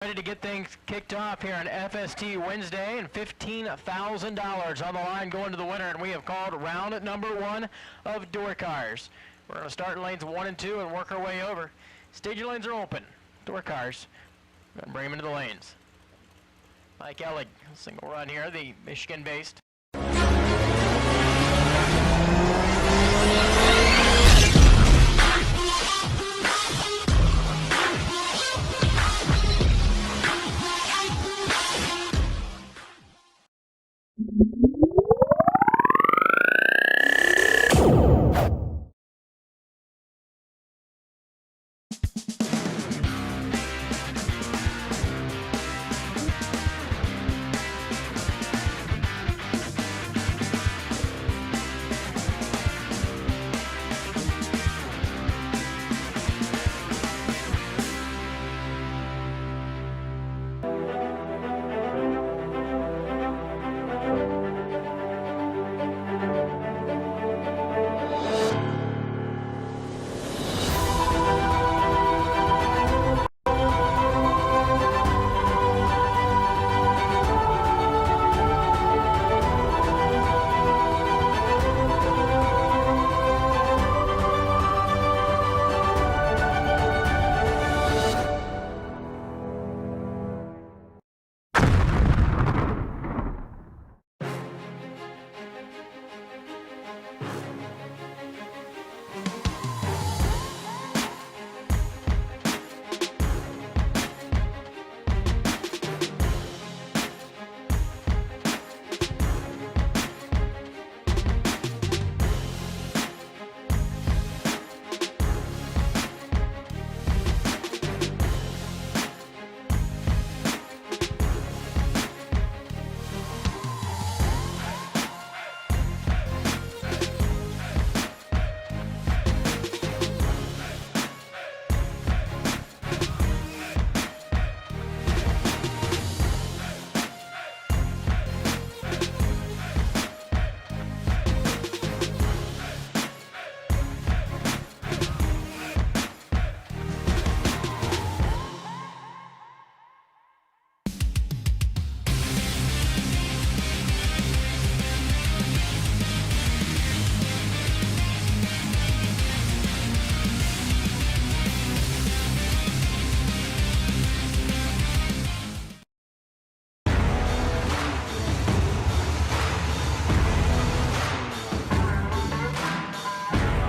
Ready to get things kicked off here on FST Wednesday, and $15,000 on the line going to the winner, and we have called round number 1 of door cars. We're going to start in lanes 1 and 2 and work our way over. Staging lanes are open. Door cars, we're going to bring them into the lanes. Mike Ellig, single run here, the Michigan-based.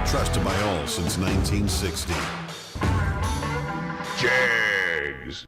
Trusted by all since 1960. Jags.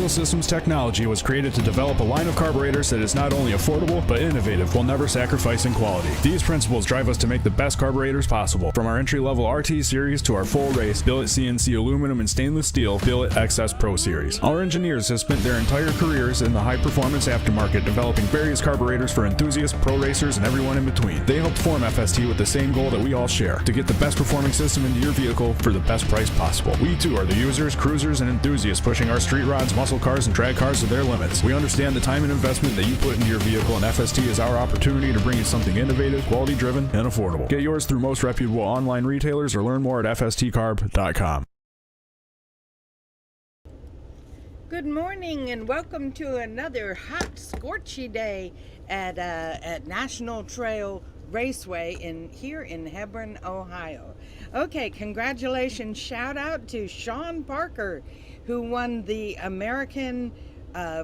Systems Technology was created to develop a line of carburetors that is not only affordable but innovative while never sacrificing quality. These principles drive us to make the best carburetors possible. From our entry-level RT series to our full race billet CNC aluminum and stainless steel billet XS Pro series. Our engineers have spent their entire careers in the high-performance aftermarket developing various carburetors for enthusiasts, pro racers, and everyone in between. They helped form FST with the same goal that we all share, to get the best performing system into your vehicle for the best price possible. We too are the users, cruisers, and enthusiasts pushing our street rods, muscle cars, and drag cars to their limits. We understand the time and investment that you put into your vehicle, and FST is our opportunity to bring you something innovative, quality driven, and affordable. Get yours through most reputable online retailers or learn more at fstcarb.com. Good morning and welcome to another hot, scorchy day at National Trail Raceway here in Hebron, Ohio. Okay, congratulations. Shout out to Sean Parker, who won the American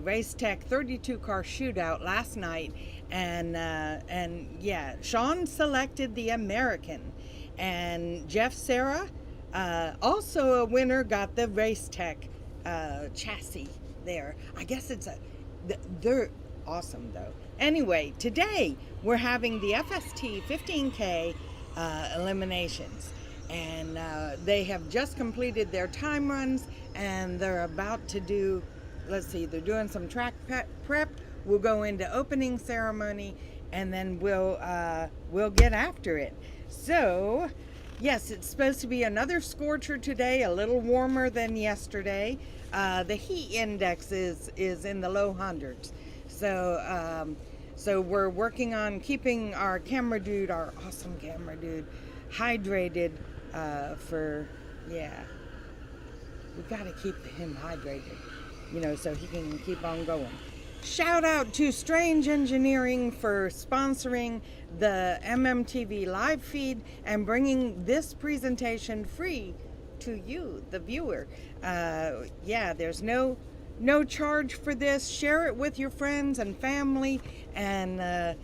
Race Tech 32 car shootout last night. And yeah, Sean selected the American. And Jeff Serra, also a winner, got the Race Tech chassis there. I guess they're awesome though. Anyway, today we're having the FST 15K eliminations, and they have just completed their time runs, and they're about to do, let's see, they're doing some track prep. We'll go into opening ceremony, and then we'll get after it. So, yes, it's supposed to be another scorcher today, a little warmer than yesterday. The heat index is in the low hundreds. So, so we're working on keeping our camera dude, our awesome camera dude, hydrated we got to keep him hydrated, so he can keep on going. Shout out to Strange Engineering for sponsoring the MMTV live feed and bringing this presentation free to you, the viewer. There's no charge for this. Share it with your friends and family, and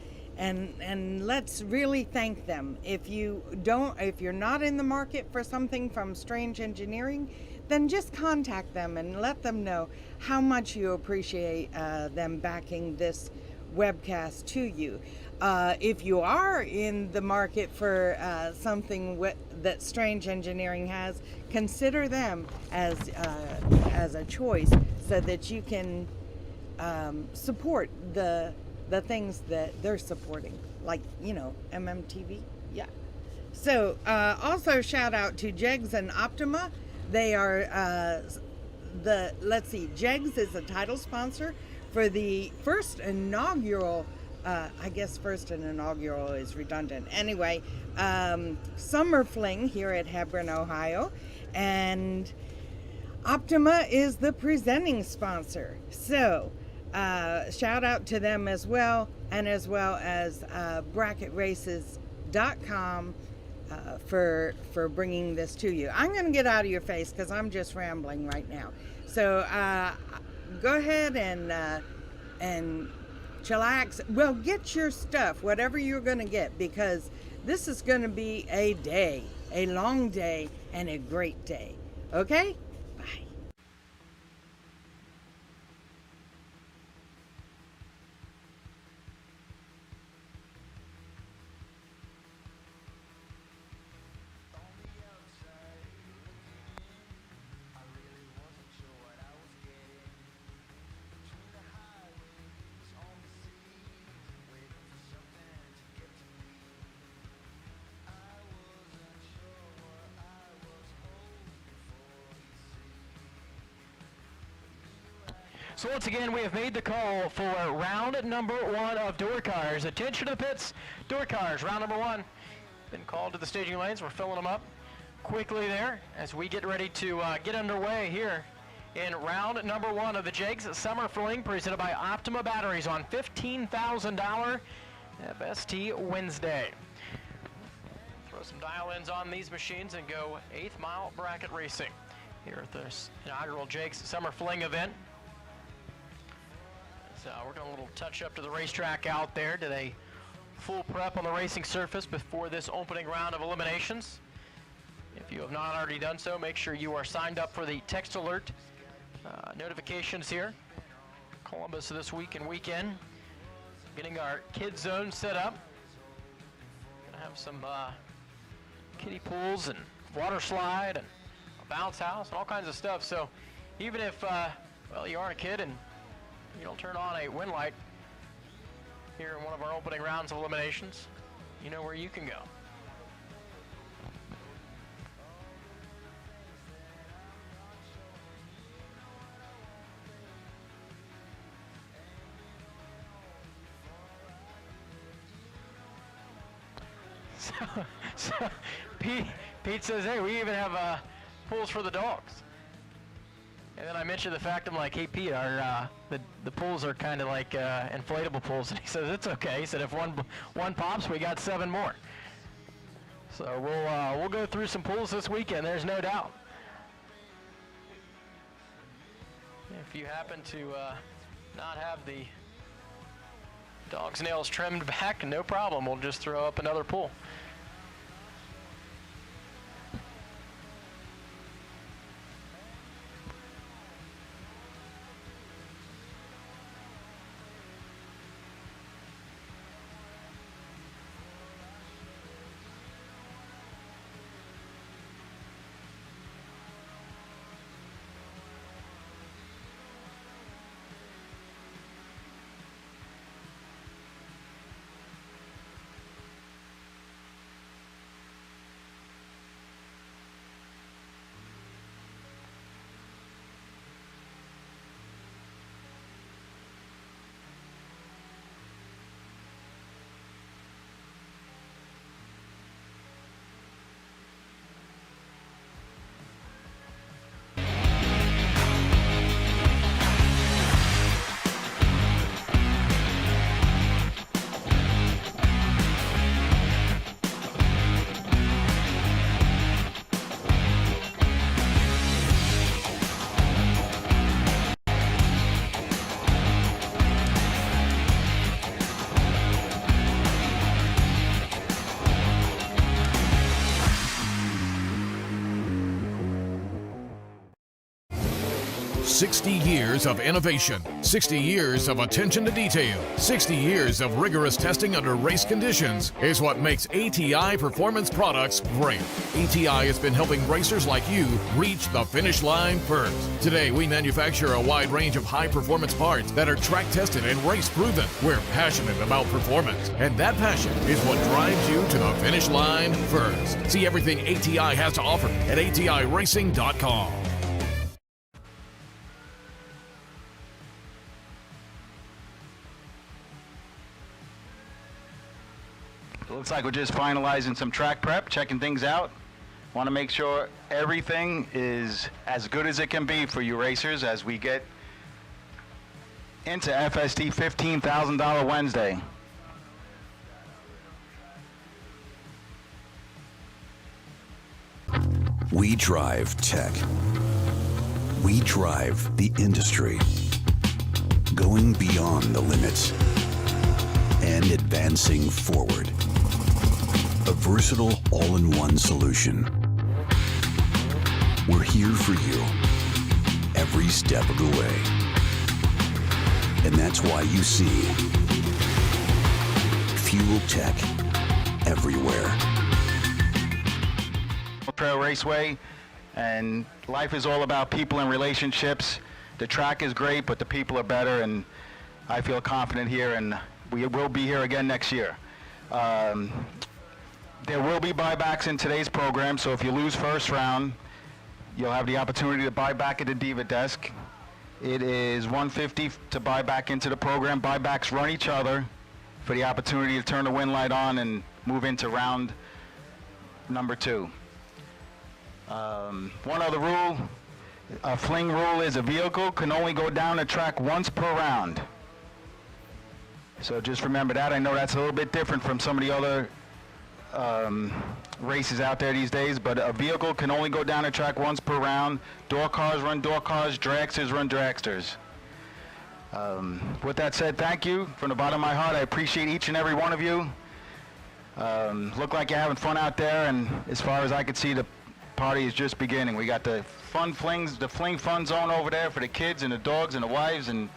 let's really thank them. If you're not in the market for something from Strange Engineering, then just contact them and let them know how much you appreciate them backing this webcast to you. If you are in the market for something that Strange Engineering has, consider them as a choice so that you can support the things that they're supporting, like MMTV. Yeah. So also shout out to Jegs and Optima. They are Jegs is the title sponsor for the first inaugural, I guess first and inaugural is redundant. Anyway, Summer Fling here at Hebron, Ohio. And Optima is the presenting sponsor. So, shout out to them as well, and as well as bracketraces.com for bringing this to you. I'm going to get out of your face because I'm just rambling right now. So go ahead and chillax. Well, get your stuff, whatever you're going to get, because this is going to be a long day, and a great day. Okay? Bye. So once again, we have made the call for round number 1 of door cars. Attention to the pits, door cars, round number 1. Been called to the staging lanes. We're filling them up quickly there as we get ready to get underway here in round number 1 of the Jegs Summer Fling, presented by Optima Batteries on $15,000 FST Wednesday. Throw some dial-ins on these machines and go 8th mile bracket racing here at this inaugural Jegs Summer Fling event. So we're going a little touch up to the racetrack out there. Did a full prep on the racing surface before this opening round of eliminations. If you have not already done so, make sure you are signed up for the text alert notifications here. Columbus this week and weekend. Getting our kids zone set up. Gonna have some kiddie pools and water slide and a bounce house and all kinds of stuff. So even if you aren't a kid and you don't turn on a win light here in one of our opening rounds of eliminations, you know where you can go. So Pete says, hey, we even have pools for the dogs. And then I mentioned the fact, I'm like, hey Pete, our the pools are kind of like inflatable pools, and he says it's okay. He said if one pops, we got 7 more. So we'll go through some pools this weekend. There's no doubt. If you happen to not have the dog's nails trimmed back, no problem. We'll just throw up another pool. 60 years of innovation, 60 years of attention to detail, 60 years of rigorous testing under race conditions is what makes ATI Performance Products great. ATI has been helping racers like you reach the finish line first. Today, we manufacture a wide range of high-performance parts that are track-tested and race-proven. We're passionate about performance, and that passion is what drives you to the finish line first. See everything ATI has to offer at ATIRacing.com. It looks like we're just finalizing some track prep, checking things out. Want to make sure everything is as good as it can be for you racers as we get into FST $15,000 Wednesday. We drive tech. We drive the industry, going beyond the limits and advancing forward. A versatile all-in-one solution. We're here for you every step of the way. And that's why you see Fuel Tech everywhere. Trail Raceway, and life is all about people and relationships. The track is great, but the people are better, and I feel confident here, and we will be here again next year. There will be buybacks in today's program, so if you lose first round, you'll have the opportunity to buy back at the Diva desk. It is $150 to buy back into the program. Buybacks run each other for the opportunity to turn the win light on and move into round number 2. One other rule, a fling rule is a vehicle can only go down the track once per round. So just remember that. I know that's a little bit different from some of the other races out there these days, but a vehicle can only go down the track once per round. Door cars run door cars, dragsters run dragsters. With that said, thank you from the bottom of my heart. I appreciate each and every one of you. Look like you're having fun out there, and as far as I could see, the party is just beginning. We got the fun flings, the fling fun zone over there for the kids and the dogs and the wives, and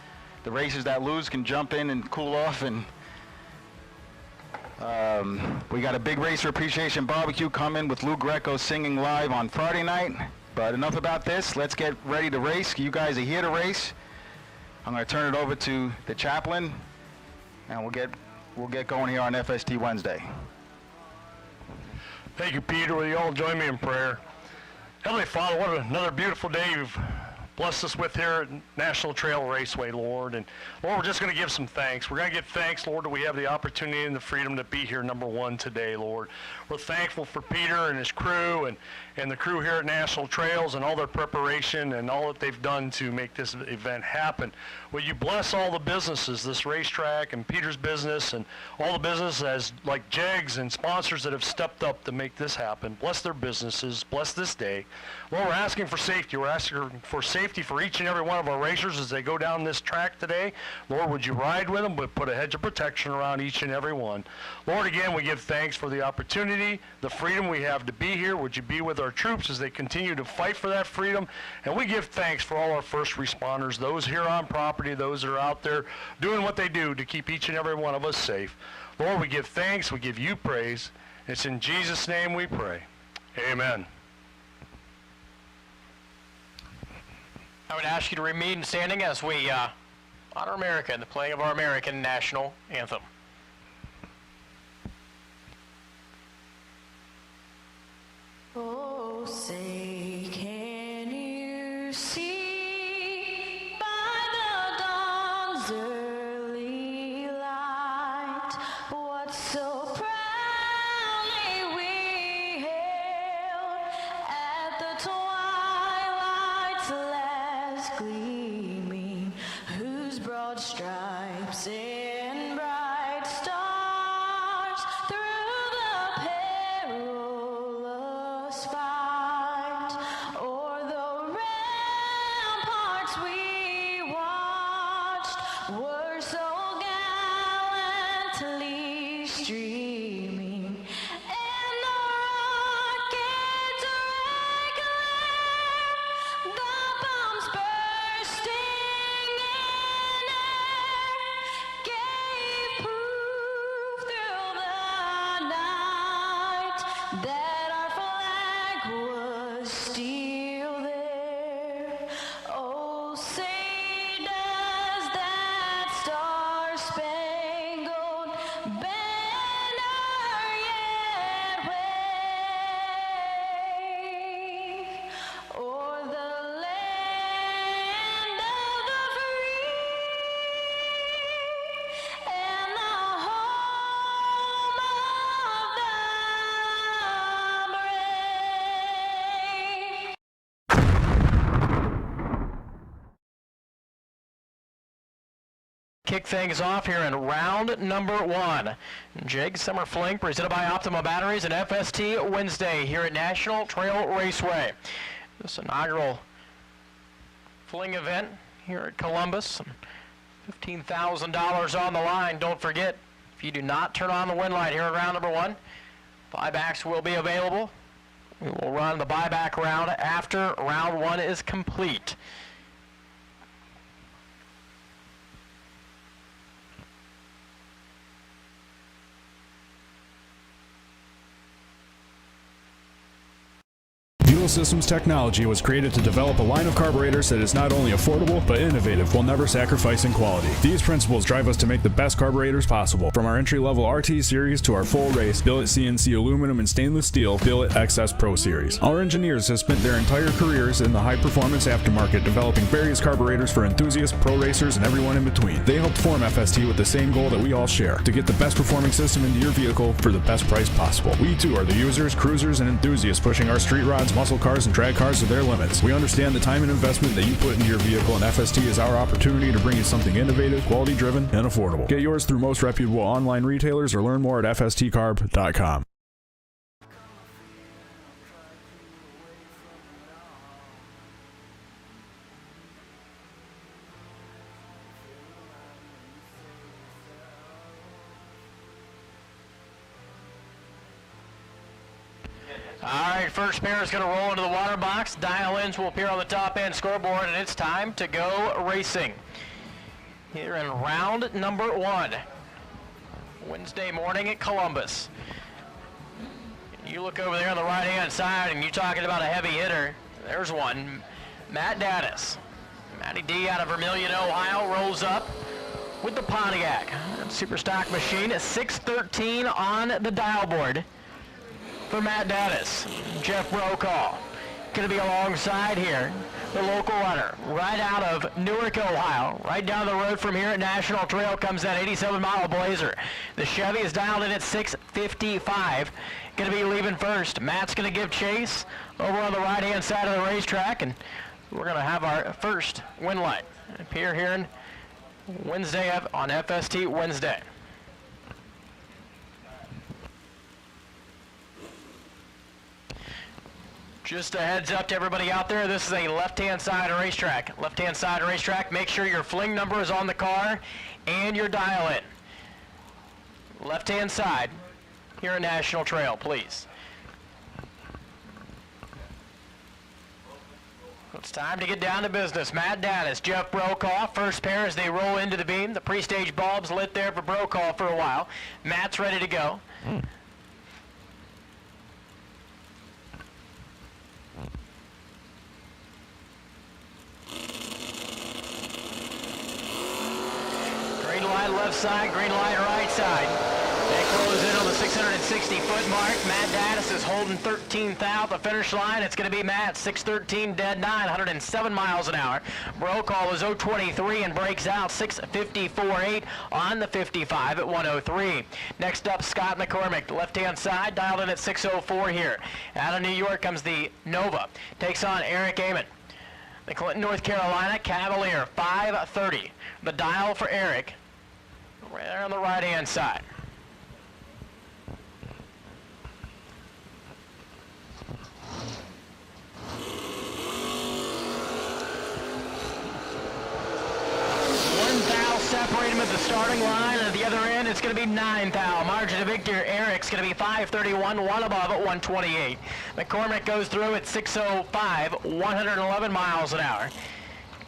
the racers that lose can jump in and cool off. And we got a big racer appreciation barbecue coming with Lou Greco singing live on Friday night. But enough about this. Let's get ready to race. You guys are here to race. I'm going to turn it over to the chaplain, and we'll get going here on FST Wednesday. Thank you, Peter. Will you all join me in prayer? Heavenly Father, what another beautiful day you've blessed us with here at National Trail Raceway, Lord. And Lord, we're just going to give some thanks. We're going to give thanks, Lord, that we have the opportunity and the freedom to be here, number one, today, Lord. We're thankful for Peter and his crew and the crew here at National Trails and all their preparation and all that they've done to make this event happen. Will you bless all the businesses, this racetrack and Peter's business and all the businesses like JEGS and sponsors that have stepped up to make this happen. Bless their businesses. Bless this day. Lord, we're asking for safety. We're asking for safety for each and every one of our racers as they go down this track today. Lord, would you ride with them, but put a hedge of protection around each and every one. Lord, again, we give thanks for the opportunity, the freedom we have to be here. Would you be with our troops as they continue to fight for that freedom? And we give thanks for all our first responders, those here on property, those that are out there doing what they do to keep each and every one of us safe. Lord, we give thanks. We give you praise. It's in Jesus' name we pray. Amen. I would ask you to remain standing as we honor America in the playing of our American national anthem. Oh, say, can you see by the dawn's early light what so proudly we hailed at the twilight's last gleaming, whose broad stripes and bright stars through the perilous fight o'er the ramparts we watched were kick things off here in round number 1. Jake, Summer Fling, presented by Optima Batteries and FST Wednesday here at National Trail Raceway. This inaugural fling event here at Columbus. $15,000 on the line. Don't forget, if you do not turn on the win light here in round number 1, buybacks will be available. We will run the buyback round after round 1 is complete. Fuel Systems Technology was created to develop a line of carburetors that is not only affordable, but innovative while never sacrificing quality. These principles drive us to make the best carburetors possible. From our entry-level RT series to our full race, billet CNC aluminum and stainless steel billet XS Pro series. Our engineers have spent their entire careers in the high-performance aftermarket developing various carburetors for enthusiasts, pro racers, and everyone in between. They helped form FST with the same goal that we all share, to get the best performing system into your vehicle for the best price possible. We too are the users, cruisers, and enthusiasts pushing our street rods, muscle cars, and drag cars to their limits. We understand the time and investment that you put into your vehicle, and FST is our opportunity to bring you something innovative, quality-driven, and affordable. Get yours through most reputable online retailers or learn more at fstcarb.com. All right, first pair is going to roll into the water box. Dial-ins will appear on the top end scoreboard, and it's time to go racing. Here in round number 1, Wednesday morning at Columbus. You look over there on the right-hand side, and you're talking about a heavy hitter. There's one, Matt Daddis. Matty D out of Vermilion, Ohio, rolls up with the Pontiac. Super stock machine, 613 on the dial board. For Matt Daddis, Jeff Brokaw going to be alongside here, the local runner, right out of Newark, Ohio. Right down the road from here at National Trail comes that 87-mile Blazer. The Chevy is dialed in at 655. Going to be leaving first. Matt's going to give chase over on the right-hand side of the racetrack, and we're going to have our first win light appear here on Wednesday on FST Wednesday. Just a heads up to everybody out there, this is a left-hand side racetrack. Left-hand side racetrack, make sure your fling number is on the car and your dial-in. Left-hand side, here at National Trail, please. It's time to get down to business. Matt Daddis, Jeff Brokaw, first pair as they roll into the beam. The pre-stage bulbs lit there for Brokaw for a while. Matt's ready to go. Green light left side, green light right side. They close in on the 660-foot mark. Matt Daddis is holding 13th out the finish line. It's going to be Matt, 613 dead 9, 107 miles an hour. Brokaw is 023 and breaks out 654.8 on the 55 at 103. Next up, Scott McCormick, left-hand side, dialed in at 604 here. Out of New York comes the Nova. Takes on Eric Amon. The Clinton, North Carolina Cavalier, 530. The dial for Eric, right there on the right-hand side. Separate him at the starting line, and at the other end, it's going to be 9 thou. Margin of victory, Eric's going to be 531, one above at 128. McCormick goes through at 605, 111 miles an hour.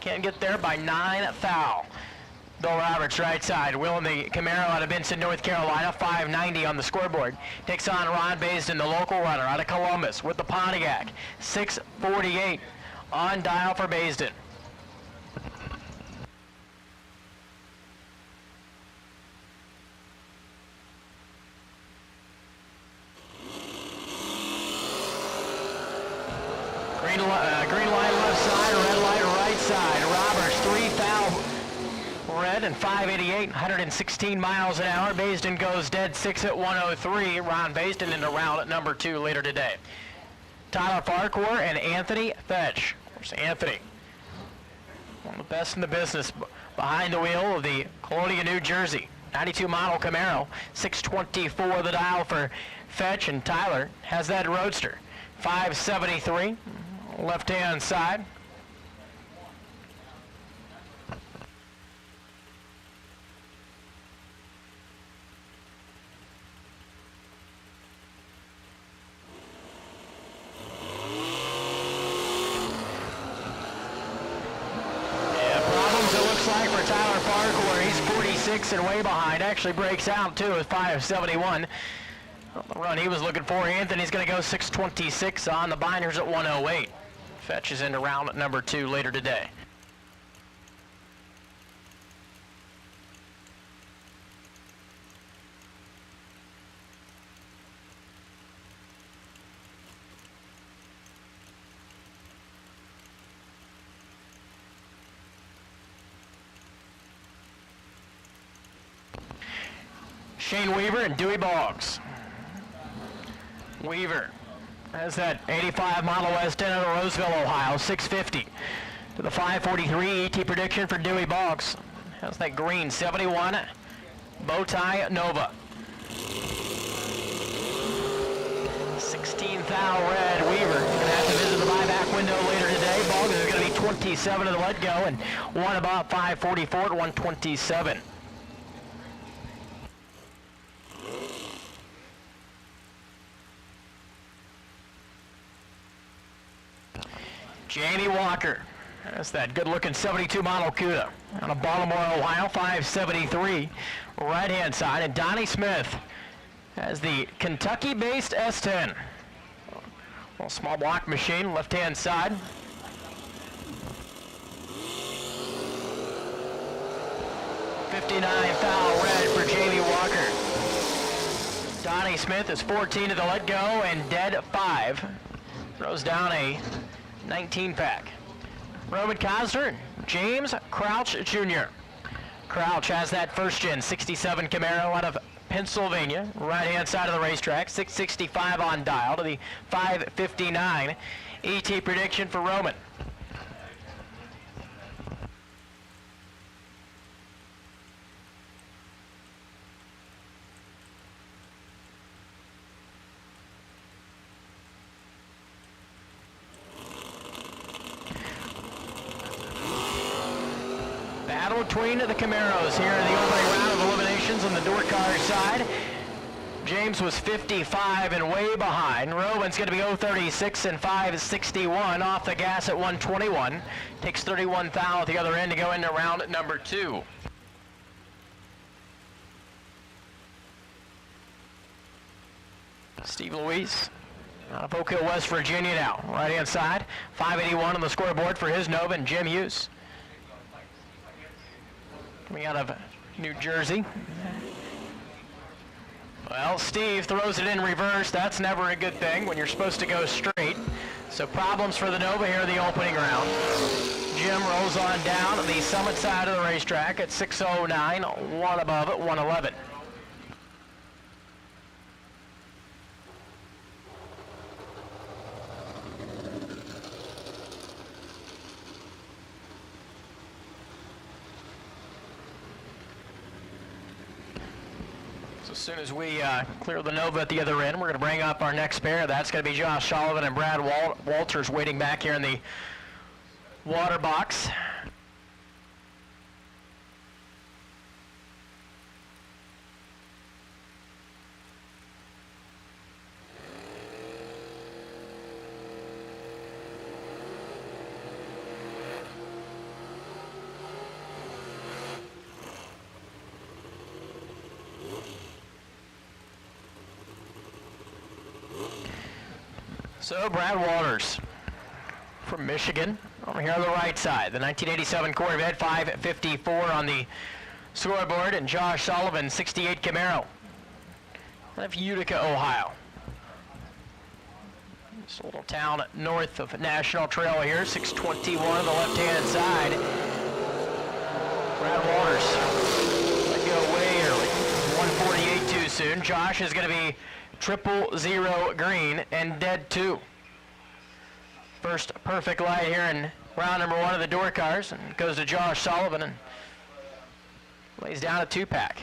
Can't get there by 9 thou. Bill Roberts, right side, Will in the Camaro out of Benson, North Carolina, 590 on the scoreboard. Takes on Ron Baisden, the local runner out of Columbus with the Pontiac, 648 on dial for Baisden. Green light left side, red light right side. Roberts, 3 thou red and 588, 116 miles an hour. Baisden goes dead 6 at 103. Ron Baisden in the round at number 2 later today. Tyler Farquhar and Anthony Fetch. There's Anthony One of the best in the business behind the wheel of the Colonia, New Jersey. 92 model Camaro, 624 the dial for Fetch, and Tyler has that Roadster. 573, left-hand side. Like for Tyler Park, where he's 46 and way behind, actually breaks out too with 571. On the run he was looking for, Anthony's going to go 626 on the binders at 108. Fetch is into round at number 2 later today. Shane Weaver and Dewey Boggs. Weaver has that 85 Model S 10 out of Roseville, Ohio, 650. To the 543 ET prediction for Dewey Boggs. Has that green 71 Bowtie Nova. 16th thou red. Weaver going to have to visit the buyback window later today. Boggs is going to be 27 to the let go and one about 544 at 127. Jamie Walker, that's that good-looking 72 model Cuda out of Baltimore, Ohio, 573, right-hand side. And Donnie Smith has the Kentucky-based S10. Well, small block machine, left-hand side. $59 thou red for Jamie Walker. Donnie Smith is 14 to the let go and dead 5. Throws down a 19-pack. Roman Cosner, James Crouch Jr. Crouch has that first-gen 67 Camaro out of Pennsylvania, right-hand side of the racetrack, 665 on dial to the 559 ET prediction for Roman. Battle between the Camaros here in the opening round of eliminations on the door car side. James was 55 and way behind. Rowan's going to be 036 and 561 off the gas at 121. Takes 31 thou at the other end to go into round number 2. Steve Louise out of Oak Hill, West Virginia now. Right-hand side, 581 on the scoreboard for his Nova, and Jim Hughes coming out of New Jersey. Well, Steve throws it in reverse. That's never a good thing when you're supposed to go straight. So problems for the Nova here in the opening round. Jim rolls on down the summit side of the racetrack at 609, one above at 111. As soon as we clear the Nova at the other end, we're going to bring up our next pair. That's going to be Josh Sullivan and Brad Walters waiting back here in the water box. So Brad Walters from Michigan over here on the right side. The 1987 Corvette 554 on the scoreboard, and Josh Sullivan 68 Camaro out of Utica, Ohio. This little town north of National Trail here, 621 on the left-hand side. Brad Walters let go way early, 148 too soon. Josh is going to be 000 green and dead 2. First perfect light here in round number 1 of the door cars, and goes to Josh Sullivan and lays down a 2-pack.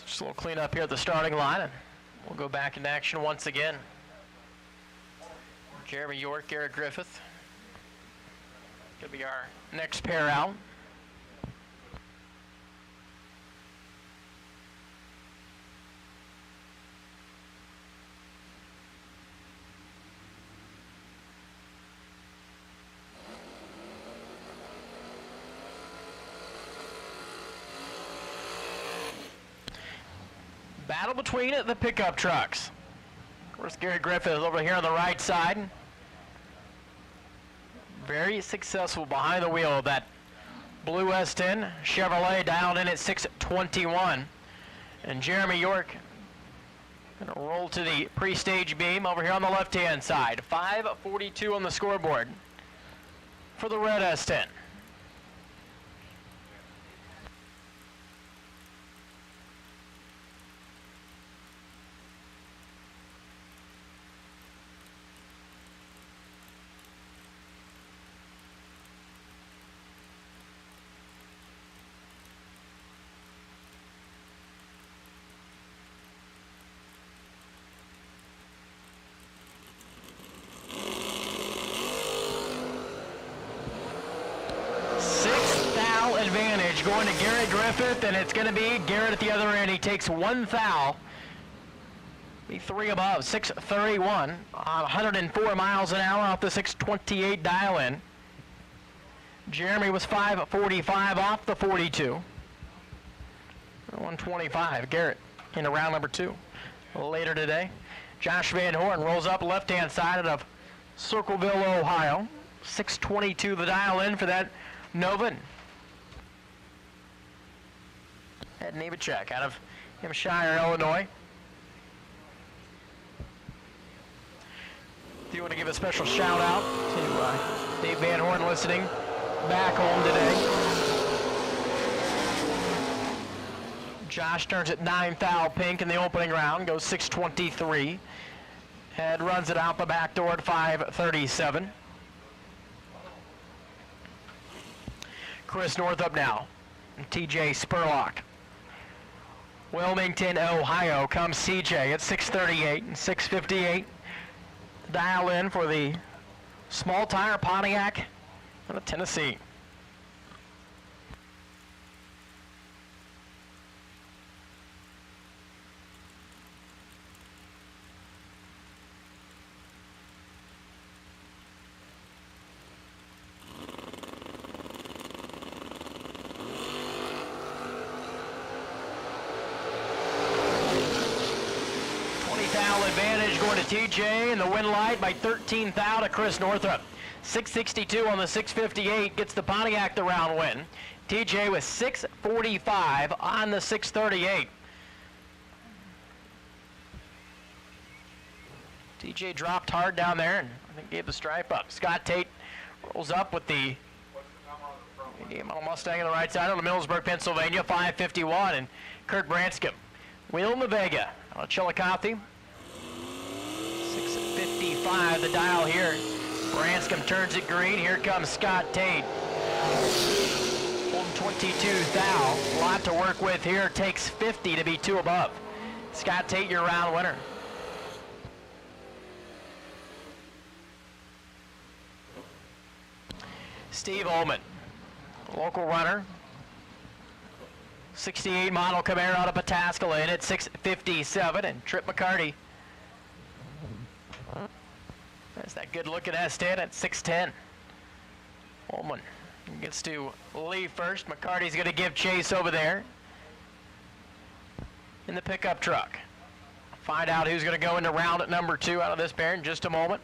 Just a little cleanup here at the starting line, and we'll go back into action once again. Jeremy York, Garrett Griffith. Could be our next pair out. Battle between the pickup trucks. Of course, Gary Griffith is over here on the right side. Very successful behind the wheel of that blue S10 Chevrolet, dialed in at 621. And Jeremy York going to roll to the pre-stage beam over here on the left-hand side. 5:42 on the scoreboard for the red S10. Advantage going to Garrett Griffith, and it's going to be Garrett at the other end. He takes 1 foul. Be 3 above, 631 on 104 miles an hour off the 628 dial-in. Jeremy was 5:45 off the 42. 125, Garrett into round number 2. Later today, Josh Van Horn rolls up left-hand side out of Circleville, Ohio. 622 the dial-in for that Nova. Ed Nebachek out of Hampshire, Illinois. Do you want to give a special shout out to Dave Van Horn listening back home today? Josh turns it 9 thou pink in the opening round, goes 623. Ed runs it out the back door at 537. Chris Northup now, TJ Spurlock. Wilmington, Ohio comes CJ at 638 and 658. Dial in for the small tire Pontiac out of Tennessee. Advantage going to TJ, and the win light by 13 thou to Chris Northup. 662 on the 658 gets the Pontiac the round win. TJ with 645 on the 638. TJ dropped hard down there and I think gave the stripe up. Scott Tate rolls up with the Mustang on the right side on the Middlesburg, Pennsylvania, 551, and Kurt Branscombe. Will Navega out of Chillicothe. 655 the dial here. Branscombe turns it green. Here comes Scott Tate. Holding 22 thou. A lot to work with here. Takes 50 to be 2 above. Scott Tate, your round winner. Steve Ullman local runner. 68 model Camaro out of Pataskala in at 6:57, and Trip McCarty has that good looking S10 at 6:10. Holman gets to leave first. McCarty's going to give chase over there in the pickup truck. Find out who's going to go into round at number 2 out of this pair in just a moment.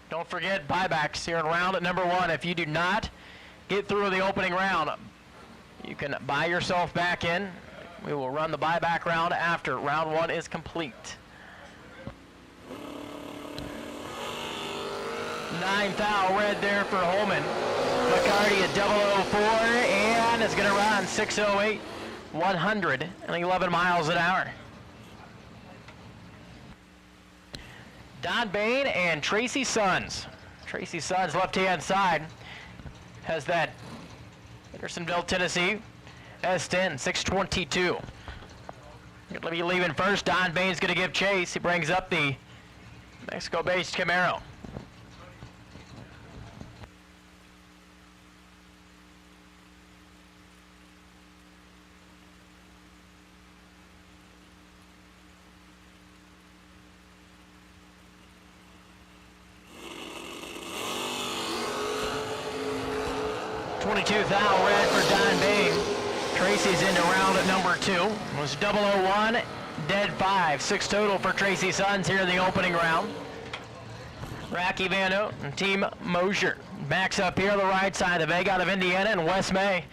Don't forget buybacks here in round at number 1. If you do not get through the opening round, you can buy yourself back in. We will run the buyback round after round 1 is complete. 9th thou red there for Holman. McCarty at 004, and it's going to run 6:08, 111 miles an hour. Don Bain and Tracy Sons. Tracy Sons, left-hand side, has that Hendersonville, Tennessee, S10, 6:22. Going to be leaving first. Don Bain's going to give chase. He brings up the Mexico-based Camaro. Thou red for Don Bain. Tracy's into round at number 2. It was 001, dead 5. 6 total for Tracy Sons here in the opening round. Racky Van Oat and Team Mosier backs up here on the right side. The Vega out of Indiana and Wes May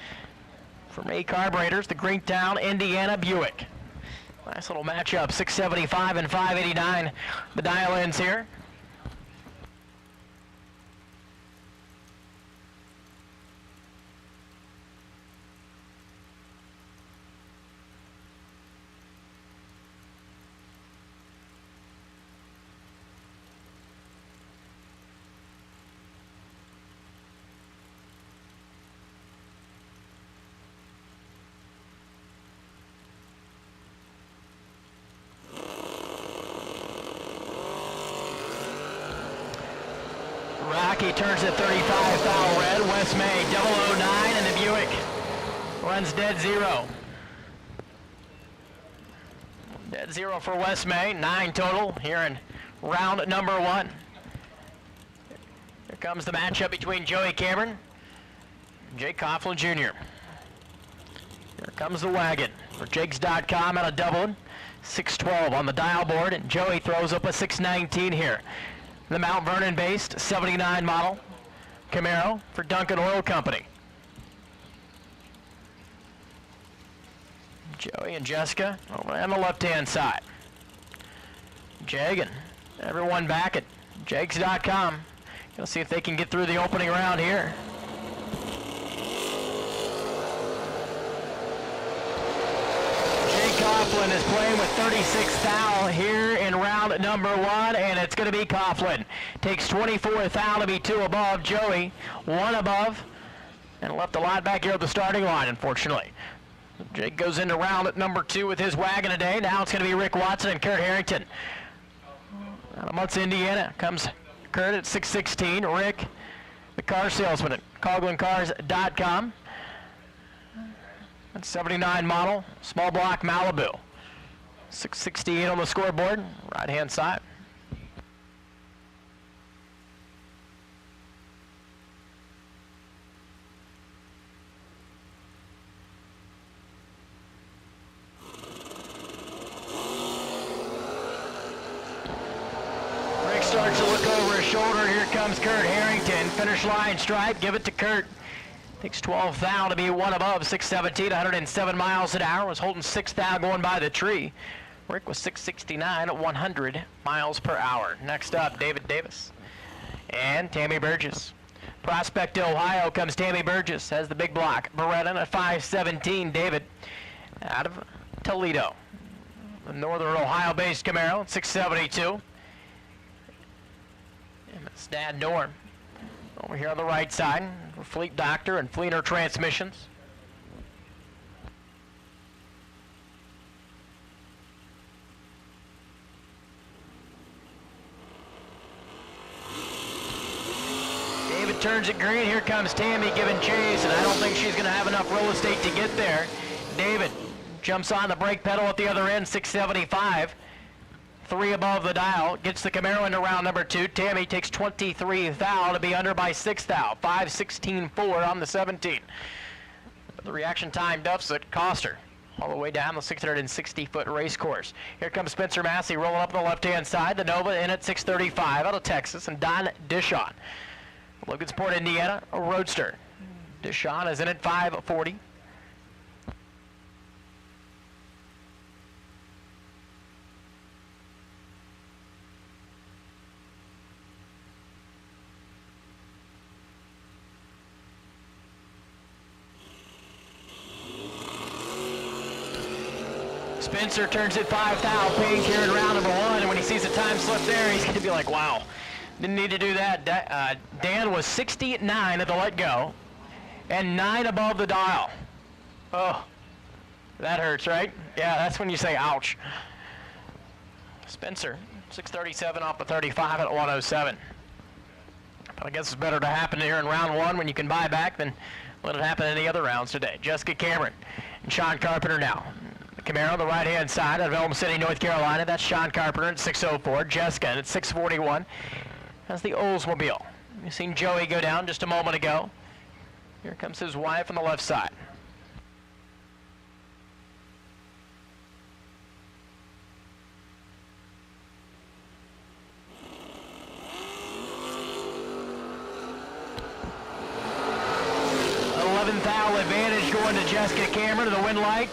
from A Carburetors, the Greentown, Indiana Buick. Nice little matchup, 675 and 589. The dial-ins here. Rocky turns at 35, foul red. Wes May, 009, and the Buick runs dead 0. Dead 0 for Wes May, 9 total here in round number 1. Here comes the matchup between Joey Cameron and Jake Coughlin Jr. Here comes the wagon for Jakes.com out of Dublin. 612 on the dial board, and Joey throws up a 619 here. The Mount Vernon-based 79 model Camaro for Duncan Oil Company. Joey and Jessica over on the left-hand side. Jag and everyone back at Jakes.com. Gonna see if they can get through the opening round here. Coughlin is playing with 36 thou here in round number 1, and it's going to be Coughlin. Takes 24 thou to be 2 above. Joey, 1 above, and left a lot back here at the starting line, unfortunately. Jake goes into round at number 2 with his wagon today. Now it's going to be Rick Watson and Kurt Harrington. Out of Muncie, Indiana, comes Kurt at 616. Rick, the car salesman at CoglinCars.com. That's 79 model, small block Malibu. 668 on the scoreboard, right-hand side. Rick starts to look over his shoulder. Here comes Kurt Harrington. Finish line stripe, give it to Kurt. Takes 12 thou to be 1 above, 617, 107 miles an hour. Was holding 6 thou going by the tree. Rick was 669 at 100 miles per hour. Next up, David Davis and Tammy Burgess. Prospect, Ohio comes Tammy Burgess, has the big block. Beretta at 517, David out of Toledo. The Northern Ohio-based Camaro, 672. And it's Dad Norm. Over here on the right side for Fleet Doctor and Fleener Transmissions. David turns it green. Here comes Tammy giving chase, and I don't think she's going to have enough real estate to get there. David jumps on the brake pedal at the other end, 675. 3 above the dial, gets the Camaro into round number 2. Tammy takes 23 thou to be under by 6 thou. 5:16.4 on the 17. But the reaction time deficit cost her all the way down the 660-foot race course. Here comes Spencer Massey rolling up on the left-hand side. The Nova in at 6:35 out of Texas, and Don Dishon, Logansport, Indiana, a roadster. Dishon is in at 5:40. Spencer turns it 5 thou, Payne carrying round number 1, and when he sees the time slip there, he's going to be like, wow, didn't need to do that. Dan was 69 at the let-go, and 9 above the dial. Oh, that hurts, right? Yeah, that's when you say, ouch. Spencer, 637 off the 35 at 107. But I guess it's better to happen here in round 1 when you can buy back than let it happen in any other rounds today. Jessica Cameron and Sean Carpenter now. Camaro on the right-hand side out of Elm City, North Carolina. That's Sean Carpenter at 6:04. Jessica at 6:41. That's the Oldsmobile. You've seen Joey go down just a moment ago. Here comes his wife on the left side. Thou advantage going to Jessica Cameron to the wind light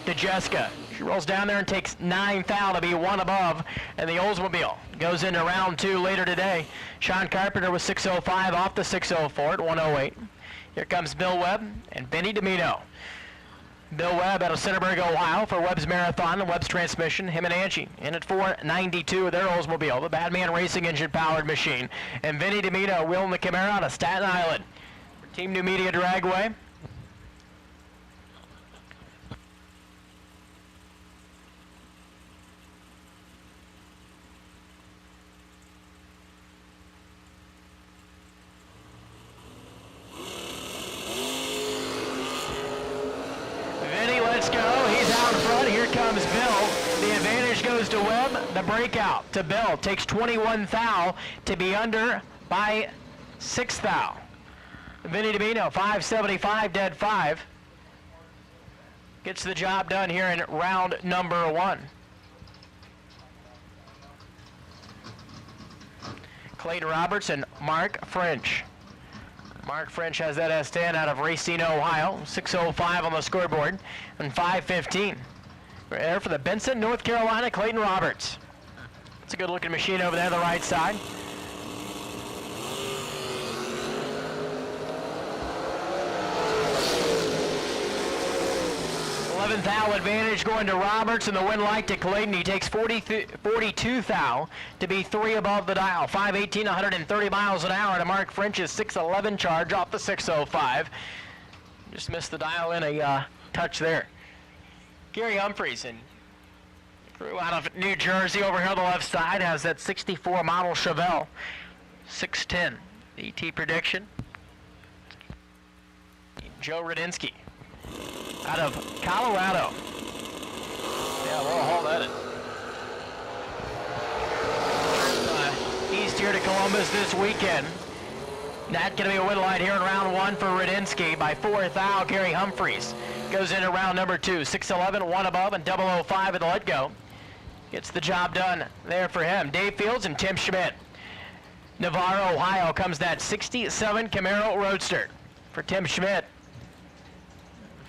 to Jessica. She rolls down there and takes 9 thou to be 1 above, and the Oldsmobile goes into round 2 later today. Sean Carpenter was 6:05 off the 6:04 at 1:08. Here comes Bill Webb and Benny Domino. Bill Webb out of Centerburg, Ohio for Webb's Marathon and Webb's Transmission. Him and Angie in at 492 of their Oldsmobile, the Badman Racing Engine powered machine. And Benny Domino wheeling the Camaro out of Staten Island. For Team New Media Dragway. Comes Bill. The advantage goes to Webb. The breakout to Bill. Takes 21 thou to be under by 6 thou. Vinny Domino, 5:75, dead 5. Gets the job done here in round number 1. Clayton Roberts and Mark French. Mark French has that S10 out of Racine, Ohio. 6:05 on the scoreboard and 5:15. There for the Benson, North Carolina, Clayton Roberts. It's a good-looking machine over there on the right side. Thou advantage going to Roberts, and the win light to Clayton. He takes 42 thou to be 3 above the dial. 5:18, 130 miles an hour to Mark French's 6:11 charge off the 6:05. Just missed the dial in a touch there. Gary Humphreys and crew out of New Jersey over here on the left side has that 64 model Chevelle 610 ET prediction. Joe Radinsky out of Colorado. Yeah, we'll haul that in. East here to Columbus this weekend. Not going to be a win light here in round 1 for Radinsky by 4 thou. Gary Humphreys goes into round number 2. 6:11, 1 above, and 005 at the let-go. Gets the job done there for him. Dave Fields and Tim Schmidt. Navarro, Ohio comes that 67 Camaro Roadster for Tim Schmidt.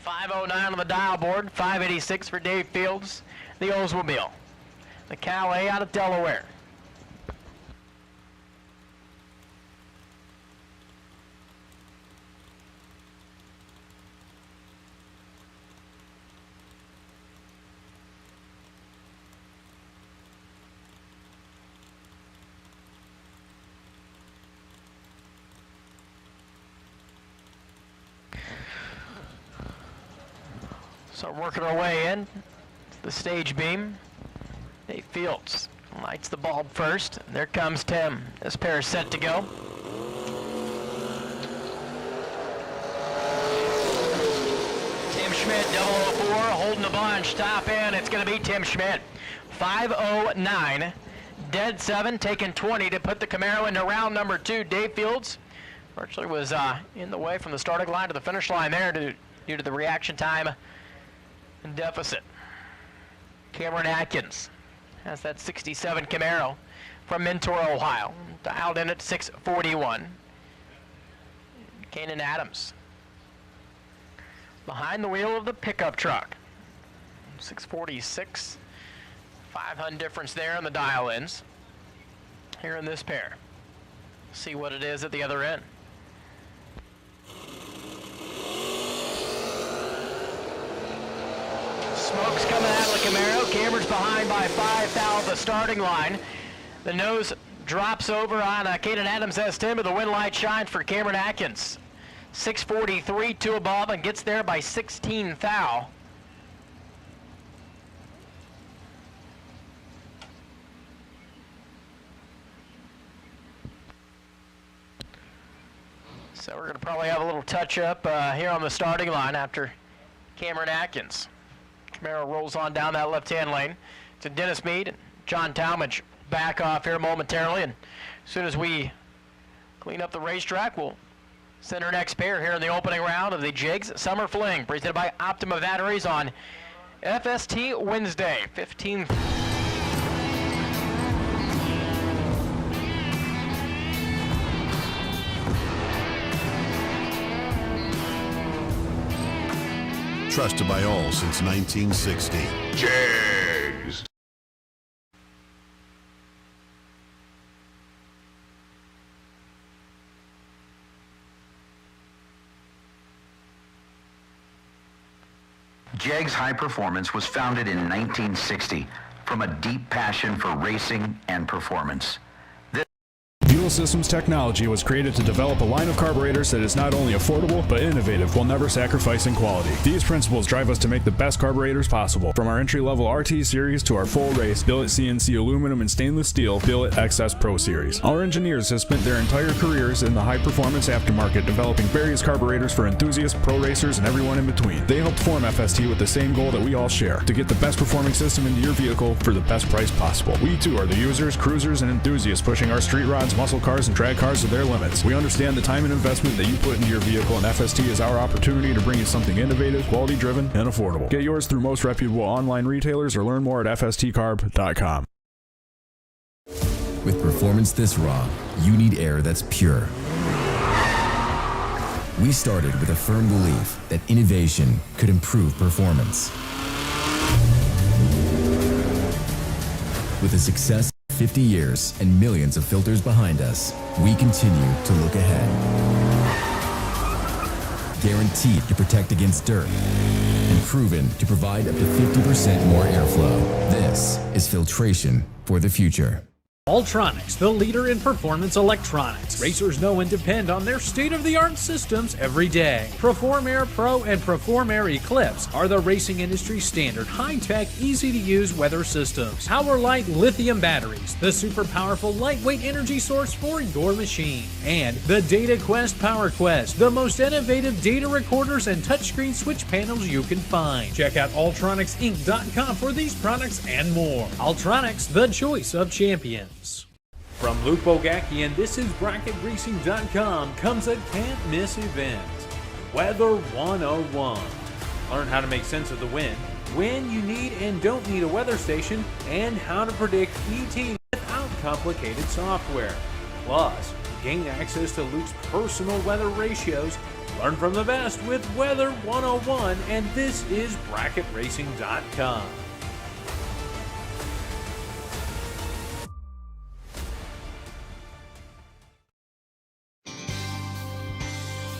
509 on the dial board, 586 for Dave Fields. The Oldsmobile. The Calais out of Delaware. So working our way in, the stage beam. Dave Fields lights the bulb first. There comes Tim. This pair is set to go. Schmidt, 004, holding the bunch. Top end, it's going to be Tim Schmidt. 509, dead 7, taking 20 to put the Camaro into round number 2. Dave Fields virtually was in the way from the starting line to the finish line there due to the reaction time and deficit. Cameron Atkins has that 67 Camaro from Mentor, Ohio, dialed in at 641. Kanan Adams behind the wheel of the pickup truck. 646. 500 difference there on the dial-ins. Here in this pair. See what it is at the other end. Smoke's coming out of the Camaro. Cameron's behind by 5 thou the starting line. The nose drops over on Kanan Adams S10, but the wind light shines for Cameron Atkins. 643, 2 above, and gets there by 16 thou. So we're going to probably have a little touch-up here on the starting line after Cameron Atkins. Camaro rolls on down that left-hand lane to Dennis Mead and John Talmadge back off here momentarily, and as soon as we clean up the racetrack, we'll send our next pair here in the opening round of the Jigs Summer Fling, presented by Optima Batteries on FST Wednesday, 15th. Trusted by all since 1960. Jigs. Jegs High Performance was founded in 1960 from a deep passion for racing and performance. Fuel Systems Technology was created to develop a line of carburetors that is not only affordable, but innovative while never sacrificing quality. These principles drive us to make the best carburetors possible. From our entry-level RT series to our full race, billet CNC aluminum and stainless steel, billet XS Pro series. Our engineers have spent their entire careers in the high-performance aftermarket developing various carburetors for enthusiasts, pro racers, and everyone in between. They helped form FST with the same goal that we all share, to get the best performing system into your vehicle for the best price possible. We too are the users, cruisers, and enthusiasts pushing our street rods, muscle cars, and drag cars to their limits. We understand the time and investment that you put into your vehicle, and FST is our opportunity to bring you something innovative, quality-driven, and affordable. Get yours through most reputable online retailers or learn more at fstcarb.com. With performance this raw, you need air that's pure. We started with a firm belief that innovation could improve performance. With the success of 50 years and millions of filters behind us, we continue to look ahead. Guaranteed to protect against dirt and proven to provide up to 50% more airflow. This is filtration for the future. Ultronics, the leader in performance electronics. Racers know and depend on their state-of-the-art systems every day. Perform Air Pro and Perform Air Eclipse are the racing industry's standard high-tech, easy-to-use weather systems. Power-Light lithium batteries, the super powerful lightweight energy source for your machine. And the Data Quest Power Quest, the most innovative data recorders and touchscreen switch panels you can find. Check out ultronicsinc.com for these products and more. Ultronics, the choice of champions. From Luke Bogacki and this is BracketRacing.com comes a can't-miss event, Weather 101. Learn how to make sense of the wind, when you need and don't need a weather station, and how to predict ET without complicated software. Plus, gain access to Luke's personal weather ratios. Learn from the best with Weather 101, and this is BracketRacing.com.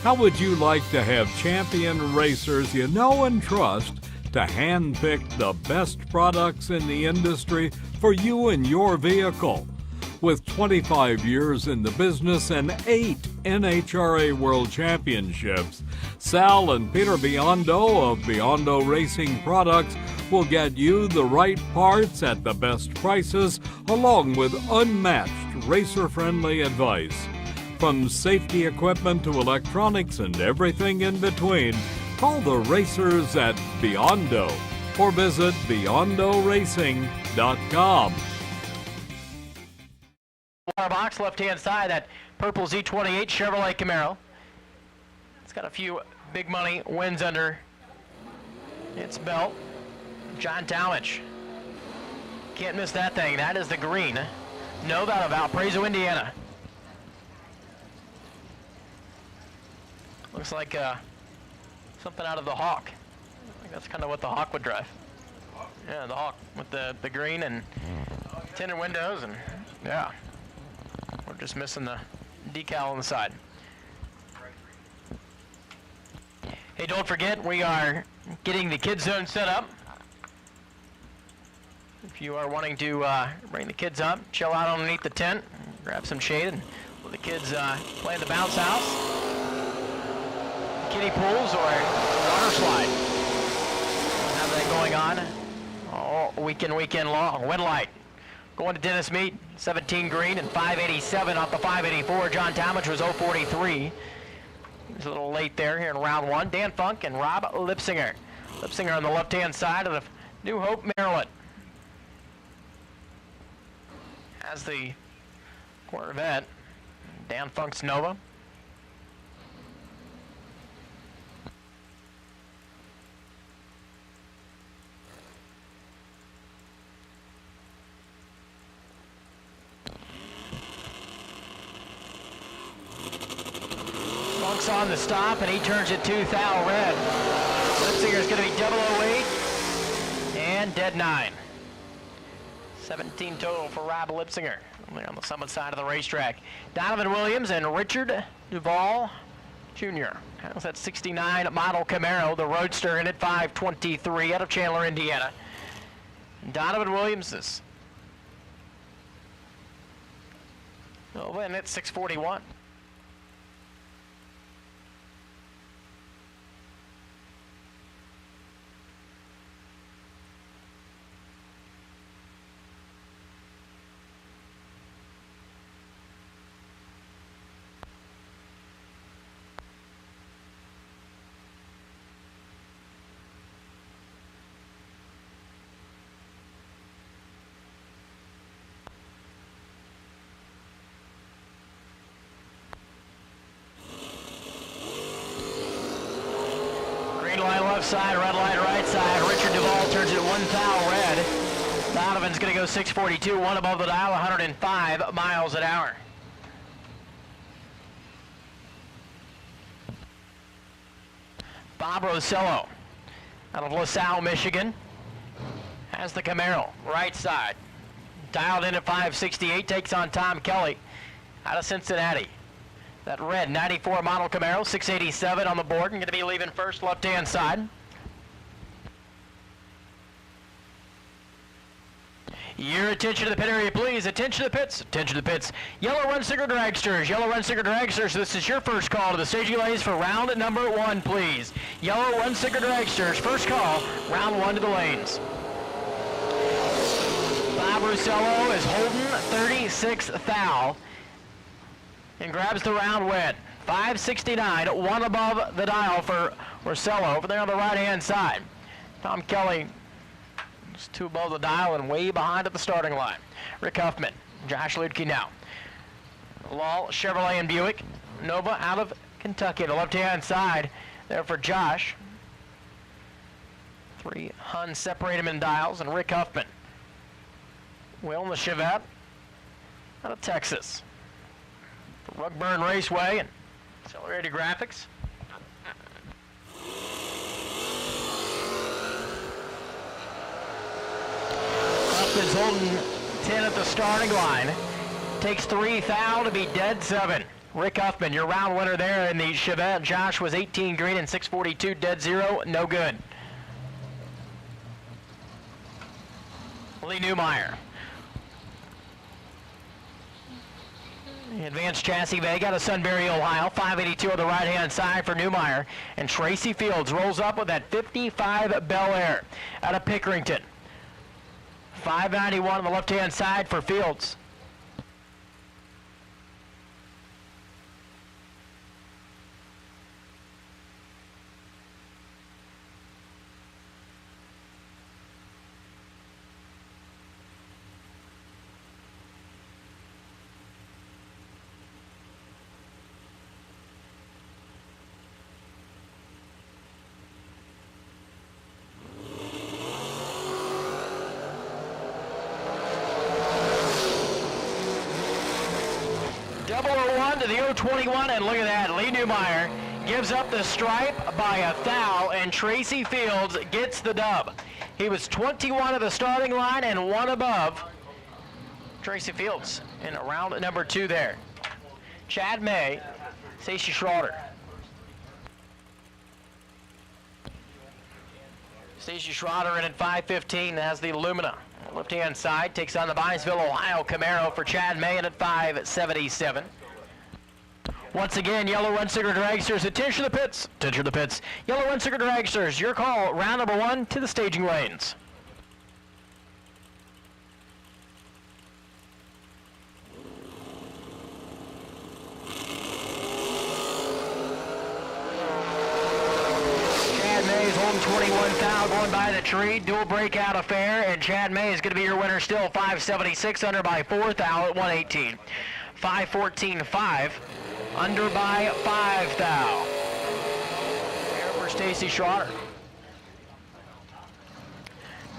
How would you like to have champion racers you know and trust to handpick the best products in the industry for you and your vehicle? With 25 years in the business and 8 NHRA World Championships, Sal and Peter Biondo of Biondo Racing Products will get you the right parts at the best prices, along with unmatched racer-friendly advice. From safety equipment to electronics and everything in between, Call the racers at Biondo or visit BiondoRacing.com. Box, left-hand side, that purple Z28 Chevrolet Camaro. It's got a few big money wins under its belt. John Talmadge. Can't miss that thing. That is the green. Nova out of Valparaiso, Indiana. Looks like something out of the Hawk. I think that's kind of what the Hawk would drive. Yeah, the Hawk with the green and tinted windows, and yeah. We're just missing the decal on the side. Hey, don't forget, we are getting the kids zone set up. If you are wanting to bring the kids up, chill out underneath the tent, grab some shade, and let the kids play in the bounce house, kiddie pools, or water slide. We'll have that going on all weekend long. Wind light. Going to Dennis Mead, 17 green and 587 off the 584. John Talmadge was 043. He was a little late there here in round one. Dan Funk and Rob Lipsinger. Lipsinger on the left-hand side of the New Hope, Maryland. Has the Corvette. Dan Funk's Nova. Funk's on the stop, and he turns it to thou red. Lipsinger's going to be 008 and dead 9. 17 total for Rob Lipsinger on the summit side of the racetrack. Donovan Williams and Richard Duvall Jr. How's that 69 model Camaro, the Roadster, in at 523 out of Chandler, Indiana. Donovan Williams is over in at 641. Left side, red light right side. Richard Duvall turns it 1 thou red. Donovan's going to go 642, one above the dial, 105 miles an hour. Bob Rosello out of LaSalle, Michigan has the Camaro, right side. Dialed in at 568, takes on Tom Kelly out of Cincinnati. That red 94 model Camaro, 687 on the board, and going to be leaving first left-hand side. Your attention to the pit area, please. Attention to the pits. Attention to the pits. Yellow Run Sticker Dragsters. Yellow Run Sticker Dragsters. This is your first call to the staging lanes for round number 1, please. Yellow Run Sticker Dragsters. First call, round 1 to the lanes. Bob Rosello is holding 36 thou and grabs the round win. 569, one above the dial for Rosello over there on the right-hand side. Tom Kelly is 2 above the dial and way behind at the starting line. Rick Huffman, Josh Ludke now. Lal, Chevrolet, and Buick. Nova out of Kentucky, the left-hand side there for Josh. 3 Huns separate him in dials, and Rick Huffman. Will in the Chevette out of Texas. Rugburn Raceway and Accelerated Graphics. Huffman's holding 10 at the starting line. Takes 3 thou to be dead 7. Rick Huffman, your round winner there in the Chevette. Josh was 18 green and 642 dead 0, no good. Lee Newmeyer. Advanced Chassis Vega out of Sunbury, Ohio. 582 on the right-hand side for Newmeyer. And Tracy Fields rolls up with that 55 Bel Air out of Pickerington. 591 on the left-hand side for Fields. the 021, and look at that. Lee Newmeyer gives up the stripe by a thou, and Tracy Fields gets the dub. He was 21 at the starting line and one above Tracy Fields in round number 2 there. Chad May, Stacey Schroeder. Stacey Schroeder in at 5:15 has the Lumina. Left-hand side takes on the Byesville, Ohio Camaro for Chad May in at 5:77. Once again, Yellow Runsicker Dragsters, attention to the pits. Attention to the pits. Yellow Runsicker Dragsters, your call, round number 1 to the staging lanes. Chad May's holding 21 thou going by the tree, dual breakout affair, and Chad May is going to be your winner still, 576 under by 4 thou at 118. 514.5. Under by 5 thou. Here for Stacey Schroeder.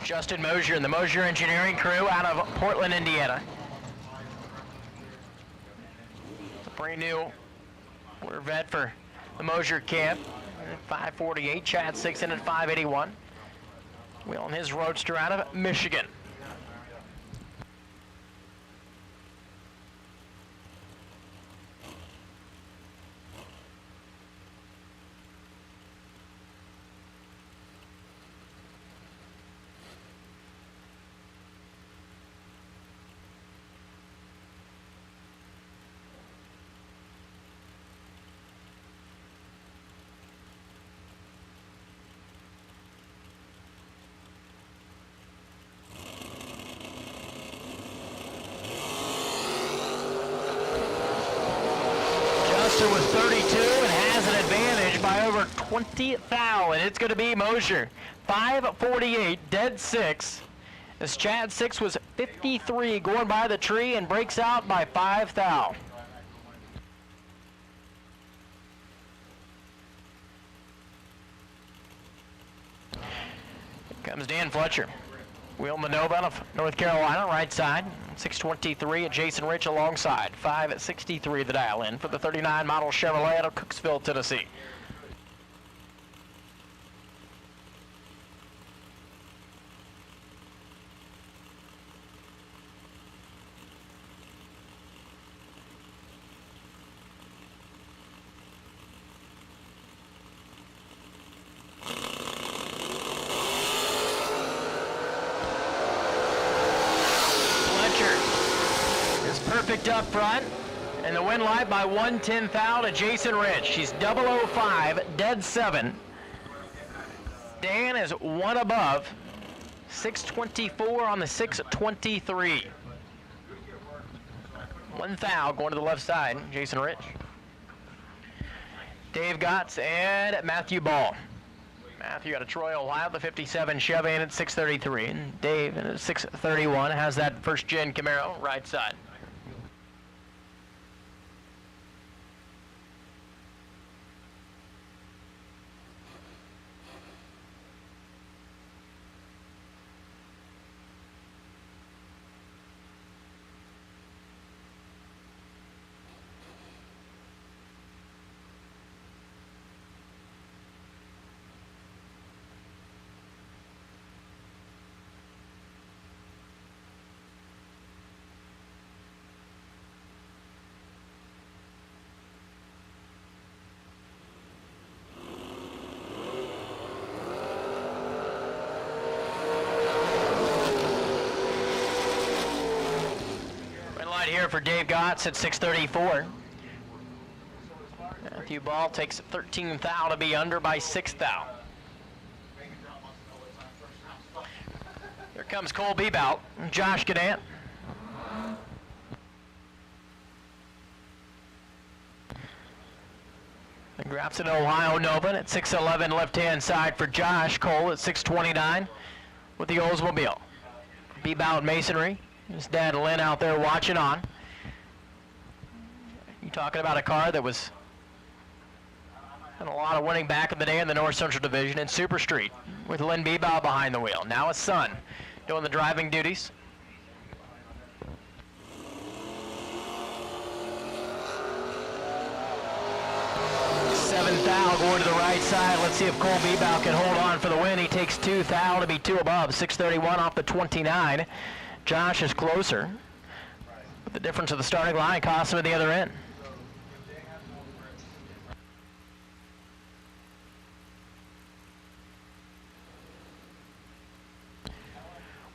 Justin Mosier and the Mosier Engineering crew out of Portland, Indiana. It's a brand new Corvette for the Mosier camp. 548, Chad 6 in at 581. Wheeling his Roadster out of Michigan. With 32 and has an advantage by over 20 thou, and it's going to be Mosier. 548, dead 6. As Chad 6 was 53 going by the tree and breaks out by 5 thou. Here comes Dan Fletcher. Will Manova out of North Carolina, right side. 623 at Jason Rich alongside. 563 the dial in for the 39 model Chevrolet out of Cooksville, Tennessee. Perfect up front, and the win light by 1/10 thou to Jason Rich. She's 005, dead 7. Dan is 1 above, 624 on the 623. 1 thou going to the left side, Jason Rich. Dave Gotts and Matthew Ball. Matthew out of Troy, Ohio, the 57 Chevy in at 633, and Dave in at 631 has that first gen Camaro right side. Here for Dave Gotts at 634. Matthew Ball takes 13 thou to be under by 6 thou. Here comes Cole Bebout, Josh Gadant. And grabs an Ohio Nova at 611 left-hand side for Josh. Cole at 629 with the Oldsmobile. Bebout Masonry. His dad Lynn out there watching on. You talking about a car that was had a lot of winning back in the day in the North Central Division in Super Street with Lynn Bebout behind the wheel. Now his son doing the driving duties. right side. Let's see if Cole Bebow can hold on for the win. He takes 2 thou to be 2 above. 6:31 off the 29. Josh is closer. But the difference of the starting line costs him at the other end.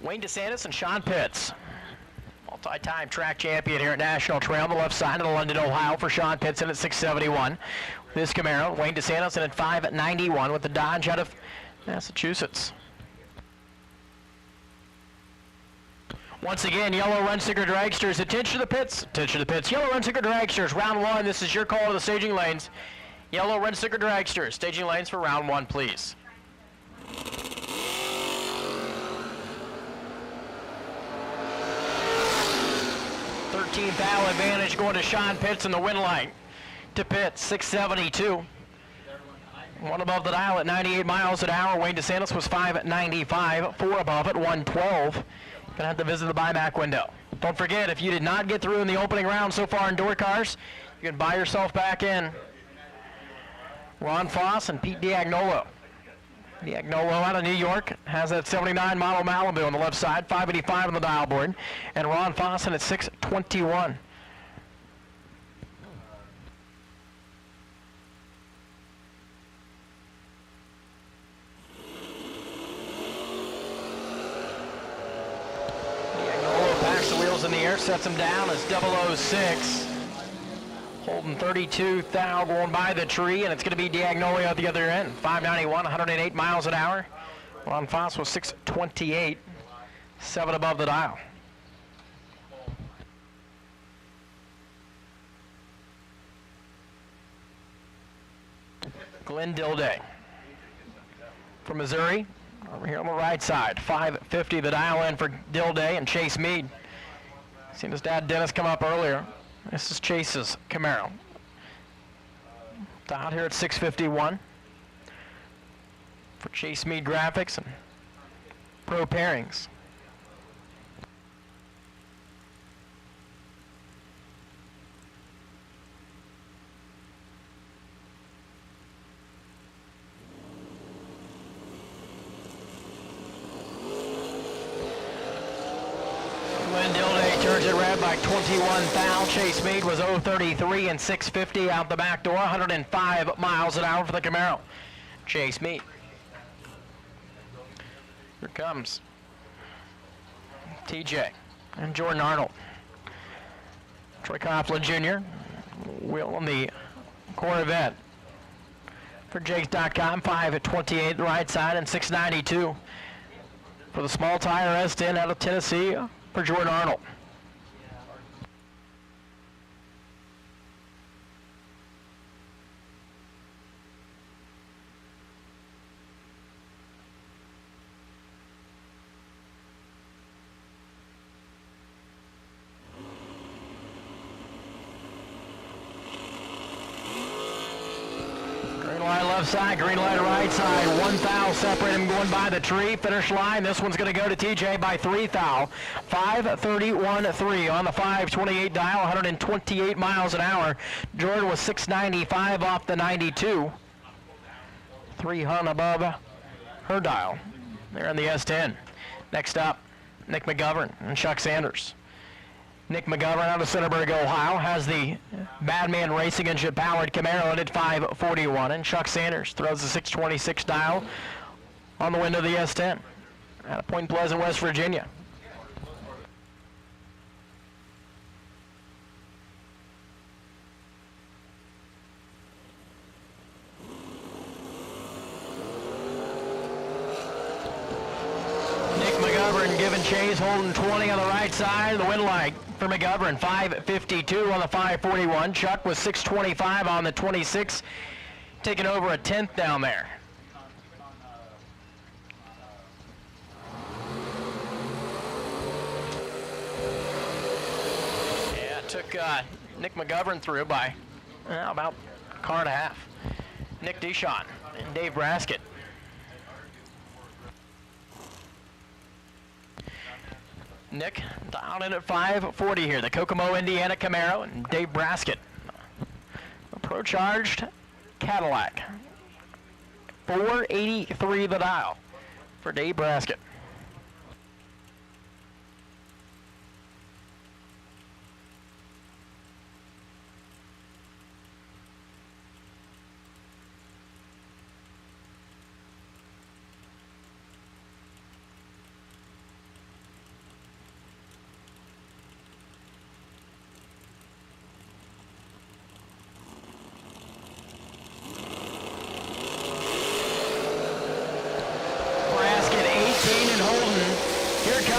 Wayne DeSantis and Sean Pitts. Multi-time track champion here at National Trail on the left side of the London, Ohio for Sean Pitts in at 671. This Camaro, Wayne DeSantis in at 591 with the Dodge out of Massachusetts. Once again, yellow Run-Sticker Dragsters, attention to the pits, attention to the pits. Yellow Run-Sticker Dragsters, round 1, this is your call to the staging lanes. Yellow Run-Sticker Dragsters, staging lanes for round 1, please. 13th thou advantage going to Sean Pitts in the win line. To Pitts, 672. One above the dial at 98 miles an hour. Wayne DeSantis was 595. 4 above at 112. Gonna have to visit the buyback window. Don't forget, if you did not get through in the opening round so far in door cars, you can buy yourself back in. Ron Foss and Pete Diagnolo. Diagnolo out of New York has that 79 model Malibu on the left side, 585 on the dial board, and Ron Foss at 621. Diagnolo packs the wheels in the air, sets them down as 006. Holding 32 thou going by the tree, and it's going to be Diagnolo at the other end. 591, 108 miles an hour. Ron Foss was 628, 7 above the dial. Glenn Dilday from Missouri, over here on the right side. 550 the dial in for Dilday and Chase Meade. Seen his dad Dennis come up earlier. This is Chase's Camaro. Out here at 651 for Chase Meade graphics and pro pairings. Turns it red by 21 thou. Chase Meade was 033 and 650 out the back door. 105 miles an hour for the Camaro. Chase Meade. Here comes TJ and Jordan Arnold. Troy Coughlin Jr. Will on the Corvette. For Jakes.com, 5 at 28 the right side and 692 for the small tire S10 out of Tennessee for Jordan Arnold. Left side, green light right side, 1 thou separate him going by the tree. Finish line, this one's going to go to TJ by 3 thou. 5:31.3 on the 528 dial, 128 miles an hour. Jordan was 695 off the 92. 300 above her dial. There in the S10. Next up, Nick McGovern and Chuck Sanders. Nick McGovern out of Centerburg, Ohio, has the Badman Racing engine-powered Camaro at 541, and Chuck Sanders throws the 626 dial on the window of the S10 out of Point Pleasant, West Virginia. Nick McGovern giving chase, holding 20 on the right side of the wind light. For McGovern, 5:52 on the 541. Chuck was 6:25 on the 26, taking over a 10th down there. Yeah, it took Nick McGovern through by about a car and a half. Nick Deshon and Dave Braskett. Nick down in at 540 here. The Kokomo, Indiana Camaro and Dave Braskett. A pro-charged Cadillac. 483 the dial for Dave Braskett.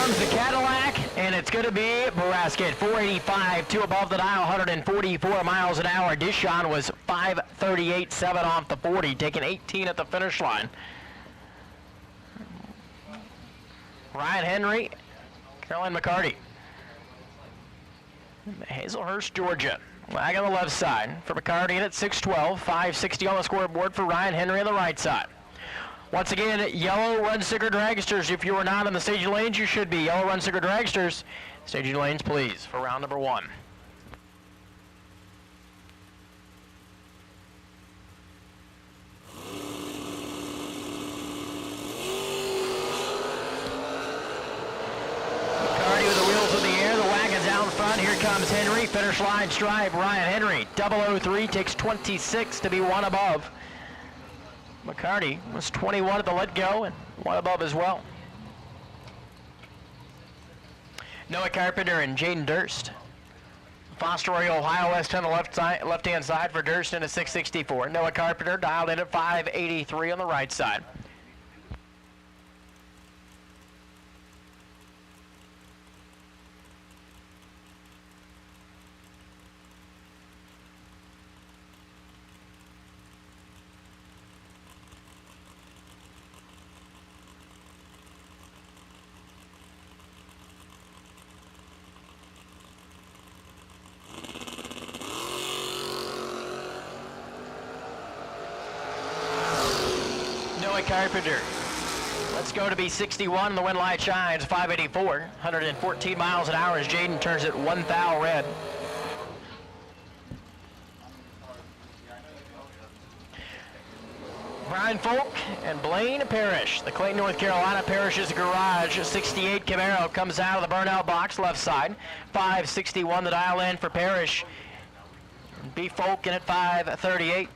The Cadillac, and it's going to be Braskett, 485, 2 above the dial, 144 miles an hour. Dishon was 538.7 off the 40, taking 18 at the finish line. Ryan Henry, Caroline McCarty. Hazelhurst, Georgia. Flag on the left side for McCarty in at 612, 560 on the scoreboard for Ryan Henry on the right side. Once again, yellow run sticker dragsters. If you are not in the staging lanes, you should be. Yellow run sticker dragsters. Staging lanes, please, for round number 1. McCarty with the wheels in the air. The wagon's out in front. Here comes Henry. Finish line stripe. Ryan Henry, 003, takes 26 to be 1 above. McCarty was 21 at the let-go and 1 above as well. Noah Carpenter and Jaden Durst. Fostoria, Ohio West on the left-hand side for Durst in a 664. Noah Carpenter dialed in at 583 on the right side. Carpenter. Let's go to be 61. The wind light shines, 584. 114 miles an hour as Jaden turns it 1 thou red. Brian Folk and Blaine Parrish. The Clayton, North Carolina Parrish's garage. 68 Camaro comes out of the burnout box left side. 561 the dial in for Parrish. B. Folk in at 538.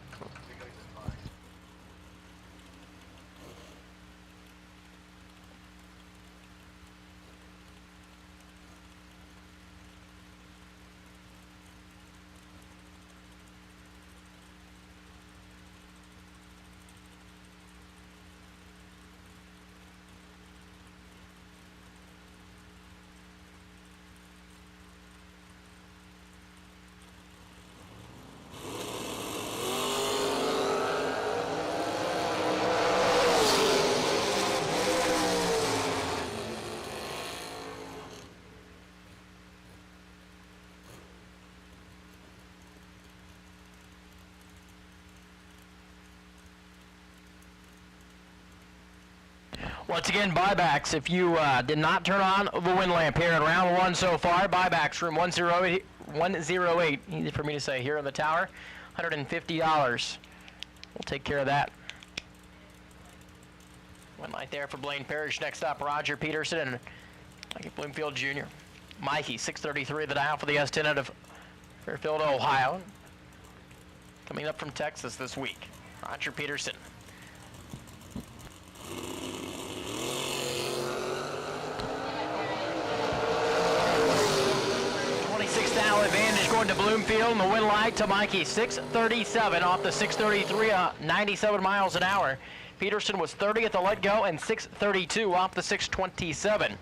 Once again, buybacks. If you did not turn on the wind lamp here in round 1 so far, buybacks room 108, easy for me to say, here in the tower, $150. We'll take care of that. Wind light there for Blaine Parrish. Next up, Roger Peterson and Mikey Bloomfield Jr. Mikey, 633 the dial for the S10 out of Fairfield, Ohio. Coming up from Texas this week, Roger Peterson. 26 thou advantage going to Bloomfield, and the wind light to Mikey, 637 off the 633, 97 miles an hour. Peterson was 30 at the let-go and 632 off the 627.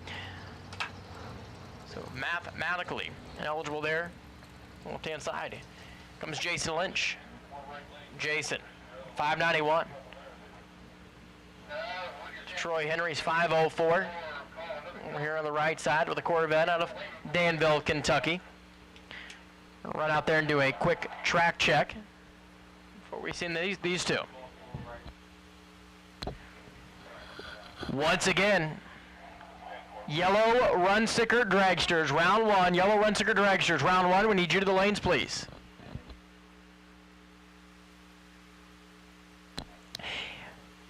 So mathematically eligible there. Left-hand side comes Jason Lynch. Jason, 591. Troy Henry's 504. We're here on the right side with a Corvette out of Danville, Kentucky. We'll run out there and do a quick track check before we see these two. Once again, yellow run sticker dragsters, round 1. Yellow run sticker dragsters, round 1. We need you to the lanes, please.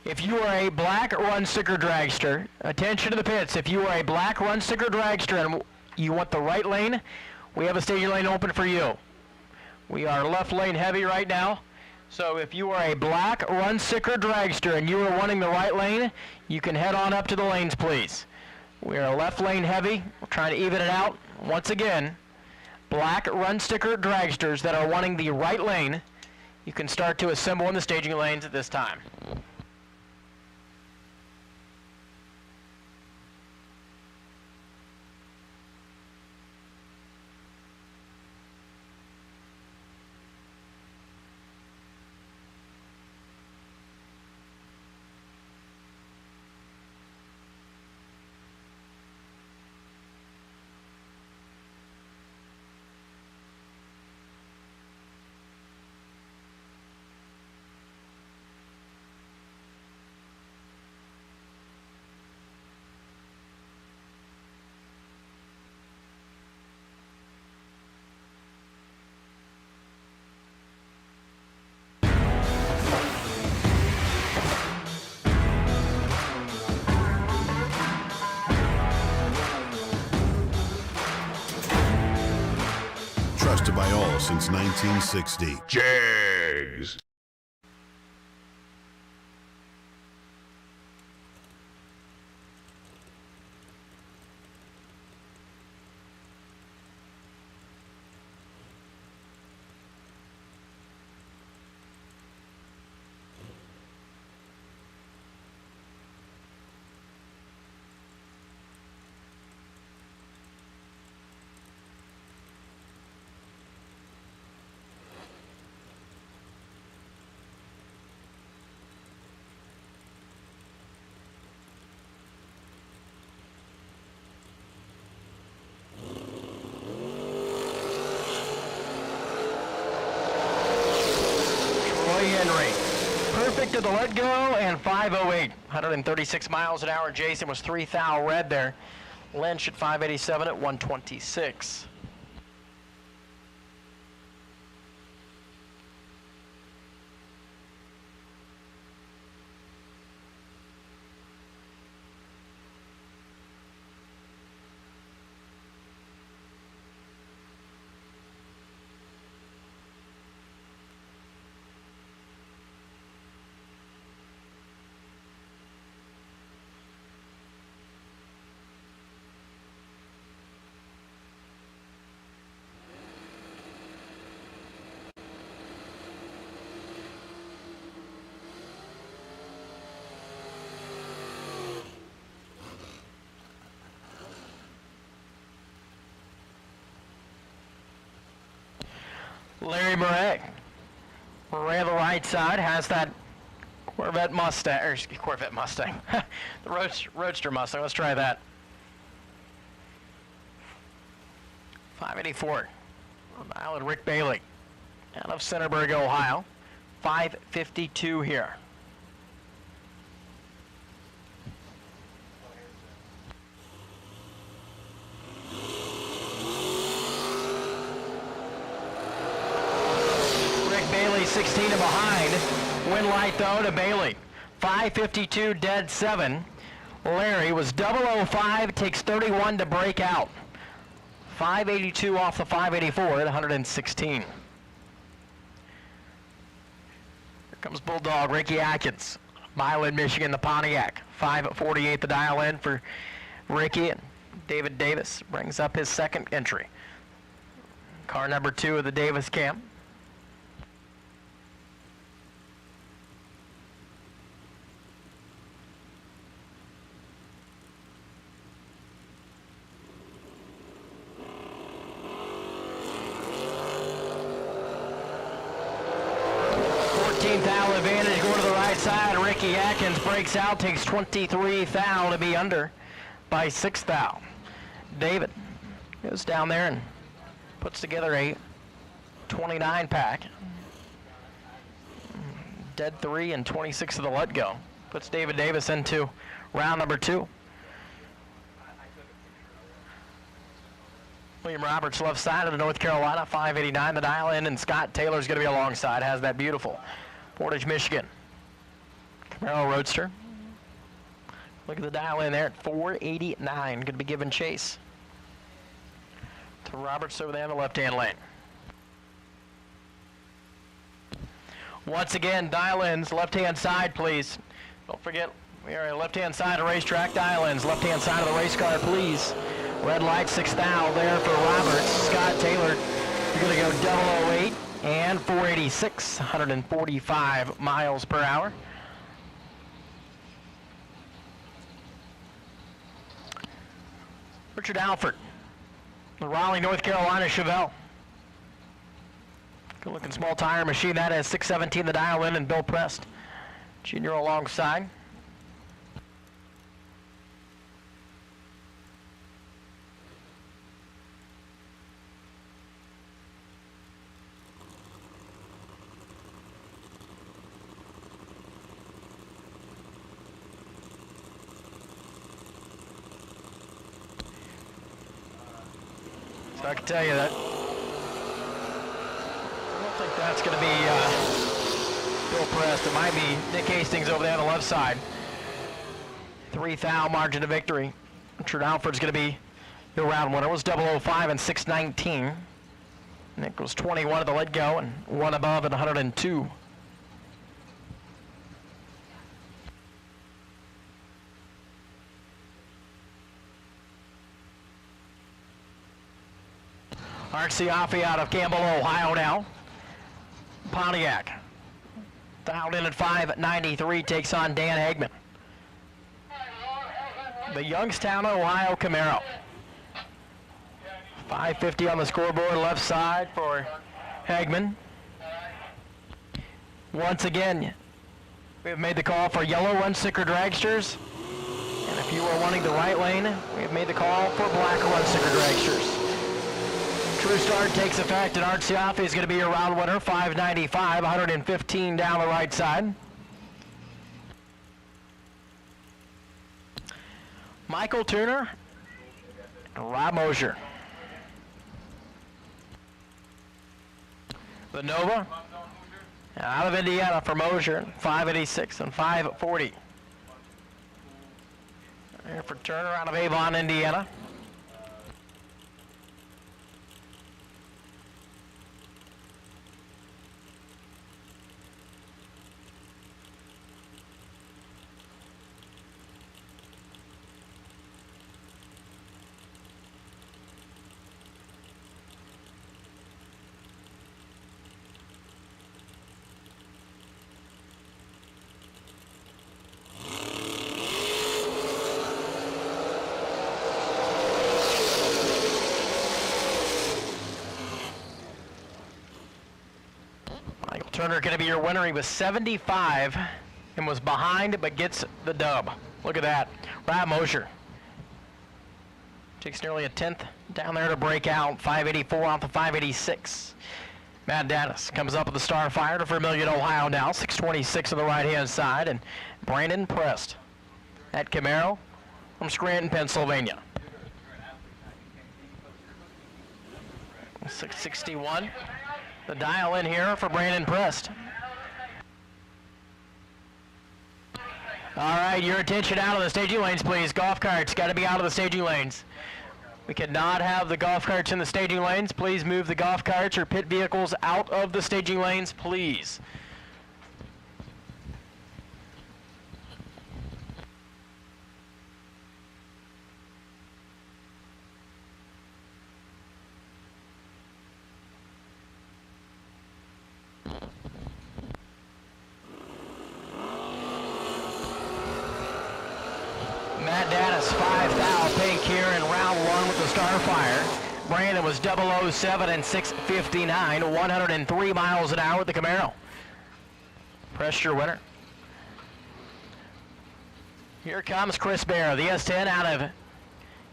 If you are a black run sticker dragster, attention to the pits. If you are a black run sticker dragster and you want the right lane, we have a staging lane open for you. We are left lane heavy right now. So if you are a black run sticker dragster and you are wanting the right lane, you can head on up to the lanes, please. We are left lane heavy. We're trying to even it out. Once again, black run sticker dragsters that are wanting the right lane, you can start to assemble in the staging lanes at this time. Trusted by all since 1960. Jags. Henry. Perfect to the let go and 508. 136 miles an hour. Jason was 3 thou red there. Lynch at 587 at 126. Larry Murray on the right side has that Corvette Mustang, or Corvette Mustang, the Roadster Mustang. Let's try that. 584 on the island. Rick Bailey out of Centerburg, Ohio. 552 here. Bailey 16 and behind. Win light though to Bailey. 552 dead 7. Larry was 005, takes 31 to break out. 582 off the 584 at 116. Here comes Bulldog Ricky Atkins. Milan, Michigan, the Pontiac. 548 the dial in for Ricky, and David Davis brings up his second entry. Car number 2 of the Davis camp. Thou advantage going to the right side. Ricky Atkins breaks out, takes 23 thou to be under by 6 thou. David goes down there and puts together a 29 pack. Dead 3 and 26 of the let go. Puts David Davis into round number 2. William Roberts left side of the North Carolina, 589 the dial in, and Scott Taylor's going to be alongside, has that beautiful Portage, Michigan Camaro Roadster. Look at the dial in there at 489. Going to be giving chase to Roberts over there in the left-hand lane. Once again, dial-ins, left-hand side, please. Don't forget, we are on left-hand side of the racetrack. Dial-ins, left-hand side of the race car, please. Red light, 6th thou there for Roberts. Scott Taylor, you're going to go 008 and 486, 145 miles per hour. Richard Alford, the Raleigh, North Carolina Chevelle. Good looking small tire machine. That has 617 the dial in, and Bill Prest, Jr. alongside. So I can tell you that. I don't think that's going to be Bill Prest. It might be Nick Hastings over there on the left side. 3 thou margin of victory. Richard Alford's going to be your round winner. It was 005 and 619. Nick was 21 at the let go and 1 above at 102. Art Siafi out of Campbell, Ohio now. Pontiac. Dialed in at 593, takes on Dan Hagman. The Youngstown, Ohio Camaro. 550 on the scoreboard, left side for Hagman. Once again, we have made the call for yellow run sticker dragsters. And if you are wanting the right lane, we have made the call for black run sticker dragsters. True start takes effect, and Art Siafi is going to be your round winner, 595, 115 down the right side. Michael Turner and Rob Mosier. The Nova out of Indiana for Mosier, 586 and 540. Here for Turner out of Avon, Indiana. Turner going to be your winner. He was 75 and was behind, but gets the dub. Look at that. Rob Mosier takes nearly a 10th down there to break out. 584 off the 586. Matt Dennis comes up with the Starfire to Vermilion, Ohio now. 626 on the right-hand side. And Brandon Prest at Camaro from Scranton, Pennsylvania. 661. The dial in here for Brandon Prest. All right, your attention out of the staging lanes, please. Golf carts got to be out of the staging lanes. We cannot have the golf carts in the staging lanes. Please move the golf carts or pit vehicles out of the staging lanes, please. Matt Dennis, 5 thou pink here in round one with the Starfire. Brandon was 007 and 659, 103 miles an hour with the Camaro. Press your winner. Here comes Chris Bear, the S10 out of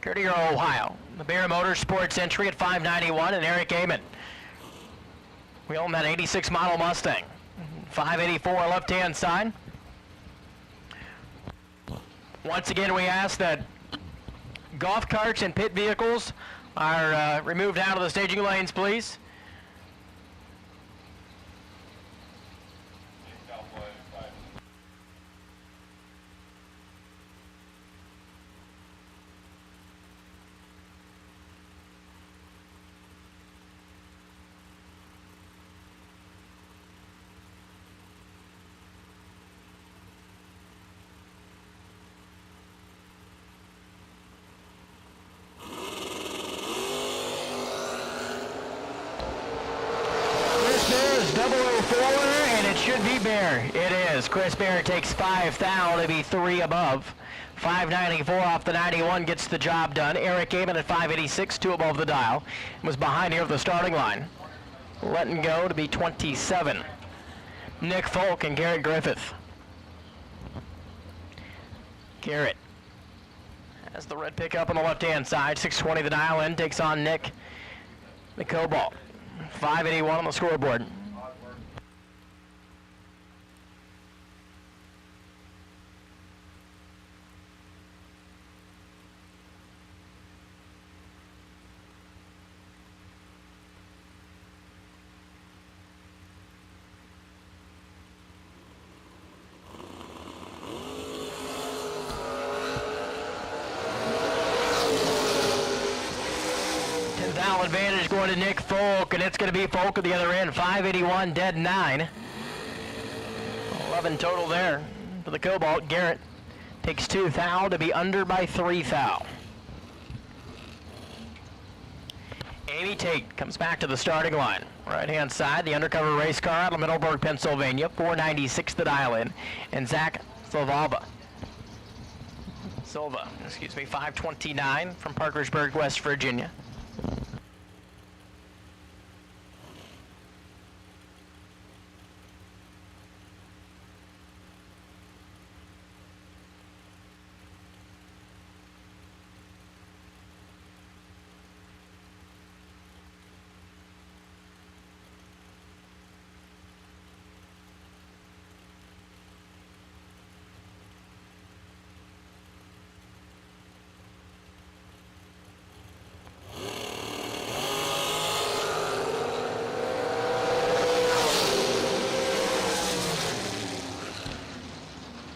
Curtier, Ohio. The Bear Motorsports entry at 591, and Eric Amon. We own that 86 model Mustang. 584 left-hand side. Once again, we ask that golf carts and pit vehicles are removed out of the staging lanes, please. V Bear, it is. Chris Bear takes 5 thou to be 3 above. 594 off the 91 gets the job done. Eric Amon at 586, 2 above the dial. Was behind here at the starting line. Letting go to be 27. Nick Folk and Garrett Griffith. Garrett has the red pickup on the left-hand side. 620 the dial in, takes on Nick the Cobalt. 581 on the scoreboard. Advantage going to Nick Folk, and it's going to be Folk at the other end. 581 dead 9. 11 total there for the Cobalt. Garrett takes 2 thou to be under by 3 thou. Amy Tate comes back to the starting line. Right hand side, the undercover race car out of Middleburg, Pennsylvania. 496 the dial in. And Zach Silva, 529 from Parkersburg, West Virginia.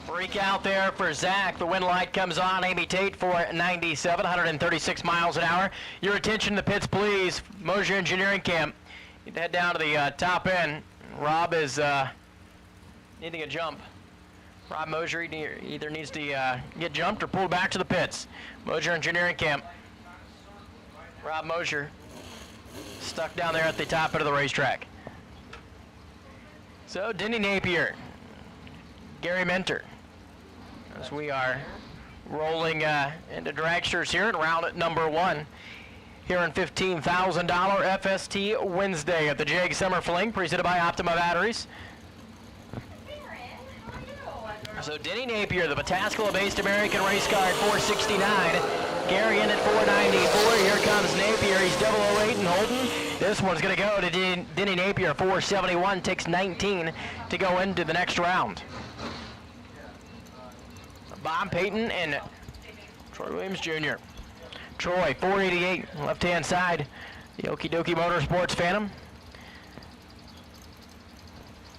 Break out there for Zach. The wind light comes on. Amy Tate for 97, 136 miles an hour. Your attention to the pits, please. Mosier Engineering Camp. Need to head down to the top end. Rob is needing a jump. Rob Mosier either needs to get jumped or pulled back to the pits. Mosier Engineering Camp. Rob Mosier stuck down there at the top end of the racetrack. So Denny Napier, Gary Mentor, as we are rolling into dragsters here at round at number 1 here in $15,000 FST Wednesday at the JAG Summer Fling, presented by Optima Batteries. So Denny Napier, the Pataskala-based American race car at 469. Gary in at 494. Here comes Napier. He's 008 and Holden. This one's going to go to Denny Napier. 471 takes 19 to go into the next round. Bob Payton and Troy Williams Jr. Troy, 488, left-hand side. The Okie Dokie Motorsports Phantom.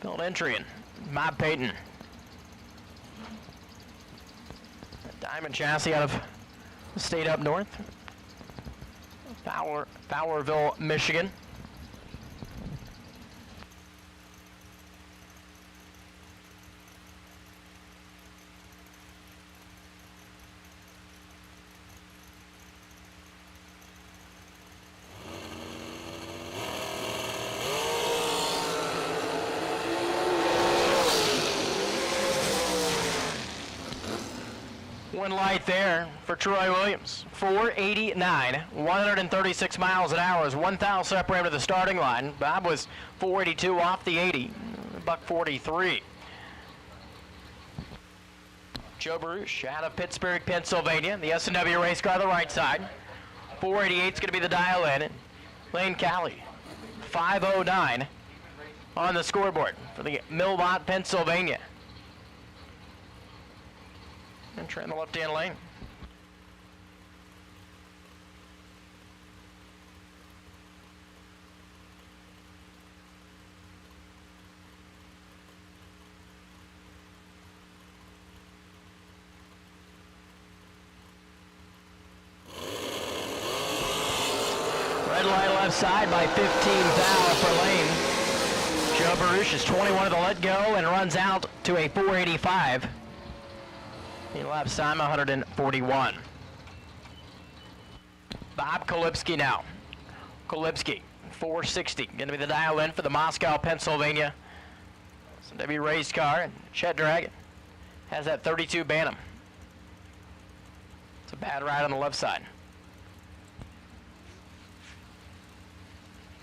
Built entry in Bob Payton. A diamond chassis out of the state up north. Fowlerville, Michigan. One light there for Troy Williams. 489, 136 miles an hour is 1 thou separated to the starting line. Bob was 482 off the 80, $143. Joe Baruch out of Pittsburgh, Pennsylvania, the S&W race car on the right side. 488 is going to be the dial in. Lane Calley, 509 on the scoreboard for the Millbot, Pennsylvania. Entry in the left-hand lane. Red light left side by 15 thou for Lane. Joe Baruch is 21 of the let go and runs out to a 485. He laps time 141. Bob Kolipski now. Kolipski, 460. Going to be the dial in for the Moscow, Pennsylvania W race car, and Chet Dragon has that 32 Bantam. It's a bad ride on the left side.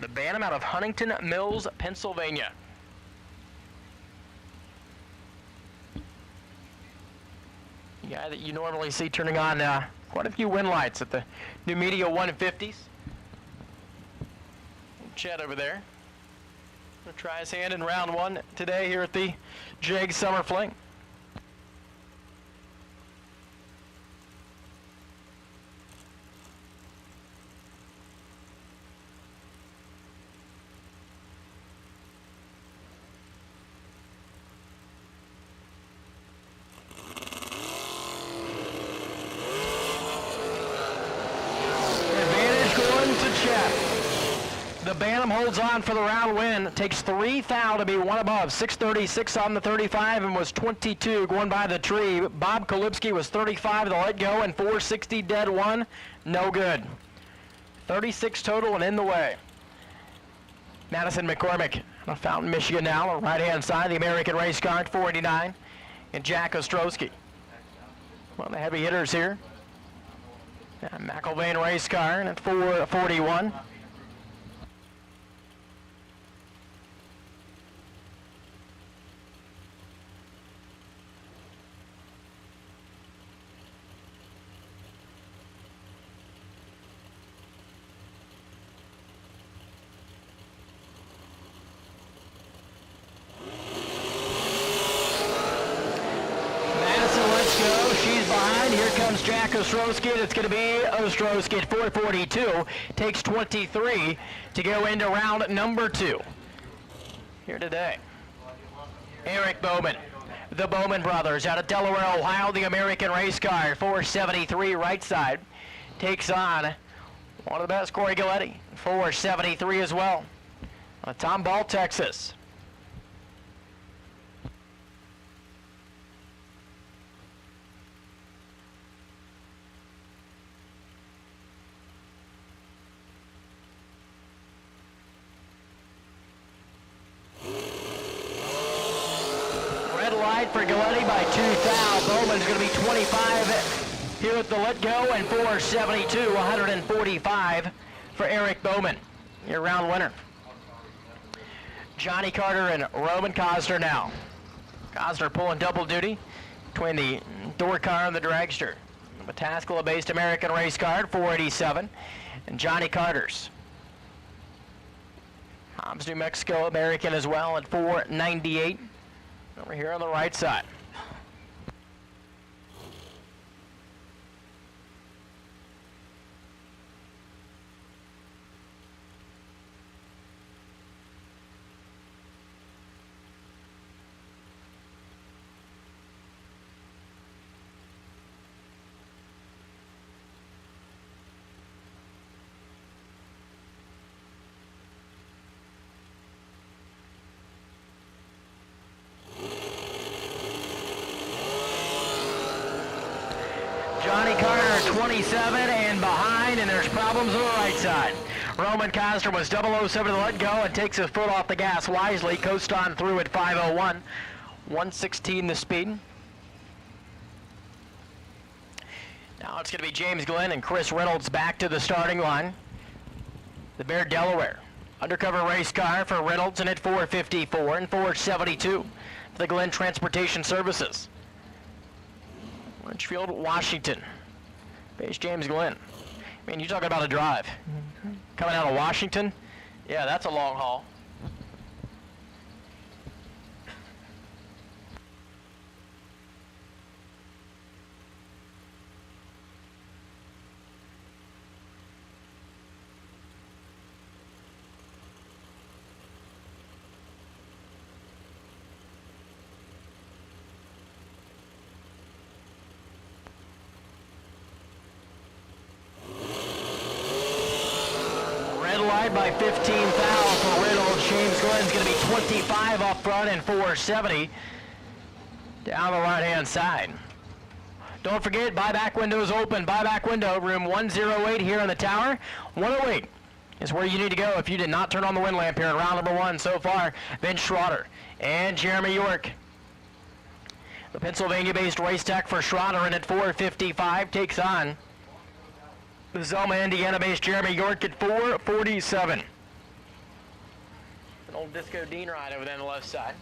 The Bantam out of Huntington Mills, Pennsylvania. The guy that you normally see turning on quite a few win lights at the new Media 150s. Chet over there. Gonna try his hand in round one today here at the JEG Summer Fling. The Bantam holds on for the round win. Takes 3 thou to be one above. 6:36 on the 35 and was 22 going by the tree. Bob Kolipski was 35 to let go and 460 dead one. No good. 36 total and in the way. Madison McCormick on Fountain, Michigan now on the right-hand side. The American race car at 489. And Jack Ostrowski. One of the heavy hitters here. McIlvain race car at 441. Here comes Jack Ostrowski. It's going to be Ostrowski at 442. Takes 23 to go into round number 2 here today. Eric Bowman, the Bowman brothers out of Delaware, Ohio, the American race car, 473 right side. Takes on one of the best, Corey Galletti, 473 as well. Tom Ball, Texas. For Galletti by 2 thou. Bowman's going to be 25 here at the let go and 472, 145 for Eric Bowman, your round winner. Johnny Carter and Roman Cosner now. Cosner pulling double duty between the door car and the dragster. The Tascala-based American race car, 487, and Johnny Carter's. Hobbs, New Mexico American as well at 498. Over here on the right side. Johnny Carter 27 and behind, and there's problems on the right side. Roman Cosner was 007 to let go and takes his foot off the gas wisely. Coast on through at 501. 116 the speed. Now it's going to be James Glenn and Chris Reynolds back to the starting line. The Bear Delaware. Undercover race car for Reynolds and at 454 and 472 for the Glenn Transportation Services. Litchfield, Washington. Base James Glenn. Man, you talking about a drive. Coming out of Washington? Yeah, that's a long haul. By 15 thou for Reynolds. James Glenn's going to be 25 up front and 470 down the right-hand side. Don't forget, buyback window is open. Buyback window, room 108 here in the tower. 108 is where you need to go if you did not turn on the wind lamp here in round number 1 so far. Vince Schroeder and Jeremy York. The Pennsylvania-based Race Tech for Schroeder in at 4:55 takes on the Zelma, Indiana-based Jeremy York at 4:47. An old Disco Dean ride over there on the left side.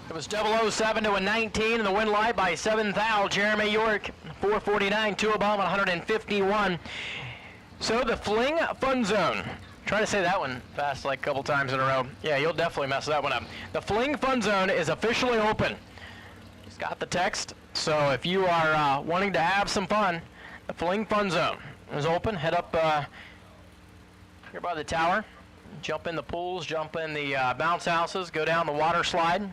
It was 007 to a 19 in the win light by 7 thou. Jeremy York, 449, 2 above, 151. So the Fling Fun Zone. Try to say that one fast like a couple times in a row. Yeah, you'll definitely mess that one up. The Fling Fun Zone is officially open. Just got the text. So if you are wanting to have some fun, the Fling Fun Zone is open. Head up here by the tower. Jump in the pools, jump in the bounce houses, go down the water slide.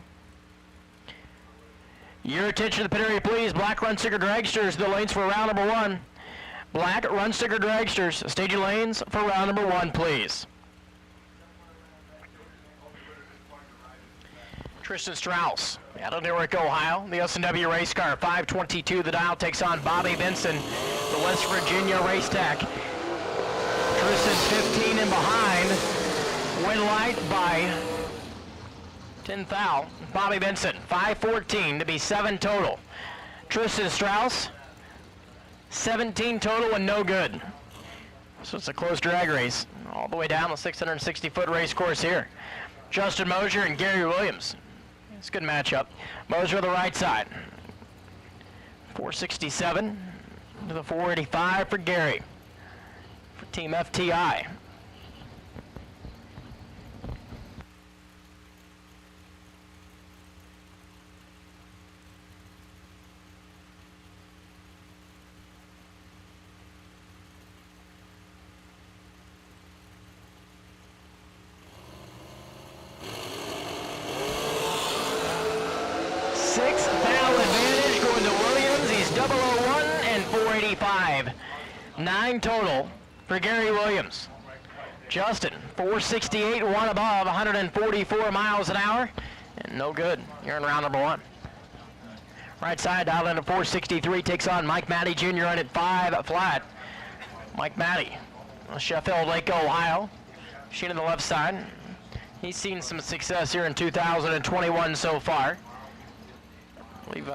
Your attention to the pit area, please. Black run sticker dragsters, the lanes for round number 1. Black run sticker dragsters, stage your lanes for round number 1, please. Tristan Strauss, out of Newark, Ohio. The S&W race car, 522. The dial takes on Bobby Benson, the West Virginia Race Tech. Tristan 15 in behind. Win light by 10 thou. Bobby Benson, 5:14 to be 7 total. Tristan Strauss, 17 total and no good. So it's a close drag race all the way down the 660-foot race course here. Justin Mosier and Gary Williams. It's a good matchup. Mosier on the right side. 467 to the 485 for Gary. For Team FTI. Advantage going to Williams. He's 001 and 485. 9 total for Gary Williams. Justin, 468, 1 above, 144 miles an hour. And no good. You're in round number 1. Right side, dialed in at 463, takes on Mike Matty Jr. on at 5 flat. Mike Matty, Sheffield Lake, Ohio. Sheen on the left side. He's seen some success here in 2021 so far. We've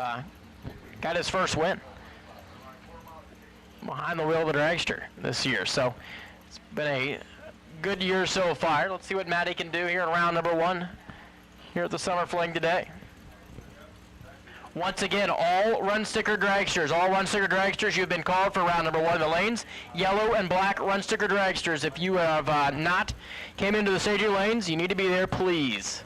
got his first win behind the wheel of the dragster this year. So it's been a good year so far. Let's see what Matty can do here in round number 1 here at the Summer Fling today. Once again, all run sticker dragsters, you've been called for round number 1 of the lanes. Yellow and black run sticker dragsters. If you have not came into the staging lanes, you need to be there, please.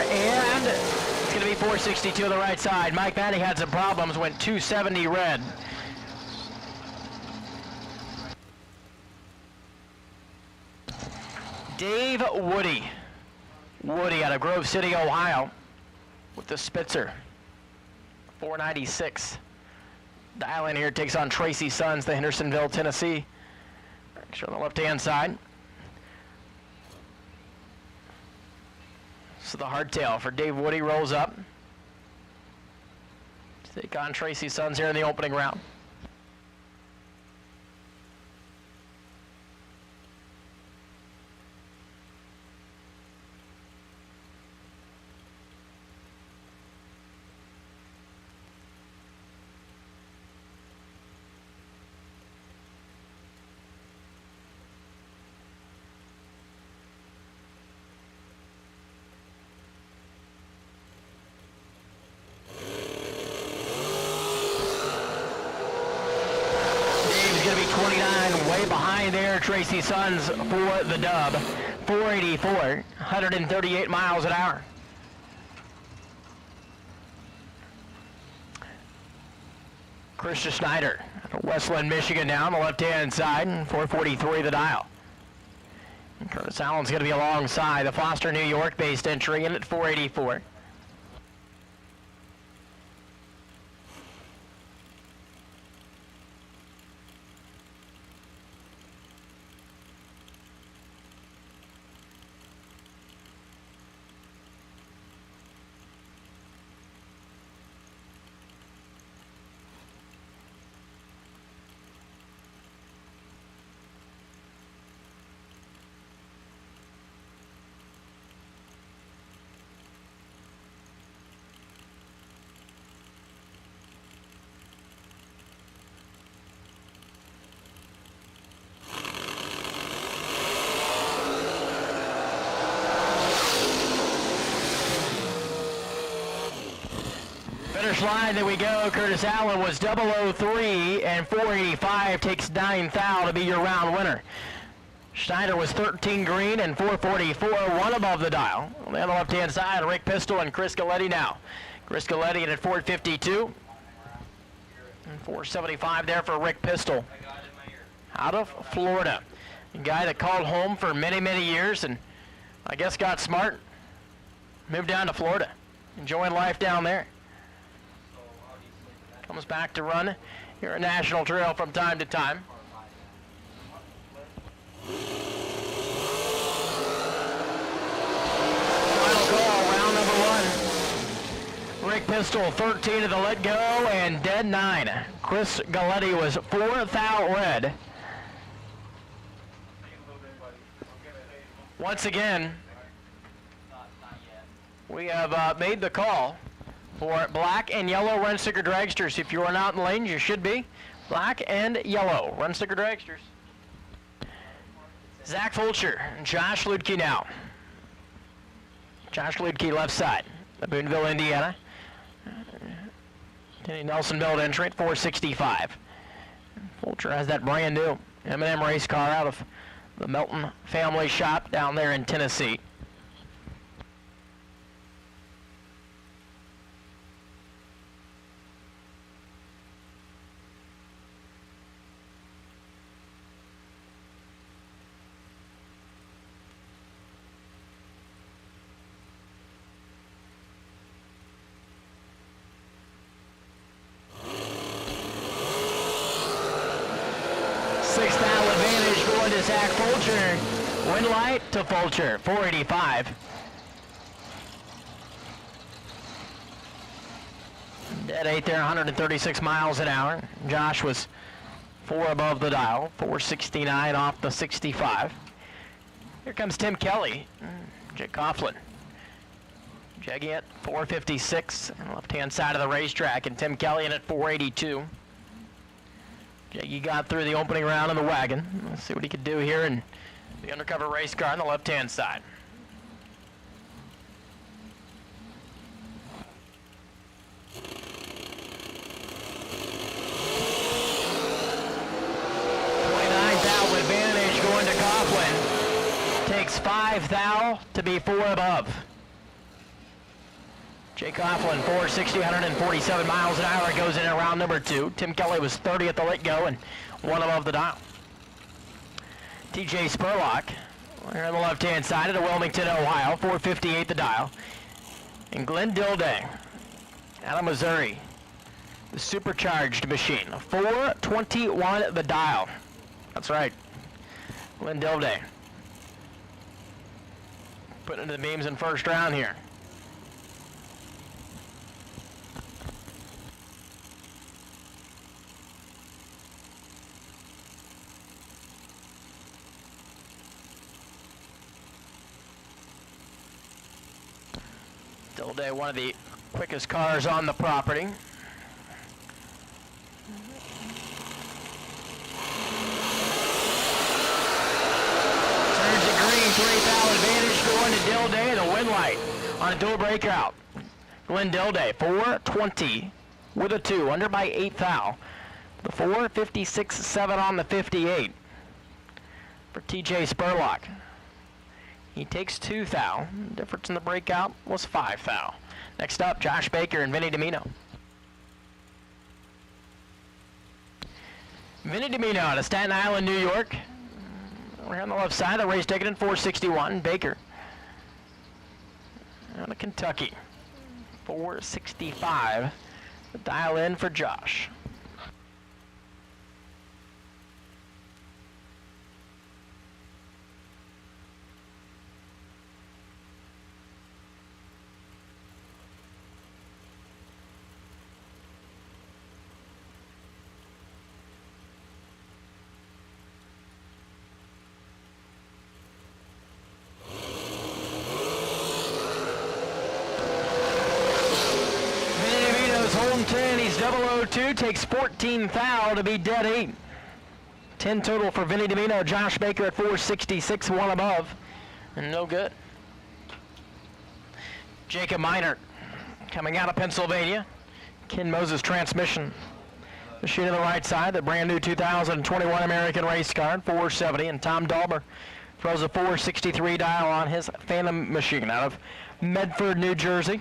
And it's going to be 462 on the right side. Mike Matty had some problems, went 270 red. Dave Woody out of Grove City, Ohio, with the Spitzer, 496. Dial in here, takes on Tracy Sons, the Hendersonville, Tennessee. Actually on the left-hand side. So the hardtail for Dave Woody rolls up to take on Tracy Sons here in the opening round. There, Tracy Sons for the dub. 484, 138 miles an hour. Krista Snyder, Westland, Michigan now on the left-hand side, 443 the dial. And Curtis Allen's going to be alongside the Foster, New York-based entry in at 484. finish line that we go. Curtis Allen was 003, and 485 takes 9 thou to be your round winner. Schneider was 13 green and 444, one above the dial. On the left-hand side, Rick Pistol and Chris Galletti now. Chris Galletti in at 452. And 475 there for Rick Pistol. Out of Florida. A guy that called home for many, many years and I guess got smart. Moved down to Florida. Enjoying life down there. Comes back to run here at National Trail from time to time. Final call, round number 1. Rick Pistol, 13 to the let go and dead 9. Chris Galletti was 4 thou red. Once again, we have made the call for black and yellow run sticker dragsters. If you are not in lanes, you should be. Black and yellow run sticker dragsters. Zach Fulcher and Josh Ludke now. Josh Ludke left side of Boonville, Indiana. Nelson build entry at 465. Fulcher has that brand new M&M race car out of the Melton family shop down there in Tennessee. Sixth thou advantage going to Zach Fulcher. Wind light to Fulcher, 485. Dead 8 there, 136 miles an hour. Josh was 4 above the dial, 469 off the 65. Here comes Tim Kelly, Jake Coughlin. Jegging at 456 on the left-hand side of the racetrack, and Tim Kelly in at 482. Jaggy got through the opening round in the wagon. Let's see what he could do here in the undercover race car on the left-hand side. Advantage going to Coughlin. Takes 5 thou to be 4 above. Jay Coughlin, 460, 147 miles an hour, goes in round number 2. Tim Kelly was 30 at the let-go and 1 above the dial. TJ Spurlock, here on the left-hand side of Wilmington, Ohio, 458 the dial. And Glenn Dilday, out of Missouri, the supercharged machine, 421 the dial. That's right, Glenn Dilday. Putting into the beams in first round here. Dilday, one of the quickest cars on the property. Turns the green, 3 thou advantage going to Dilday, the wind light on a dual breakout. Glenn Dilday, 420 with a 2, under by 8 thou. The 456.7 on the 58 for TJ Spurlock. He takes 2 thou. Difference in the breakout was 5 thou. Next up, Josh Baker and Vinny Domino. Vinny Domino out of Staten Island, New York. We're on the left side, the race ticket in 461. Baker out of Kentucky, 465. The dial in for Josh. He's 002, takes 14 thou to be dead 8. 10 total for Vinny Domino. Josh Baker at 466, 1 above, and no good. Jacob Meinert coming out of Pennsylvania. Ken Moses transmission. Machine on the right side, the brand new 2021 American race car, 470, and Tom Dalber throws a 463 dial on his Phantom machine out of Medford, New Jersey.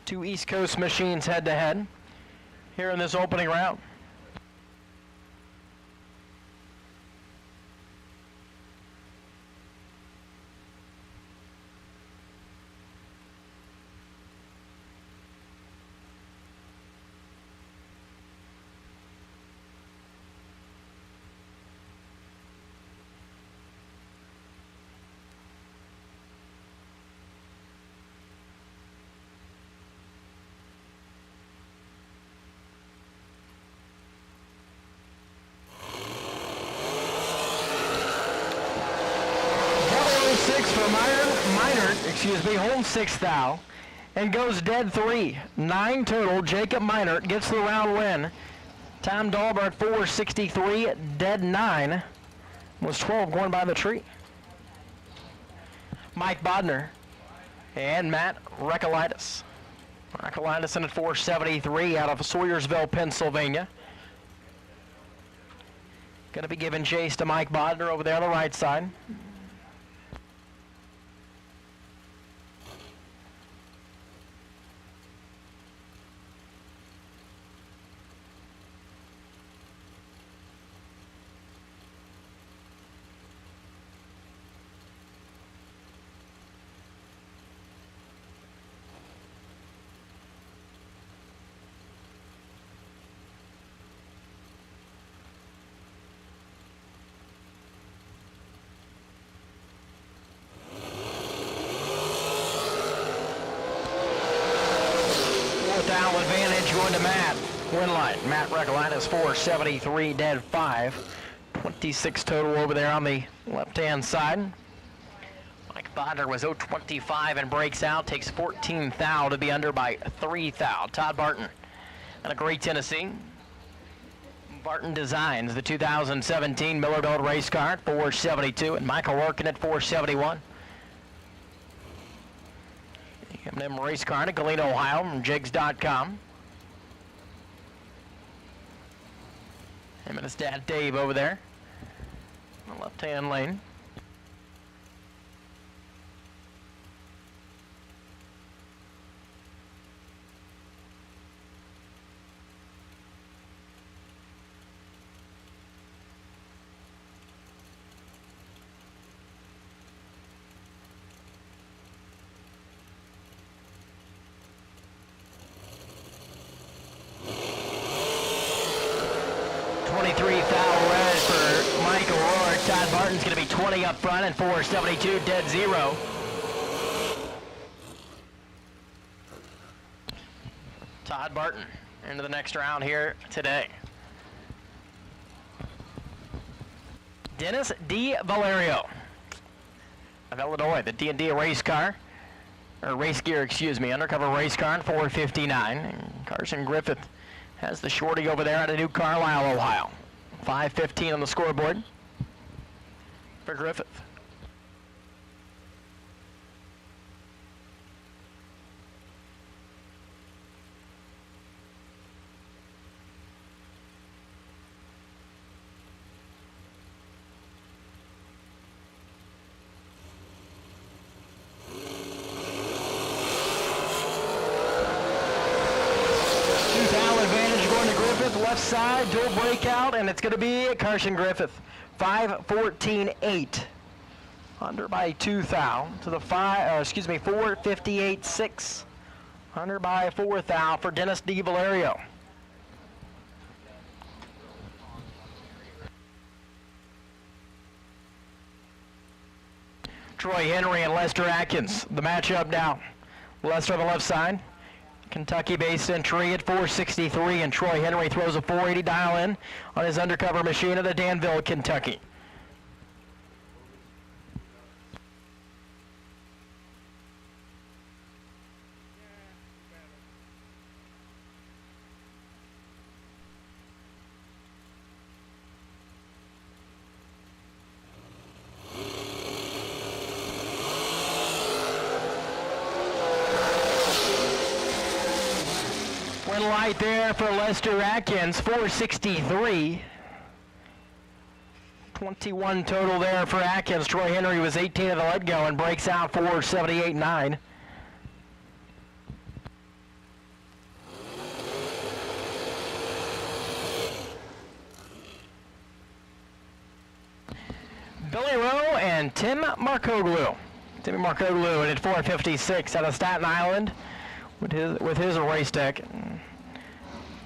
Two East Coast machines head to head here in this opening round. Holds 6th thou and goes dead 3. 9 total. Jacob Meinert gets the round win. Tom Dalber at 463, dead 9. Was 12 going by the tree. Mike Bodner and Matt Recolaitis. Recolaitis in at 473 out of Sawyersville, Pennsylvania. Going to be giving chase to Mike Bodner over there on the right side. Advantage going to Matt Winlight. Matt Recolaitis 473, dead 5. 26 total over there on the left-hand side. Mike Bodner was 025 and breaks out. Takes 14 thou to be under by 3 thou. Todd Barton and a great Tennessee. Barton designs the 2017 Miller Built race car at 472 and Michael Workin at 471. M&M race car in Galena, Ohio from jigs.com. Him and his dad Dave over there in the left-hand lane. Todd Barton's going to be 20 up front and 472, dead 0. Todd Barton into the next round here today. Dennis D. Valerio of Illinois, the D&D race car, or race gear, excuse me, undercover race car in 459. And Carson Griffith has the shorty over there out of New Carlisle, Ohio. 5:15 on the scoreboard for Griffith. Left side, dual breakout, and it's going to be Carson Griffith. 5:14.8. Under by 2 thou to the 4:58.6. Under by 4 thou for Dennis D. Valerio. Troy Henry and Lester Atkins, the matchup now. Lester on the left side. Kentucky-based entry at 463, and Troy Henry throws a 480 dial in on his undercover machine out of Danville, Kentucky. white there for Lester Atkins, 463. 21 total there for Atkins. Troy Henry was 18 at the let-go and breaks out 478.9. Billy Rowe and Tim Markoglu. Timmy Markoglu at 456 out of Staten Island with his race deck.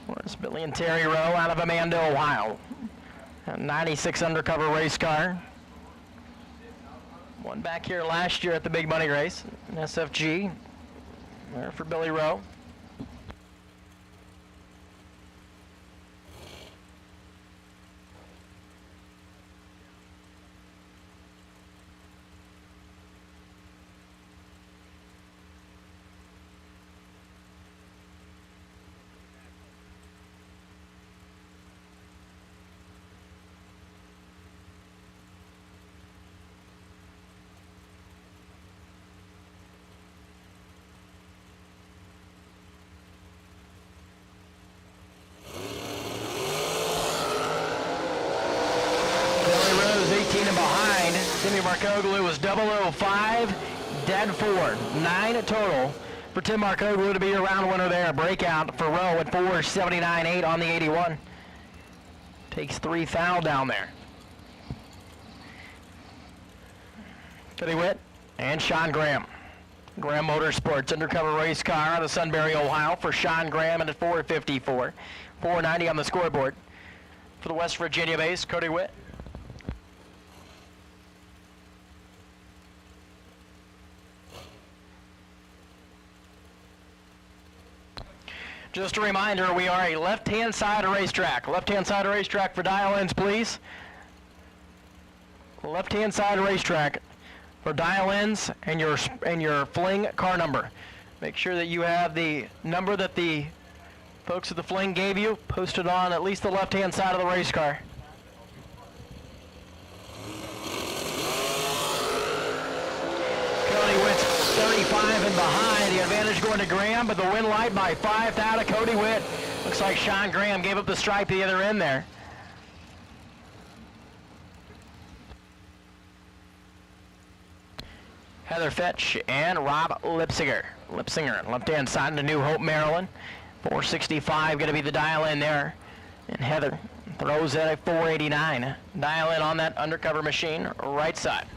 Where's Billy and Terry Rowe out of Amanda, Ohio. A 96 undercover race car. Won back here last year at the Big Money Race, an SFG. There for Billy Rowe. Behind. Timmy Markoglu was 005, dead 4. 9 total for Tim Markoglu to be your round winner there. Breakout for Rowe at 479.8 on the 81. Takes 3 foul down there. Cody Witt and Sean Graham. Graham Motorsports undercover race car out of Sunbury, Ohio for Sean Graham at 454. 490 on the scoreboard for the West Virginia base, Cody Witt. Just a reminder, we are a left-hand side racetrack. Left-hand side racetrack for dial-ins, please. Left-hand side racetrack for dial-ins and your Fling car number. Make sure that you have the number that the folks at the Fling gave you posted on at least the left-hand side of the race car. Cody Witt's 35 and behind. The advantage going to Graham, but the win light by 5th out of Cody Witt. Looks like Sean Graham gave up the stripe the other end there. Heather Fetch and Rob Lipsinger. Lipsinger, left-hand side to New Hope, Maryland. 465 going to be the dial-in there. And Heather throws it at 489. Dial-in on that undercover machine, right side.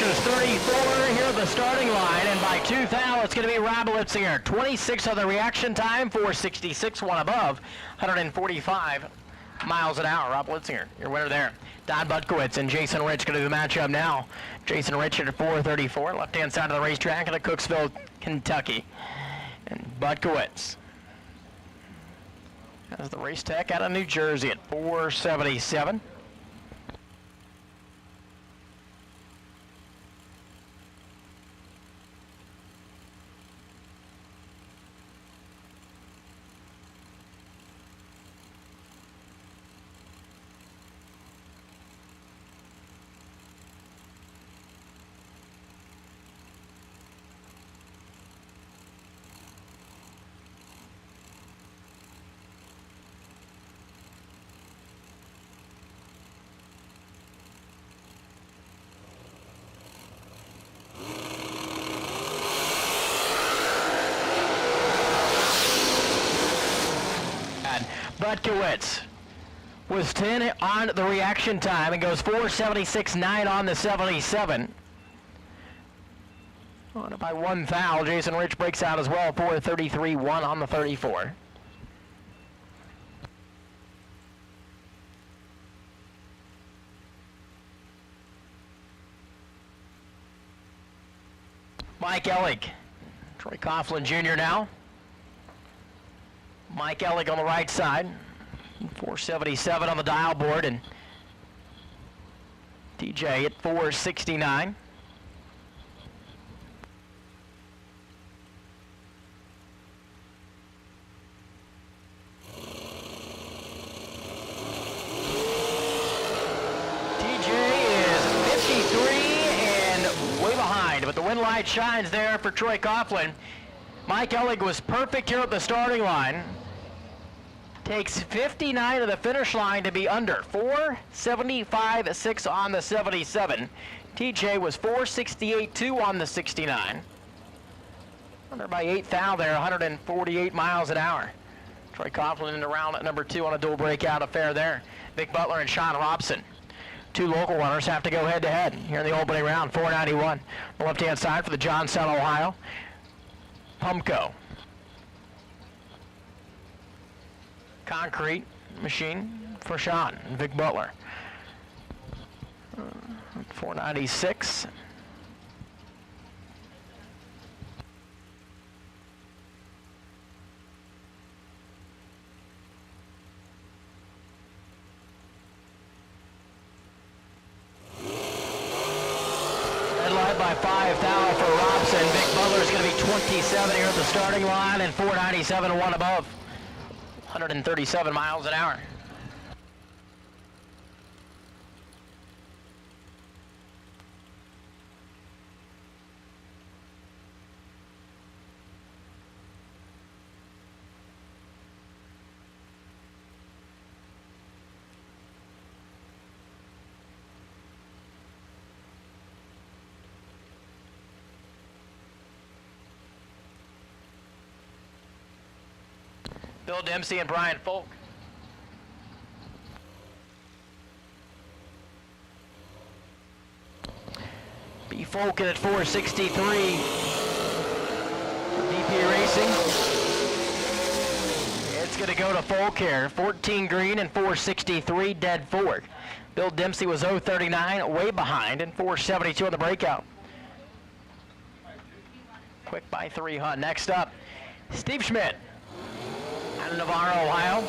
Is 34 here at the starting line, and by 2 thou, it's going to be Rob Lipsinger. 26 on the reaction time, 466, one above, 145 miles an hour. Rob Lipsinger, your winner there. Don Butkowitz and Jason Rich going to do the matchup now. Jason Rich at 434, left-hand side of the racetrack at Cooksville, Kentucky. And Butkowitz has the race tech out of New Jersey at 477. Butkowitz was 10 on the reaction time and goes 476.9 on the 77. On by 1 foul, Jason Rich breaks out as well, 433.1 on the 34. Mike Ellig. Troy Coughlin Jr. now. Mike Ellig on the right side. 477 on the dial board, and TJ at 469. But the wind light shines there for Troy Coughlin. Mike Ellig was perfect here at the starting line. Takes 59 to the finish line to be under. 475.6 on the 77. TJ was 468.2 on the 69. Under by 8 thou there, 148 miles an hour. Troy Coughlin in the round at number 2 on a dual breakout affair there. Vic Butler and Sean Robson. Two local runners have to go head-to-head here in the opening round, 491. The left-hand side for the Johnstown, Ohio. Pumco. Concrete machine for Sean and Vic Butler. 496. By 5 thou for Robson. Vic Butler's going to be 27 here at the starting line, and 497 one above. 137 miles an hour. Bill Dempsey and Brian Folk. B. Folk at 463. VP Racing. It's going to go to Folk here. 14 green and 463 dead forward. Bill Dempsey was 039, way behind, and 472 on the breakout. Quick by 3 Hunt. Next up, Steve Schmidt. Out of Navarro, Ohio.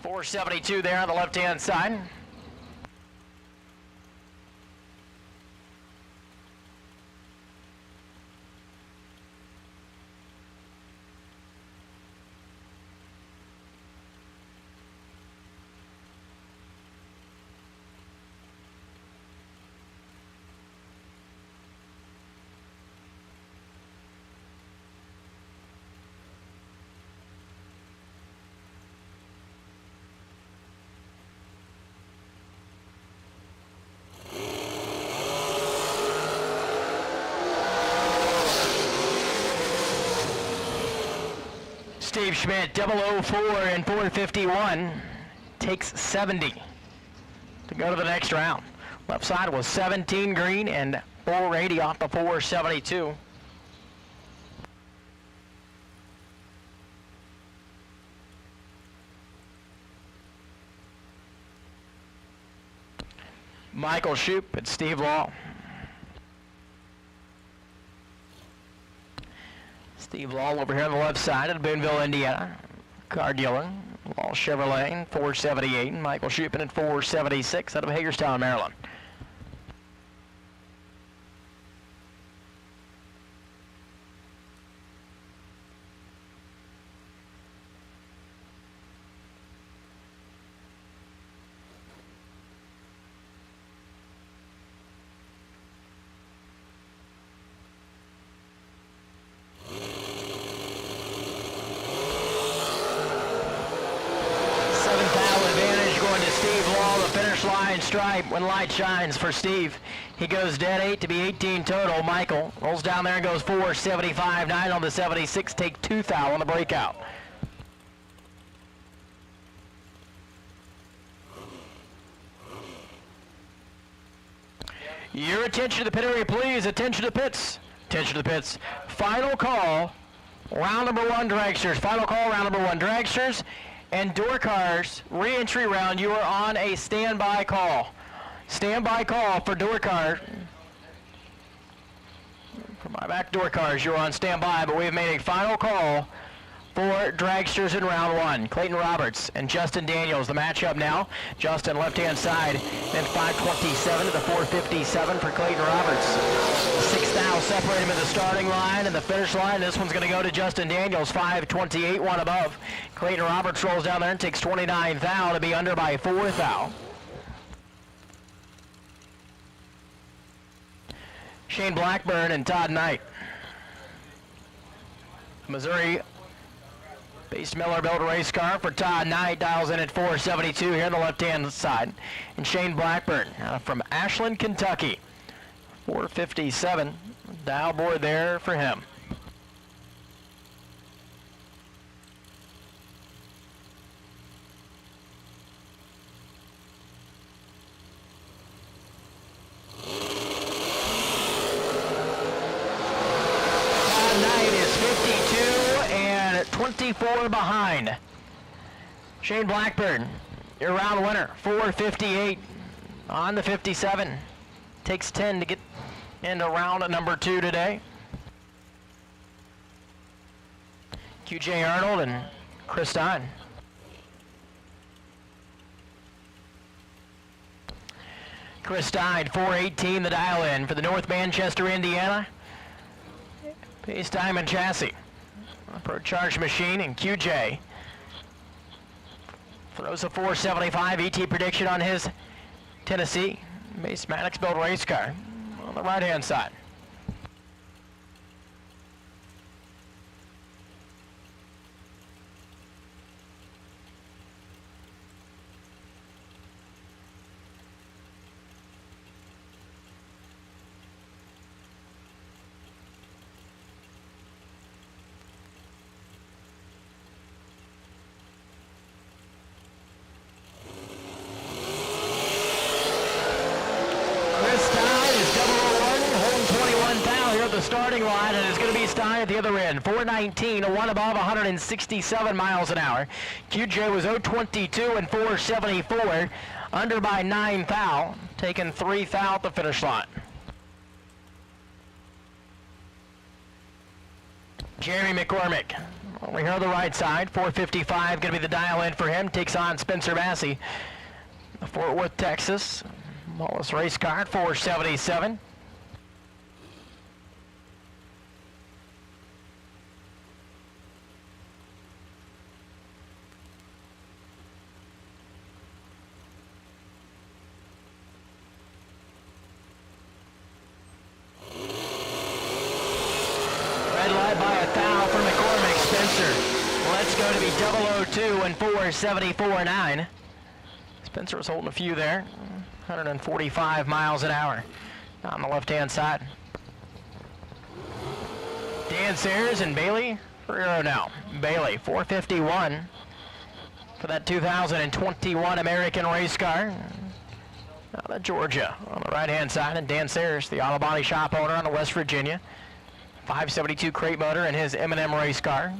.472 there on the left-hand side. Steve Schmidt, 004 and 451, takes 70 to go to the next round. Left side was 17 green and 480 off the 472. Michael Shoup and Steve Law. Steve Law over here on the left side of Boonville, Indiana. Car dealer, Law Chevrolet, 478, and Michael Shupin at 476 out of Hagerstown, Maryland. Line stripe when light shines for Steve. He goes dead 8 to be 18 total. Michael rolls down there and goes 475, 9 on the 76. Take 2 thou on the breakout. Your attention to the pit area, please. Attention to the pits. Attention to the pits. Final call. Round number 1, dragsters. Final call, round number 1, dragsters. And door cars, re-entry round, you are on a standby call. Standby call for door car. For my back door cars, you're on standby, but we have made a final call for dragsters in round 1. Clayton Roberts and Justin Daniels, the matchup now. Justin left-hand side, then 5:27 to the 4:57 for Clayton Roberts. 6 thou separate him at the starting line and the finish line. This one's going to go to Justin Daniels, 5:28, one above. Clayton Roberts rolls down there and takes 29 thou to be under by 4 thou. Shane Blackburn and Todd Knight. Missouri-based Miller-built race car for Todd Knight, dials in at 472 here on the left-hand side. And Shane Blackburn from Ashland, Kentucky. 457, dial board there for him. Todd Knight is 52 and 24 behind. Shane Blackburn, your round winner, 458 on the 57. Takes 10 to get into round number 2 today. QJ Arnold and Chris Stein. Chris Stein, 418 the dial in for the North Manchester, Indiana Pace Diamond Chassis. Pro Charged Machine, and QJ throws a 475 ET prediction on his Tennessee Mace Maddox built race car on the right-hand side. Starting line, and it's going to be Stein at the other end. 419, a one above, 167 miles an hour. QJ was 022 and 474, under by 9 thou, taking 3 thou at the finish line. Jeremy McCormick, over here on the right side, 455, going to be the dial in for him. Takes on Spencer Massey, Fort Worth, Texas. Wallace race car at 477. By a thou for McCormick. Spencer, let's go to be 002 and 474.9. Spencer was holding a few there. 145 miles an hour on the left-hand side. Dan Sayers and Bailey Ferrero now. Bailey, 451 for that 2021 American race car out of Georgia on the right-hand side. And Dan Sayers, the auto body shop owner on the West Virginia. 572 crate motor in his M&M race car.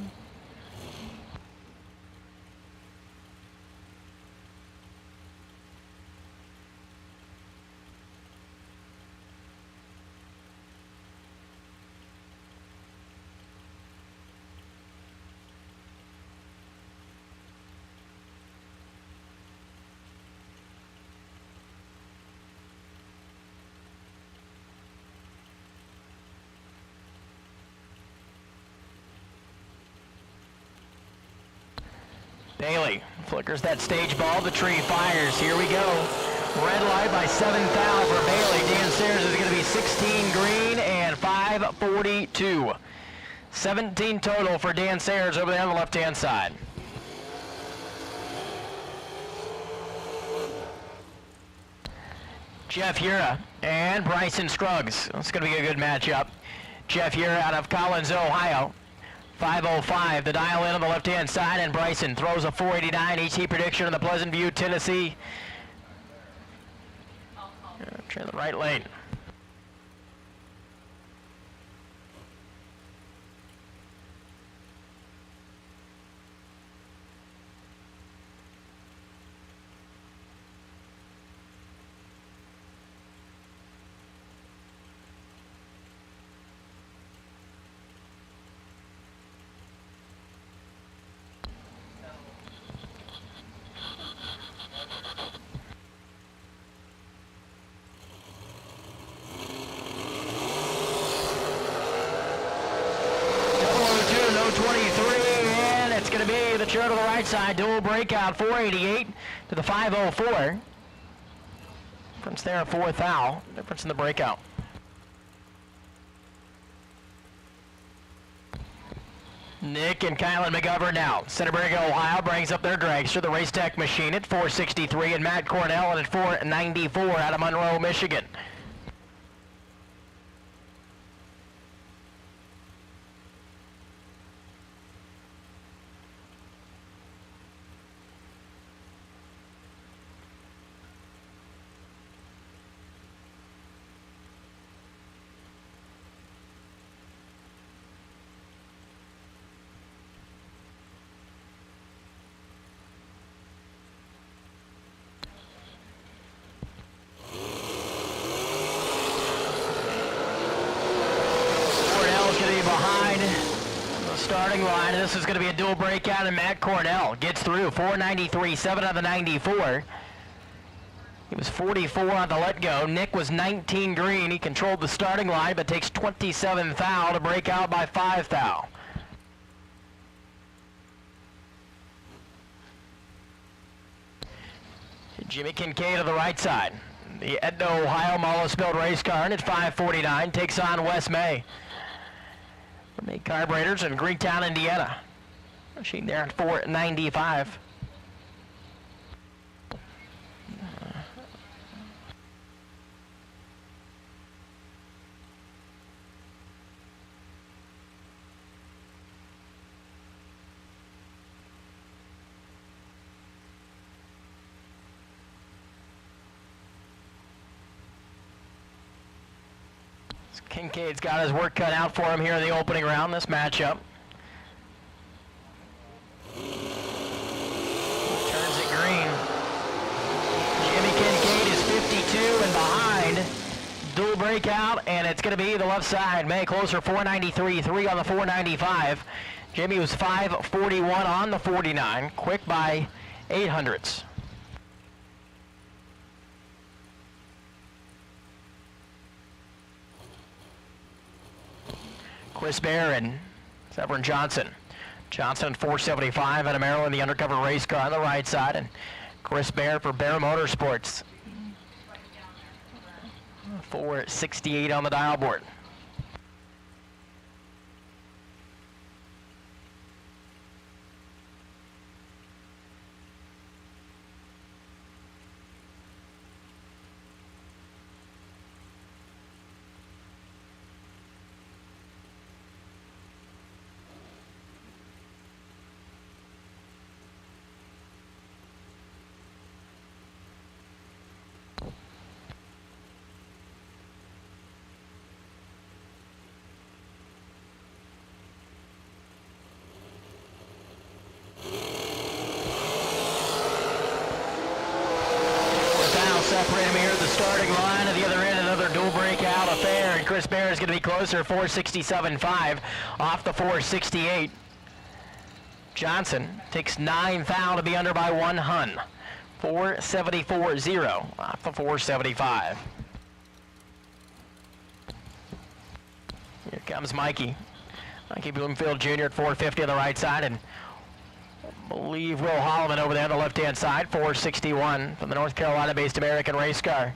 Bailey flickers that stage ball. The tree fires. Here we go. Red light by 7 thou for Bailey. Dan Sayers is going to be 16 green and 542. 17 total for Dan Sayers over there on the left-hand side. Jeff Ura and Bryson Scruggs. It's going to be a good matchup. Jeff Ura out of Collins, Ohio. 505, the dial in on the left-hand side, and Bryson throws a 489 ET prediction in the Pleasant View, Tennessee. Turn the right lane. 423, and it's going to be the chair to the right side. Dual breakout, 488 to the 504. Difference there, a fourth thou. Difference in the breakout. Nick and Kylan McGovern now. Centerburg, Ohio brings up their dragster, the Race Tech Machine at 463, and Matt Cornell at 494 out of Monroe, Michigan. Starting line, this is going to be a dual breakout, and Matt Cornell gets through 493, 7 out of the 94. He was 44 on the let go. Nick was 19 green. He controlled the starting line, but takes 27 thou to break out by 5 thou. Jimmy Kincaid to the right side. The Edna, Ohio Mollis-built race car at 549 takes on Wes May. May Carburetors in Greektown, Indiana. Machine there at 495. Kincaid's got his work cut out for him here in the opening round, this matchup. Turns it green. Jimmy Kincaid is 52 and behind. Dual breakout, and it's going to be the left side. May closer, 493, 3 on the 495. Jimmy was 541 on the 49, quick by 800ths. Chris Bear and Severin Johnson. Johnson 475 out of Maryland, the undercover race car on the right side, and Chris Bear for Bear Motorsports. 468 on the dial board. Separate him here at the starting line. At the other end, another dual breakout affair, and Chris Bear is going to be closer, 467.5 off the 468. Johnson takes 9 thou to be under by 1 hun. 474.0 off the 475. Here comes Mikey. Mikey Bloomfield Jr. at 450 on the right side, and I believe Will Holloman over there on the left-hand side, 461 from the North Carolina-based American race car.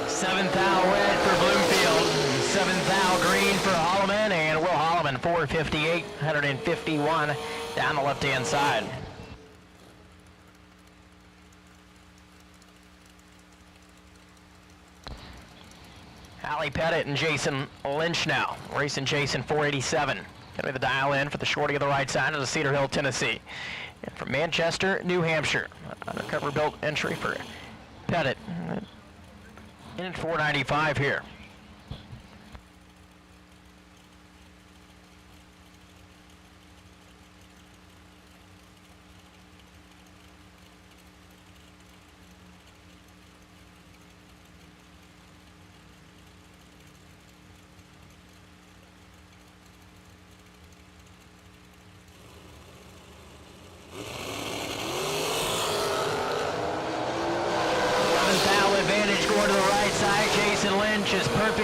Seventh thou red for Bloomfield, 7th thou green for Holloman, and Will Holloman 458, 151 down the left-hand side. Allie Pettit and Jason Lynch now, racing Jason 487. Gonna be the dial in for the shorty of the right side of the Cedar Hill, Tennessee. And from Manchester, New Hampshire, undercover built entry for Pettit. In at 495 here.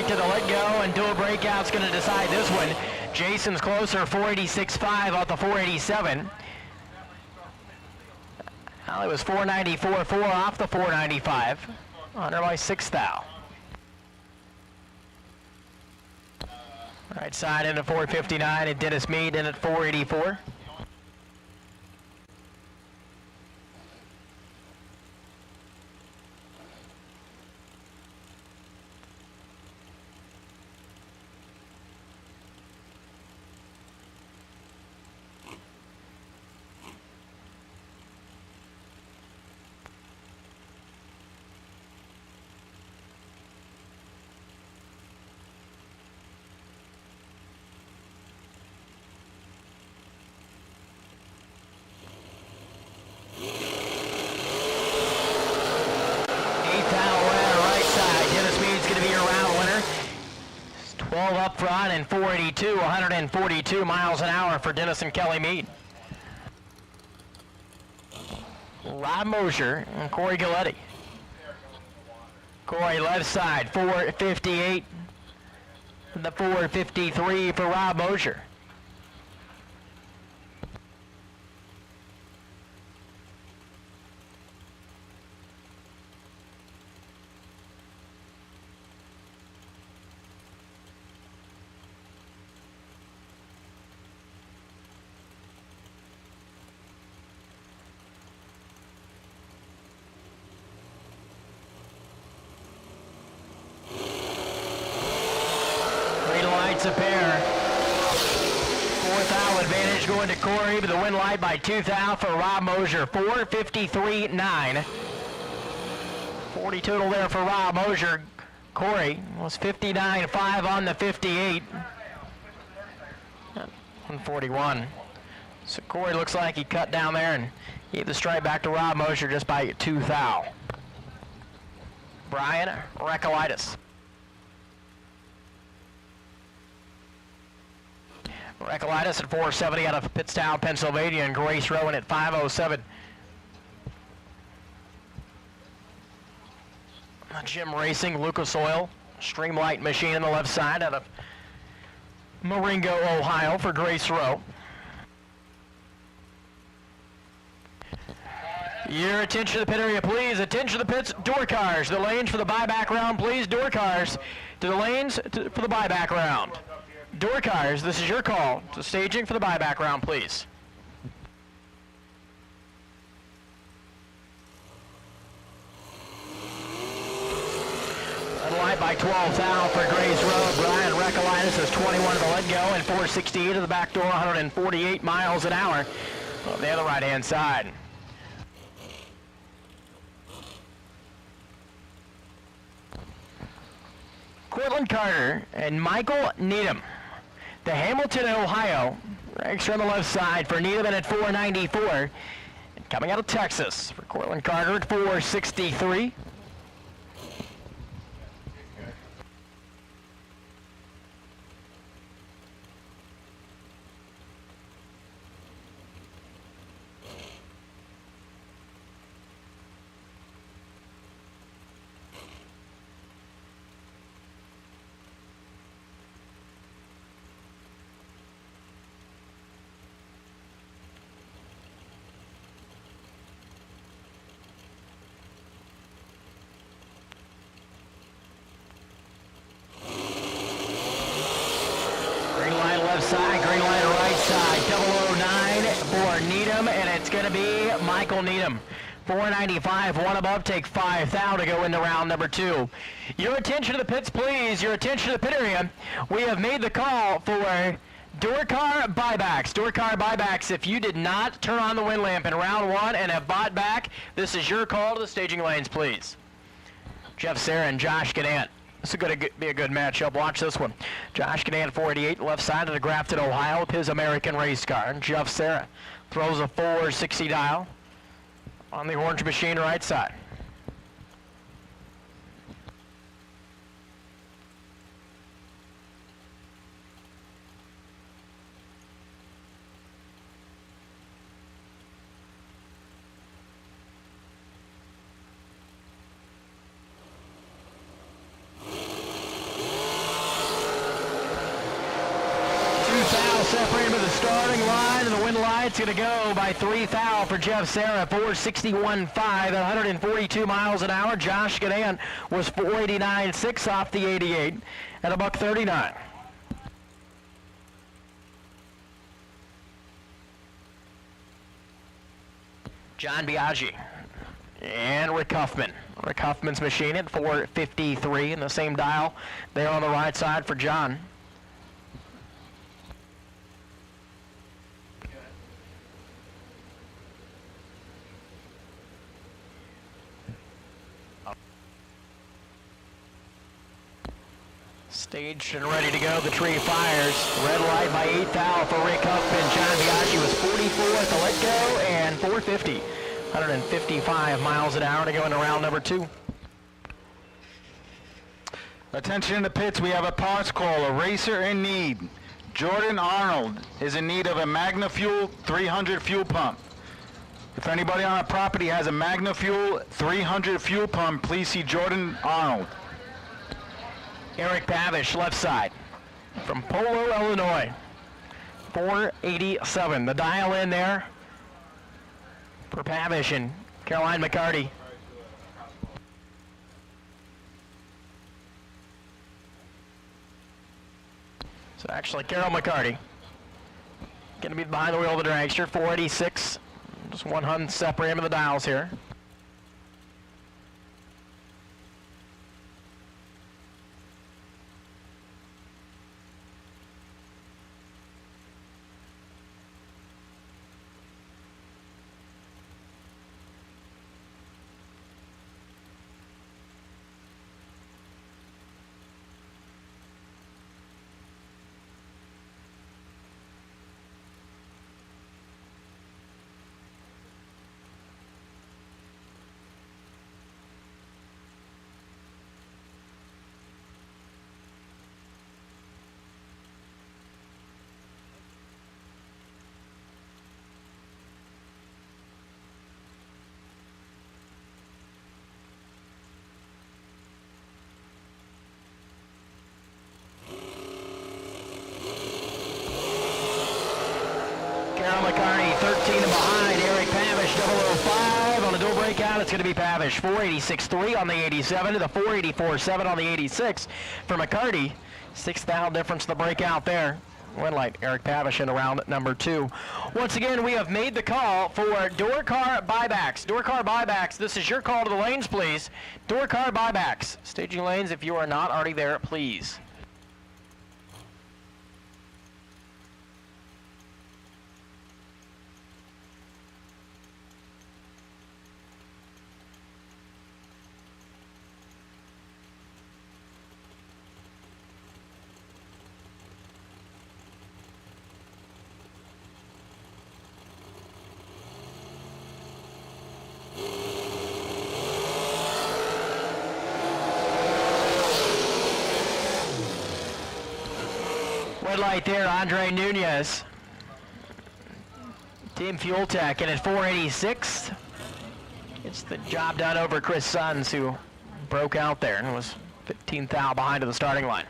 right to the let go, and dual breakout's going to decide this one. Jason's closer, 486.5 off the 487. Well, it was 494.4 off the 495. Under by 6 thou. Right side in at 459, and Dennis Mead in at 484. Up front and 482, 142 miles an hour for Dennis and Kelly Mead. Rob Mosher and Corey Galletti. Corey left side, 458. The 453 for Rob Mosher. A pair. 4 thou advantage going to Corey, but the win light by 2 thou for Rob Mosher. 453.9. 40 total there for Rob Mosher. Corey was 59.5 on the 58. 141. So Corey looks like he cut down there and gave the stride back to Rob Mosher just by 2 thou. Brian Rekalitis. Rekalitis at 470 out of Pittstown, Pennsylvania, and Grace Rowan at 507. Jim Racing, Lucas Oil, Streamlight Machine on the left side out of Marengo, Ohio for Grace Rowe. Your attention to the pit area, please. Attention to the pits, door cars. The lanes for the buyback round, please. Door cars to the lanes for the buyback round. Door cars, this is your call to staging for the buyback round, please. Red light by 12 thou for Grace Road. Brian Rekalitis has 21 to the let go and 468 to the back door, 148 miles an hour on the other right-hand side. Cortland Carter and Michael Needham. The Hamilton, Ohio, ranks on the left side for Needham at 494. And coming out of Texas for Cortland Carter at 463. Side, green light right side, 009 for Needham, and it's going to be Michael Needham. 495, one above, take 5 thou to go into round number 2. Your attention to the pits, please. Your attention to the pit area. We have made the call for door car buybacks. Door car buybacks. If you did not turn on the wind lamp in round 1 and have bought back, this is your call to the staging lanes, please. Jeff Serra and Josh Ganant. This is going to be a good matchup. Watch this one. Josh Ganant, 488, left side of the Grafton, Ohio, with his American race car. And Jeff Serra throws a 460 dial on the orange machine right side. Separated to the starting line, and the win light's going to go by 3 thou for Jeff Serra, 461.5 at 142 miles an hour. Josh Gadan was 489.6 off the 88 at a $139. John Biaggi and Rick Huffman. Rick Huffman's machine at 453 in the same dial there on the right side for John. Staged and ready to go, the tree fires. Red light by 8 thou for Rick Huffman. John Biaggi was 44 at the let-go and 450. 155 miles an hour to go into round number 2. Attention in the pits, we have a parts call, a racer in need. Jordan Arnold is in need of a Magna Fuel 300 fuel pump. If anybody on our property has a Magna Fuel 300 fuel pump, please see Jordan Arnold. Eric Pavish, left side, from Polo, Illinois. 487. The dial in there for Pavish and Caroline McCarty. So actually, Carol McCarty going to be behind the wheel of the dragster. 486. Just 100 separating the dials here. Carol McCarty, 13 and behind. Eric Pavish, 005 on the dual breakout. It's going to be Pavish, 486.3 on the 87 to the 484.7 on the 86 for McCarty. 6 thou difference in the breakout there. Win light, Eric Pavish in round number 2. Once again, we have made the call for door car buybacks. Door car buybacks, this is your call to the lanes, please. Door car buybacks. Staging lanes, if you are not already there, please. Red light there, Andre Nunez. Team Fuel Tech in at 486. Gets the job done over Chris Sons, who broke out there and was 15 thou behind to the starting line.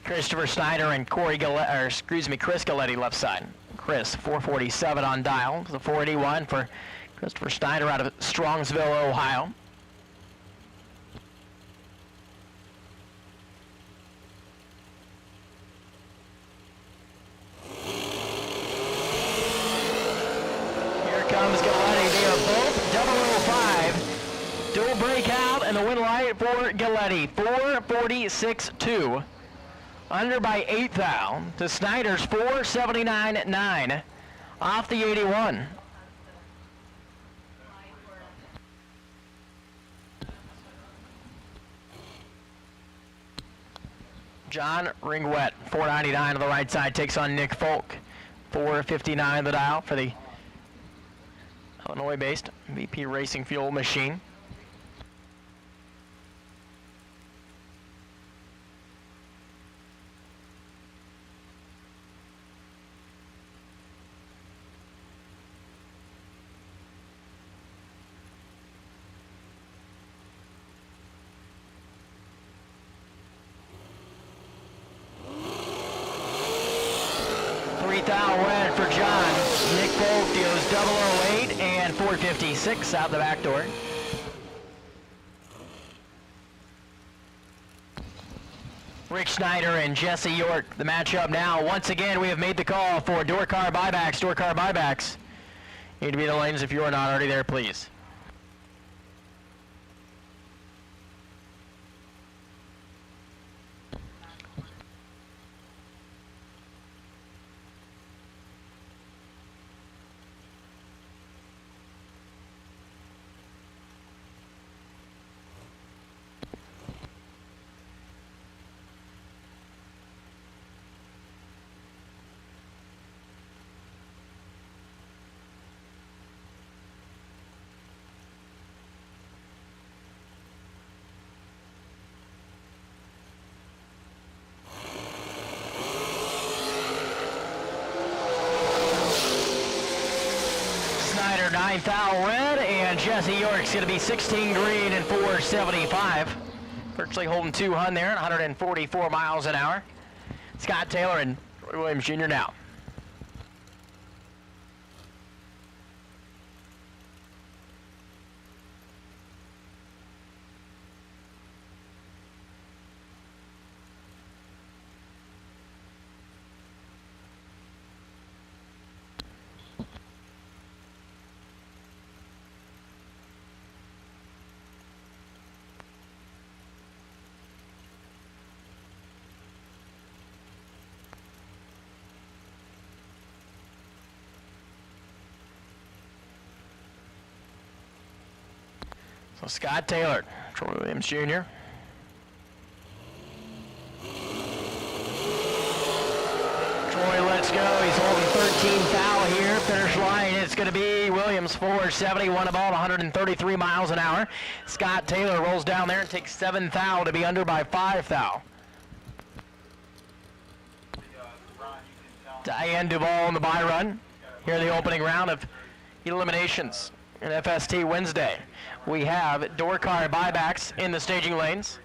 Christopher Snyder and Chris Galletti left side. Chris, 447 on dial. The 481 for Christopher Snyder out of Strongsville, Ohio. Here comes Galletti. They are both 005. Dual breakout and the win light for Galletti. 446.2. Under by 8 thou to Snyder's 479.9 off the 81. John Ringwet, 499 on the right side, takes on Nick Folk. 459 the dial for the Illinois-based VP Racing Fuel machine. 8th out wet for John. Nick Folk goes 008 and 456 out the back door. Rick Snyder and Jesse York, the matchup now. Once again, we have made the call for door car buybacks. Door car buybacks. You need to be in the lanes if you are not already there, please. Snyder 9th out red, and Jesse York's going to be 16 green and 475. Virtually holding 200 there at 144 miles an hour. Scott Taylor and Troy Williams Jr. now. So Scott Taylor, Troy Williams Jr. Troy, let's go. He's holding 13th foul here. Finish line, it's going to be Williams 470, won a ball at 133 miles an hour. Scott Taylor rolls down there and takes 7th foul to be under by 5 foul. Diane Duvall on the bye run. Here in the opening round of eliminations in FST Wednesday. We have door car buybacks in the staging lanes.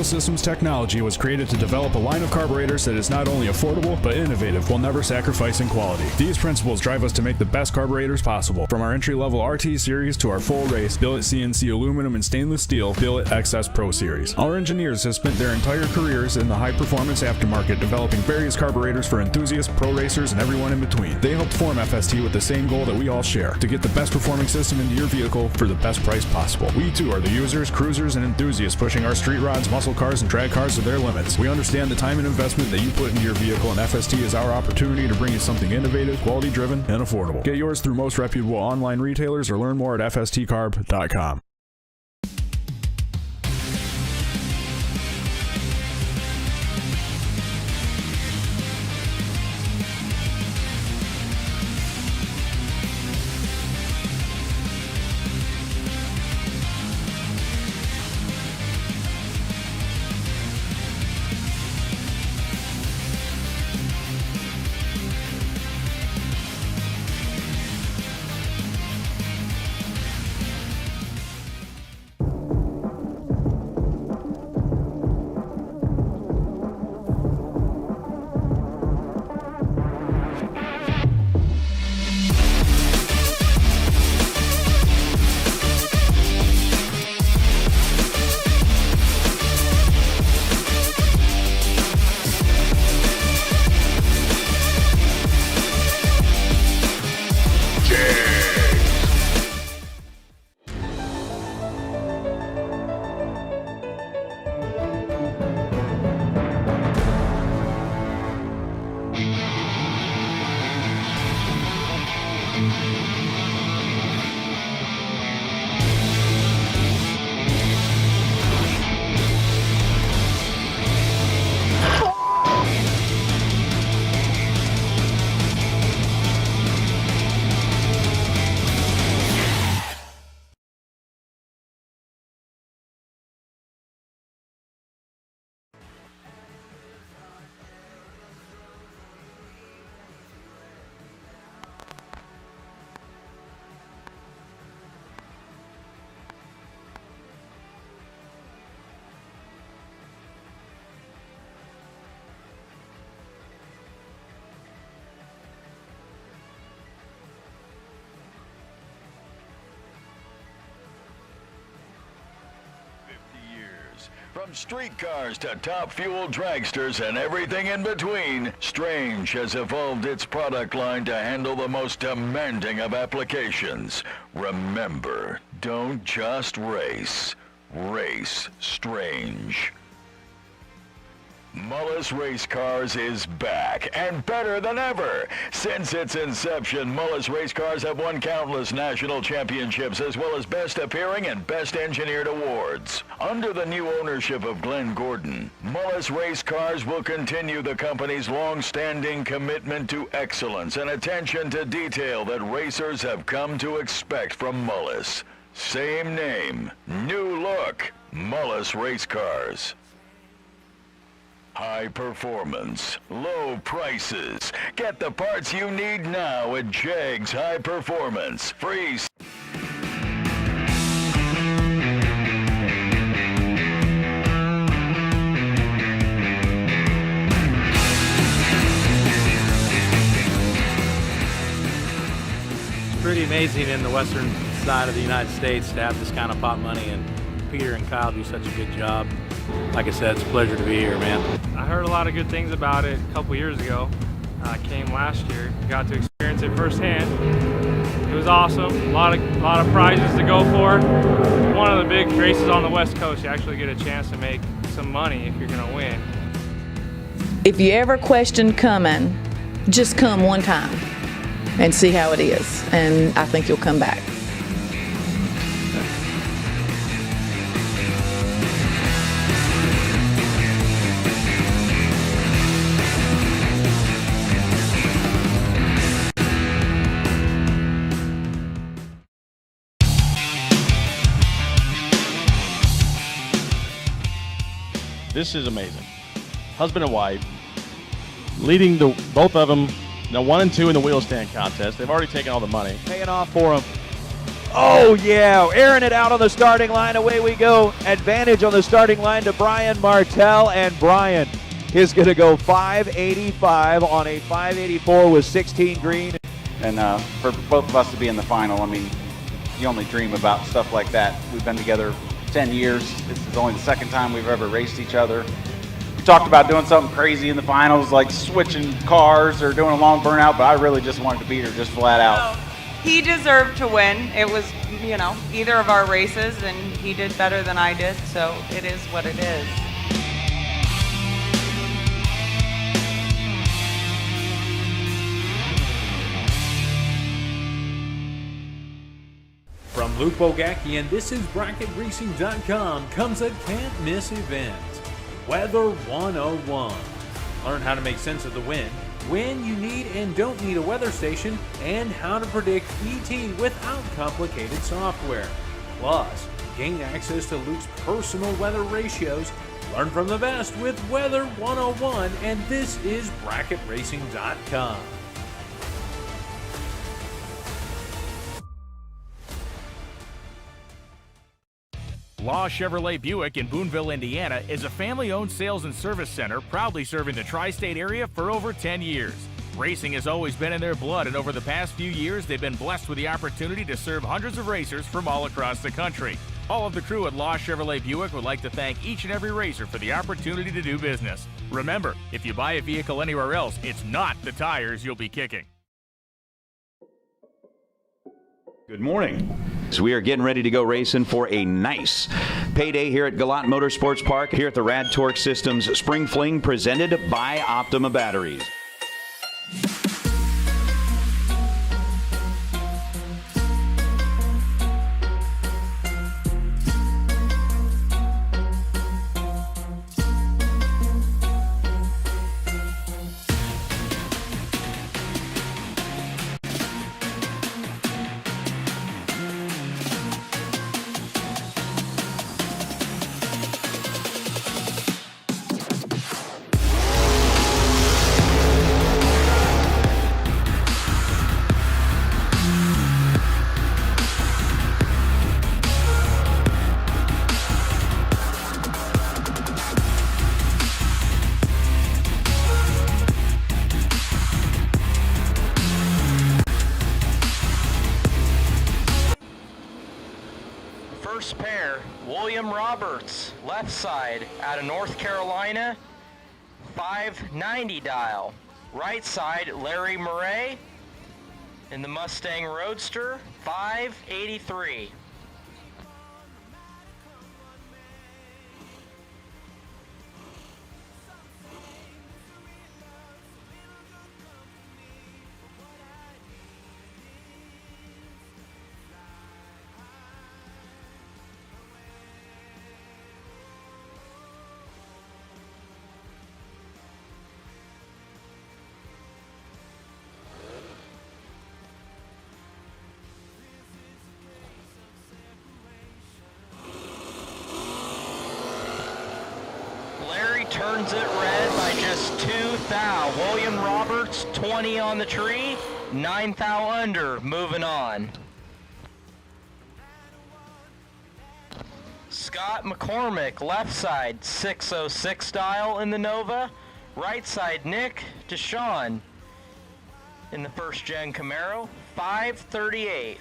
Fuel Systems Technology was created to develop a line of carburetors that is not only affordable, but innovative while never sacrificing quality. These principles drive us to make the best carburetors possible. From our entry-level RT series to our full race, billet CNC aluminum and stainless steel, billet XS Pro series. Our engineers have spent their entire careers in the high-performance aftermarket developing various carburetors for enthusiasts, pro racers, and everyone in between. They helped form FST with the same goal that we all share, to get the best performing system into your vehicle for the best price possible. We too are the users, cruisers, and enthusiasts pushing our street rods, muscle cars, and drag cars to their limits. We understand the time and investment that you put into your vehicle, and FST is our opportunity to bring you something innovative, quality-driven, and affordable. Get yours through most reputable online retailers or learn more at fstcarb.com. From street cars to top fuel dragsters and everything in between, Strange has evolved its product line to handle the most demanding of applications. Remember, don't just race. Race Strange. Mullis Race Cars is back and better than ever. Since its inception, Mullis Race Cars have won countless national championships as well as Best Appearing and Best Engineered awards. Under the new ownership of Glenn Gordon, Mullis Race Cars will continue the company's long-standing commitment to excellence and attention to detail that racers have come to expect from Mullis. Same name, new look, Mullis Race Cars. High performance, low prices. Get the parts you need now at Jegs High Performance. Free. It's pretty amazing in the western side of the United States to have this kind of pot money, and Peter and Kyle do such a good job. Like I said, it's a pleasure to be here, man. I heard a lot of good things about it a couple years ago. I came last year, got to experience it firsthand. It was awesome. A lot of prizes to go for. One of the big races on the West Coast, you actually get a chance to make some money if you're going to win. If you ever question coming, just come one time and see how it is, and I think you'll come back. This is amazing. Husband and wife, leading both of them, 1 and 2 in the wheel stand contest. They've already taken all the money. Paying off for them. Oh, yeah. Airing it out on the starting line. Away we go. Advantage on the starting line to Brian Martell. And Brian is going to go 585 on a 584 with 16 green. And for both of us to be in the final, I mean, you only dream about stuff like that. We've been together 10 years. This is only the second time we've ever raced each other. We talked about doing something crazy in the finals, like switching cars or doing a long burnout, but I really just wanted to beat her just flat out. He deserved to win. It was, either of our races, and he did better than I did, so it is what it is. From Luke Bogacki, and this is BracketRacing.com, comes a can't-miss event, Weather 101. Learn how to make sense of the wind, when you need and don't need a weather station, and how to predict ET without complicated software. Plus, gain access to Luke's personal weather ratios. Learn from the best with Weather 101, and this is BracketRacing.com. Law Chevrolet Buick in Boonville, Indiana is a family-owned sales and service center proudly serving the tri-state area for over 10 years. Racing has always been in their blood, and over the past few years, they've been blessed with the opportunity to serve hundreds of racers from all across the country. All of the crew at Law Chevrolet Buick would like to thank each and every racer for the opportunity to do business. Remember, if you buy a vehicle anywhere else, it's not the tires you'll be kicking. Good morning. So we are getting ready to go racing for a nice payday here at Gallant Motorsports Park here at the Rad Torque Systems Spring Fling presented by Optima Batteries. First pair, William Roberts, left side, out of North Carolina, 590 dial. Right side, Larry Murray, in the Mustang Roadster, 583. Turns it red by just 2 thou. William Roberts, 20 on the tree, 9 thou under, moving on. Scott McCormick, left side, 606 dial in the Nova. Right side, Nick Deshawn in the first gen Camaro, 538.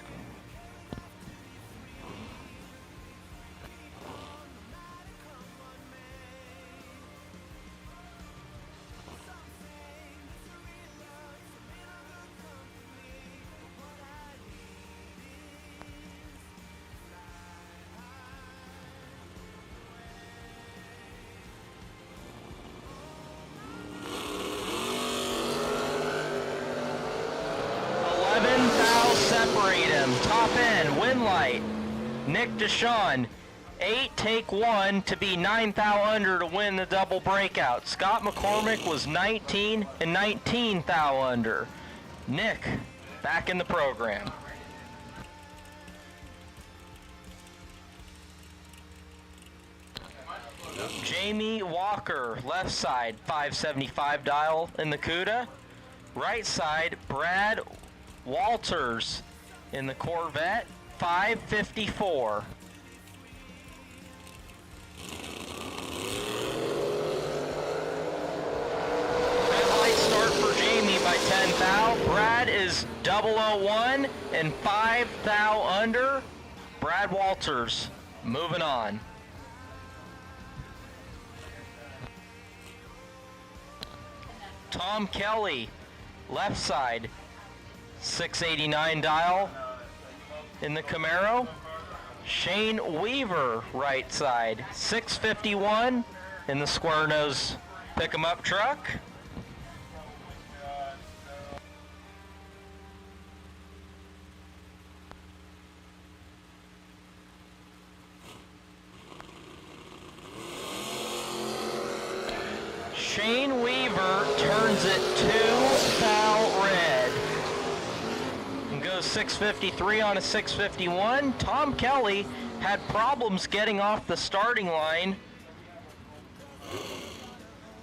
Separate him. Top end, win light. Nick Deshawn, 8 take 1 to be 9 thou under to win the double breakout. Scott McCormick was 19 and 19 thou under. Nick, back in the program. Jamie Walker, left side, 575 dial in the CUDA. Right side, Brad Walters in the Corvette, 554. Headlight start for Jamie by 10 thou. Brad is 001 and 5 thou under. Brad Walters moving on. Tom Kelly, left side, 689 dial in the Camaro. Shane Weaver, right side, 651 in the square nose pick 'em up truck. Shane Weaver turns it 2 thou red and goes 653 on a 651. Tom Kelly had problems getting off the starting line,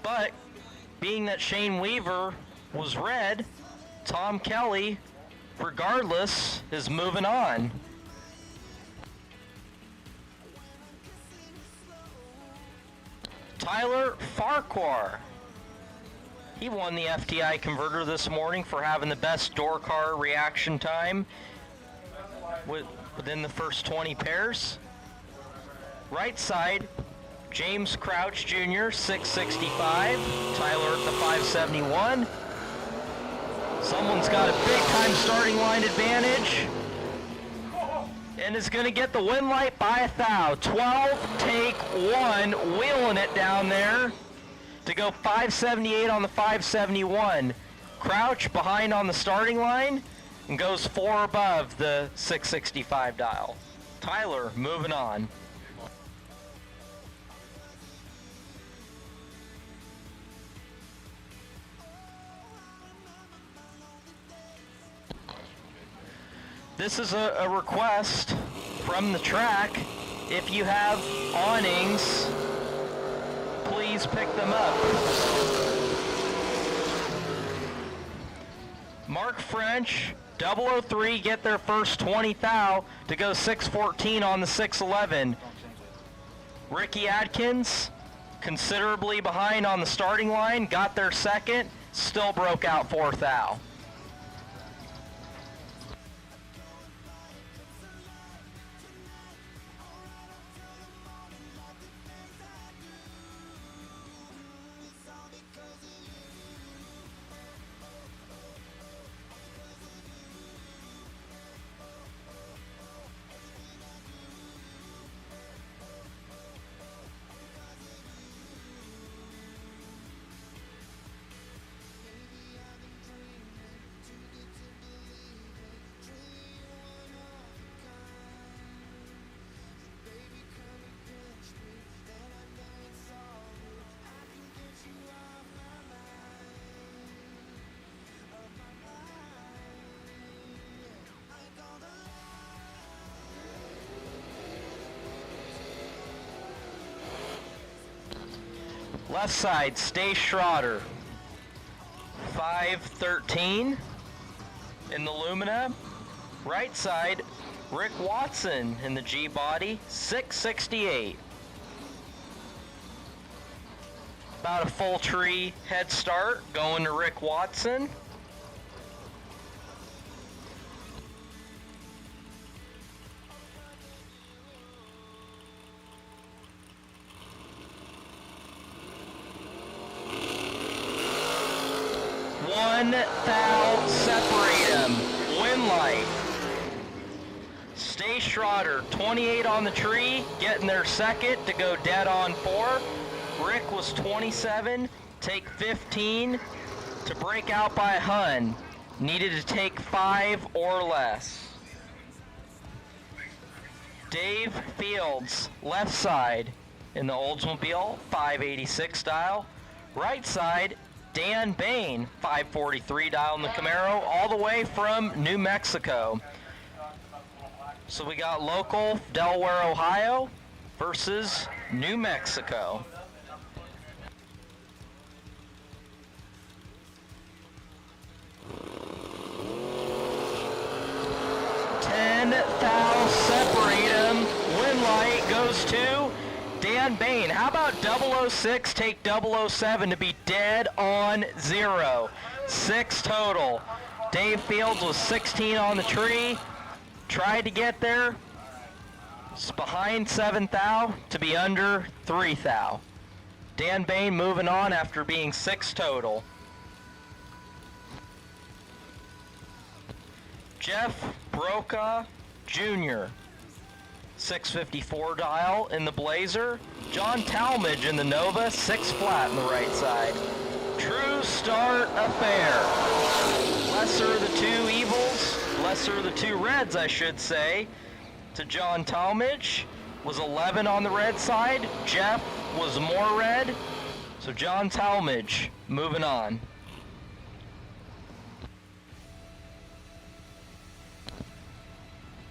but being that Shane Weaver was red, Tom Kelly, regardless, is moving on. Tyler Farquhar. He won the FTI converter this morning for having the best door car reaction time within the first 20 pairs. Right side, James Crouch Jr., 665. Tyler at the 571. Someone's got a big time starting line advantage and is going to get the win light by 1 thou. 12 take 1, wheeling it down there to go 578 on the 571. Crouch behind on the starting line and goes 4 above the 665 dial. Tyler moving on. This is a request from the track. If you have awnings, please pick them up. Mark French, 003, get their first 20 thou to go 614 on the 611. Ricky Adkins, considerably behind on the starting line, got their second, still broke out 4 thou. Left side, Stay Schroeder, 513 in the Lumina. Right side, Rick Watson in the G body, 668. About a full tree head start going to Rick Watson. One thou separate him. Win light. Stay Schroeder, 28 on the tree, getting their second to go dead on 4. Rick was 27, take 15 to break out by Hun. Needed to take 5 or less. Dave Fields, left side in the Oldsmobile, 586 dial. Right side, Dan Bain, 543 dial in the Camaro, all the way from New Mexico. So we got local Delaware, Ohio versus New Mexico. Thou separate him. Win light goes to Dan Bain. How about 006 take 007 to be dead on 0? 6 total. Dave Fields was 16 on the tree. Tried to get there. It's behind 7 thou to be under 3 thou. Dan Bain moving on after being 6 total. Jeff Brokaw Jr., 654 dial in the Blazer. John Talmadge in the Nova, 6 flat in the right side. True Start Affair. Lesser of the two evils, lesser of the two reds, I should say, to John Talmadge. Was 11 on the red side. Jeff was more red. So John Talmadge moving on.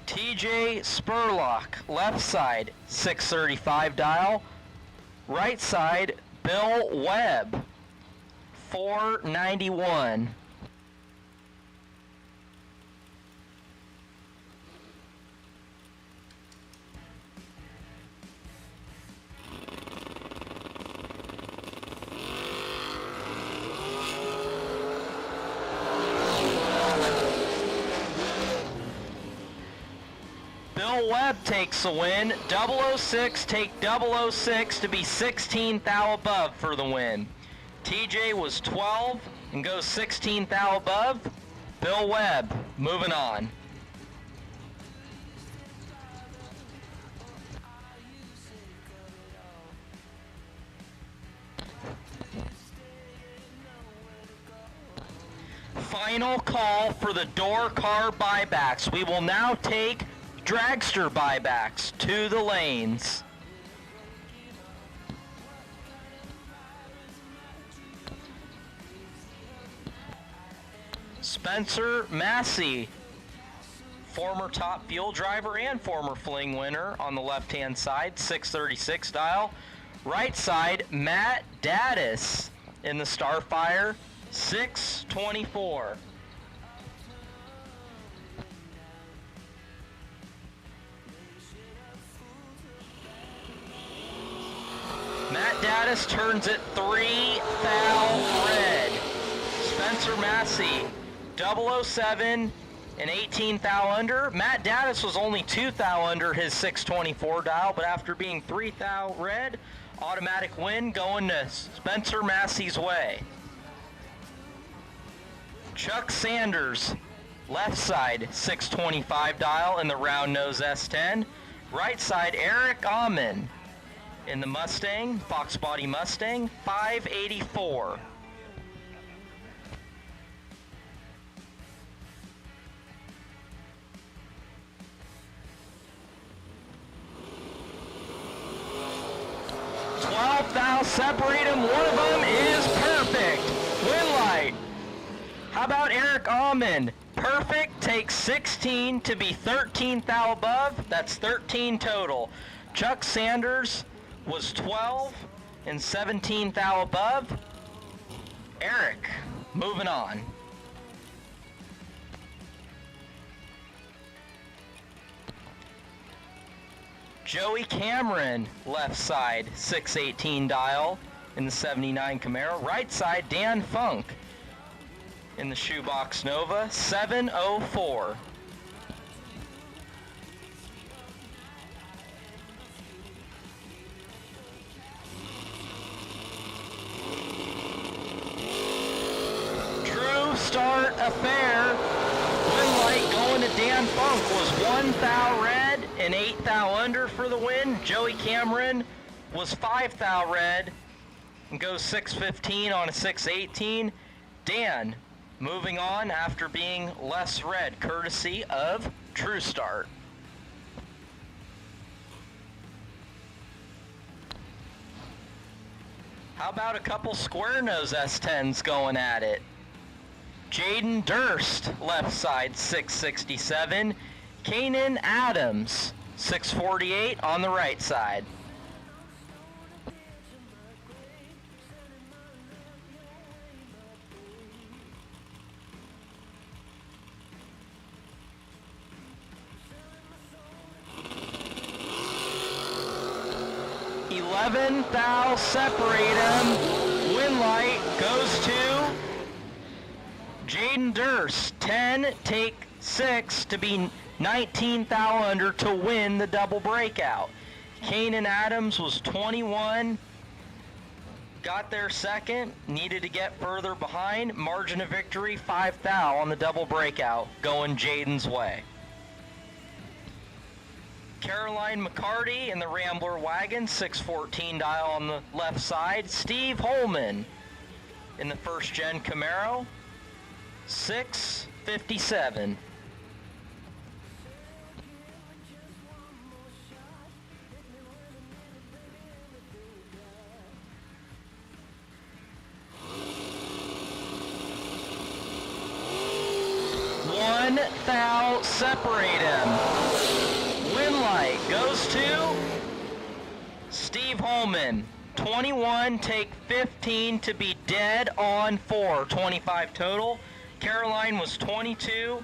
TJ Spurlock, left side, 635 dial. Right side, Bill Webb, 491. Bill Webb takes the win. 006 take 006 to be 16 thou above for the win. TJ was 12 and goes 16 thou above. Bill Webb moving on. Final call for the door car buybacks. We will now take dragster buybacks to the lanes. Spencer Massey, former Top Fuel driver and former Fling winner on the left-hand side, 636 dial. Right side, Matt Daddis in the Starfire, 624. Matt Daddis turns it 3 thou red. Spencer Massey, 007 and 18 thou under. Matt Daddis was only 2 thou under his 624 dial, but after being 3 thou red, automatic win going to Spencer Massey's way. Chuck Sanders, left side, 625 dial in the round nose S10. Right side, Eric Amon in the Mustang, Fox Body Mustang, 584. Thou separate them. One of them is perfect. Win light. How about Eric Amon? Perfect takes 16 to be 13 thou above. That's 13 total. Chuck Sanders was 12 and 17 thou above. Eric, moving on. Joey Cameron, left side, 618 dial in the 79 Camaro. Right side, Dan Funk in the Shoebox Nova, 704. True Start Affair. Win light going to Dan Funk was 1 thou red and 8 thou under for the win. Joey Cameron was 5 thou red and goes 615 on a 618. Dan moving on after being less red, courtesy of True Start. How about a couple square nose S10s going at it? Jaden Durst, left side, 667. Kanan Adams, 648 on the right side. Thou separate them. Win light goes to Jaden Durst. 10 take 6 to be 19 thou under to win the double breakout. Kanan Adams was 21. Got there second. Needed to get further behind. Margin of victory 5 thou on the double breakout. Going Jaden's way. Caroline McCarty in the Rambler wagon, 614 dial on the left side. Steve Holman in the first gen Camaro, 657. One thou separate him. Win light goes to Steve Holman. 21, take 15 to be dead on 4. 25 total. Caroline was 22.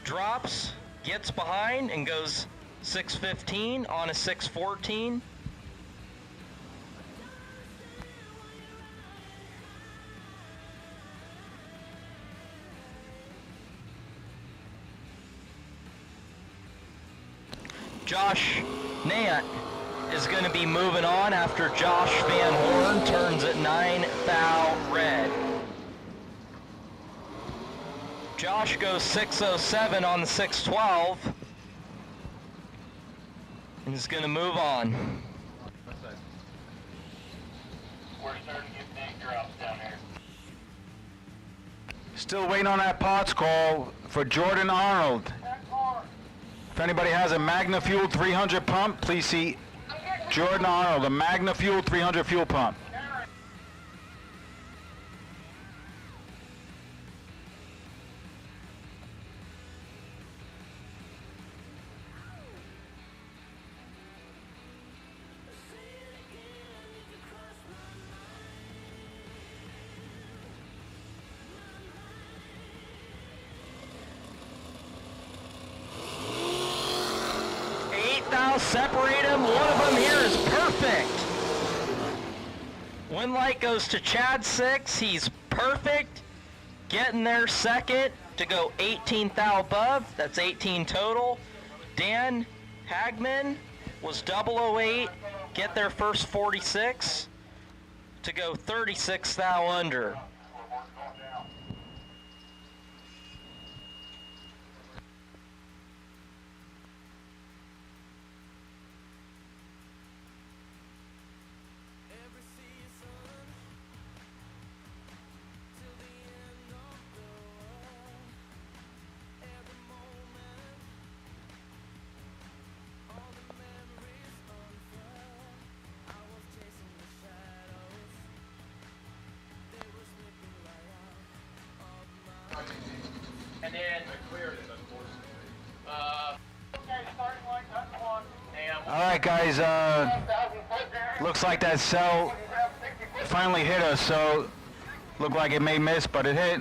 Drops, gets behind, and goes 615 on a 614. Josh Nant is going to be moving on after Josh Van Horn turns at 9 thou red. Josh goes 607 on the 612 and is going to move on. We're starting to get big drops down here. Still waiting on that parts call for Jordan Arnold. If anybody has a Magna Fuel 300 pump, please see Jordan Arnold, a Magna Fuel 300 fuel pump. Separate them. One of them here is perfect. Win light goes to Chad 6. He's perfect. Getting there second to go 18 thou above. That's 18 total. Dan Hagman was 008. Get there first 46 to go 36 thou under. And then okay, starting line, that's one. And All right, guys. Looks like that cell finally hit us, so looked like it may miss, but it hit.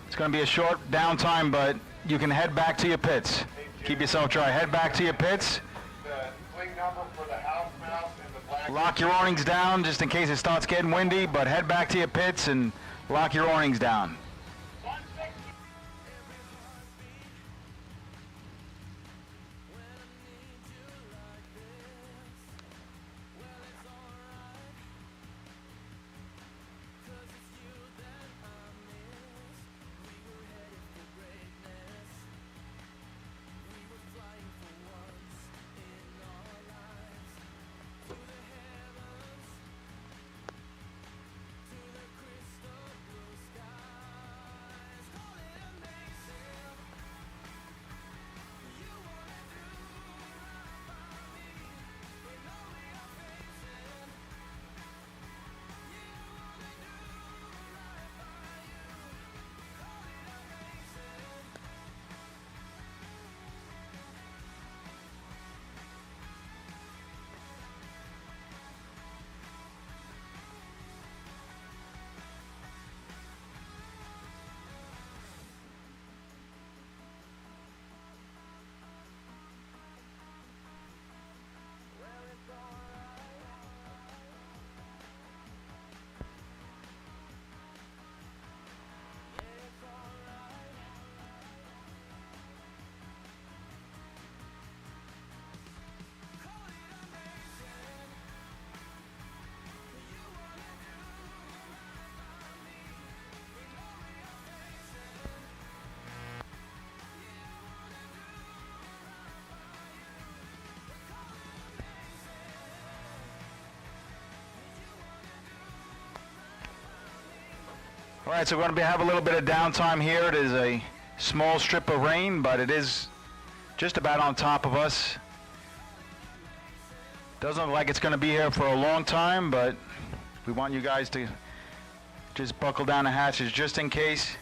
It's going to be a short downtime, but you can head back to your pits. Keep yourself dry. Head back to your pits. Lock your awnings down just in case it starts getting windy, but head back to your pits and lock your awnings down. All right, so we're going to have a little bit of downtime here. It is a small strip of rain, but it is just about on top of us. Doesn't look like it's going to be here for a long time, but we want you guys to just buckle down the hatches just in case,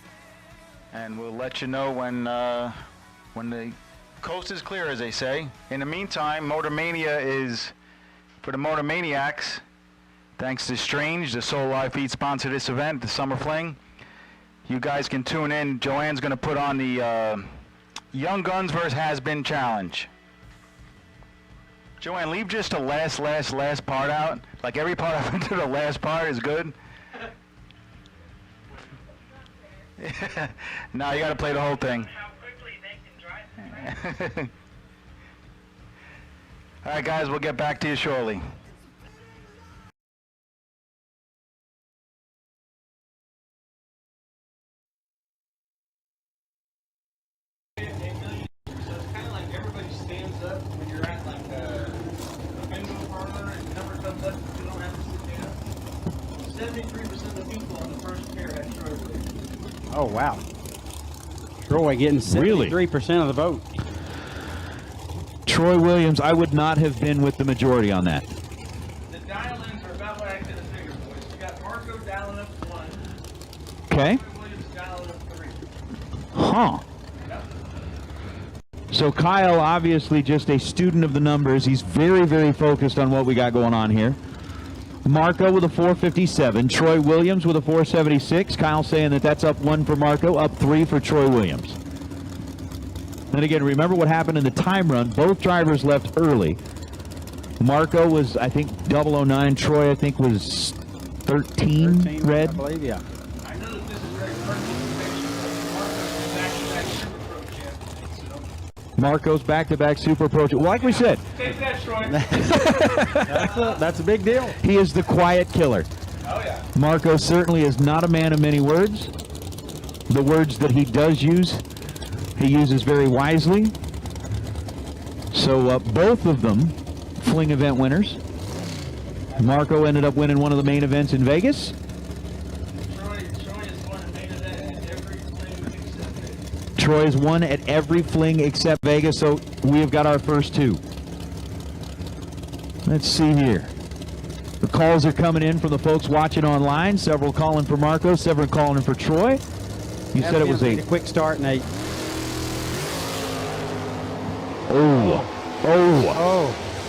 and we'll let you know when the coast is clear, as they say. In the meantime, Motor Mania is for the Motor Maniacs. Thanks to Strange, the Soul Life Feed sponsor this event, the Summer Fling. You guys can tune in. Joanne's going to put on the Young Guns vs. Has-Been Challenge. Joanne, leave just the last part out. Like every part up into the last part is good. No, you got to play the whole thing. How quickly they can drive. All right, guys, we'll get back to you shortly. Oh, wow. Troy getting 73% of the vote. Troy Williams, I would not have been with the majority on that. The dial-ins are about what I did a figure, boys. We got Marco dialing up 1. Okay. Troy Williams dialing up 3. Huh. So Kyle, obviously just a student of the numbers. He's very, very focused on what we got going on here. Marco with a 457. Troy Williams with a 476. Kyle saying that that's up 1 for Marco, up 3 for Troy Williams. Then again, remember what happened in the time run. Both drivers left early. Marco was, I think, 009. Troy, I think, was 13 red. I believe, yeah. I know that this is very personal information, but Marco's back-to-back Super Pro champion, so. Marco's back-to-back Super Pro. Well, like we said, Take that, Troy. That's a big deal. he is the quiet killer. Oh, yeah. Marco certainly is not a man of many words. The words that he does use, he uses very wisely. So both of them, Fling event winners. Marco ended up winning one of the main events in Vegas. Troy has won at every Fling except Vegas, so we have got our first 2. Let's see here. The calls are coming in from the folks watching online. Several calling for Marco, several calling for Troy. You said it was a quick start and 8. Oh.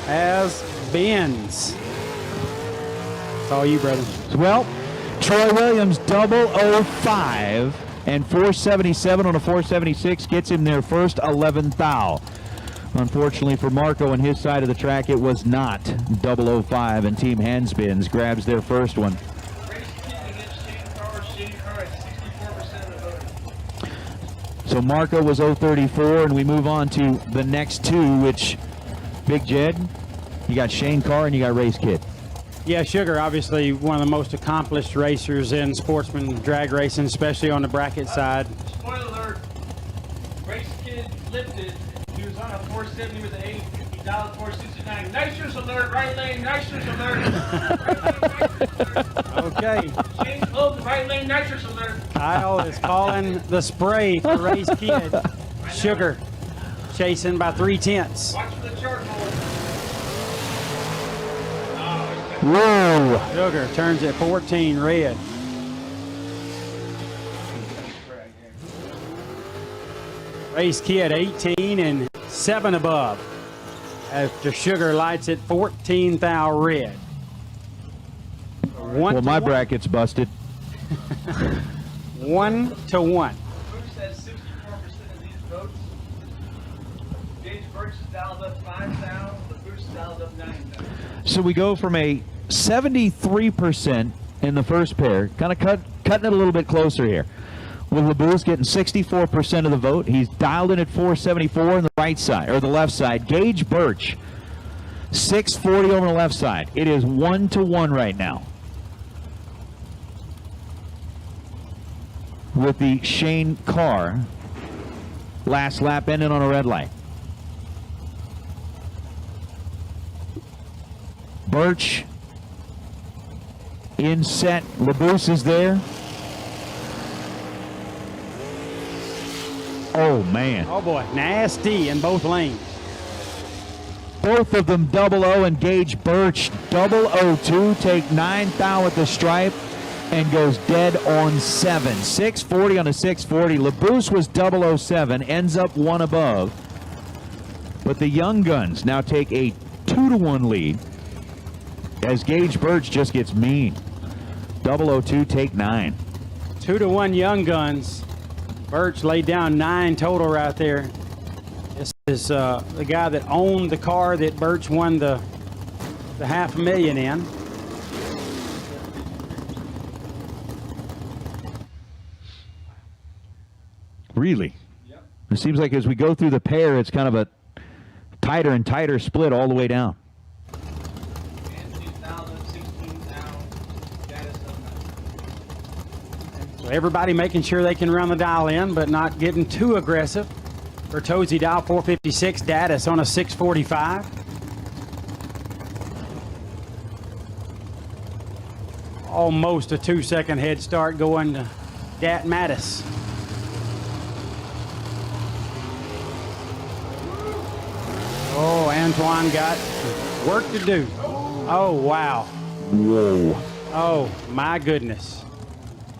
Has-beens. It's all you, brother. Well, Troy Williams 005 and 477 on a 476 gets him their first 11th thou. Unfortunately for Marco and his side of the track, it was not 005, and Team Handspins grabs their first one. So Marco was 034, and we move on to the next two, which, Big Jed, you got Shane Carr and you got Race Kid. Yeah, Sugar, obviously one of the most accomplished racers in sportsman drag racing, especially on the bracket side. Spoiler alert, Race Kid lifted. He was on a 470 with an 8. He dialed 469. Nitrous alert, right lane, nitrous alert. Okay. Shane closed, right lane, nitrous alert. Kyle is calling the spray for Race Kid. Sugar chasing by 3/10. Watch for the chart hold. Whoa! Sugar turns at 14 red. Race Kid 18 and 7 above. After Sugar lights at 14 thou red. Well, my bracket's busted. 1-1. Bruce has 64% of these votes. Gage Birch is dialed up 5,000. The Bruce is dialed up 9,000. So we go from a 73% in the first pair, kind of cutting it a little bit closer here. With LeBouse getting 64% of the vote. He's dialed in at 474 on the right side, or the left side. Gage Birch, 640 on the left side. It is 1-1 right now. With the Shane Carr last lap ending on a red light. Birch in set. LeBouse is there. Oh, man. Oh, boy. Nasty in both lanes. Both of them 00 and Gage Birch 002. Take 9 thou at the stripe and goes dead on 7. 640 on a 640. LeBouse was 007, ends up 1 above. But the Young Guns now take a 2-1 lead as Gage Birch just gets mean. 002, take 9. 2-1 Young Guns. Birch laid down 9 total right there. This is the guy that owned the car that Birch won the $500,000 in. Really? Yep. It seems like as we go through the pair, it's kind of a tighter and tighter split all the way down. So everybody making sure they can run the dial in, but not getting too aggressive. Bertozzi dial 456, Daddis on a 645. Almost a 2-second head start going to Dat Mattis. Oh, Antoine got work to do. Oh, wow. Whoa. Oh, my goodness.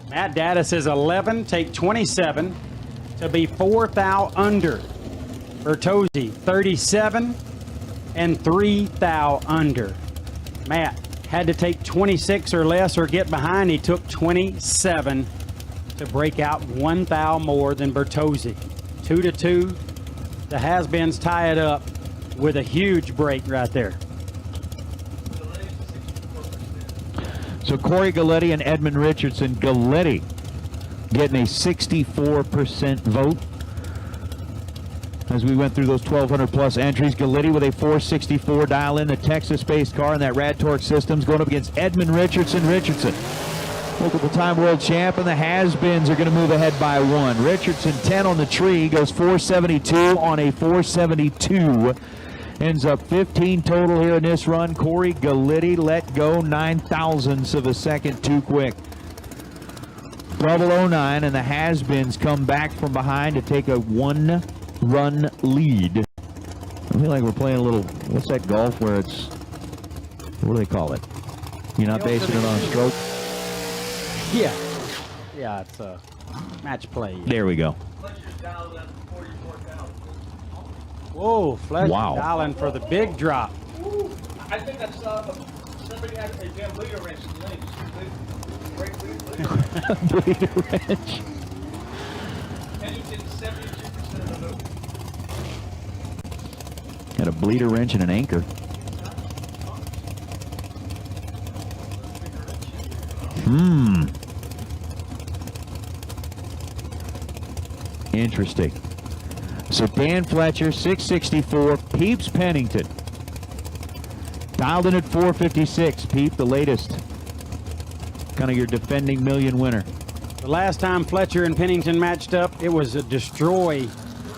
Matt Daddis is 11, take 27 to be 4 thou under. Bertozzi, 37 and 3 thou under. Matt had to take 26 or less or get behind. He took 27 to break out 1 thou more than Bertozzi. 2-2. The has-beens tie it up with a huge break right there. So Corey Galletti and Edmund Richardson. Galletti getting a 64% vote. As we went through those 1,200 plus entries, Galletti with a 464 dial in, the Texas-based car in that Rad Torque Systems, going up against Edmund Richardson. Richardson, multiple-time world champ, and the has-beens are going to move ahead by 1. Richardson 10 on the tree, goes 472 on a 472. Ends up 15 total here in this run. Corey Galletti let go 9 thousandths of a second too quick. 009, and the has-beens come back from behind to take a 1-run lead. I feel like we're playing a little, what's that golf where it's, what do they call it? You're not basing it on stroke? Yeah. Yeah, it's a match play. There we go. Whoa, Fletcher Wow. dialing for the big drop. I think I saw somebody had a damn bleeder wrench in the lane. Bleeder wrench. Pennington, 72% of the vote. Got a bleeder wrench and an anchor. Interesting. So Dan Fletcher, 664. Peeps Pennington. Dialed in at 456. Peep, the latest. Kind of your defending million winner. The last time Fletcher and Pennington matched up, it was a destroy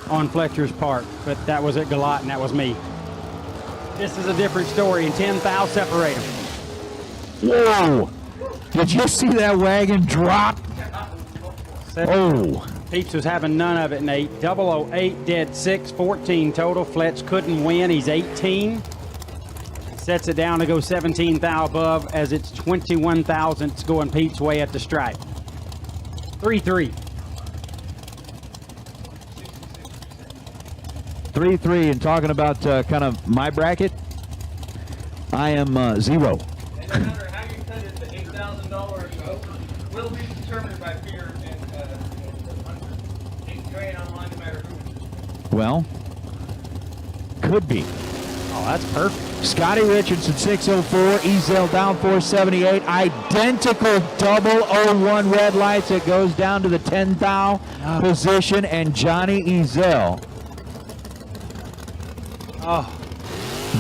on Fletcher's part, but that was at Galat, and that was me. This is a different story, and 10 thou separate them. Whoa! Did you see that wagon drop? Oh. Peeps was having none of it, Nate. 008, dead 6, 14 total. Fletch couldn't win. He's 18. Sets it down to go 17 thou above as it's 21 thousandths going Pete's way at the stripe. 3-3. 3-3, and talking about kind of my bracket, I am 0. And no matter how you cut it, the $8,000 will be determined by Peter and $8,000 online, no matter who. Well, could be. Oh, that's perfect. Scotty Richardson, 604. Ezel down 478. Identical 001 red lights. It goes down to the 10 thou position, and Johnny Ezel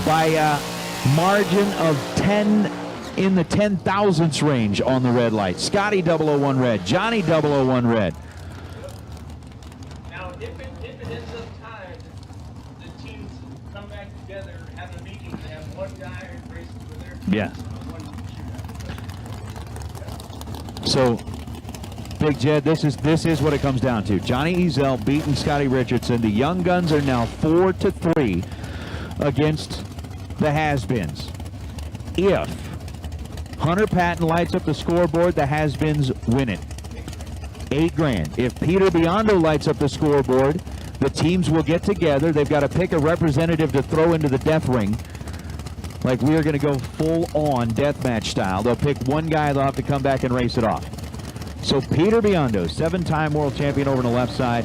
by a margin of 10 in the 10 thousandths range on the red light. Scotty 001 red. Johnny 001 red. Now, if it ends up tied, the teams come back together, have a meeting, they have one guy racing with their team. Yeah. So, Big Jed, this is what it comes down to. Johnny Ezel beating Scotty Richardson. The Young Guns are now 4-3 against the Has-Beens. If Hunter Patton lights up the scoreboard, the Has-Beens win it. $8,000. If Peter Biondo lights up the scoreboard, the teams will get together. They've got to pick a representative to throw into the death ring. Like we are going to go full-on deathmatch style. They'll pick one guy, they'll have to come back and race it off. So Peter Biondo, 7-time world champion over on the left side.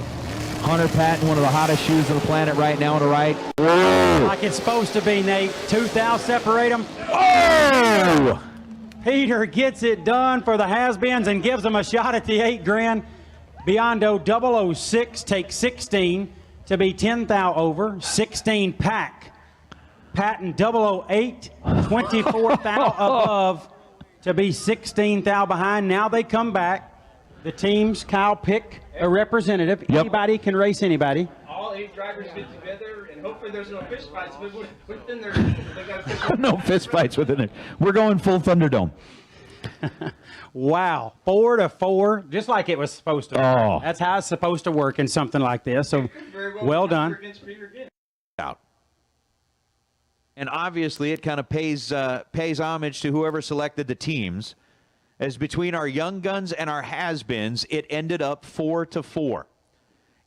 Hunter Patton, one of the hottest shoes on the planet right now on the right. Whoa. Like it's supposed to be, Nate. 2 thou separate them. Oh! Peter gets it done for the Has-Beens and gives them a shot at the $8,000. Biondo 006 takes 16 to be 10 thou over. 16 pack. Patton 008, 24 thou above to be 16 thou behind. Now they come back. The teams, Kyle, pick a representative. Yep. Anybody can race anybody. All 8 drivers get together, and hopefully there's no fist fights within their team. They got No fist fights within it. We're going full Thunderdome. Wow, 4-4, just like it was supposed to. Oh. That's how it's supposed to work in something like this. So, well done. Out. And obviously, it kind of pays homage to whoever selected the teams. As between our Young Guns and our Has-Beens, it ended up 4-4.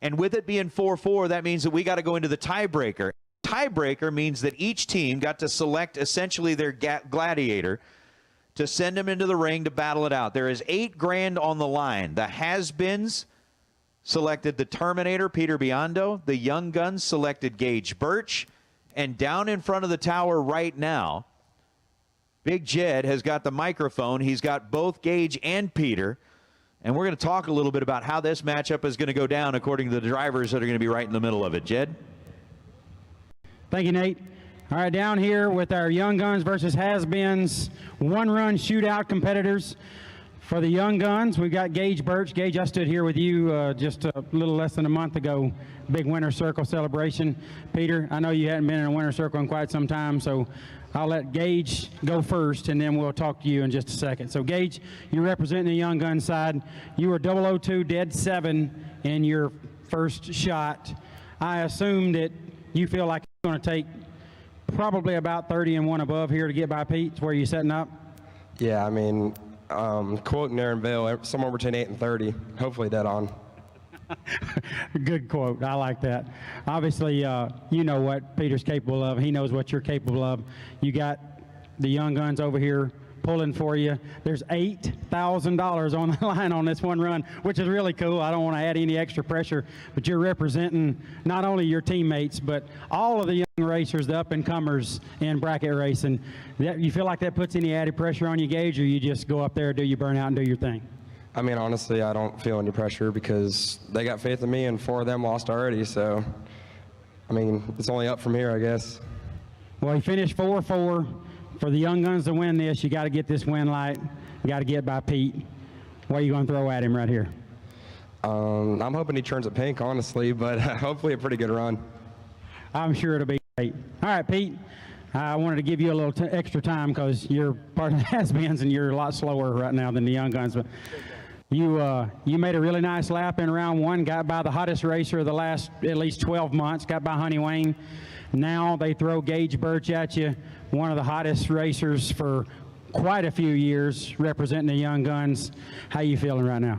And with it being 4-4, that means that we got to go into the tiebreaker. Tiebreaker means that each team got to select essentially their gladiator to send them into the ring to battle it out. There is $8,000 on the line. The Has-Beens selected the Terminator, Peter Biondo. The Young Guns selected Gage Birch. And down in front of the tower right now, Big Jed has got the microphone. He's got both Gage and Peter. And we're going to talk a little bit about how this matchup is going to go down according to the drivers that are going to be right in the middle of it. Jed? Thank you, Nate. All right, down here with our Young Guns versus Has-Beens one-run shootout competitors. For the Young Guns, we've got Gage Birch. Gage, I stood here with you just a little less than a month ago. Big Winter Circle celebration. Peter, I know you hadn't been in a Winter Circle in quite some time, so I'll let Gage go first, and then we'll talk to you in just a second. So, Gage, you're representing the Young Gun side. You were 002, dead 7 in your first shot. I assume that you feel like it's going to take probably about 30 and 1 above here to get by Pete. Where are you setting up? Yeah, I mean, quoting Aaron Vail, somewhere between 8 and 30. Hopefully dead on. Good quote. I like that. Obviously, you know what Peter's capable of. He knows what you're capable of. You got the young guns over here pulling for you. There's $8,000 on the line on this one run, which is really cool. I don't want to add any extra pressure, but you're representing not only your teammates, but all of the young racers, the up-and-comers in bracket racing. You feel like that puts any added pressure on you, Gage, or you just go up there, do your burnout, and do your thing? I mean, honestly, I don't feel any pressure because they got faith in me and 4 of them lost already. So, I mean, it's only up from here, I guess. Well, he finished 4-4. For the young guns to win this, you got to get this win light. You got to get by Pete. What are you going to throw at him right here? I'm hoping he turns it pink, honestly, but hopefully a pretty good run. I'm sure it'll be great. All right, Pete. I wanted to give you a little extra time because you're part of the has-beens and you're a lot slower right now than the young guns. But you made a really nice lap in round 1, got by the hottest racer of the last at least 12 months, got by Honey Wayne. Now they throw Gage Birch at you, one of the hottest racers for quite a few years, representing the young guns. How you feeling right now?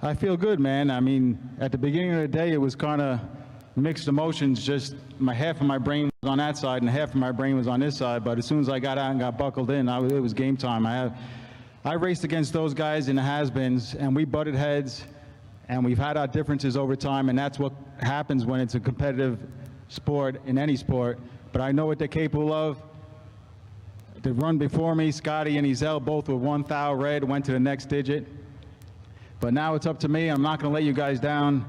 I feel good, man. I mean, at the beginning of the day, it was kind of mixed emotions. Just half of my brain was on that side and half of my brain was on this side. But as soon as I got out and got buckled in, it was game time. I raced against those guys in the has-beens, and we butted heads, and we've had our differences over time, and that's what happens when it's a competitive sport, in any sport. But I know what they're capable of. The run before me, Scotty and Ezel both were 1 thou red, went to the next digit. But now it's up to me. I'm not going to let you guys down.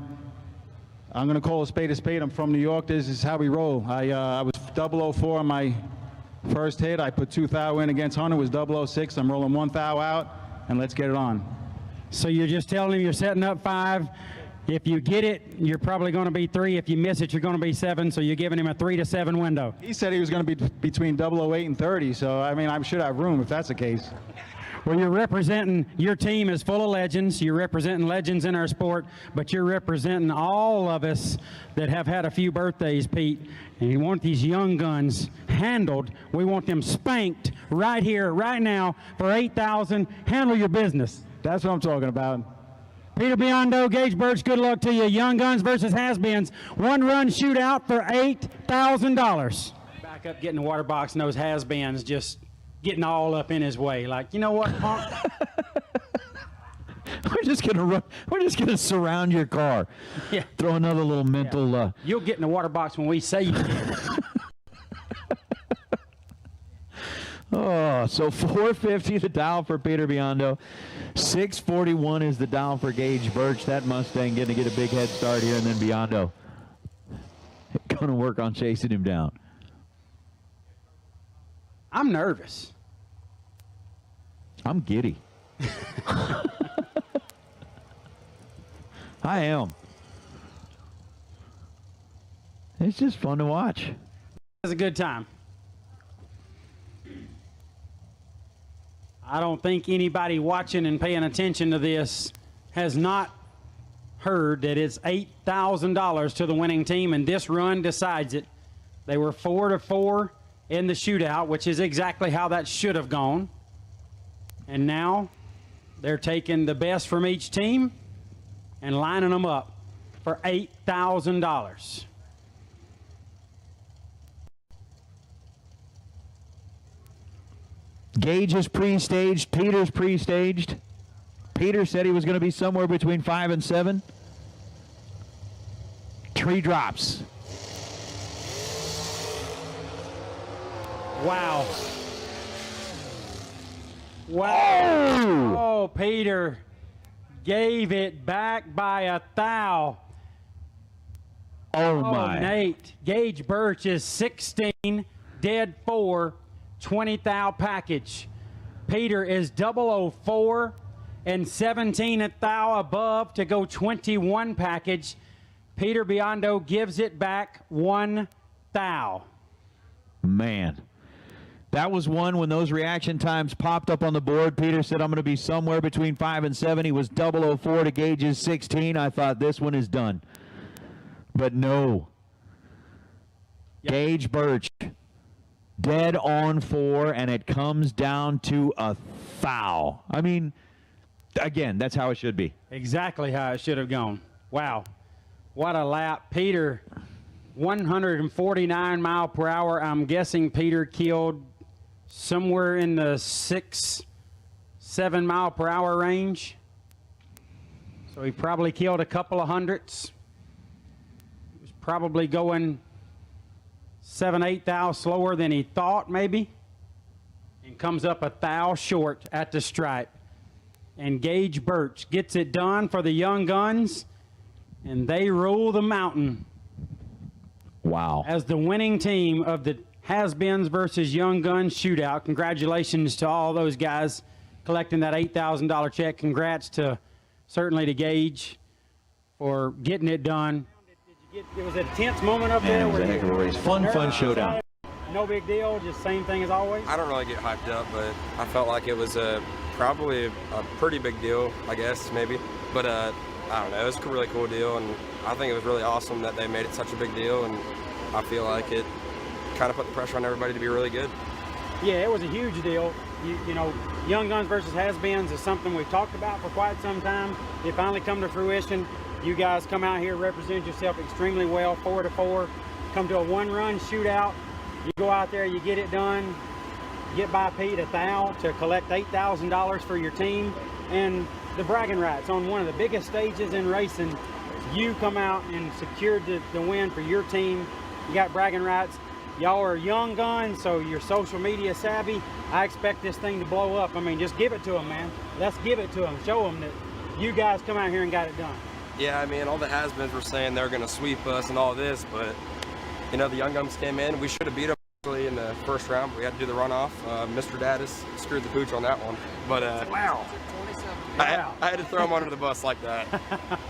I'm going to call a spade a spade. I'm from New York. This is how we roll. I was 004 on my first hit. I put 2 thou in against Hunter. It was 006. I'm rolling 1 thou out, and let's get it on. So you're just telling him you're setting up 5. If you get it, you're probably going to be 3. If you miss it, you're going to be 7. So you're giving him a 3 to 7 window. He said he was going to be between 008 and 30. So, I mean, I should have room if that's the case. Well, you're representing, your team is full of legends. You're representing legends in our sport, but you're representing all of us that have had a few birthdays, Pete. And you want these young guns handled. We want them spanked right here, right now for $8,000. Handle your business. That's what I'm talking about. Peter Biondo, Gage Birch, good luck to you. Young Guns versus Has-Beens. 1-run shootout for $8,000. Back up, getting the water box, and those Has-Beens just getting all up in his way. Like, you know what, punk? We're just gonna surround your car. Yeah. Throw another little mental. You'll get in the water box when we say you can. Oh, so 450 the dial for Peter Biondo. 641 is the dial for Gage Birch. That Mustang going to get a big head start here, and then Biondo going to work on chasing him down. I'm nervous. I'm giddy. I am. It's just fun to watch. It's a good time. I don't think anybody watching and paying attention to this has not heard that it's $8,000 to the winning team, and this run decides it. They were 4-4 in the shootout, which is exactly how that should have gone. And now they're taking the best from each team and lining them up for $8,000. Gage is pre-staged. Peter's pre-staged. Peter said he was going to be somewhere between 5 and 7. Tree drops. Wow. Wow. Oh, Peter gave it back by 1 thou. Oh, my. Nate. Gage Birch is 16, dead 4. 20 thou package. Peter is 004 and 17 thou above to go 21 package. Peter Biondo gives it back 1 thou. Man, that was one when those reaction times popped up on the board. Peter said, I'm going to be somewhere between 5 and 7. He was 004 to Gage's 16. I thought this one is done. But no. Yep. Gage Birch. Dead on 4, and it comes down to 1 thou. I mean, again, that's how it should be. Exactly how it should have gone. Wow, what a lap. Peter, 149 mile per hour. I'm guessing Peter killed somewhere in the 6-7 mile per hour range. So he probably killed a couple of hundredths. He was probably going 7-8 thou slower than he thought, maybe, and comes up a thou short at the stripe. And Gage Birch gets it done for the Young Guns, and they rule the mountain. Wow. As the winning team of the Has-Beens versus Young Guns shootout. Congratulations to all those guys collecting that $8,000 check. Congrats to certainly to Gage for getting it done. It was a tense moment up there. It was a heck of a race. Fun showdown. No big deal, just same thing as always. I don't really get hyped up, but I felt like it was probably a pretty big deal, I guess, maybe. But I don't know, it was a really cool deal, and I think it was really awesome that they made it such a big deal, and I feel like it kind of put the pressure on everybody to be really good. Yeah, it was a huge deal. You know, Young Guns versus Has-Beens is something we've talked about for quite some time. It finally come to fruition. You guys come out here, represent yourself extremely well, 4-4. Come to a one-run shootout. You go out there, you get it done. Get by Pete a thou to collect $8,000 for your team. And the bragging rights on one of the biggest stages in racing. You come out and secured the win for your team. You got bragging rights. Y'all are Young Guns, so you're social media savvy. I expect this thing to blow up. I mean, just give it to them, man. Let's give it to them. Show them that you guys come out here and got it done. Yeah, I mean, all the has-beens were saying they're going to sweep us and all this, but, you know, the Young Guns came in. We should have beat them actually in the first round. We had to do the runoff. Mr. Daddis screwed the pooch on that one. But wow. I had to throw him under the bus like that.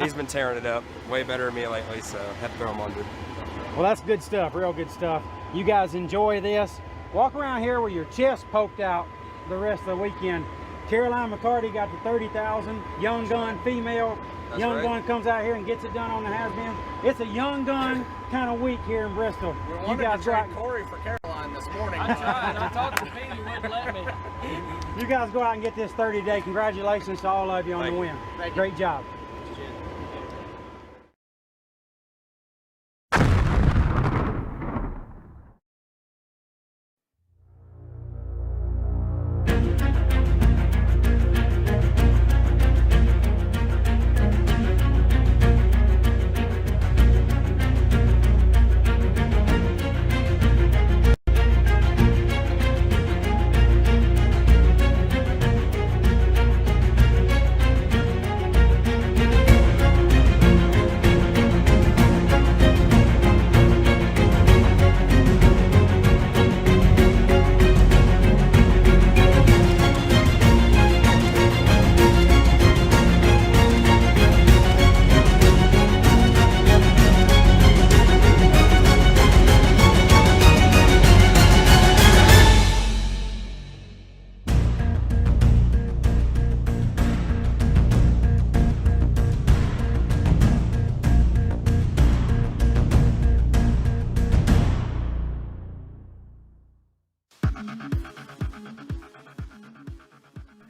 He's been tearing it up. Way better than me lately, so I had to throw him under. Well, that's good stuff, real good stuff. You guys enjoy this. Walk around here with your chest poked out the rest of the weekend. Caroline McCarty got the 30,000. Young Gun female. That's Young right. Gun comes out here and gets it done on the has-been. It's a Young Gun kind of week here in Bristol. You guys go out. Corey for Caroline this morning. I tried. I talked to Pete. He wouldn't let me. You guys go out and get this 30-day. Congratulations to all of you on the win. Great job.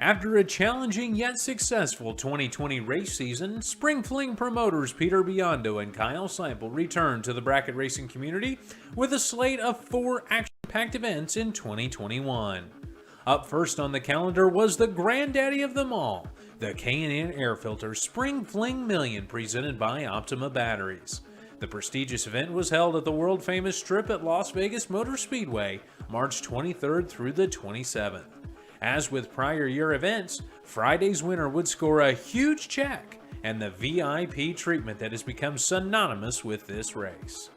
After a challenging yet successful 2020 race season, Spring Fling promoters Peter Biondo and Kyle Seipel returned to the bracket racing community with a slate of 4 action-packed events in 2021. Up first on the calendar was the granddaddy of them all, the K&N Air Filter Spring Fling Million presented by Optima Batteries. The prestigious event was held at the world-famous Strip at Las Vegas Motor Speedway, March 23rd through the 27th. As with prior year events, Friday's winner would score a huge check and the VIP treatment that has become synonymous with this race.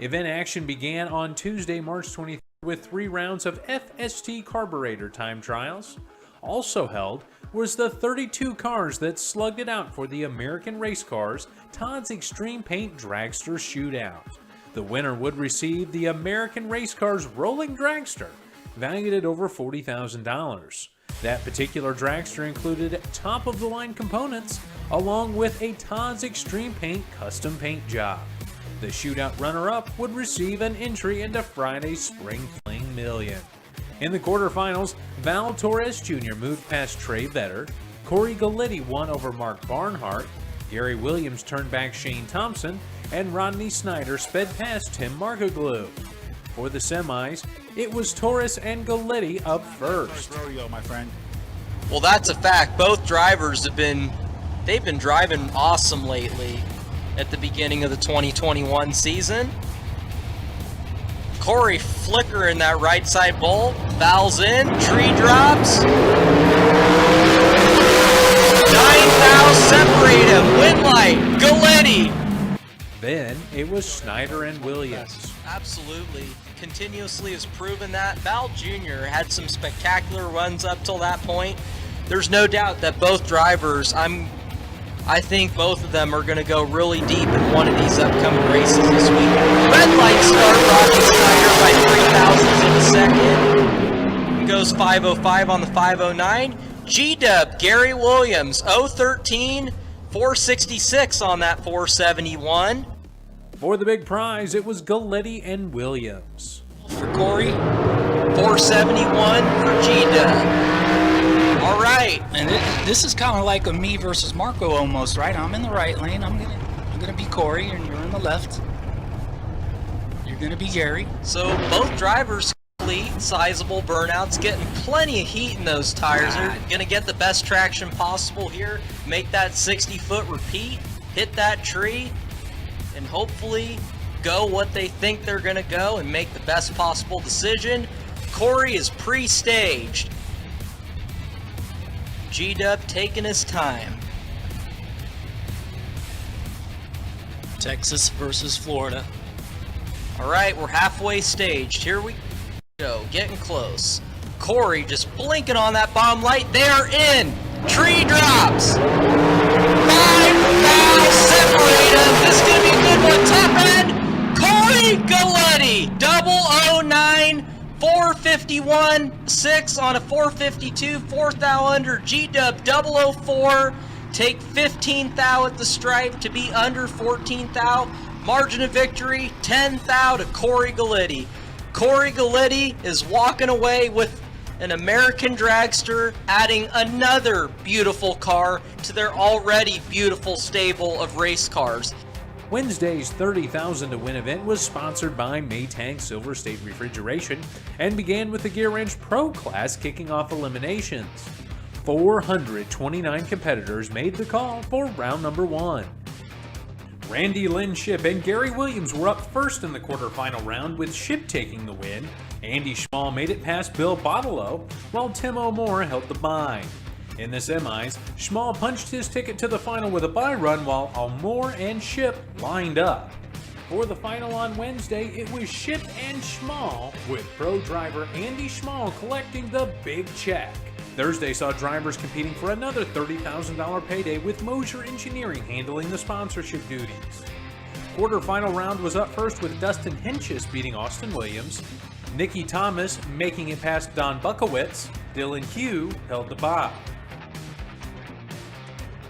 Event action began on Tuesday, March 23rd with 3 rounds of FST carburetor time trials. Also held was the 32 cars that slugged it out for the American Race Cars Todd's Extreme Paint Dragster Shootout. The winner would receive the American Race Cars Rolling Dragster, valued at over $40,000. That particular dragster included top-of-the-line components, along with a Todd's Extreme Paint custom paint job. The shootout runner-up would receive an entry into Friday's Spring Fling Million. In the quarterfinals, Val Torres Jr. moved past Trey Vetter, Corey Galitti won over Mark Barnhart, Gary Williams turned back Shane Thompson, and Rodney Snyder sped past Tim Markoglu. For the semis, it was Torres and Galletti up first. Rodeo, my friend. Well, that's a fact. Both drivers they've been driving awesome lately at the beginning of the 2021 season. Corey flickering that right side bowl, fouls in, tree drops. 9 thou separate him, win light, Galletti. Then it was Snyder and Williams. Absolutely, continuously has proven that. Val Jr. had some spectacular runs up till that point. There's no doubt that both drivers, I think both of them are going to go really deep in one of these upcoming races this week. Red light start, Rodney Snyder by 3 thousandths of a second. And goes 5:05 on the 5:09. G-Dub, Gary Williams, 0:13, 4:66 on that 471. For the big prize, it was Galletti and Williams. For Corey, 471 for G-Dub. All right, and this is kind of like a me versus Marco almost, right? I'm in the right lane. I'm gonna be Corey, and you're in the left. You're gonna be Gary. So both drivers complete sizable burnouts, getting plenty of heat in those tires. They're gonna get the best traction possible here. Make that 60-foot repeat, hit that tree, and hopefully go what they think they're gonna go and make the best possible decision. Corey is pre-staged. G-Dub taking his time. Texas versus Florida. All right, we're halfway staged. Here we go, getting close. Corey just blinking on that bomb light. They're in. Tree drops. 5 thou separate them. This is going to be a good one. Top end. Corey Galletti. 009. 451, 6 on a 452, 4 thou under. G-Dub 004, take 15 thou at the stripe to be under 14 thou. Margin of victory, 10 thou to Corey Galletti. Corey Galletti is walking away with an American dragster, adding another beautiful car to their already beautiful stable of race cars. Wednesday's 30,000 to win event was sponsored by Maytag Silver State Refrigeration and began with the Gear Wrench Pro class kicking off eliminations. 429 competitors made the call for round number 1. Randy Lynn Ship and Gary Williams were up first in the quarterfinal round, with Ship taking the win. Andy Schmall made it past Bill Bottolo, while Tim O'More held the bye. In the semis, Schmall punched his ticket to the final with a bye run, while O'More and Ship lined up. For the final on Wednesday, it was Ship and Schmall, with pro driver Andy Schmall collecting the big check. Thursday saw drivers competing for another $30,000 payday, with Mosier Engineering handling the sponsorship duties. Quarterfinal round was up first with Dustin Henches beating Austin Williams, Nicky Thomas making it past Don Bukowitz, Dylan Hugh held the bye.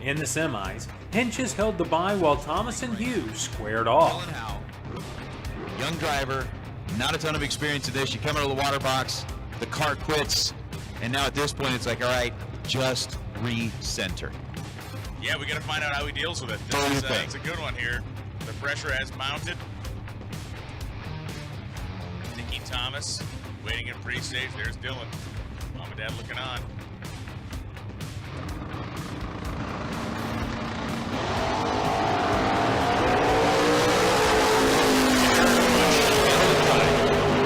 In the semis, Henches held the bye while Thomas and Hughes squared off. Young driver, not a ton of experience in this. You come out of the water box, the car quits, and now at this point it's like, all right, just recenter. Yeah, we got to find out how he deals with it. It's a good one here. The pressure has mounted. Nicky Thomas waiting in pre-stage. There's Dylan. Mom and Dad looking on.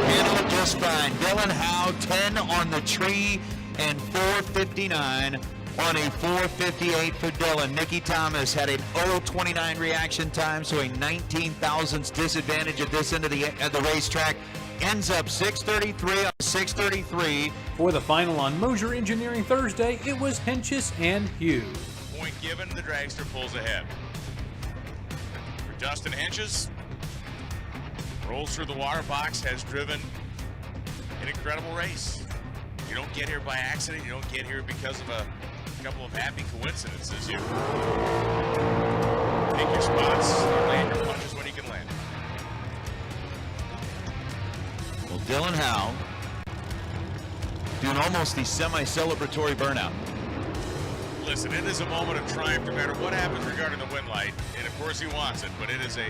Handled just fine. Dylan Howe, 10 on the tree and 459 on a 458 for Dylan. Nicky Thomas had an 0.29 reaction time, so a 19 thousandths disadvantage at this end of the racetrack. Ends up 633 on 633. For the final on Mosier Engineering Thursday, it was Henches and Hughes. Point given, the dragster pulls ahead. For Dustin Henches, rolls through the water box, has driven an incredible race. You don't get here by accident. You don't get here because of a couple of happy coincidences. You take your spots, you land your punches when you can land. Well, Dylan Howe doing almost the semi-celebratory burnout. listen, it is a moment of triumph no matter what happens regarding the win light. And of course he wants it, but it is a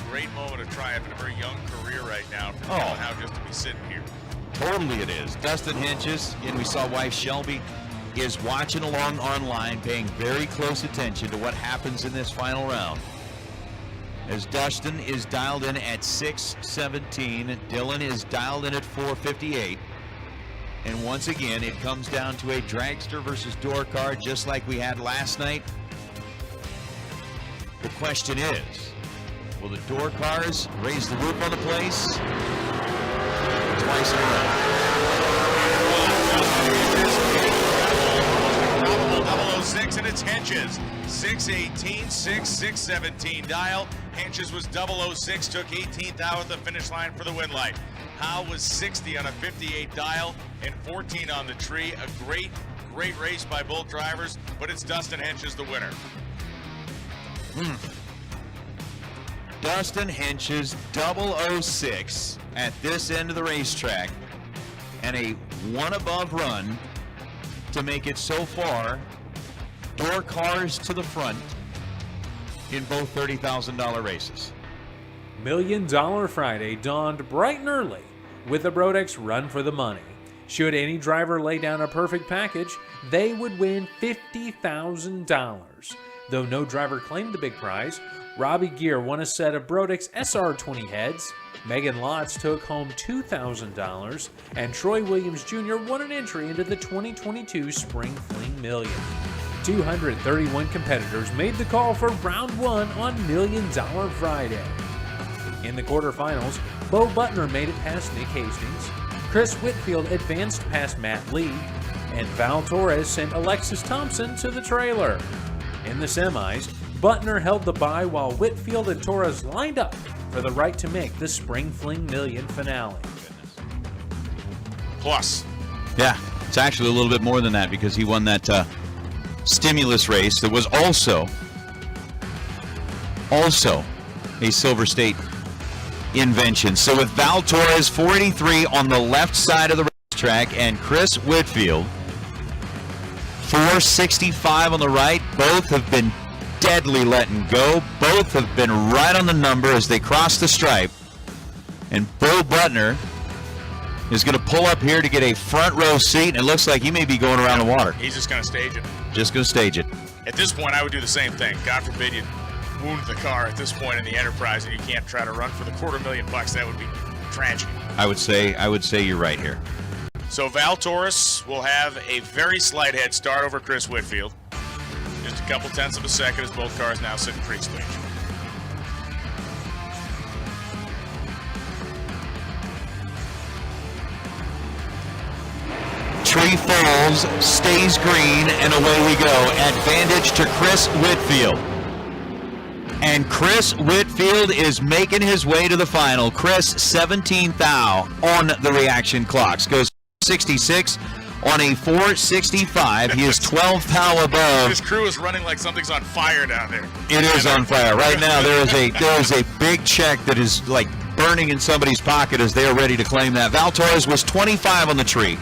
great moment of triumph in a very young career right now for Kellen Howe just to be sitting here. Totally it is. Dustin Hinches, and we saw wife Shelby, is watching along online, paying very close attention to what happens in this final round. As Dustin is dialed in at 6:17, Dylan is dialed in at 4:58. And once again, it comes down to a dragster versus door car, just like we had last night. The question is, will the door cars raise the roof on the place twice in a row? Probable 006, and it's Hinches. 618, 617 dial. Hinches was 006, took 18th out at the finish line for the win light. Howe was 60 on a 58 dial and 14 on the tree. A great race by both drivers, but it's Dustin Hinches the winner. Dustin Hinches 006 at this end of the racetrack, and a one above run to make it so far door cars to the front in both $30,000 races. $1 Million Friday dawned bright and early with the Brodex Run for the Money. Should any driver lay down a perfect package, they would win $50,000. Though no driver claimed the big prize, Robbie Gear won a set of Brodex SR20 heads, Megan Lotz took home $2,000, and Troy Williams Jr. won an entry into the 2022 Spring Fling Million. 231 competitors made the call for round one on $1 Million Friday. In the quarterfinals, Bo Butner made it past Nick Hastings, Chris Whitfield advanced past Matt Lee, and Val Torres sent Alexis Thompson to the trailer. In the semis, Butner held the bye while Whitfield and Torres lined up for the right to make the Spring Fling Million finale. Plus. Yeah, it's actually a little bit more than that because he won that stimulus race that was also a Silver State invention. So with Val Torres 483 on the left side of the racetrack and Chris Whitfield 465 on the right, both have been deadly letting go. Both have been right on the number as they cross the stripe. And Bo Butner is going to pull up here to get a front row seat, and it looks like he may be going around the water. He's just going to stage it. Just going to stage it. At this point, I would do the same thing. God forbid you wound the car at this point in the enterprise and you can't try to run for the $250,000. That would be tragedy. I would say you're right here. So Val Torres will have a very slight head start over Chris Whitfield. Just a couple tenths of a second as both cars now sit in creek stage. Tree falls, stays green, and away we go. Advantage to Chris Whitfield. And Chris Whitfield is making his way to the final. Chris, 17th thou on the reaction clocks. Goes 66 on a 465. He is 12th thou above. This crew is running like something's on fire down there. It is on fire. Right now there is a big check that is like burning in somebody's pocket as they are ready to claim that. Val Torres was 25 on the tree.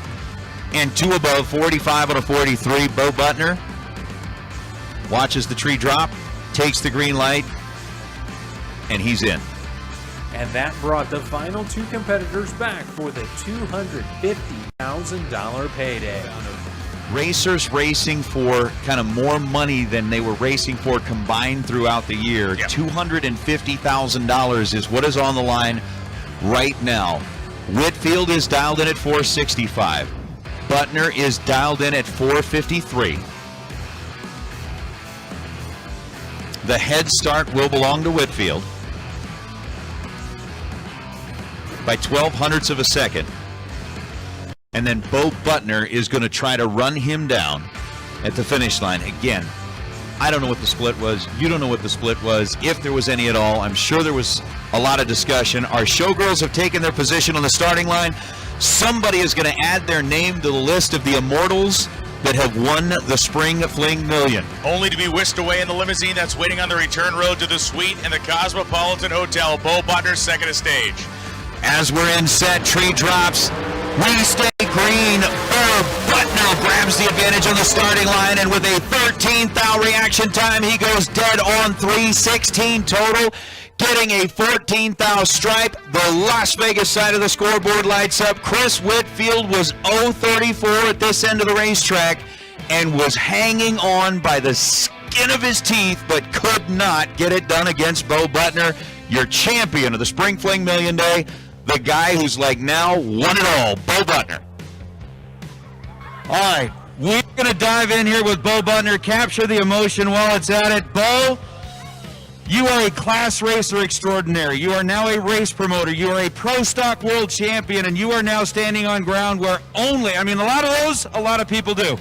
And 2 above, 45 on a 43. Bo Butner watches the tree drop, takes the green light, and he's in. And that brought the final two competitors back for the $250,000 payday. Racers racing for kind of more money than they were racing for combined throughout the year. Yep. $250,000 is what is on the line right now. Whitfield is dialed in at 465. Butner is dialed in at 453. The head start will belong to Whitfield by 0.12 of a second. And then Bo Butner is going to try to run him down at the finish line. Again, I don't know what the split was. You don't know what the split was, if there was any at all. I'm sure there was a lot of discussion. Our showgirls have taken their position on the starting line. Somebody is going to add their name to the list of the immortals that have won the Spring Fling Million. Only to be whisked away in the limousine that's waiting on the return road to the suite in the Cosmopolitan Hotel. Bo Butner, second stage. As we're in set, tree drops. We stay green. Bo Butner grabs the advantage on the starting line, and with a 13th reaction time, he goes dead on 3:16 total, getting a 14th stripe. The Las Vegas side of the scoreboard lights up. Chris Whitfield was 0:34 at this end of the racetrack and was hanging on by the skin of his teeth, but could not get it done against Bo Butner, your champion of the Spring Fling Million Day, the guy who's like now won it all, Bo Butner. All right, we're going to dive in here with Bo Butner, capture the emotion while it's at it. Bo, you are a class racer extraordinary. You are now a race promoter. You are a pro stock world champion, and you are now standing on ground where a lot of people do.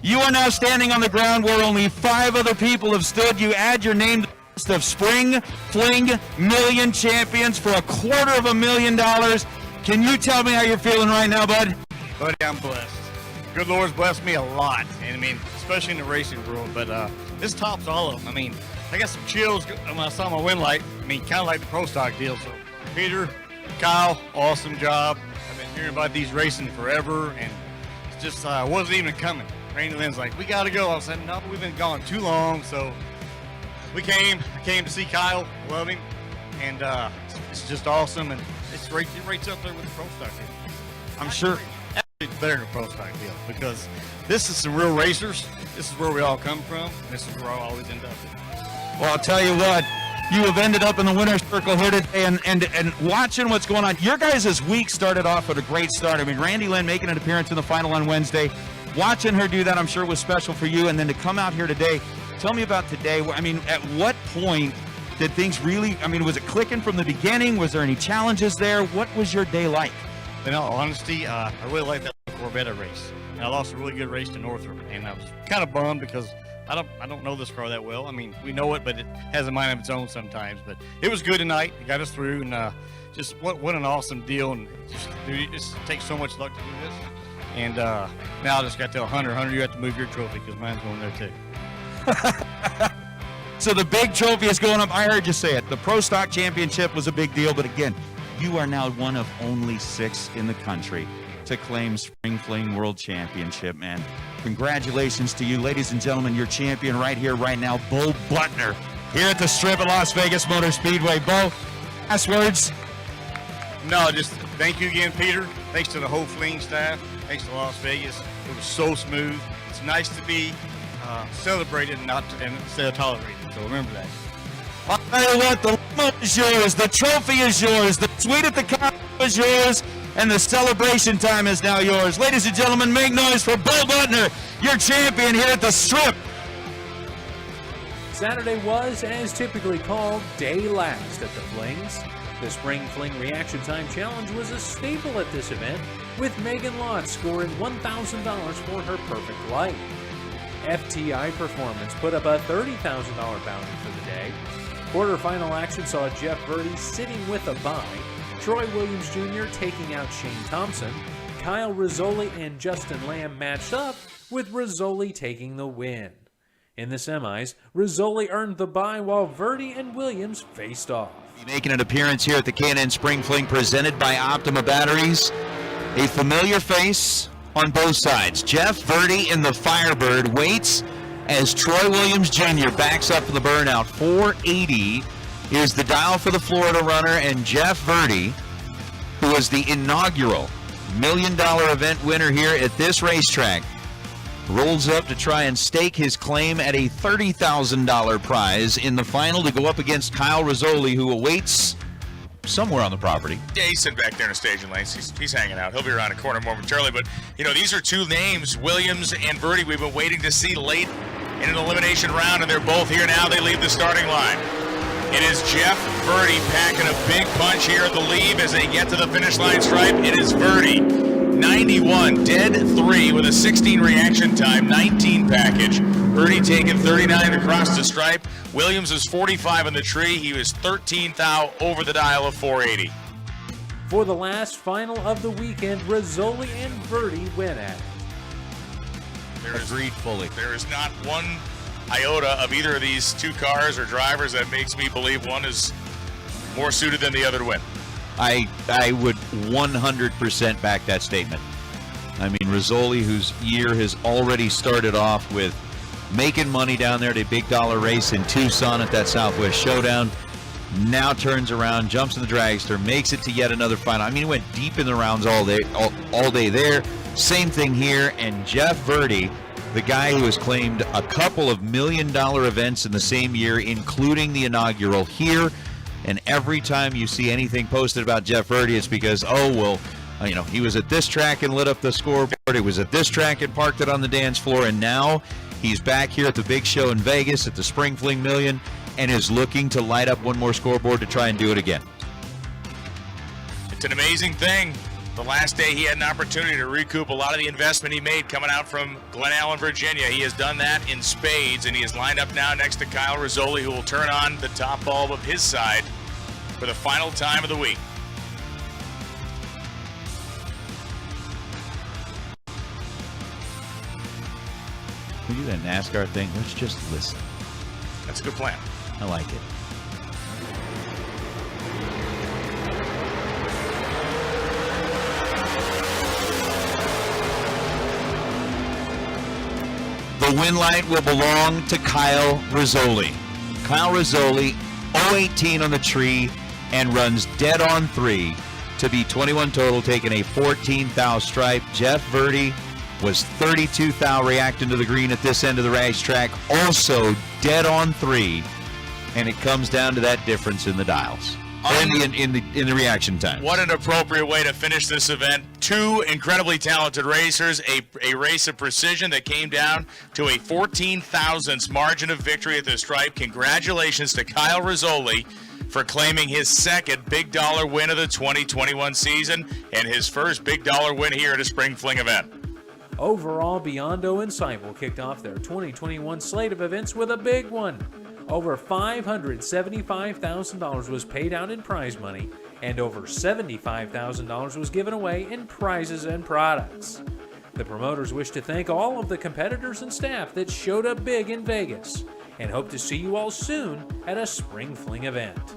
You are now standing on the ground where only 5 other people have stood. You add your name to the list of Spring Fling Million champions for $250,000. Can you tell me how you're feeling right now, bud? Buddy, I'm blessed. Good Lord's blessed me a lot, and I mean, especially in the racing world, but this tops all of them. I mean, I got some chills when I saw my win light. I mean, kind of like the pro stock deal. So, Peter, Kyle, awesome job. I've been hearing about these racing forever, and it's just wasn't even coming. Randy Lynn's like, we got to go. I said, no, we've been gone too long. So we came. I came to see Kyle. Love him, and it's just awesome. And it's right up there with the pro stock deal. I'm sure. It's better than a pro stock deal because this is some real racers. This is where we all come from. This is where I'll always end up. Well, I'll tell you what, you have ended up in the winner's circle here today, and watching what's going on. Your guys' week started off with a great start. I mean, Randy Lynn making an appearance in the final on Wednesday. Watching her do that, I'm sure, was special for you. And then to come out here today, tell me about today. I mean, at what point did things really, I mean, was it clicking from the beginning? Was there any challenges there? What was your day like? In all honesty, I really like that Corvette race. And I lost a really good race to Northrop, and I was kind of bummed because I don't know this car that well. I mean, we know it, but it has a mind of its own sometimes. But it was good tonight. It got us through, and just what an awesome deal. And it just takes so much luck to do this. And now I just got to tell Hunter, you have to move your trophy because mine's going there too. So the big trophy is going up. I heard you say it. The Pro Stock Championship was a big deal, but again, you are now one of only 6 in the country to claim Spring Fling World Championship, man. Congratulations to you, ladies and gentlemen, your champion right here, right now, Bo Butner, here at the Strip at Las Vegas Motor Speedway. Bo, last words? No, just thank you again, Peter. Thanks to the whole Fling staff. Thanks to Las Vegas. It was so smooth. It's nice to be celebrated and instead of tolerated, so remember that. I'll tell you what, the limo is yours, the trophy is yours, the suite at the car is yours, and the celebration time is now yours. Ladies and gentlemen, make noise for Bo Butner, your champion here at the Strip. Saturday was, as typically called, day last at the Flings. The Spring Fling Reaction Time Challenge was a staple at this event, with Megan Lott scoring $1,000 for her perfect light. FTI Performance put up a $30,000 bounty for the day. Quarterfinal action saw Jeff Verdi sitting with a bye, Troy Williams Jr. taking out Shane Thompson, Kyle Rizzoli and Justin Lamb matched up, with Rizzoli taking the win. In the semis, Rizzoli earned the bye while Verdi and Williams faced off. Making an appearance here at the K&N Spring Fling presented by Optima Batteries. A familiar face on both sides. Jeff Verdi in the Firebird waits as Troy Williams Jr. backs up for the burnout. 480 is the dial for the Florida runner, and Jeff Verdi, who is the inaugural $1 million event winner here at this racetrack, rolls up to try and stake his claim at a $30,000 prize in the final to go up against Kyle Rizzoli, who awaits somewhere on the property. Yeah, he's sitting back there in the staging lanes. He's hanging out. He'll be around the corner momentarily. But, you know, these are 2 names, Williams and Verdi, we've been waiting to see late in an elimination round, and they're both here now. They leave the starting line. It is Jeff Verdi packing a big punch here at the lead as they get to the finish line stripe. It is Verdi. 91, dead 3 with a 16 reaction time, 19 package. Verdi taking 39 across the stripe. Williams is 45 in the tree. He was 13th out over the dial of 480. For the last final of the weekend, Rizzoli and Verdi win at it. Agreed fully. There is not one iota of either of these 2 cars or drivers that makes me believe one is more suited than the other to win. I would 100% back that statement. I mean, Rizzoli, whose year has already started off with making money down there at a big dollar race in Tucson at that Southwest Showdown, now turns around, jumps in the dragster, makes it to yet another final. I mean, he went deep in the rounds all day there. Same thing here. And Jeff Verdi, the guy who has claimed a couple of $1 million events in the same year, including the inaugural here. And every time you see anything posted about Jeff Verdi, it's because, oh, well, you know, he was at this track and lit up the scoreboard. He was at this track and parked it on the dance floor. And now he's back here at the big show in Vegas at the Spring Fling Million and is looking to light up one more scoreboard to try and do it again. It's an amazing thing. The last day he had an opportunity to recoup a lot of the investment he made coming out from Glen Allen, Virginia. He has done that in spades, and he is lined up now next to Kyle Rizzoli, who will turn on the top bulb of his side for the final time of the week. We do that NASCAR thing. Let's just listen. That's a good plan. I like it. The win light will belong to Kyle Rizzoli. Kyle Rizzoli, 018 on the tree, and runs dead on 3 to be 21 total, taking a 14 thou stripe. Jeff Verdi was 32 thou reacting to the green at this end of the racetrack, also dead on 3, and it comes down to that difference in the dials. In the reaction time. What an appropriate way to finish this event. Two incredibly talented racers, a race of precision that came down to a 14 thousandths margin of victory at the stripe. Congratulations to Kyle Rizzoli for claiming his second big dollar win of the 2021 season and his first big dollar win here at a Spring Fling event. Overall, Biondo and Seibel kicked off their 2021 slate of events with a big one. Over $575,000 was paid out in prize money, and over $75,000 was given away in prizes and products. The promoters wish to thank all of the competitors and staff that showed up big in Vegas, and hope to see you all soon at a Spring Fling event.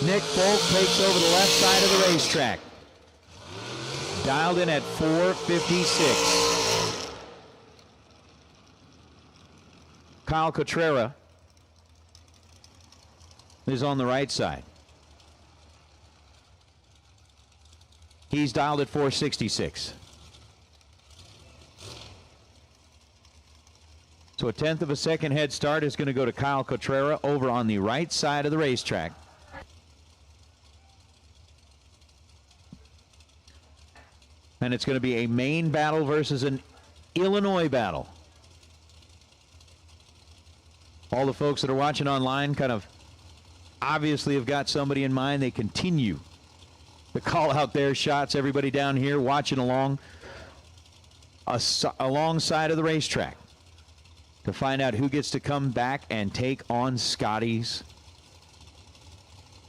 Nick Folk takes over the left side of the racetrack. Dialed in at 4:56. Kyle Cotrera is on the right side. He's dialed at 4:66. So a 1/10 of a second head start is going to go to Kyle Cotrera over on the right side of the racetrack. And it's going to be a Maine battle versus an Illinois battle. All the folks that are watching online kind of obviously have got somebody in mind. They continue to call out their shots. Everybody down here watching alongside of the racetrack to find out who gets to come back and take on Scotty's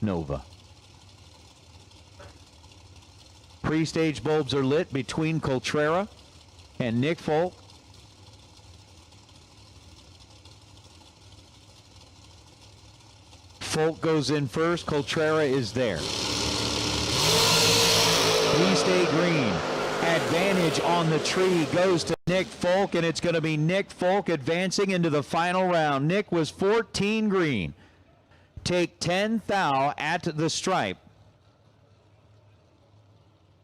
Nova. Pre-stage bulbs are lit between Cotrera and Nick Folk. Folk goes in first. Cotrera is there. Please stay green. Advantage on the tree goes to Nick Folk, and it's going to be Nick Folk advancing into the final round. Nick was 14 green. Take 10 thou at the stripe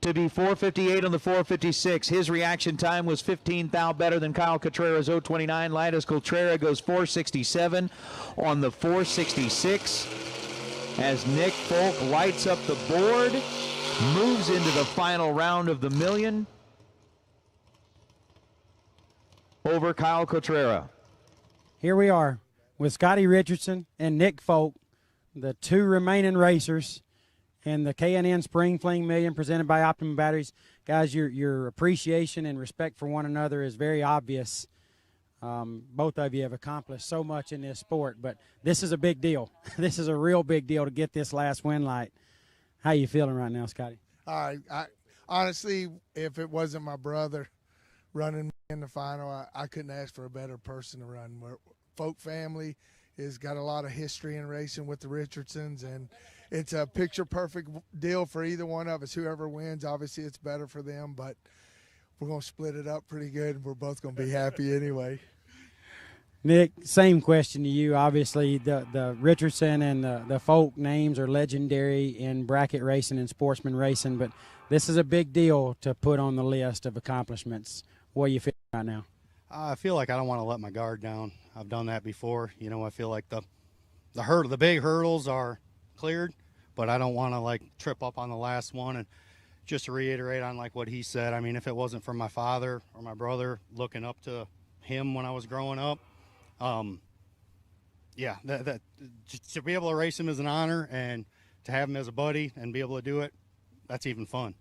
to be 4:58 on the 4:56. His reaction time was 15 thou better than Kyle Cotrera's 0:29. Lightus Cotrera goes 4:67 on the 4:66 as Nick Folk lights up the board, moves into the final round of the million over Kyle Cotrera. Here we are with Scotty Richardson and Nick Folk, the two remaining racers, and the K&N Spring Fling Million presented by Optimum Batteries. Guys, your appreciation and respect for one another is very obvious. Both of you have accomplished so much in this sport, but this is a big deal. This is a real big deal to get this last win light. How you feeling right now, Scotty? I honestly, if it wasn't my brother running in the final, I couldn't ask for a better person to run. Folk family has got a lot of history in racing with the Richardsons, and it's a picture-perfect deal for either one of us. Whoever wins, obviously it's better for them, but we're going to split it up pretty good, and we're both going to be happy anyway. Nick, same question to you. Obviously, the Richardson and the Folk names are legendary in bracket racing and sportsman racing, but this is a big deal to put on the list of accomplishments. What are you feeling right now? I feel like I don't want to let my guard down. I've done that before. You know, I feel like the big hurdles are cleared, but I don't want to like trip up on the last one. And just to reiterate on like what he said, I mean, if it wasn't for my father or my brother looking up to him when I was growing up, yeah, that to be able to race him is an honor, and to have him as a buddy and be able to do it, that's even fun.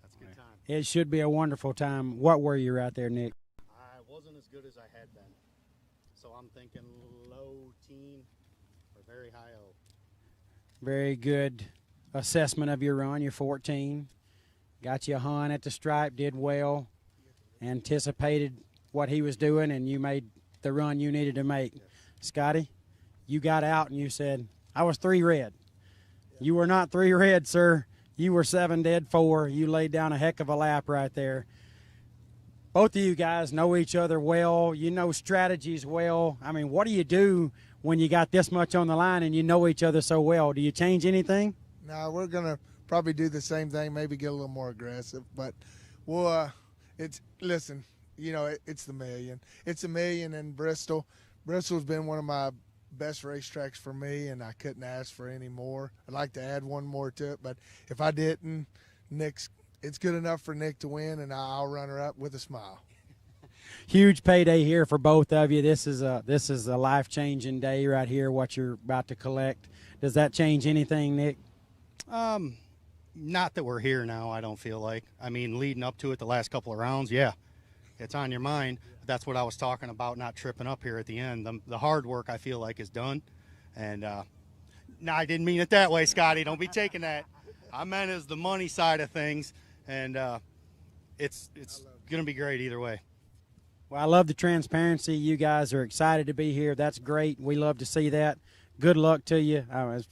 That's a good time. It should be a wonderful time. What were you right there, Nick? I wasn't as good as I had been, so I'm thinking low teen or very high O. Very good assessment of your run. You're 14. Got you a hun at the stripe, did well, anticipated what he was doing, and you made the run you needed to make. Scotty, you got out and you said, I was 3 red. You were not 3 red, sir. You were 7 dead 4. You laid down a heck of a lap right there. Both of you guys know each other well. You know strategies well. I mean, what do you do when you got this much on the line and you know each other so well? Do you change anything? No, we're going to probably do the same thing, maybe get a little more aggressive. But we'll, listen, you know, it's the million. It's a million in Bristol. Bristol's been one of my best racetracks for me, and I couldn't ask for any more. I'd like to add one more to it, but if I didn't, it's good enough for Nick to win, and I'll run her up with a smile. Huge payday here for both of you. This is a life-changing day right here, what you're about to collect. Does that change anything, Nick? Not that we're here now, I don't feel like. I mean, leading up to it the last couple of rounds, yeah, it's on your mind. That's what I was talking about, not tripping up here at the end. The hard work, I feel like, is done. And no, I didn't mean it that way, Scotty. Don't be taking that. I meant as the money side of things, and it's going to be great either way. Well, I love the transparency. You guys are excited to be here. That's great. We love to see that. good luck to you.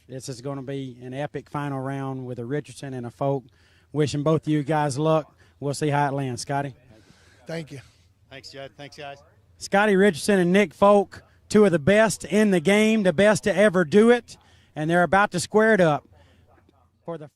This is going to be an epic final round with a Richardson and a Folk. Wishing both of you guys luck. We'll see how it lands. Scotty? Thank you. Thanks, Judd. Thanks, guys. Scotty Richardson and Nick Folk, two of the best in the game, the best to ever do it, and they're about to square it up for the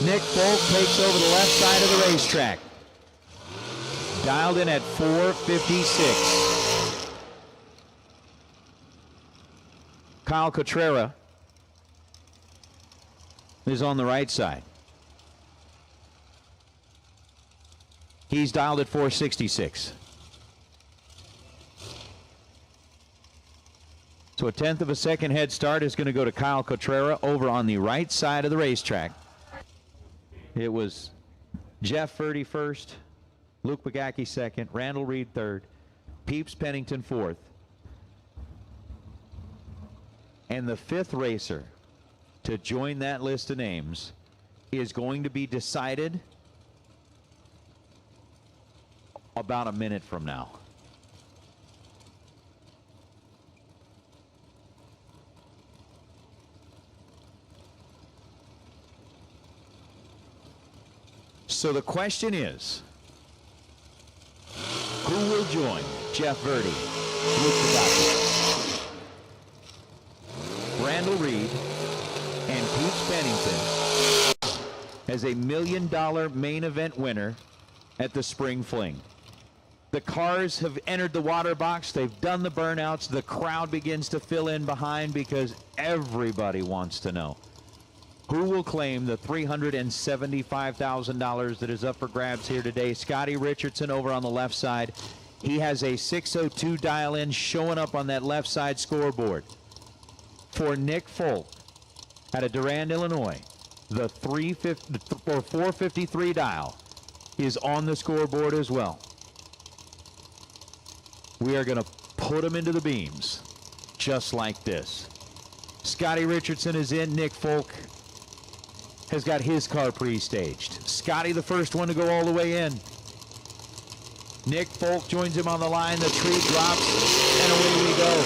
Nick Folk takes over the left side of the racetrack. Dialed in at 4:56. Kyle Cotrera is on the right side. He's dialed at 4:66. So a 1/10 of a second head start is going to go to Kyle Cotrera over on the right side of the racetrack. It was Jeff Verdi first, Luke Bagacki second, Randall Reed third, Peeps Pennington fourth. And the fifth racer to join that list of names is going to be decided about a minute from now. So the question is, who will join Jeff Verdi, Luke Bagacki, Randall Reed, and Peeps Pennington as a $1 million main event winner at the Spring Fling? The cars have entered the water box. They've done the burnouts. The crowd begins to fill in behind because everybody wants to know who will claim the $375,000 that is up for grabs here today. Scotty Richardson over on the left side. He has a 602 dial-in showing up on that left side scoreboard. For Nick Folk out of Durand, Illinois, the 453 dial is on the scoreboard as well. We are going to put him into the beams just like this. Scotty Richardson is in. Nick Folk has got his car pre-staged. Scotty, the first one to go all the way in. Nick Folk joins him on the line. The tree drops, and away we go.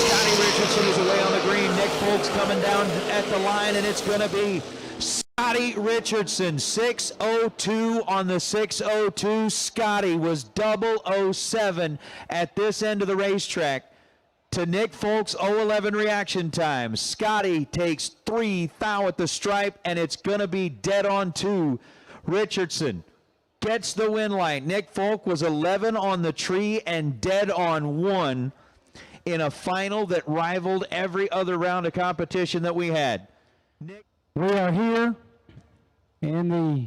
Scotty Richardson is away on the green. Nick Folk's coming down at the line, and it's going to be Scotty Richardson, 602 on the 602. Scotty was 007 at this end of the racetrack. To Nick Folk's 011 reaction time. Scotty takes 3 thou at the stripe, and it's going to be dead on 2. Richardson gets the win line. Nick Folk was 11 on the tree and dead on 1 in a final that rivaled every other round of competition that we had. We are here in the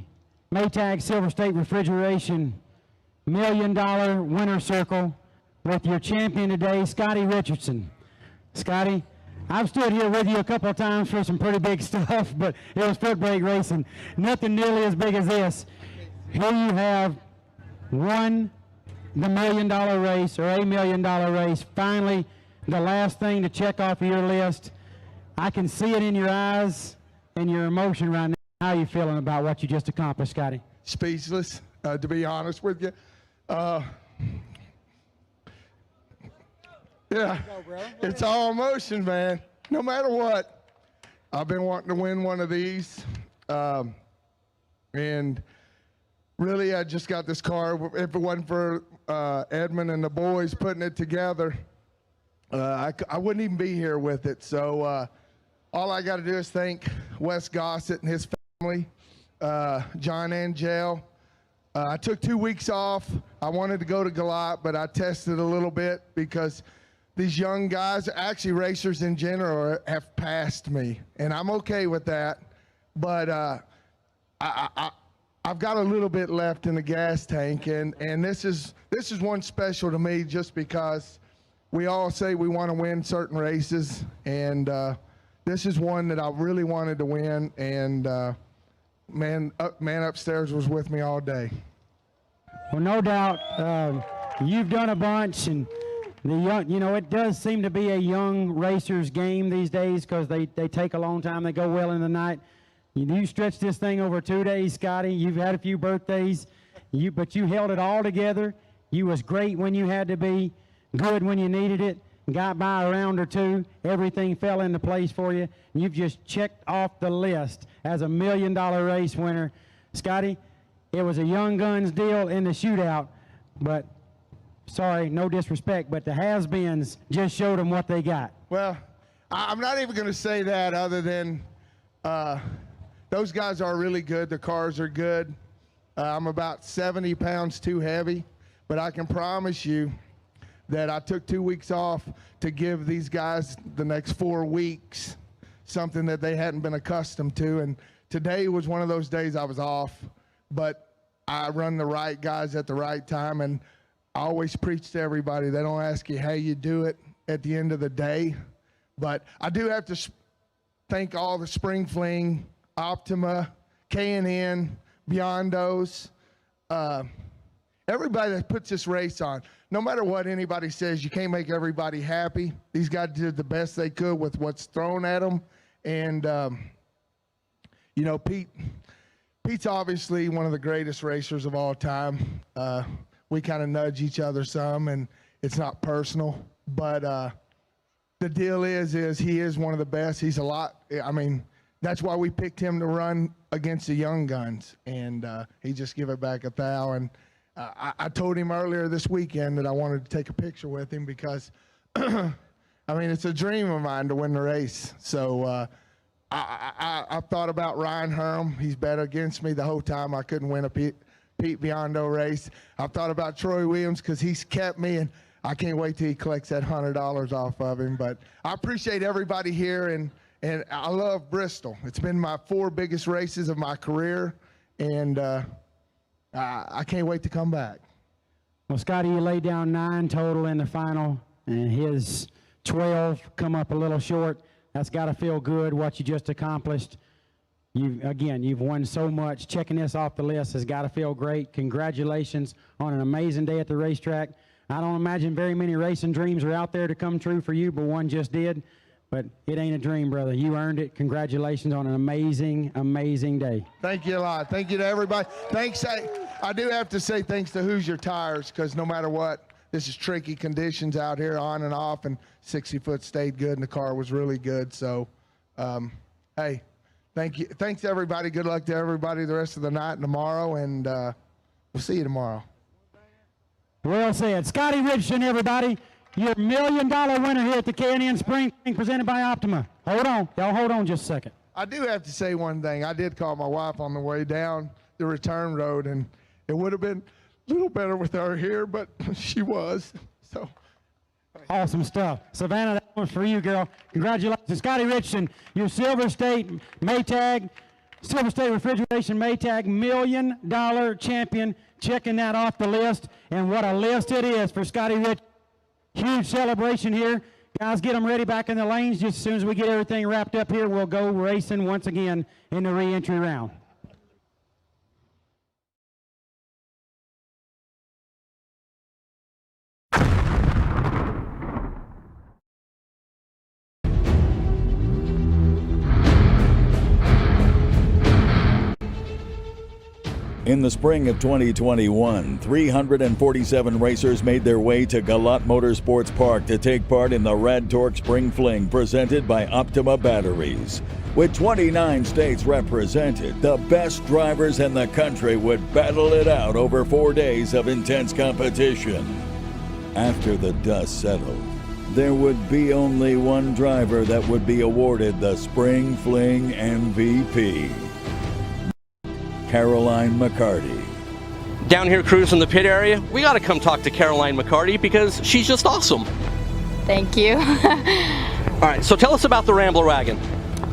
Maytag Silver State Refrigeration $1 million winner circle with your champion today, Scotty Richardson. Scotty, I've stood here with you a couple of times for some pretty big stuff, but it was foot brake racing. Nothing nearly as big as this. Here you have won the $1 million race, or a $1 million race. Finally, the last thing to check off of your list. I can see it in your eyes and your emotion right now. How are you feeling about what you just accomplished, Scotty? Speechless, to be honest with you. Yeah, it's all emotion, man. No matter what, I've been wanting to win one of these, and really, I just got this car. If it wasn't for Edmund and the boys putting it together, I wouldn't even be here with it. So all I got to do is thank Wes Gossett and his family, John Angel. I took 2 weeks off. I wanted to go to Galat, but I tested a little bit because these young guys, actually racers in general, have passed me, and I'm okay with that. But I've got a little bit left in the gas tank, and this is one special to me just because we all say we want to win certain races, and this is one that I really wanted to win, and man upstairs was with me all day. Well, no doubt. You've done a bunch, and the young, you know, it does seem to be a young racer's game these days because they take a long time. They go well in the night. You stretched this thing over 2 days, Scotty. You've had a few birthdays, but you held it all together. You was great when you had to be, good when you needed it. Got by a round or two. Everything fell into place for you. You've just checked off the list as a $1 million race winner. Scotty, it was a young guns deal in the shootout, but sorry, no disrespect, but the has-beens just showed them what they got. Well, I'm not even going to say that other than those guys are really good. The cars are good. I'm about 70 pounds too heavy, but I can promise you that I took 2 weeks off to give these guys the next 4 weeks, something that they hadn't been accustomed to. And today was one of those days I was off, but I run the right guys at the right time. And I always preach to everybody, they don't ask you how you do it at the end of the day. But I do have to thank all the Spring Fling, Optima, K&N, Beyondos, everybody that puts this race on. No matter what anybody says, you can't make everybody happy. These guys did the best they could with what's thrown at them. And, you know, Pete's obviously one of the greatest racers of all time. We kind of nudge each other some, and it's not personal. But the deal is he is one of the best. He's a lot. I mean, that's why we picked him to run against the young guns. And he just give it back a thou. And I told him earlier this weekend that I wanted to take a picture with him because, I mean, it's a dream of mine to win the race. So I thought about Ryan Herm. He's bet against me the whole time. I couldn't win a Pete Biondo race. I've thought about Troy Williams because he's kept me, and I can't wait till he collects that $100 off of him. But I appreciate everybody here, and I love Bristol. It's been my 4 biggest races of my career, and I can't wait to come back. Well, Scotty, you laid down 9 total in the final, and his 12 come up a little short. That's got to feel good, what you just accomplished. You've won so much. Checking this off the list has got to feel great. Congratulations on an amazing day at the racetrack. I don't imagine very many racing dreams are out there to come true for you, but one just did. But it ain't a dream, brother. You earned it. Congratulations on an amazing, amazing day. Thank you a lot. Thank you to everybody. Thanks. I do have to say thanks to Hoosier Tires, because no matter what, this is tricky conditions out here on and off, and 60-foot stayed good, and the car was really good. So, hey, thank you. Thanks, everybody. Good luck to everybody the rest of the night and tomorrow, and we'll see you tomorrow. Well said. Scotty Richardson, everybody. Your $1 million winner here at the K&N Spring Fling presented by Optima. Hold on. Y'all hold on just a second. I do have to say one thing. I did call my wife on the way down the return road, and it would have been a little better with her here, but she was. So awesome stuff. Savannah, that one's for you, girl. Congratulations. Scotty Richardson, your Silver State Maytag, Silver State Refrigeration Maytag $1 million champion. Checking that off the list, and what a list it is for Scotty Richardson. Huge celebration here. Guys, get them ready back in the lanes. Just as soon as we get everything wrapped up here, we'll go racing once again in the re-entry round. In the spring of 2021, 347 racers made their way to Galat Motorsports Park to take part in the Rad Torque Spring Fling presented by Optima Batteries. With 29 states represented, the best drivers in the country would battle it out over 4 days of intense competition. After the dust settled, there would be only one driver that would be awarded the Spring Fling MVP. Caroline McCarty. Down here cruising the pit area, we got to come talk to Caroline McCarty because she's just awesome. Thank you. All right, so tell us about the Rambler wagon.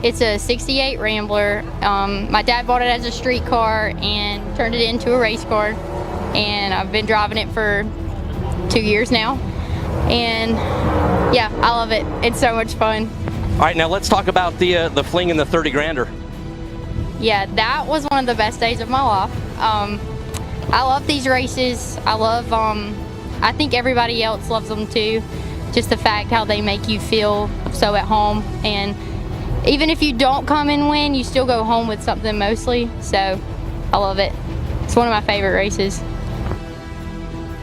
It's a 68 Rambler. My dad bought it as a street car and turned it into a race car. And I've been driving it for 2 years now. And yeah, I love it. It's so much fun. All right, now let's talk about the Fling and the 30 grander. Yeah, that was one of the best days of my life. I love these races. I love, I think everybody else loves them too. Just the fact how they make you feel so at home. And even if you don't come and win, you still go home with something mostly. So I love it. It's one of my favorite races.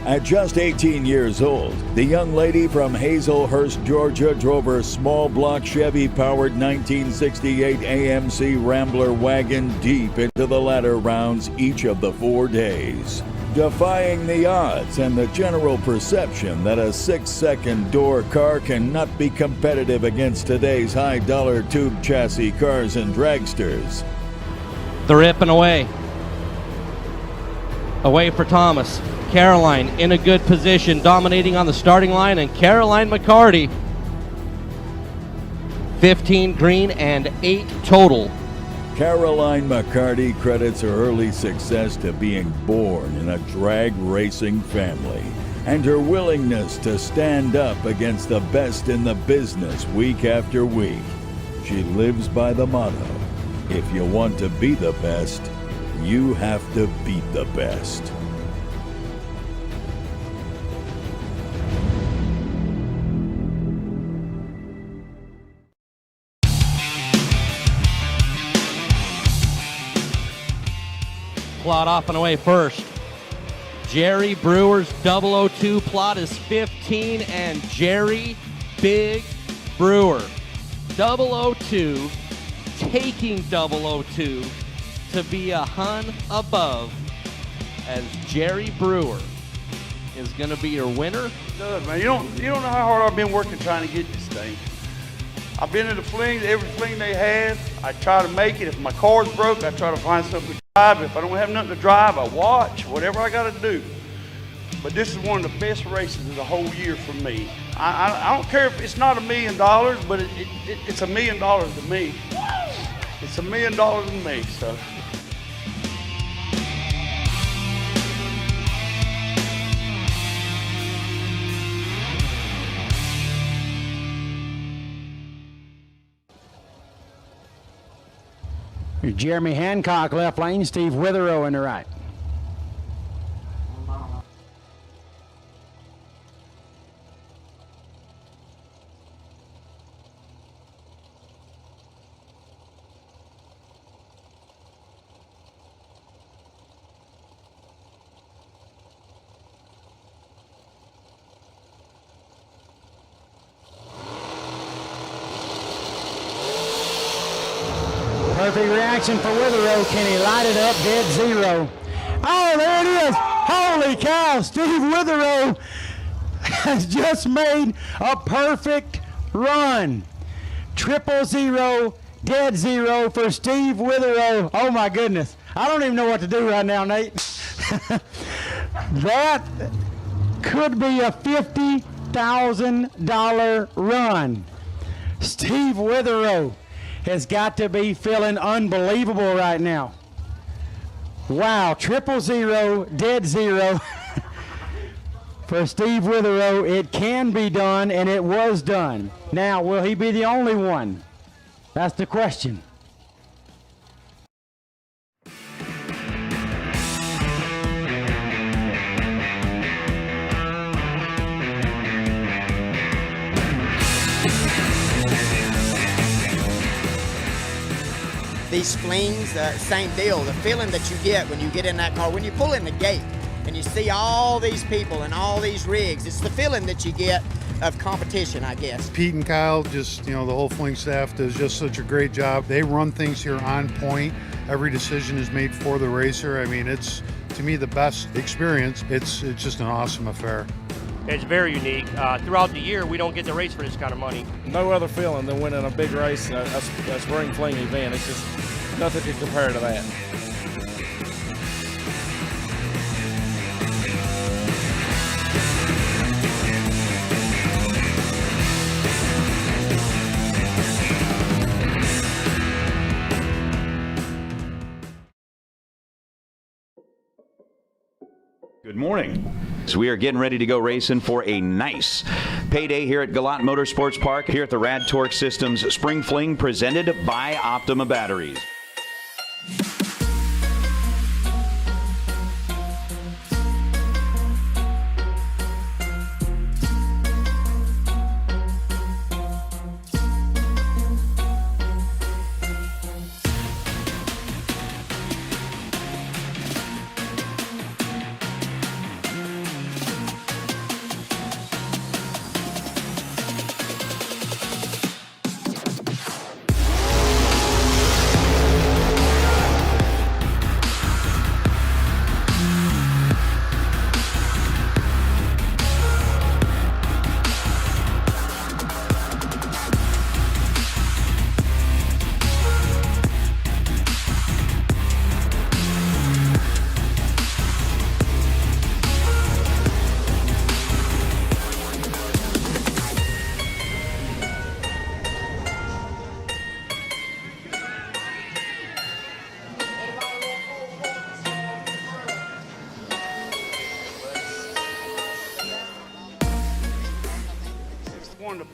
At just 18 years old, the young lady from Hazelhurst, Georgia, drove her small block Chevy-powered 1968 AMC Rambler wagon deep into the ladder rounds each of the 4 days, defying the odds and the general perception that a 6-second door car cannot be competitive against today's high-dollar tube chassis cars and dragsters. The ripping away. Away for Thomas. Caroline in a good position, dominating on the starting line, and Caroline McCarty. 15 green and 8 total. Caroline McCarty credits her early success to being born in a drag racing family and her willingness to stand up against the best in the business week after week. She lives by the motto, if you want to be the best, you have to beat the best. Plot off and away first. Jerry Brewer's 002 plot is 15, and Jerry Big Brewer 002 taking 002 to be a hun above, as Jerry Brewer is going to be your winner. Good, man. You don't know how hard I've been working trying to get this thing. I've been to the flings, every fling they had. I try to make it. If my car's broke, I try to find something to drive. If I don't have nothing to drive, I watch, whatever I got to do. But this is one of the best races of the whole year for me. I don't care if it's not $1 million, but it's $1 million to me. It's $1 million to me, so. Jeremy Hancock left lane, Steve Witherow in the right. Perfect reaction for Witherow. Can he light it up? Dead zero. Oh, there it is. Holy cow. Steve Witherow has just made a perfect run. 000, dead zero for Steve Witherow. Oh, my goodness. I don't even know what to do right now, Nate. That could be a $50,000 run. Steve Witherow has got to be feeling unbelievable right now. Wow, 000, dead zero for Steve Witherow. It can be done, and it was done. Now, will he be the only one? That's the question. These flings, same deal. The feeling that you get when you get in that car, when you pull in the gate and you see all these people and all these rigs, it's the feeling that you get of competition, I guess. Pete and Kyle, just, the whole Fling staff does just such a great job. They run things here on point. Every decision is made for the racer. I mean, it's, to me, the best experience. It's just an awesome affair. It's very unique. Throughout the year, we don't get to race for this kind of money. No other feeling than winning a big race, a spring fling event. It's just nothing to compare to that. Good morning. So we are getting ready to go racing for a nice payday here at Gallant Motorsports Park here at the Rad Torque Systems Spring Fling, presented by Optima Batteries.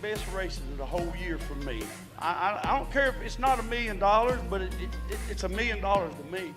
best races of the whole year for me. I don't care if it's not $1 million, but it's $1 million to me.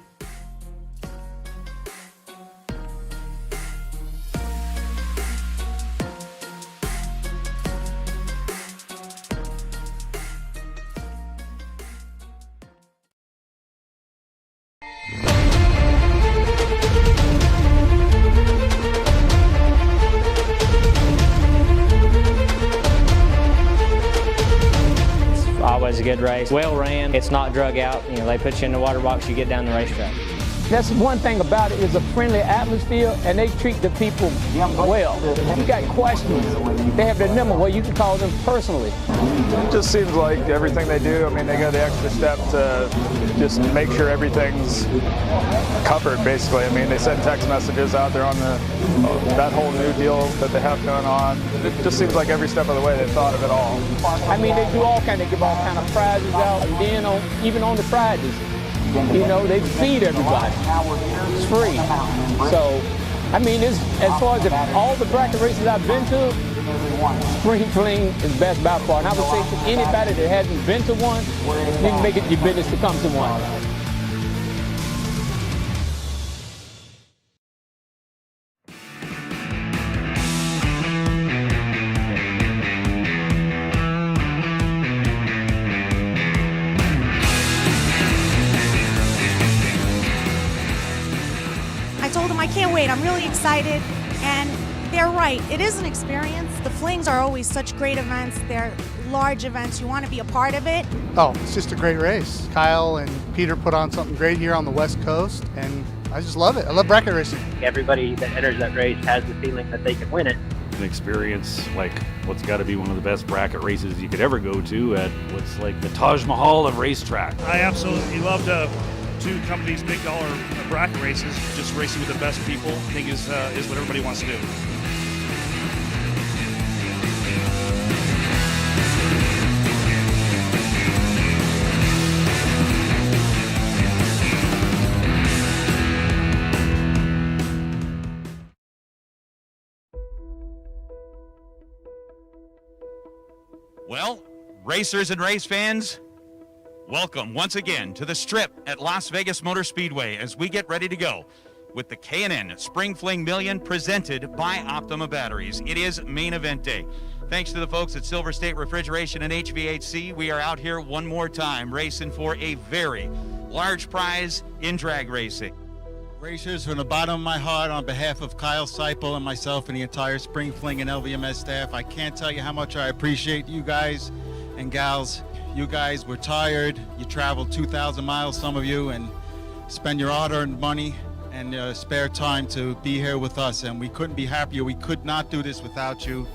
Always a good race. Well ran. It's not drug out. You know, they put you in the water box, you get down the racetrack. That's one thing about it is a friendly atmosphere, and they treat the people well. If you got questions, they have their number where you can call them personally. It just seems like everything they do, I mean, they go the extra step to just make sure everything's covered, basically. I mean, they send text messages out there on that whole new deal that they have going on. It just seems like every step of the way they've thought of it all. I mean, they do all kind of give all kind of prizes out, and then even on the Fridays, you know, they feed everybody. It's free. So, I mean, as far as all the bracket races I've been to, Spring Fling is best by far. And I would say to anybody that hasn't been to one, you can make it your business to come to one. I can't wait. I'm really excited, and they're right. It is an experience. The Flings are always such great events. They're large events. You want to be a part of it. Oh, it's just a great race. Kyle and Peter put on something great here on the West Coast, and I just love it. I love bracket racing. Everybody that enters that race has the feeling that they can win it. An experience like what's got to be one of the best bracket races you could ever go to at what's like the Taj Mahal of racetrack. I absolutely love to come to these big dollar bracket races. Just racing with the best people, I think is what everybody wants to do. Well, racers and race fans, welcome once again to the Strip at Las Vegas Motor Speedway as we get ready to go with the K&N Spring Fling Million presented by Optima Batteries. It is main event day. Thanks to the folks at Silver State Refrigeration and HVAC, we are out here one more time racing for a very large prize in drag racing. Racers, from the bottom of my heart, on behalf of Kyle Seipel and myself and the entire Spring Fling and LVMS staff, I can't tell you how much I appreciate you guys and gals. You guys were tired. You traveled 2,000 miles, some of you, and spend your hard-earned money and spare time to be here with us, and we couldn't be happier. We could not do this without you.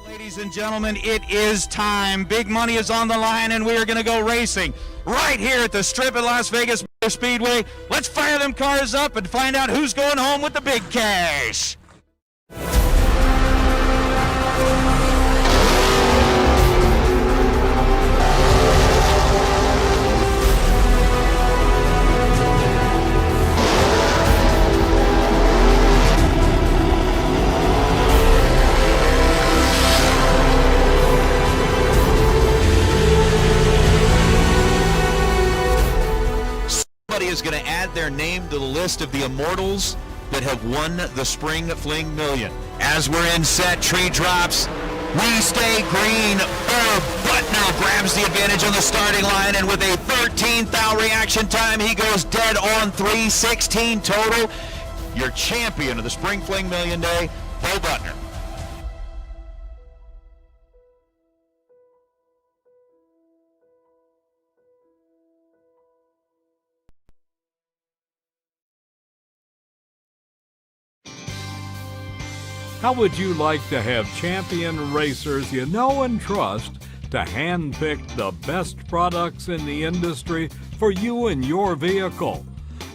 Ladies and gentlemen, it is time. Big money is on the line, and we are going to go racing right here at the Strip at Las Vegas Motor Speedway. Let's fire them cars up and find out who's going home with the big cash. Is going to add their name to the list of the immortals that have won the Spring Fling Million. As we're in set, tree drops, we stay green. Herb Butner grabs the advantage on the starting line, and with a 13th thou reaction time, he goes dead on 3:16 total. Your champion of the Spring Fling Million Day, Bo Butner. How would you like to have champion racers you know and trust to handpick the best products in the industry for you and your vehicle?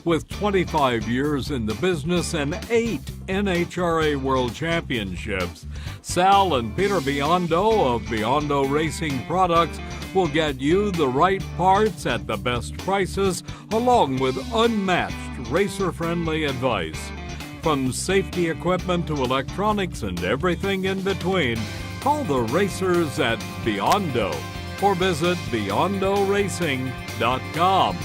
With 25 years in the business and 8 NHRA World Championships, Sal and Peter Biondo of Biondo Racing Products will get you the right parts at the best prices, along with unmatched racer-friendly advice. From safety equipment to electronics and everything in between, call the racers at Biondo or visit beyondoracing.com.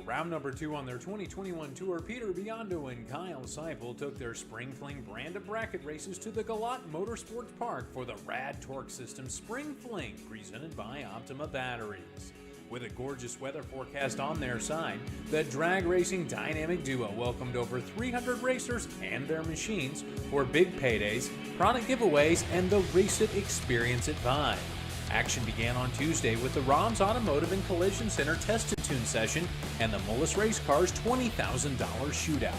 Round number 2 on their 2021 tour, Peter Biondo and Kyle Seipel took their Spring Fling brand of bracket races to the Galat Motorsports Park for the Rad Torque System Spring Fling, presented by Optima Batteries. With a gorgeous weather forecast on their side, the drag racing dynamic duo welcomed over 300 racers and their machines for big paydays, product giveaways, and the Race It Experience It vibe. Action began on Tuesday with the Rob's Automotive and Collision Center Test-to-Tune session and the Mullis Race Cars $20,000 shootout.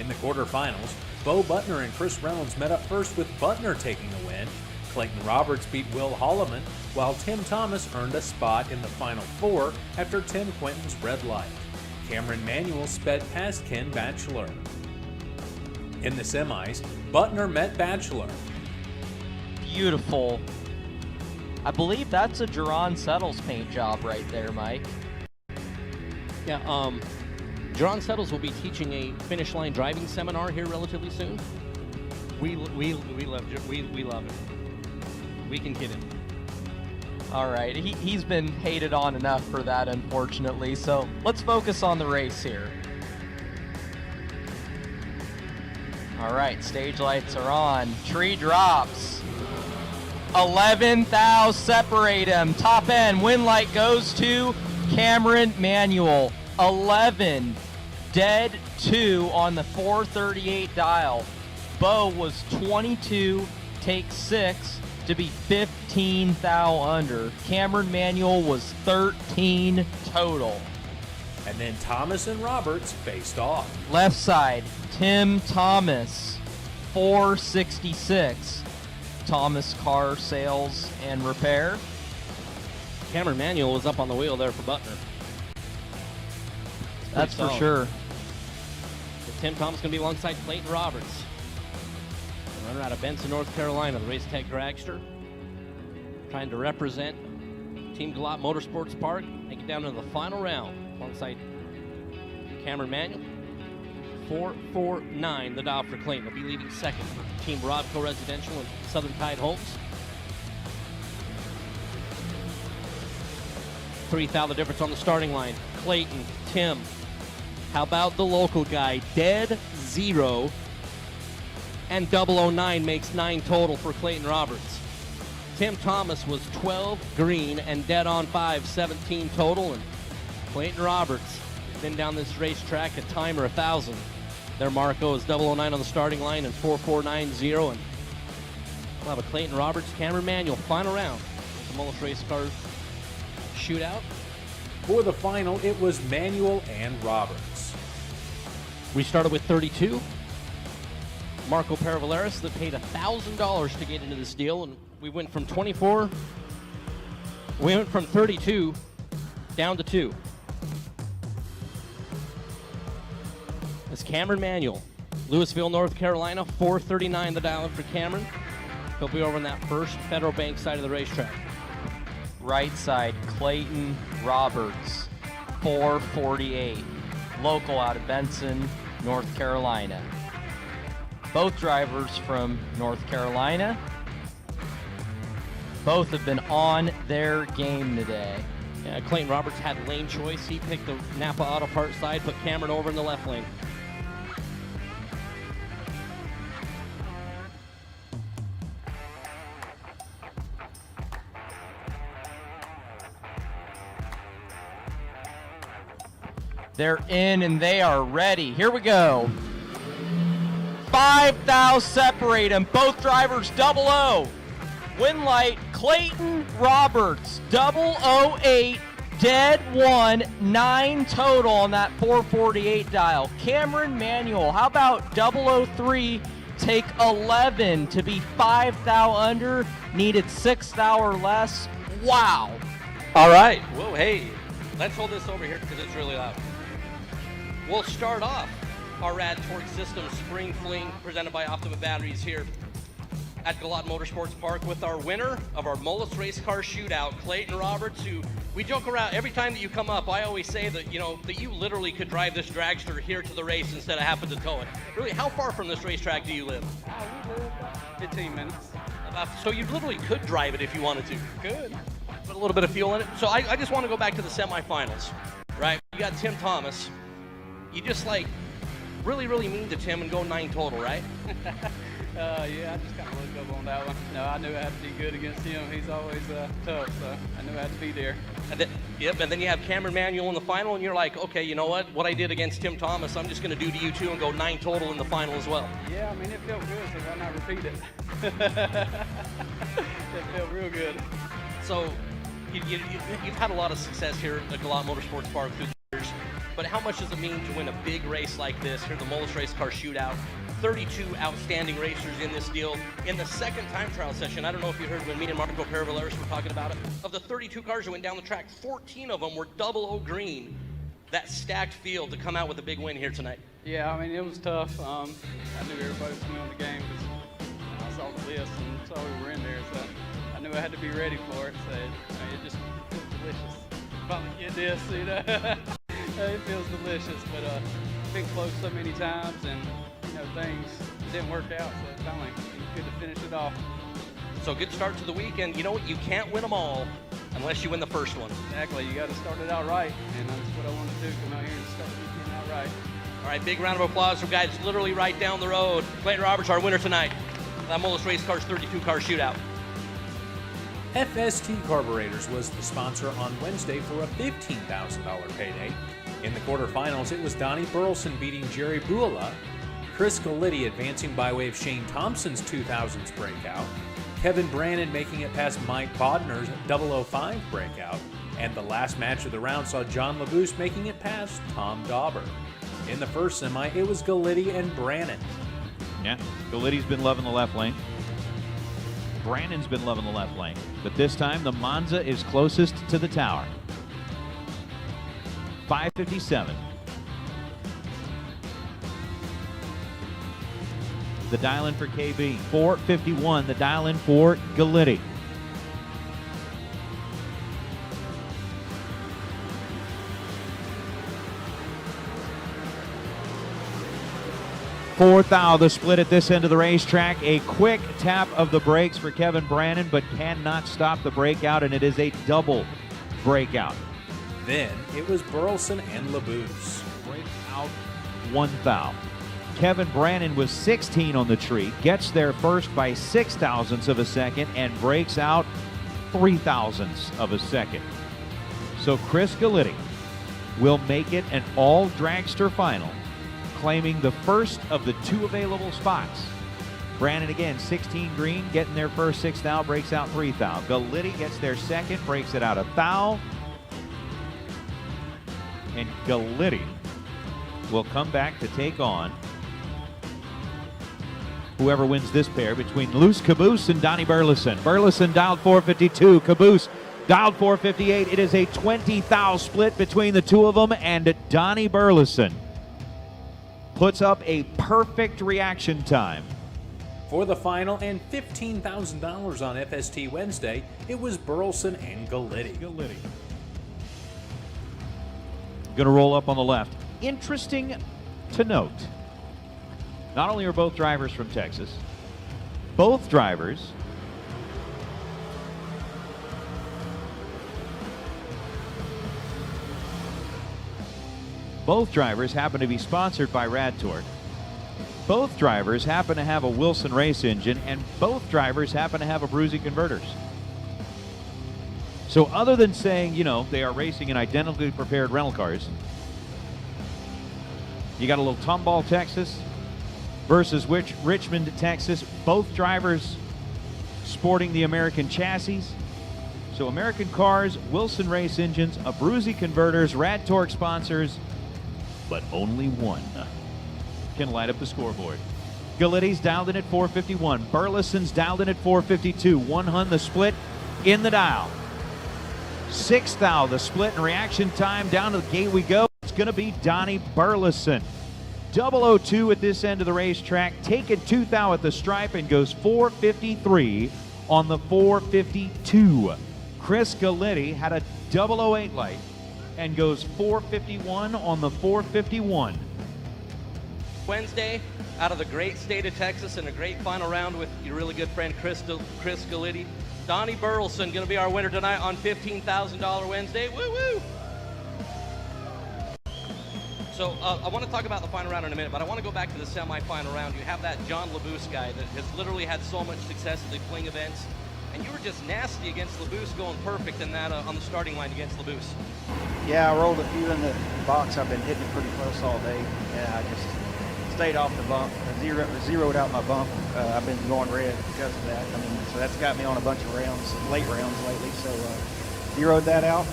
In the quarterfinals, Bo Butner and Chris Reynolds met up first, with Butner taking the win. Clayton Roberts beat Will Holloman, while Tim Thomas earned a spot in the Final Four after Tim Quinton's red light. Cameron Manuel sped past Ken Batchelor. In the semis, Butner met Batchelor. Beautiful. I believe that's a Jerron Settles paint job right there, Mike. Yeah, Jerron Settles will be teaching a finish line driving seminar here relatively soon. We love it. We can kid him. All right, he's been hated on enough for that, unfortunately. So let's focus on the race here. All right, stage lights are on. Tree drops. 11 thou separate him. Top end, win light goes to Cameron Manuel. 11, dead 2 on the 438 dial. Bo was 22, take 6 to be 15 thou under. Cameron Manuel was 13 total. And then Thomas and Roberts faced off. Left side, Tim Thomas, 466. Thomas Car Sales and Repair. Cameron Manuel was up on the wheel there for Butner. That's for sure. So Tim Thomas going to be alongside Clayton Roberts. The runner out of Benson, North Carolina, the Race Tech Dragster. Trying to represent Team Galat Motorsports Park. Make it down to the final round alongside Cameron Manuel. 449 the dial for Clayton. Will be leading second for Team Rodco Residential and Southern Tide Homes. 3,000 the difference on the starting line. Clayton, Tim. How about the local guy? Dead 0. And 009 makes 9 total for Clayton Roberts. Tim Thomas was 12 green and dead on 5, 17 total. And Clayton Roberts been down this racetrack a time or 1,000. Their Marco is 009 on the starting line and 4490. And we'll have a Clayton Roberts, Cameron Manuel final round. The Mullis Race Cars shootout. For the final, it was Manuel and Roberts. We started with 32. Marco Paravaleris that paid $1,000 to get into this deal, and we went from 24. We went from 32 down to 2. It's Cameron Manuel, Louisville, North Carolina, 439 the dial for Cameron. He'll be over on that first Federal Bank side of the racetrack. Right side, Clayton Roberts, 448. Local out of Benson, North Carolina. Both drivers from North Carolina. Both have been on their game today. Yeah, Clayton Roberts had lane choice. He picked the Napa Auto Parts side, put Cameron over in the left lane. They're in and they are ready. Here we go. 5 thou separate them. Both drivers 00. Win light, Clayton Roberts, 008, dead 1, 9 total on that 448 dial. Cameron Manuel, how about 003, take 11 to be 5 thou under, needed 6 thou or less. Wow. All right. Whoa, hey, let's hold this over here because it's really loud. We'll start off our Rad Torque System Spring Fling presented by Optima Batteries here at Galat Motorsports Park with our winner of our Mullis Race Car Shootout, Clayton Roberts, who we joke around every time that you come up. I always say that, that you literally could drive this dragster here to the race instead of having to tow it. Really, how far from this racetrack do you live? We live 15 minutes. So you literally could drive it if you wanted to. Good. Put a little bit of fuel in it. So I just want to go back to the semifinals, right? You got Tim Thomas. You just really, really mean to Tim and go 9 total, right? Yeah, I just kind of looked up on that one. No, I knew I had to be good against him. He's always tough, so I knew I had to be there. And then you have Cameron Manuel in the final, and you're like, okay, you know what I did against Tim Thomas, I'm just going to do to you too and go 9 total in the final as well. Yeah, I mean, it felt good, so why not repeat it? It felt real good. So you've had a lot of success here at Galat Motorsports Park through the years, but how much does it mean to win a big race like this here at the Mullis Race Car Shootout? 32 outstanding racers in this deal. In the second time trial session, I don't know if you heard when me and Marco Peravaleris were talking about it, of the 32 cars that went down the track, 14 of them were 00 green. That stacked field to come out with a big win here tonight. Yeah, I mean, it was tough. I knew everybody was doing the game because I saw the list and saw we were in there, so I knew I had to be ready for it. So it just feels delicious. Finally get this, it feels delicious, but it's been close so many times and things didn't work out, so finally good to finish it off. So good start to the weekend. You know what? You can't win them all unless you win the first one. Exactly. You got to start it out right, and that's what I want to do. Come out here and start the weekend out right. All right, big round of applause for guys literally right down the road. Clayton Roberts, our winner tonight. That Mullis Race Cars 32 car shootout. FST Carburetors was the sponsor on Wednesday for a $15,000 payday. In the quarterfinals, it was Donnie Burleson beating Jerry Buola, Chris Galitti advancing by way of Shane Thompson's 2000s breakout, Kevin Brannon making it past Mike Bodner's 005 breakout, and the last match of the round saw John LaBousse making it past Tom Dauber. In the first semi, it was Galitti and Brannon. Yeah, Galitti's been loving the left lane. Brannon's been loving the left lane. But this time, the Monza is closest to the tower. 557. The dial-in for KB. 451, the dial-in for Galitti. Fourth thou, the split at this end of the racetrack. A quick tap of the brakes for Kevin Brannon, but cannot stop the breakout, and it is a double breakout. Then it was Burleson and LaBousse. Breakout 1 thou. Kevin Brannon was 16 on the tree, gets there first by 6 thousandths of a second, and breaks out 3 thousandths of a second. So Chris Galitti will make it an all dragster final, claiming the first of the 2 available spots. Brannon again, 16 green, getting their first 6 thou, breaks out 3 thou. Galitti gets their second, breaks it out 1 thou. And Galitti will come back to take on whoever wins this pair between Luce Caboose and Donnie Burleson. Burleson dialed 452, Caboose dialed 458. It is a 20 thou split between the two of them, and Donnie Burleson puts up a perfect reaction time. For the final and $15,000 on FST Wednesday, it was Burleson and Galitti. Going to roll up on the left. Interesting to note, not only are both drivers from Texas, both drivers happen to be sponsored by Rad Torque. Both drivers happen to have a Wilson race engine, and both drivers happen to have a Bruzy converters. So other than saying, they are racing in identically prepared rental cars, you got a little Tomball, Texas versus Richmond, Texas. Both drivers sporting the American chassis. So American cars, Wilson race engines, a Bruzy converters, Rad Torque sponsors, but only one can light up the scoreboard. Galitti's dialed in at 451. Burleson's dialed in at 452. 100 the split in the dial. 6 thou the split and reaction time. Down to the gate we go. It's going to be Donnie Burleson. 002 at this end of the racetrack, taking 2 thou at the stripe and goes 4:53 on the 4:52. Chris Galetti had a 008 light and goes 4:51 on the 4:51. Wednesday, out of the great state of Texas, and a great final round with your really good friend Chris Galetti. Donnie Burleson going to be our winner tonight on $15,000 Wednesday. Woo woo! So I want to talk about the final round in a minute, but I want to go back to the semi-final round. You have that John LaBouse guy that has literally had so much success at the Fling events, and you were just nasty against LaBouse, going perfect in that on the starting line against LaBouse. Yeah, I rolled a few in the box. I've been hitting it pretty close all day. Yeah, I just stayed off the bump. I zeroed out my bump. I've been going red because of that. I mean, so that's got me on a bunch of rounds, late rounds lately. So zeroed that out,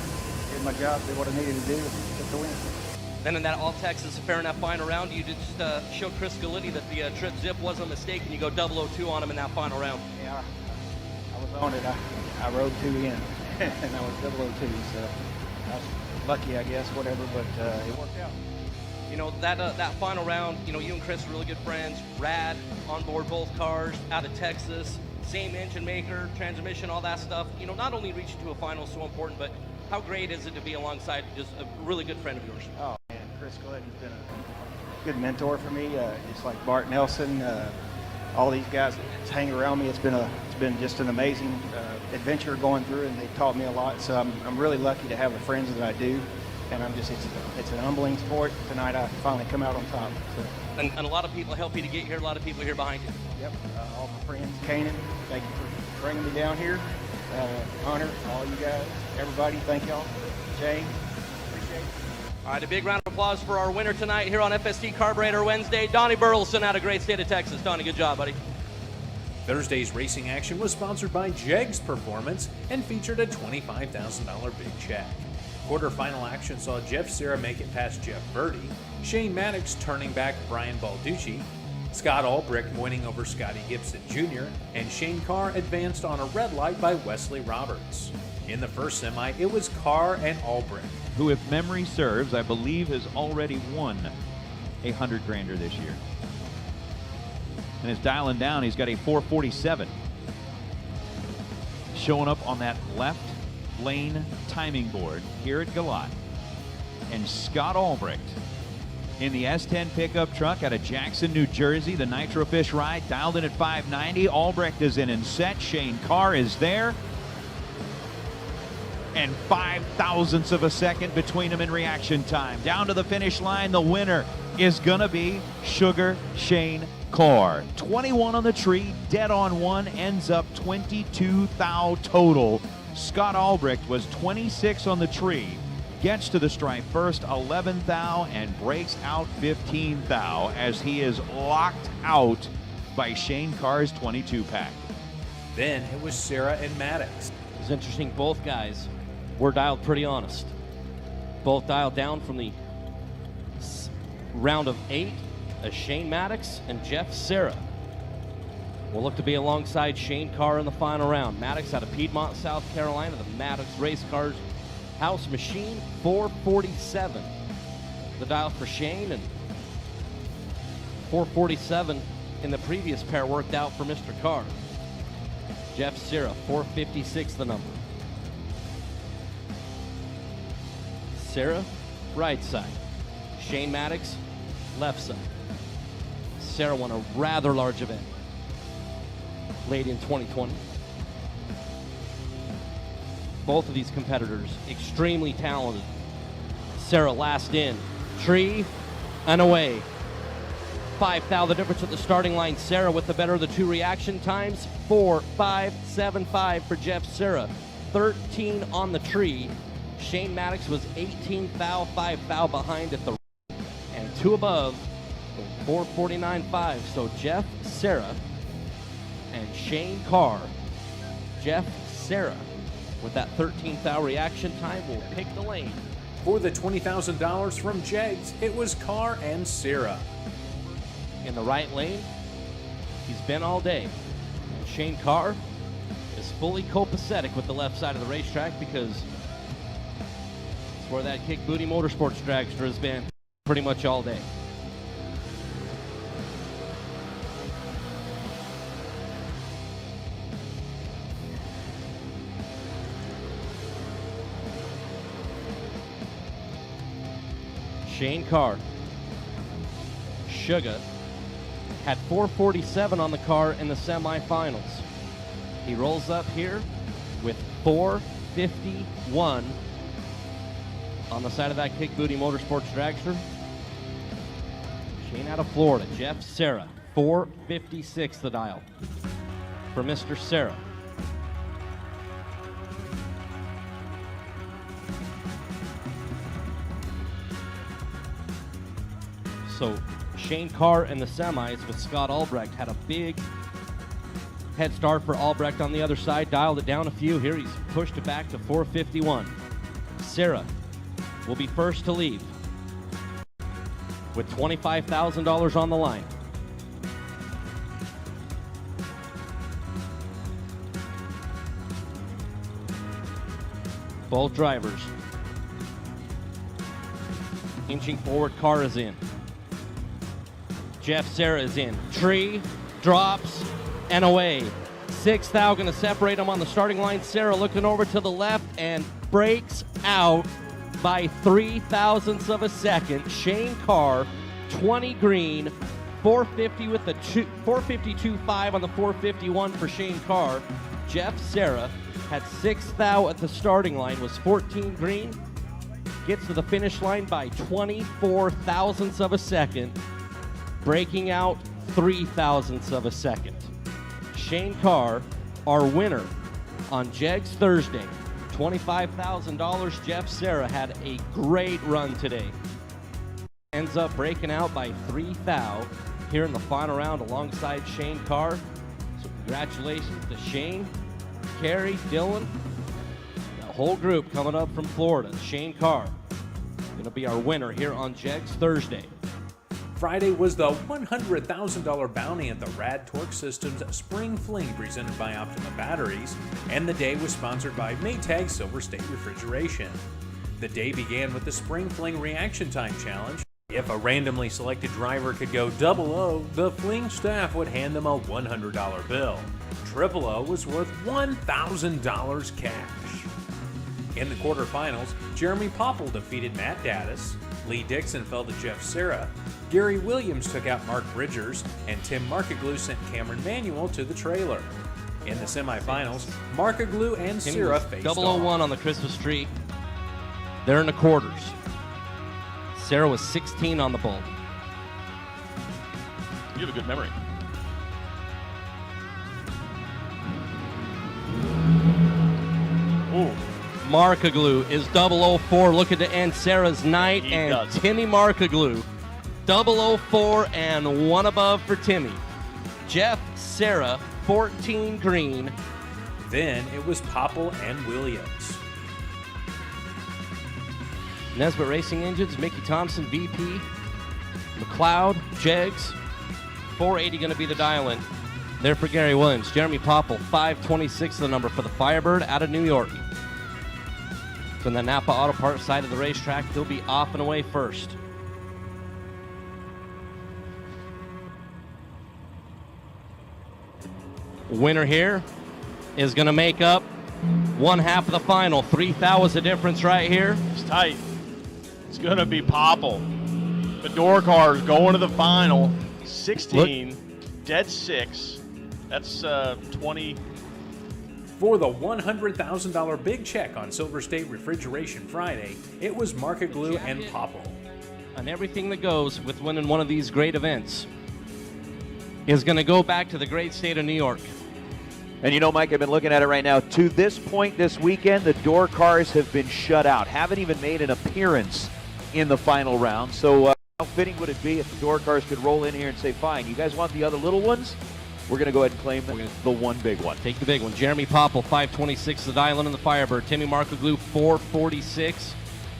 did my job, did what I needed to do, get the win. Then in that All-Texas Fair Enough final round, you just showed Chris Galetti that the trip zip wasn't a mistake, and you go 002 on him in that final round. Yeah, I was on it. I rode 2 in, and I was 002, so I was lucky, I guess, whatever, but it worked out. You know, that final round, you know, you and Chris are really good friends. Rad, on board both cars, out of Texas, same engine maker, transmission, all that stuff. You know, not only reaching to a final is so important, but how great is it to be alongside just a really good friend of yours? Oh, man, Chris Galetti's been a good mentor for me. It's like Bart Nelson, all these guys that hang around me. It's been just an amazing adventure going through, and they taught me a lot. So I'm really lucky to have the friends that I do, and it's an humbling sport. Tonight I finally come out on top. So. And a lot of people help you to get here. A lot of people here behind you. Yep, all my friends. Kanan, thank you for bringing me down here. Hunter, all you guys, everybody, thank y'all. Jay, appreciate it. All right, a big round of applause for our winner tonight here on FST Carburetor Wednesday, Donnie Burleson out of great state of Texas. Donnie, good job, buddy. Thursday's racing action was sponsored by Jegs Performance and featured a $25,000 big check. Quarterfinal action saw Jeff Serra make it past Jeff Verdi, Shane Maddox turning back Brian Balducci, Scott Albrecht winning over Scotty Gibson Jr., and Shane Carr advanced on a red light by Wesley Roberts. In the first semi, it was Carr and Albrecht, who, if memory serves, I believe has already won a 100-grander this year. And is dialing down. He's got a 4:47. Showing up on that left lane timing board here at Galat. And Scott Albrecht in the S10 pickup truck out of Jackson, New Jersey. The Nitrofish ride dialed in at 590. Albrecht is in and set. Shane Carr is there. And 0.005 of a second between them in reaction time. Down to the finish line, the winner is going to be Sugar Shane Carr. 21 on the tree, dead on one, ends up 22 thou total. Scott Albrecht was 26 on the tree, gets to the stripe first, 11 thou, and breaks out 15 thou as he is locked out by Shane Carr's 22 pack. Then it was Serra and Maddox. It's interesting, both guys were dialed pretty honest. Both dialed down from the round of 8 as Shane Maddox and Jeff Serra will look to be alongside Shane Carr in the final round. Maddox out of Piedmont, South Carolina, the Maddox Race Cars House Machine, 447. The dial for Shane, and 447 in the previous pair worked out for Mr. Carr. Jeff Serra, 456 the number. Serra, right side. Shane Maddox, left side. Serra won a rather large event late in 2020. Both of these competitors extremely talented. Serra last in, tree and away. 5 thou the difference at the starting line. Serra with the better of the two reaction times. 4.575 for Jeff Serra. 13 on the tree. Shane Maddox was 18 thou, 5 thou behind at the and 2 above. 4.49.5. So Jeff Serra and Shane Carr. Jeff Serra with that 13 thou reaction time will pick the lane. For the $20,000 from Jegs, it was Carr and Serra. In the right lane, he's been all day. And Shane Carr is fully copacetic with the left side of the racetrack because it's where that Kick Booty Motorsports dragster has been pretty much all day. Shane Carr. Sugar had 447 on the car in the semifinals. He rolls up here with 451 on the side of that Kick Booty Motorsports dragster. Shane out of Florida. Jeff Serra, 456 the dial for Mr. Serra. So Shane Carr in the semis with Scott Albrecht had a big head start for Albrecht on the other side, dialed it down a few. Here he's pushed it back to 451. Serra will be first to leave with $25,000 on the line. Both drivers inching forward. Carr is in. Jeff Serra is in. Tree drops and away. 6th thou going to separate them on the starting line. Serra looking over to the left and breaks out by 0.03 of a second. Shane Carr, 20 green, 450 with the 452.5 on the 451 for Shane Carr. Jeff Serra had 6th thou at the starting line, was 14 green, gets to the finish line by 24,000ths of a second, breaking out 0.03 of a second. Shane Carr, our winner on Jegs Thursday. $25,000. Jeff Serra had a great run today. Ends up breaking out by 3 thou here in the final round alongside Shane Carr. So congratulations to Shane, Kerry, Dylan, the whole group coming up from Florida. Shane Carr going to be our winner here on Jegs Thursday. Friday was the $100,000 bounty at the Rad Torque Systems Spring Fling presented by Optima Batteries, and the day was sponsored by Maytag Silver State Refrigeration. The day began with the Spring Fling Reaction Time Challenge. If a randomly selected driver could go 00, the Fling staff would hand them a $100 bill. 000 was worth $1,000 cash. In the quarterfinals, Jeremy Popple defeated Matt Daddis, Lee Dixon fell to Jeff Serra, Gary Williams took out Mark Bridgers, and Tim Markaglu sent Cameron Manuel to the trailer. In the semifinals, Markaglu and Serra faced 001 off. on the Christmas tree. They're in the quarters. Serra was 16 on the bulb. You have a good memory. Ooh. Markaglu is 004 looking to end Serra's night, and does. Timmy Markaglu 004 and one above for Timmy. Jeff Serra 14 green. Then it was Popple and Williams. Nesbitt Racing Engines, Mickey Thompson, VP, McLeod, Jegs, 480 going to be the dial-in. There for Gary Williams. Jeremy Popple, 526 the number for the Firebird out of New York. From the Napa Auto Parts side of the racetrack, he'll be off and away first. Winner here is going to make up one half of the final. 3 thou is the difference right here. It's tight. It's going to be Popple. The door cars going to the final. 16, dead 6. That's 20. For the $100,000 big check on Silver State Refrigeration Friday, it was Markaglu and Popple. And everything that goes with winning one of these great events is going to go back to the great state of New York. And you know, Mike, I've been looking at it right now. To this point this weekend, the door cars have been shut out. Haven't even made an appearance in the final round. So how fitting would it be if the door cars could roll in here and say, fine, you guys want the other little ones? We're going to go ahead and claim the one big one. Take the big one. Jeremy Popple, 526, the dial-in in the Firebird. Timmy Markaglu, 446.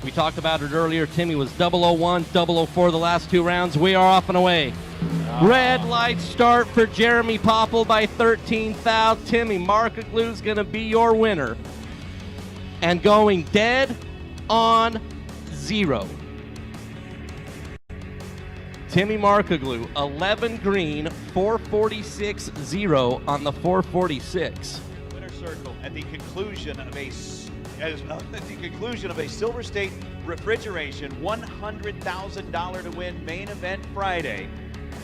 We talked about it earlier. Timmy was 001, 004 the last 2 rounds. We are off and away. Red light start for Jeremy Popple by 13 thou. Timmy Markaglu's going to be your winner. And going dead on 0. Timmy Markaglu, 11 green, 446.0 on the 446. Winner circle at the conclusion of a as the conclusion of a Silver State Refrigeration $100,000 to win main event Friday.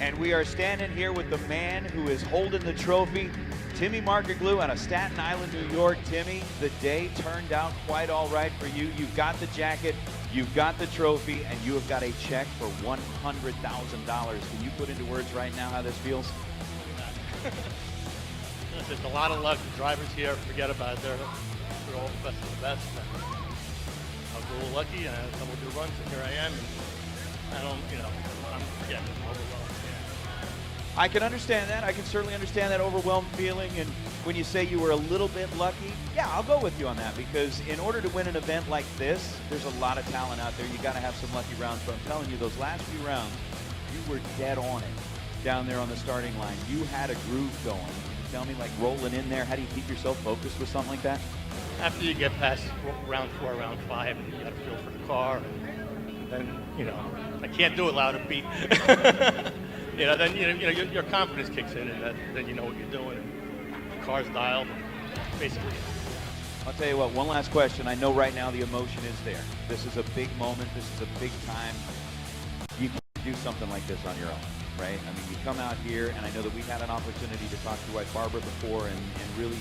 And we are standing here with the man who is holding the trophy, Timmy Markaglu out of Staten Island, New York. Timmy, the day turned out quite all right for you. You've got the jacket, you've got the trophy, and you have got a check for $100,000. Can you put into words right now how this feels? There's a lot of luck. The drivers here, forget about it. They're all the best of the best. I was a little lucky, and I had a couple good runs, and here I am. And I don't, I'm forgetting. I'm overwhelmed. I can understand that. I can certainly understand that overwhelmed feeling. And when you say you were a little bit lucky, yeah, I'll go with you on that, because in order to win an event like this, there's a lot of talent out there. You got to have some lucky rounds. But I'm telling you, those last few rounds, you were dead on it down there on the starting line. You had a groove going. Can you tell me, like, rolling in there, how do you keep yourself focused with something like that? After you get past round 4, round 5, and you got to feel for the car, and then, I can't do it loud and beat. Then your confidence kicks in, and then you know what you're doing. And the car's dialed, basically. I'll tell you what, one last question. I know right now the emotion is there. This is a big moment. This is a big time. You can't do something like this on your own, right? I mean, you come out here, and I know that we've had an opportunity to talk to your wife Barbara before, and really,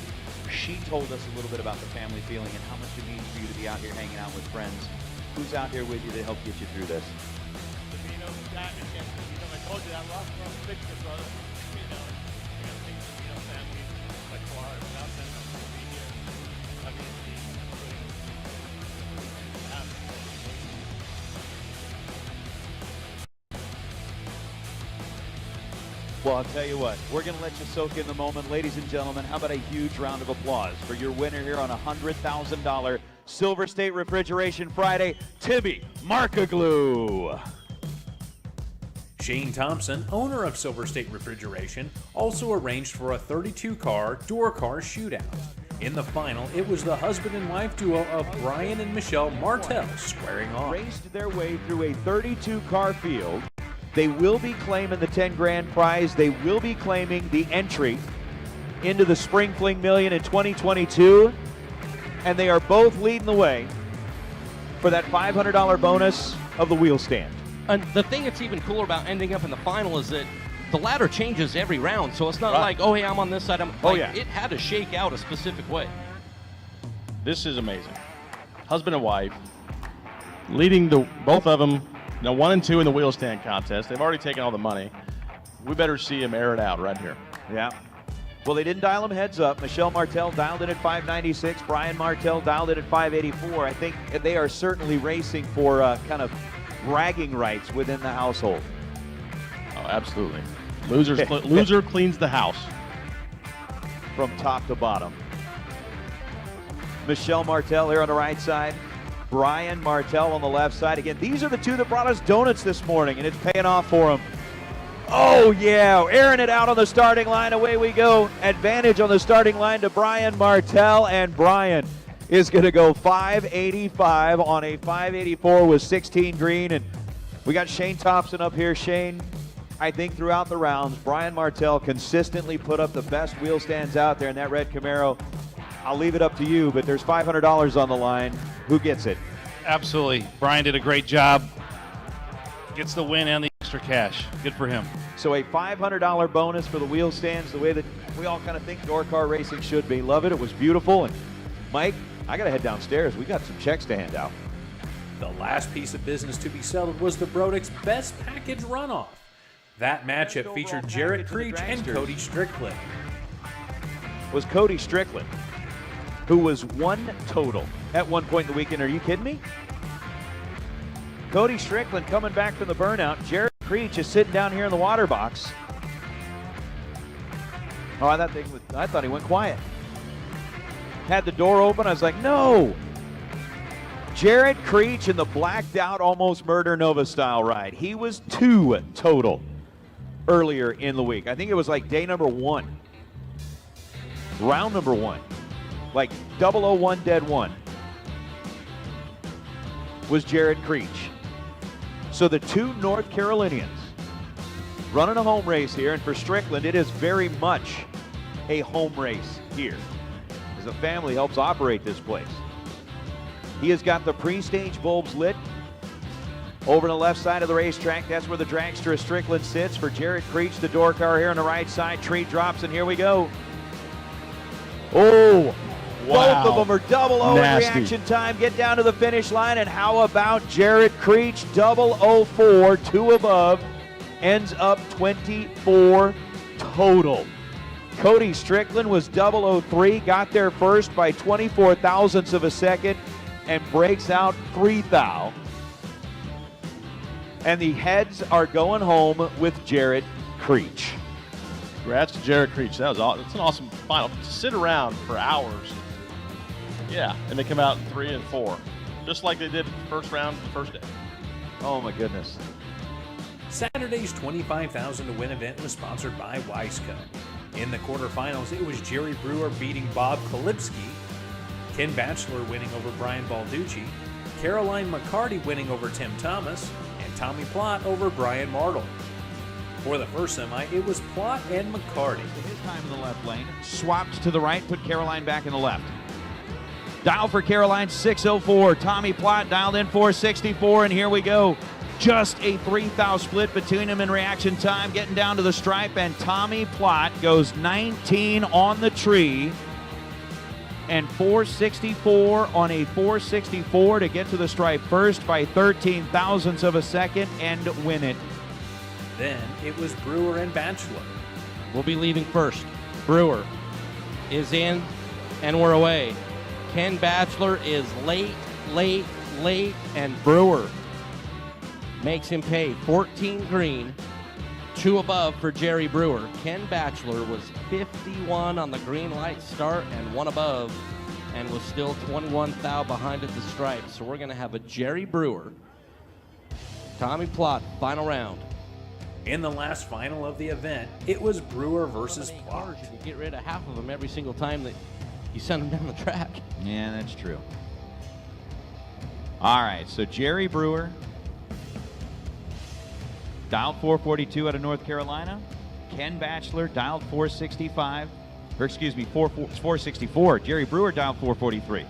she told us a little bit about the family feeling and how much it means for you to be out here hanging out with friends. Who's out here with you to help get you through this? I told you that lost from Victor, brother. I got things, family, my car, without them, I'm going to be here. Well, I'll tell you what, we're going to let you soak in the moment. Ladies and gentlemen, how about a huge round of applause for your winner here on a $100,000 Silver State Refrigeration Friday, Timmy Markaglu. Shane Thompson, owner of Silver State Refrigeration, also arranged for a 32-car door car shootout. In the final, it was the husband and wife duo of Brian and Michelle Martell squaring off. Raced their way through a 32-car field. They will be claiming the 10 grand prize. They will be claiming the entry into the Spring Fling Million in 2022. And they are both leading the way for that $500 bonus of the wheel stand. And the thing that's even cooler about ending up in the final is that the ladder changes every round, so it's not like, oh, hey, I'm on this side. It had to shake out a specific way. This is amazing. Husband and wife, leading both of them, 1 and 2 in the wheel stand contest. They've already taken all the money. We better see them air it out right here. Yeah. Well, they didn't dial them heads up. Michelle Martell dialed it at 596. Brian Martell dialed it at 584. I think they are certainly racing for kind of bragging rights within the household. Oh, absolutely. Loser cleans the house. From top to bottom. Michelle Martell here on the right side. Brian Martell on the left side. Again, these are the two that brought us donuts this morning, and it's paying off for them. Oh, yeah, airing it out on the starting line. Away we go. Advantage on the starting line to Brian Martell, and Brian is going to go 585 on a 584 with 16 green. And we got Shane Thompson up here. Shane, I think throughout the rounds, Brian Martell consistently put up the best wheel stands out there in that red Camaro. I'll leave it up to you, but there's $500 on the line. Who gets it? Absolutely. Brian did a great job. Gets the win and the extra cash. Good for him. So a $500 bonus for the wheel stands, the way that we all kind of think door car racing should be. Love it. It was beautiful. And Mike, I got to head downstairs. We got some checks to hand out. The last piece of business to be settled was the Brodix Best Package Runoff. That matchup featured Jarrett Creech and Cody Strickland. Was Cody Strickland, who was 1 total at one point in the weekend. Are you kidding me? Cody Strickland coming back from the burnout. Jarrett Creech is sitting down here in the water box. Oh, I thought he went quiet. Had the door open. I was like, no. Jarrett Creech in the blacked out, almost murder Nova style ride. He was 2 total earlier in the week. I think it was like day number 1. Round number 1. Like 001 dead 1 was Jarrett Creech. So the 2 North Carolinians running a home race here, and for Strickland, it is very much a home race here, as the family helps operate this place. He has got the pre-stage bulbs lit. Over to the left side of the racetrack, that's where the dragster of Strickland sits. For Jared Creech, the door car here on the right side. Tree drops, and here we go. Oh, wow. Both of them are 0-0 in Nasty. reaction time. Get down to the finish line, and how about Jared Creech? 0-0-4, 2 above, ends up 24 total. Cody Strickland was 0-0-3, got there first by 24 thousandths of a second, and breaks out 3 thou. And the heads are going home with Jared Creech. Congrats to Jared Creech. That's an awesome final. To sit around for hours. Yeah, and they come out in 3 and 4, just like they did the first round, the first day. Oh my goodness. Saturday's $25,000 to win event was sponsored by Wiseco. In the quarterfinals, it was Jerry Brewer beating Bob Kalipski, Ken Batchelor winning over Brian Balducci, Caroline McCarty winning over Tim Thomas, and Tommy Plott over Brian Martle. For the first semi, it was Plott and McCarty. His time in the left lane, swapped to the right, put Caroline back in the left. Dial for Caroline, 604. Tommy Plott dialed in 464, and here we go. Just a 3 thou split between them in reaction time, getting down to the stripe, and Tommy Plott goes 19 on the tree and 464 on a 464 to get to the stripe first by 13 thousandths of a second and win it. Then it was Brewer and Batchelor. We'll be leaving first. Brewer is in, and we're away. Ken Batchelor is late, and Brewer makes him pay 14 green, 2 above for Jerry Brewer. Ken Batchelor was 51 on the green light start and 1 above, and was still 21 thou behind at the stripe. So we're gonna have a Jerry Brewer, Tommy Plott final round. In the last final of the event, it was Brewer versus Plott. You can get rid of half of them every single time that you send them down the track. Yeah, that's true. All right, so Jerry Brewer, dialed 442 out of North Carolina. Ken Batchelor dialed 465, or excuse me, 464. Jerry Brewer dialed 443.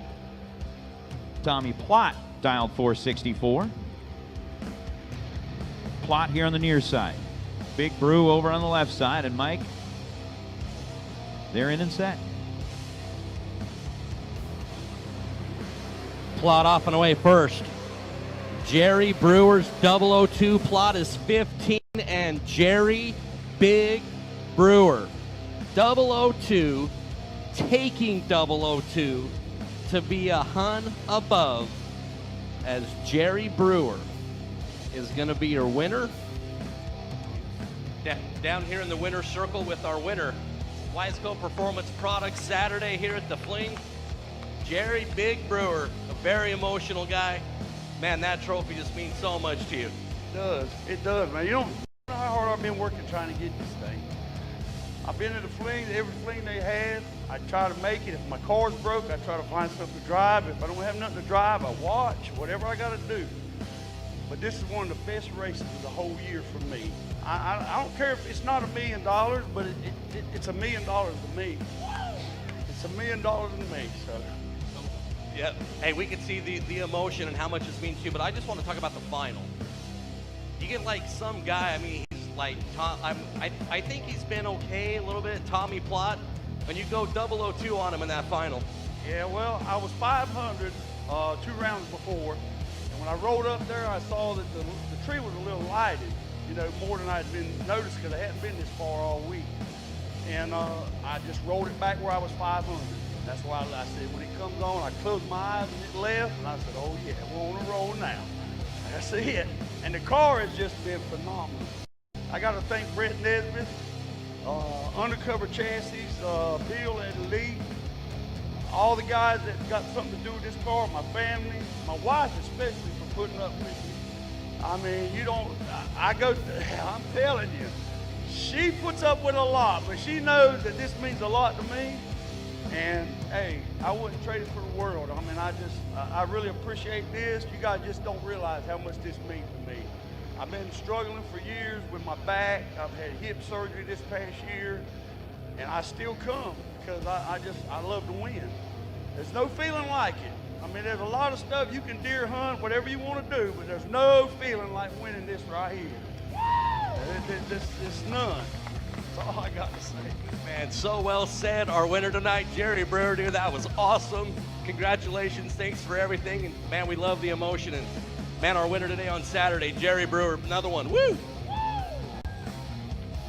Tommy Plott dialed 464. Plott here on the near side. Big Brew over on the left side, and Mike, they're in and set. Plott off and away first. Jerry Brewer's 002 Plott is 15, and Jerry Big Brewer 002 taking 002 to be a hun above, as Jerry Brewer is going to be your winner. Down here in the winner's circle with our winner, Wiseco Performance Products, Saturday here at the Fling. Jerry Big Brewer, a very emotional guy. Man, that trophy just means so much to you. It does. It does, man. You don't know how hard I've been working trying to get this thing. I've been to the flings, every fling they had. I try to make it. If my car's broke, I try to find something to drive. If I don't have nothing to drive, I watch, whatever I got to do. But this is one of the best races of the whole year for me. I don't care if it's not $1 million, but it's $1 million to me. It's $1 million to me, so. Yeah, hey, we can see the emotion and how much this means to you, but I just want to talk about the final. You get like some guy, I mean, he's like, I think he's been okay a little bit, Tommy Plott, and you go 002 on him in that final. Yeah, well, I was 500 2 rounds before, and when I rolled up there, I saw that the tree was a little lighted, you know, more than I had been noticed because I hadn't been this far all week. And I just rolled it back where I was 500. That's why I said, when it comes on, I closed my eyes and it left, and I said, oh yeah, we're on a roll now. That's it. And the car has just been phenomenal. I got to thank Brett Nesbitt, Undercover Chassis, Bill at Elite, all the guys that got something to do with this car, my family, my wife especially for putting up with me. I mean, I'm telling you, she puts up with a lot, but she knows that this means a lot to me. And hey, I wouldn't trade it for the world. I mean, I really appreciate this. You guys just don't realize how much this means to me. I've been struggling for years with my back. I've had hip surgery this past year, and I still come because I love to win. There's no feeling like it. I mean, there's a lot of stuff you can deer hunt, whatever you want to do, but there's no feeling like winning this right here. There's none. That's all I got to say. Man, so well said. Our winner tonight, Jerry Brewer, dude, that was awesome. Congratulations, thanks for everything. And man, we love the emotion. And man, our winner today on Saturday, Jerry Brewer, another one. Woo!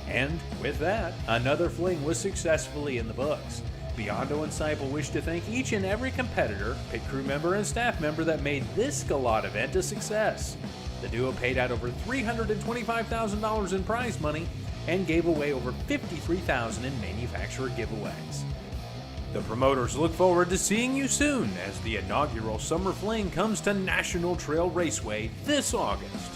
And with that, another fling was successfully in the books. Biondo and Seipel wish to thank each and every competitor, pit crew member, and staff member that made this Galat event a success. The duo paid out over $325,000 in prize money and gave away over $53,000 in manufacturer giveaways. The promoters look forward to seeing you soon as the inaugural Summer Fling comes to National Trail Raceway this August.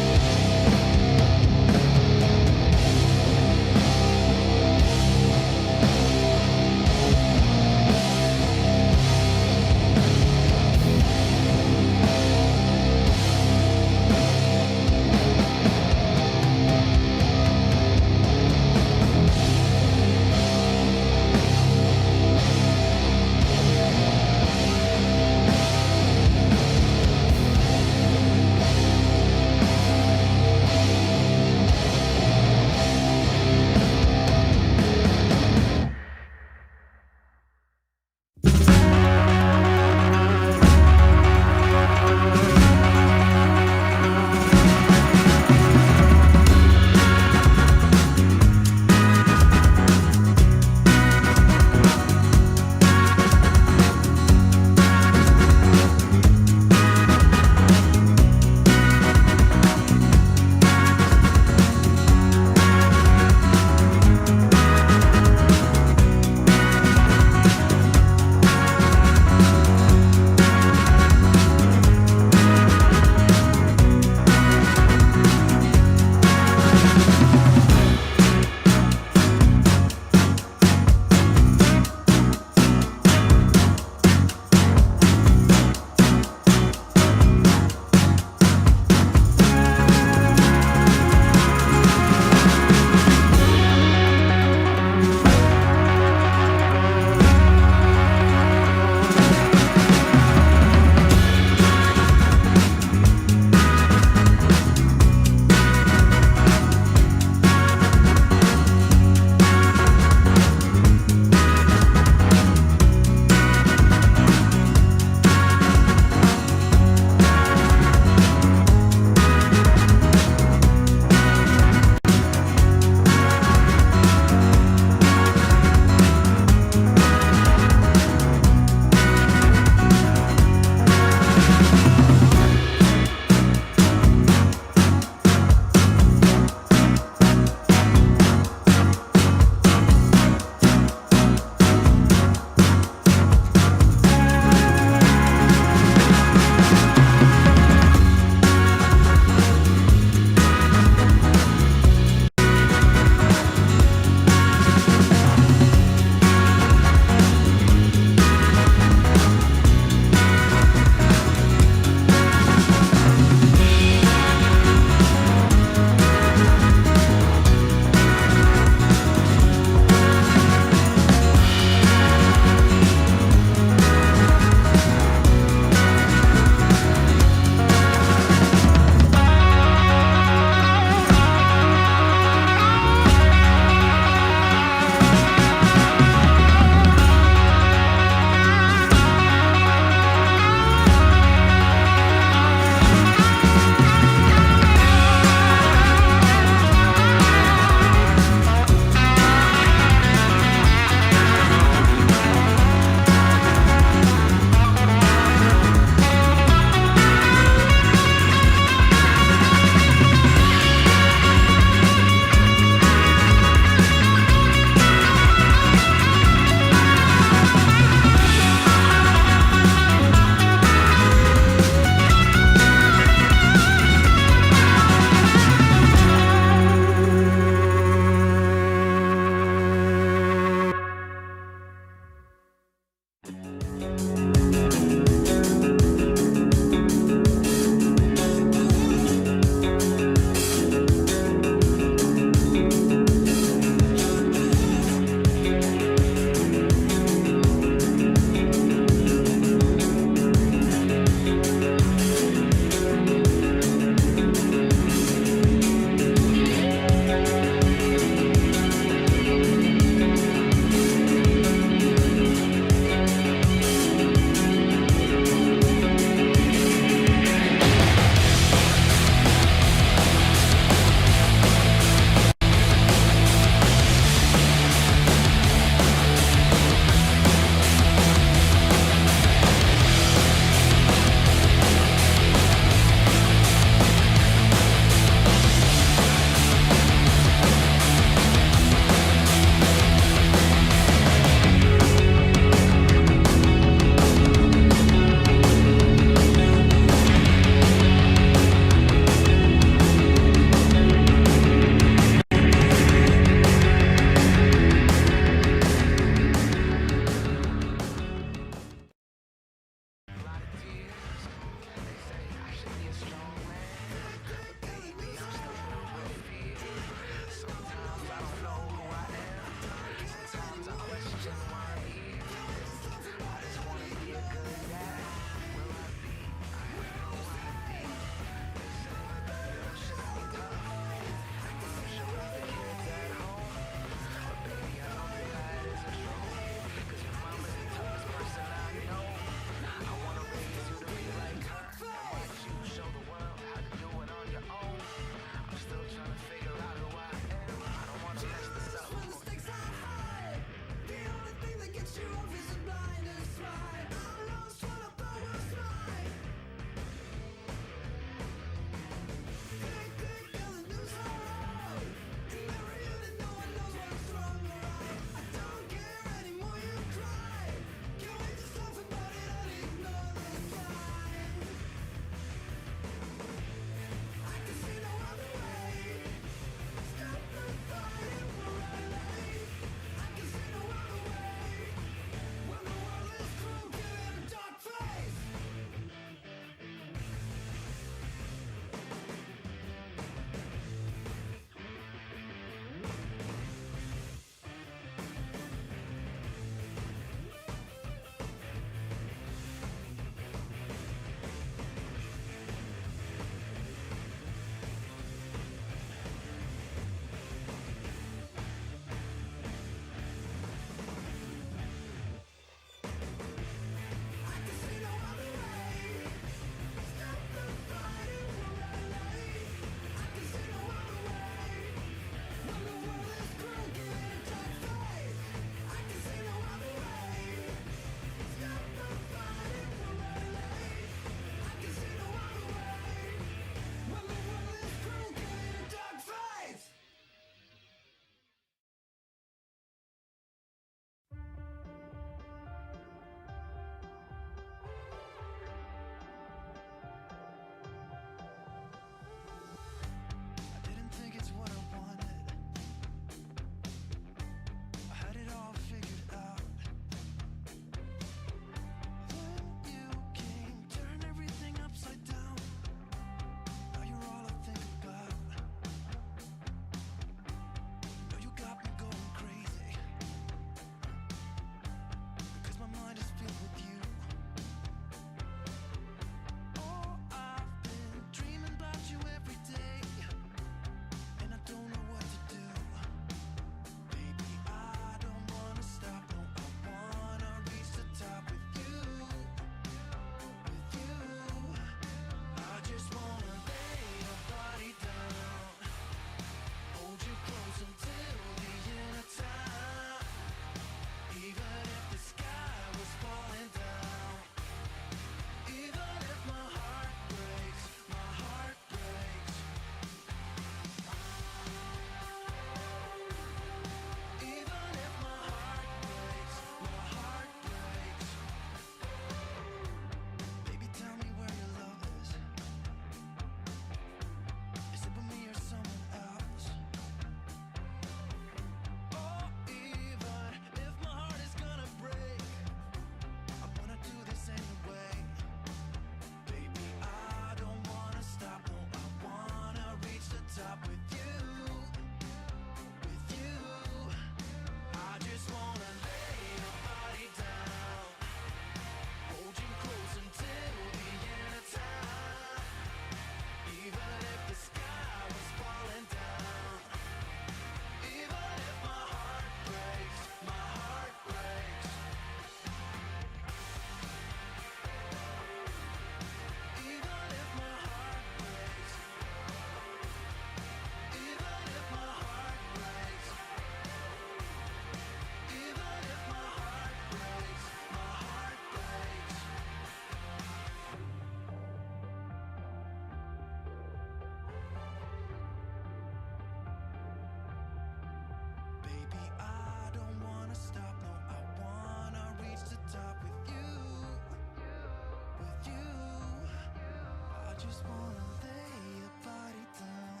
just wanna lay your body down,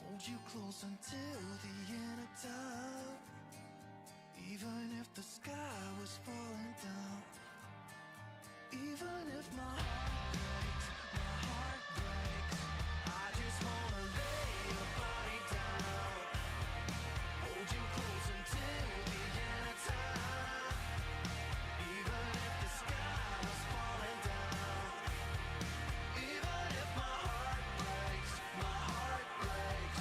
hold you close until the end of time. Even if the sky was falling down, even if my heart breaks, I just wanna lay your body down, hold you close until the end of time. Even if the sky was falling down, even if my heart breaks, my heart breaks.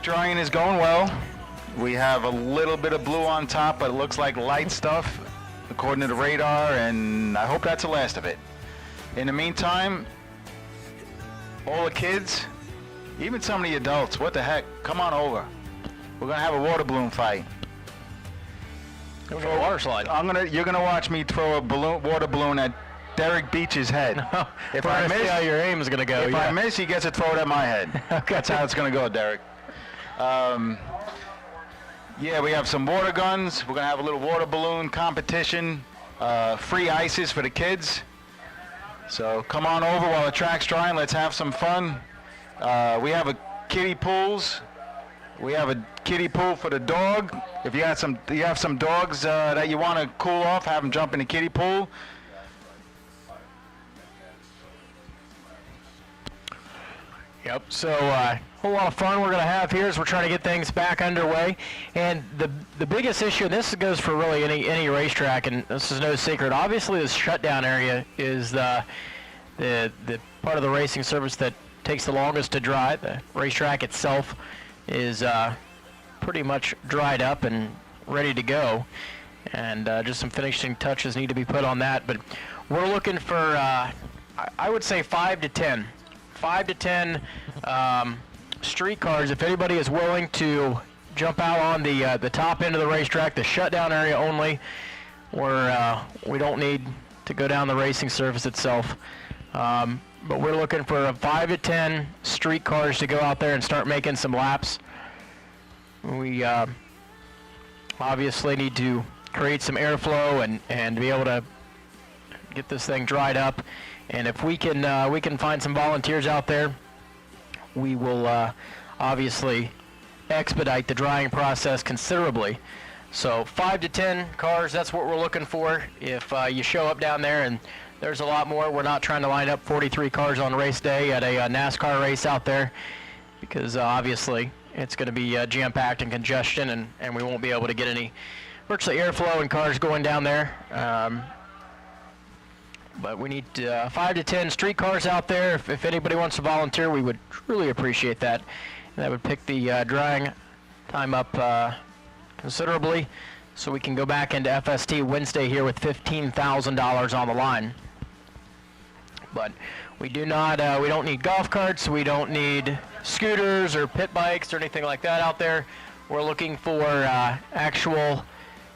drying is going well. We have a little bit of blue on top, but it looks like light stuff according to the radar, and I hope that's the last of it. In the meantime, all the kids, even some of the adults, what the heck, come on over. We're gonna have a water balloon fight. We're gonna water slide. You're gonna watch me throw a water balloon at Derek Beach's head. No, if I miss, see how your aim is gonna go. If I miss, he gets to throw it at my head. Okay. That's how it's gonna go, Derek. Yeah, we have some water guns. We're gonna have a little water balloon competition. Free ices for the kids. So come on over while the track's drying. Let's have some fun. We have a kiddie pools. We have a kiddie pool for the dog. If you have some dogs that you want to cool off, have them jump in the kiddie pool. Yep, so a whole lot of fun we're going to have here as we're trying to get things back underway. And the biggest issue, and this goes for really any racetrack, and this is no secret, obviously this shutdown area is the part of the racing service that takes the longest to dry. The racetrack itself is pretty much dried up and ready to go. And just some finishing touches need to be put on that. But we're looking for, I would say 5 to 10. 5 to 10 street cars, if anybody is willing to jump out on the top end of the racetrack, the shutdown area only, where we don't need to go down the racing surface itself. But we're looking for 5 to 10 street cars to go out there and start making some laps. We obviously need to create some airflow and be able to get this thing dried up. And if we can find some volunteers out there, we will obviously expedite the drying process considerably. So 5 to 10 cars, that's what we're looking for. If you show up down there, and there's a lot more, we're not trying to line up 43 cars on race day at a NASCAR race out there, because obviously it's going to be jam-packed and congestion, and we won't be able to get any virtually airflow and cars going down there. But we need 5 to 10 street cars out there. If anybody wants to volunteer, we would truly appreciate that. And that would pick the drying time up considerably, so we can go back into FST Wednesday here with $15,000 on the line. But we do not, we don't need golf carts, we don't need scooters or pit bikes or anything like that out there. We're looking for actual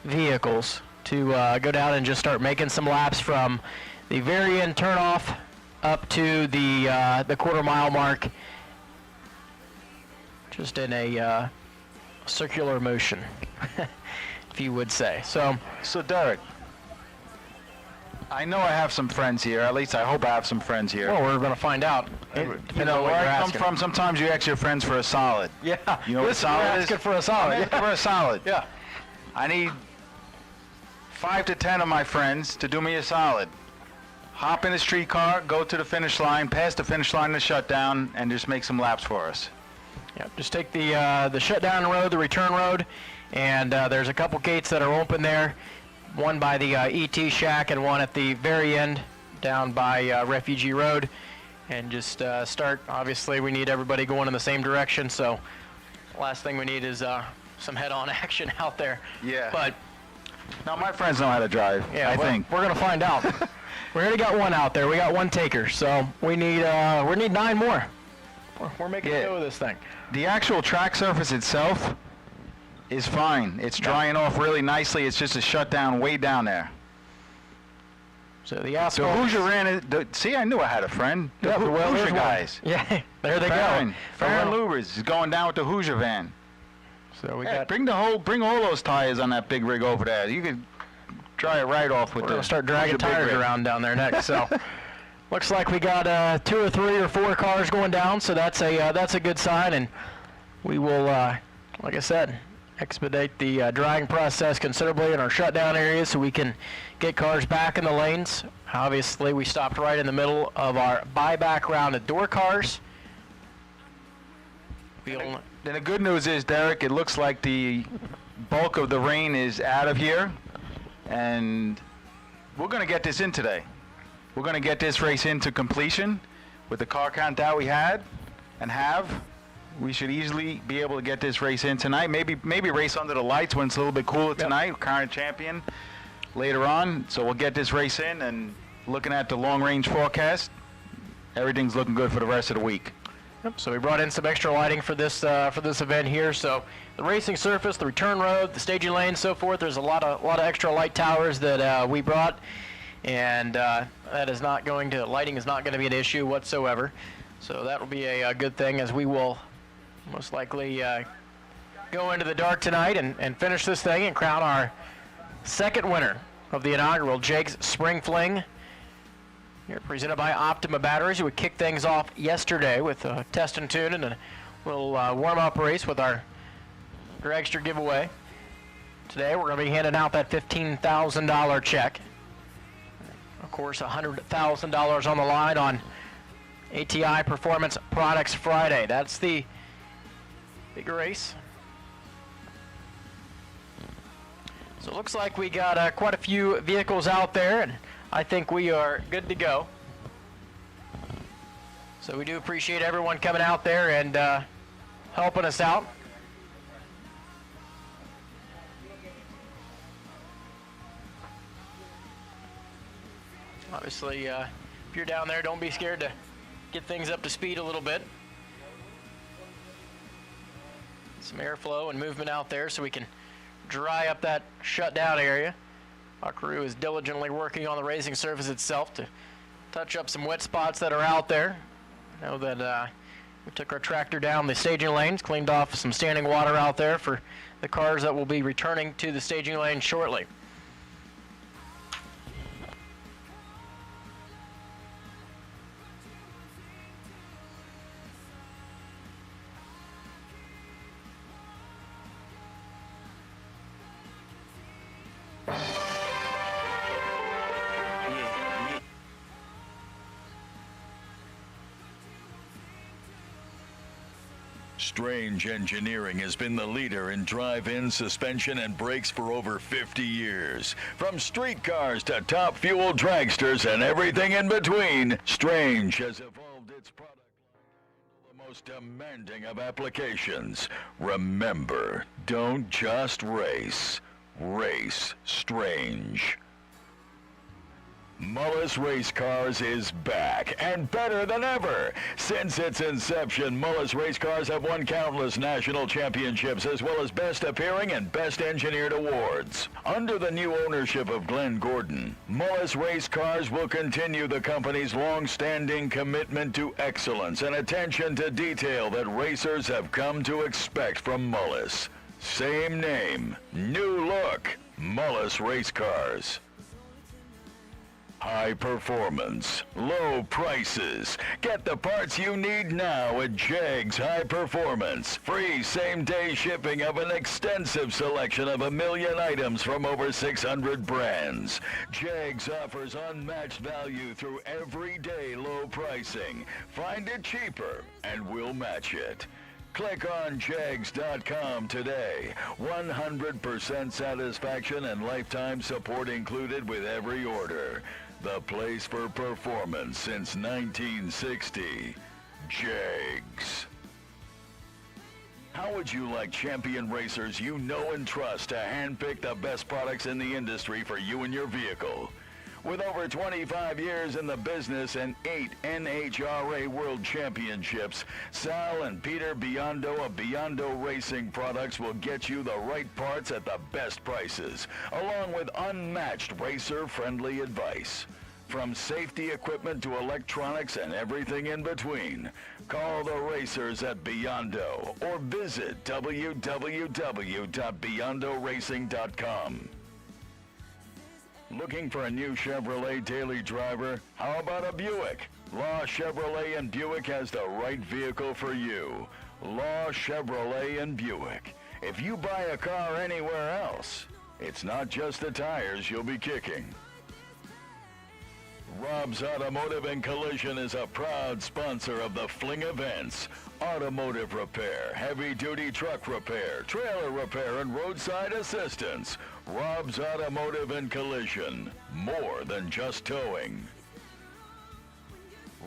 vehicles to go down and just start making some laps from the very end turnoff up to the quarter-mile mark, just in a circular motion, if you would say. So Derek, I know I have some friends here. At least I hope I have some friends here. Well, we're going to find out. You know where I come from. Sometimes you ask your friends for a solid. Yeah. You know what a solid is? Asking for a solid. I'm asking for a solid. Yeah. I need 5 to 10 of my friends to do me a solid. Hop in a streetcar, go to the finish line, pass the finish line, the shutdown, and just make some laps for us. Yeah, just take the shutdown road, the return road, and there's a couple gates that are open there. One by the ET shack and one at the very end down by Refugee Road. And just start. Obviously, we need everybody going in the same direction. So, last thing we need is some head-on action out there. Yeah. But now my friends know how to drive. yeah, I think we're gonna find out. We already got one out there. We got one taker. So we need 9 more. We're making a go of this thing. The actual track surface itself is fine. It's drying off really nicely. It's just a shutdown way down there. So the asphalt. The Hoosier ran it. See, I knew I had a friend. The Yeah, well, Hoosier there's one. guys. Yeah, there they Farron, go. Farron Lubers is going down with the Hoosier van. So we Hey, got. bring all those tires on that big rig over there. You could dry it right off with We're the. gonna start dragging with the big tires rig. around down there next. So looks like we got 2 or 3 or 4 cars going down. So that's a good sign, and we will, like I said, expedite the drying process considerably in our shutdown areas so we can get cars back in the lanes. Obviously, we stopped right in the middle of our buyback round of door cars. Then the good news is, Derek, it looks like the bulk of the rain is out of here, and we're going to get this in today. We're going to get this race into completion with the car count that we had and have. we should easily be able to get this race in tonight. Maybe race under the lights when it's a little bit cooler tonight. Current champion later on. So we'll get this race in, and looking at the long-range forecast, everything's looking good for the rest of the week. Yep, so we brought in some extra lighting for this event here. So the racing surface, the return road, the staging lane, so forth. There's a lot of extra light towers that we brought, and lighting is not going to be an issue whatsoever. So that will be a good thing, as we will most likely go into the dark tonight and finish this thing and crown our second winner of the inaugural Jake's Spring Fling. Here, presented by Optima Batteries. We kicked things off yesterday with a test and tune and a little warm-up race with our dragster giveaway. Today we're going to be handing out that $15,000 check. Of course, $100,000 on the line on ATI Performance Products Friday. That's the big race. So it looks like we got quite a few vehicles out there, and I think we are good to go. So we do appreciate everyone coming out there and helping us out. Obviously, if you're down there, don't be scared to get things up to speed a little bit. Some airflow and movement out there so we can dry up that shutdown area. Our crew is diligently working on the racing surface itself to touch up some wet spots that are out there. I know that we took our tractor down the staging lanes, cleaned off some standing water out there for the cars that will be returning to the staging lane shortly. Strange Engineering has been the leader in drive-in suspension and brakes for over 50 years. From street cars to top fuel dragsters and everything in between, Strange has evolved its product line to the most demanding of applications. Remember, don't just race. Race Strange. Mullis Race Cars is back, and better than ever. Since its inception, Mullis Race Cars have won countless national championships, as well as Best Appearing and Best Engineered awards. Under the new ownership of Glenn Gordon, Mullis Race Cars will continue the company's long-standing commitment to excellence and attention to detail that racers have come to expect from Mullis. Same name, new look, Mullis Race Cars. High performance, low prices. Get the parts you need now at Jegs High Performance. Free same-day shipping of an extensive selection of 1 million items from over 600 brands. Jegs offers unmatched value through everyday low pricing. Find it cheaper and we'll match it. Click on Jegs.com today. 100% satisfaction and lifetime support included with every order. The place for performance since 1960. Jegs. How would you like champion racers you know and trust to handpick the best products in the industry for you and your vehicle? With over 25 years in the business and 8 NHRA World Championships, Sal and Peter Biondo of Biondo Racing Products will get you the right parts at the best prices, along with unmatched racer-friendly advice. From safety equipment to electronics and everything in between, call the racers at Biondo or visit www.beyondoracing.com. Looking for a new Chevrolet daily driver? How about a Buick? Law Chevrolet and Buick has the right vehicle for you. Law Chevrolet and Buick. If you buy a car anywhere else, it's not just the tires you'll be kicking. Rob's Automotive and Collision is a proud sponsor of the Fling events. Automotive repair, heavy-duty truck repair, trailer repair, and roadside assistance. Rob's Automotive and Collision. More than just towing.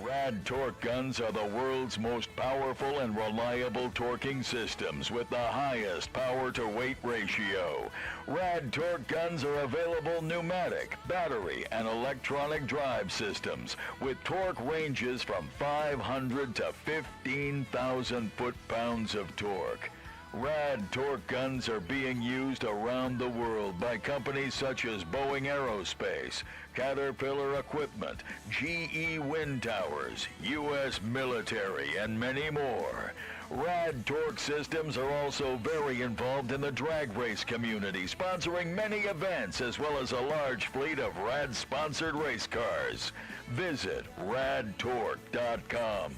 Rad torque guns are the world's most powerful and reliable torquing systems with the highest power-to-weight ratio. Rad torque guns are available pneumatic, battery, and electronic drive systems with torque ranges from 500 to 15,000 foot-pounds of torque. Rad torque guns are being used around the world by companies such as Boeing Aerospace, Caterpillar Equipment, GE Wind Towers, U.S. Military, and many more. Rad torque systems are also very involved in the drag race community, sponsoring many events as well as a large fleet of Rad-sponsored race cars. Visit radtorque.com.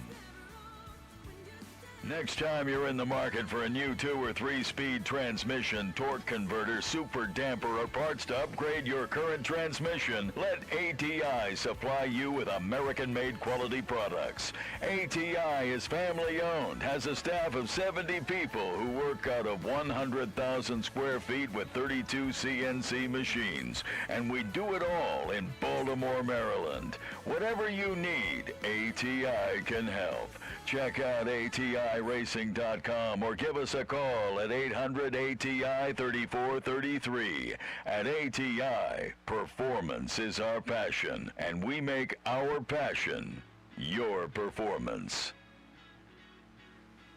Next time you're in the market for a new 2 or 3-speed transmission, torque converter, super damper, or parts to upgrade your current transmission, let ATI supply you with American-made quality products. ATI is family-owned, has a staff of 70 people who work out of 100,000 square feet with 32 CNC machines, and we do it all in Baltimore, Maryland. Whatever you need, ATI can help. Check out ATIRacing.com or give us a call at 800-ATI-3433. At ATI, performance is our passion, and we make our passion your performance.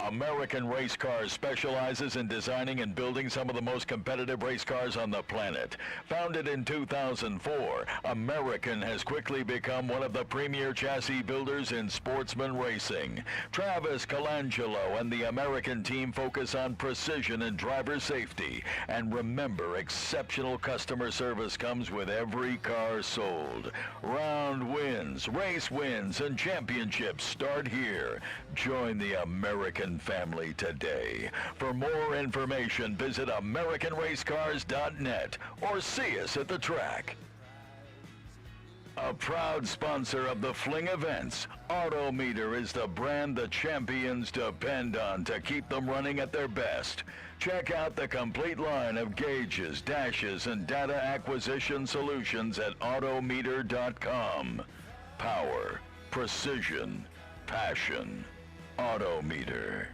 American Race Cars specializes in designing and building some of the most competitive race cars on the planet. Founded in 2004, American has quickly become one of the premier chassis builders in sportsman racing. Travis Colangelo and the American team focus on precision and driver safety. And remember, exceptional customer service comes with every car sold. Round wins, race wins, and championships start here. Join the American family today. For more information, visit AmericanRaceCars.net or see us at the track. A proud sponsor of the Fling events, Autometer is the brand the champions depend on to keep them running at their best. Check out the complete line of gauges, dashes, and data acquisition solutions at Autometer.com. Power, precision, passion. Autometer.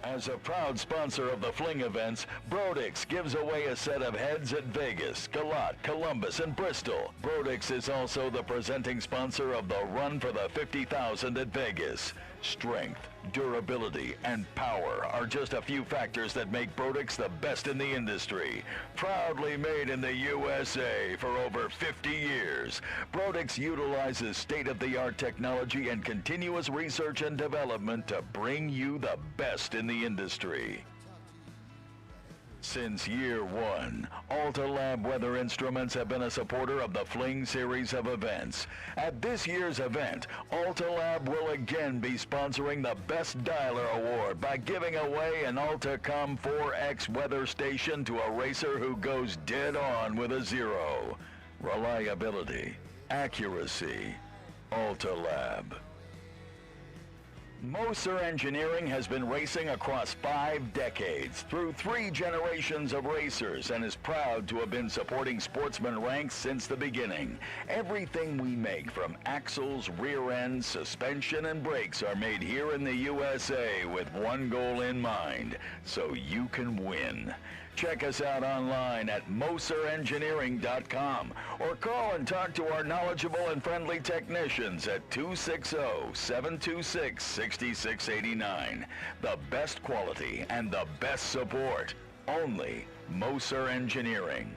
As a proud sponsor of the Fling events, Brodix gives away a set of heads at Vegas, Galat, Columbus, and Bristol. Brodix is also the presenting sponsor of the Run for the 50,000 at Vegas. Strength, durability, and power are just a few factors that make Brodix the best in the industry. Proudly made in the USA for over 50 years, Brodix utilizes state-of-the-art technology and continuous research and development to bring you the best in the industry. Since year one, Alta Lab Weather Instruments have been a supporter of the Fling series of events. At this year's event, Alta Lab will again be sponsoring the Best Dialer Award by giving away an Altacom 4X weather station to a racer who goes dead on with a 0. Reliability, accuracy, Alta Lab. Moser Engineering has been racing across 5 decades through 3 generations of racers and is proud to have been supporting sportsman ranks since the beginning. Everything we make, from axles, rear ends, suspension, and brakes, are made here in the USA with one goal in mind: so you can win. Check us out online at moserengineering.com or call and talk to our knowledgeable and friendly technicians at 260-726-6689. The best quality and the best support. Only Moser Engineering.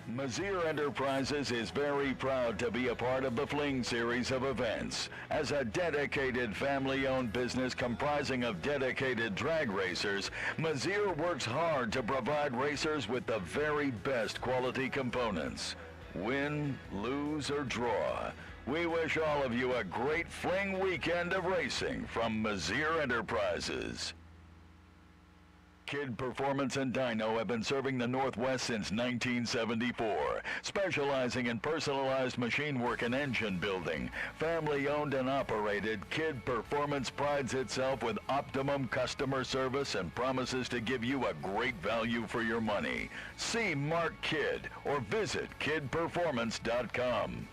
Mazir Enterprises is very proud to be a part of the Fling series of events. As a dedicated family-owned business comprising of dedicated drag racers, Mazir works hard to provide racers with the very best quality components. Win, lose, or draw, we wish all of you a great Fling weekend of racing from Mazir Enterprises. Kid Performance and Dyno have been serving the Northwest since 1974, specializing in personalized machine work and engine building. Family owned and operated, Kid Performance prides itself with optimum customer service and promises to give you a great value for your money. See Mark Kidd or visit kidperformance.com.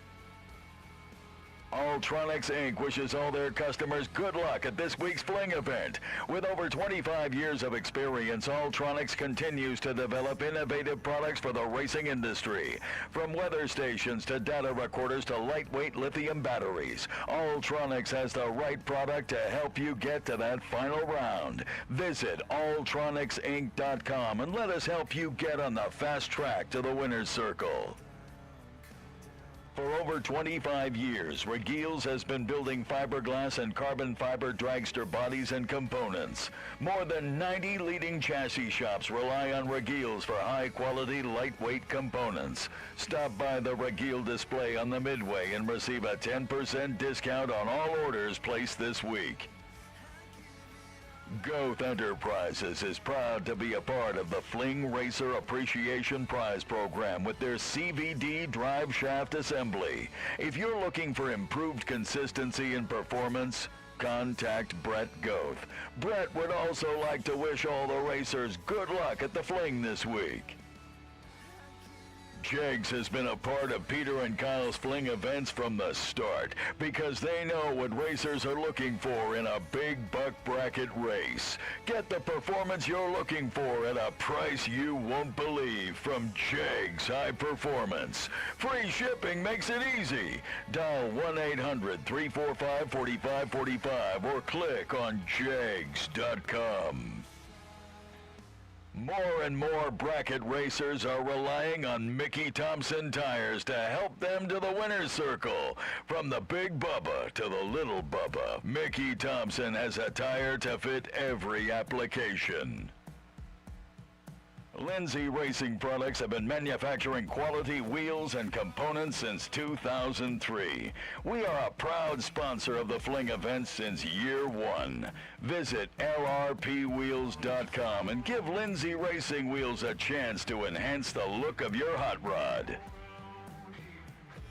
Alltronics Inc. wishes all their customers good luck at this week's Fling event. With over 25 years of experience, Alltronics continues to develop innovative products for the racing industry. From weather stations to data recorders to lightweight lithium batteries, Alltronics has the right product to help you get to that final round. Visit alltronicsinc.com and let us help you get on the fast track to the winner's circle. For over 25 years, Regiles has been building fiberglass and carbon fiber dragster bodies and components. More than 90 leading chassis shops rely on Regiles for high-quality, lightweight components. Stop by the Regile display on the Midway and receive a 10% discount on all orders placed this week. Goth Enterprises is proud to be a part of the Fling Racer Appreciation Prize Program with their CVD drive shaft assembly. If you're looking for improved consistency and performance, contact Brett Goth. Brett would also like to wish all the racers good luck at the Fling this week. Jegs has been a part of Peter and Kyle's Fling events from the start because they know what racers are looking for in a big buck bracket race. Get the performance you're looking for at a price you won't believe from Jegs High Performance. Free shipping makes it easy. Dial 1-800-345-4545 or click on jegs.com. More and more bracket racers are relying on Mickey Thompson tires to help them to the winner's circle. From the Big Bubba to the Little Bubba, Mickey Thompson has a tire to fit every application. Lindsay Racing Products have been manufacturing quality wheels and components since 2003. We are a proud sponsor of the Fling event since year one. Visit lrpwheels.com and give Lindsay Racing Wheels a chance to enhance the look of your hot rod.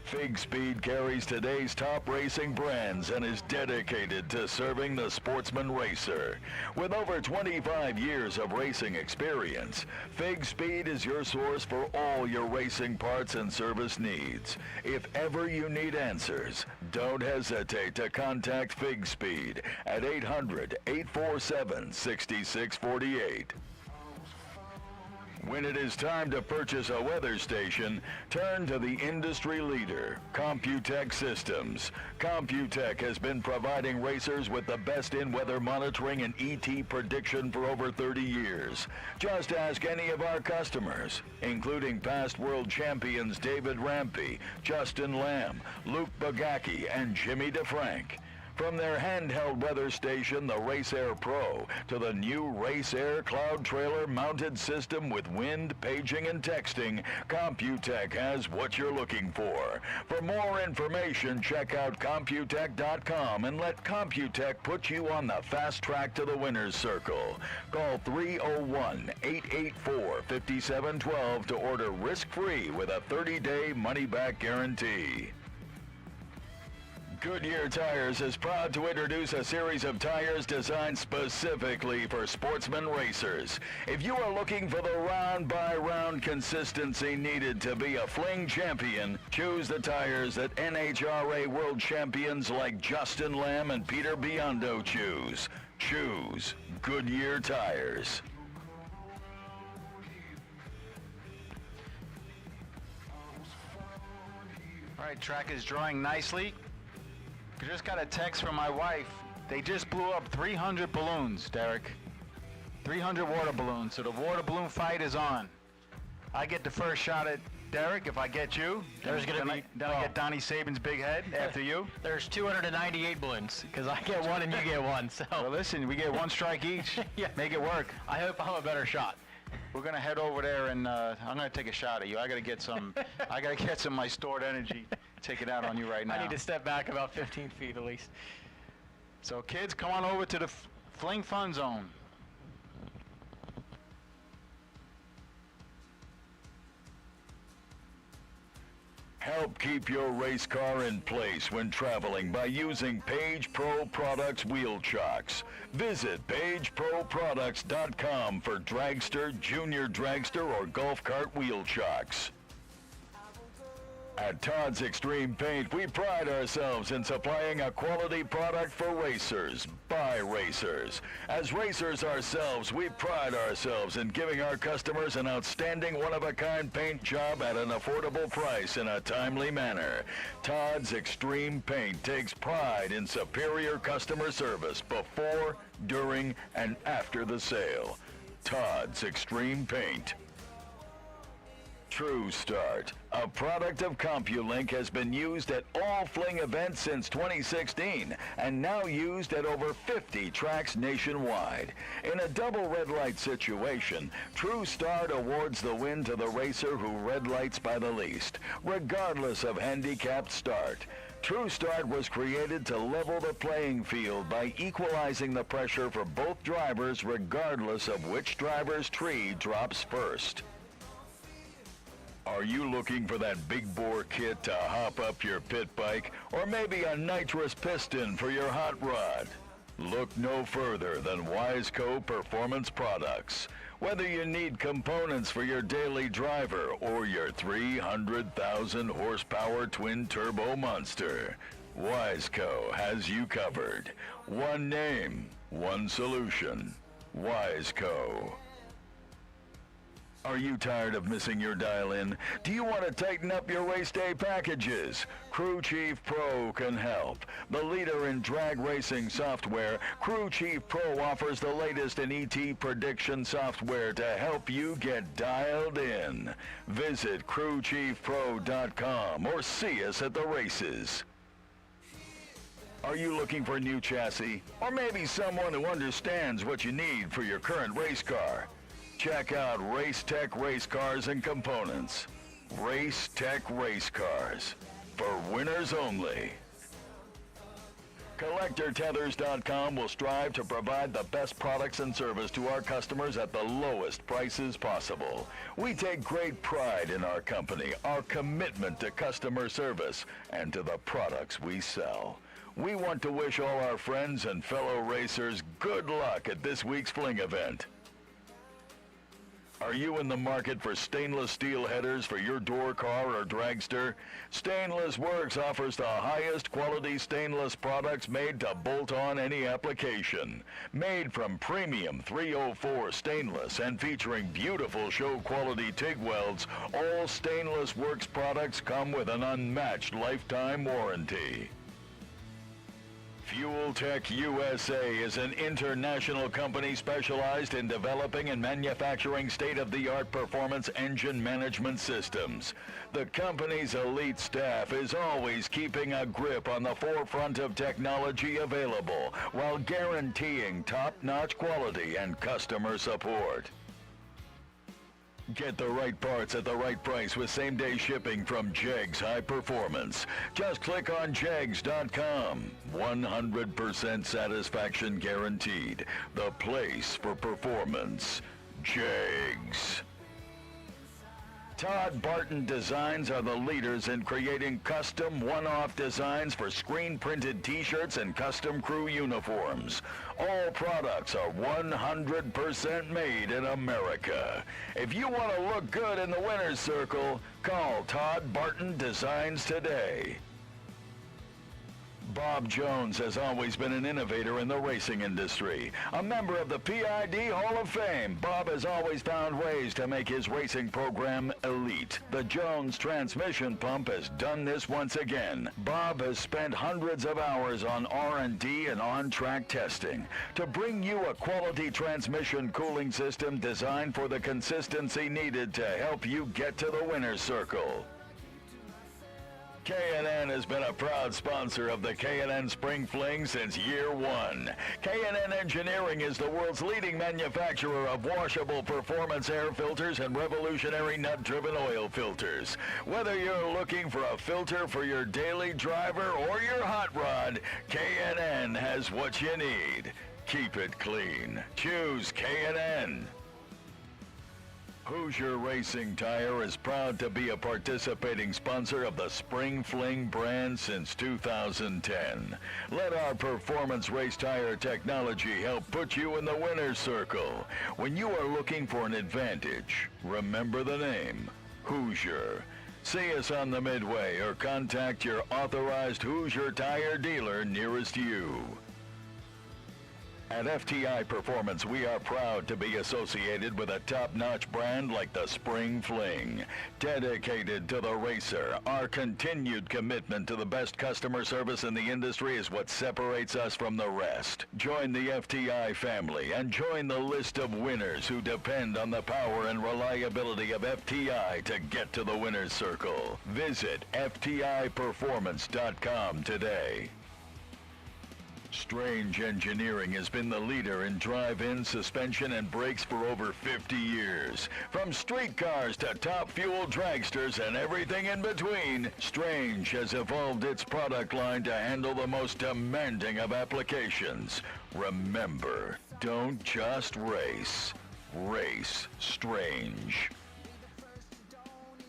Fig Speed carries today's top racing brands and is dedicated to serving the sportsman racer. With over 25 years of racing experience, Fig Speed is your source for all your racing parts and service needs. If ever you need answers, don't hesitate to contact Fig Speed at 800-847-6648. When it is time to purchase a weather station, turn to the industry leader, Computech Systems. Computech has been providing racers with the best in weather monitoring and ET prediction for over 30 years. Just ask any of our customers, including past world champions David Rampey, Justin Lamb, Luke Bagacki, and Jimmy DeFrank. From their handheld weather station, the Race Air Pro, to the new Race Air Cloud Trailer mounted system with wind, paging, and texting, Computech has what you're looking for. For more information, check out Computech.com and let Computech put you on the fast track to the winner's circle. Call 301-884-5712 to order risk-free with a 30-day money-back guarantee. Goodyear Tires is proud to introduce a series of tires designed specifically for sportsman racers. If you are looking for the round-by-round consistency needed to be a Fling champion, choose the tires that NHRA world champions like Justin Lamb and Peter Biondo choose. Choose Goodyear Tires. All right, track is drawing nicely. I just got a text from my wife. They just blew up 300 balloons, Derek. 300 water balloons, so the water balloon fight is on. I get the first shot at Derek if I get you. There's gonna be. Then I get Donnie Saban's big head after you. There's 298 balloons because I get one and you get one. So. Well, listen, we get one strike each. Yeah. Make it work. I hope I'm a better shot. We're gonna head over there and I'm gonna take a shot at you. I gotta get some. I gotta get some of my stored energy. Take it out on you right now. I need to step back about 15 feet at least. So kids, come on over to the Fling Fun Zone. Help keep your race car in place when traveling by using Page Pro Products wheel chocks. Visit pageproproducts.com for dragster, junior dragster, or golf cart wheel chocks. At Todd's Extreme Paint, we pride ourselves in supplying a quality product for racers, by racers. As racers ourselves, we pride ourselves in giving our customers an outstanding one-of-a-kind paint job at an affordable price in a timely manner. Todd's Extreme Paint takes pride in superior customer service before, during, and after the sale. Todd's Extreme Paint. True Start, a product of CompuLink, has been used at all Fling events since 2016 and now used at over 50 tracks nationwide. In a double red light situation, True Start awards the win to the racer who red lights by the least, regardless of handicapped start. True Start was created to level the playing field by equalizing the pressure for both drivers regardless of which driver's tree drops first. Are you looking for that big bore kit to hop up your pit bike, or maybe a nitrous piston for your hot rod? Look no further than Wiseco Performance Products. Whether you need components for your daily driver or your 300,000 horsepower twin turbo monster, Wiseco has you covered. One name, one solution. Wiseco. Are you tired of missing your dial-in? Do you want to tighten up your race day packages? Crew Chief Pro can help. The leader in drag racing software, Crew Chief Pro offers the latest in ET prediction software to help you get dialed in. Visit crewchiefpro.com or see us at the races. Are you looking for a new chassis? Or maybe someone who understands what you need for your current race car? Check out Race Tech Race Cars and Components. Race Tech Race Cars. For winners only. CollectorTethers.com will strive to provide the best products and service to our customers at the lowest prices possible. We take great pride in our company, our commitment to customer service, and to the products we sell. We want to wish all our friends and fellow racers good luck at this week's Fling event. Are you in the market for stainless steel headers for your door car or dragster? Stainless Works offers the highest quality stainless products made to bolt on any application. Made from premium 304 stainless and featuring beautiful show quality TIG welds, all Stainless Works products come with an unmatched lifetime warranty. Fuel Tech USA is an international company specialized in developing and manufacturing state-of-the-art performance engine management systems. The company's elite staff is always keeping a grip on the forefront of technology available while guaranteeing top-notch quality and customer support. Get the right parts at the right price with same-day shipping from Jegs High Performance. Just click on jegs.com. 100% satisfaction guaranteed. The place for performance. Jegs. Todd Barton Designs are the leaders in creating custom one-off designs for screen-printed t-shirts and custom crew uniforms. All products are 100% made in America. If you want to look good in the winner's circle, call Todd Barton Designs today. Bob Jones has always been an innovator in the racing industry. A member of the PID Hall of Fame, Bob has always found ways to make his racing program elite. The Jones transmission pump has done this once again. Bob has spent hundreds of hours on R&D and on-track testing to bring you a quality transmission cooling system designed for the consistency needed to help you get to the winner's circle. K&N has been a proud sponsor of the K&N Spring Fling since year one. K&N Engineering is the world's leading manufacturer of washable performance air filters and revolutionary nut-driven oil filters. Whether you're looking for a filter for your daily driver or your hot rod, K&N has what you need. Keep it clean. Choose K&N. Hoosier Racing Tire is proud to be a participating sponsor of the Spring Fling brand since 2010. Let our performance race tire technology help put you in the winner's circle. When you are looking for an advantage, remember the name, Hoosier. See us on the Midway or contact your authorized Hoosier Tire dealer nearest you. At FTI Performance, we are proud to be associated with a top-notch brand like the Spring Fling. Dedicated to the racer, our continued commitment to the best customer service in the industry is what separates us from the rest. Join the FTI family and join the list of winners who depend on the power and reliability of FTI to get to the winner's circle. Visit FTIperformance.com today. Strange Engineering has been the leader in drive-in suspension and brakes for over 50 years. From street cars to top fuel dragsters and everything in between, Strange has evolved its product line to handle the most demanding of applications. Remember, don't just race. Race Strange.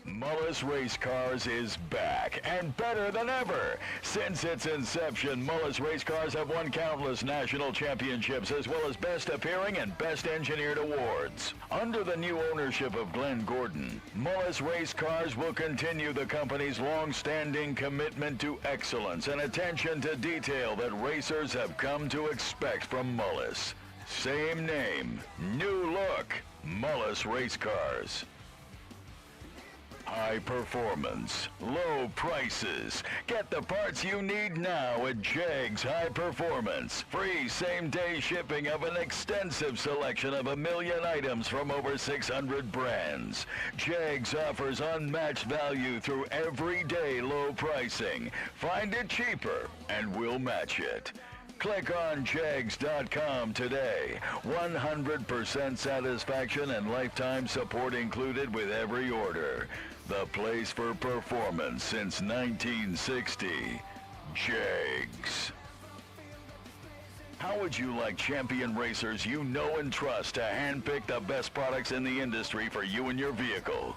Mullis Race Cars is back and better than ever. Since its inception, Mullis Race Cars have won countless national championships as well as Best Appearing and Best Engineered awards. Under the new ownership of Glenn Gordon, Mullis Race Cars will continue the company's long-standing commitment to excellence and attention to detail that racers have come to expect from Mullis. Same name, new look, Mullis Race Cars. High performance, low prices. Get the parts you need now at Jegs High Performance. Free same-day shipping of an extensive selection of 1 million items from over 600 brands. Jegs offers unmatched value through everyday low pricing. Find it cheaper and we'll match it. Click on Jegs.com today. 100% satisfaction and lifetime support included with every order. The place for performance since 1960. Jegs. How would you like champion racers you know and trust to handpick the best products in the industry for you and your vehicle?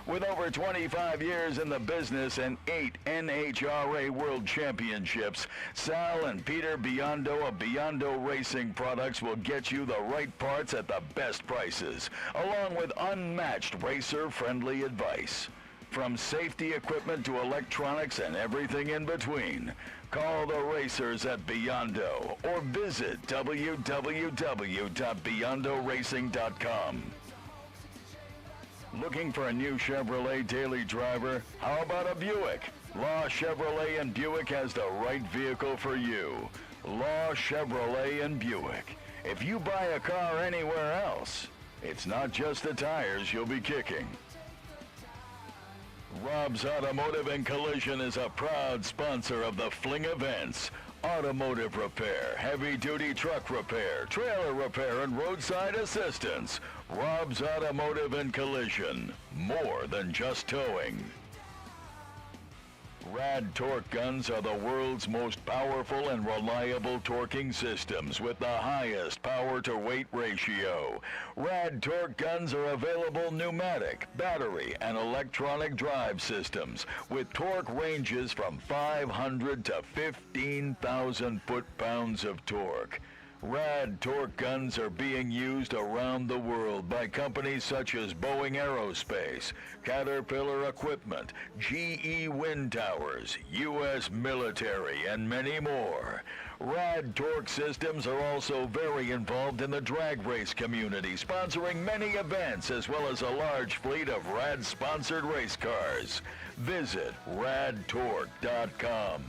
With over 25 years in the business and 8 NHRA World Championships, Sal and Peter Biondo of Biondo Racing Products will get you the right parts at the best prices, along with unmatched racer-friendly advice. From safety equipment to electronics and everything in between, call the racers at Biondo or visit www.beyondoracing.com. Looking for a new Chevrolet daily driver? How about a Buick? Law Chevrolet and Buick has the right vehicle for you. Law Chevrolet and Buick. If you buy a car anywhere else, it's not just the tires you'll be kicking. Rob's Automotive and Collision is a proud sponsor of the Fling events. Automotive repair, heavy-duty truck repair, trailer repair, and roadside assistance. Rob's Automotive and Collision. More than just towing. Rad torque guns are the world's most powerful and reliable torquing systems with the highest power-to-weight ratio. Rad torque guns are available pneumatic, battery, and electronic drive systems with torque ranges from 500 to 15,000 foot-pounds of torque. Rad torque guns are being used around the world by companies such as Boeing Aerospace, Caterpillar Equipment, GE Wind Towers, U.S. Military, and many more. Rad torque systems are also very involved in the drag race community, sponsoring many events as well as a large fleet of Rad-sponsored race cars. Visit radtorque.com.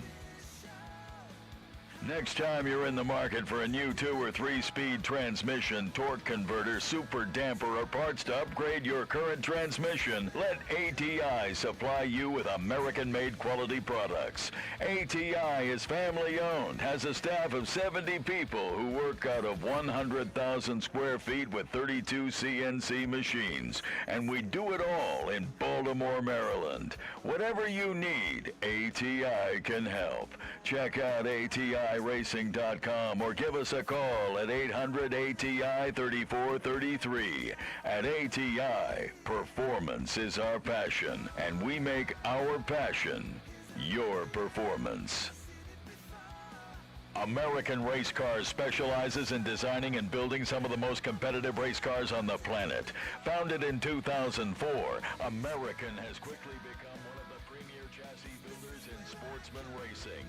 Next time you're in the market for a new 2 or 3-speed transmission, torque converter, super damper, or parts to upgrade your current transmission, let ATI supply you with American-made quality products. ATI is family-owned, has a staff of 70 people who work out of 100,000 square feet with 32 CNC machines, and we do it all in Baltimore, Maryland. Whatever you need, ATI can help. Check out ATIRacing.com or give us a call at 800-ATI-3433. At ATI, performance is our passion, and we make our passion your performance. American Race Cars specializes in designing and building some of the most competitive race cars on the planet. Founded in 2004, American has quickly become one of the premier chassis builders in sportsman racing.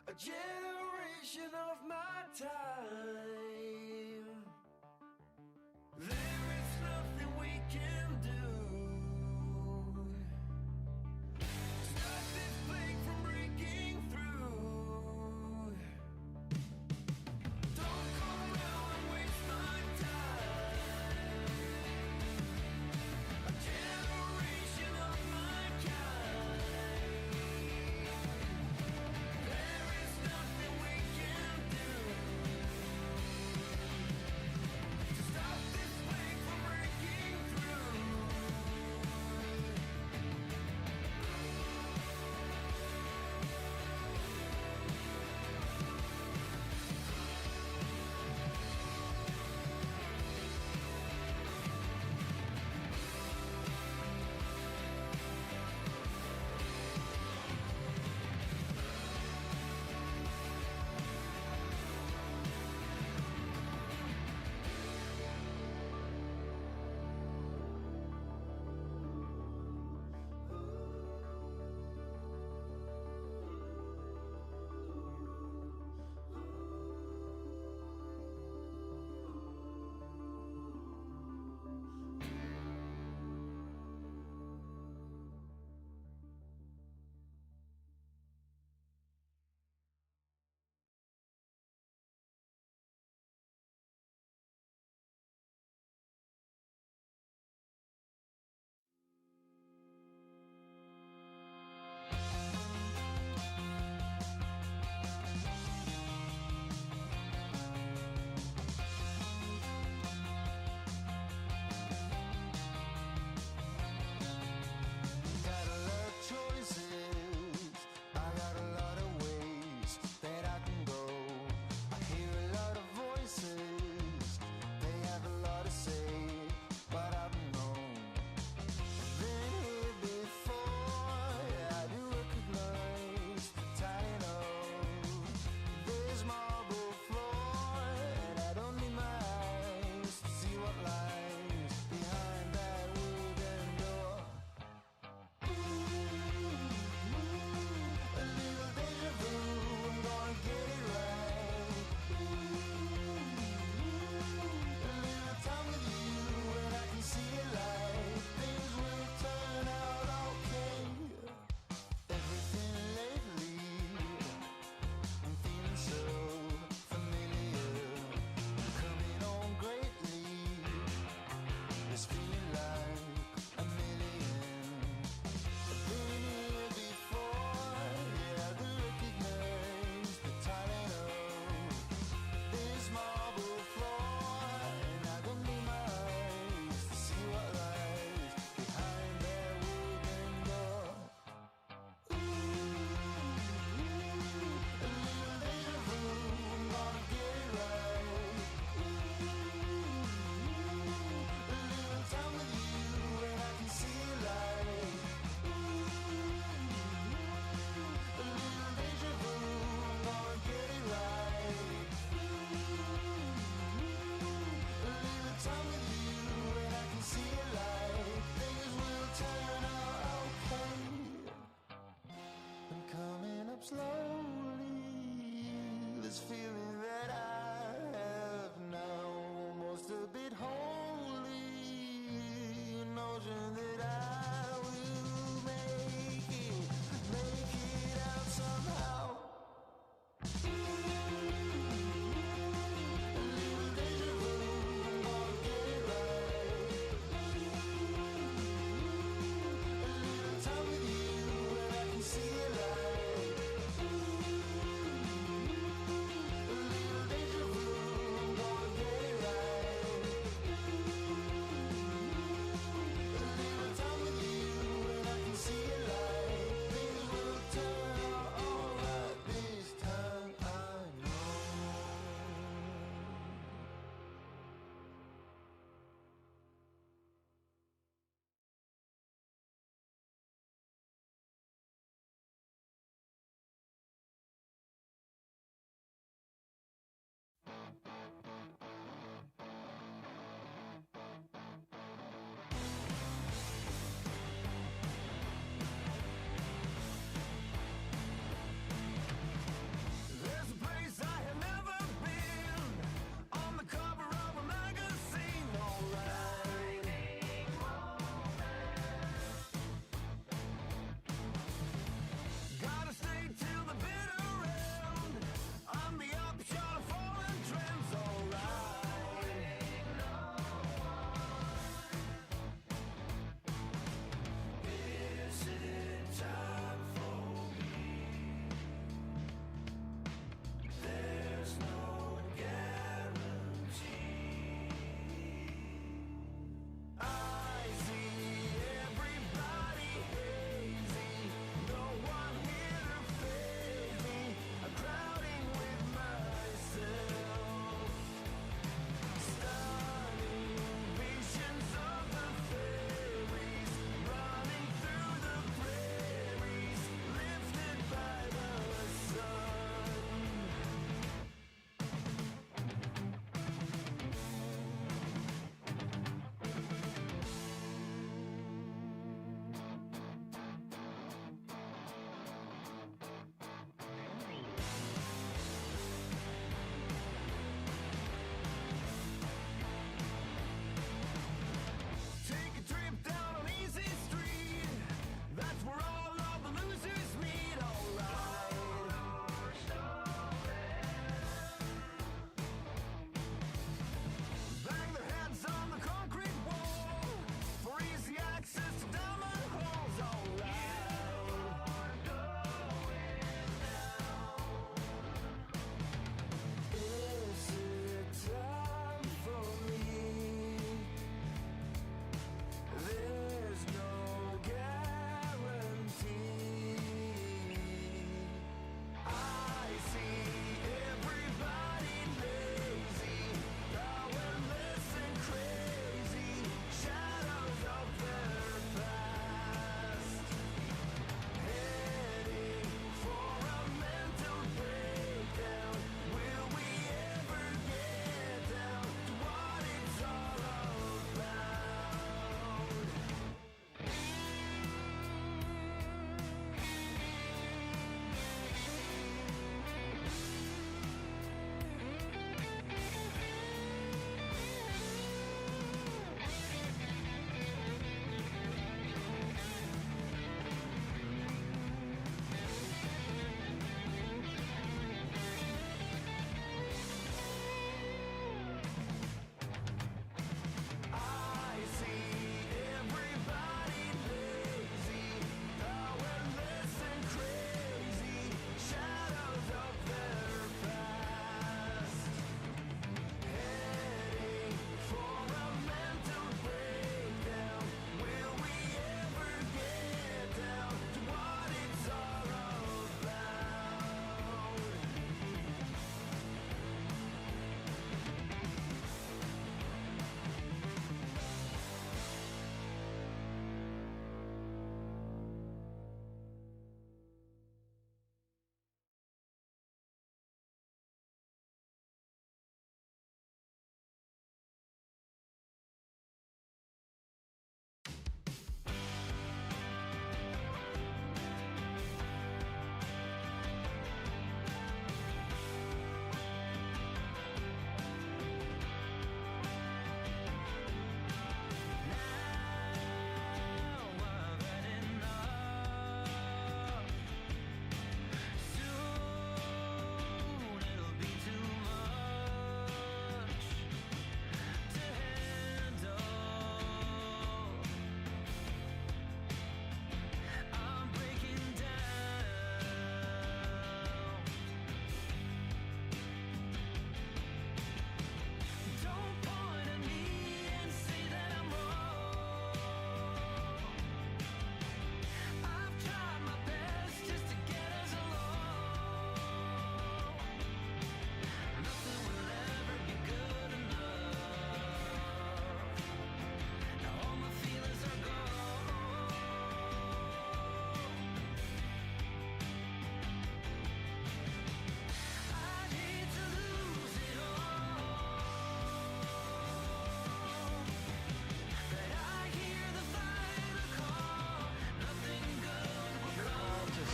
a generation of my time. There is nothing we can do. Stop this plague from breaking through. Don't come around and waste my time. A generation of my kind. There is nothing we can do to stop this plague from breaking through.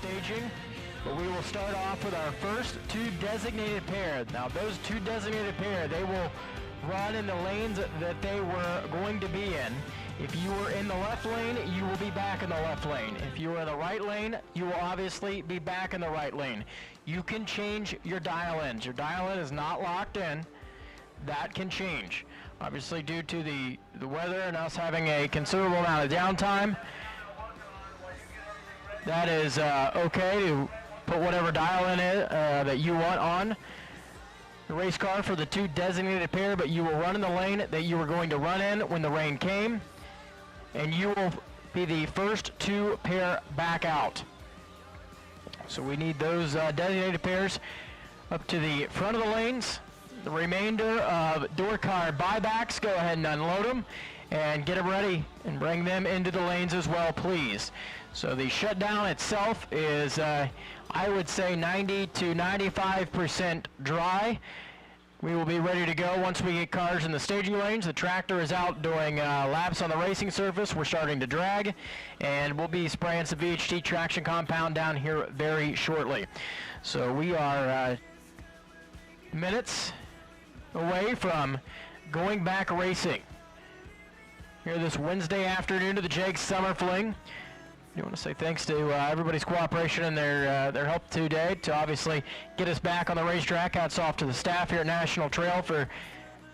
staging. But we will start off with our first 2 designated pair. Now those 2 designated pair, they will run in the lanes that they were going to be in. If you were in the left lane, you will be back in the left lane. If you were in the right lane, you will obviously be back in the right lane. You can change your dial-ins. Your dial-in is not locked in. That can change. Obviously due to the weather and us having a considerable amount of downtime, that is okay to put whatever dial-in that you want on the race car for the 2 designated pair, but you will run in the lane that you were going to run in when the rain came, and you will be the first 2 pair back out. So we need those designated pairs up to the front of the lanes. The remainder of door car buybacks, go ahead and unload them and get them ready and bring them into the lanes as well, please. So the shutdown itself is, I would say, 90 to 95% dry. We will be ready to go once we get cars in the staging lanes. The tractor is out doing laps on the racing surface. We're starting to drag, and we'll be spraying some VHT traction compound down here very shortly. So we are minutes away from going back racing here this Wednesday afternoon to the Jags Summer Fling. I want to say thanks to everybody's cooperation and their help today to obviously get us back on the racetrack. Hats off to the staff here at National Trail for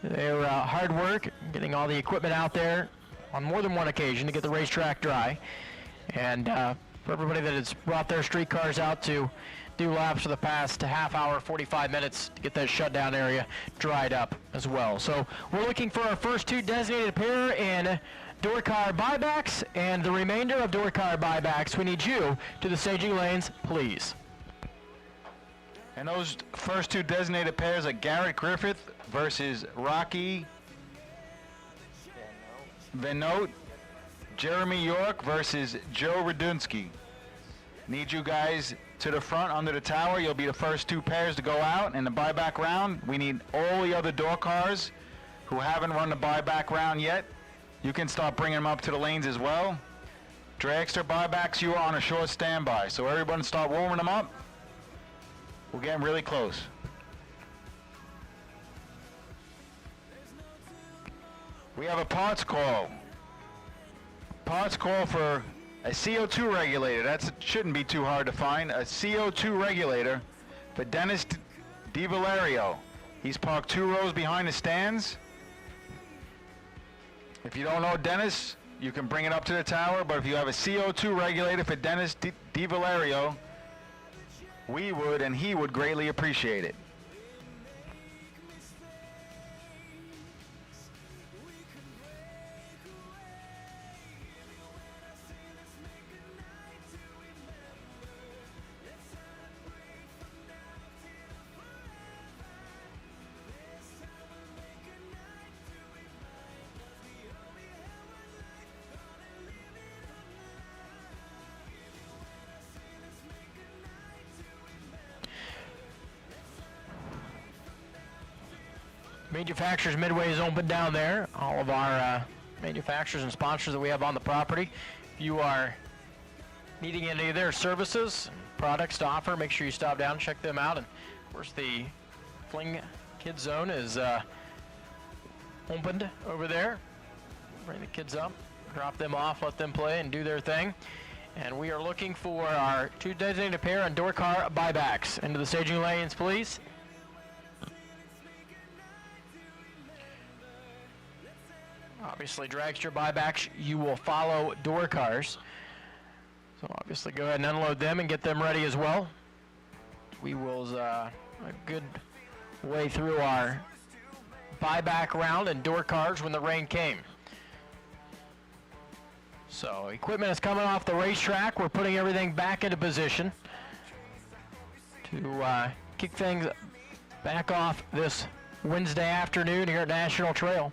their hard work, getting all the equipment out there on more than one occasion to get the racetrack dry. And for everybody that has brought their street cars out to do laps for the past half hour, 45 minutes to get that shutdown area dried up as well. So we're looking for our first 2 designated pair in door car buybacks, and the remainder of door car buybacks, we need you to the staging lanes, please. And those first 2 designated pairs are Garrett Griffith versus Rocky Venote, Jeremy York versus Joe Radunsky. Need you guys to the front under the tower. You'll be the first 2 pairs to go out in the buyback round. We need all the other door cars who haven't run the buyback round yet. You can start bringing them up to the lanes as well. Dragster buybacks, you are on a short standby, so everyone start warming them up. We're getting really close. We have a parts call. Parts call for a CO2 regulator. That shouldn't be too hard to find. A CO2 regulator for Dennis DiValerio. He's parked 2 rows behind the stands. If you don't know Dennis, you can bring it up to the tower, but if you have a CO2 regulator for Dennis DiValerio, we would and he would greatly appreciate it. Manufacturers Midway is open down there. All of our manufacturers and sponsors that we have on the property. If you are needing any of their services, products to offer, make sure you stop down and check them out. And of course, the Fling Kids Zone is opened over there. Bring the kids up, drop them off, let them play and do their thing. And we are looking for our 2 designated pair and door car buybacks. Into the staging lanes, please. Obviously, dragster buybacks, you will follow door cars. So obviously, go ahead and unload them and get them ready as well. We will a good way through our buyback round and door cars when the rain came. So equipment is coming off the racetrack. We're putting everything back into position to kick things back off this Wednesday afternoon here at National Trail.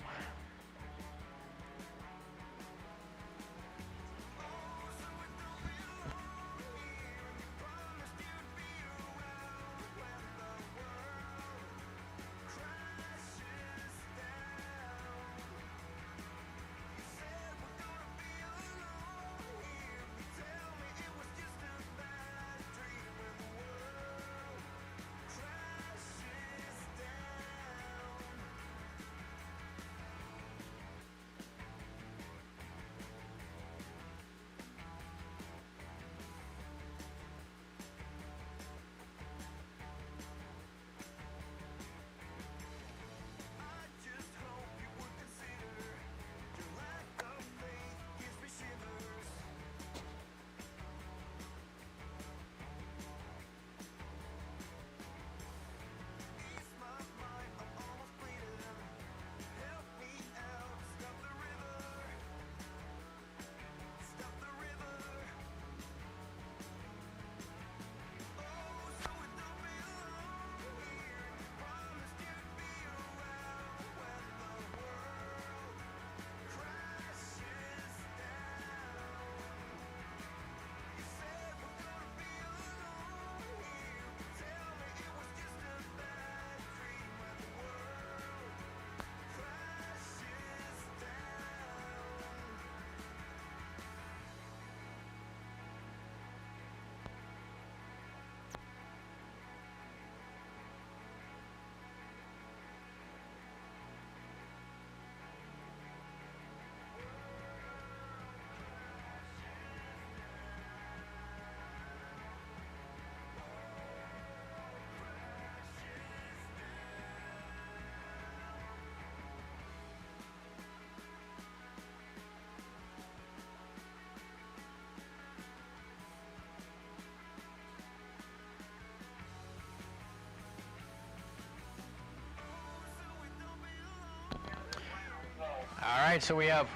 right, so we have,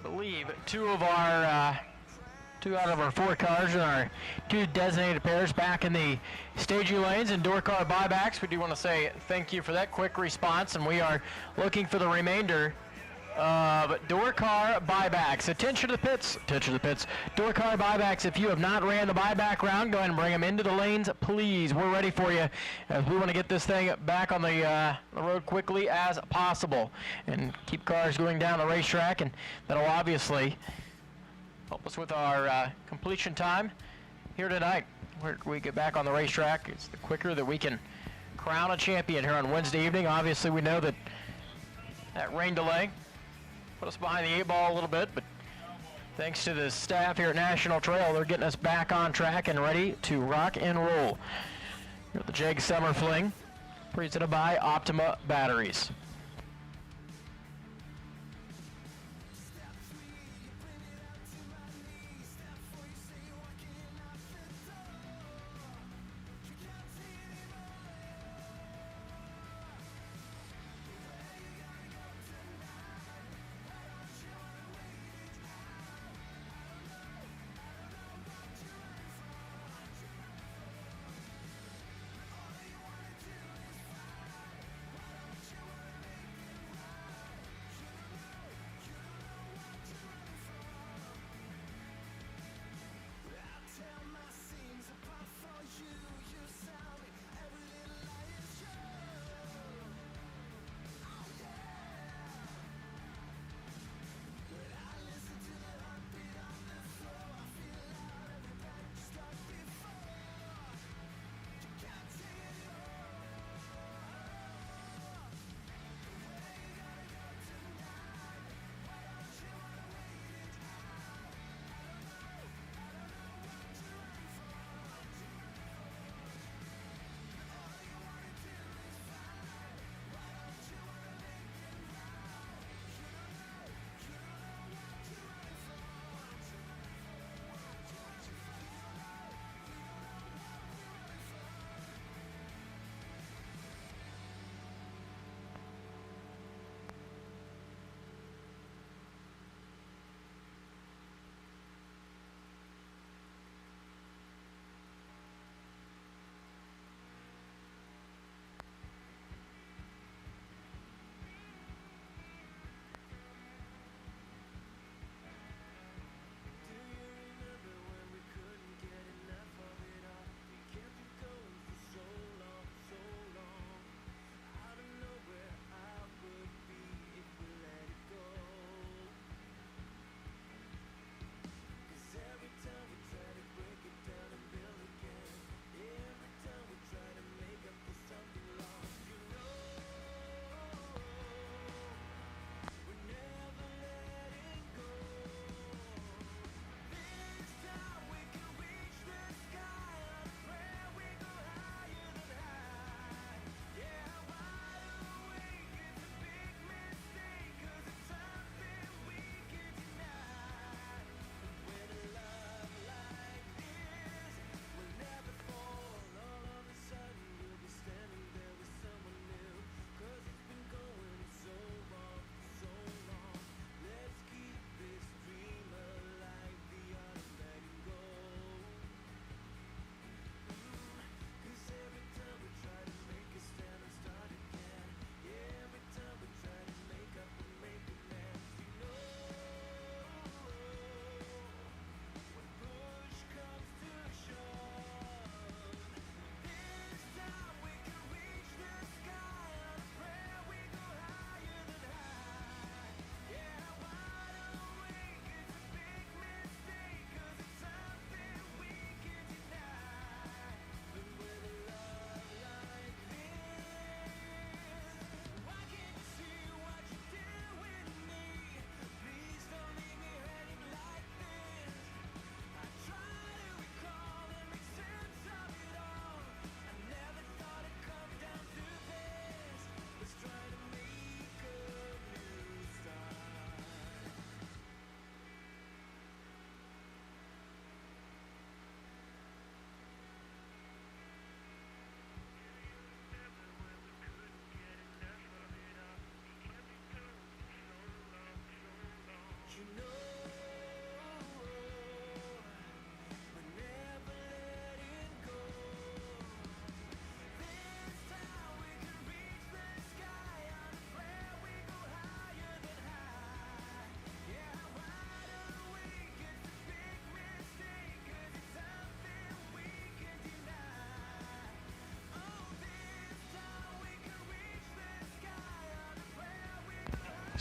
I believe, two out of our 4 cars and our 2 designated pairs back in the staging lanes and door car buybacks. We do want to say thank you for that quick response, and we are looking for the remainder of door car buybacks. Attention to the pits. Attention to the pits. Door car buybacks. If you have not ran the buyback round, go ahead and bring them into the lanes, please. We're ready for you as we want to get this thing back on the road quickly as possible and keep cars going down the racetrack, and that'll obviously help us with our completion time here tonight. Where we get back on the racetrack, it's the quicker that we can crown a champion here on Wednesday evening. Obviously, we know that rain delay put us behind the 8 ball a little bit, but thanks to the staff here at National Trail, they're getting us back on track and ready to rock and roll. Here at the JEGS Summer Fling, presented by Optima Batteries.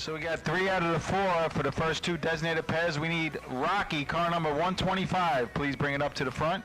So we got 3 out of the 4 for the first 2 designated pairs. We need Rocky, car number 125. Please bring it up to the front.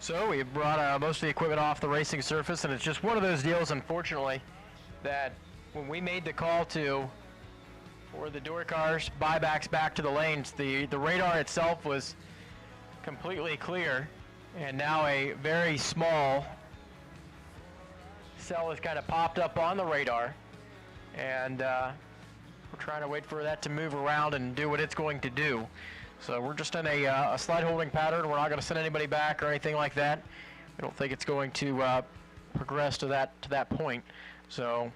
So we brought most of the equipment off the racing surface, and it's just one of those deals, unfortunately, that when we made the call for the door cars buybacks back to the lanes, the radar itself was completely clear, and now a very small cell has kind of popped up on the radar, and we're trying to wait for that to move around and do what it's going to do. So we're just in a slide holding pattern. We're not going to send anybody back or anything like that. I don't think it's going to progress to that point. So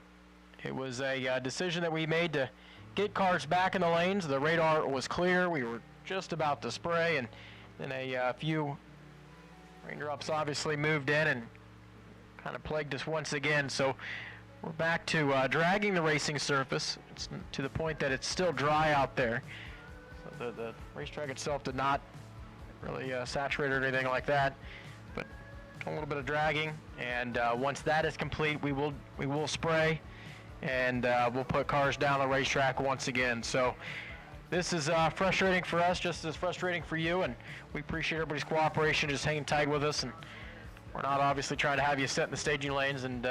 it was a decision that we made to get cars back in the lanes. The radar was clear. We were just about to spray, and then a few raindrops obviously moved in and kind of plagued us once again. So we're back to dragging the racing surface. It's to the point that it's still dry out there. So the racetrack itself did not really saturate or anything like that, but a little bit of dragging. And once that is complete, we will spray, and we'll put cars down the racetrack once again. So this is frustrating for us, just as frustrating for you, and we appreciate everybody's cooperation, just hanging tight with us. And we're not obviously trying to have you sit in the staging lanes, and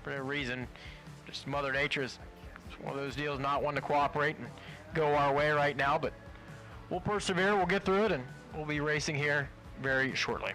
for no reason, just Mother Nature is one of those deals, not one to cooperate and go our way right now, but we'll persevere, we'll get through it, and we'll be racing here very shortly.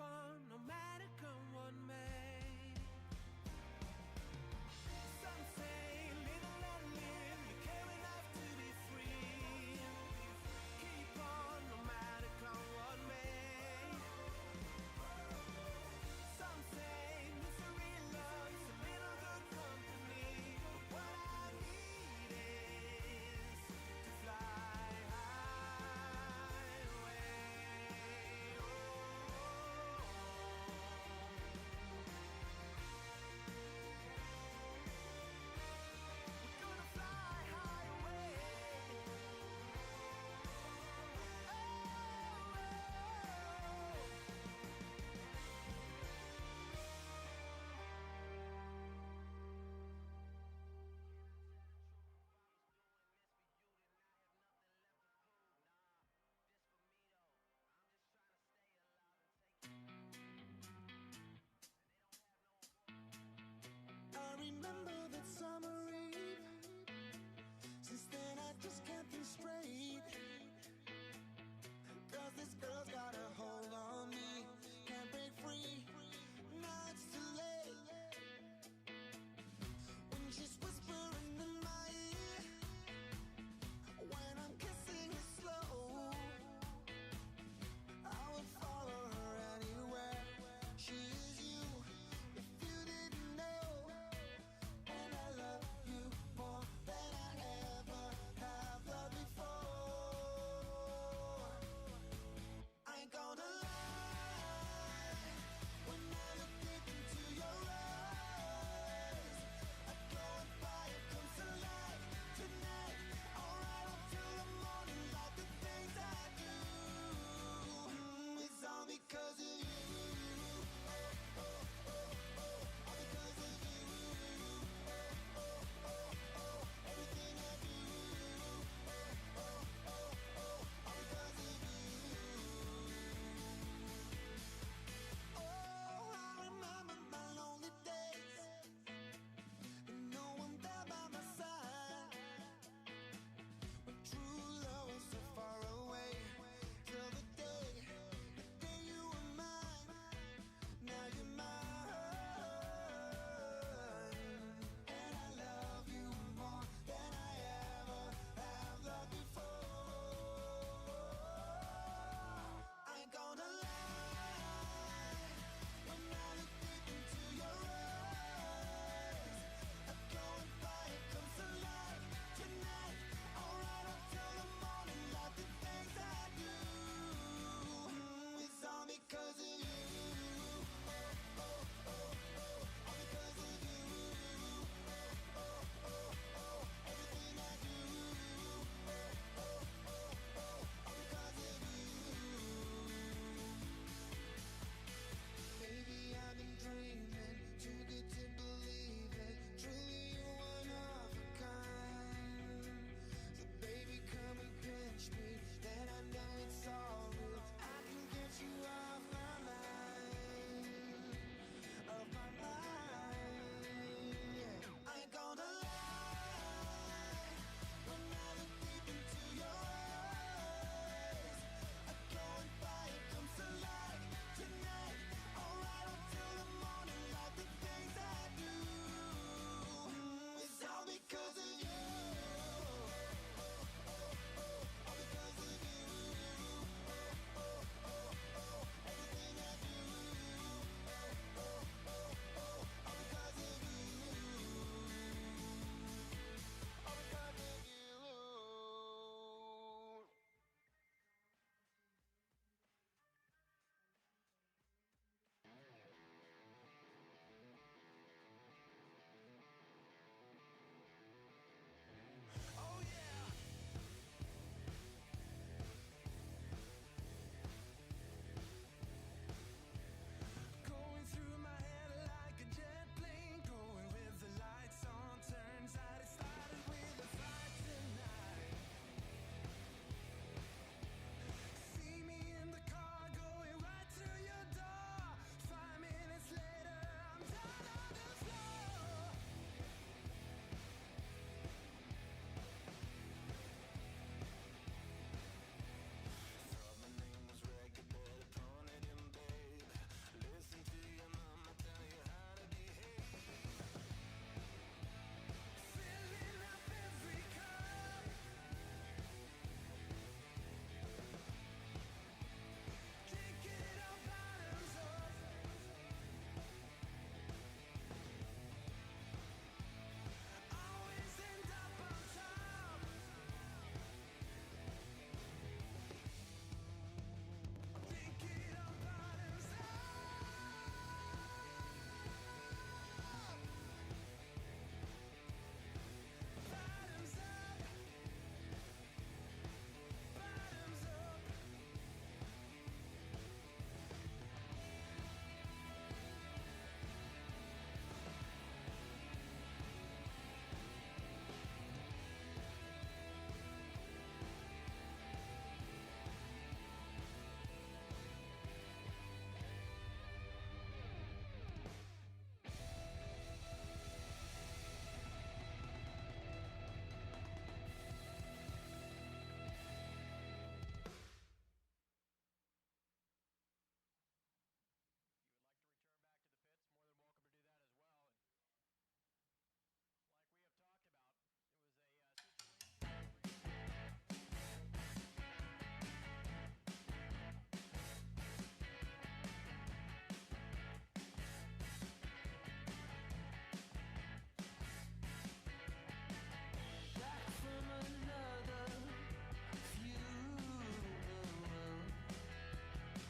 on no matter come what may. Some say live and let live, you care enough to be free. Keep on no matter come what may. Some say misery loves a little good company. What I need is to fly high away. We're gonna fly high away. I remember that summer eve. Since then I just can't think straight. 'Cause this girl's got a hold on me. Can't break free. Now it's too late. When she's whispering in my ear. When I'm kissing her slow. I would follow her anywhere. She is you. If you didn't know. And I love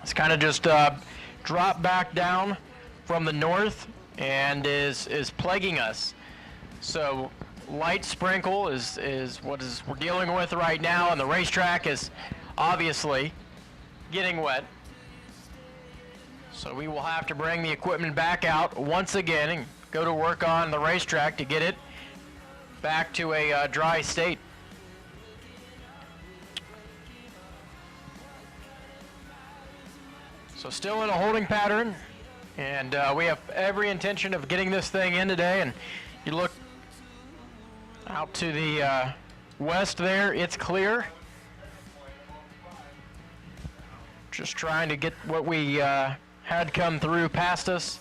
It's kind of just dropped back down from the north and is plaguing us. So light sprinkle is what we're dealing with right now, and the racetrack is obviously getting wet. So we will have to bring the equipment back out once again and go to work on the racetrack to get it back to a dry state. So still in a holding pattern, and we have every intention of getting this thing in today. And you look out to the west there, it's clear. Just trying to get what we had come through past us,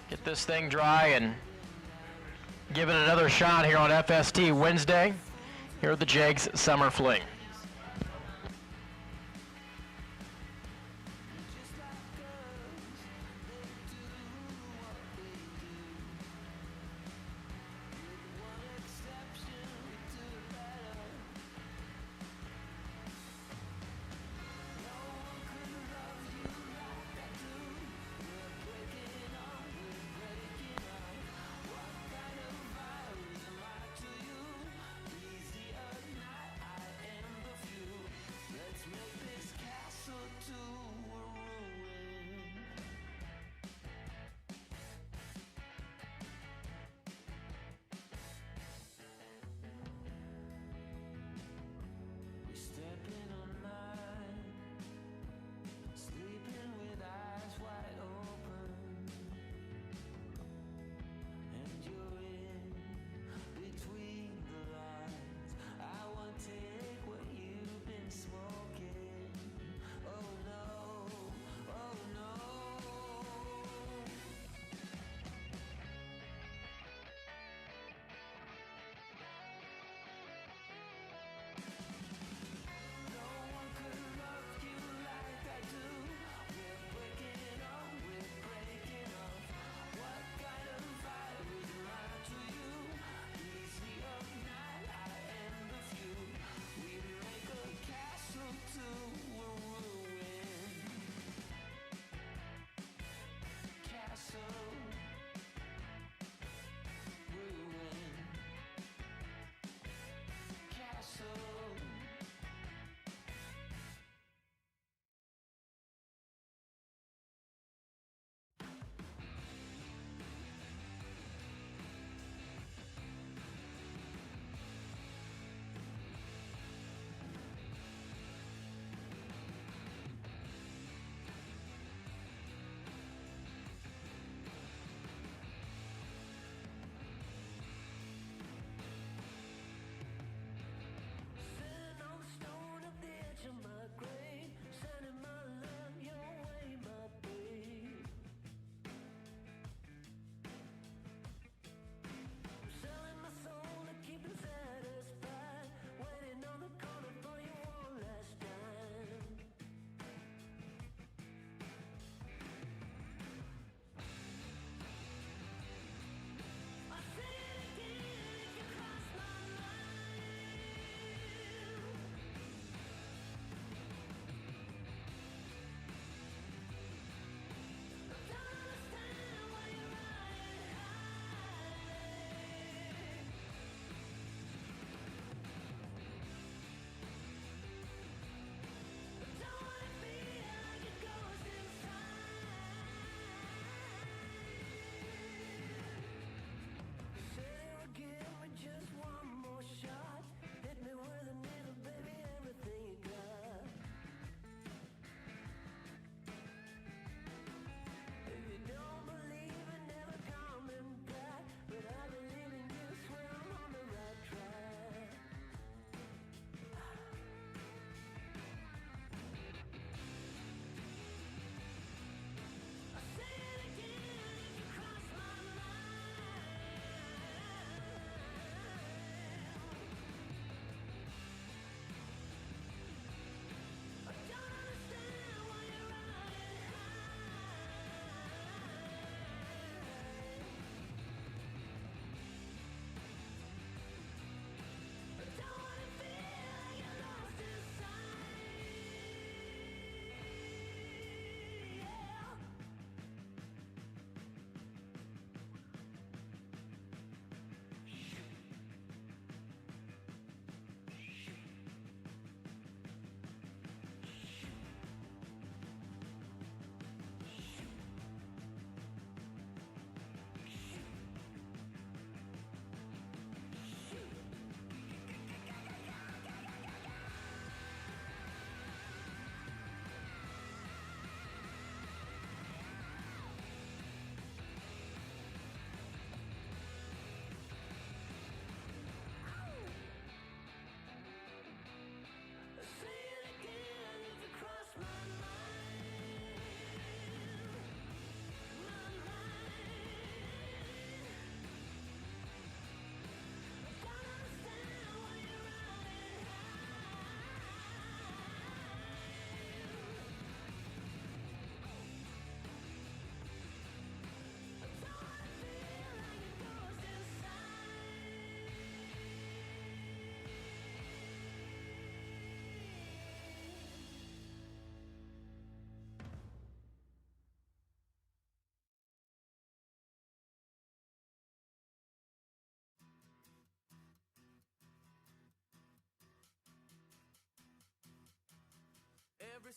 get this thing dry and give it another shot here on FST Wednesday here at the Jegs Summer Fling.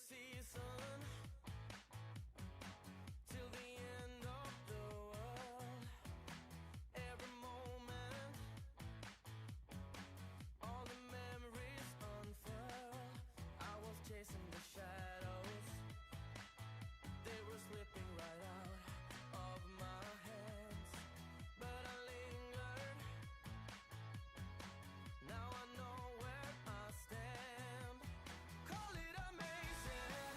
season till the end of the world. Every moment, all the memories unfurl. I was chasing the shadows, they were slipping right out of my hands, but I lingered. Now I know where I stand. Call it amazing,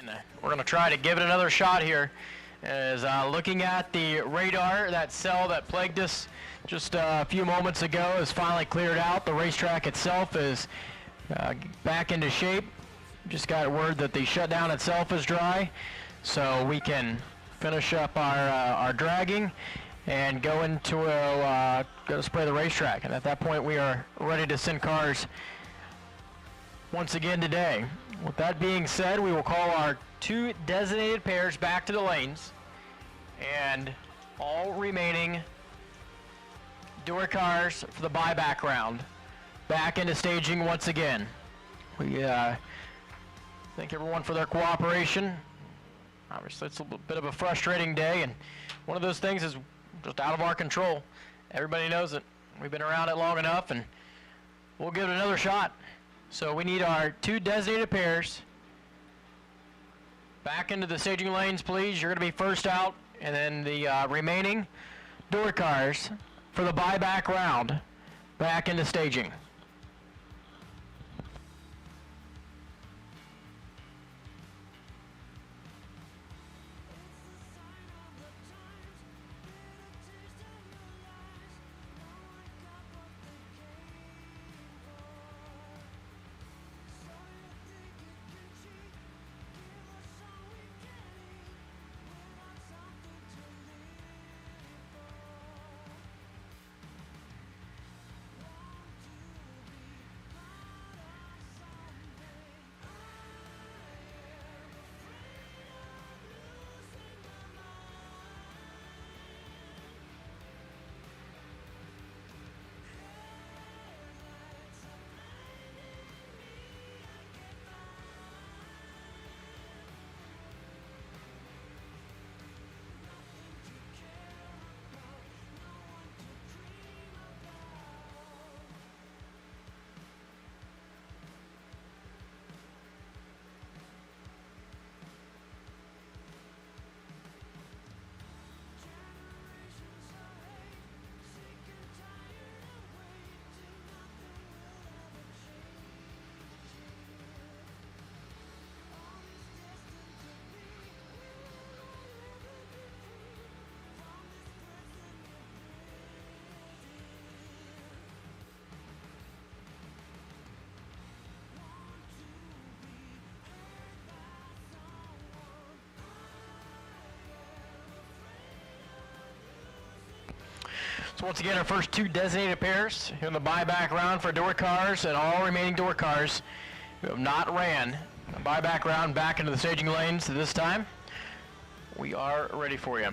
And we're going to try to give it another shot here. As looking at the radar, that cell that plagued us just a few moments ago is finally cleared out. The racetrack itself is back into shape. Just got word that the shutdown itself is dry, so we can finish up our dragging and go to spray the racetrack. And at that point, we are ready to send cars once again today. With that being said, we will call our 2 designated pairs back to the lanes, and all remaining door cars for the buyback round back into staging once again. We thank everyone for their cooperation. Obviously, it's a bit of a frustrating day, and one of those things is just out of our control. Everybody knows it. We've been around it long enough, and we'll give it another shot. So we need our 2 designated pairs back into the staging lanes, please. You're going to be first out, and then the remaining door cars for the buyback round back into staging. So once again, our first 2 designated pairs in the buyback round for door cars, and all remaining door cars who have not ran the buyback round back into the staging lanes this time. We are ready for you.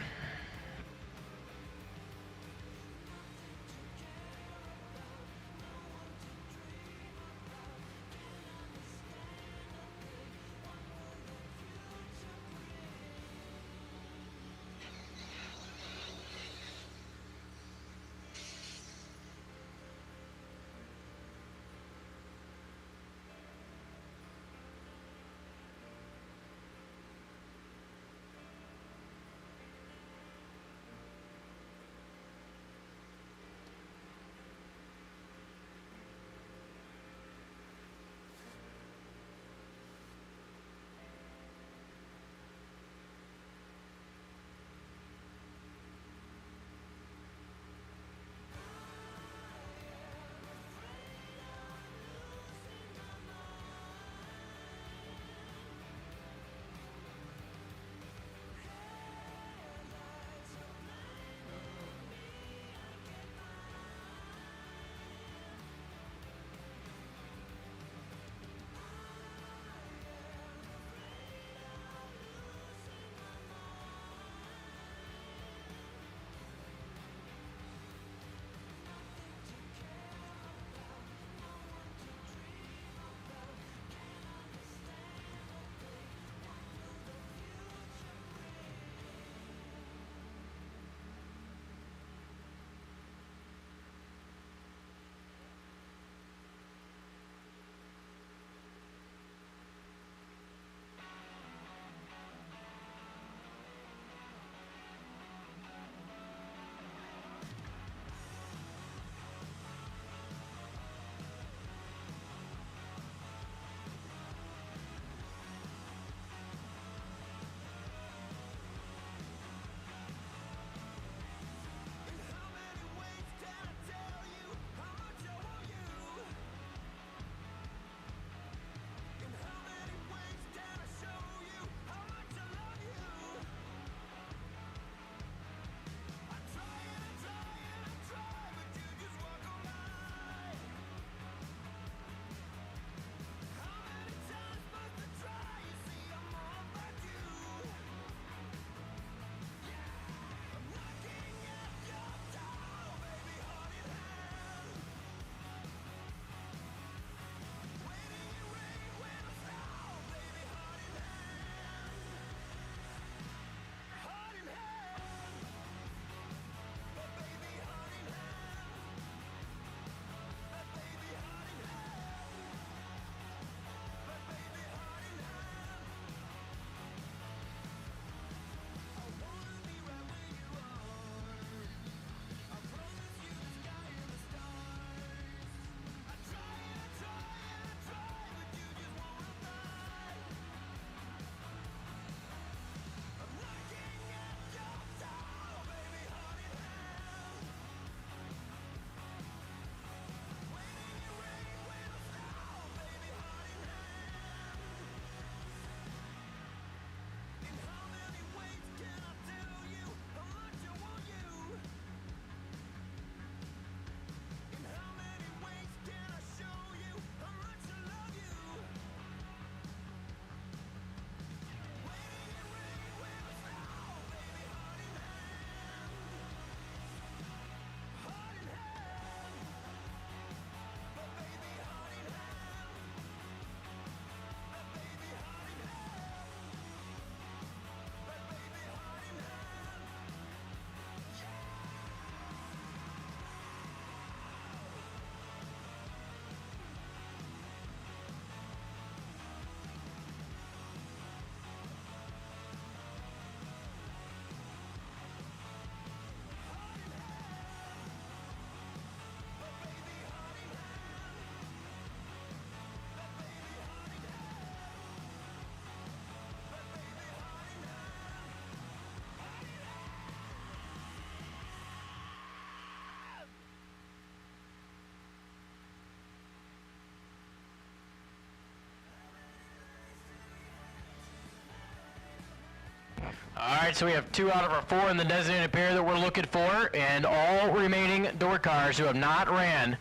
All right, so we have 2 out of our 4 in the designated pair that we're looking for, and all remaining door cars who have not ran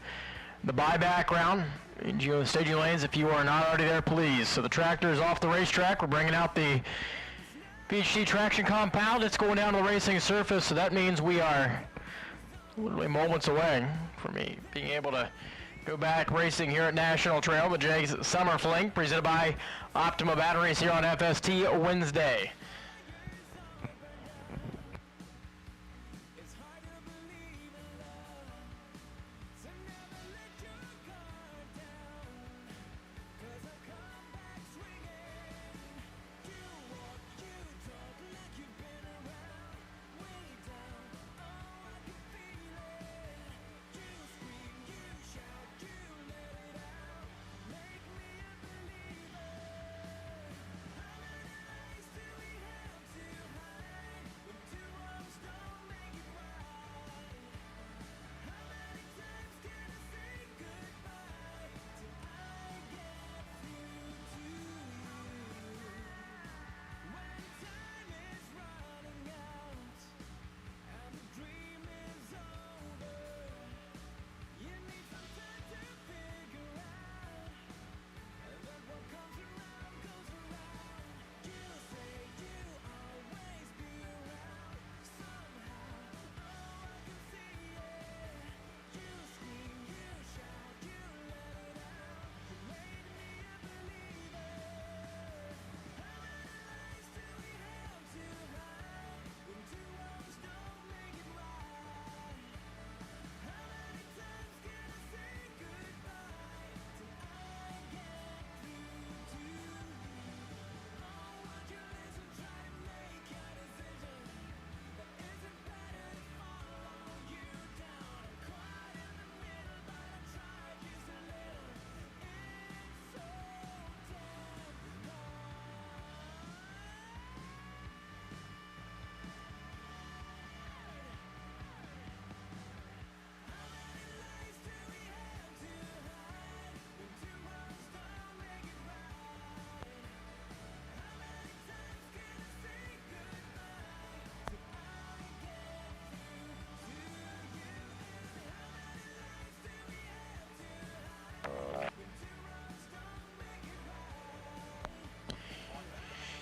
the buyback round in the staging lanes. If you are not already there, please. So the tractor is off the racetrack. We're bringing out the PHD traction compound. It's going down to the racing surface, so that means we are literally moments away from me being able to go back racing here at National Trail. The Jags Summer Fling, presented by Optima Batteries here on FST Wednesday.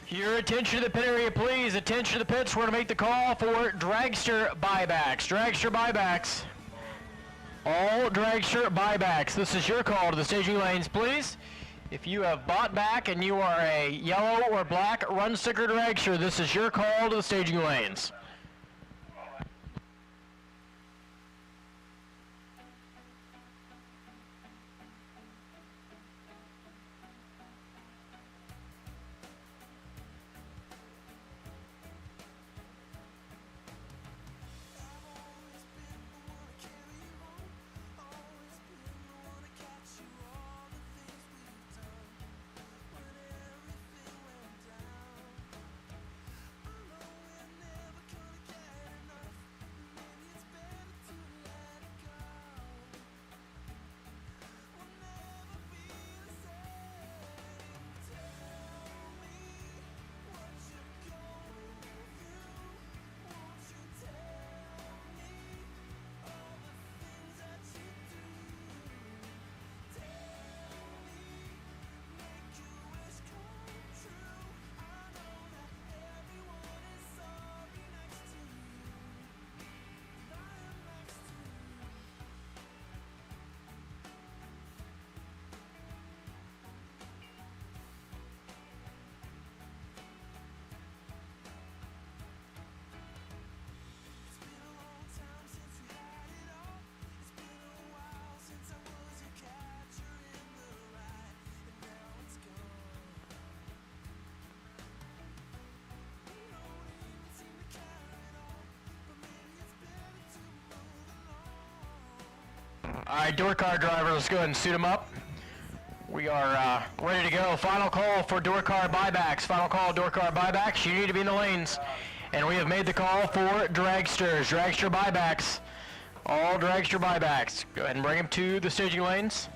Your attention to the pit area, please. Attention to the pits. We're going to make the call for dragster buybacks. Dragster buybacks. All dragster buybacks. This is your call to the staging lanes, please. If you have bought back and you are a yellow or black run sticker dragster, this is your call to the staging lanes. All right, door car driver, let's go ahead and suit him up. We are ready to go. Final call for door car buybacks. Final call, door car buybacks. You need to be in the lanes. And we have made the call for dragsters. Dragster buybacks. All dragster buybacks. Go ahead and bring them to the staging lanes.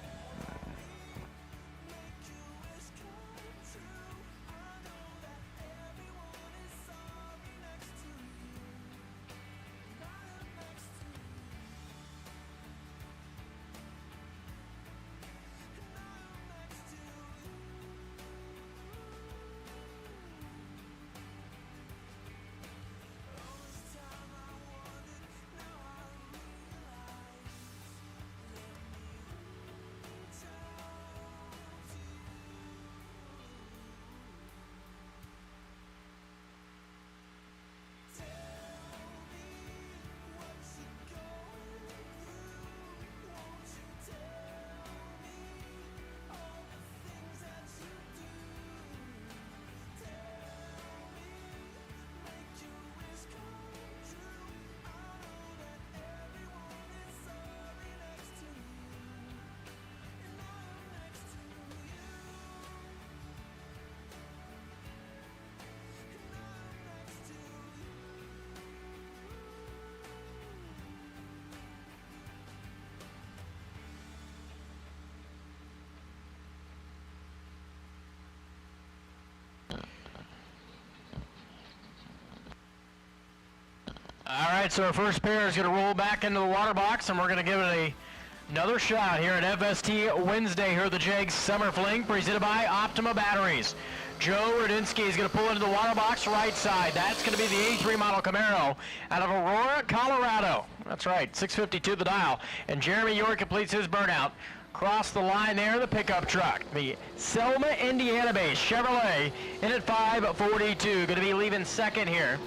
All right, so our first pair is going to roll back into the water box, and we're going to give it another shot here at FST Wednesday here at the Jags Summer Fling, presented by Optima Batteries. Joe Rudinsky is going to pull into the water box right side. That's going to be the 83 model Camaro out of Aurora, Colorado. That's right, 652 the dial. And Jeremy York completes his burnout. Cross the line there, the pickup truck. The Selma, Indiana-based Chevrolet in at 542. Going to be leaving second here.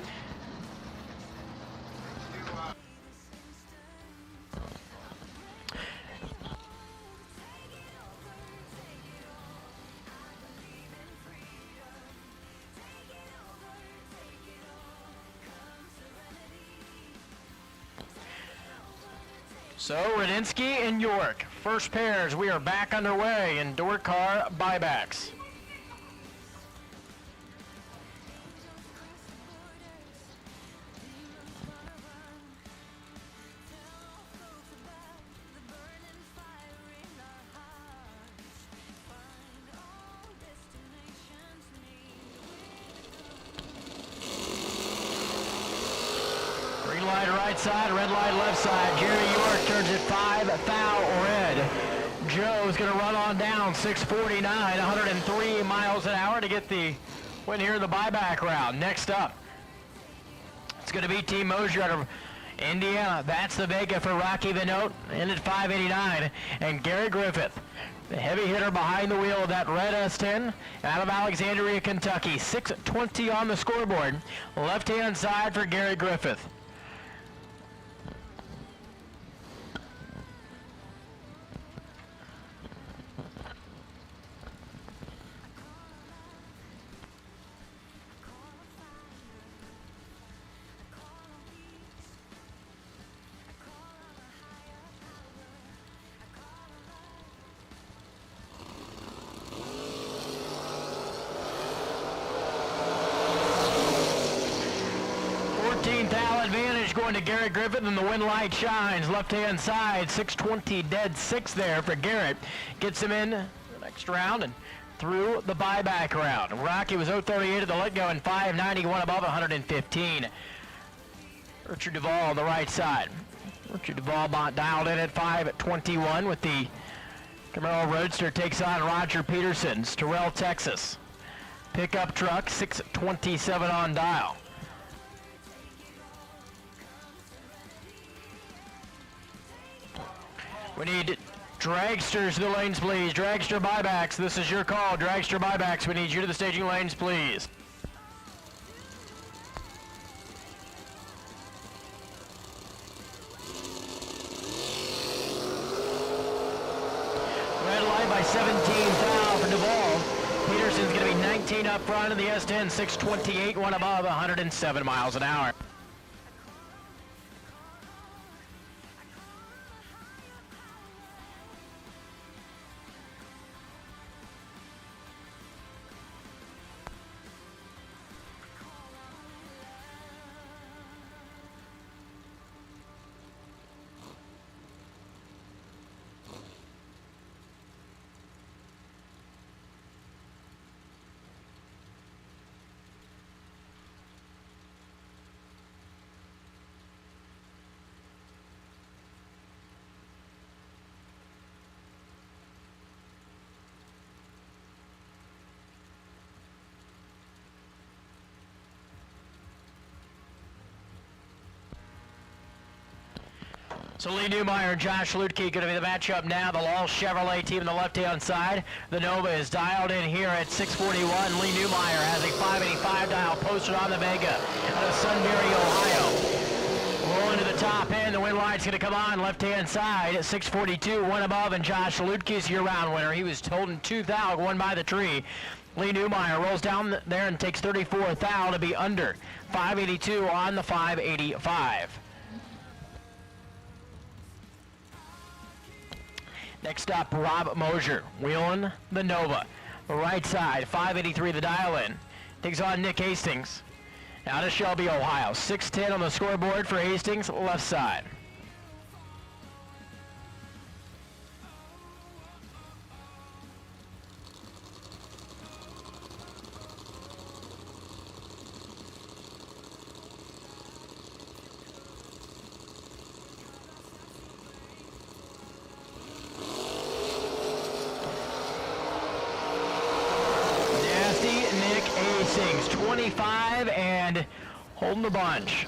So Rudinsky and York, first pairs. We are back underway in door car buybacks. Green light right side, red light left side. Jerry York turns it 5 foul red. Joe's going to run on down 649, 103 miles an hour to get the win here in the buyback round. Next up, it's going to be Team Mosier out of Indiana. That's the Vega for Rocky Vinote in at 589. And Gary Griffith, the heavy hitter behind the wheel of that red S10 out of Alexandria, Kentucky. 620 on the scoreboard. Left-hand side for Gary Griffith. Advantage going to Garrett Griffith, and the wind light shines left-hand side. 620 dead six there for Garrett. Gets him in the next round and through the buyback round. Rocky was 038 at the let-go and 591 above 115. Richard Duvall on the right side. Richard Duvall dialed in at 521 with the Camaro Roadster. Takes on Roger Peterson's Terrell, Texas. Pickup truck, 627 on dial. We need dragsters to the lanes, please. Dragster buybacks. This is your call. Dragster buybacks. We need you to the staging lanes, please. Red light by 17 foul for Duvall. Peterson's going to be 19 up front in the S10, 628, one above, 107 miles an hour. So Lee Newmeyer and Josh Lutke going to be the matchup now. The Lal Chevrolet team on the left-hand side. The Nova is dialed in here at 641. Lee Newmeyer has a 585 dial posted on the Vega out of Sunbury, Ohio. Rolling to the top end. The wind light's going to come on left-hand side at 642, one above, and Josh Lutke's year-round winner. He was holding 2 thou, one by the tree. Lee Newmeyer rolls down there and takes 34 thou to be under 582 on the 585. Next up, Rob Mosier, wheeling the Nova. Right side, 583 the dial in. Takes on Nick Hastings out of Shelby, Ohio. 610 on the scoreboard for Hastings, left side. holding the bunch.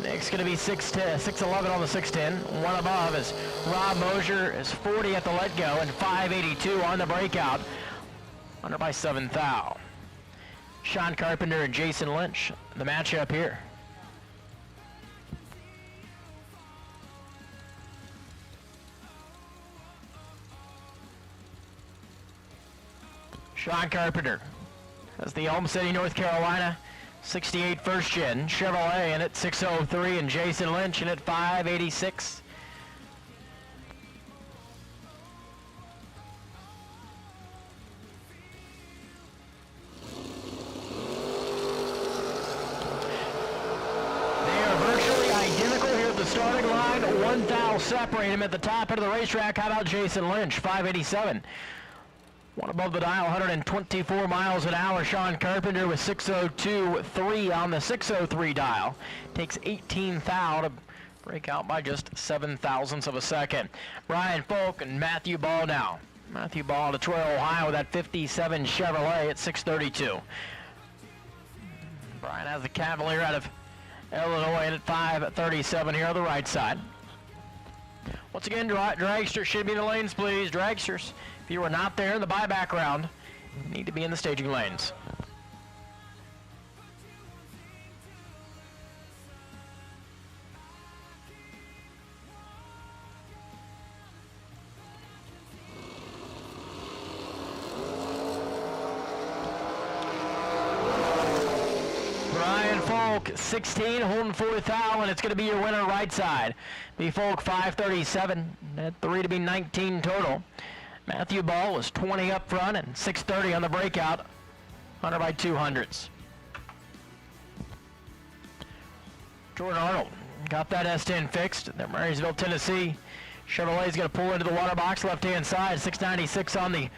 Nick's going to be 6'11 on the 6'10. One above is Rob Mosier is 40 at the let-go and 582 on the breakout. Under by 7 thou. Sean Carpenter and Jason Lynch, the matchup here. Sean Carpenter has the Elm City, North Carolina 68 first gen Chevrolet in at 603, and Jason Lynch in at 586. They are virtually identical here at the starting line. 1 thou separate him at the top end of the racetrack. How about Jason Lynch, 587? One above the dial, 124 miles an hour. Sean Carpenter with 602.3 on the 603 dial. Takes 18 thou to break out by just 7 thousandths of a second. Brian Folk and Matthew Ball now. Matthew Ball, Detroit, Ohio, with that 57 Chevrolet at 632. Brian has the Cavalier out of Illinois at 537 here on the right side. Once again, dragsters should be in the lanes, please. Dragsters, if you were not there in the buyback round, you need to be in the staging lanes. Brian Folk, 16, holding 4 thou, and it's going to be your winner right side. B. Folk, 537, at 3 to be 19 total. Matthew Ball was 20 up front and 630 on the breakout, 100 by 200s. Jordan Arnold got that S10 fixed. They're Marysville, Tennessee. Chevrolet's going to pull into the water box, left-hand side, 696 on the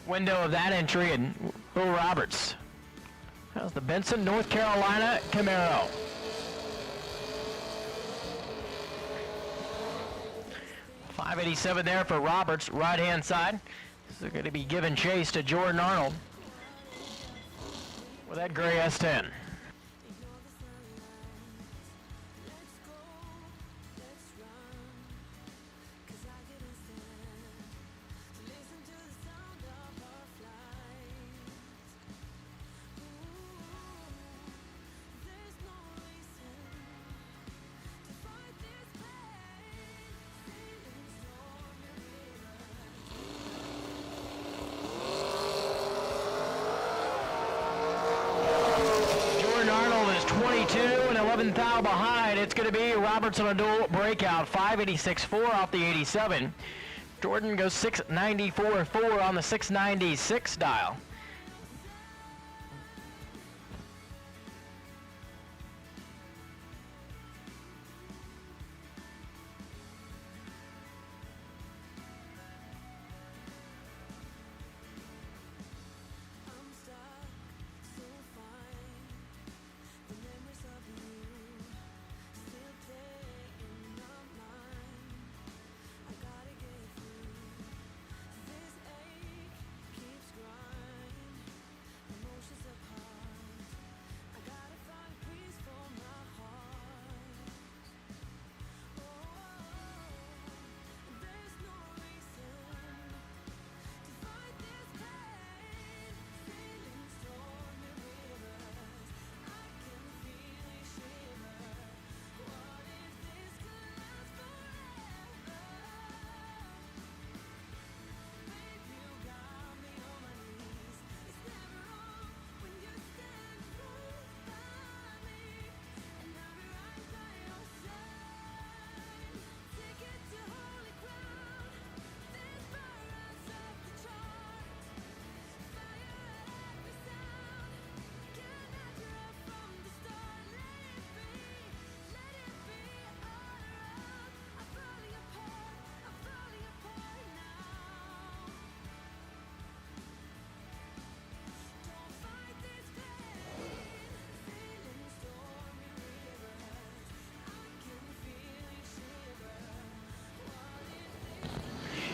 window of that entry, and Will Roberts. How's the Benson, North Carolina Camaro. .587 there for Roberts, right-hand side. This is going to be giving chase to Jordan Arnold with that gray S10. And 11 thou behind. It's going to be Roberts on a dual breakout. 586.4 off the 87. Jordan goes 694.4 on the 696 dial.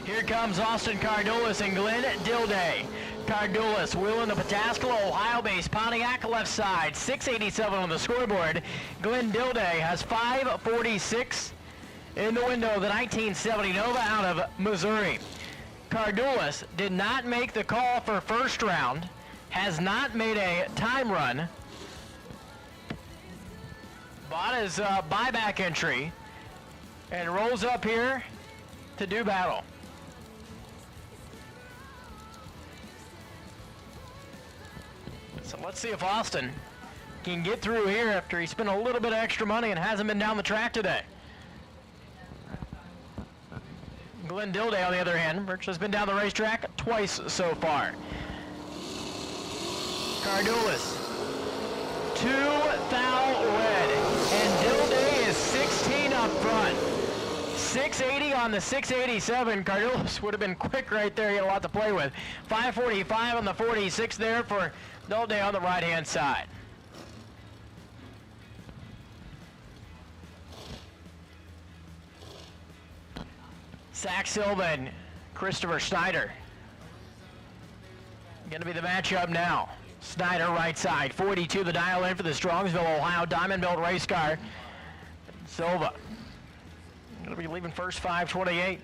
Here comes Austin Cardolis and Glenn Dilday. Cardulis wheeling the Pataskala, Ohio base, Pontiac left side, 687 on the scoreboard. Glenn Dilday has 546 in the window, the 1970 Nova out of Missouri. Cardulis did not make the call for first round, has not made a time run, bought his buyback entry, and rolls up here to do battle. So let's see if Austin can get through here after he spent a little bit of extra money and hasn't been down the track today. Glenn Dilday, on the other hand, Rich has been down the racetrack twice so far. Cardulis, 2 thou red, and Dilday is 16 up front. 680 on the 687. Cardulis would have been quick right there. He had a lot to play with. 545 on the 46 there for Dilday on the right-hand side. Zach Silva and Christopher Snyder. Going to be the matchup now. Snyder right side, 42 the dial in for the Strongsville, Ohio Diamond Built race car. Silva going to be leaving first, 528.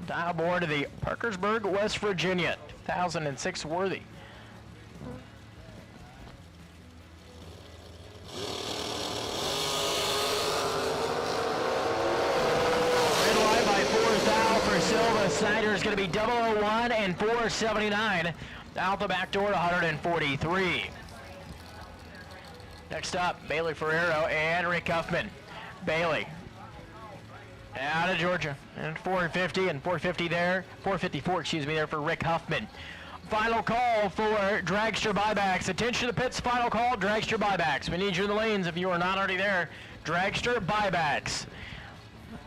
Dial board to the Parkersburg, West Virginia, 2006 Worthy. Silva. Snyder is going to be 001 and 479 out the back door to 143. Next up, Bailey Ferrero and Rick Huffman. Bailey out of Georgia, and 450 and 450 there, 454, excuse me, there for Rick Huffman. Final call for dragster buybacks. Attention to the pits, final call, dragster buybacks. We need you in the lanes if you are not already there. Dragster buybacks.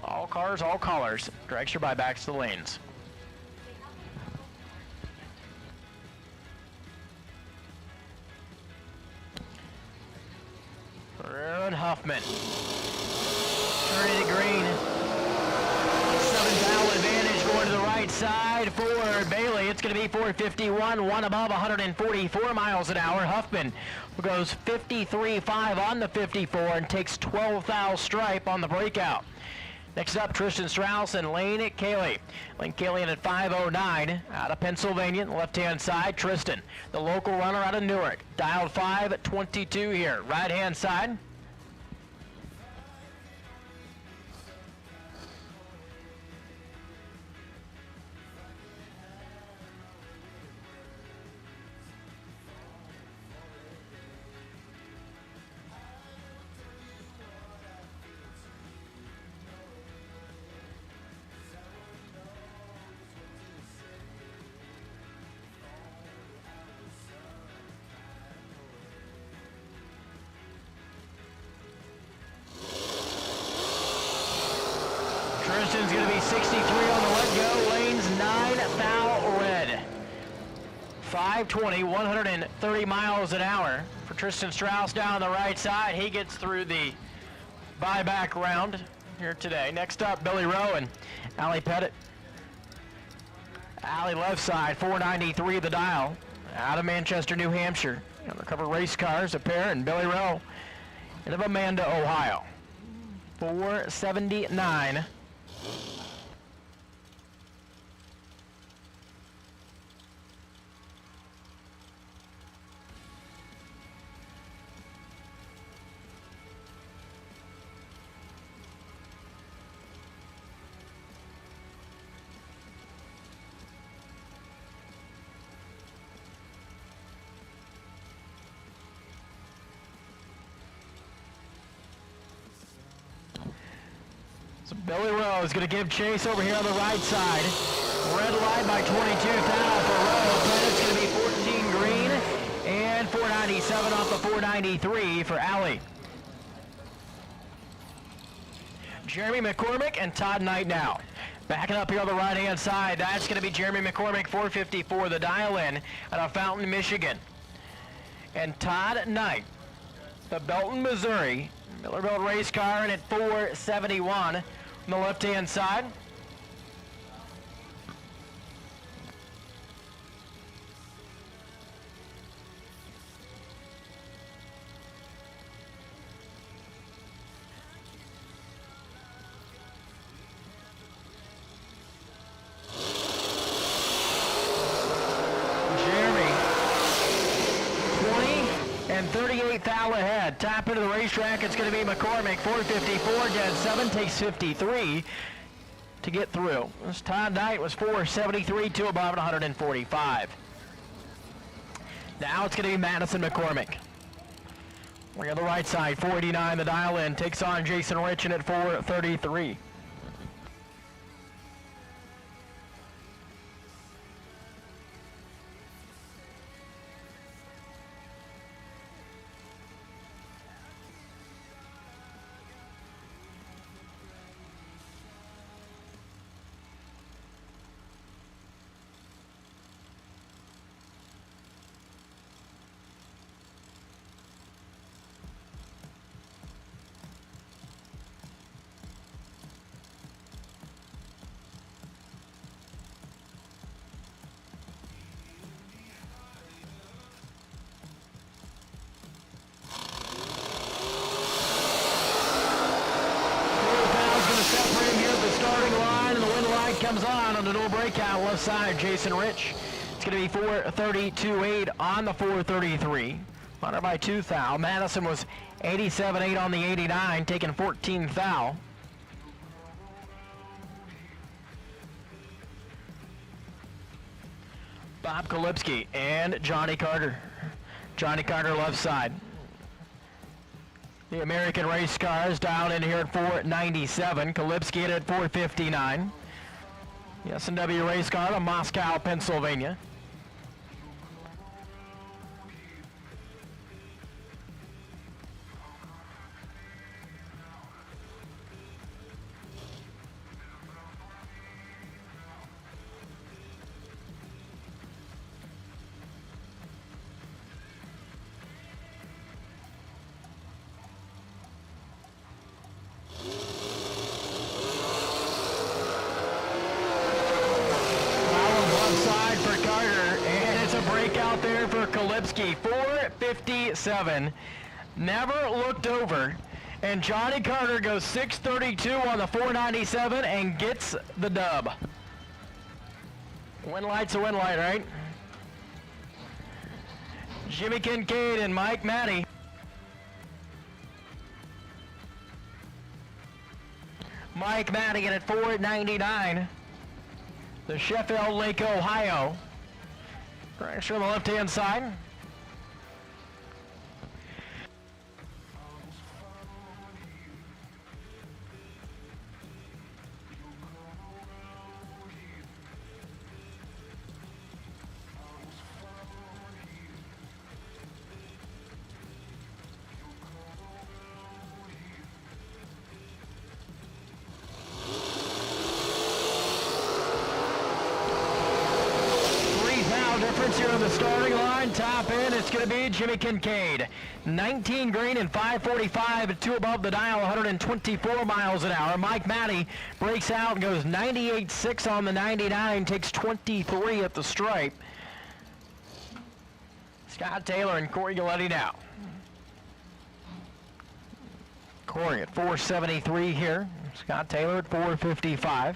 All cars, all callers. Dragster buybacks to the lanes. Aaron Huffman. Turning to green. 7-thou advantage going to the right side for Bailey. It's going to be 451, one above 144 miles an hour. Huffman goes 53.5 on the 54 and takes 12-thou stripe on the breakout. Next up, Tristan Strauss and Lane Cayley. Lane Cayley in at 509 out of Pennsylvania, left-hand side. Tristan, the local runner out of Newark. Dialed 522 here, right-hand side. Tristan's going to be 63 on the let-go. Lane's 9-thou red. 520, 130 miles an hour for Tristan Strauss down the right side. He gets through the buyback round here today. Next up, Billy Rowe and Allie Pettit. Allie left side, 493 the dial, out of Manchester, New Hampshire. Undercover race cars, a pair, and Billy Rowe out of Amanda, Ohio. 479. So Billy Rowe is going to give chase over here on the right side. Red line by 22 thou for Rowe. Pettit's going to be 14 green and 497 off the 493 for Alley. Jeremy McCormick and Todd Knight now. Backing up here on the right-hand side, that's going to be Jeremy McCormick, 454, the dial-in out of Fountain, Michigan. And Todd Knight, the Belton, Missouri, Miller-Built race car, and at 471 on the left-hand side. 28 thou ahead. Top into the racetrack, it's going to be McCormick. 4:54, dead 7, takes 53 to get through. This Todd Knight was 4:73, 2 above 145. Now it's going to be Madison McCormick. We're on the right side, 489 the dial in, takes on Jason Richin at 4:33. Comes on the dual breakout left side, Jason Rich. It's going to be 4:32.8 on the 4:33. Under by 2 thou. Madison was 87.8 on the 89, taking 14 thou. Bob Kolipski and Johnny Carter. Johnny Carter left side. The American race cars dialed in here at 4:97. Kolipski in at 4:59. The S&W race car to Moscow, Pennsylvania. Out there for Kolipski, 4:57. Never looked over, and Johnny Carter goes 6:32 on the 4:97 and gets the dub. Win light's a win light, right? Jimmy Kincaid and Mike Matty. Mike Matty at 4:99. The Sheffield Lake, Ohio. Pressure on the left-hand side. Difference here on the starting line. Top in, it's going to be Jimmy Kincaid. 19 green and 5:45, 2 above the dial, 124 miles an hour. Mike Matty breaks out and goes 98.6 on the 99, takes 23 at the stripe. Scott Taylor and Corey Galletti now. Corey at 4:73 here. Scott Taylor at 4:55.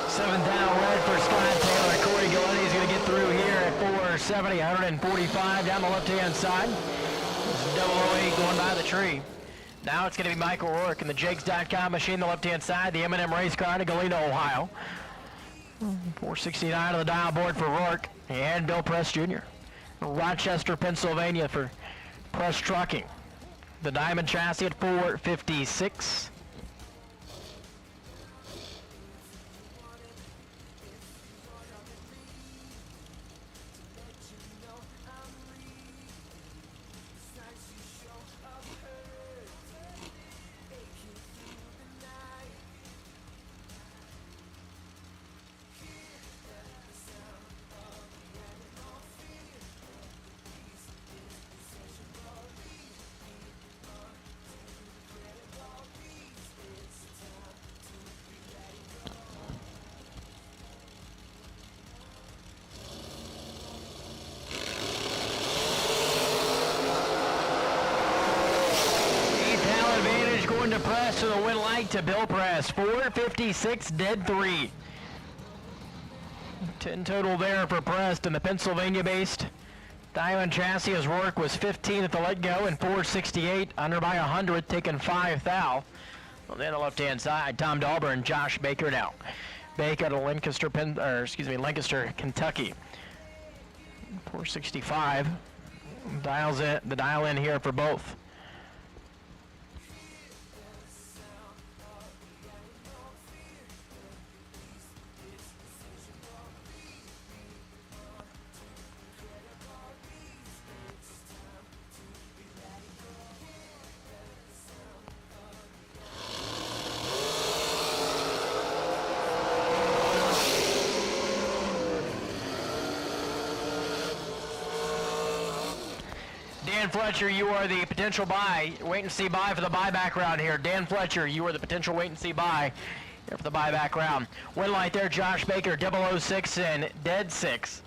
Seventh down red for Scott Taylor. Corey Galletti is going to get through here at 4:70, 145 down the left-hand side. This is 008 going by the tree. Now it's going to be Michael Rourke in the Jakes.com machine, the left-hand side, the M&M race car to Galena, Ohio. 469 on the dial board for Rourke and Bill Press Jr. Rochester, Pennsylvania for Press Trucking. The Diamond chassis at 456. rest of the win light to Bill Press, 4:56, dead 3. 10 total there for Preston, the Pennsylvania-based Diamond Chassis. His work was 15 at the let-go and 4:68, under by 100, taking 5 thou. On the left-hand side, Tom Dauber and Josh Baker now. Baker to Lancaster, Lancaster, Kentucky. 4:65. Dials in the dial in here for both. Dan Fletcher, you are the potential buy. Wait and see buy for the buyback round here. Dan Fletcher, you are the potential wait and see buy here for the buyback round. Win light there, Josh Baker, 006 and dead 6.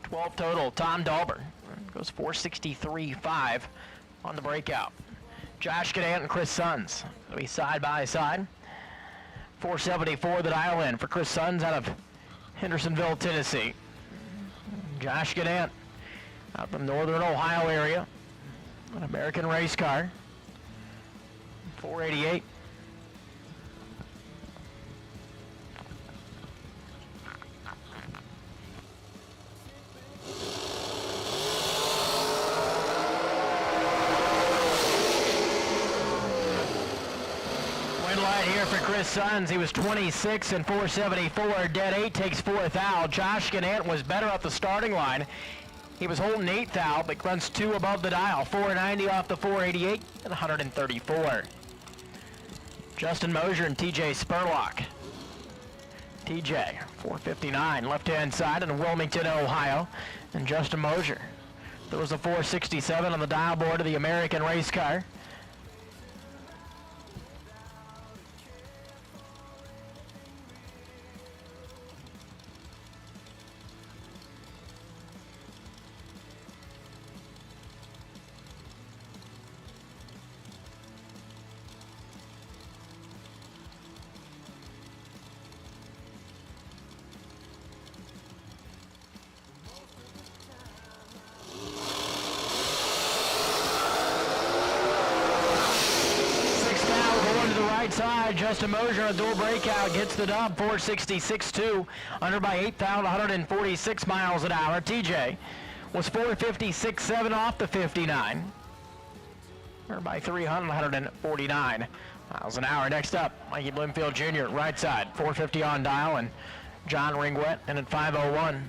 12 total. Tom Dauber goes 4:63.5 on the breakout. Josh Gadant and Chris Sons will be side by side. 4:74 the dial in for Chris Sons out of Hendersonville, Tennessee. Josh Gadant out from northern Ohio area, an American race car, 488. Win light here for Chris Sons. He was 26 and 474. Dead 8 takes 4th out. Josh Ganant was better at the starting line. He was holding 8th out, but runs 2 above the dial. 490 off the 488 and 134. Justin Mosier and TJ Spurlock. TJ, 459, left-hand side in Wilmington, Ohio. And Justin Mosier. There was a 467 on the dial board of the American race car. Side, Justin Mosier on a dual breakout gets the dub, 466.2, under by 8,146 miles an hour. TJ was 456.7 off the 59, under by 349 miles an hour. Next up, Mikey Bloomfield Jr. right side, 450 on dial, and John Ringwet in at 501.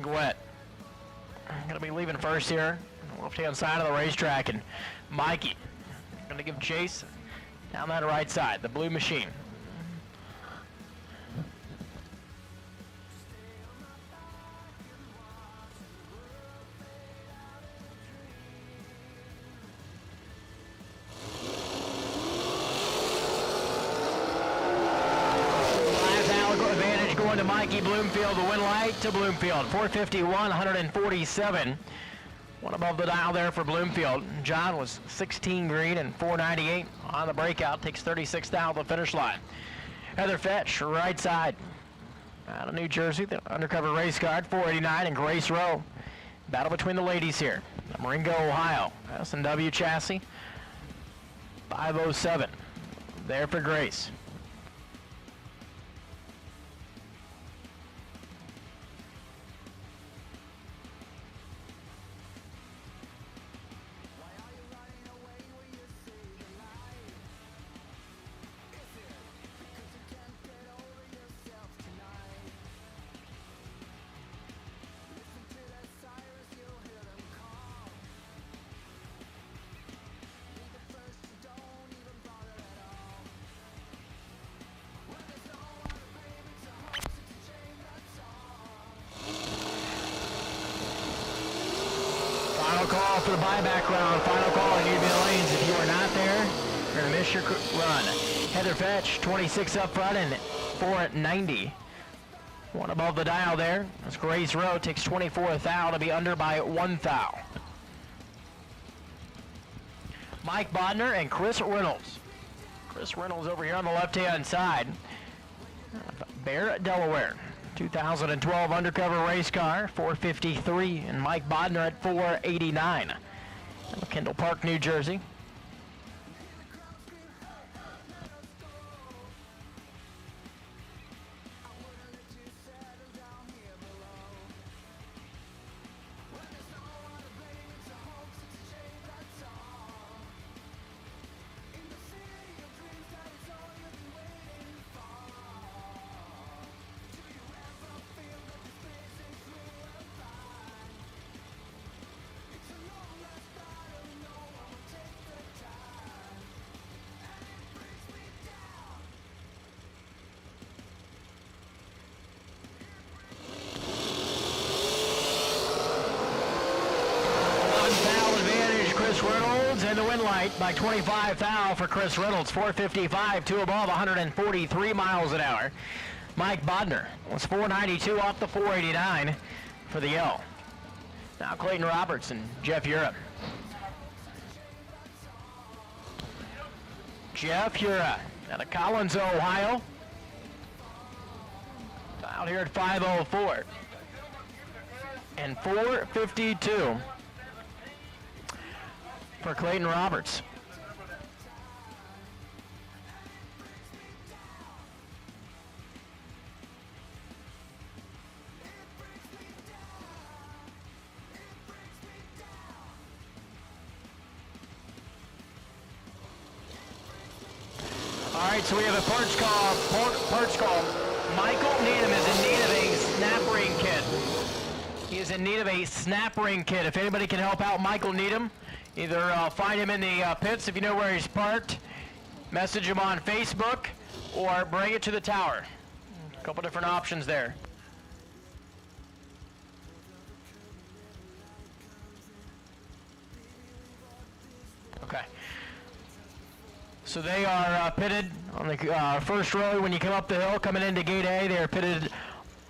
Wet. Going to be leaving first here, left-hand side of the racetrack, and Mikey going to give chase down that right side, the blue machine. Going to Mikey Bloomfield, the win light to Bloomfield, 451, 147. One above the dial there for Bloomfield. John was 16 green and 498 on the breakout, takes 36 down the finish line. Heather Fetch, right side, out of New Jersey, the undercover race card, 489, and Grace Rowe. Battle between the ladies here. Marengo, Ohio, S&W chassis, 507. There for Grace. Final call for the buyback round. Final call in UB lanes. If you are not there, you're going to miss your run. Heather Fetch, 26 up front and 490. One above the dial there. As Grace Rowe takes 24th thou to be under by 1 thou. Mike Bodner and Chris Reynolds. Chris Reynolds over here on the left-hand side. Bear, Delaware. 2012 undercover race car, 453, and Mike Bodner at 489. Kendall Park, New Jersey. Reynolds in the win light by 25 thou for Chris Reynolds, 455, two above, 143 miles an hour. Mike Bodner was 492 off the 489 for the L. Now Clayton Roberts and Jeff Ura. Jeff Ura out of Collins, Ohio. Out here at 504 and 452. For Clayton Roberts. All right, so we have a parts call. Michael Needham is in need of a snap ring kit. He is in need of a snap ring kit. If anybody can help out Michael Needham, either find him in the pits if you know where he's parked, message him on Facebook, or bring it to the tower. A couple different options there. Okay. So they are pitted on the first road when you come up the hill, coming into Gate A. They are pitted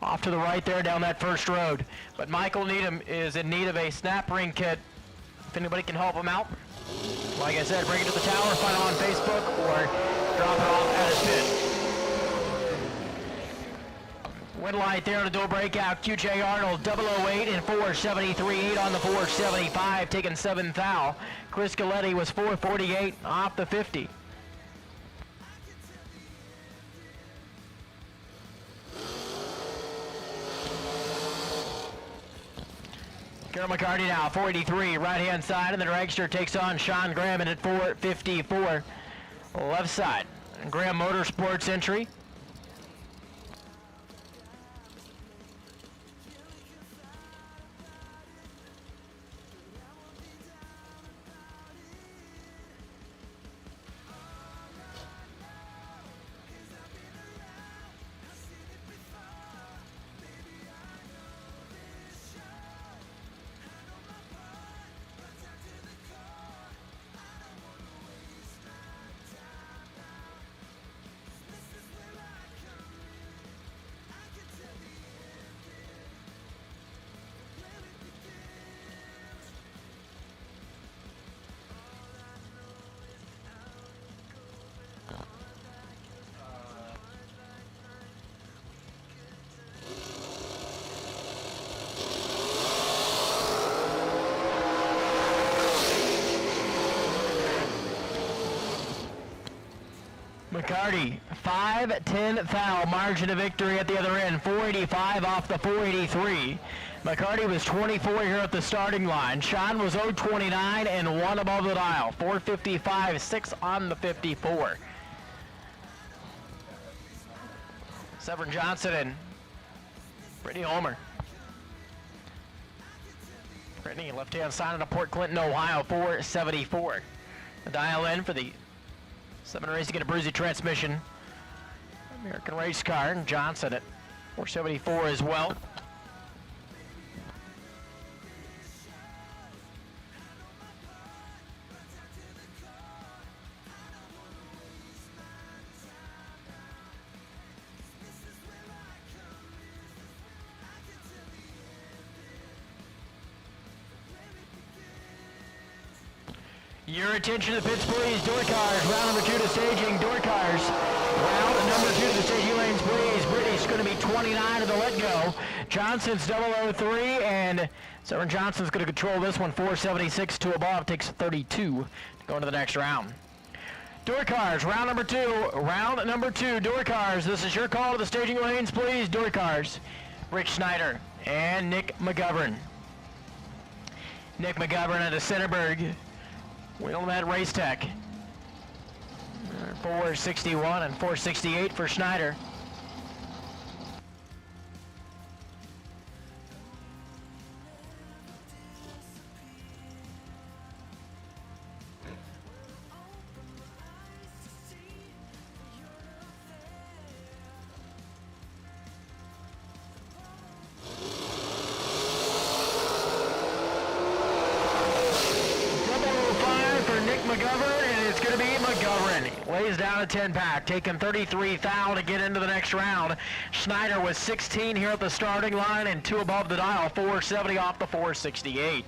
off to the right there down that first road. But Michael Needham is in need of a snap ring kit. If anybody can help him out, like I said, bring it to the tower, find him on Facebook, or drop it off at his pit. Win light there on the dual breakout. QJ Arnold, 008 and 473.8 on the 475, taking 7 thou. Chris Galetti was 448 off the 50. Carol McCarty now, 483, right-hand side, and the dragster takes on Sean Graham at 454, left side. Graham Motorsports entry. McCarty, 5-10 thou, margin of victory at the other end, 485 off the 483. McCarty was 24 here at the starting line. Sean was 029 and 1 above the dial, 455, 6 on the 54. Severn Johnson and Brittany Homer. Brittany, left-hand side of Port Clinton, Ohio, 474. The dial in for the 7 Racing and a Bruzy transmission. American race car, and Johnson at 474 as well. Your attention to the pits, please. Door cars, round number 2 to staging. Door cars, round number 2 to the staging lanes, please. British going to be 29 to the let-go. Johnson's 003, and Severn Johnson's going to control this one. 476 to above, takes 32 to go into the next round. Door cars, round number 2. Round number 2, door cars. This is your call to the staging lanes, please. Door cars. Rich Snyder and Nick McGovern. Nick McGovern at the Centerburg. Wheelman Race Tech. 461 and 468 for Schneider. McGovern, and it's going to be McGovern. Lays down a 10-pack, taking 33 thou to get into the next round. Schneider was 16 here at the starting line and 2 above the dial, 470 off the 468.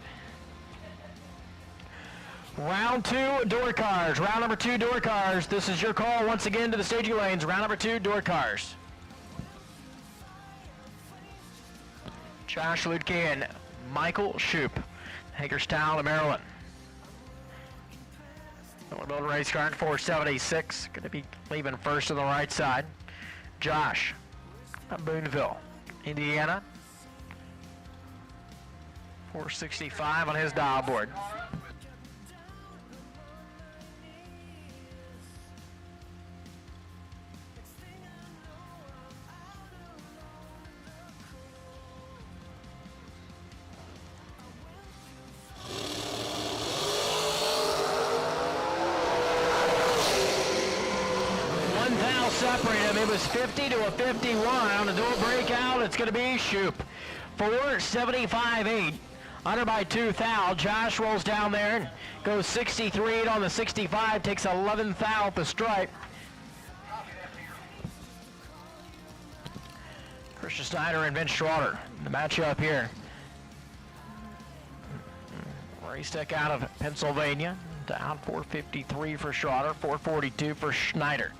Round 2, door cars. Round number 2, door cars. This is your call once again to the staging lanes. Round number 2, door cars. Josh Lutke and Michael Shoup, Hagerstown of Maryland. Build race car in 476, going to be leaving first to the right side. Josh, Boonville, Indiana. 465 on his dial board. Separate him. It was 50 to a 51 on the dual breakout. It's going to be Shoup. 475.8. Under by 2 thou. Josh rolls down there and goes 63 on the 65. Takes 11 thou at the stripe. Christian Snyder and Vince Schroeder. The matchup here. Race Tech out of Pennsylvania. Down 453 for Schroeder. 442 for Schneider.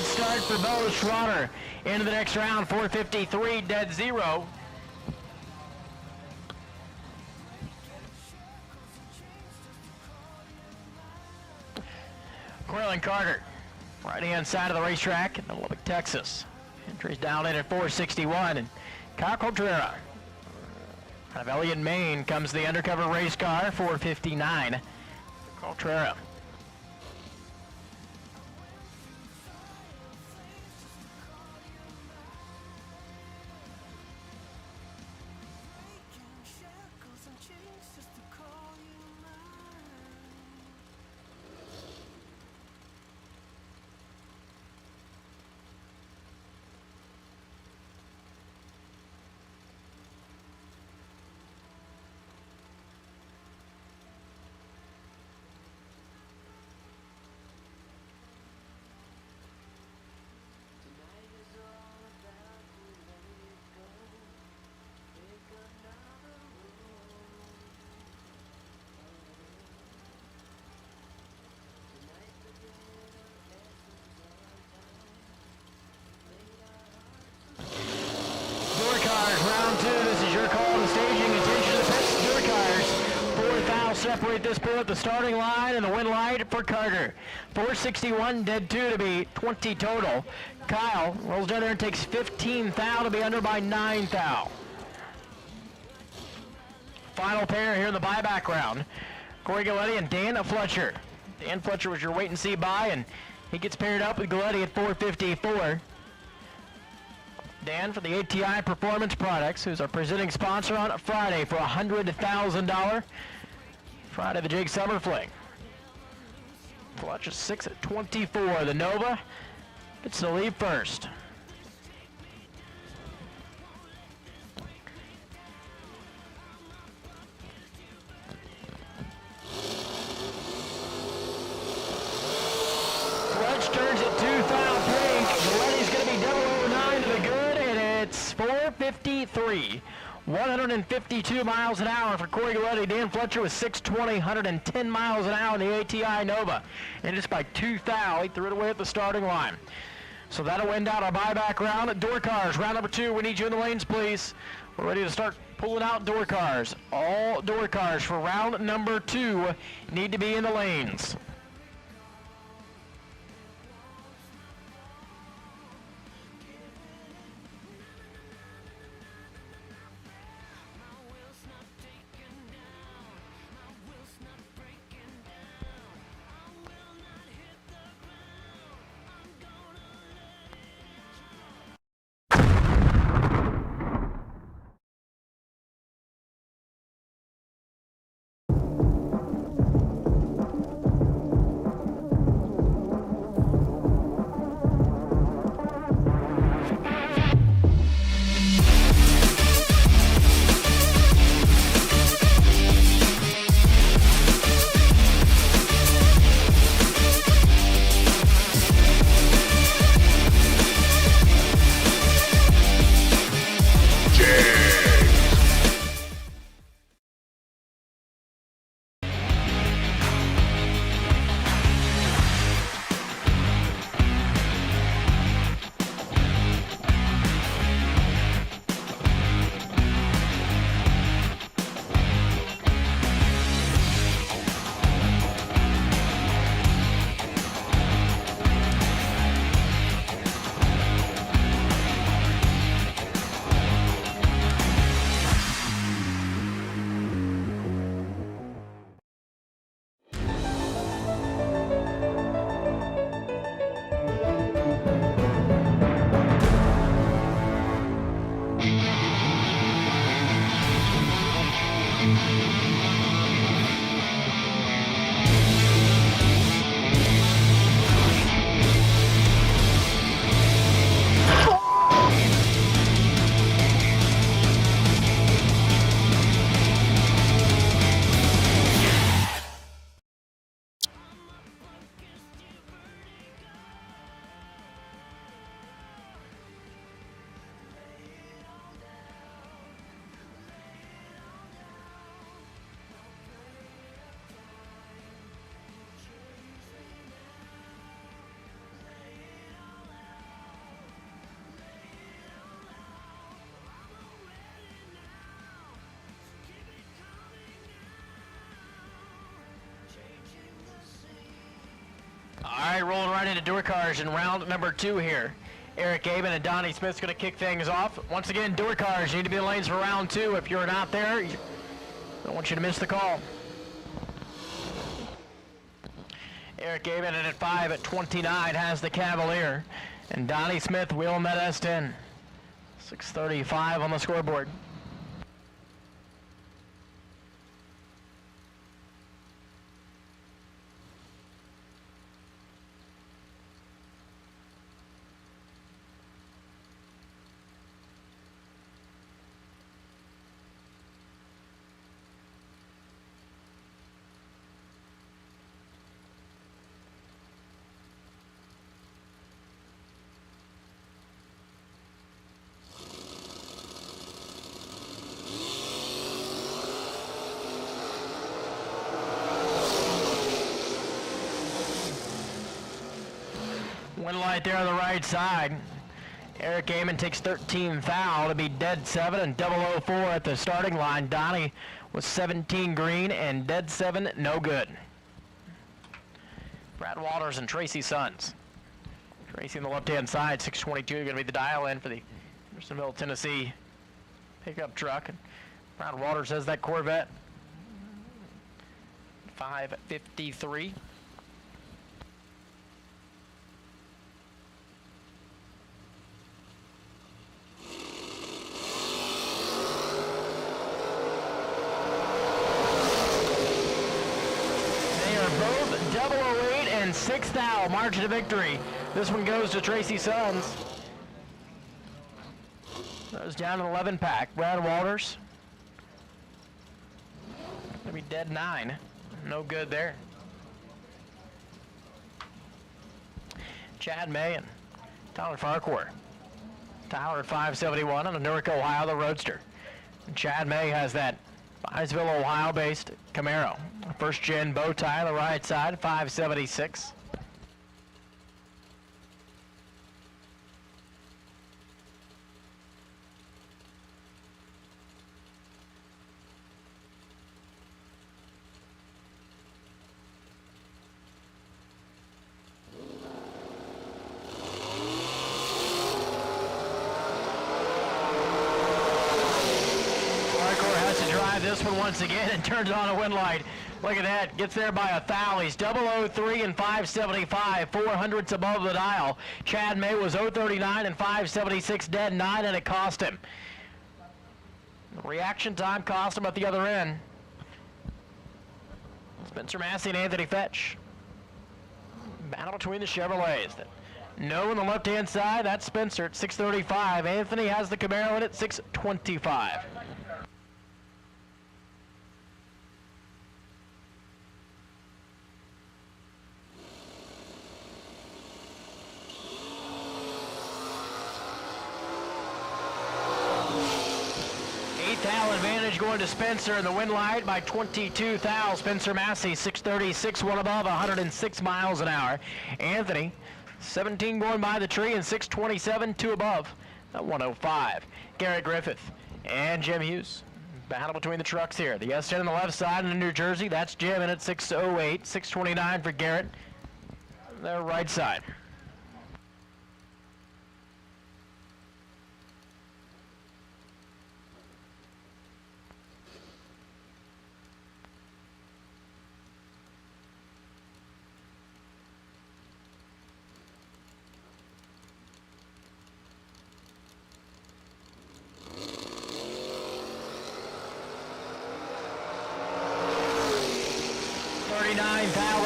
Start for Bo Schroeder into the next round, 453, dead zero. Quillen Carter, right-hand side of the racetrack in Lubbock, Texas. Entries down in at 461, and Kyle Contreras out of Elliott, Maine, comes the undercover race car, 459. Contreras. Separate this pair at the starting line and the win light for Carter. 461, dead 2 to be 20 total. Kyle rolls down there and takes 15 thou to be under by 9 thou. Final pair here in the buyback round. Corey Galletti and Dan Fletcher. Dan Fletcher was your wait and see buy, and he gets paired up with Galletti at 454. Dan for the ATI Performance Products, who's our presenting sponsor on Friday for $100,000. Friday, the Jake Summer Fling. Clutch is 6:24. The Nova gets to leave first. Clutch turns it 2 foul pink. Galetti's going to be 009 to the good, and it's 4:53. 152 miles an hour for Corey Galetti. Dan Fletcher was 620, 110 miles an hour in the ATI Nova. And just by 2 foul, he threw it away at the starting line. So that'll end out our buyback round at door cars. Round number 2, we need you in the lanes, please. We're ready to start pulling out door cars. All door cars for round number 2 need to be in the lanes. All right, rolling right into door cars in round number 2 here. Eric Aben and Donnie Smith's going to kick things off. Once again, door cars, you need to be in the lanes for round 2. If you're not there, I don't want you to miss the call. Eric Aben at 5:29 has the Cavalier. And Donnie Smith wheeling that S10. 6:35 on the scoreboard. One light there on the right side. Eric Amon takes 13 foul to be dead 7 and 004 at the starting line. Donnie was 17 green and dead 7, no good. Brad Walters and Tracy Sons. Tracy on the left-hand side, 622, going to be the dial-in for the Andersonville, Tennessee pickup truck. And Brad Walters has that Corvette. 5:53. 6th out, margin of victory. This one goes to Tracy Sons. Goes down an 11 pack. Brad Walters. Gonna be dead 9. No good there. Chad May and Tyler Farquhar. Tyler at 571 on a Newark, Ohio, the Roadster. And Chad May has that Byesville, Ohio-based Camaro. First gen bow tie on the right side, 576. This one once again and turns on a wind light. Look at that, gets there by 1,000. He's 003 and 575, 400ths above the dial. Chad May was 039 and 576, dead 9, and it cost him. Reaction time cost him at the other end. Spencer Massey and Anthony Fetch. Battle between the Chevrolets. No on the left-hand side, that's Spencer at 635. Anthony has the Camaro in at 625. 8th Hal advantage going to Spencer in the wind light by 22 thou. Spencer Massey 636, one above, 106 miles an hour. Anthony 17 going by the tree and 627, 2 above at 105. Garrett Griffith and Jim Hughes. Battle between the trucks here. The S10 on the left side in New Jersey, that's Jim in at 608, 629 for Garrett. The right side.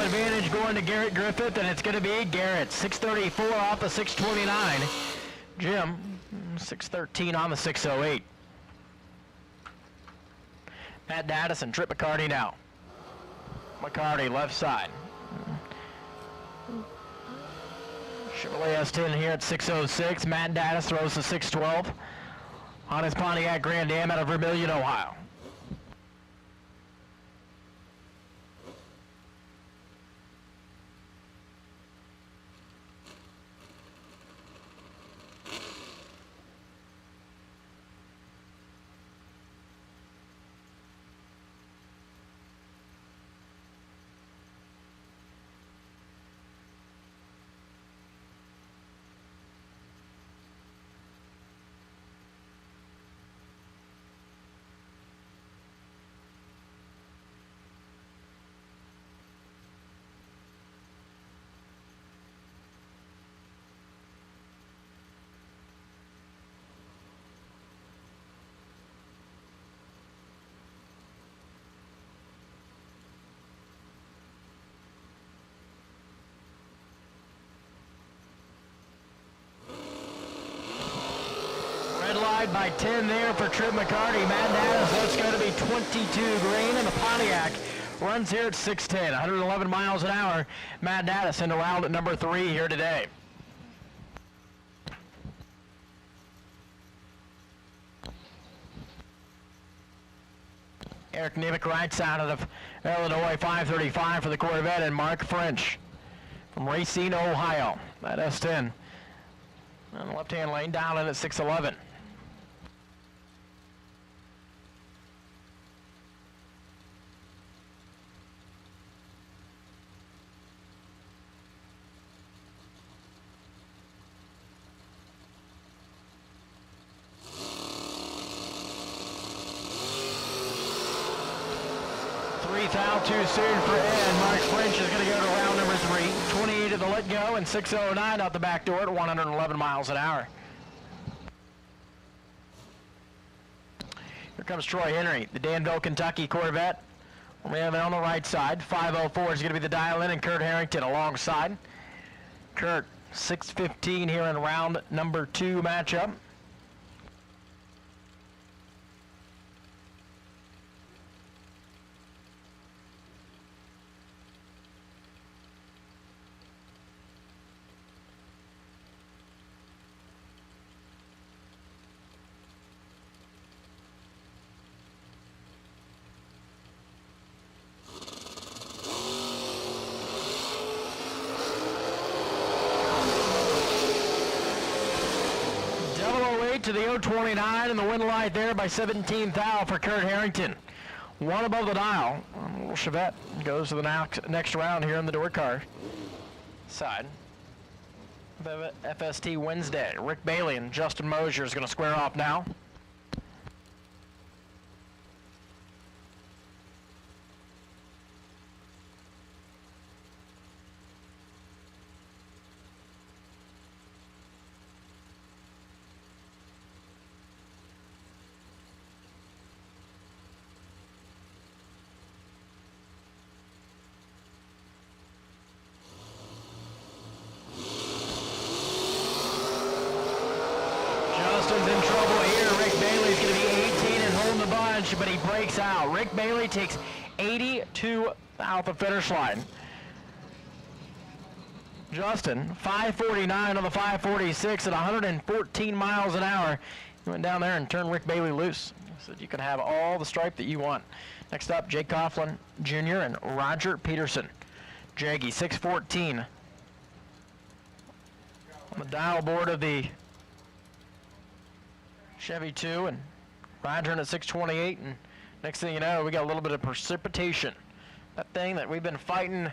Advantage going to Garrett Griffith, and it's going to be Garrett 634 off the 629. Jim 613 on the 608. Matt Daddison, Trip McCarty now. McCarty left side. Chevrolet S10 here at 606. Matt Daddis throws the 612 on his Pontiac Grand Am out of Vermilion, Ohio. By 10 there for Trip McCarty. Matt Daddis, that's going to be 22 green, and the Pontiac runs here at 610, 111 miles an hour. Matt Daddis in around at number 3 here today. Eric Nimick right side of Illinois, 535 for the Corvette, and Mark French from Racine, Ohio. That S10 on the left-hand lane, down in at 611. Too soon for Ed. Mark French is going to go to round number 3. 28 to the let go and 609 out the back door at 111 miles an hour. Here comes Troy Henry, the Danville, Kentucky Corvette. Man on the right side. 5:04 is going to be the dial-in, and Kurt Harrington alongside. Kurt, 6:15 here in round number 2 matchup. To the 029 and the win light there by 17 thou for Kurt Harrington. One above the dial. Little Chevette goes to the next round here in the door car side. FST Wednesday. Rick Bailey and Justin Mosier is going to square off now. In trouble here. Rick Bailey's going to be 18 and holding the bunch, but he breaks out. Rick Bailey takes 82 out the finish line. Justin, 5:49 on the 5:46 at 114 miles an hour. He went down there and turned Rick Bailey loose. He said you can have all the stripe that you want. Next up, Jake Coughlin Jr. and Roger Peterson. Jaggy, 6:14 on the dial board of the Chevy 2, and Roger at 6:28, and next thing you know, we got a little bit of precipitation. That thing that we've been fighting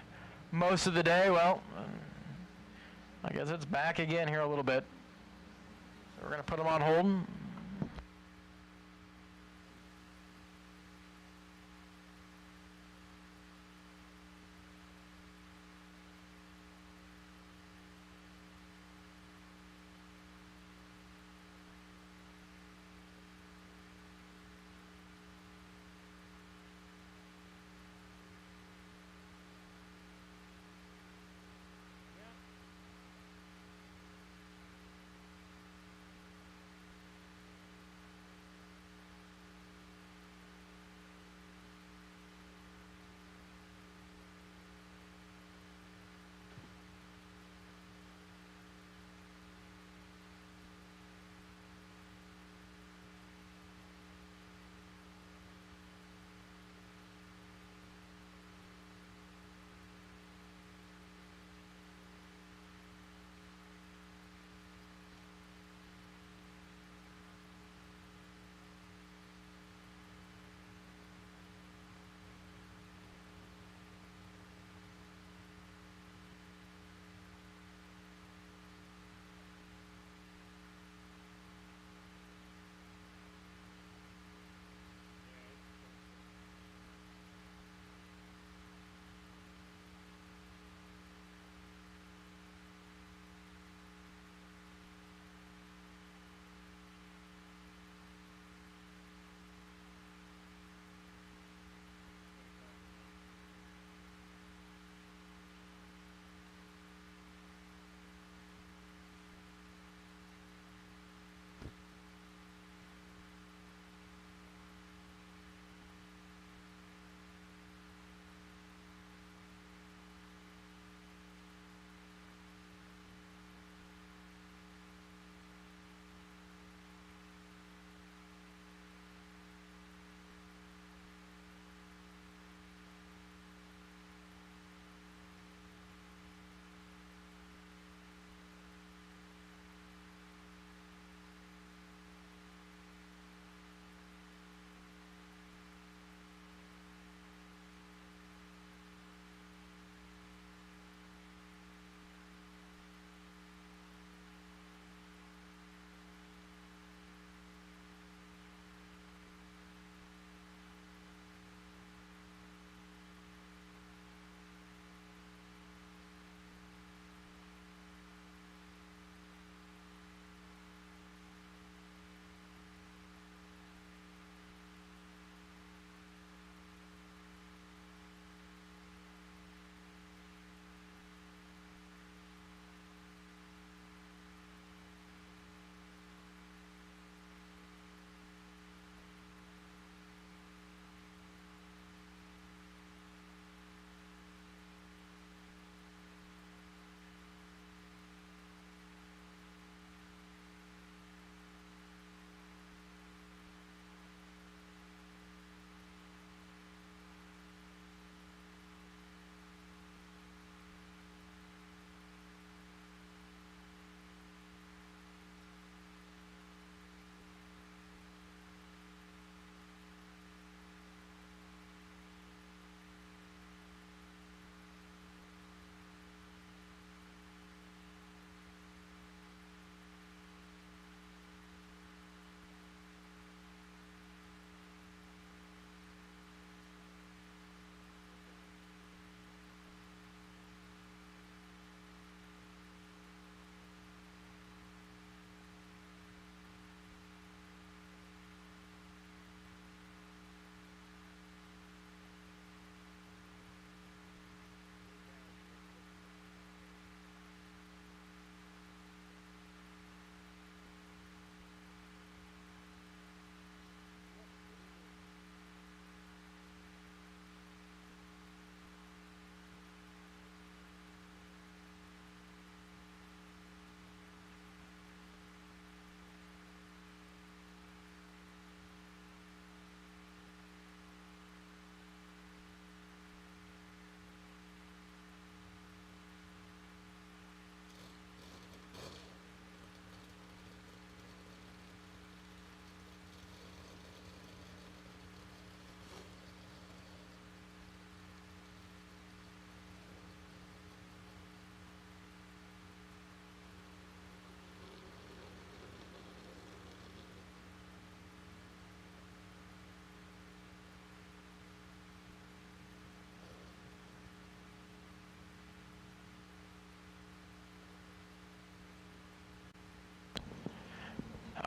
most of the day, well, I guess it's back again here a little bit. So we're going to put them on hold.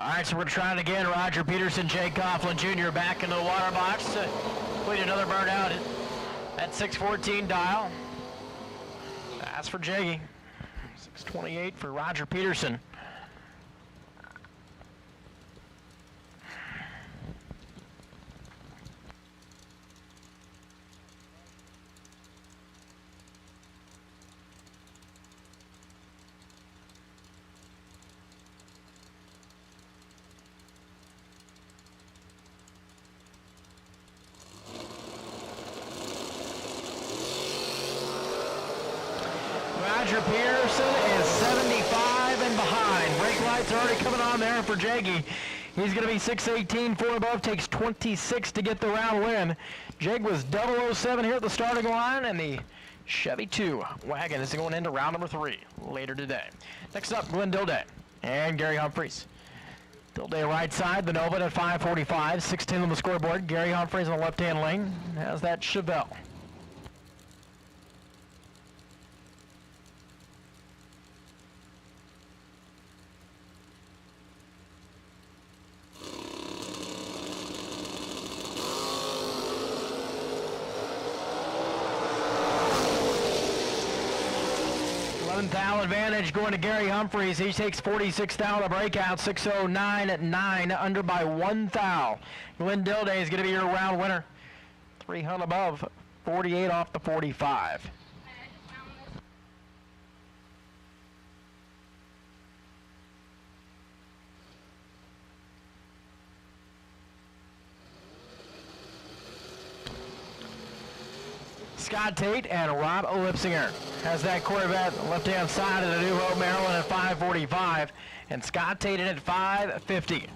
All right, so we're going to try it again. Roger Peterson, Jake Coughlin Jr. back into the water box to complete another burnout at 614 dial. That's for Jaggy. 628 for Roger Peterson. Roger Peterson is 75 and behind. Brake lights are already coming on there for Jaggy. He's going to be 618, 4 above, takes 26 to get the round win. Jag was 007 here at the starting line, and the Chevy 2 wagon is going into round number 3 later today. Next up, Glenn Dilday and Gary Humphreys. Dilday right side, the Nova at 545, 610 on the scoreboard. Gary Humphreys on the left-hand lane has that Chevelle. Thou advantage going to Gary Humphreys. He takes 46 thou to breakout, 609 at 9, under by 1 thou. Glenn Dilday is going to be your round winner. 300 above, 48 off the 45. Scott Tate and Rob Lipsinger has that Corvette left-hand side of the New Hope, Maryland at 545, and Scott Tate in at 550.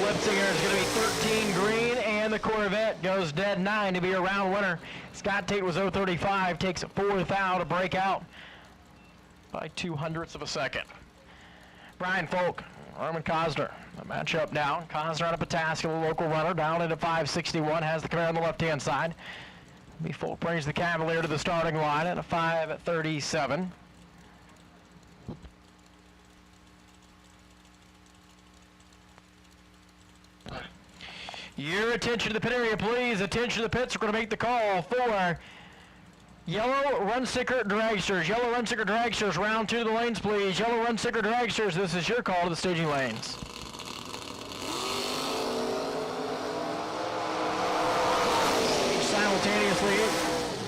Lipsinger is going to be 13 green, and the Corvette goes dead 9 to be a round winner. Scott Tate was 035, takes 4 thou to break out by 0.02 of a second. Brian Folk, Armin Cosner, the matchup down. Cosner out of Pataska, the local runner, down into 561, has the Camaro on the left-hand side. Folk brings the Cavalier to the starting line at a 537. Your attention to the pit area, please. Attention to the pits. We're going to make the call for yellow run sticker dragsters. Yellow run sticker dragsters. Round 2 to the lanes, please. Yellow run sticker dragsters. This is your call to the staging lanes. Simultaneously,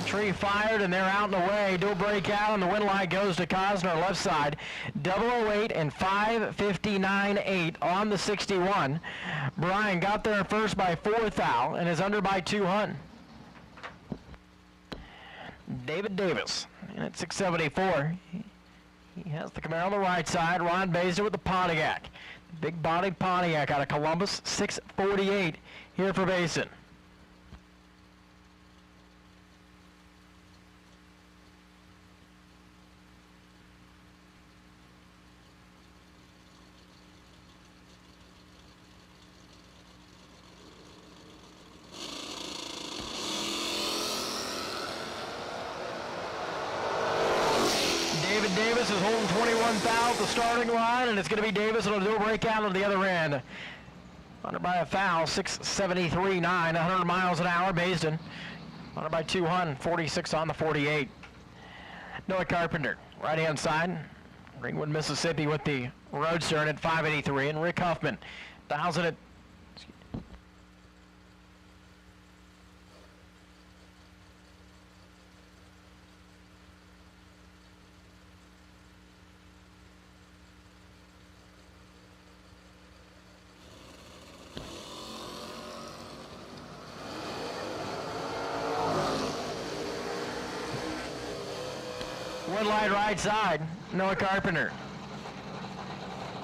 tree fired, and they're out and away. Dual breakout, and the wind light goes to Cosner, left side. 008 and 5:59.8 on the 61. Brian got there first by 4 thou and is under by 200. David Davis in at 674. He has the Camaro on the right side. Ron Baser with the Pontiac. Big-bodied Pontiac out of Columbus, 648 here for Basin. Davis is holding 21 thou at the starting line, and it's going to be Davis that'll do a breakout on the other end. Under by a foul, 673.9, 100 miles an hour, Basin. Under by 200, 46 on the 48. Noah Carpenter, right-hand side. Ringwood, Mississippi with the Roadster at 583, and Rick Huffman dials it at Woodline right side, Noah Carpenter.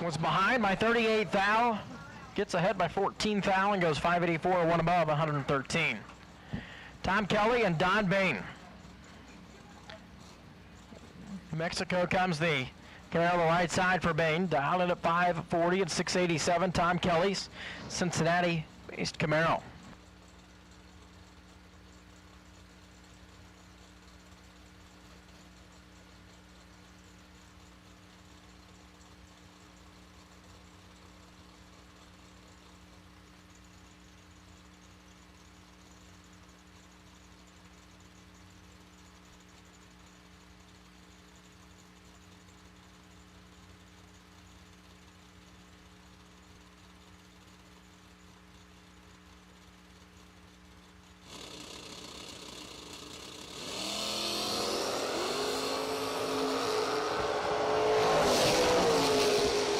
Was behind by 38 thou, gets ahead by 14 thou and goes 584, one above 113. Tom Kelly and Don Bain. Mexico comes the Camaro on the right side for Bain, dialed in at 540 and 687. Tom Kelly's Cincinnati-based Camaro.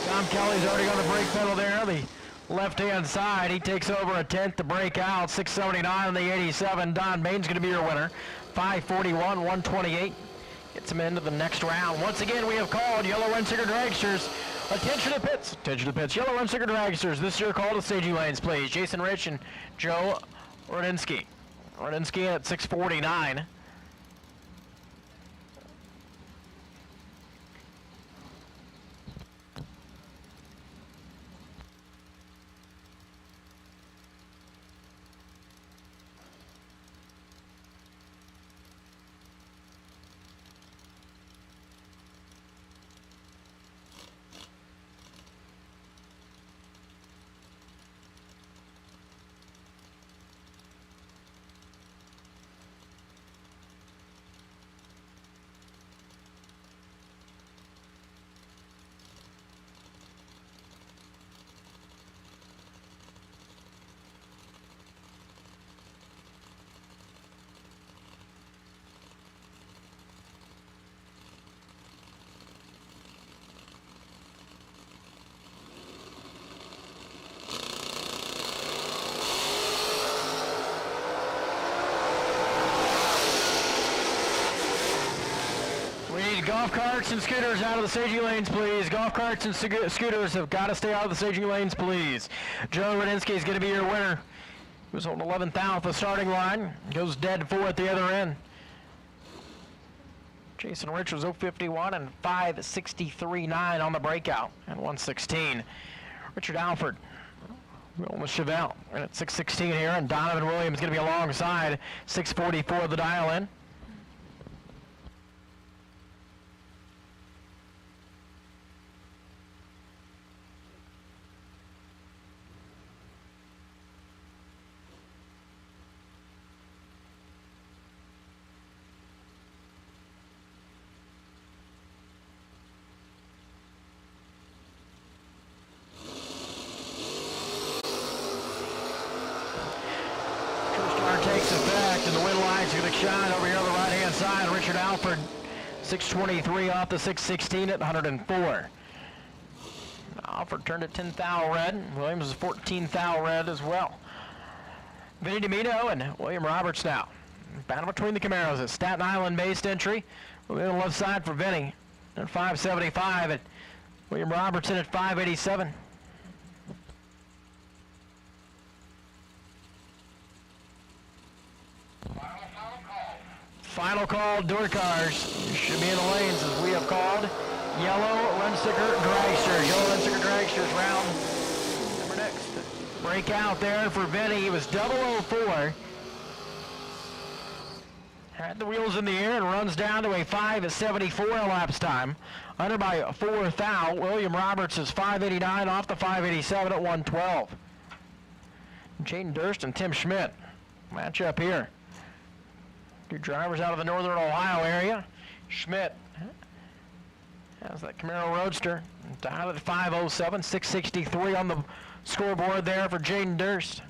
Tom Kelly's already on the brake pedal there, the left-hand side. He takes over a tenth to break out, 679 on the 87. Don Bain's going to be your winner, 541, 128. Gets him into the next round. Once again, we have called yellow Rensinger dragsters. Attention to pits. Attention to pits. Yellow Rensinger dragsters. This is your call to staging lanes, please. Jason Rich and Joe Rodinsky. Rodinsky at 649. Golf carts and scooters out of the staging lanes, please. Golf carts and scooters have got to stay out of the staging lanes, please. Joe Rodinsky is going to be your winner. He was on 11th out at the starting line. Goes dead 4 at the other end. Jason Rich was 051 and 563.9 on the breakout and 116. Richard Alford on the Chevelle and at 616 here, and Donovan Williams going to be alongside 644 the dial in. Takes effect, and the wind line's going to shine over here on the right-hand side. Richard Alford, 623 off the 616 at 104. Alford turned at 10 thou red. Williams is 14 thou red as well. Vinny Domino and William Roberts now. Battle between the Camaros at Staten Island-based entry. We'll be on the left side for Vinny at 575, and William Robertson at 587. Final call, door cars should be in the lanes as we have called yellow Rensinger dragsters. Yellow Rensinger dragsters round number next. Break out there for Vinny. He was 004. Had the wheels in the air and runs down to a 574 elapsed time. Under by 4 thou. William Roberts is 589 off the 587 at 112. Jaden Durst and Tim Schmidt match up here. Two drivers out of the northern Ohio area. Schmidt has that Camaro Roadster down at 507, 663 on the scoreboard there for Jaden Durst.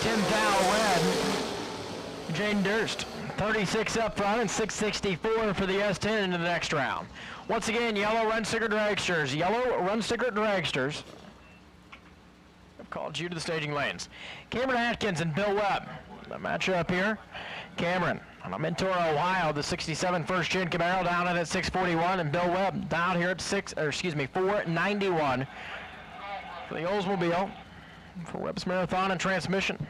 10th red, Jane Durst. 36 up front and 664 for the S10 into the next round. Once again, yellow run sticker dragsters. Yellow run sticker dragsters. I've called you to the staging lanes. Cameron Atkins and Bill Webb. The matchup here. Cameron on a Mentor, Ohio, the 67 first gen Camaro down at 641, and Bill Webb down here at 491 for the Oldsmobile for Webb's Marathon and Transmission.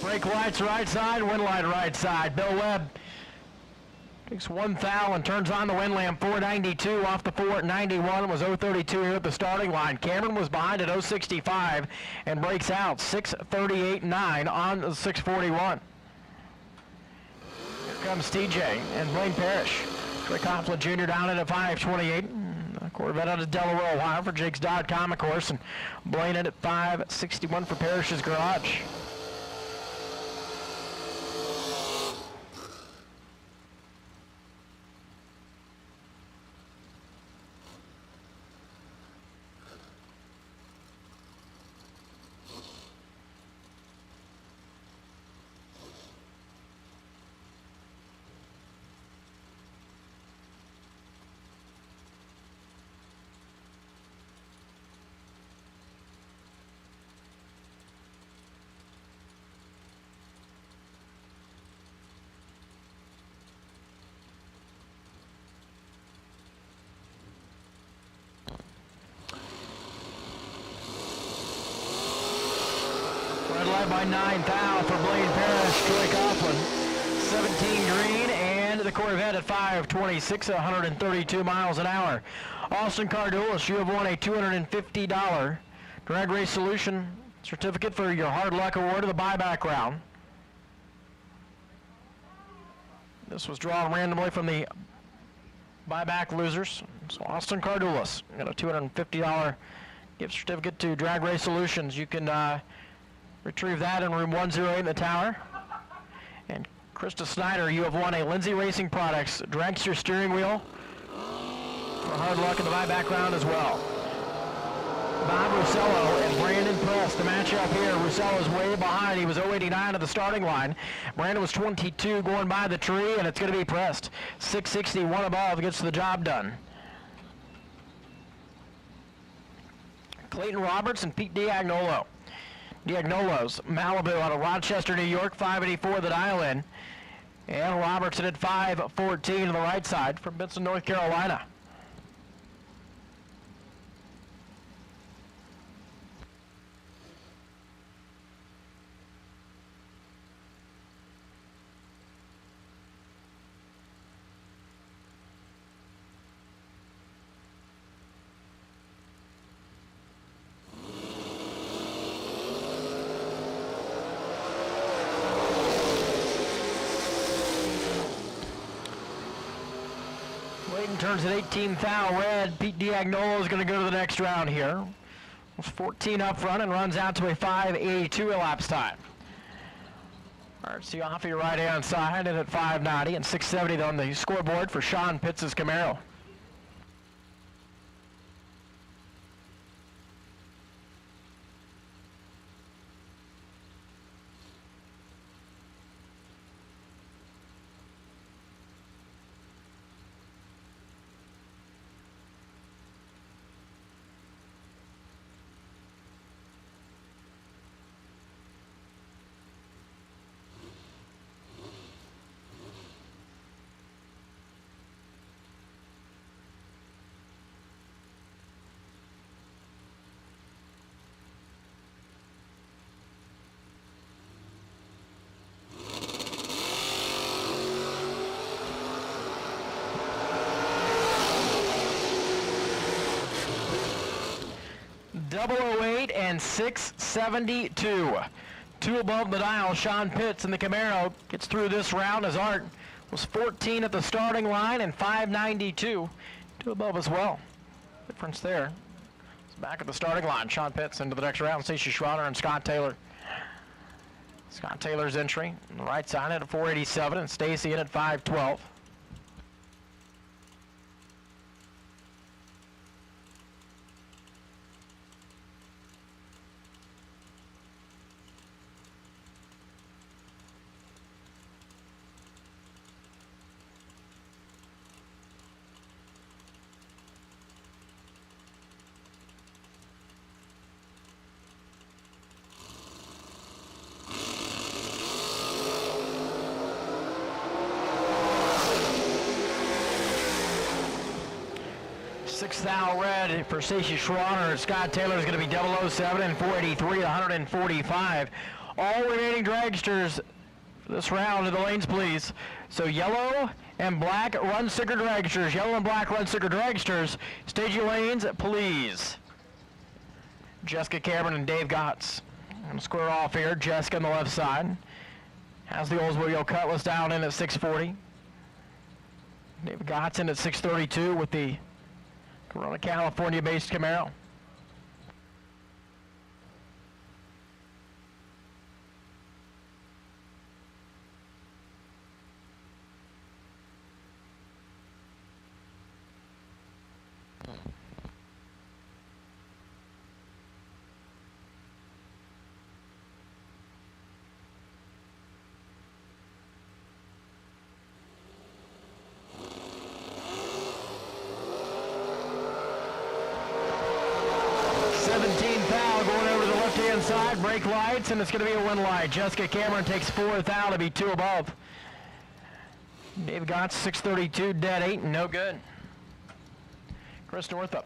Brake lights right side, wind light right side. Bill Webb takes one thou and turns on the wind lamp. 492 off the 491. Was 032 here at the starting line. Cameron was behind at 065 and breaks out 638.9 on the 641. Here comes TJ and Blaine Parrish. Rick Hoffman Jr. down at a 528. Corvette out of Delaware, Ohio for Jakes.com, of course. And Blaine at 561 for Parrish's Garage. Led by 9 thou for Blaine Parrish, Troy Coughlin, 17 green, and the Corvette at 526, 132 miles an hour. Austin Cardulis, you have won a $250 Drag Race Solution certificate for your Hard Luck Award of the buyback round. This was drawn randomly from the buyback losers. So Austin Cardulis got a $250 gift certificate to Drag Race Solutions. You can retrieve that in room 108 in the tower. And Krista Snyder, you have won a Lindsay Racing Products dragster steering wheel for Hard Luck in the buyback round as well. Bob Russello and Brandon Press, the matchup here. Russello's way behind. He was 089 at the starting line. Brandon was 22 going by the tree, and it's going to be Pressed. 661 above gets the job done. Clayton Roberts and Pete Diagnolo. Diagnolo's Malibu out of Rochester, New York, 584 the dial-in. And Robertson at 514 on the right side from Benson, North Carolina. Turns at 18 thou red. Pete Diagnolo is going to go to the next round here. 14 up front and runs out to a 582 elapsed time. RC off your right hand side and at 590 and 670 on the scoreboard for Sean Pitts' Camaro. .008 and 672. Two above the dial. Sean Pitts in the Camaro gets through this round as Art was 14 at the starting line and 592. Two above as well. Difference there. back at the starting line. Sean Pitts into the next round. Stacey Schroeder and Scott Taylor. Scott Taylor's entry on the right side at 487 and Stacey in at 512. Sixth thou red for Stacey Schroeder. Scott Taylor is going to be 007 and 483 to 145. All remaining dragsters for this round in the lanes, please. So yellow and black run sticker dragsters. Yellow and black run sticker dragsters. Stage your lanes, please. Jessica Cameron and Dave Gotts. I'm going to square off here. Jessica on the left side. Has the Oldsmobile Cutlass down in at 640. Dave Gotts in at 632 with the Corona, California-based Camaro. Side, brake lights, and it's going to be a win light. Jessica Cameron takes 4th out to be 2 above. Dave Gotts, 632, dead 8, and no good. Chris Northup,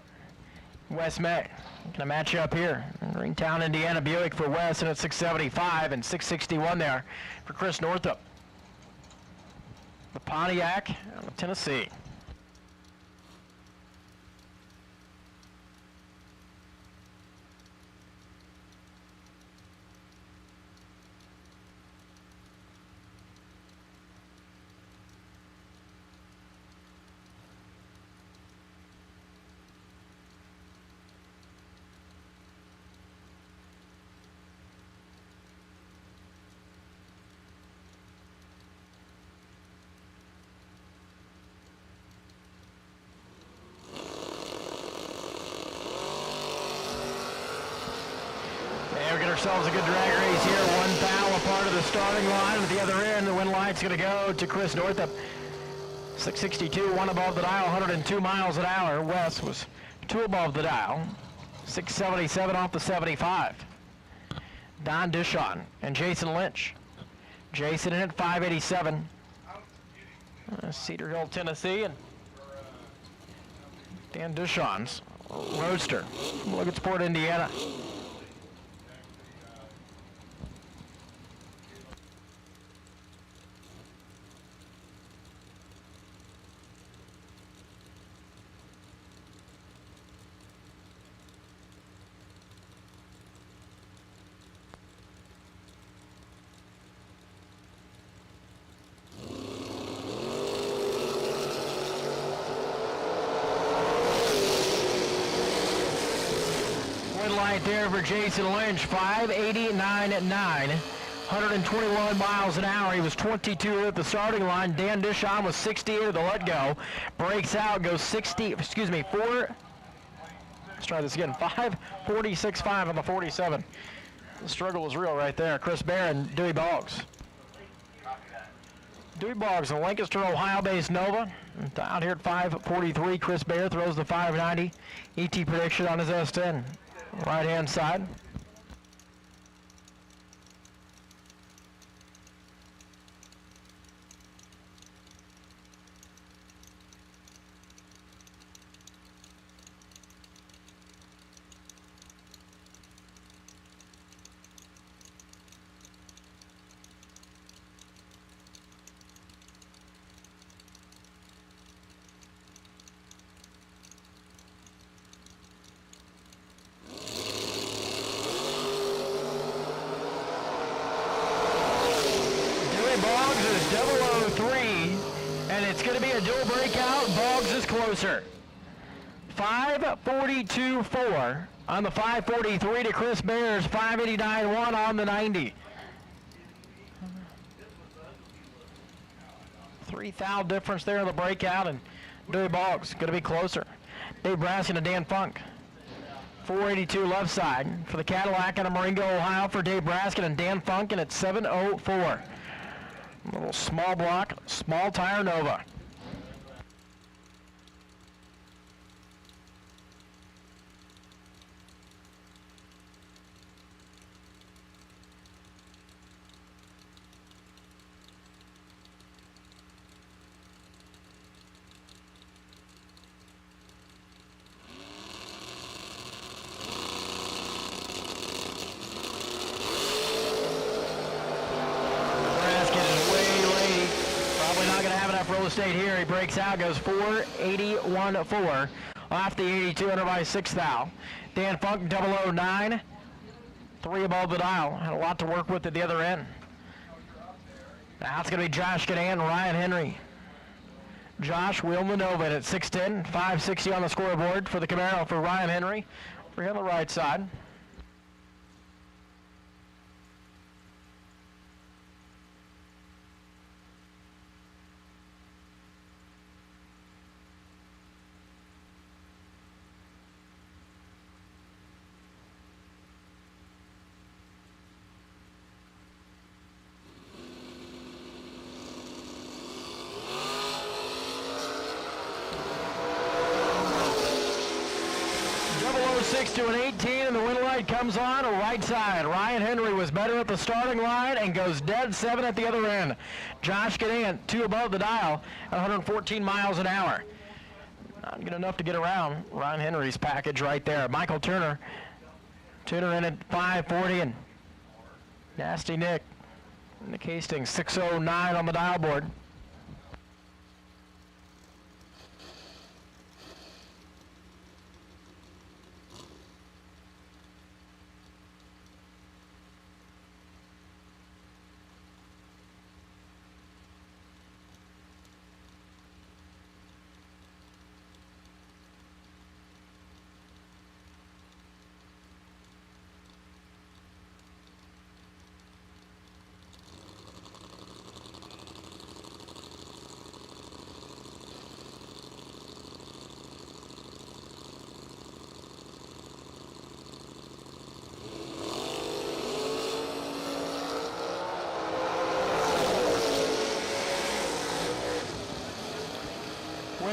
Wes May, going to match up here. Greentown, Indiana, Buick for Wes, and at 675 and 661 there for Chris Northup. The Pontiac out of Tennessee. And we get ourselves a good drag race here. One foul apart of the starting line. At the other end, the win light's going to go to Chris Northup. 662, 1 above the dial, 102 miles an hour. Wes was 2 above the dial, 677 off the 75. Don Dishon and Jason Lynch. Jason in at 587. Cedar Hill, Tennessee, and Dan Dishon's Roadster. Logansport, Indiana. Light there for Jason Lynch, 589 at 9, 121 miles an hour. He was 22 at the starting line. Dan Dishon was 68 at the let-go. Breaks out, goes 4, let's try this again, 5:46.5 on the 47. The struggle was real right there. Chris Barron, Dewey Boggs. Dewey Boggs, a Lancaster, Ohio-based Nova. Out here at 5:43, Chris Bear throws the 590 ET prediction on his S10. Right-hand side. Boggs is 003, and it's going to be a dual breakout. Boggs is closer. 5:42.4 on the 543 to Chris Bears, 589.1 on the 90. 3 thou difference there in the breakout, and Dewey Boggs going to be closer. Dave Braskin and Dan Funk. 482 left side for the Cadillac out of Marengo, Ohio for Dave Braskin and Dan Funk, and it's 704. A little small block, small tire Nova. State here, he breaks out, goes 481.4 off the 82 under by 6 thou. Dan Funk 009, 3 above the dial. Had a lot to work with at the other end. Now it's going to be Josh Cadan and Ryan Henry. Josh wheeling the Nova at 610, 560 on the scoreboard for the Camaro for Ryan Henry. For him on the right side. To an 18, and the win light comes on right side. Ryan Henry was better at the starting line and goes dead 7 at the other end. Josh Cadan 2 above the dial at 114 miles an hour. Not good enough to get around Ryan Henry's package right there. Michael Turner in at 540, and Nasty Nick Hastings 609 on the dial board.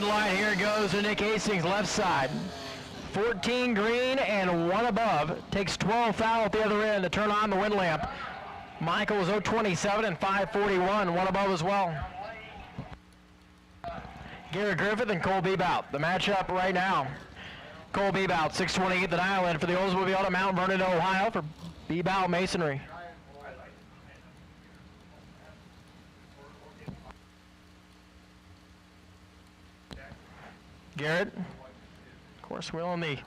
Line here goes to Nick Hastings left side. 14 green and 1 above. Takes 12 foul at the other end to turn on the wind lamp. Michael was 027 and 541, 1 above as well. Garrett Griffith and Cole Bebout. The matchup right now. Cole Bebout, 628 the dial in for the Oldsmobile out of Mount Vernon, Ohio for Bebout Masonry. Garrett, of course, wheeling the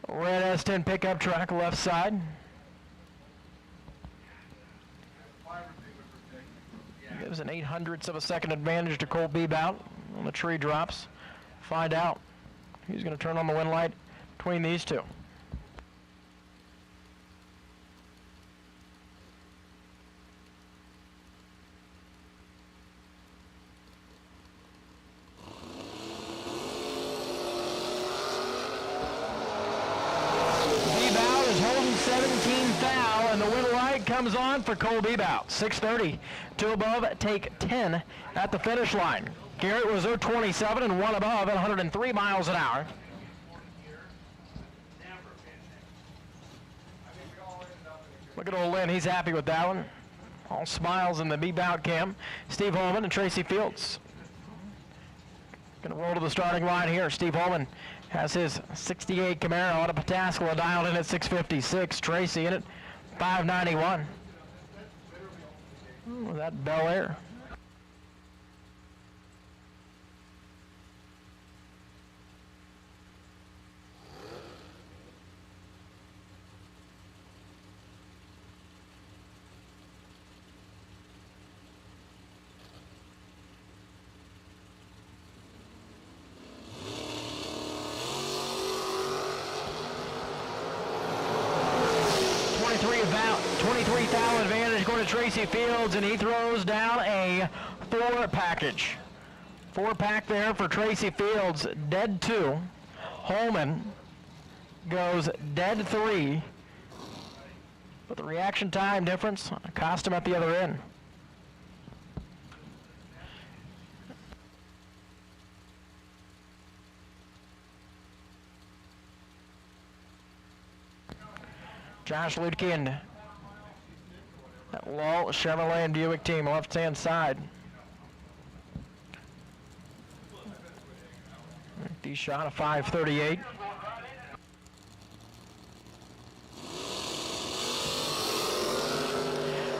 red S10 pickup truck left side. Gives an 0.08 of a second advantage to Cole Bebout on the tree drops. Find out who's going to turn on the wind light between these two. Comes on for Cole Bebout. 630, 2 above, take 10 at the finish line. Garrett was 027 and 1 above at 103 miles an hour. Look at old Lynn, he's happy with that one. All smiles in the Bebout cam. Steve Holman and Tracy Fields. Gonna roll to the starting line here. Steve Holman has his 68 Camaro out of Pataskala dialed in at 656. Tracy in it. 591. Oh, that Bel Air. 23,000 advantage going to Tracy Fields, and he throws down a 4-package. 4-pack there for Tracy Fields, dead 2. Holman goes dead 3. But the reaction time difference cost him at the other end. Josh Lutke and that Lowell Chevrolet and Buick team, left-hand side. D shot a 5:38.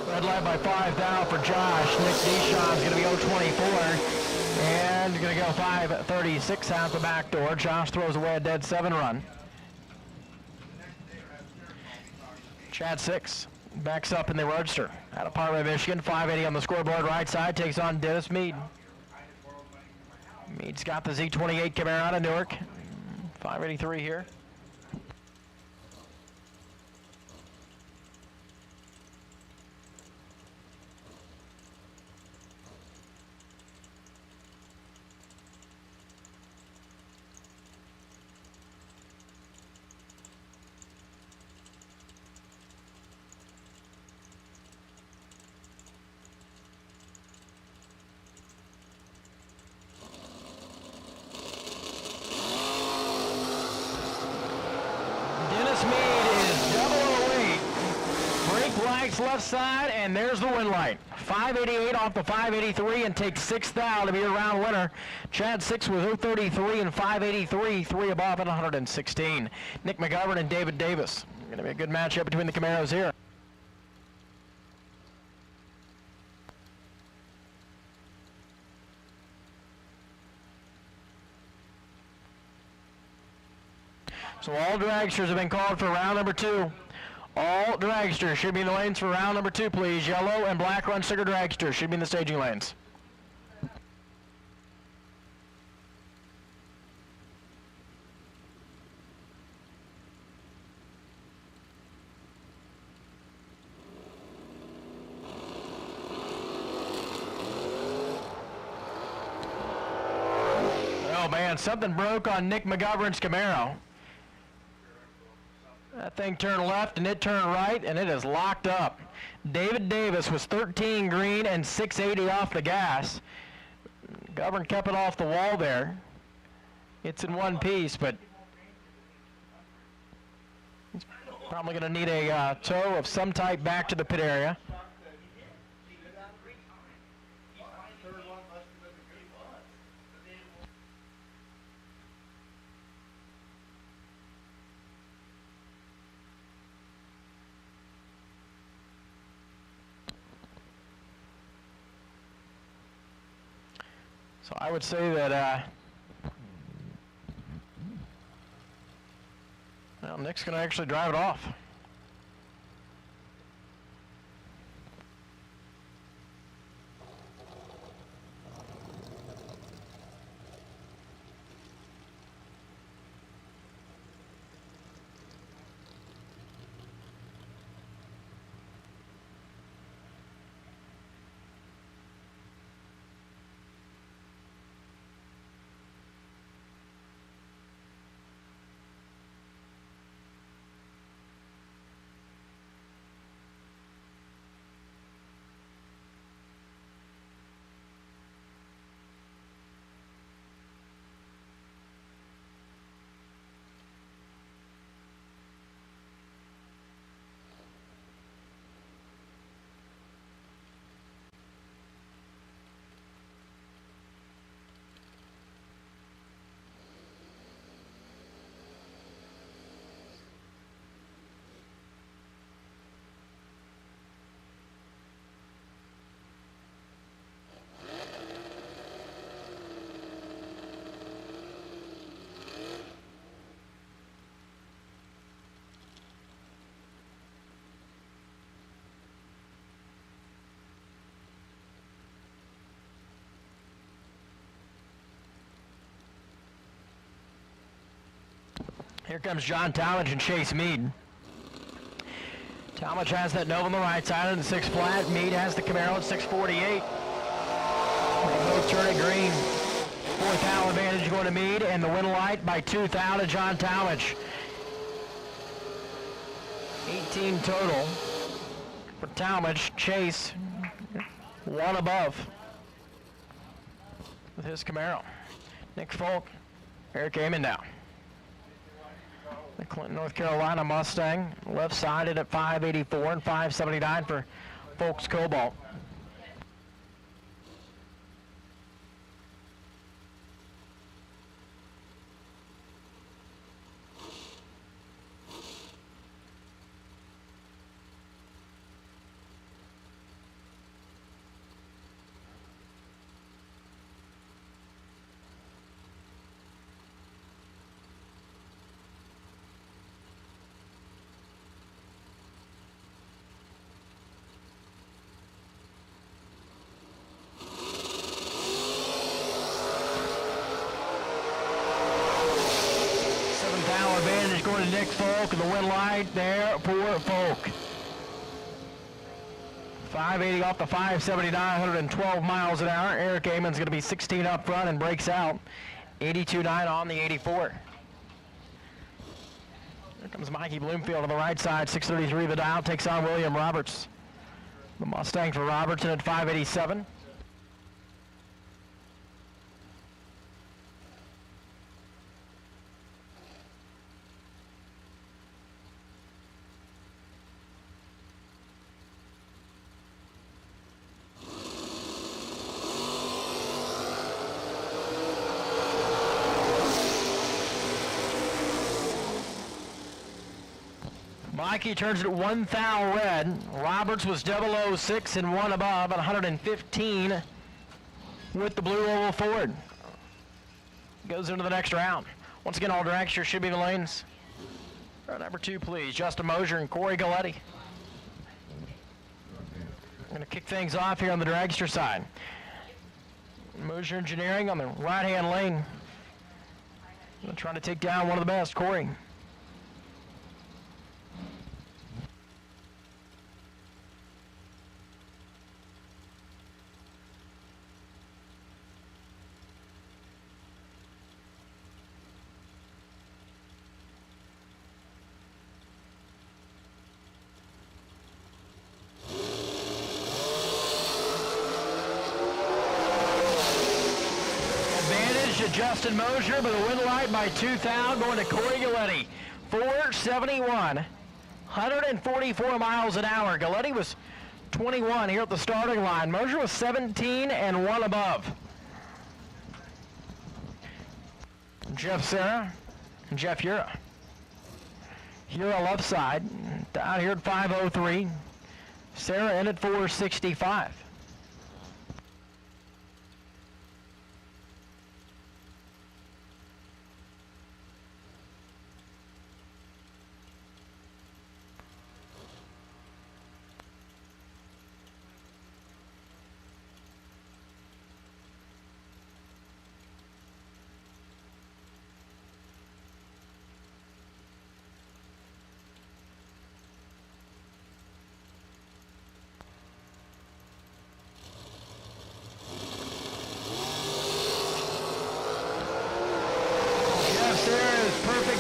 Red light by 5 now for Josh. Nick Deshawn's going to be 0.24 and going to go 5:36 out the back door. Josh throws away a dead 7 run. Chad 6 backs up in the Roadster out of Parma, Michigan. 580 on the scoreboard right side, takes on Dennis Mead. Mead's got the Z28 Camaro out of Newark. 583 here. Left side, and there's the win light. 588 off the 583 and takes 6th out to be a round winner. Chad 6 was 033 and 583, 3 above at 116. Nick McGovern and David Davis. Going to be a good matchup between the Camaros here. So all dragsters have been called for round number 2. All dragsters should be in the lanes for round number 2, please. Yellow and black run sticker dragsters should be in the staging lanes. Oh man, something broke on Nick McGovern's Camaro. That thing turned left and it turned right and it is locked up. David Davis was 13 green and 680 off the gas. Govern kept it off the wall there. It's in one piece, but he's probably going to need a tow of some type back to the pit area. So I would say that well, Nick's going to actually drive it off. Here comes John Talmadge and Chase Mead. Talmadge has that Nova on the right side of the 6 flat. Meade has the Camaro at 648. They both turn it green. 4th thou advantage going to Meade, and the win light by 2 thou to John Talmadge. 18 total for Talmadge. Chase 1 above with his Camaro. Nick Folk, Eric Amon down. The Clinton, North Carolina Mustang, left-sided at 584 and 579 for Folk's Cobalt. Going to Nick Folk, and the win light there for Folk. 580 off the 579, 112 miles an hour. Eric Amon's going to be 16 up front and breaks out. 82.9 on the 84. Here comes Mikey Bloomfield on the right side, 633 the dial, takes on William Roberts. The Mustang for Robertson at 587. Mikey turns it 1 thou red. Roberts was 006 and 1 above at 115 with the blue oval Ford. Goes into the next round. Once again, all dragsters should be in the lanes. Round number 2, please. Justin Mosier and Corey Galletti. We're going to kick things off here on the dragster side. Mosier Engineering on the right-hand lane. Trying to take down one of the best, Corey. Justin Mosier, but a win light by 2 thou going to Corey Galletti. 471, 144 miles an hour. Galletti was 21 here at the starting line. Mosier was 17 and 1 above. Jeff Serra and Jeff Ura. Ura left side, down here at 503. Serra in at 465.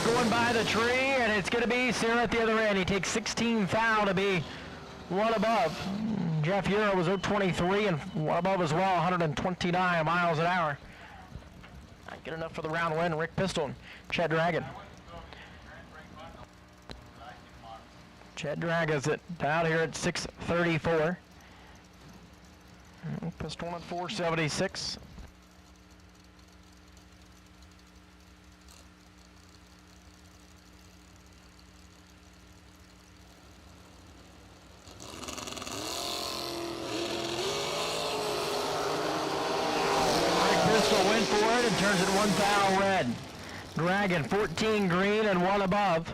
Going by the tree, and it's going to be Serra at the other end. He takes 16 thou to be 1 above. Jeff Ura was 023 and 1 above as well, 129 miles an hour. Not good enough for the round win. Rick Pistol and Chad Dragon. Chad Dragon's down here at 634. Pistol at 476. And turns it 1 thou red. Dragon 14 green and 1 above.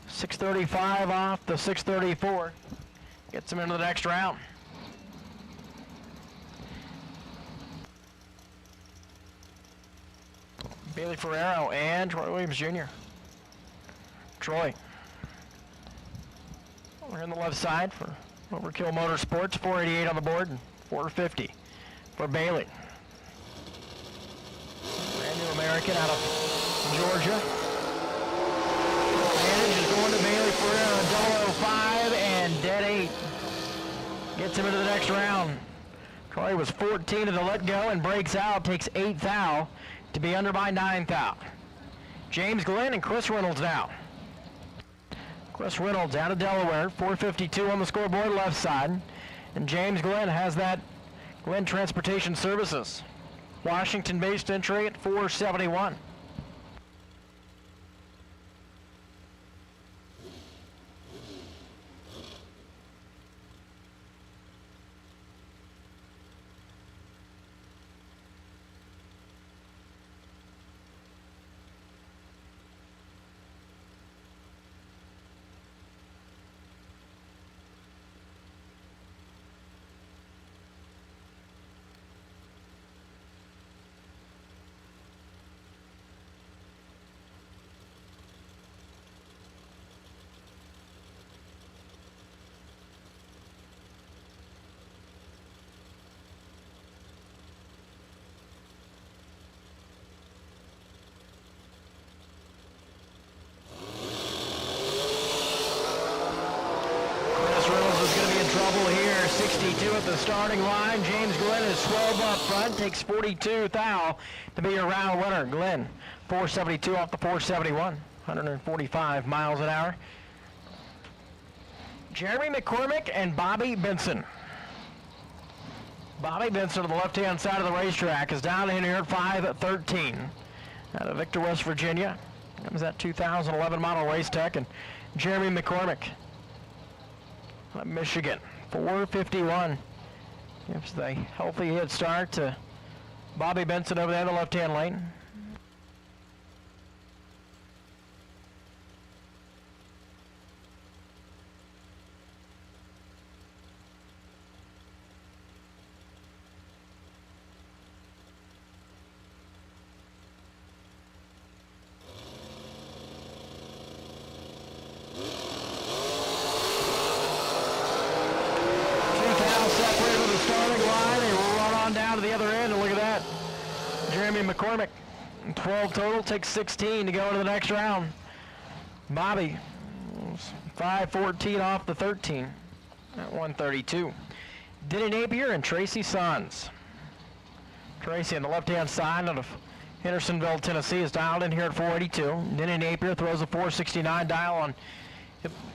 635 off the 634. Gets him into the next round. Bailey Ferrero and Troy Williams Jr. Troy. We're in the left side for Overkill Motorsports, 488 on the board and 450 for Bailey. Brand new American out of Georgia. Advantage is going to Bailey for a 005 and dead 8. Gets him into the next round. Troy was 14 to the let go and breaks out, takes 8th thou to be under by 9th thou. James Glenn and Chris Reynolds now. Chris Reynolds out of Delaware, 452 on the scoreboard left side. And James Glenn has that Glenn Transportation Services. Washington-based entry at 471. Trouble here, 62 at the starting line. James Glenn is 12 up front, takes 42 thou to be your round winner. Glenn, 472 off the 471, 145 miles an hour. Jeremy McCormick and Bobby Benson. Bobby Benson on the left-hand side of the racetrack is down in here at 5:13 out of Victor, West Virginia. That was that 2011 model race tech, and Jeremy McCormick. Michigan, 451. Gives the healthy head start to Bobby Benson over there in the left-hand lane. McCormick, 12 total, takes 16 to go into the next round. Bobby, 5:14 off the 13 at 132. Denny Napier and Tracy Sons. Tracy on the left-hand side out of Hendersonville, Tennessee, is dialed in here at 482. Denny Napier throws a 469 dial on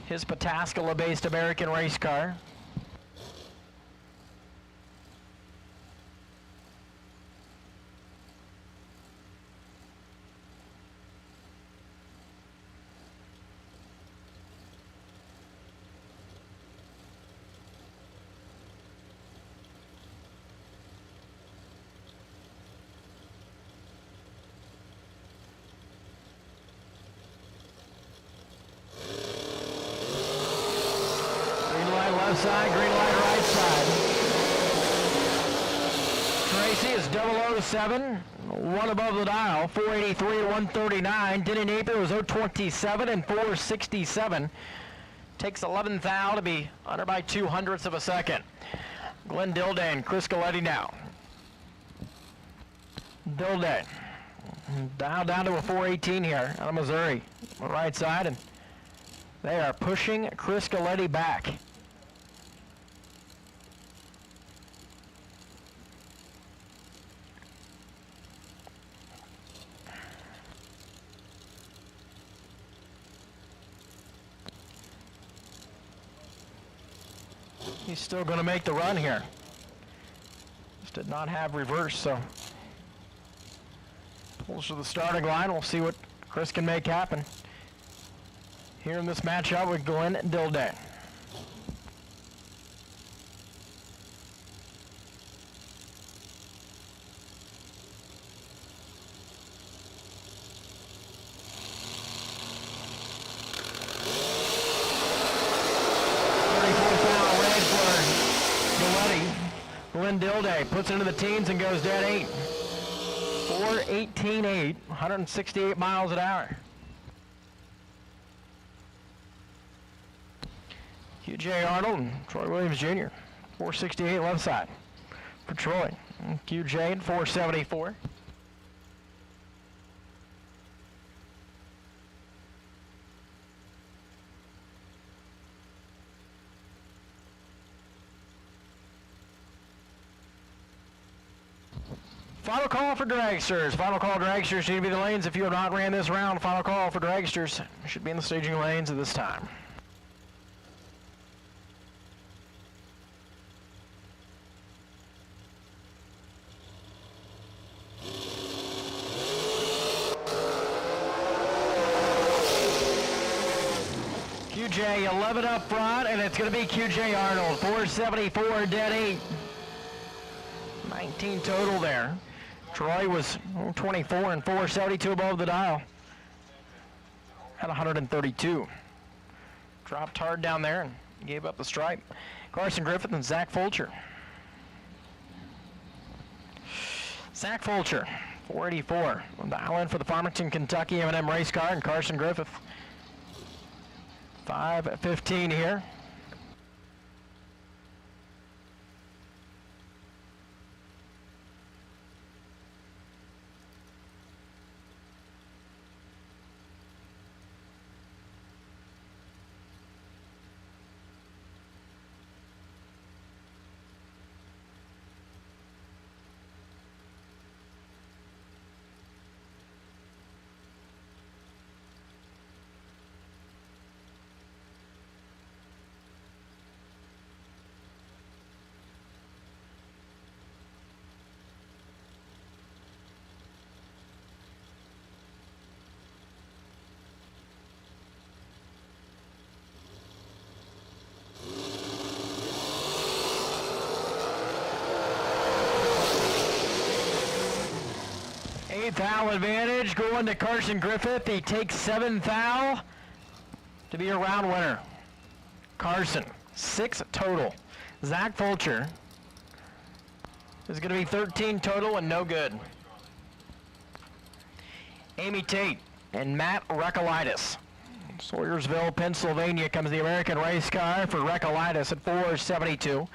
his Pataskala-based American race car. Side, green light right side. Tracy is 007, one above the dial, 483 at 139. Denny Napier was 027 and 467. Takes 11th thou to be under by 0.02 of a second. Glenn Dildane, Chris Coletti now. Dildane, dial down to a 418 here out of Missouri, on the right side, and they are pushing Chris Coletti back. He's still going to make the run here. Just did not have reverse, so pulls to the starting line. We'll see what Chris can make happen here in this matchup with Glenn Dildane. Glenn Dildane puts it into the teens and goes dead 8. 4:18.8, 168 miles an hour. QJ Arnold and Troy Williams Jr. 468 left side for Troy. And QJ at 474. Final call for dragsters. Final call dragsters need to be the lanes. If you have not ran this round, final call for dragsters should be in the staging lanes at this time. QJ 11 up front, and it's going to be QJ Arnold. 474 dead 8. 19 total there. Troy was 24 and 472 above the dial. Had 132. Dropped hard down there and gave up the stripe. Carson Griffith and Zach Fulcher. Zach Fulcher, 484. On the dial in for the Farmington, Kentucky M&M race car, and Carson Griffith. 5:15 here. Eighth thou advantage going to Carson Griffith. He takes 7th thou to be a round winner. Carson, 6 total. Zach Fulcher is going to be 13 total and no good. Amy Tate and Matt Recolaitis. Sawyersville, Pennsylvania comes the American race car for Recolaitis at 472.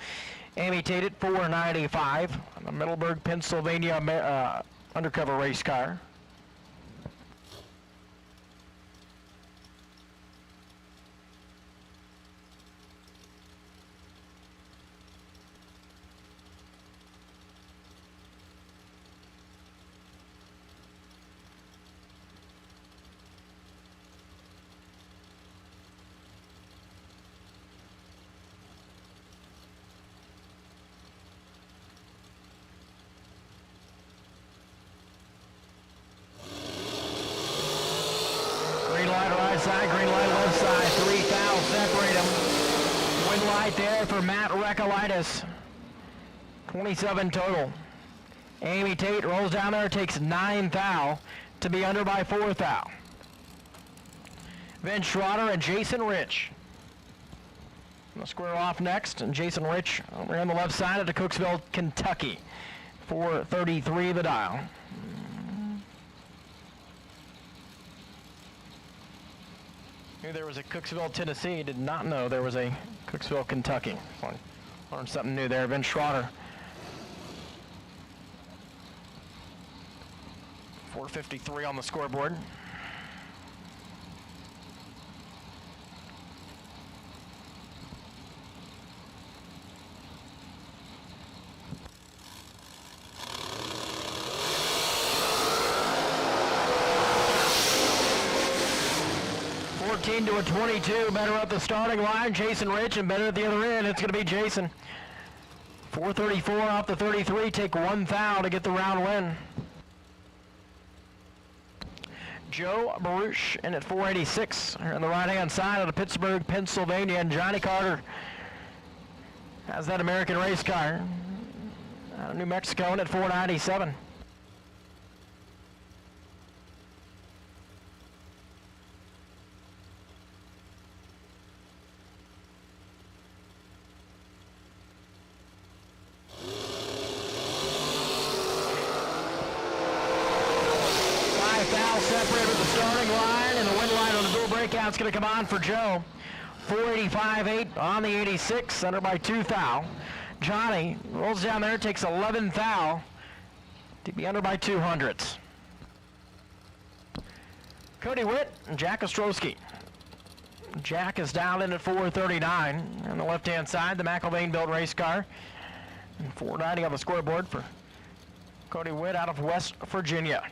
Amy Tate at 495. The Middleburg, Pennsylvania undercover race car. Side, green light left side, 3 thou separate them. Win light there for Matt Recolaitis. 27 total. Amy Tate rolls down there, takes 9 thou to be under by 4 thou. Vince Schroeder and Jason Rich. We'll square off next, and Jason Rich over on the left side of Cooksville, Kentucky. 433 the dial. Knew there was a Cooksville, Tennessee. Did not know there was a Cooksville, Kentucky. Learned something new there. Vince Schroeder. 453 on the scoreboard. To a 22, better at the starting line, Jason Rich, and better at the other end, it's going to be Jason. 434 off the 33, take 1 thou to get the round win. Joe Baruch in at 486, here on the right-hand side of the Pittsburgh, Pennsylvania, and Johnny Carter has that American race car. Out of New Mexico in at 497. Separated with the starting line, and the win line on the dual breakout's going to come on for Joe. 485.8 on the 86, under by 2 thou. Johnny rolls down there, takes 11 thou to be under by 200ths. Cody Witt and Jack Ostrowski. Jack is down in at 439 on the left-hand side, the McIlvain-built race car. And 490 on the scoreboard for Cody Witt out of West Virginia.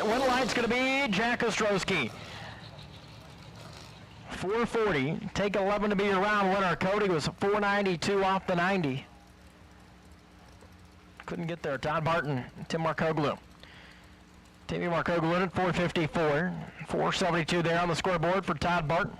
Win line's going to be Jack Ostrowski. 440. Take 11 to be your round winner. Cody was 492 off the 90. Couldn't get there. Todd Barton, Tim Markoglu. Timmy Markoglu in at 454. 472 there on the scoreboard for Todd Barton.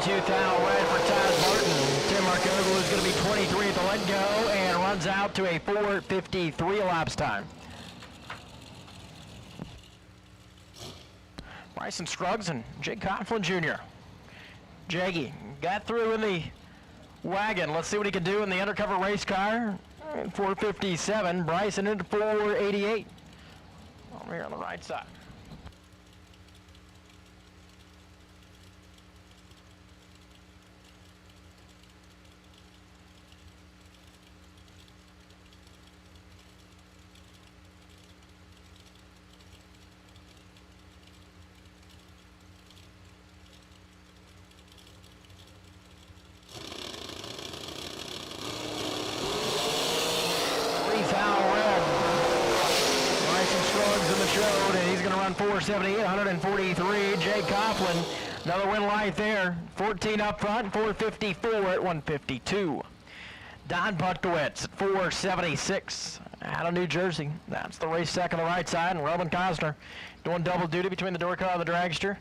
$22,000 red for Todd Barton. Tim Markoglu is going to be 23 at the let-go and runs out to a 4:53 elapsed time. Bryson Scruggs and Jake Coughlin Jr. Jaggy got through in the wagon. Let's see what he can do in the undercover race car. 4:57. Bryson into 4:88. Over here on the right side. And he's going to run 478, 143. Jake Coughlin, another win light there. 14 up front, 454 at 152. Don Butkowitz at 476 out of New Jersey. That's the race second on the right side. And Roman Cosner doing double duty between the door car and the dragster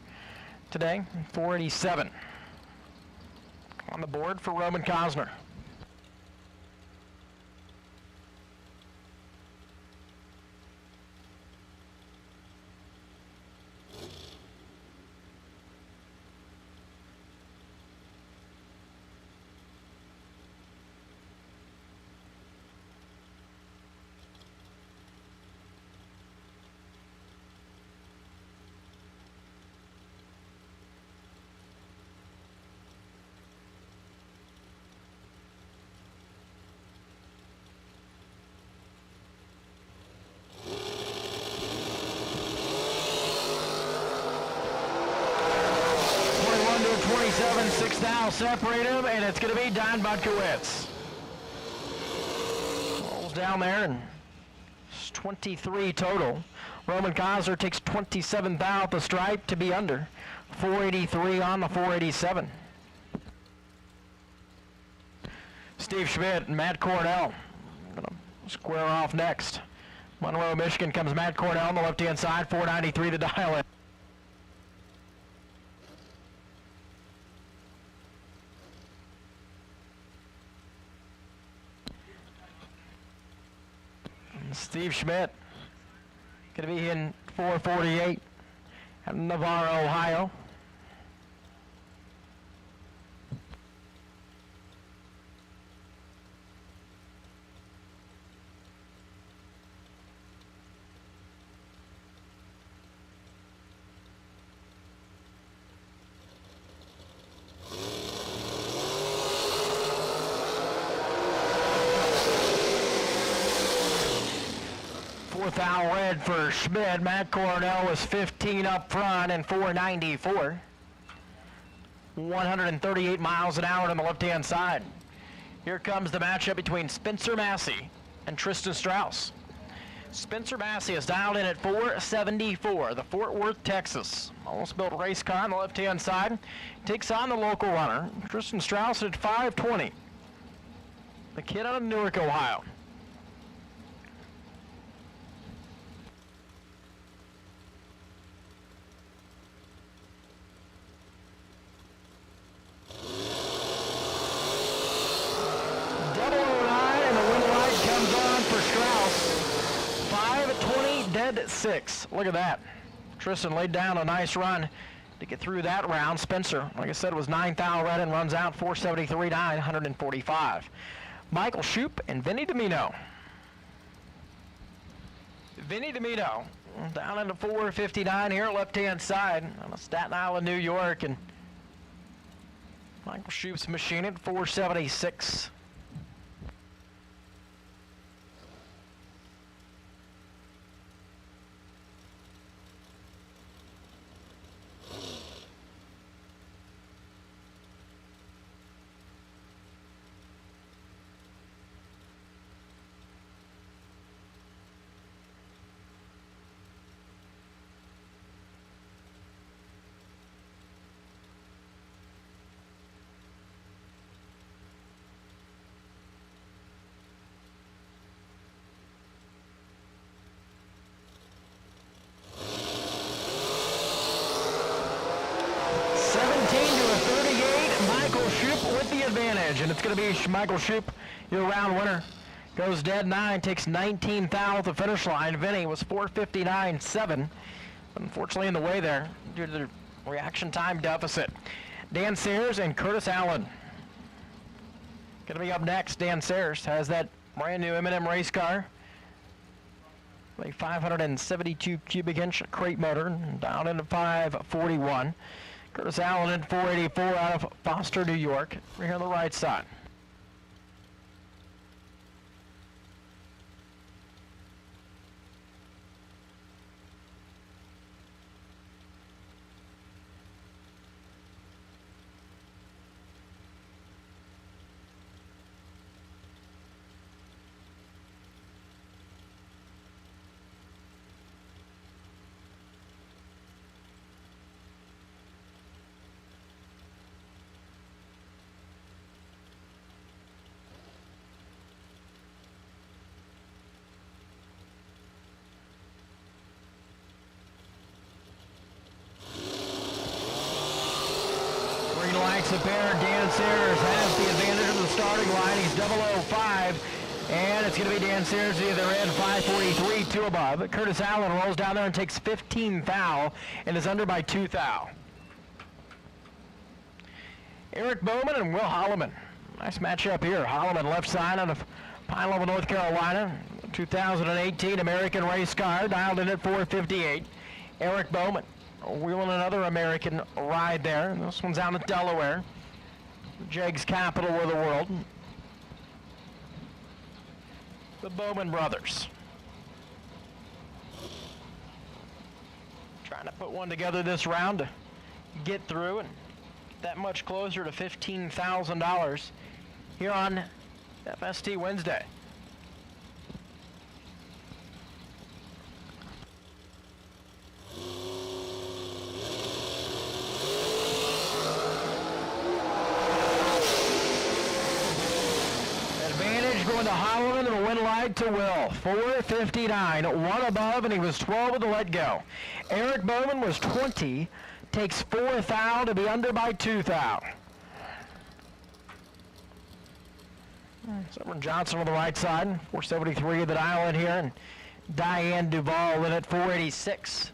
today. 487 on the board for Roman Cosner. Six thou separate him, and it's going to be Don Butkowitz. Rolls down there, and it's 23 total. Roman Cosner takes 27 thou at the stripe to be under. 483 on the 487. Steve Schmidt and Matt Cornell going to square off next. Monroe, Michigan comes Matt Cornell on the left-hand side, 493 to dial in. Steve Schmidt going to be in 448 out of Navarre, Ohio. thou red for Schmidt. Matt Cornell was 15 up front and 494. 138 miles an hour on the left-hand side. Here comes the matchup between Spencer Massey and Tristan Strauss. Spencer Massey is dialed in at 474, the Fort Worth, Texas. Almost built race car on the left-hand side. Takes on the local runner, Tristan Strauss, at 520. The kid out of Newark, Ohio. Dead 6. Look at that. Tristan laid down a nice run to get through that round. Spencer, like I said, was 9th thou red and runs out 473.9, 145. Michael Shoup and Vinny Domino. Vinny Domino down into 459 here, left-hand side on Staten Island, New York, and Michael Shoup's machine at 476. With the advantage, and it's going to be Michael Shoup, your round winner. Goes dead 9, takes 19th thou at the finish line. Vinny was 459.7. Unfortunately in the way there due to the reaction time deficit. Dan Sayers and Curtis Allen. Going to be up next. Dan Sayers has that brand new M&M race car. A 572 cubic inch crate motor down into 541. Curtis Allen at 484 out of Foster, New York. We're here on the right side. Lights up there. Dan Sayers has the advantage of the starting line. He's 005, and it's going to be Dan Sayers to the other end, 543, 2 above. Curtis Allen rolls down there and takes 15 thou and is under by 2 thou. Eric Bowman and Will Holloman. Nice matchup here. Holloman left side out of Pine Level, North Carolina. 2018 American race car, dialed in at 458. Eric Bowman wheeling another American ride there. This one's out in Delaware, Jegs capital of the world. The Bowman brothers trying to put one together this round to get through and get that much closer to $15,000 here on FST Wednesday. Going to Holloman and the win light to Will. 459, 1 above, and he was 12 with the let go. Eric Bowman was 20, takes 4 thou to be under by 2 thou. Severn Johnson on the right side, 473 of the dial in here, and Diane Duvall in at 486.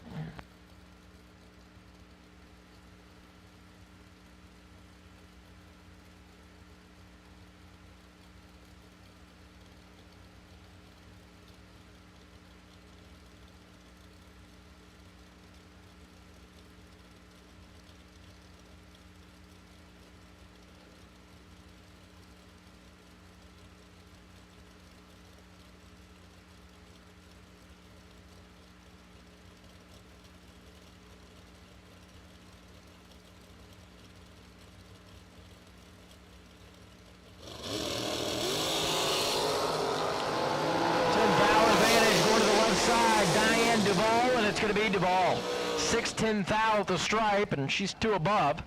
going to be Duvall. 6'10" thou at the stripe, and she's 2 above.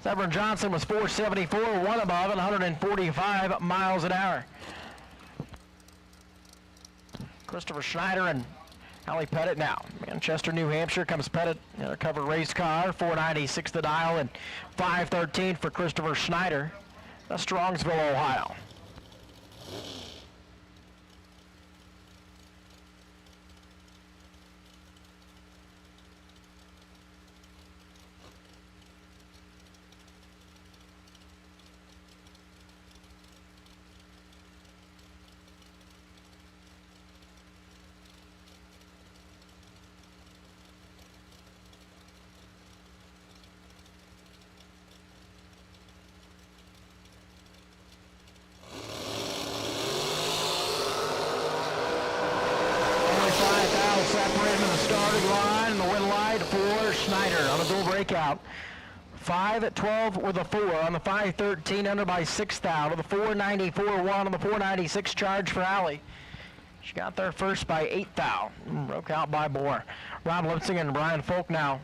Severn Johnson was 474, 1 above, and 145 miles an hour. Christopher Schneider and Allie Pettit now. Manchester, New Hampshire comes Pettit in a covered race car. 496 the dial and 513 for Christopher Schneider. That's Strongsville, Ohio. Separated to the starting line, and the win light for Schneider on a dual breakout. 5-12 with a 4 on the 513, under by 6 thou. To the 494 1 on the 496 charge for Allie. She got there first by 8 thou. Broke out by Bohr. Rob Lipsing and Brian Folk now.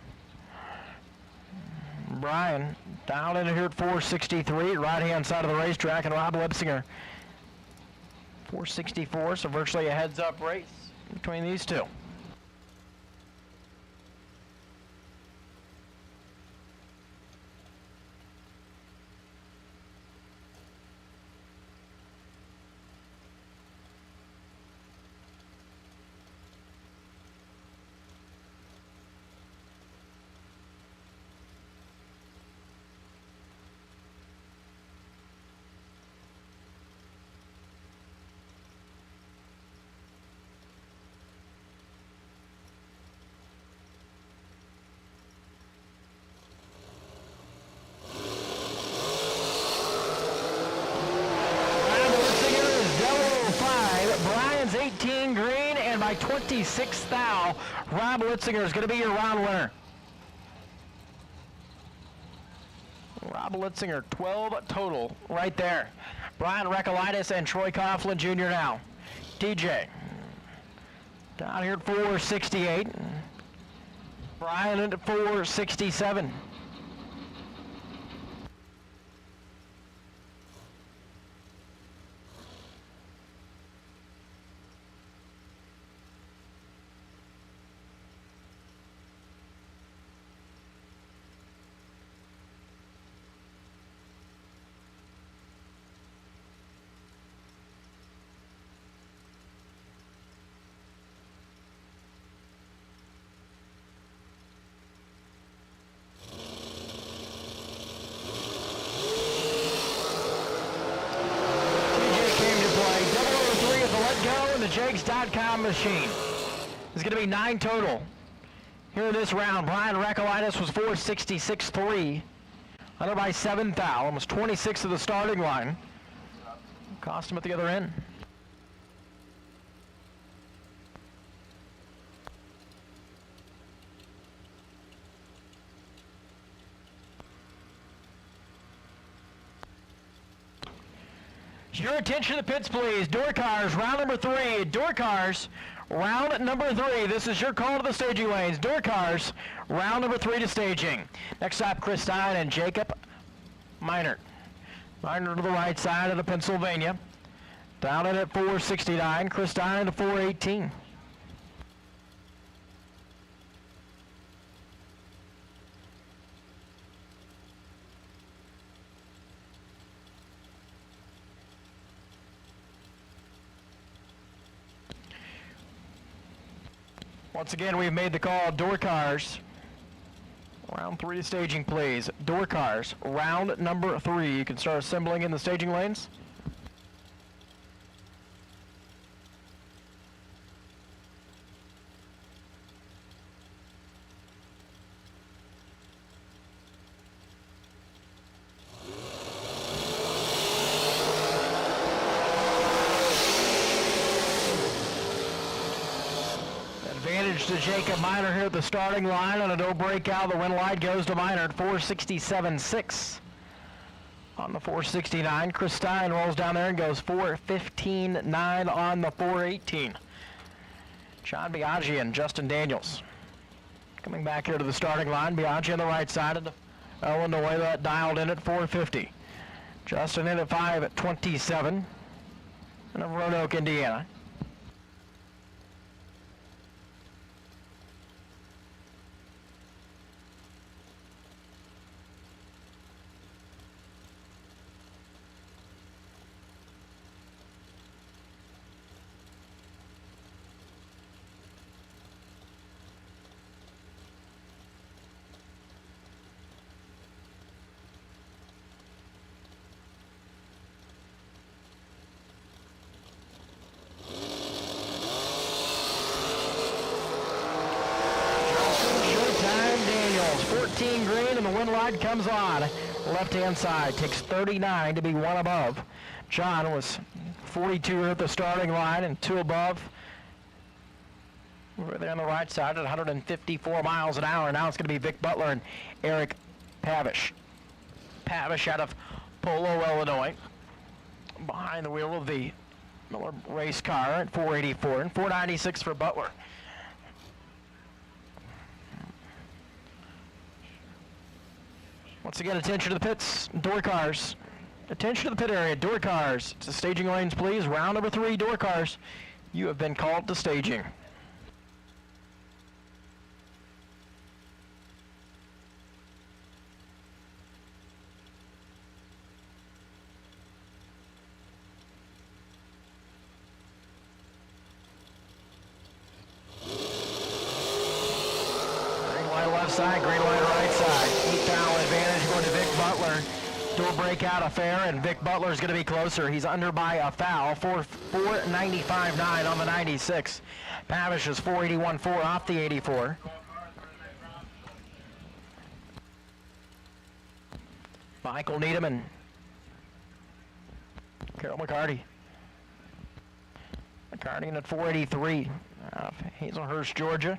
Brian down in here at 463, right hand side of the racetrack, and Rob Lipsinger 464, so virtually a heads-up race between these two. Brian's 18 green, and by 26 thou, Rob Litzinger is going to be your round winner. Rob Litzinger, 12 total right there. Brian Recolaitis and Troy Coughlin Jr. now. DJ down here at 468. Brian at 467. Jakes.com machine. It's going to be 9 total here in this round. Brian Recolaitis was 466.3, under by 7 thou, almost 26 of the starting line. Cost him at the other end. Your attention to the pits, please. Door cars, round number 3. Door cars, round number 3. This is your call to the staging lanes. Door cars, round number 3 to staging. Next up, Chris Stein and Jacob Meinert. Meinert to the right side of the Pennsylvania. Down in at 469. Chris Stein to 418. Once again, we've made the call. Door cars, round 3 to staging, please. Door cars, round number 3. You can start assembling in the staging lanes. To Jacob Meinert here at the starting line on a no breakout. The win light goes to Meinert, 467.6 on the 469. Chris Stein rolls down there and goes 415.9 on the 418. John Biaggi and Justin Daniels. Coming back here to the starting line, Bianchi on the right side of Illinois, that dialed in at 450. Justin in at 5:27. And of Roanoke, Indiana. Daniels, 14 green, and the wind light comes on. Left-hand side, takes 39 to be one above. John was 42 at the starting line and 2 above. Over there on the right side at 154 miles an hour. Now it's going to be Vic Butler and Eric Pavish. Pavish out of Polo, Illinois. Behind the wheel of the Miller race car at 484 and 496 for Butler. Once again, attention to the pits, door cars. Attention to the pit area, door cars. To staging lanes, please. Round number 3, door cars. You have been called to staging. Green light left side, green light right side. 8-foul advantage going to Vic Butler. Door breakout affair, and Vic Butler is going to be closer. He's under by a foul. 495.9 on the 96. Pavish is 481.4 off the 84. Michael Needham and Carol McCarty. McCarty in at 483 out of Hazelhurst, Georgia.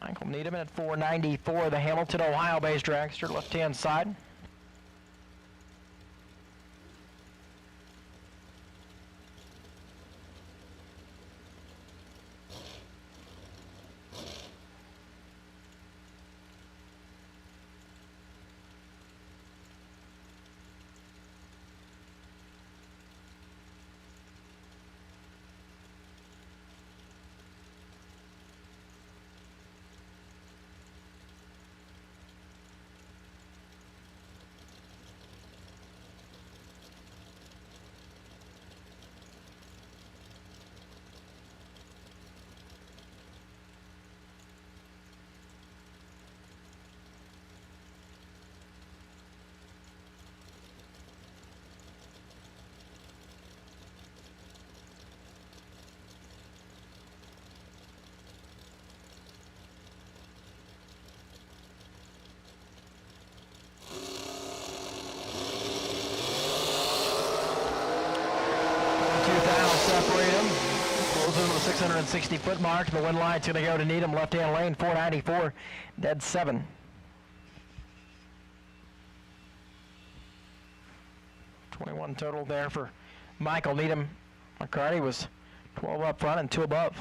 Michael Needham at 494, the Hamilton, Ohio-based dragster, left-hand side. Separate them. Closing to the 660-foot mark. The wind light's going to go to Needham, left-hand lane, 494, dead 7. $21 total there for Michael Needham. McCarty was 12 up front and 2 above.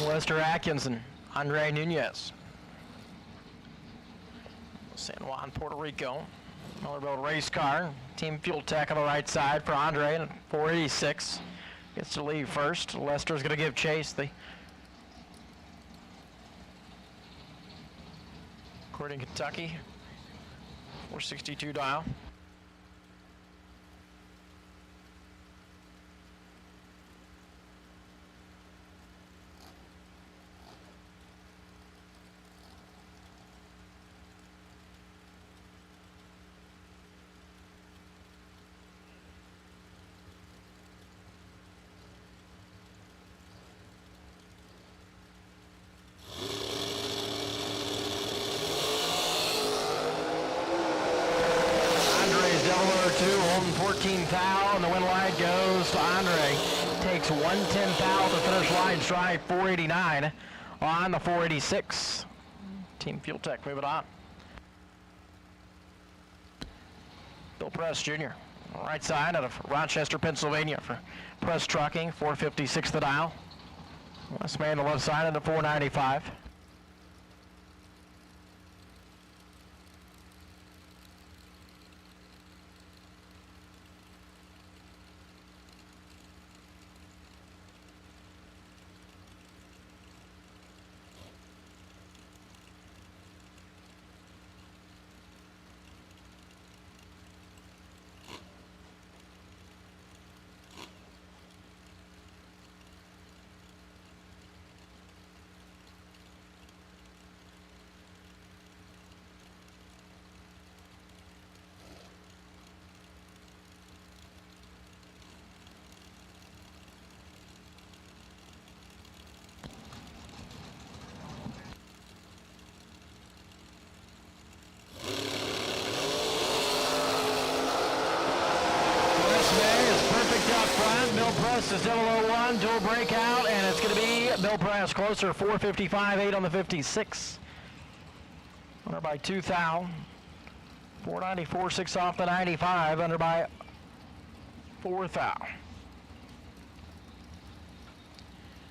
Lester Atkins and Andre Nunez. San Juan, Puerto Rico. Miller Built race car. Team Fuel Tech on the right side for Andre and 486. Gets to lead first. Lester's going to give chase. According to Kentucky, 462 dial. Holding 14 thou, and the win line goes to Andre. Takes 110 thou to finish line stride 489 on the 486. Team Fuel Tech moving on. Bill Press Jr. right side out of Rochester, Pennsylvania for Press Trucking, 456 the dial. West Man on the left side at the 495. Bill Press is 001, dual breakout, and it's going to be Bill Press closer, 455.8 on the 56. Under by 2 thou. 494.6 off the 95, under by 4 thou.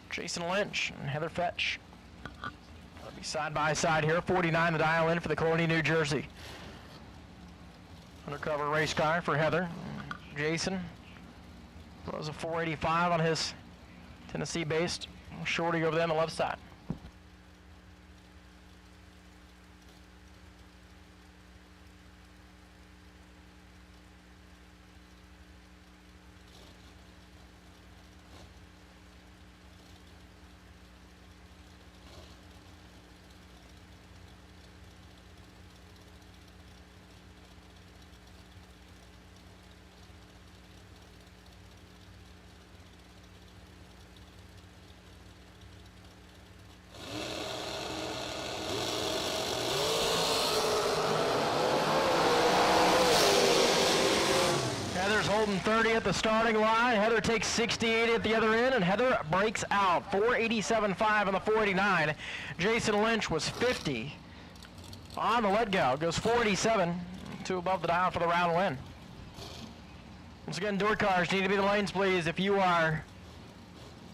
Jason Lynch and Heather Fetch. They'll be side by side here, 49 the dial in for the Colony, New Jersey. Undercover race car for Heather. Jason throws a 485 on his Tennessee-based shorty over there on the left side. Holding 30 at the starting line. Heather takes 68 at the other end, and Heather breaks out. 487.5 on the 489. Jason Lynch was 50 on the let go. Goes 487, 2 above the dial for the round win. Once again, door cars need to be in the lanes, please. If you are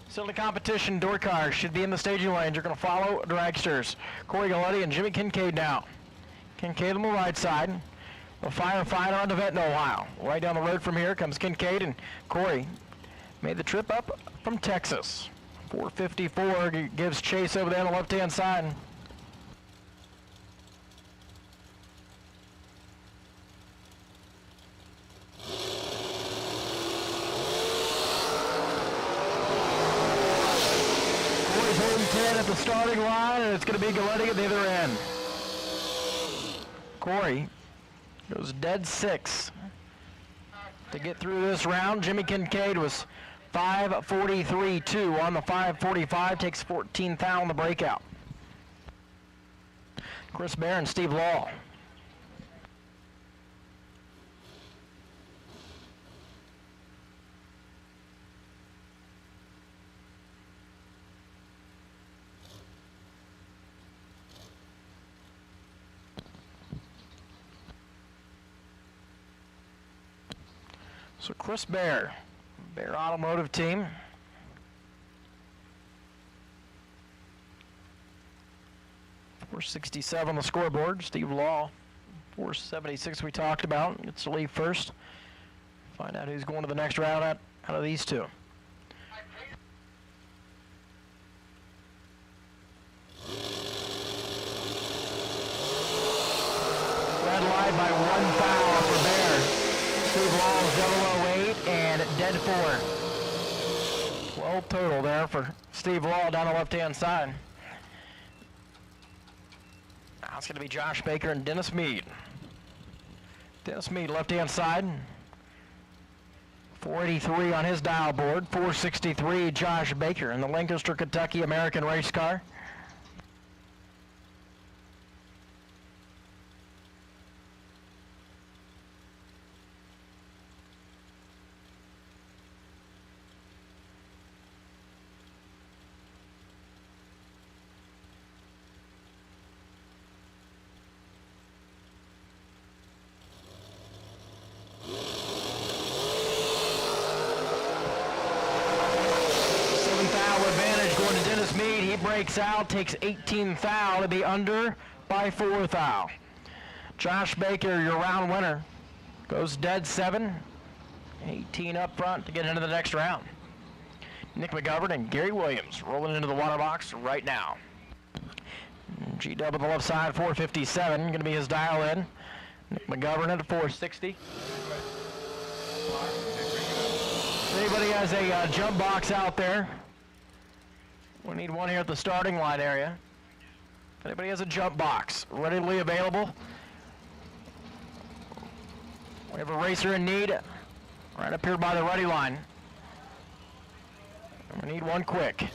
still in the competition, door cars should be in the staging lanes. You're going to follow dragsters. Corey Galletti and Jimmy Kincaid now. Kincaid on the right side. A firefighter on Devetton, Ohio. Right down the road from here comes Kincaid, and Corey made the trip up from Texas. 454 gives chase over there on the left-hand side. Corey's holding 10 at the starting line, and it's going to be Galletti at the other end. Corey goes dead 6 to get through this round. Jimmy Kincaid was 543.2 on the 545, takes 14 thou on the breakout. Chris Bear and Steve Law. So Chris Bear Automotive Team. 467 on the scoreboard. Steve Law, 476 we talked about. Gets to leave first. Find out who's going to the next round out of these two. Red light by 1 foul for Bear. Steve Law's 008 and dead 4. 12 total there for Steve Law down the left-hand side. Now it's going to be Josh Baker and Dennis Mead. Dennis Mead, left-hand side. 483 on his dial board. 463, Josh Baker in the Lancaster, Kentucky American race car. Breaks out, takes 18 foul to be under by 4 foul. Josh Baker, your round winner, goes dead 7, 18 up front to get into the next round. Nick McGovern and Gary Williams rolling into the water box right now. G-Dub on the left side, 457, going to be his dial in. Nick McGovern at 460. If anybody has a jump box out there, we need one here at the starting line area. If anybody has a jump box readily available, we have a racer in need right up here by the ready line. We need one quick.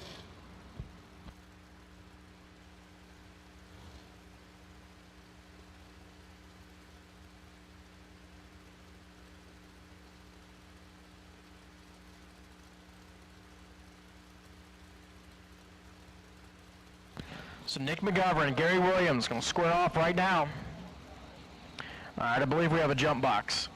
So Nick McGovern and Gary Williams going to square off right now. All right, I believe we have a jump box.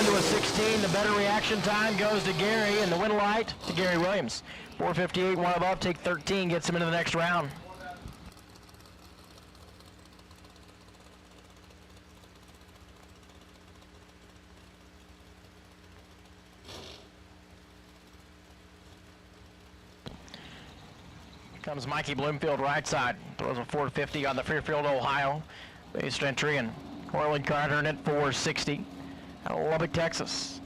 To a 16, the better reaction time goes to Gary, and the win light to Gary Williams. 458, one above, take 13, gets him into the next round. Here comes Mikey Bloomfield right side, throws a 450 on the Fairfield, Ohio based entry, and Corlin Carter in at 460. Out of Lubbock, Texas.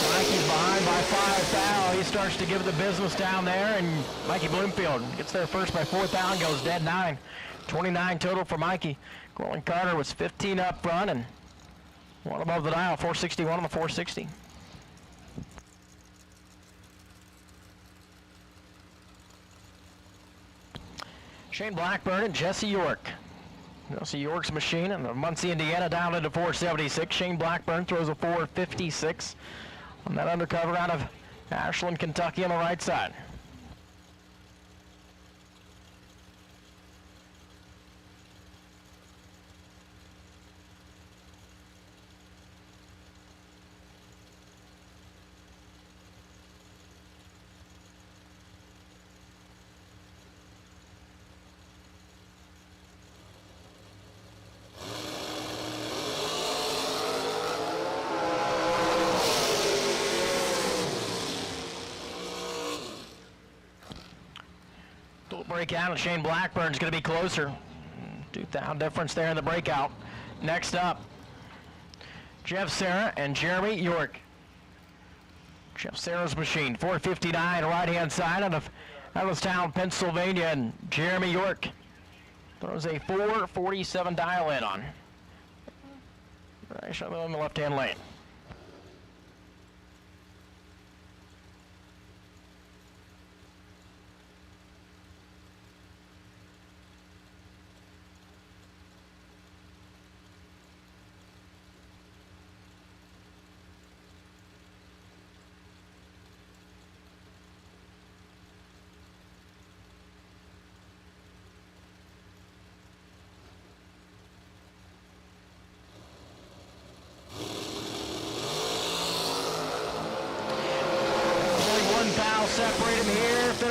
Mikey's behind by 5 foul. He starts to give the business down there, and Mikey Bloomfield gets there first by 4 foul and goes dead 9. 29 total for Mikey. Corlin Carter was 15 up front and one above the dial, 461 on the 460. Shane Blackburn and Jesse York. Jesse York's machine in the Muncie, Indiana, down into 476. Shane Blackburn throws a 456 on that undercover out of Ashland, Kentucky on the right side. Breakout, and Shane Blackburn's going to be closer. 2,000 difference there in the breakout. Next up, Jeff Serra and Jeremy York. Jeff Serra's machine, 459 right-hand side out of Ellistown, Pennsylvania, and Jeremy York throws a 447 dial in on. Right, shot in the left-hand lane.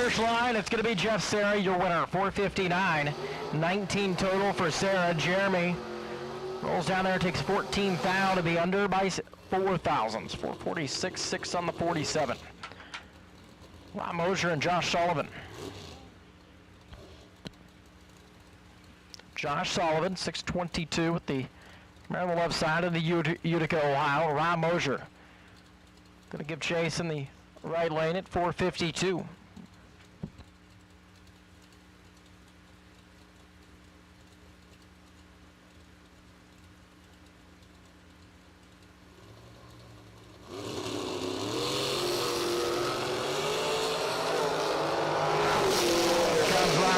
finish line, it's going to be Jeff Sarah, your winner, 4:59. 19 total for Sarah. Jeremy rolls down there, takes 14 thou to be under by 4 thousandths. 4:46.6 on the 47. Rob Mosier and Josh Sullivan. Josh Sullivan, 6:22 with the on the left side of the Utica, Ohio. Rob Mosier going to give chase in the right lane at 4:52.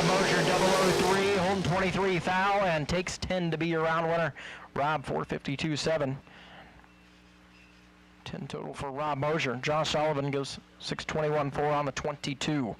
Mosier 003, holding 23 thou, and takes 10 to be your round winner. Rob 4:52.7. 10 total for Rob Mosier. Josh Sullivan goes 6:21.4 on the 22.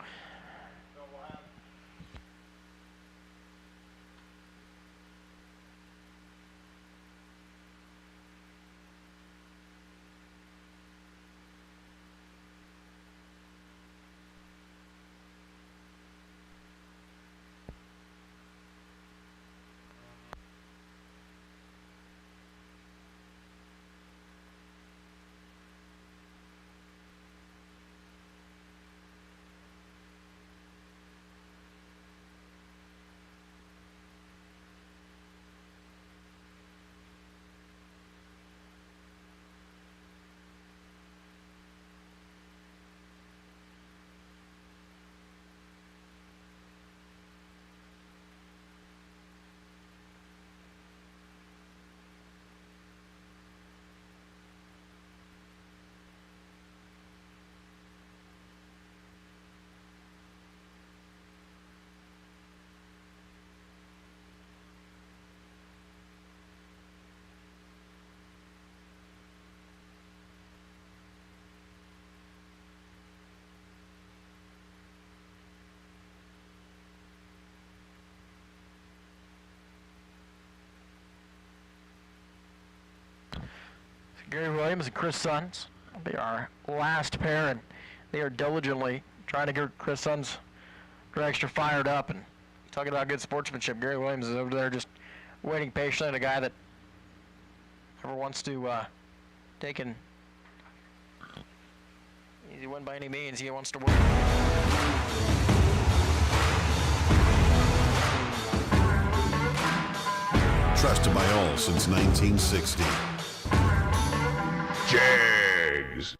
Gary Williams and Chris Sons, they are last pair, and they are diligently trying to get Chris Sons extra fired up. And talking about good sportsmanship, Gary Williams is over there just waiting patiently. A guy that never wants to take an easy win by any means. He wants to work. Trusted by all since 1960. Jags.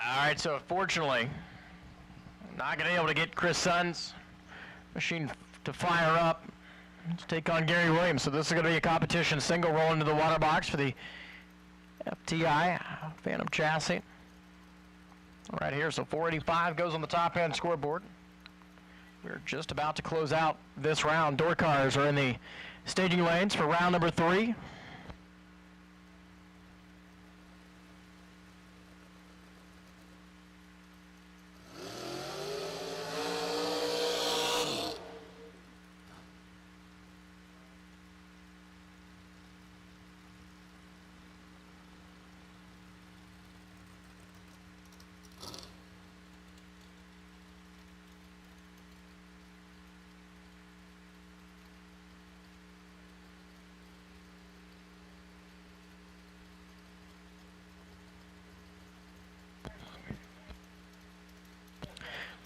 All right, so fortunately, not going to be able to get Chris Sons' machine to fire up to take on Gary Williams. So this is going to be a competition single roll into the water box for the FTI Phantom chassis. Right here, so 485 goes on the top end scoreboard. We're just about to close out this round. Door cars are in the staging lanes for round number 3.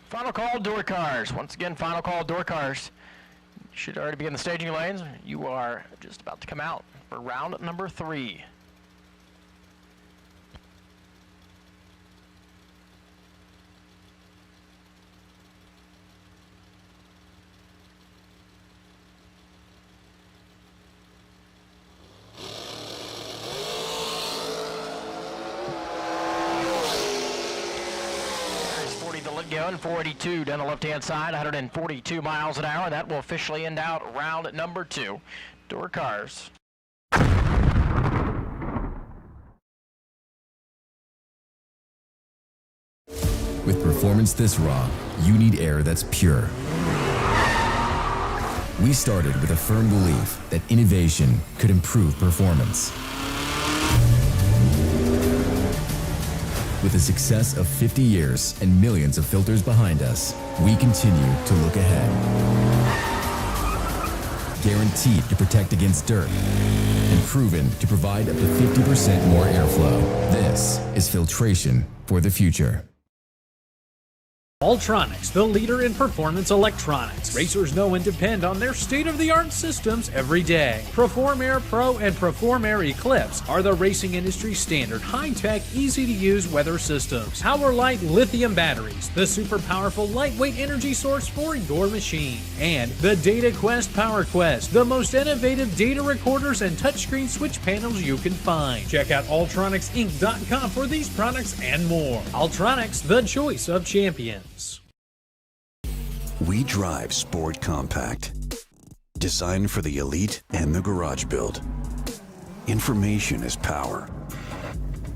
Final call, door cars. Once again, final call, door cars. You should already be in the staging lanes. You are just about to come out for round number 3. Going 482 down the left-hand side, 142 miles an hour. That will officially end out round number 2. Door cars. With performance this raw, you need air that's pure. We started with a firm belief that innovation could improve performance. With the success of 50 years and millions of filters behind us, we continue to look ahead. Guaranteed to protect against dirt and proven to provide up to 50% more airflow. This is filtration for the future. Ultronics, the leader in performance electronics. Racers know and depend on their state-of-the-art systems every day. Perform Air Pro and Perform Air Eclipse are the racing industry standard, high-tech, easy-to-use weather systems. Power-Light lithium batteries, the super powerful lightweight energy source for your machine. And the Data Quest Power Quest, the most innovative data recorders and touchscreen switch panels you can find. Check out ultronicsinc.com for these products and more. Ultronics, the choice of champions. We drive Sport Compact, designed for the elite and the garage build. Information is power,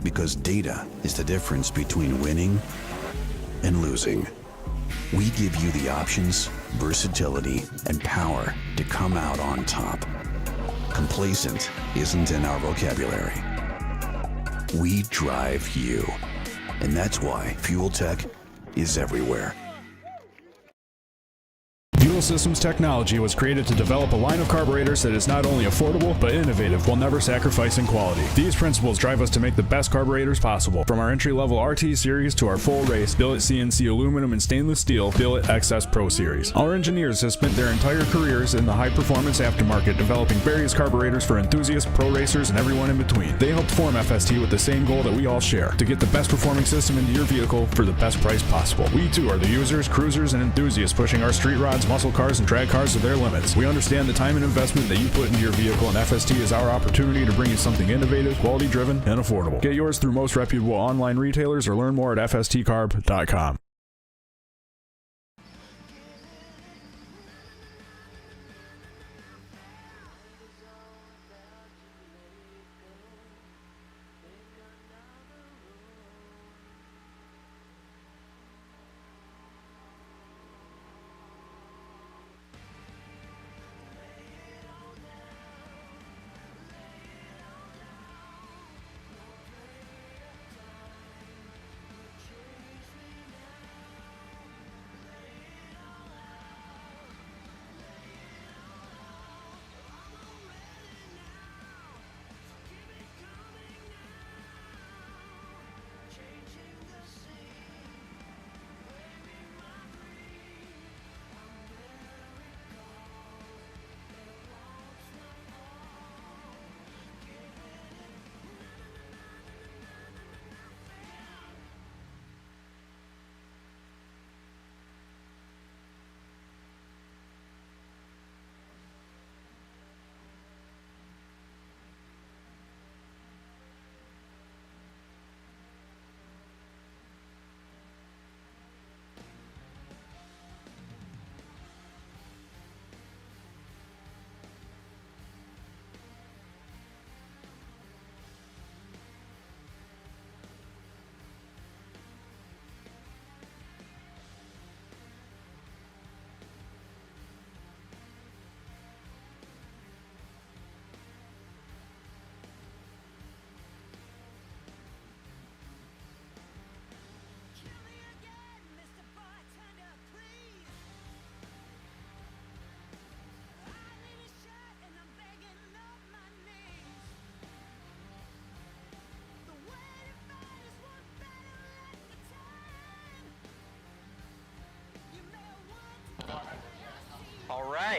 because data is the difference between winning and losing. We give you the options, versatility, and power to come out on top. Complacent isn't in our vocabulary. We drive you, and that's why Fuel Tech is everywhere. Fuel Systems Technology was created to develop a line of carburetors that is not only affordable, but innovative while never sacrificing quality. These principles drive us to make the best carburetors possible. From our entry-level RT series to our full race, billet CNC aluminum and stainless steel, billet XS Pro series. Our engineers have spent their entire careers in the high-performance aftermarket developing various carburetors for enthusiasts, pro racers, and everyone in between. They helped form FST with the same goal that we all share, to get the best performing system into your vehicle for the best price possible. We too are the users, cruisers, and enthusiasts pushing our street rods, muscle cars, and drag cars to their limits. We understand the time and investment that you put into your vehicle, and FST is our opportunity to bring you something innovative, quality driven, and affordable. Get yours through most reputable online retailers or learn more at fstcarb.com.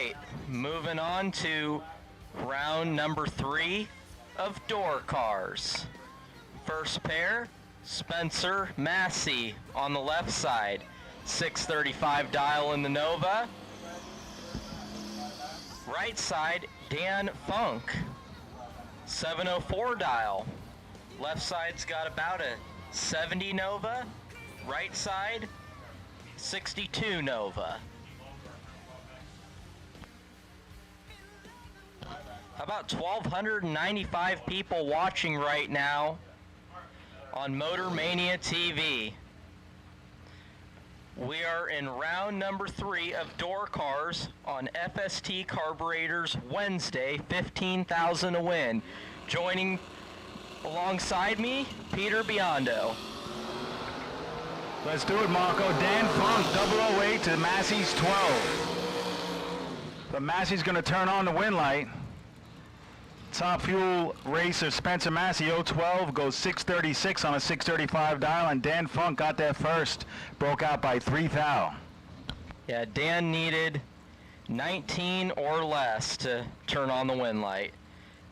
right, moving on to round number 3 of door cars. First pair, Spencer Massey on the left side, 635 dial in the Nova. Right side, Dan Funk, 704 dial. Left side's got about a 70 Nova. Right side, 62 Nova. About 1,295 people watching right now on Motor Mania TV. We are in round number 3 of door cars on FST Carburetors Wednesday, 15,000 to win. Joining alongside me, Peter Biondo. Let's do it, Marco. Dan Funk, 008 to Massey's 12. But Massey's going to turn on the win light. Top fuel racer Spencer Massey, 012, goes 636 on a 635 dial, and Dan Funk got there first. Broke out by 3 thou. Yeah, Dan needed 19 or less to turn on the win light.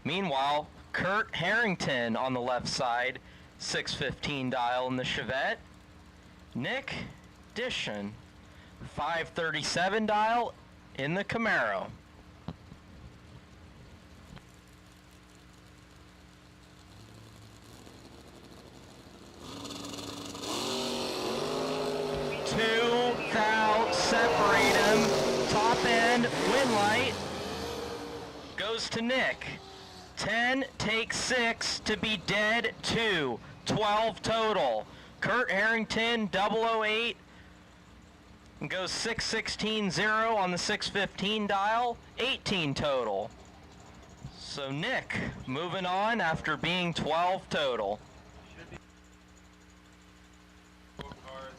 Meanwhile, Kurt Harrington on the left side, 615 dial in the Chevette. Nick Dishon, 537 dial in the Camaro. Separate him. Top end, win light goes to Nick. 10 takes 6 to be dead 2. 12 total. Kurt Harrington, 008, goes 616-0 on the 615 dial. 18 total. So Nick moving on after being 12 total.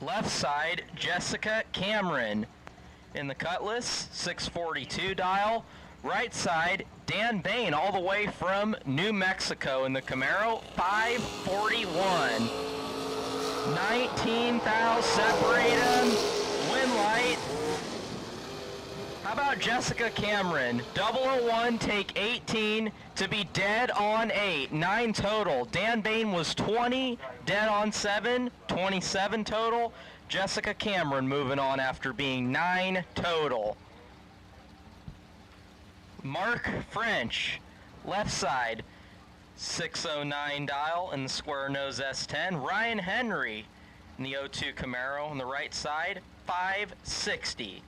Left side, Jessica Cameron in the Cutlass, 642 dial. Right side, Dan Bain all the way from New Mexico in the Camaro, 541. 19 thou separate him, win light. How about Jessica Cameron, 001 take 18 to be dead on 8, 9 total. Dan Bain was 20, dead on 7, 27 total. Jessica Cameron moving on after being 9 total. Mark French, left side, 609 dial in the square nose S10. Ryan Henry in the 02 Camaro on the right side, 560.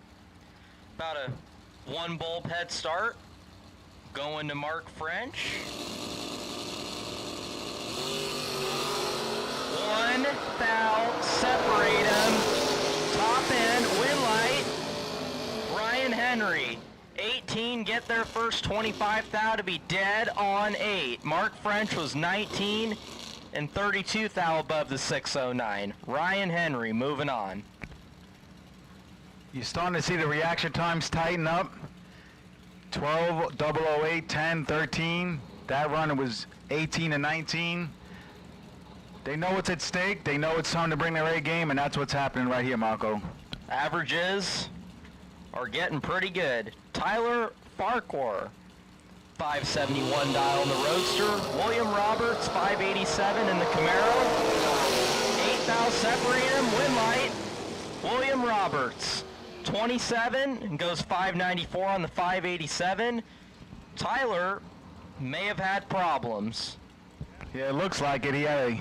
About a 1 bulb head start. Going to Mark French. 1 thou separate him. Top end, win light. Ryan Henry. 18 get their first 25 thou to be dead on 8. Mark French was 19 and 32 thou above the 609. Ryan Henry moving on. You're starting to see the reaction times tighten up. 12, 008, 10, 13. That run was 18 and 19. They know what's at stake. They know it's time to bring their A game, and that's what's happening right here, Marco. Averages are getting pretty good. Tyler Farquhar, 571 dial in the Roadster. William Roberts, 587 in the Camaro. 8 thou separate him, win light. William Roberts, 27 and goes 594 on the 587. Tyler may have had problems. Yeah, it looks like it. He had a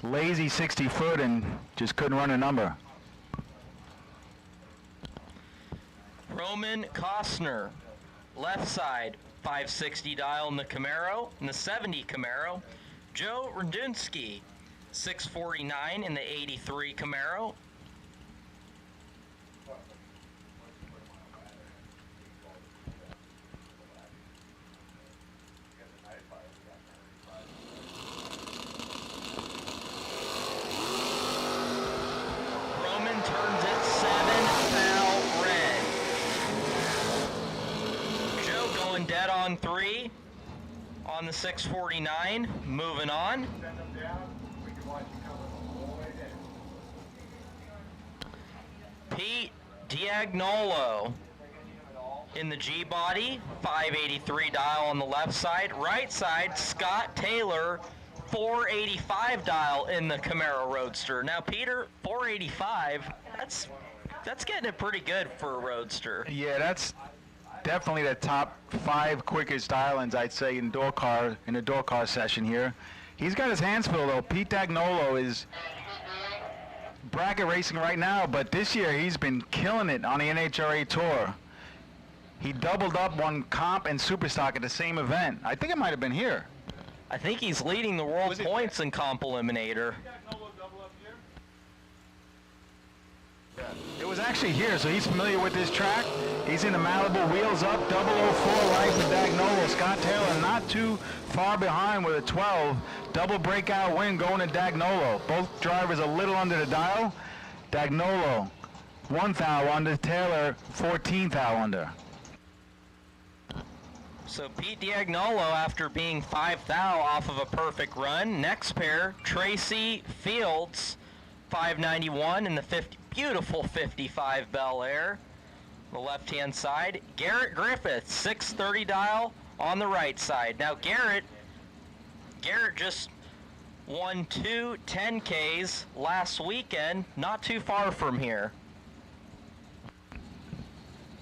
lazy 60 foot and just couldn't run a number. Roman Costner, left side, 560 dial in the Camaro, in the 70 Camaro. Joe Radunsky, 649 in the 83 Camaro. Roman turns it 7 thou red. Joe going dead on 3 on the 649, moving on. Pete Diagnolo, In the G body, 583 dial on the left side. Right side, Scott Taylor, 485 dial in the Camaro Roadster. Now, Peter, 485, that's getting it pretty good for a Roadster. Yeah, that's definitely the top 5 quickest dial-ins, I'd say, in a door car session here. He's got his hands full, though. Pete Dagnolo is bracket racing right now, but this year he's been killing it on the NHRA Tour. He doubled up, won comp and superstock at the same event. I think it might have been here. I think he's leading the world points in comp eliminator. It was actually here, so he's familiar with this track. He's in the Malibu, wheels up, 004 right for Dagnolo. Scott Taylor not too far behind with a 12. Double breakout win going to Dagnolo. Both drivers a little under the dial. Dagnolo, 1 thou under, Taylor, 14 thou under. So Pete Dagnolo, after being 5 thou off of a perfect run. Next pair, Tracy Fields, 591 in the beautiful 55 Bel Air, the left-hand side. Garrett Griffith, 630 dial on the right side. Now Garrett just won 2 10Ks last weekend, not too far from here.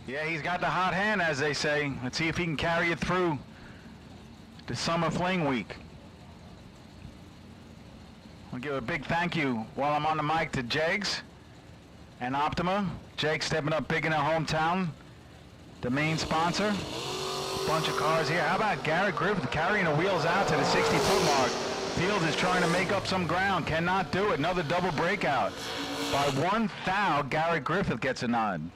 Yeah, he's got the hot hand, as they say. Let's see if he can carry it through the Summer Fling week. I'll give a big thank you while I'm on the mic to Jegs and Optima. Jegs stepping up big in their hometown, the main sponsor. Bunch of cars here. How about Garrett Griffith carrying the wheels out to the 60-foot mark? Fields is trying to make up some ground, cannot do it. Another double breakout. By 1 thou, Garrett Griffith gets a nod.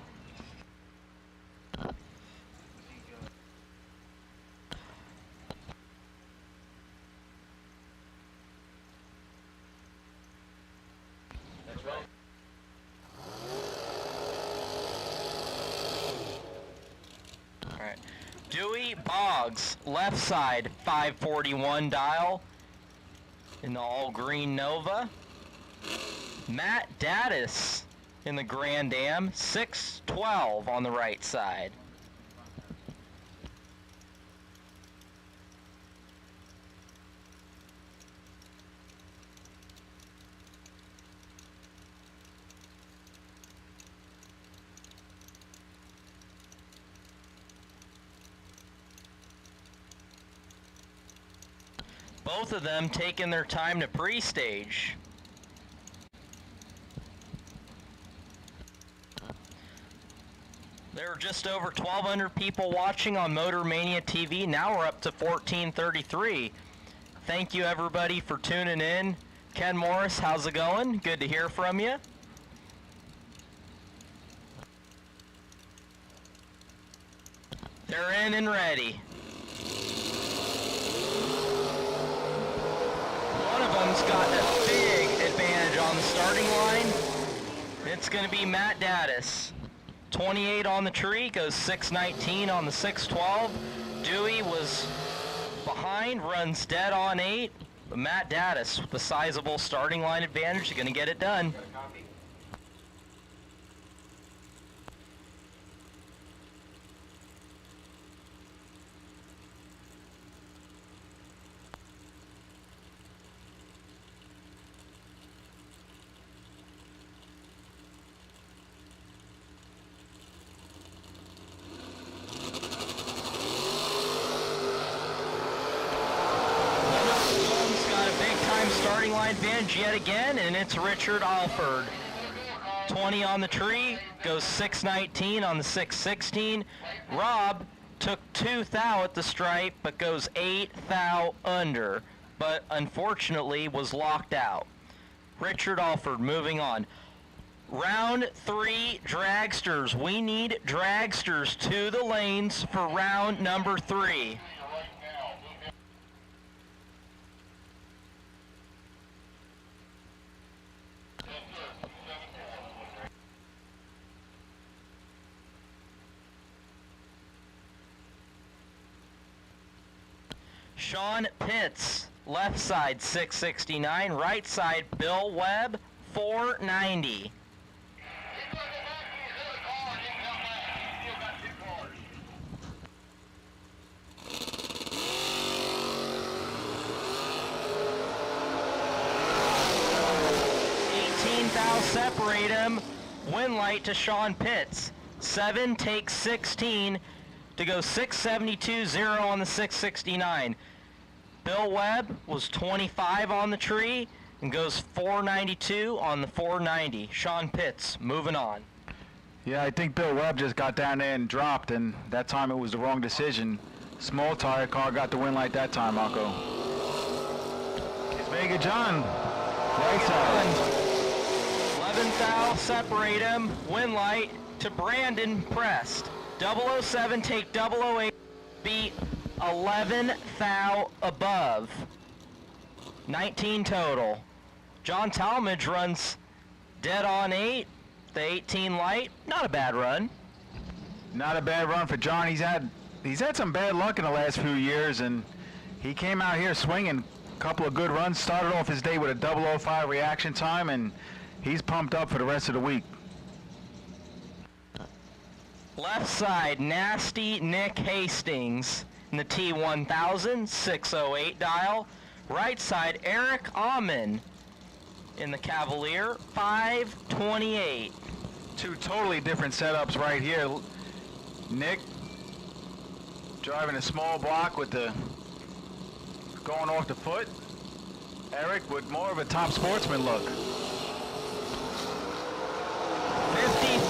Dewey Boggs, left side, 541 dial in the all-green Nova. Matt Daddis in the Grand Am, 612 on the right side. Both of them taking their time to pre-stage. There were just over 1,200 people watching on Motor Mania TV. Now we're up to 1,433. Thank you everybody for tuning in. Ken Morris, how's it going? Good to hear from you. They're in and ready. One of them's got a big advantage on the starting line. It's going to be Matt Daddis. 28 on the tree, goes 619 on the 612. Dewey was behind, runs dead on 8. But Matt Daddis with the sizable starting line advantage is going to get it done. Starting line advantage yet again, and it's Richard Alford. 20 on the tree, goes 619 on the 616. Rob took 2 thou at the stripe, but goes 8 thou under, but unfortunately was locked out. Richard Alford moving on. Round 3 dragsters. We need dragsters to the lanes for round number 3. Sean Pitts, left side 669, right side Bill Webb 490. him. Win light to Sean Pitts. 7 takes 16 to go 672.0 on the 669. Bill Webb was 25 on the tree and goes 492 on the 490. Sean Pitts moving on. Yeah, I think Bill Webb just got down there and dropped, and that time it was the wrong decision. Small tire car got the win light that time, Marco. It's Vega John. Right side. 11th thou separate him. Win light to Brandon Prest. 007 take 008 beat 11 thou above. 19 total. John Talmadge runs dead on 8. The 18 light. Not a bad run. Not a bad run for John. He's had some bad luck in the last few years, and he came out here swinging a couple of good runs. Started off his day with a 005 reaction time, and he's pumped up for the rest of the week. Left side, Nasty Nick Hastings in the T1000 608 dial. Right side, Eric Amon in the Cavalier 528. Two totally different setups right here. Nick driving a small block with the going off the foot. Eric with more of a top sportsman look. 50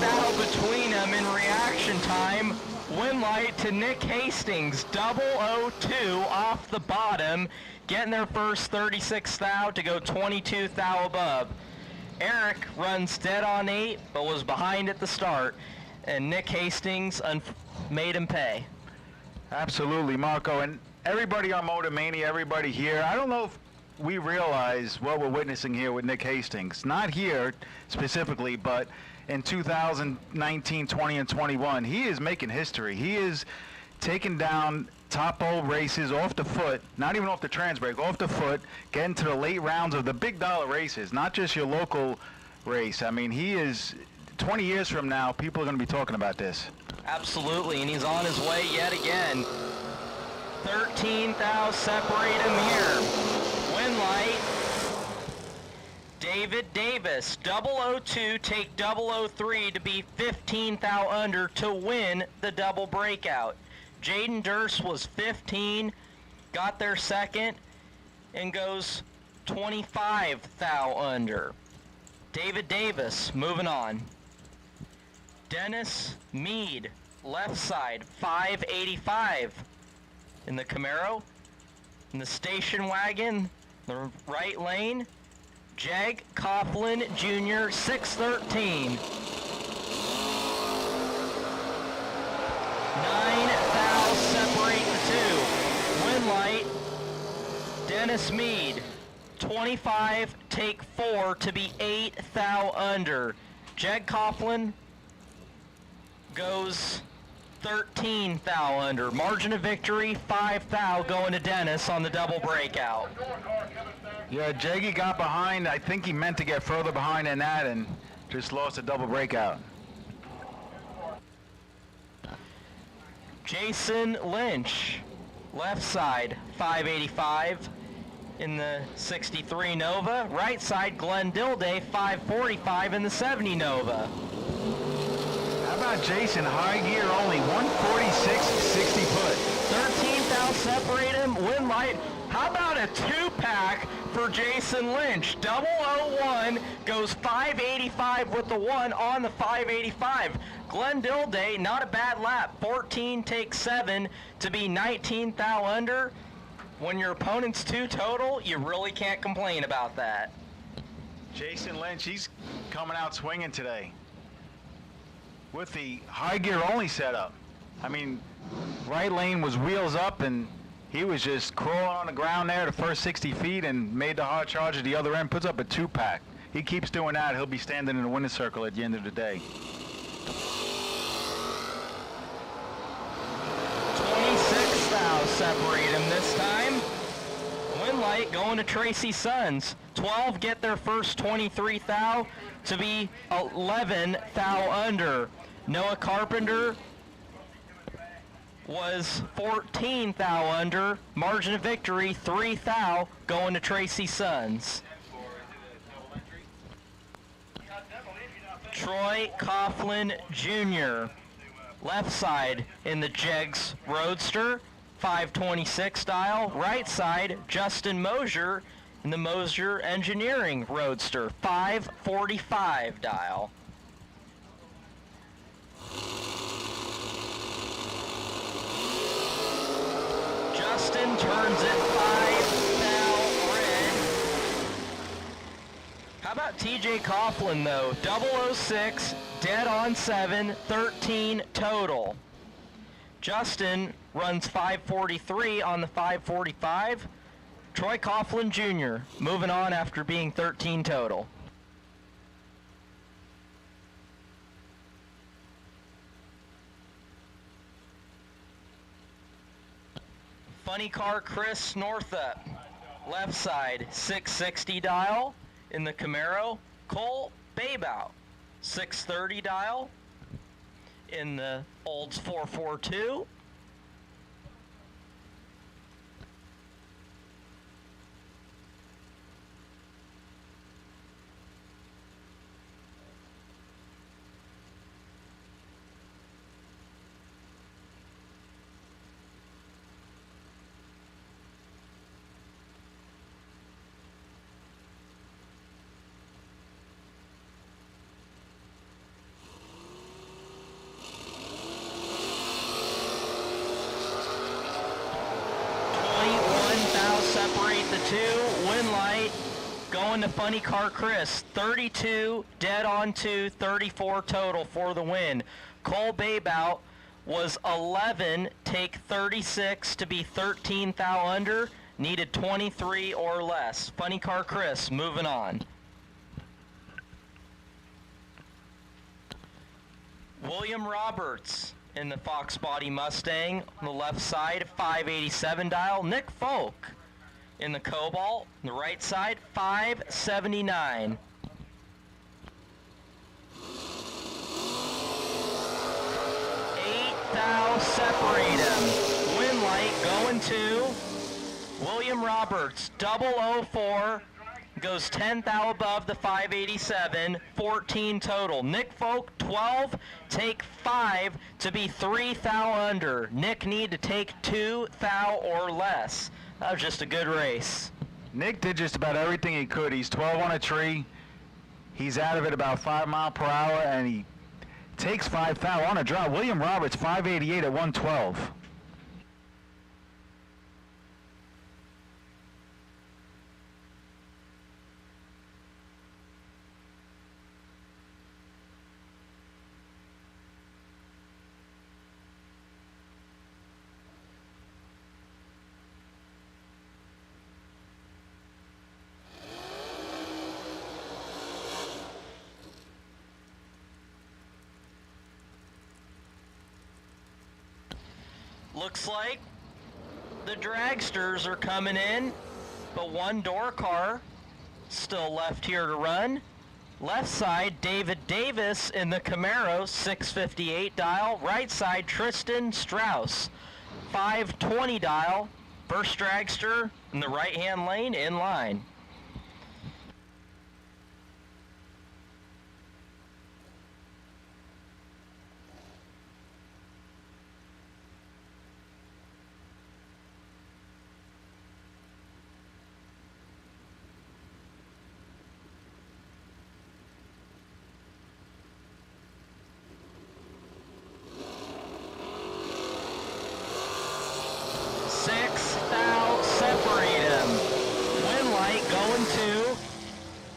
thou between them in reaction time. Win light to Nick Hastings, 002 off the bottom, getting their first 36 thou to go 22 thou above. Eric runs dead on 8, but was behind at the start, and Nick Hastings made him pay. Absolutely, Marco, and everybody on Motor Mania, everybody here, I don't know if we realize what we're witnessing here with Nick Hastings. Not here specifically, but in 2019, 20, and 21, he is making history. He is taking down top old races off the foot, not even off the trans brake, off the foot, getting to the late rounds of the big dollar races, not just your local race. I mean, he is, 20 years from now, people are going to be talking about this. Absolutely, and he's on his way yet again. 13 thou separate him here. Win light. David Davis, 002 take 003 to be 15 thou under to win the double breakout. Jaden Durst was 15, got their second, and goes 25 thou under. David Davis moving on. Dennis Mead, left side, 585 in the Camaro. In the station wagon, the right lane, Jag Coughlin Jr., 613. 9 thou separate the two. Win light, Dennis Mead, 25, take 4 to be 8 thou under. Jag Coughlin goes 13 thou under. Margin of victory, 5 thou going to Dennis on the double breakout. Yeah, Jaggy got behind. I think he meant to get further behind than that and just lost a double breakout. Jason Lynch, left side, 585 in the 63 Nova. Right side, Glenn Dilday, 545 in the 70 Nova. How about Jason, high gear only, 146, 60 foot. 13 thou separate him, win light. How about a 2-pack for Jason Lynch? 001 goes 585 with the 1 on the 585. Glenn Dilday, not a bad lap. 14 takes 7 to be 19 thou under. When your opponent's 2 total, you really can't complain about that. Jason Lynch, he's coming out swinging today with the high gear only setup. I mean, right lane was wheels up and he was just crawling on the ground there the first 60 feet and made the hard charge at the other end, puts up a 2-pack. He keeps doing that, he'll be standing in the winner's circle at the end of the day. 26 thou separate him this time. Win light going to Tracy Sons. 12 get their first 23 thou to be 11 thou under. Noah Carpenter was 14 thou under. Margin of victory, 3 thou going to Tracy Sons. Troy Coughlin Jr. Left side in the Jegs Roadster, 526 dial. Right side, Justin Mosier in the Mosier Engineering Roadster, 545 dial. Justin turns it 5 thou red. How about TJ Coughlin though? 006, dead on 7, 13 total. Justin runs 543 on the 545. Troy Coughlin Jr. moving on after being 13 total. Funny Car Chris Northup, left side 660 dial in the Camaro. Cole Babout, 630 dial in the Olds 442. Separate the two. Win light going to Funny Car Chris. 32 dead on 2, 34 total for the win. Cole Babout was 11, take 36 to be 13 thou under. Needed 23 or less. Funny Car Chris moving on. William Roberts in the Fox Body Mustang on the left side, 587 dial. Nick Folk in the Cobalt, on the right side, 579. Thou separate him. Win light going to William Roberts, 004, goes 10 thou above the 587, 14 total. Nick Folk, 12, take 5 to be 3 thou under. Nick need to take 2 thou or less. That was just a good race. Nick did just about everything he could. He's 12 on a tree. He's out of it about 5 miles per hour, and he takes 5 thou on a drop. William Roberts, 588 at 112. Looks like the dragsters are coming in, but one door car still left here to run. Left side, David Davis in the Camaro, 658 dial. Right side, Tristan Strauss, 520 dial. First dragster in the right-hand lane in line.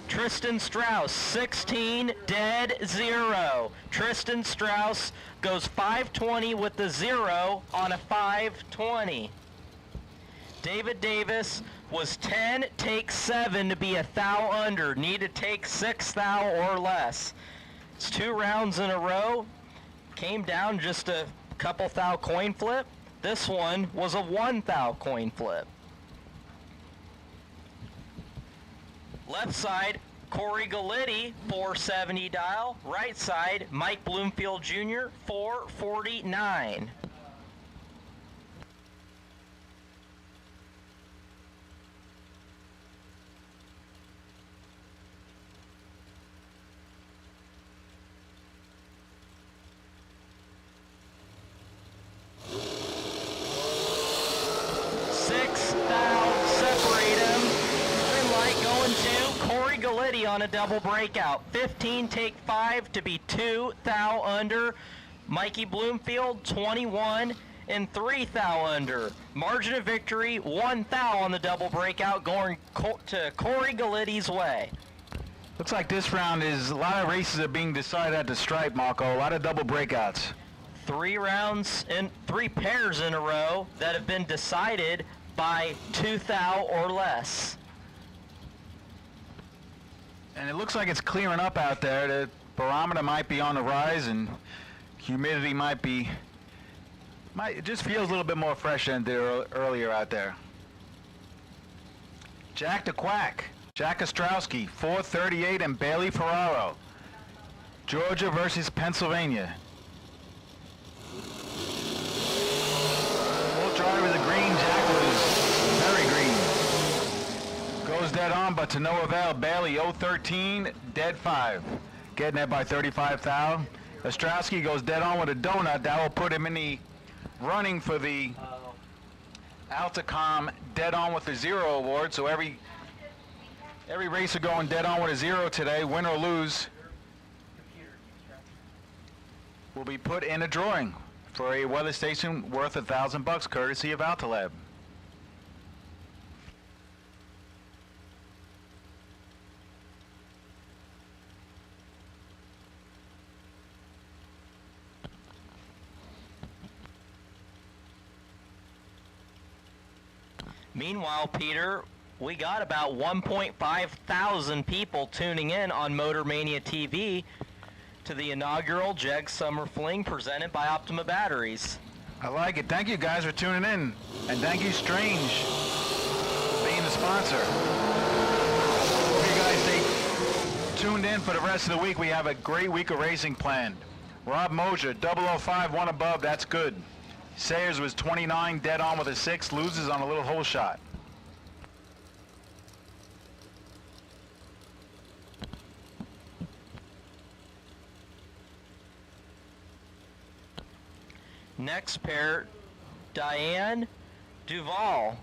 Tristan Strauss, 16, dead, 0. Tristan Strauss goes 520 with the 0 on a 520. David Davis was 10, take 7 to be a thou under. Need to take 6 thou or less. It's 2 rounds in a row. Came down just a couple thou coin flip. This one was a 1 thou coin flip. Left side, Corey Galitti, 470 dial. Right side, Mike Bloomfield Jr., 449. Galiti on a double breakout. 15, take 5 to be 2 thou under. Mikey Bloomfield, 21 and 3 thou under. Margin of victory, 1 thou on the double breakout, going to Corey Galiti's way. Looks like this round is a lot of races are being decided at the stripe, Marco. A lot of double breakouts. 3 rounds and 3 pairs in a row that have been decided by 2 thou or less. And it looks like it's clearing up out there. The barometer might be on the rise and humidity it just feels a little bit more fresh than it did earlier out there. Jack the Quack, Jack Ostrowski, 438 and Bailey Ferraro. Georgia versus Pennsylvania. Full driver of the green, Jack was very green. Goes dead on, but to no avail. Bailey 013, dead 5. Getting there by 35 thou. Ostrowski goes dead on with a donut. That will put him in the running for the Altacom dead on with a 0 award. So every racer going dead on with a 0 today, win or lose, will be put in a drawing for a weather station worth $1,000 courtesy of Altalab. Meanwhile, Peter, we got about 1.5 thousand people tuning in on Motor Mania TV to the inaugural Jeg Summer Fling presented by Optima Batteries. I like it. Thank you guys for tuning in. And thank you, Strange, for being the sponsor. Hope you guys stay tuned in for the rest of the week. We have a great week of racing planned. Rob Mosier, 005, 1 above, that's good. Sayers was 29, dead on with a 6, loses on a little hole shot. Next pair, Diane Duval,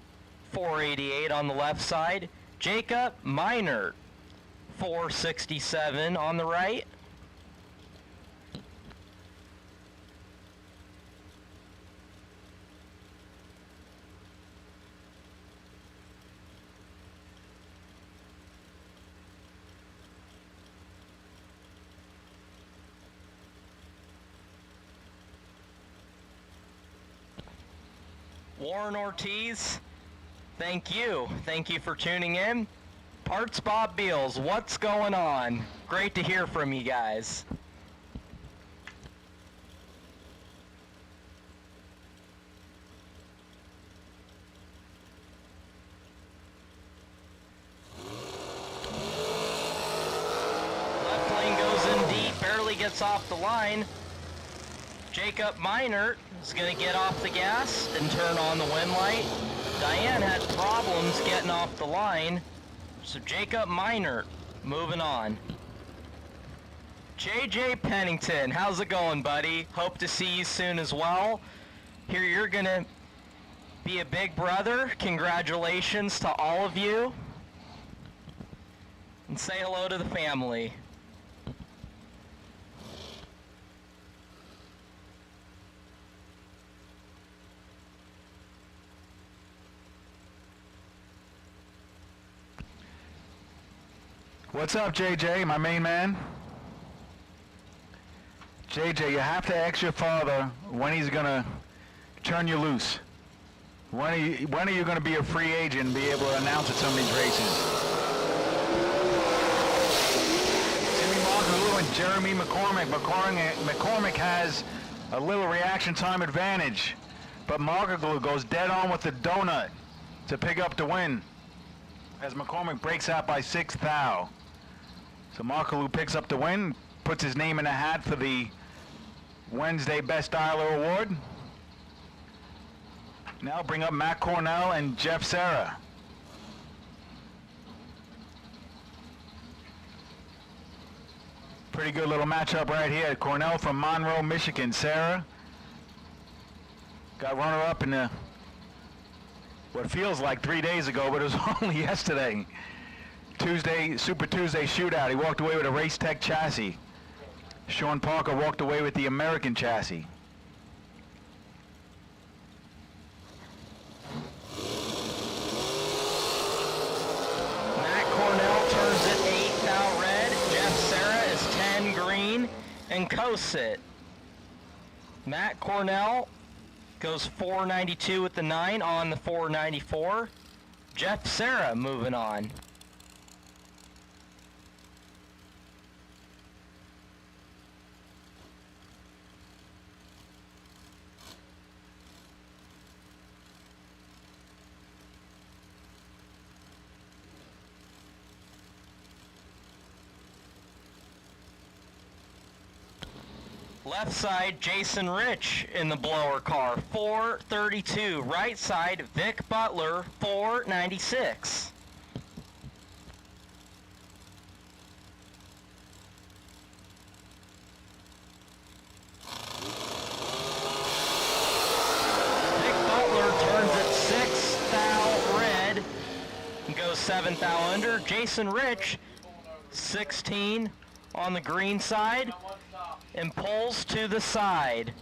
488 on the left side. Jacob Minert, 467 on the right. Warren Ortiz, thank you. Thank you for tuning in. Parts Bob Beals, what's going on? Great to hear from you guys. Left lane goes in deep, barely gets off the line. Jacob Minert is going to get off the gas and turn on the wind light. Diane had problems getting off the line, so Jacob Minert moving on. JJ Pennington, how's it going, buddy? Hope to see you soon as well. Here you're going to be a big brother. Congratulations to all of you. And say hello to the family. What's up, JJ, my main man? JJ, you have to ask your father when he's gonna turn you loose. When are you gonna be a free agent and be able to announce at some of these races? Timmy Margalu and Jeremy McCormick. McCormick has a little reaction time advantage, but Margalu goes dead on with the donut to pick up the win as McCormick breaks out by 6 thou. So Markalu picks up the win, puts his name in the hat for the Wednesday Best Dialer Award. Now bring up Matt Cornell and Jeff Serra. Pretty good little matchup right here. Cornell from Monroe, Michigan. Serra got runner-up in the what feels like 3 days ago, but it was only yesterday. Super Tuesday shootout. He walked away with a Race Tech chassis. Sean Parker walked away with the American chassis. Matt Cornell turns it 8 thou red. Jeff Serra is 10 green and coasts it. Matt Cornell goes 492 with the 9 on the 494. Jeff Serra moving on. Left side, Jason Rich in the blower car, 432. Right side, Vic Butler, 496. Vic Butler turns it 6 thou red and goes 7 thou under. Jason Rich, 16 on the green side. And pulls to the side.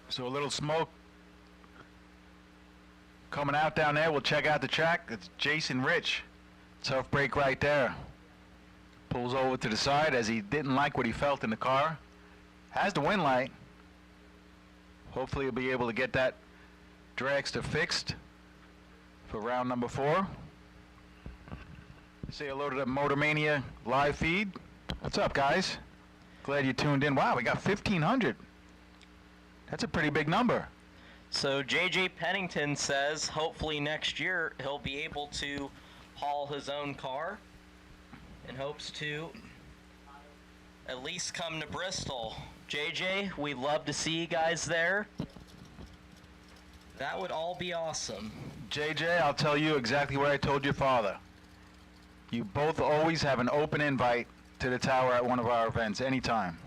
So a little smoke coming out down there. We'll check out the track. It's Jason Rich. Tough break right there. Pulls over to the side as he didn't like what he felt in the car. Has the wind light. Hopefully he'll be able to get that dragster fixed for round number 4. Say hello to the Motor Mania live feed. What's up, guys? Glad you tuned in. Wow, we got 1,500. That's a pretty big number. So JJ Pennington says hopefully next year he'll be able to haul his own car. And hopes to at least come to Bristol. JJ, we'd love to see you guys there. That would all be awesome. JJ, I'll tell you exactly what I told your father. You both always have an open invite to the tower at one of our events, anytime.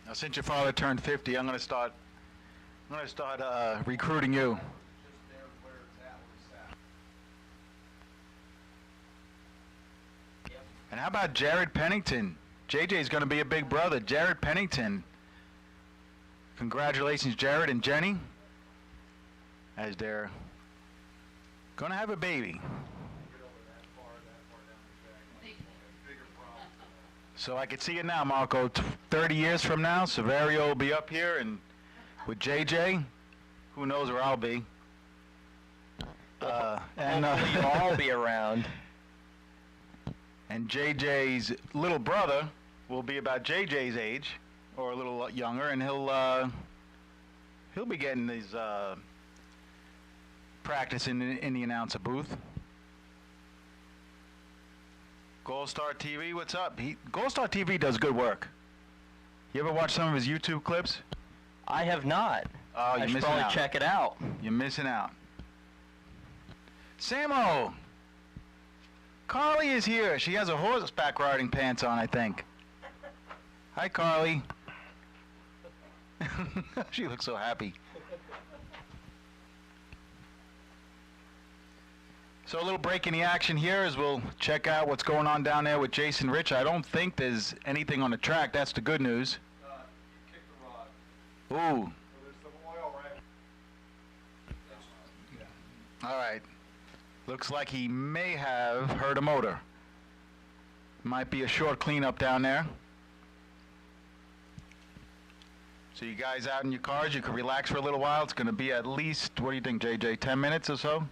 Now, since your father turned 50, I'm going to start recruiting you. And how about Jared Pennington? JJ's going to be a big brother. Jared Pennington. Congratulations, Jared and Jenny, as they're going to have a baby. So I can see it now, Marco. 30 years from now, Severio will be up here, and with JJ, who knows where I'll be. Hopefully you'll all be around. And JJ's little brother will be about JJ's age, or a little younger, and he'll be getting his practice in the announcer booth. Gold Star TV, what's up? Gold Star TV does good work. You ever watch some of his YouTube clips? I have not. Oh, you're I should missing probably out. check it out. You're missing out. Samo! Carly is here. She has a horseback riding pants on, I think. Hi, Carly. She looks so happy. So a little break in the action here as we'll check out what's going on down there with Jason Rich. I don't think there's anything on the track. That's the good news. You kicked the rod. Ooh. So there's some oil right. All right. Looks like he may have hurt a motor. Might be a short cleanup down there. So you guys out in your cars, you can relax for a little while. It's going to be at least, what do you think, JJ, 10 minutes or so?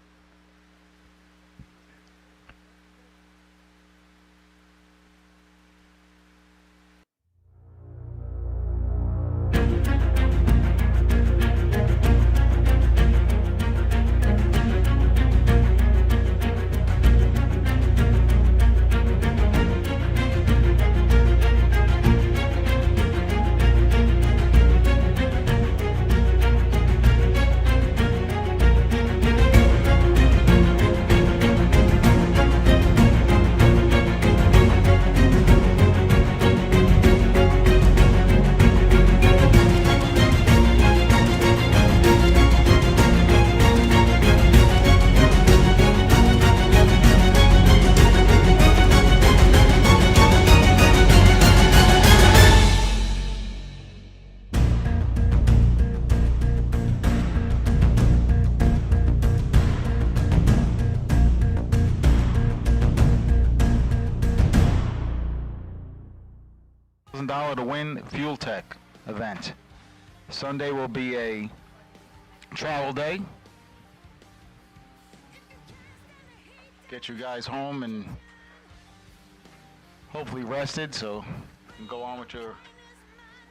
$1,000 to win Fuel Tech event. Sunday will be a travel day. Get you guys home and hopefully rested so you can go on with your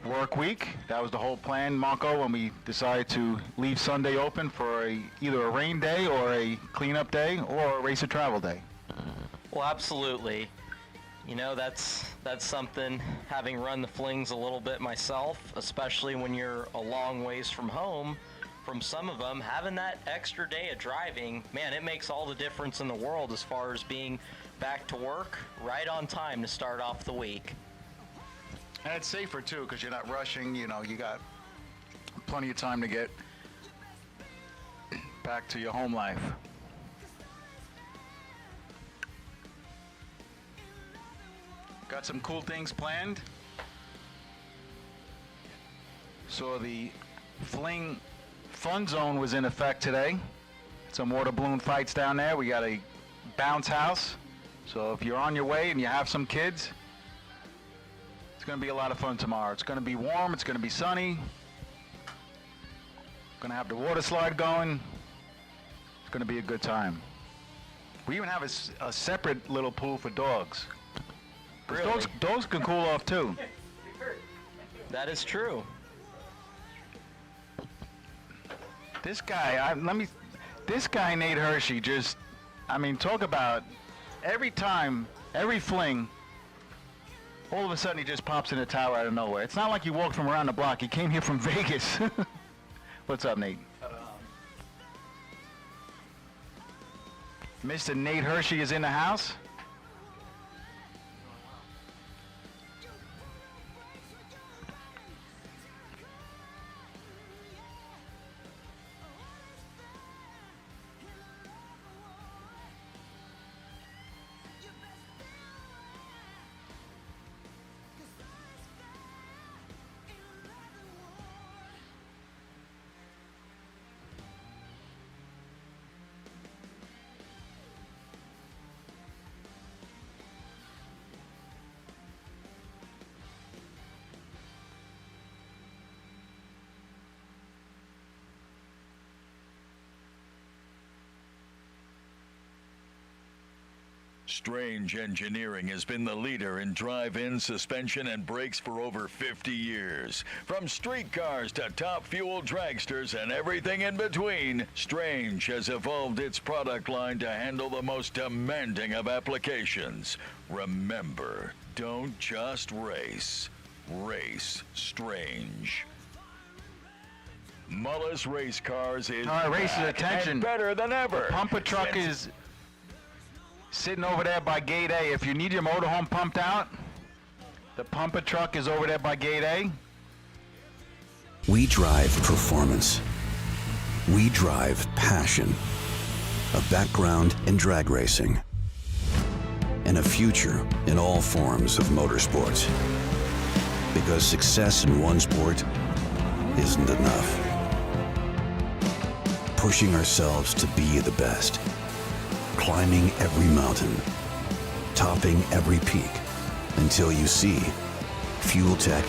work week. That was the whole plan, Marco, when we decided to leave Sunday open for either a rain day or a cleanup day or a race or travel day. Well, absolutely. You know, that's something, having run the flings a little bit myself, especially when you're a long ways from home, from some of them, having that extra day of driving, man, it makes all the difference in the world as far as being back to work right on time to start off the week. And it's safer too, because you're not rushing, you know, you got plenty of time to get back to your home life. Got some cool things planned. So the Fling Fun Zone was in effect today. Some water balloon fights down there. We got a bounce house. So if you're on your way and you have some kids, it's going to be a lot of fun tomorrow. It's going to be warm. It's going to be sunny. Going to have the water slide going. It's going to be a good time. We even have a separate little pool for dogs. Really? Dogs can cool off too. That is true. This guy, this guy Nate Hershey, just, I mean, talk about every time, every fling, all of a sudden he just pops in a tower out of nowhere. It's not like he walked from around the block. He came here from Vegas. What's up, Nate? Mr. Nate Hershey is in the house. Strange Engineering has been the leader in drive-in suspension and brakes for over 50 years. From street cars to top fuel dragsters and everything in between, Strange has evolved its product line to handle the most demanding of applications. Remember, don't just race. Race Strange. Mullis Race Cars is all right, racers, back attention. and better than ever. The pumper truck is sitting over there by gate A. If you need your motorhome pumped out, the pumper truck is over there by gate A. We drive performance. We drive passion. A background in drag racing. And a future in all forms of motorsports. Because success in one sport isn't enough. Pushing ourselves to be the best. Climbing every mountain, topping every peak, until you see Fuel Tech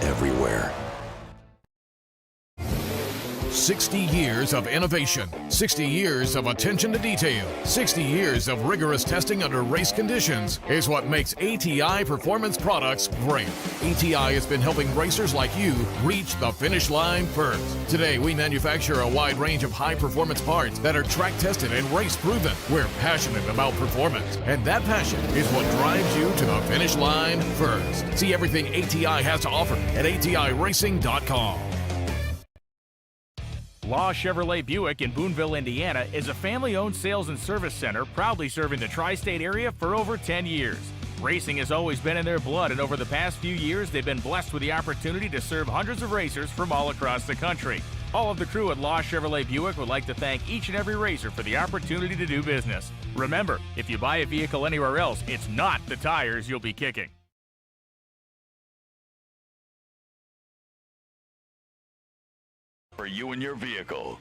everywhere. 60 years of innovation, 60 years of attention to detail, 60 years of rigorous testing under race conditions is what makes ATI Performance Products great. ATI has been helping racers like you reach the finish line first. Today, we manufacture a wide range of high-performance parts that are track-tested and race-proven. We're passionate about performance, and that passion is what drives you to the finish line first. See everything ATI has to offer at ATIRacing.com. Law Chevrolet Buick in Boonville, Indiana is a family-owned sales and service center proudly serving the tri-state area for over 10 years. Racing has always been in their blood, and over the past few years, they've been blessed with the opportunity to serve hundreds of racers from all across the country. All of the crew at Law Chevrolet Buick would like to thank each and every racer for the opportunity to do business. Remember, if you buy a vehicle anywhere else, it's not the tires you'll be kicking. For you and your vehicle.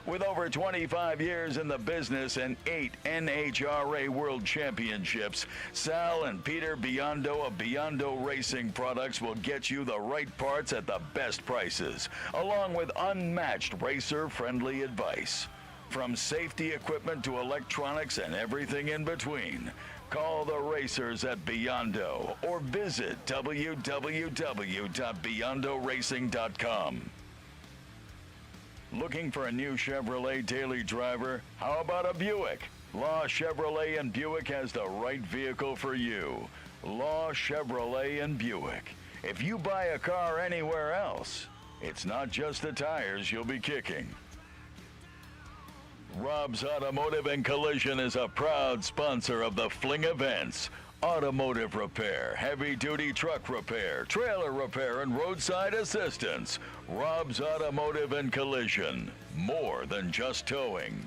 With over 25 years in the business and 8 NHRA World Championships, Sal and Peter Biondo of Biondo Racing Products will get you the right parts at the best prices, along with unmatched racer-friendly advice. From safety equipment to electronics and everything in between, call the racers at Biondo or visit www.beyondoracing.com. Looking for a new Chevrolet daily driver? How about a Buick? Law Chevrolet and Buick has the right vehicle for you. Law Chevrolet and Buick. If you buy a car anywhere else, it's not just the tires you'll be kicking. Rob's Automotive and Collision is a proud sponsor of the Fling events. Automotive repair, heavy-duty truck repair, trailer repair, and roadside assistance. Rob's Automotive and Collision. More than just towing.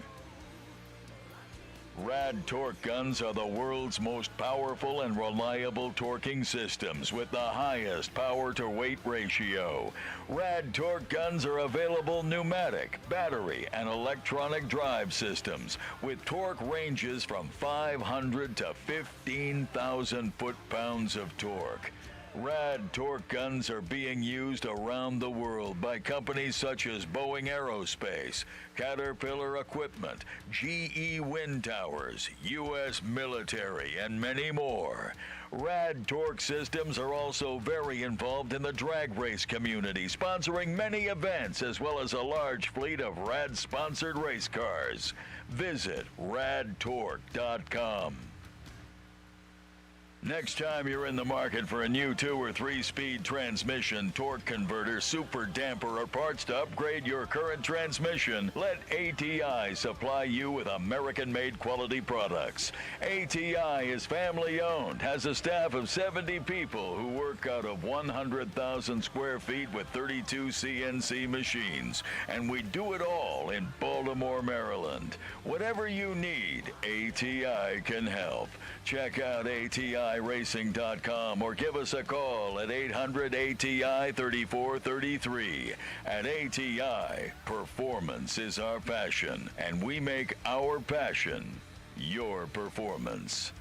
Rad torque guns are the world's most powerful and reliable torquing systems with the highest power-to-weight ratio. Rad torque guns are available pneumatic, battery, and electronic drive systems with torque ranges from 500 to 15,000 foot-pounds of torque. Rad torque guns are being used around the world by companies such as Boeing Aerospace, Caterpillar Equipment, GE Wind Towers, U.S. Military, and many more. Rad torque systems are also very involved in the drag race community, sponsoring many events as well as a large fleet of Rad-sponsored race cars. Visit radtorque.com. Next time you're in the market for a new 2 or 3-speed transmission, torque converter, super damper, or parts to upgrade your current transmission, let ATI supply you with American-made quality products. ATI is family-owned, has a staff of 70 people who work out of 100,000 square feet with 32 CNC machines, and we do it all in Baltimore, Maryland. Whatever you need, ATI can help. Check out ATIRacing.com or give us a call at 800-ATI-3433. At ATI, performance is our passion, and we make our passion your performance.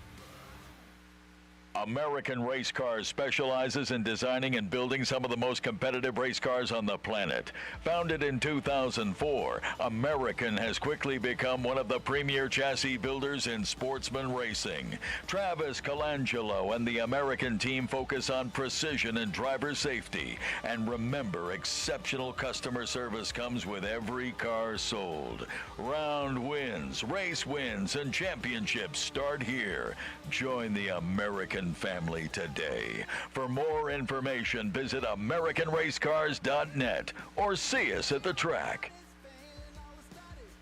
American Race Cars specializes in designing and building some of the most competitive race cars on the planet. Founded in 2004, American has quickly become one of the premier chassis builders in sportsman racing. Travis Colangelo and the American team focus on precision and driver safety. And remember, exceptional customer service comes with every car sold. Round wins, race wins, and championships start here. Join the American family today. For more information, visit AmericanRaceCars.net or see us at the track.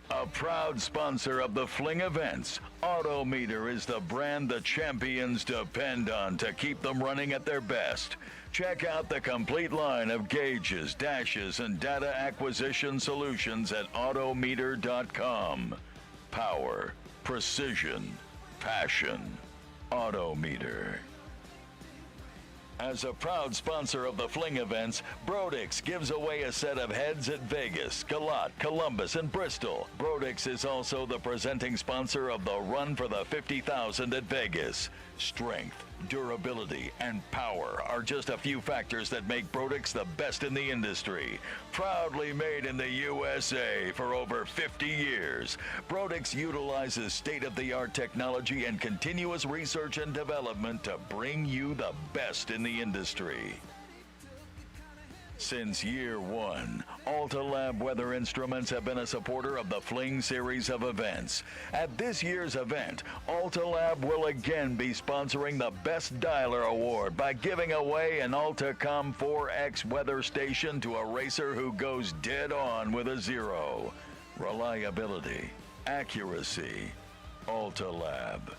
A proud sponsor of the Fling events, Autometer is the brand the champions depend on to keep them running at their best. Check out the complete line of gauges, dashes, and data acquisition solutions at Autometer.com. Power, precision, passion. Autometer. As a proud sponsor of the Fling events, Brodix gives away a set of heads at Vegas, Galat, Columbus, and Bristol. Brodix is also the presenting sponsor of the Run for the 50,000 at Vegas. Strength, durability, and power are just a few factors that make Brodix the best in the industry. Proudly made in the USA for over 50 years, Brodix utilizes state-of-the-art technology and continuous research and development to bring you the best in the industry. Since year one, Altalab Weather Instruments have been a supporter of the Fling series of events. At this year's event, Altalab will again be sponsoring the Best Dialer Award by giving away an Altacom 4X weather station to a racer who goes dead on with a 0. Reliability, accuracy, Altalab.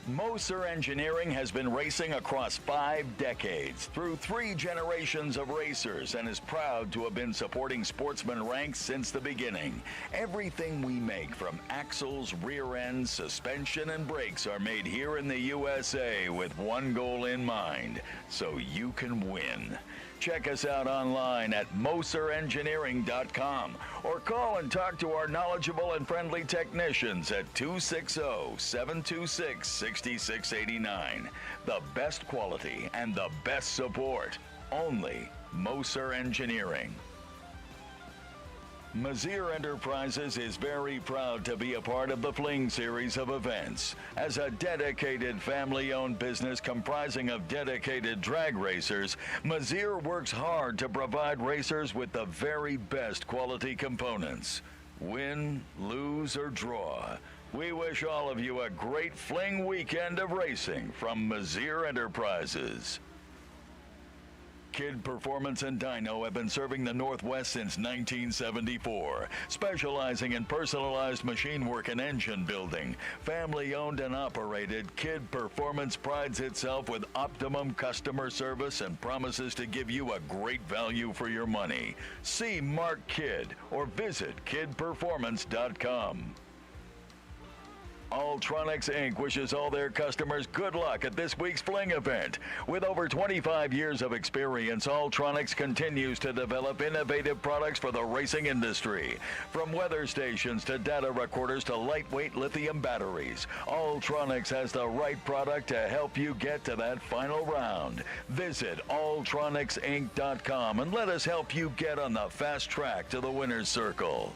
Moser Engineering has been racing across 5 decades through 3 generations of racers and is proud to have been supporting sportsman ranks since the beginning. Everything we make, from axles, rear ends, suspension, and brakes, are made here in the USA with one goal in mind: so you can win. Check us out online at moserengineering.com or call and talk to our knowledgeable and friendly technicians at 260-726-6689. The best quality and the best support. Only Moser Engineering. Mazier Enterprises is very proud to be a part of the Fling series of events. As a dedicated family-owned business comprising of dedicated drag racers, Mazier works hard to provide racers with the very best quality components. Win, lose, or draw, we wish all of you a great Fling weekend of racing from Mazier Enterprises. Kid Performance and Dyno have been serving the Northwest since 1974, specializing in personalized machine work and engine building. Family owned and operated, Kid Performance prides itself with optimum customer service and promises to give you a great value for your money. See Mark Kidd or visit kidperformance.com. Alltronics Inc. wishes all their customers good luck at this week's Fling event. With over 25 years of experience, Alltronics continues to develop innovative products for the racing industry. From weather stations to data recorders to lightweight lithium batteries, Alltronics has the right product to help you get to that final round. Visit alltronicsinc.com and let us help you get on the fast track to the winner's circle.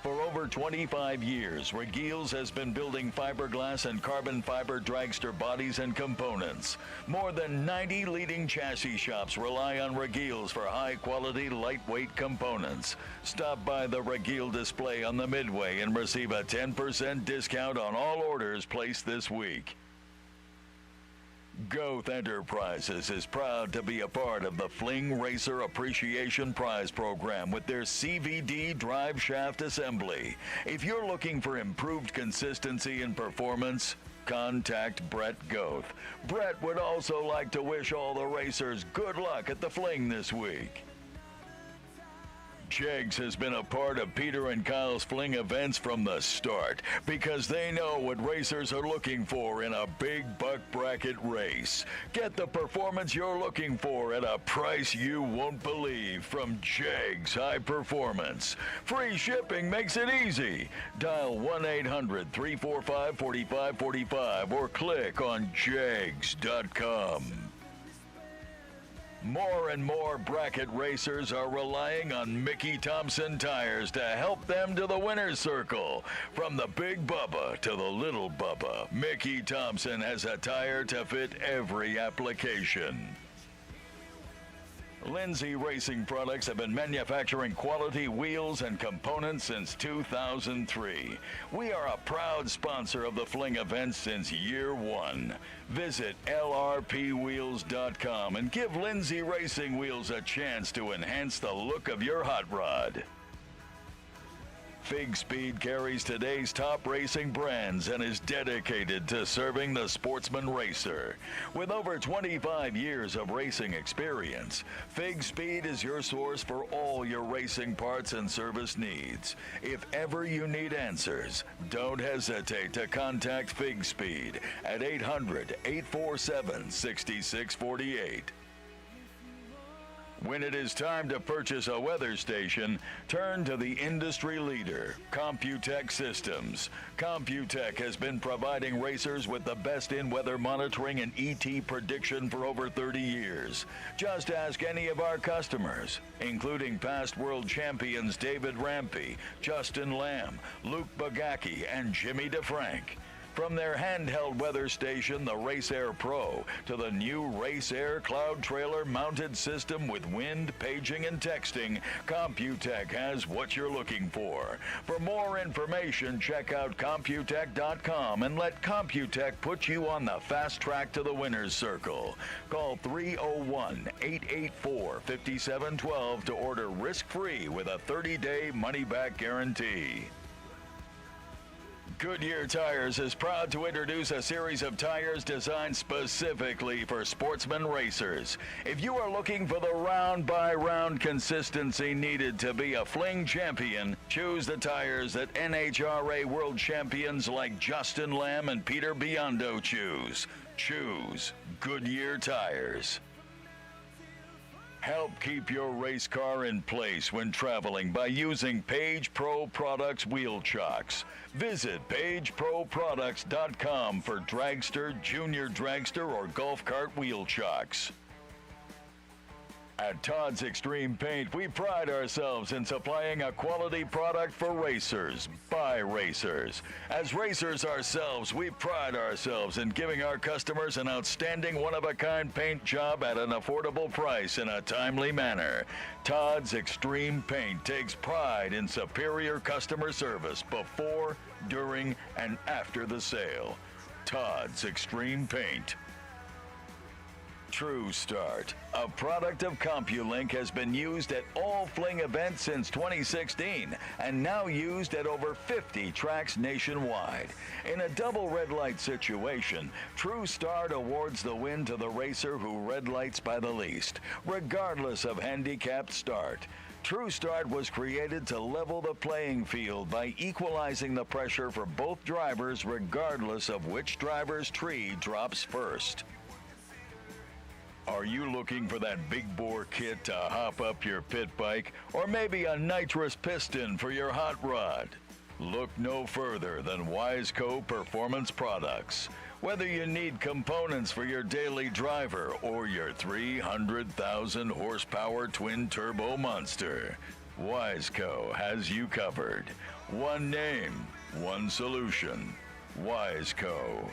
For over 25 years, Regiles has been building fiberglass and carbon fiber dragster bodies and components. More than 90 leading chassis shops rely on Regiles for high-quality, lightweight components. Stop by the Regile display on the Midway and receive a 10% discount on all orders placed this week. Goth Enterprises is proud to be a part of the Fling Racer Appreciation Prize Program with their CVD drive shaft assembly. If you're looking for improved consistency in performance, contact Brett Goth. Brett would also like to wish all the racers good luck at the Fling this week. Jegs has been a part of Peter and Kyle's Fling events from the start because they know what racers are looking for in a big buck bracket race. Get the performance you're looking for at a price you won't believe from Jegs High Performance. Free shipping makes it easy. Dial 1-800-345-4545 or click on jegs.com. More and more bracket racers are relying on Mickey Thompson tires to help them to the winner's circle. From the Big Bubba to the Little Bubba, Mickey Thompson has a tire to fit every application. Lindsay Racing Products have been manufacturing quality wheels and components since 2003. We are a proud sponsor of the Fling event since year one. Visit lrpwheels.com and give Lindsay Racing Wheels a chance to enhance the look of your hot rod. Fig Speed carries today's top racing brands and is dedicated to serving the sportsman racer. With over 25 years of racing experience, Fig Speed is your source for all your racing parts and service needs. If ever you need answers, don't hesitate to contact Fig Speed at 800-847-6648. When it is time to purchase a weather station, turn to the industry leader, Computech Systems. Computech has been providing racers with the best in weather monitoring and ET prediction for over 30 years. Just ask any of our customers, including past world champions David Rampey, Justin Lamb, Luke Bagacki, and Jimmy DeFrank. From their handheld weather station, the Race Air Pro, to the new Race Air Cloud Trailer mounted system with wind, paging, and texting, Computech has what you're looking for. For more information, check out Computech.com and let Computech put you on the fast track to the winner's circle. Call 301-884-5712 to order risk-free with a 30-day money-back guarantee. Goodyear Tires is proud to introduce a series of tires designed specifically for sportsman racers. If you are looking for the round-by-round consistency needed to be a fling champion, choose the tires that NHRA world champions like Justin Lamb and Peter Biondo choose. Choose Goodyear Tires. Help keep your race car in place when traveling by using Page Pro Products wheel chocks. Visit pageproproducts.com for dragster, junior dragster, or golf cart wheel chocks. At Todd's Extreme Paint, we pride ourselves in supplying a quality product for racers, by racers. As racers ourselves, we pride ourselves in giving our customers an outstanding one-of-a-kind paint job at an affordable price in a timely manner. Todd's Extreme Paint takes pride in superior customer service before, during, and after the sale. Todd's Extreme Paint. True Start, a product of CompuLink, has been used at all fling events since 2016 and now used at over 50 tracks nationwide. In a double red light situation, True Start awards the win to the racer who red lights by the least, regardless of handicapped start. True Start was created to level the playing field by equalizing the pressure for both drivers regardless of which driver's tree drops first. Are you looking for that big bore kit to hop up your pit bike, or maybe a nitrous piston for your hot rod? Look no further than Wiseco Performance Products. Whether you need components for your daily driver or your 300,000 horsepower twin turbo monster, Wiseco has you covered. One name, one solution. Wiseco.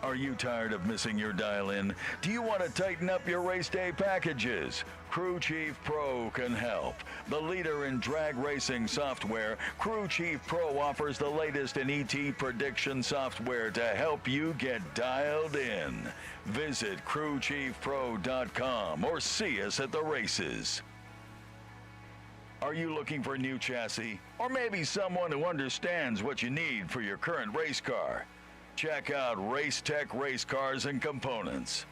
Are you tired of missing your dial-in? Do you want to tighten up your race day packages? Crew Chief Pro can help. The leader in drag racing software, Crew Chief Pro offers the latest in ET prediction software to help you get dialed in. Visit crewchiefpro.com or see us at the races. Are you looking for a new chassis? Or maybe someone who understands what you need for your current race car? Check out Race Tech Race Cars and Components.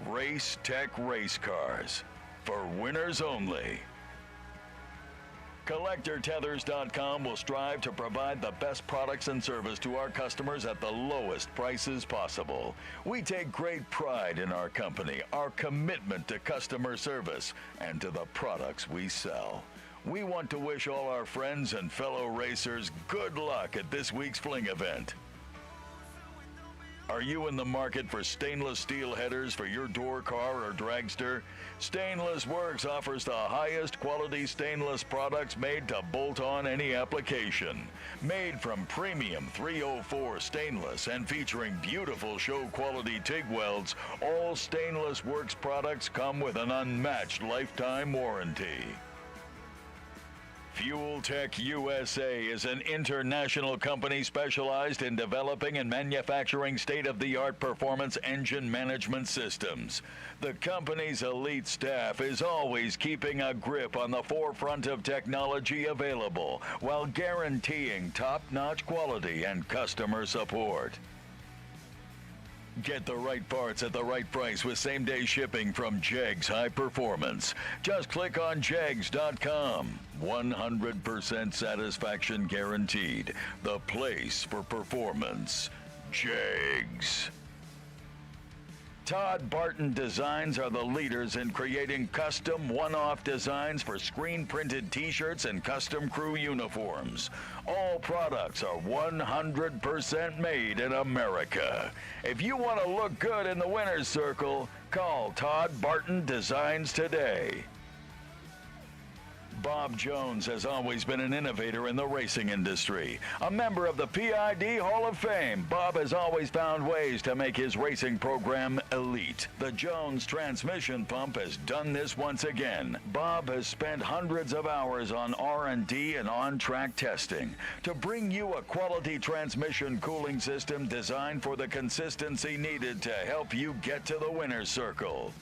Race Tech Race Cars. For winners only. CollectorTethers.com will strive to provide the best products and service to our customers at the lowest prices possible. We take great pride in our company, our commitment to customer service, and to the products we sell. We want to wish all our friends and fellow racers good luck at this week's Fling event. Are you in the market for stainless steel headers for your door car or dragster? Stainless Works offers the highest quality stainless products made to bolt on any application. Made from premium 304 stainless and featuring beautiful show quality TIG welds, all Stainless Works products come with an unmatched lifetime warranty. Fuel Tech USA is an international company specialized in developing and manufacturing state-of-the-art performance engine management systems. The company's elite staff is always keeping a grip on the forefront of technology available while guaranteeing top-notch quality and customer support. Get the right parts at the right price with same-day shipping from Jegs High Performance. Just click on jegs.com. 100% satisfaction guaranteed. The place for performance. Jegs. Todd Barton Designs are the leaders in creating custom one-off designs for screen-printed t-shirts and custom crew uniforms. All products are 100% made in America. If you want to look good in the winner's circle, call Todd Barton Designs today. Bob Jones has always been an innovator in the racing industry. A member of the PID Hall of Fame, Bob has always found ways to make his racing program elite. The Jones transmission pump has done this once again. Bob has spent hundreds of hours on R&D and on-track testing to bring you a quality transmission cooling system designed for the consistency needed to help you get to the winner's circle.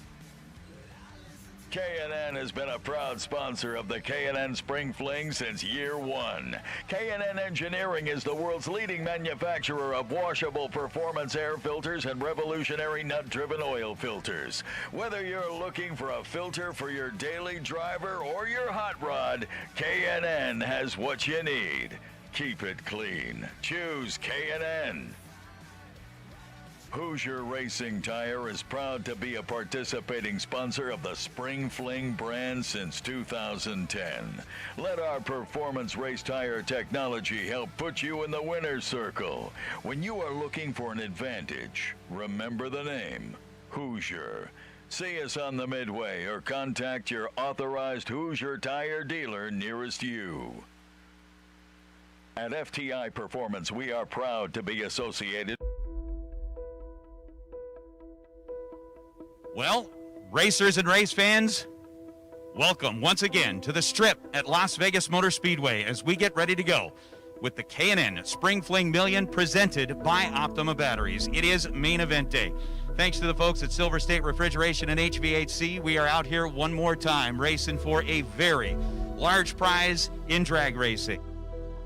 K&N has been a proud sponsor of the K&N Spring Fling since year one. K&N Engineering is the world's leading manufacturer of washable performance air filters and revolutionary nut-driven oil filters. Whether you're looking for a filter for your daily driver or your hot rod, K&N has what you need. Keep it clean. Choose K&N. Hoosier Racing Tire is proud to be a participating sponsor of the Spring Fling brand since 2010. Let our performance race tire technology help put you in the winner's circle. When you are looking for an advantage, remember the name, Hoosier. See us on the Midway or contact your authorized Hoosier tire dealer nearest you. At FTI Performance, we are proud to be associated. Well, racers and race fans, welcome once again to the Strip at Las Vegas Motor Speedway as we get ready to go with the K&N Spring Fling Million presented by Optima Batteries. It is main event day. Thanks to the folks at Silver State Refrigeration and HVAC, we are out here one more time racing for a very large prize in drag racing.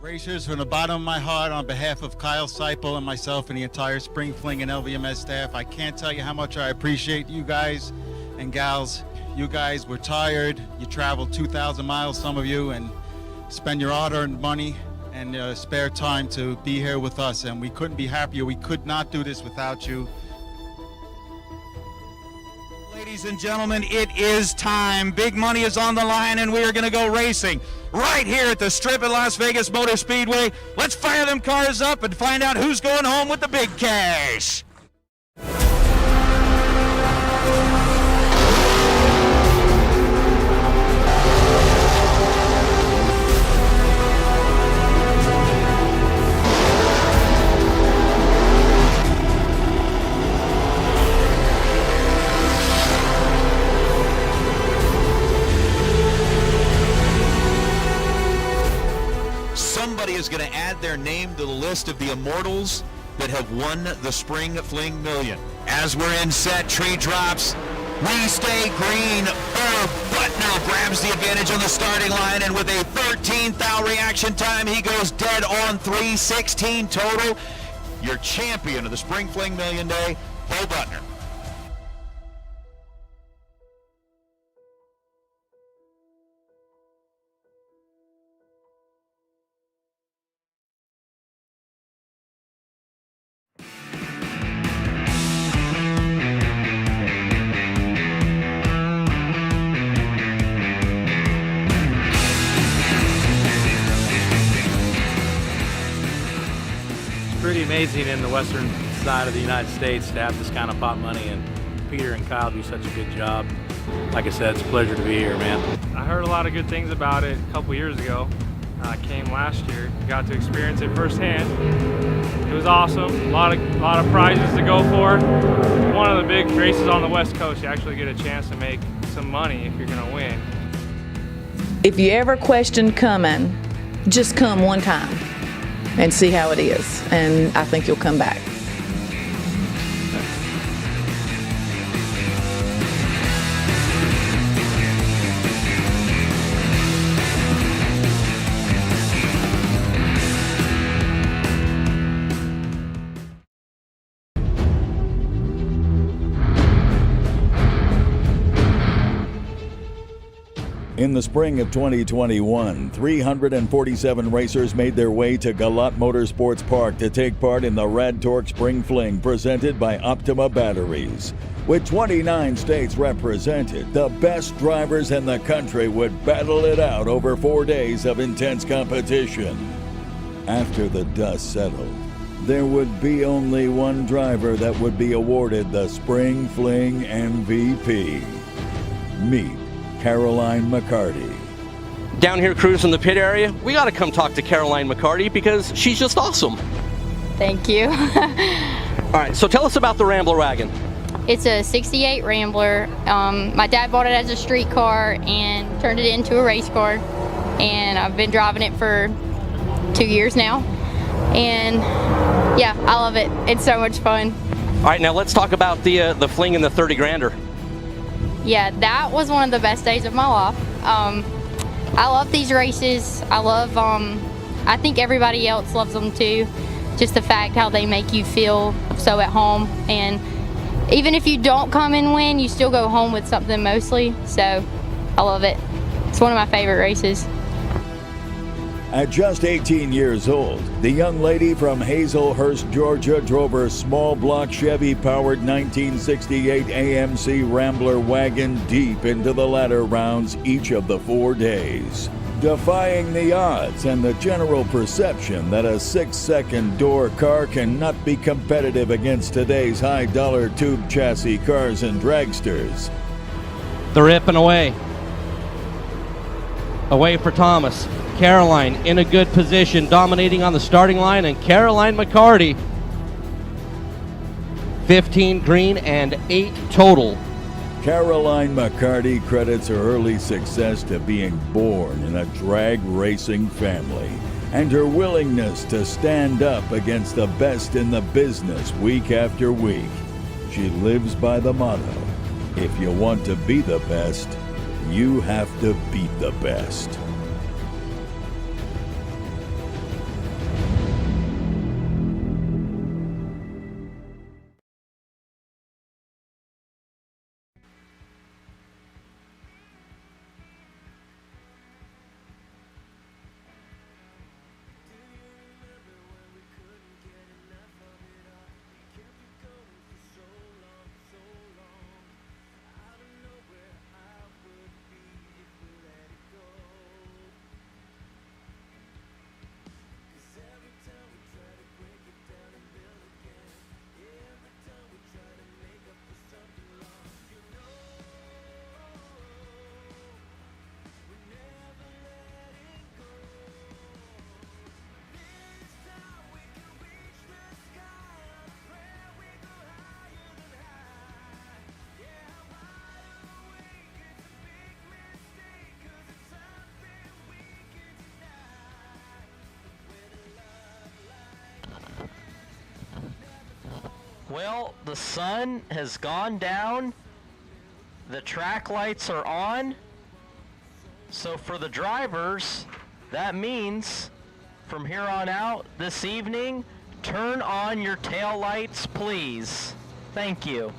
Racers, from the bottom of my heart, on behalf of Kyle Seipel and myself and the entire Spring Fling and LVMS staff, I can't tell you how much I appreciate you guys and gals. You guys were tired. You traveled 2,000 miles, some of you, and spend your hard-earned money and spare time to be here with us, and we couldn't be happier. We could not do this without you. Ladies and gentlemen, it is time. Big money is on the line, and we are going to go racing right here at the Strip at Las Vegas Motor Speedway. Let's fire them cars up and find out who's going home with the big cash. Somebody is going to add their name to the list of the immortals that have won the Spring Fling Million. As we're in set, tree drops. We stay green. Herb Butner grabs the advantage on the starting line, and with a 13th thou reaction time, he goes dead on 3:16 total. Your champion of the Spring Fling Million Day, Herb Butner. Pretty amazing in the western side of the United States to have this kind of pot money, and Peter and Kyle do such a good job. Like I said, it's a pleasure to be here, man. I heard a lot of good things about it a couple years ago. I came last year, got to experience it firsthand. It was awesome, a lot of prizes to go for. One of the big races on the West Coast, you actually get a chance to make some money if you're gonna win. If you ever question coming, just come one time and see how it is, and I think you'll come back. In the spring of 2021, 347 racers made their way to Galat Motorsports Park to take part in the Rad Torque Spring Fling presented by Optima Batteries. With 29 states represented, the best drivers in the country would battle it out over 4 days of intense competition. After the dust settled, there would be only one driver that would be awarded the Spring Fling MVP. Meet Caroline McCarty. Down here cruising the pit area, we got to come talk to Caroline McCarty because she's just awesome. Thank you. All right, so tell us about the Rambler wagon. It's a 68 Rambler. My dad bought it as a street car and turned it into a race car. And I've been driving it for 2 years now. And yeah, I love it. It's so much fun. All right, now let's talk about the Fling and the 30 grander. yeah, that was one of the best days of my life. I love these races. I think everybody else loves them too. Just the fact how they make you feel so at home. And even if you don't come and win, you still go home with something mostly. So I love it. It's one of my favorite races. At just 18 years old, the young lady from Hazelhurst, Georgia drove her small block Chevy-powered 1968 AMC Rambler wagon deep into the ladder rounds each of the 4 days, defying the odds and the general perception that a 6-second door car cannot be competitive against today's high-dollar tube chassis cars and dragsters. The rip and away. Away for Thomas. Caroline in a good position, dominating on the starting line, and Caroline McCarty. 15 green and 8 total. Caroline McCarty credits her early success to being born in a drag racing family and her willingness to stand up against the best in the business week after week. She lives by the motto, if you want to be the best, you have to beat the best. Well, the sun has gone down. The track lights are on. So for the drivers, that means from here on out this evening, turn on your tail lights, please. Thank you.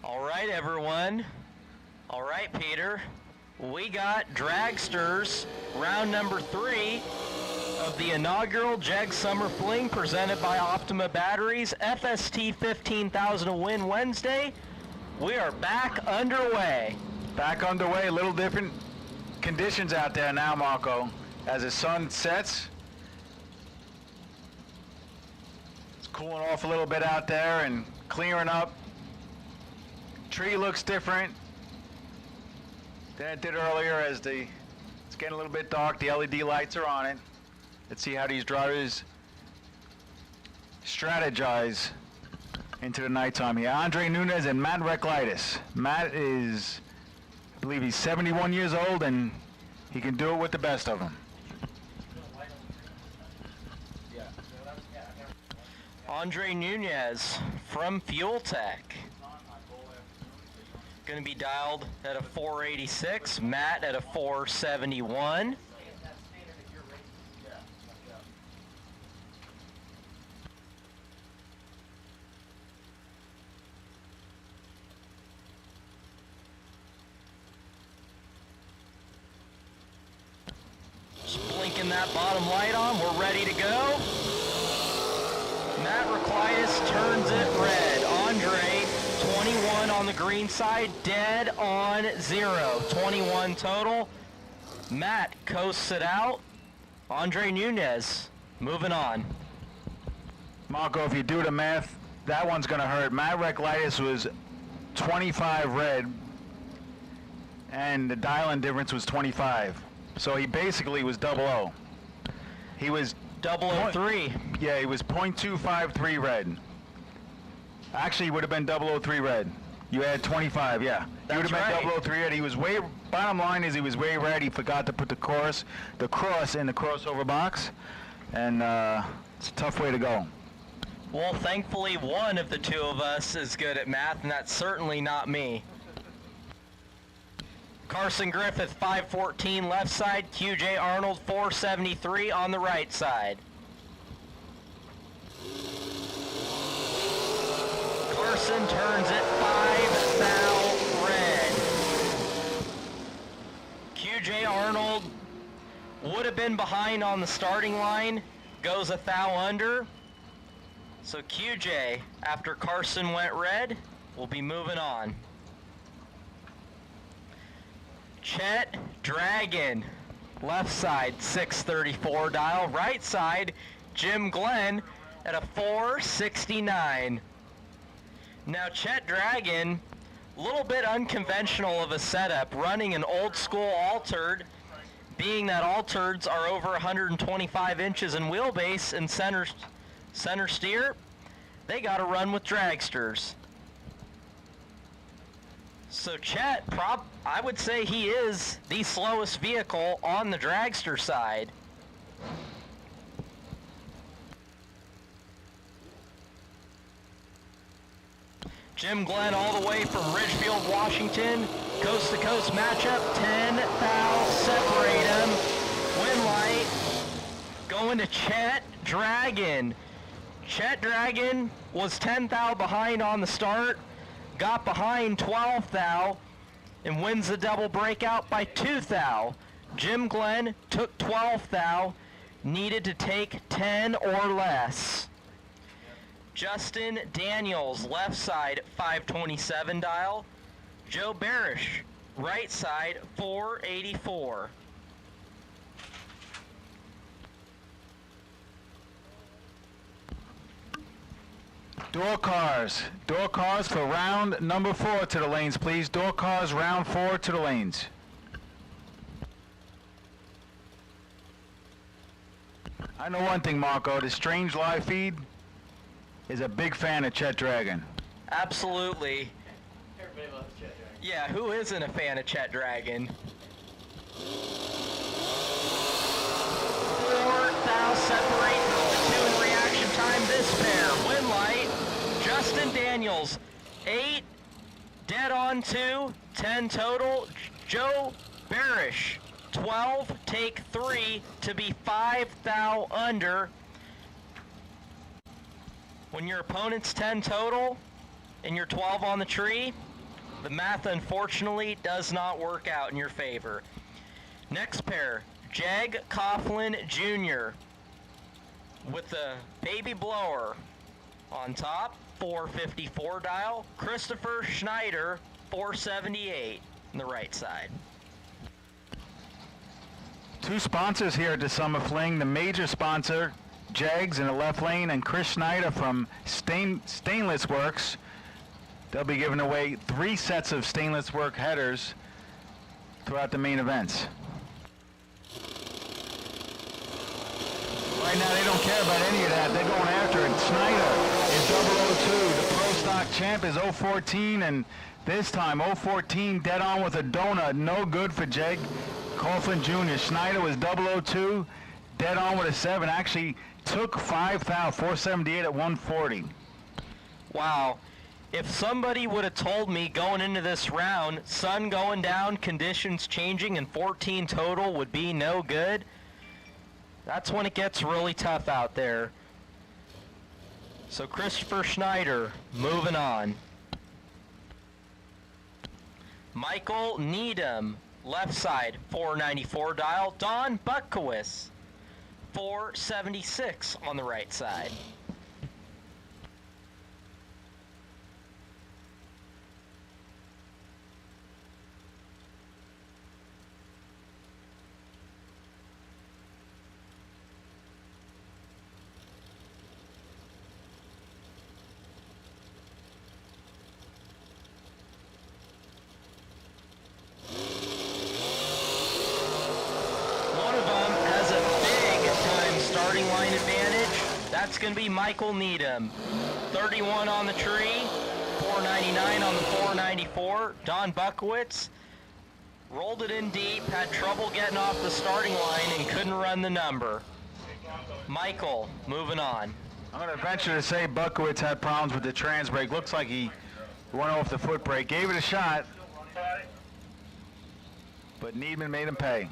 All right, everyone. All right, Peter. We got Dragsters, round number 3 of the inaugural Jeg Summer Fling presented by Optima Batteries, FST 15,000 a win Wednesday. We are back underway. Back underway, a little different conditions out there now, Marco. As the sun sets, it's cooling off a little bit out there and clearing up. Tree looks different than it did earlier as it's getting a little bit dark. The LED lights are on it. Let's see how these drivers strategize into the nighttime here. Andre Nunez and Matt Reklitis. Matt is, I believe he's 71 years old and he can do it with the best of them. Andre Nunez from Fuel Tech. Going to be dialed at a 486, Matt at a 471. Just blink Flicking that bottom light on, we're ready to go. Matt Reclitus turns it red. Andre, 21 on the green side, dead on 0. 21 total. Matt coasts it out. Andre Nunez, moving on. Marco, if you do the math, that one's going to hurt. Matt Reclitus was 25 red, and the dial-in difference was 25. So he basically was 00. He was 003. Yeah, he was .253 red. Actually, he would have been 003 red. You had 25, yeah. He would have been 003 red. He was way, bottom line is he was way red. He forgot to put the cross in the crossover box, and it's a tough way to go. Well, thankfully one of the two of us is good at math, and that's certainly not me. Carson Griffith, 514 left side. QJ Arnold, 473 on the right side. Carson turns it 5 thou red. QJ Arnold would have been behind on the starting line, goes a thou under. So QJ, after Carson went red, will be moving on. Chet Dragon, left side 634 dial, right side Jim Glenn at a 469. Now Chet Dragon, a little bit unconventional of a setup, running an old school altered, being that altereds are over 125 inches in wheelbase and center steer, they got to run with dragsters. So Chet, I would say he is the slowest vehicle on the dragster side. Jim Glenn all the way from Ridgefield, Washington. Coast to coast matchup, 10 thou separate them. Win light going to Chet Dragon. Chet Dragon was 10 thou behind on the start, got behind 12 thou, and wins the double breakout by 2 thou. Jim Glenn took 12 thou, needed to take 10 or less. Justin Daniels, left side 527 dial. Joe Barish, right side 484. Door cars for round number 4 to the lanes, please. Door cars, round 4 to the lanes. I know one thing, Marco, the Strange Live feed is a big fan of Chet Dragon. Absolutely. Everybody loves Chet Dragon. Yeah, who isn't a fan of Chet Dragon? 4 thou separate the 2 in reaction time this pair. Win light, Justin Daniels, 8, dead on 2, 10 total. Joe Barish, 12, take 3 to be 5 thou under. When your opponent's 10 total and you're 12 on the tree, the math unfortunately does not work out in your favor. Next pair, Jag Coughlin Jr. with the baby blower on top, 454 dial. Christopher Schneider, 478 on the right side. 2 sponsors here at the Summer Fling. The major sponsor, Jags in the left lane, and Chris Schneider from Stainless Works. They'll be giving away 3 sets of stainless work headers throughout the main events. Right now they don't care about any of that. They're going after it. Schneider is 002. The Pro Stock champ is 014, and this time 014 dead on with a donut. No good for Jag Coughlin Jr. Schneider was 002, dead on with a 7. Actually took 5 thou, 478 at 140. Wow. If somebody would have told me going into this round, sun going down, conditions changing, and 14 total would be no good, that's when it gets really tough out there. So Christopher Schneider, moving on. Michael Needham, left side, 494 dial. Don Buckowitz, 476 on the right side. Starting line advantage, that's going to be Michael Needham. 31 on the tree, 499 on the 494. Don Buckowitz rolled it in deep, had trouble getting off the starting line and couldn't run the number. Michael, moving on. I'm going to venture to say Buckowitz had problems with the trans brake. Looks like he went off the foot brake, gave it a shot, but Needham made him pay.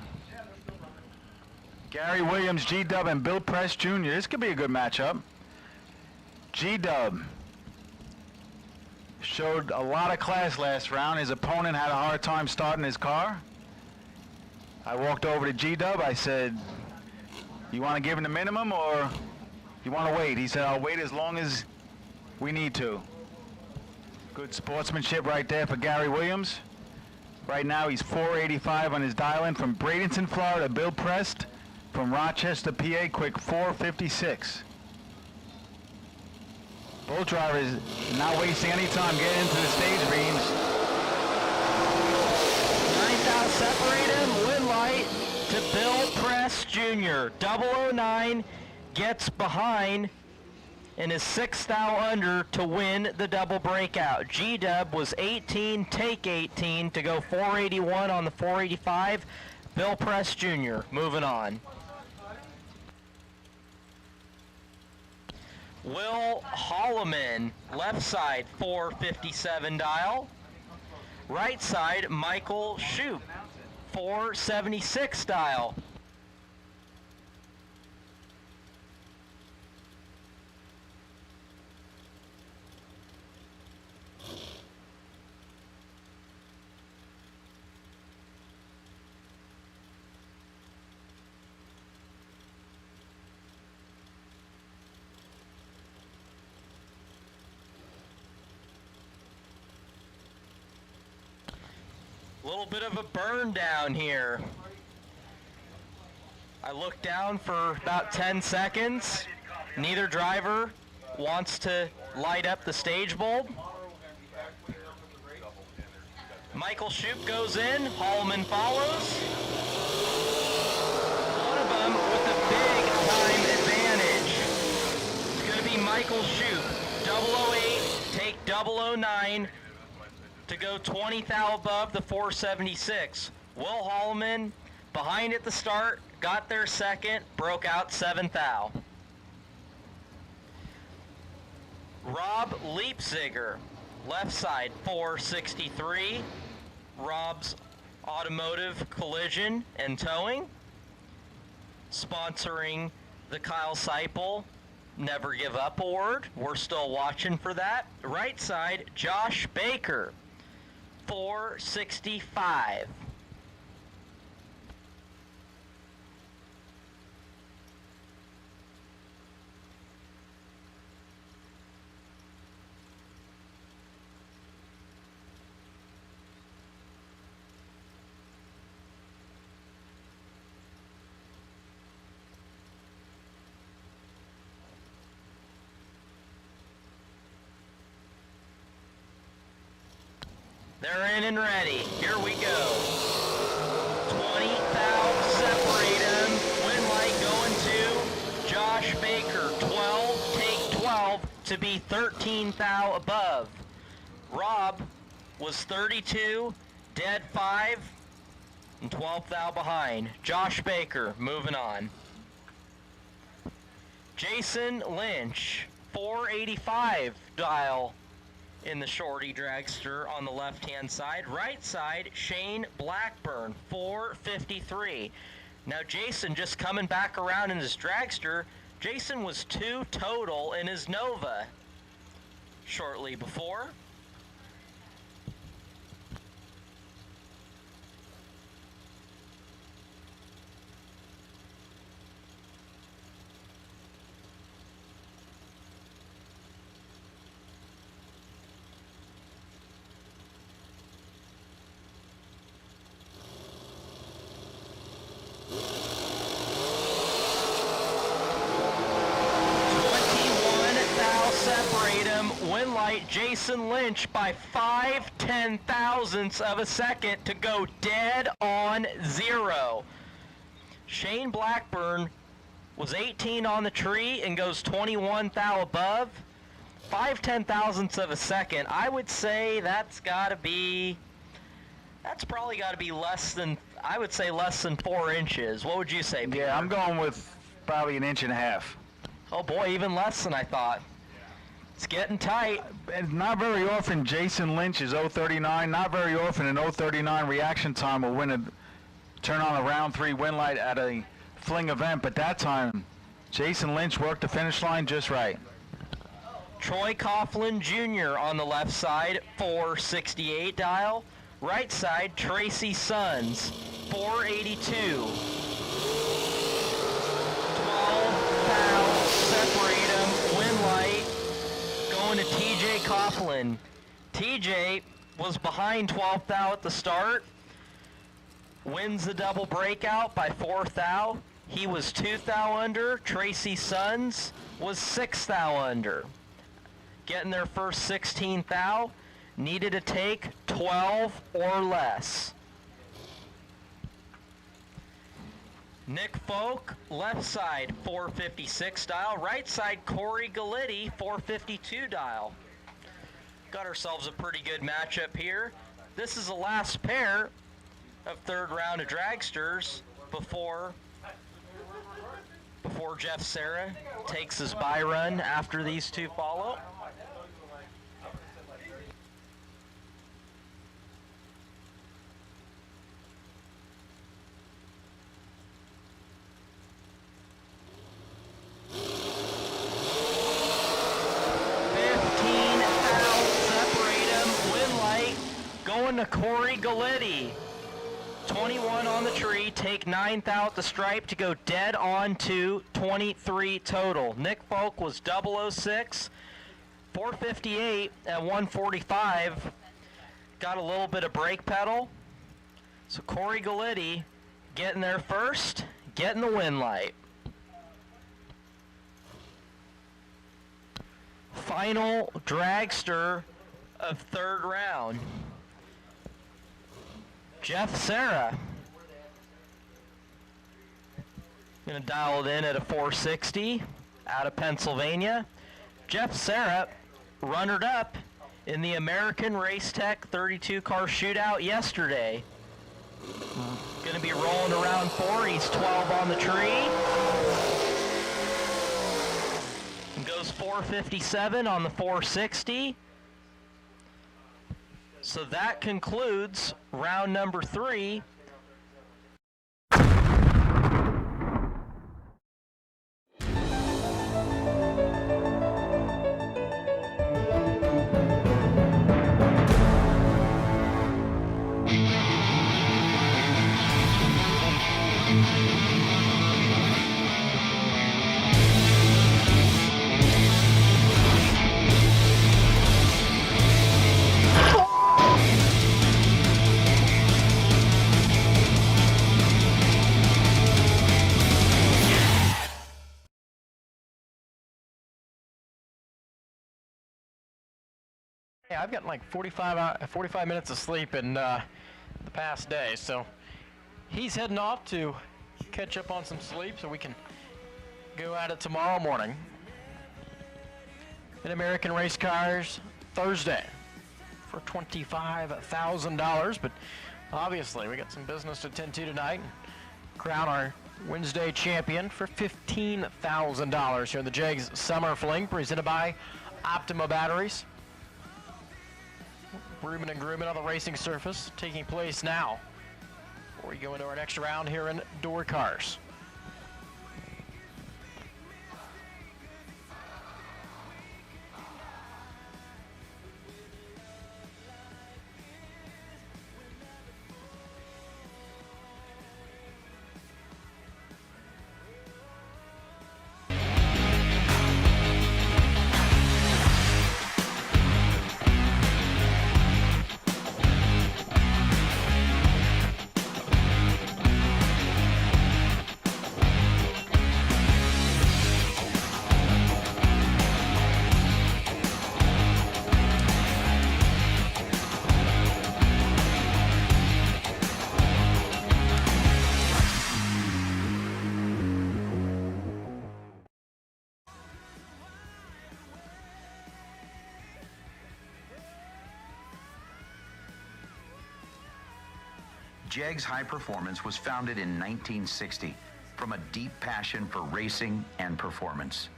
Gary Williams, G-Dub, and Bill Press Jr. This could be a good matchup. G-Dub showed a lot of class last round. His opponent had a hard time starting his car. I walked over to G-Dub. I said, you want to give him the minimum or you want to wait? He said, I'll wait as long as we need to. Good sportsmanship right there for Gary Williams. Right now he's 485 on his dial-in from Bradenton, Florida. Bill Prest from Rochester, PA, quick 456. Both drivers not wasting any time getting into the stage beams. 9th out separate him, win light to Bill Press Jr. 009 gets behind and is 6th out under to win the double breakout. G-Dub was 18, take 18 to go 481 on the 485. Bill Press Jr. moving on. Will Holloman, left side 457 dial. Right side Michael Shoup, 476 dial. A little bit of a burn down here. I look down for about 10 seconds. Neither driver wants to light up the stage bulb. Michael Shoup goes in, Holloman follows. One of them with a big time advantage. It's going to be Michael Shoup, 008, take 009. To go 20th thou above the 476. Will Holloman behind at the start, got there second, broke out 7th thou. Rob Leipziger, left side 463. Rob's Automotive Collision and Towing, sponsoring the Kyle Seipel Never Give Up Award. We're still watching for that. Right side, Josh Baker, 465. They're in and ready. Here we go. 20 thou separate them. Win light going to Josh Baker. 12, take 12 to be 13 thou above. Rob was 32, dead 5, and 12 thou behind. Josh Baker moving on. Jason Lynch, 485 dial in the shorty dragster on the left-hand side. Right side, Shane Blackburn, 453. Now Jason just coming back around in his dragster. Jason was 2 total in his Nova shortly before. right, Jason Lynch by 5/10,000ths of a second to go dead on 0. Shane Blackburn was 18 on the tree and goes 21 thou above. 5/10,000ths of a second. I would say that's probably got to be less than, I would say less than 4 inches. What would you say, Peter? Yeah, I'm going with probably 1.5 inches. Oh boy, even less than I thought. It's getting tight. And not very often Jason Lynch is 0.39. Not very often an 0.39 reaction time will turn on a round 3 win light at a fling event, but that time Jason Lynch worked the finish line just right. Troy Coughlin Jr. on the left side, 468 dial. Right side, Tracy Sons, 482. 12 thou, separate them, win light, going to TJ Coughlin. TJ was behind 12 thou at the start, wins the double breakout by 4 thou. He was 2 thou under. Tracy Sons was 6 thou under. Getting their first 16 thou, needed to take 12 or less. Nick Folk, left side, 456 dial. Right side, Corey Galitti, 452 dial. Got ourselves a pretty good matchup here. This is the last pair of third round of dragsters before Jeff Serra takes his bye run after these two follow. Going to Corey Galitti. 21 on the tree, take 9 thou at the stripe to go dead on to 23 total. Nick Folk was 006, 458 at 145. Got a little bit of brake pedal. So Corey Galitti getting there first, getting the win light. Final dragster of third round. Jeff Serra. Gonna dial it in at a 460 out of Pennsylvania. Jeff Serra runnered up in the American Race Tech 32 car shootout yesterday. Gonna be rolling around 4. He's 12 on the tree. And goes 457 on the 460. So that concludes round number 3. Yeah, I've gotten like 45 minutes of sleep in the past day, so he's heading off to catch up on some sleep so we can go at it tomorrow morning. In American Race Cars Thursday for $25,000, but obviously we got some business to attend to tonight and crown our Wednesday champion for $15,000 here in the Jegs Summer Fling, presented by Optima Batteries. Grooming and grooming on the racing surface taking place now before we go into our next round here in Door Cars. Jegs High Performance was founded in 1960 from a deep passion for racing and performance.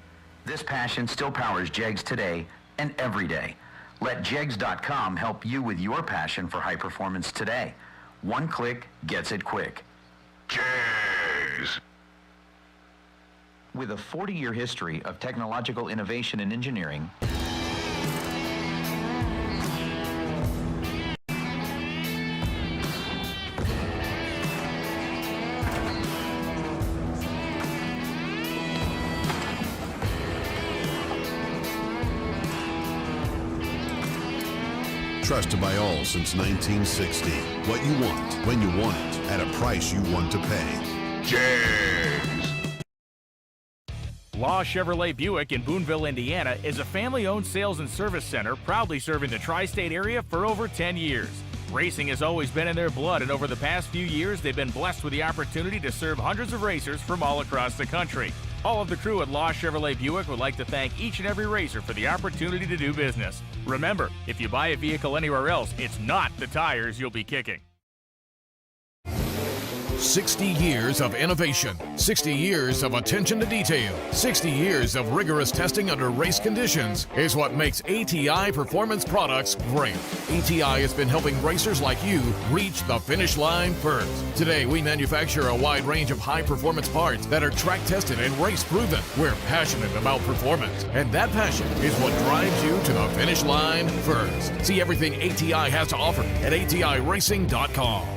This passion still powers Jegs today and every day. Let Jegs.com help you with your passion for high performance today. One click gets it quick. Jegs. With a 40-year history of technological innovation and engineering, Trusted by all since 1960. What you want, when you want it, at a price you want to pay. Jegs. Law Chevrolet Buick in Boonville, Indiana is a family-owned sales and service center proudly serving the tri-state area for over 10 years. Racing has always been in their blood, and over the past few years, they've been blessed with the opportunity to serve hundreds of racers from all across the country. All of the crew at Law Chevrolet Buick would like to thank each and every racer for the opportunity to do business. Remember, if you buy a vehicle anywhere else, it's not the tires you'll be kicking. 60 years of innovation, 60 years of attention to detail, 60 years of rigorous testing under race conditions is what makes ATI Performance Products great. ATI has been helping racers like you reach the finish line first. Today, we manufacture a wide range of high-performance parts that are track-tested and race-proven. We're passionate about performance, and that passion is what drives you to the finish line first. See everything ATI has to offer at ATIRacing.com.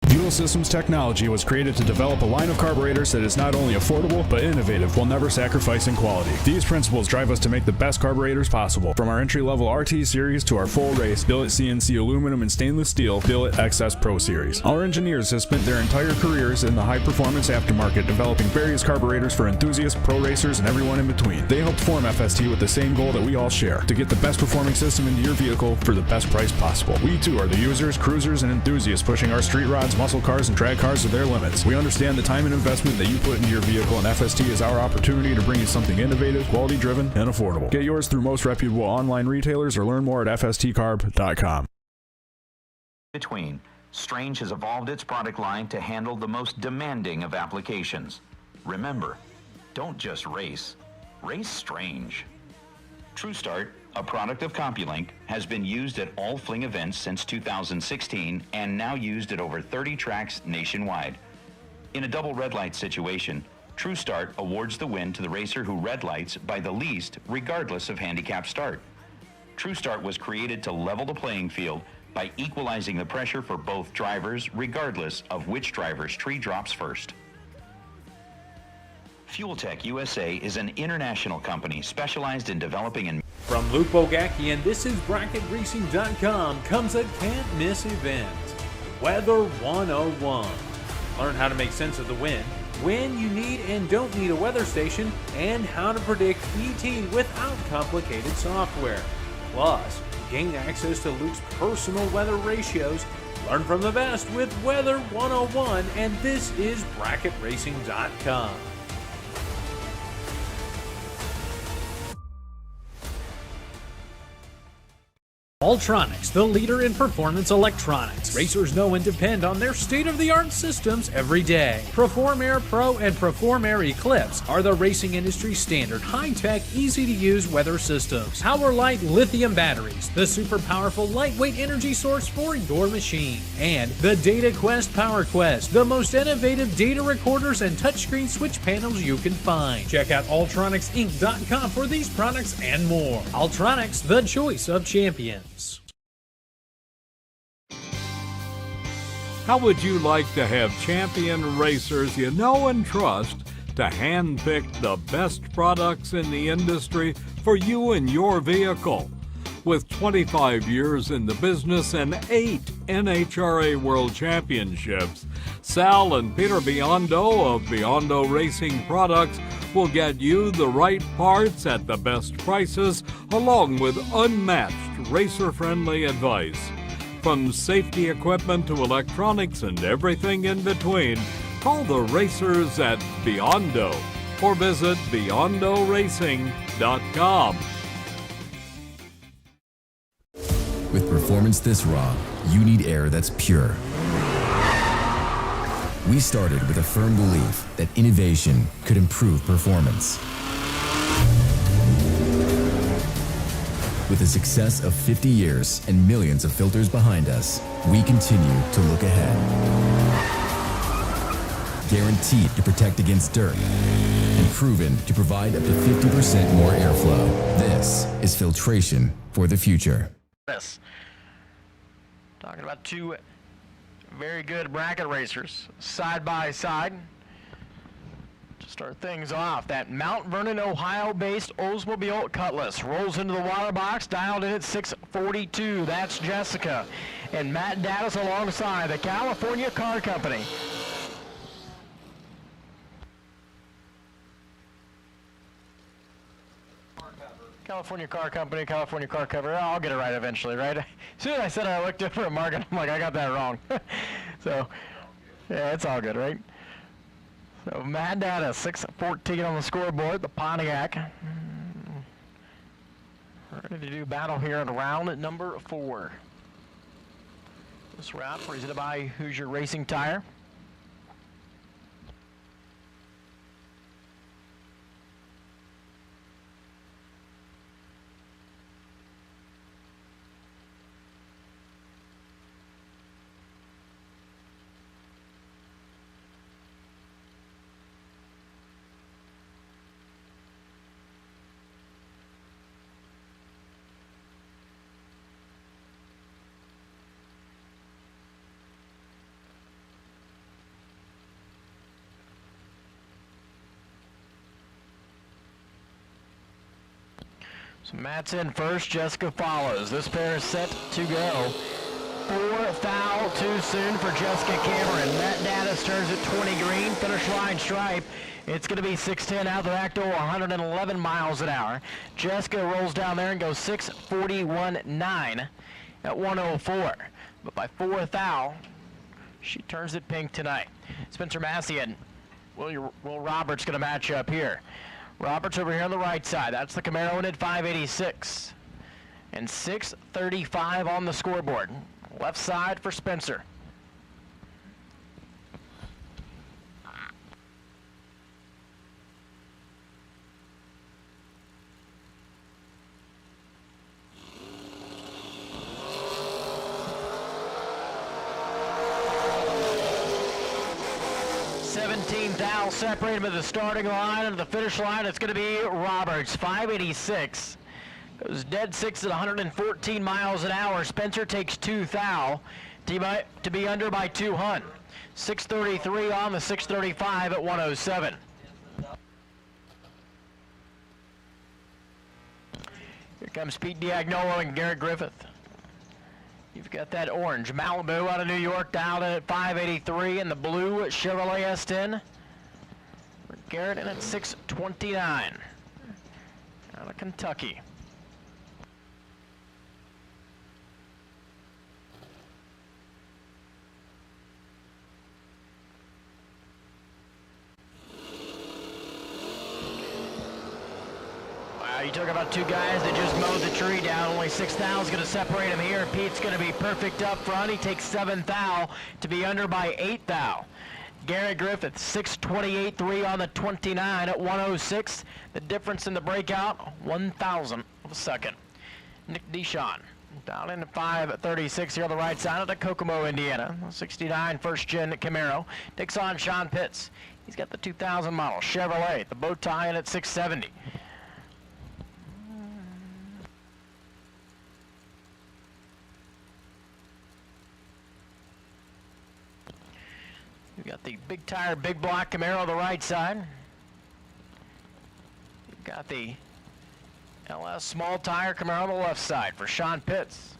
Fuel Systems Technology was created to develop a line of carburetors that is not only affordable, but innovative while never sacrificing quality. These principles drive us to make the best carburetors possible. From our entry-level RT series to our full race billet CNC aluminum and stainless steel billet XS Pro series. Our engineers have spent their entire careers in the high-performance aftermarket developing various carburetors for enthusiasts, pro racers, and everyone in between. They helped form FST with the same goal that we all share, to get the best performing system into your vehicle for the best price possible. We too are the users, cruisers, and enthusiasts pushing our street rods, muscle cars, and drag cars to their limits. We understand the time and investment that you put into your vehicle, and FST is our opportunity to bring you something innovative, quality-driven, and affordable. Get yours through most reputable online retailers or learn more at fstcarb.com. between, Strange has evolved its product line to handle the most demanding of applications. Remember, don't just race, race Strange. TrueStart, a product of CompuLink, has been used at all Fling events since 2016 and now used at over 30 tracks nationwide. In a double red light situation, TrueStart awards the win to the racer who red lights by the least, regardless of handicap start. TrueStart was created to level the playing field by equalizing the pressure for both drivers, regardless of which driver's tree drops first. FuelTech USA is an international company specialized in developing and... From Luke Bogacki, and this is BracketRacing.com, comes a can't-miss event, Weather 101. Learn how to make sense of the wind, when you need and don't need a weather station, and how to predict ET without complicated software. Plus, gain access to Luke's personal weather ratios. Learn from the best with Weather 101, and this is BracketRacing.com. Ultronics, the leader in performance electronics. Racers know and depend on their state-of-the-art systems every day. Perform Air Pro and Perform Air Eclipse are the racing industry's standard high-tech, easy-to-use weather systems. Power-Light lithium batteries, the super powerful lightweight energy source for your machine. And the Data Quest Power Quest, the most innovative data recorders and touchscreen switch panels you can find. Check out ultronicsinc.com for these products and more. Ultronics, the choice of champions. How would you like to have champion racers you know and trust to handpick the best products in the industry for you and your vehicle? With 25 years in the business and 8 NHRA World Championships, Sal and Peter Biondo of Biondo Racing Products will get you the right parts at the best prices, along with unmatched racer-friendly advice. From safety equipment to electronics and everything in between, call the racers at Biondo or visit BiondoRacing.com. With performance this raw, you need air that's pure. We started with a firm belief that innovation could improve performance. With the success of 50 years and millions of filters behind us, we continue to look ahead. Guaranteed to protect against dirt and proven to provide up to 50% more airflow. This is filtration for the future. Talking about two very good bracket racers side by side. To start things off, that Mount Vernon, Ohio-based Oldsmobile Cutlass rolls into the water box, dialed in at 642. That's Jessica. And Matt Dattis alongside the California Car Company. California Car Company, California Car Cover. I'll get it right eventually, right? As soon as I said it, I looked over at Mark and I'm like, I got that wrong. So, yeah, it's all good, right? So, Mad Data, 6:14 on the scoreboard, the Pontiac. Ready to do battle here in round number 4. This round presented by Hoosier Racing Tire. So Matt's in first, Jessica follows. This pair is set to go. 4 foul too soon for Jessica Cameron. Matt Dattis turns at 20 green, finish line stripe. It's going to be 6:10 out the back door, 111 miles an hour. Jessica rolls down there and goes 6:41.9 at 104. But by 4 thou, she turns it pink tonight. Spencer Massey and Will Roberts going to match up here. Roberts over here on the right side. That's the Camaro in at 586. And 6:35 on the scoreboard. Left side for Spencer. Thou separated with the starting line and the finish line. It's going to be Roberts, 586. Goes dead 6 at 114 miles an hour. Spencer takes 2 thou to be under by 2 hun. 6:33 on the 6:35 at 107. Here comes Pete Diagnolo and Garrett Griffith. You've got that orange Malibu out of New York dialed in at 583 and the blue Chevrolet S10. Garrett in at 6:29 out of Kentucky. Wow, you talk about two guys that just mowed the tree down. Only 6 thou is going to separate him here. Pete's going to be perfect up front. He takes 7 thou to be under by 8 thou. Garrett Griffith, 6:28.3 on the 29 at 106. The difference in the breakout, 1,000 of a second. Nick Deshawn down into 5:36 here on the right side of the Kokomo, Indiana. 69 first-gen Camaro. Takes on Sean Pitts. He's got the 2000 model Chevrolet. The bow tie in at 670. You've got the big tire, big block Camaro on the right side. You've got the LS small tire Camaro on the left side for Sean Pitts.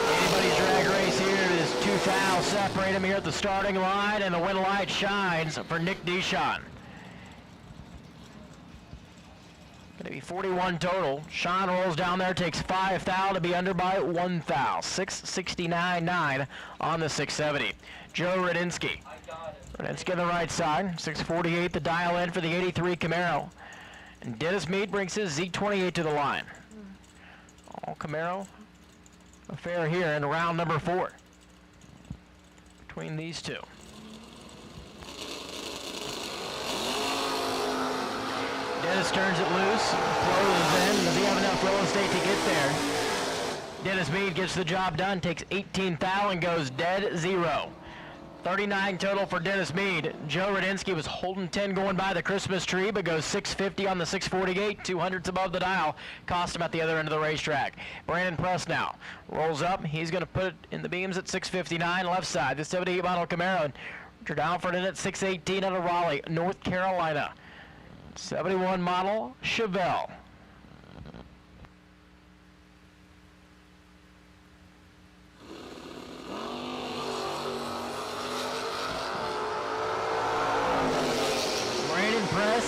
Anybody's drag race here is 2 thou separate him here at the starting line, and the win light shines for Nick Deshawn. Going to be 41 total. Sean rolls down there, takes 5 thou to be under by 1 thou. 6:69.9 on the 670. Joe Radinsky. Let's get the right side. 648 the dial in for the 83 Camaro. And Dennis Meade brings his Z28 to the line. All Camaro affair here in round number 4 between these two. Dennis turns it loose, closes in. Does he have enough real estate to get there? Dennis Meade gets the job done, takes 18 thou and goes dead 0. 39 total for Dennis Meade. Joe Radinsky was holding 10 going by the Christmas tree, but goes 650 on the 648, 200s above the dial. Cost him at the other end of the racetrack. Brandon Press now rolls up. He's going to put it in the beams at 659 left side. The 78 model Camaro. Richard Alford in at 618 out of Raleigh, North Carolina. 71 model Chevelle. Press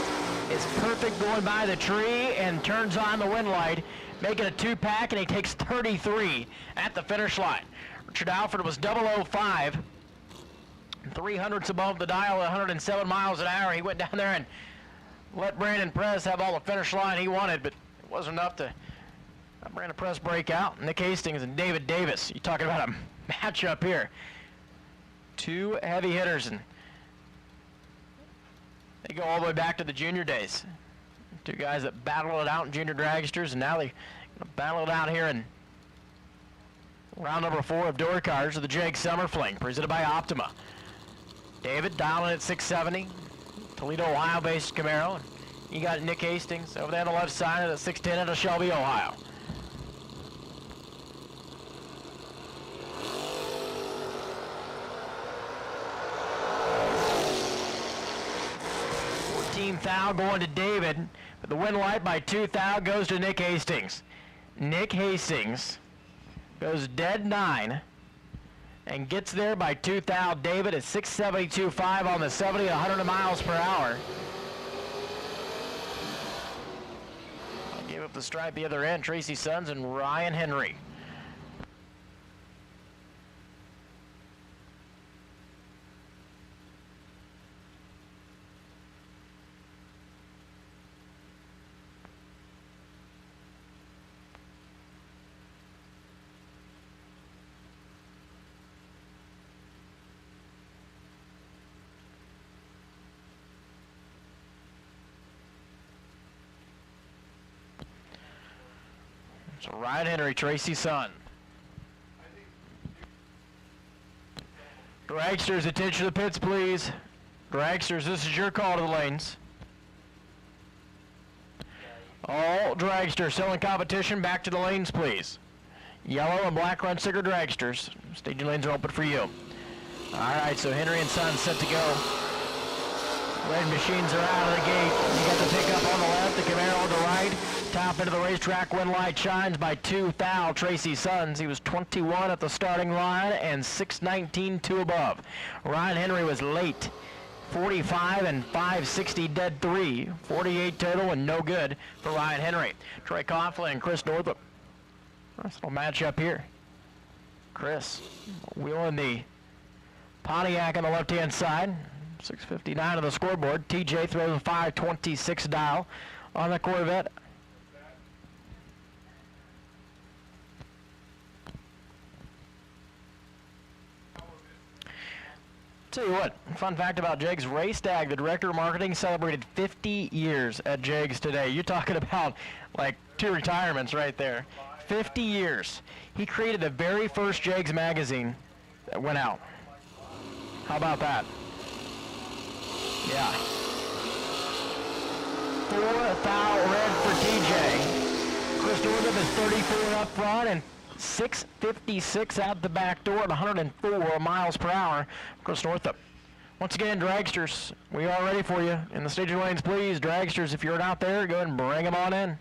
is perfect going by the tree and turns on the wind light, making a 2-pack, and he takes 33 at the finish line. Richard Alford was 005, 300s above the dial, 107 miles an hour. He went down there and let Brandon Press have all the finish line he wanted, but it wasn't enough to let Brandon Press break out. Nick Hastings and David Davis. You're talking about a matchup here. Two heavy hitters, and they go all the way back to the junior days. Two guys that battled it out in junior dragsters, and now they battle it out here in round number 4 of door cars of the JEG Summer Fling, presented by Optima. David dialing at 670, Toledo, Ohio-based Camaro. You got Nick Hastings over there on the left side of the 610 out of Shelby, Ohio. Thou going to David, but the win light by 2 thou goes to Nick Hastings. Nick Hastings goes dead 9 and gets there by 2 thou. David at 672.5 on the 70 at 100 miles per hour. I'll give up the stripe the other end. Tracy Sons and Ryan Henry. So Ryan Henry, Tracy Sun. Dragsters, attention to the pits, please. Dragsters, this is your call to the lanes. All dragsters selling competition, back to the lanes, please. Yellow and black run sticker dragsters. Staging lanes are open for you. All right, so Henry and Son set to go. Red machines are out of the gate. You got the pickup on the left, the Camaro on the right. Top into the racetrack, wind light shines by 2 thou. Tracy Sons, he was 21 at the starting line and 619 2 above. Ryan Henry was late. 45 and 560 dead 3. 48 total and no good for Ryan Henry. Troy Coughlin and Chris Northrup. Nice little matchup here. Chris wheeling the Pontiac on the left-hand side. 659 on the scoreboard. TJ throws a 526 dial on the Corvette. Tell you what, fun fact about JEG's Ray Stagg, the director of marketing, celebrated 50 years at JEG's today. You're talking about like 2 retirements right there. 50 years. He created the very first JEG's magazine that went out. How about that? Yeah. 4 thou red for TJ. Chris Northrup is 34 up front and 656 out the back door at 104 miles per hour. Chris Northrup. Once again, dragsters, we are ready for you. In the staging lanes, please. Dragsters, if you're out there, go ahead and bring them on in.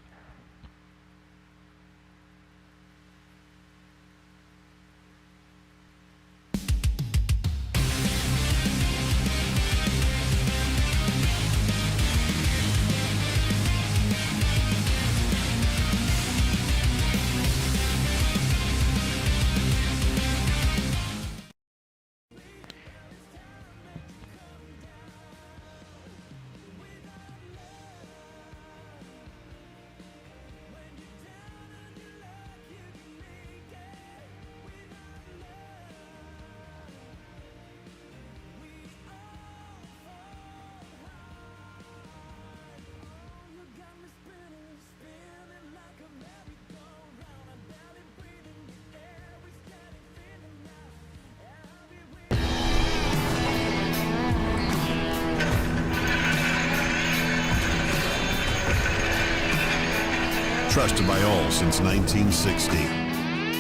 trusted by all since 1960.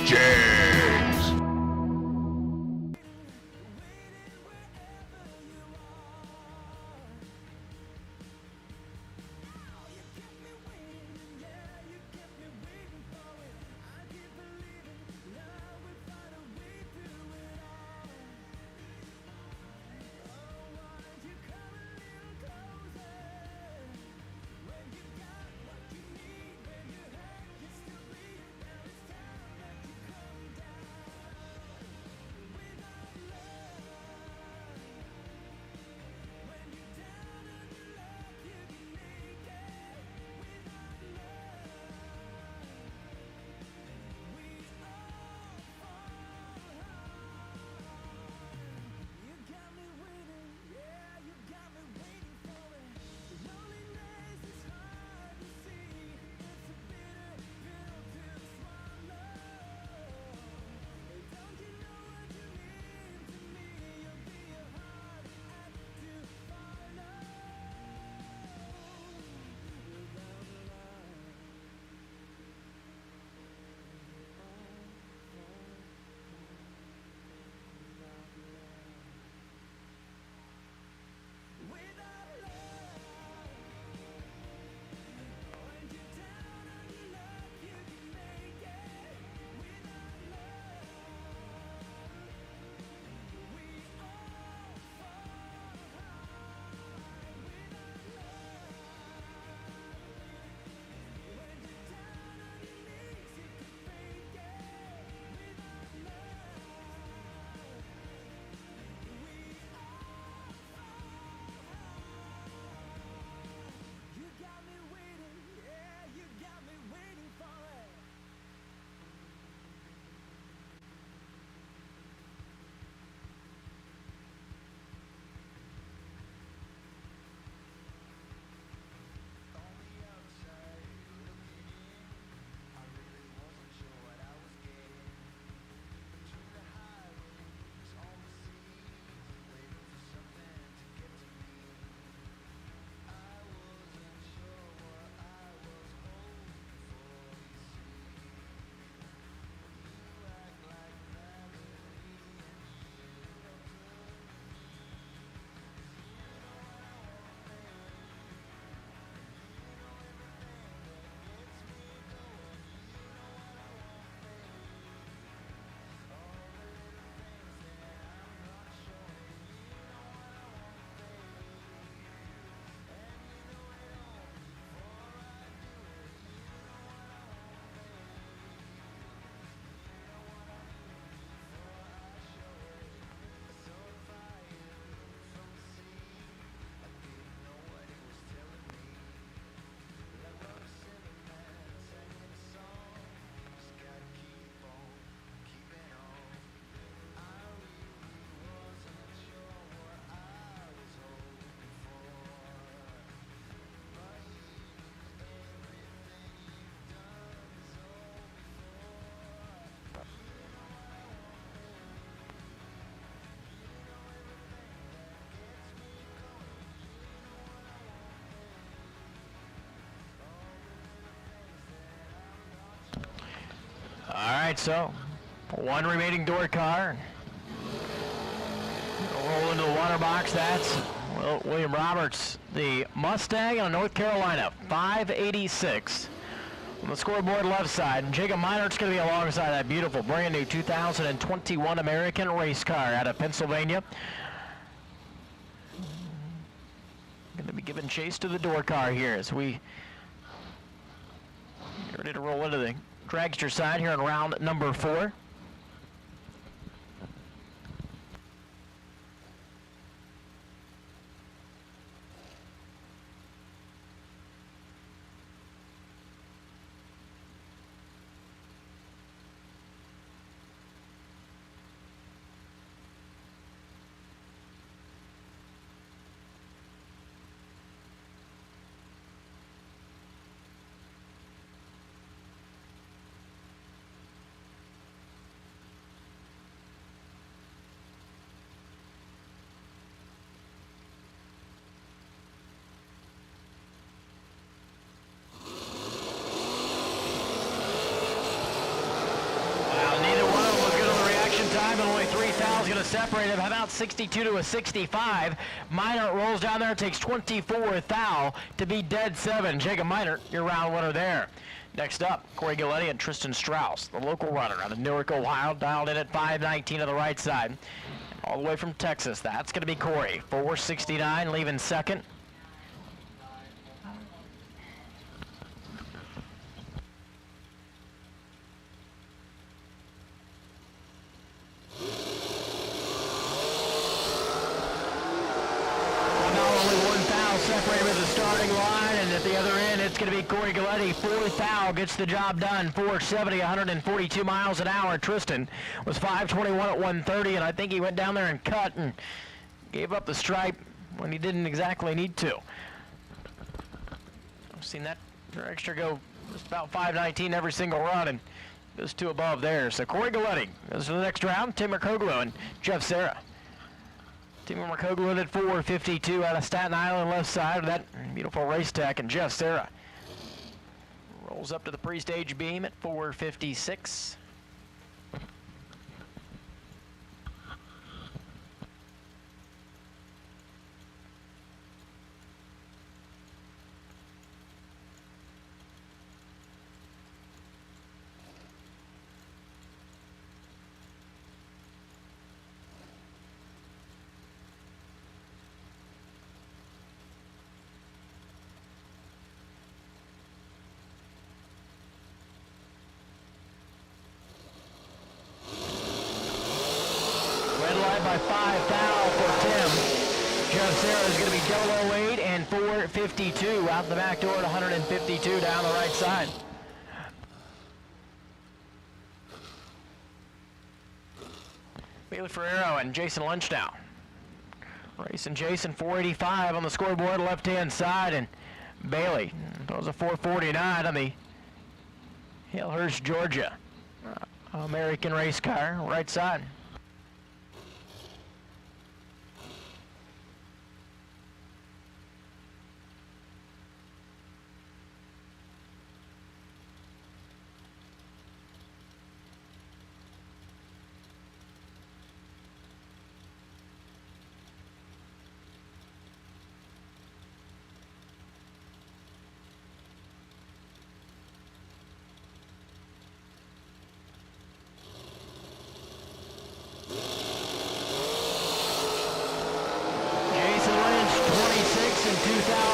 Jags. All right, so one remaining door car. Roll into the water box. That's William Roberts, the Mustang out of North Carolina, 586. On the scoreboard left side, Jacob Meinert's going to be alongside that beautiful brand new 2021 American race car out of Pennsylvania. Going to be giving chase to the door car here as we get ready to roll into the dragster side here on round number 4. separate him. How about 62 to a 65? Minor rolls down there, takes 24 thou to be dead 7. Jacob Minor, your round winner there. Next up, Corey Galletti and Tristan Strauss, the local runner out of Newark, Ohio, dialed in at 5:19 on the right side. All the way from Texas, that's going to be Corey. 4:69, leaving second. Separated with the starting line, and at the other end, it's going to be Corey Galletti. 4 thou gets the job done. 470, 142 miles an hour. Tristan was 521 at 130, and I think he went down there and cut and gave up the stripe when he didn't exactly need to. I've seen that extra go just about 519 every single run, and goes 2 above there. So Corey Galletti goes to the next round. Tim Mercoglu and Jeff Serra. Tim Mercoglu at 4:52 out of Staten Island, left side of that beautiful race tech, and Jeff Serra rolls up to the pre-stage beam at 4:56. By 5 thou for Tim. Jeff Serra is going to be 008 and 4:52 out the back door at 152 down the right side. Bailey Ferrero and Jason Lunch now. Racing Jason 485 on the scoreboard left hand side, and Bailey throws a 449 on the Hillhurst, Georgia American race car right side.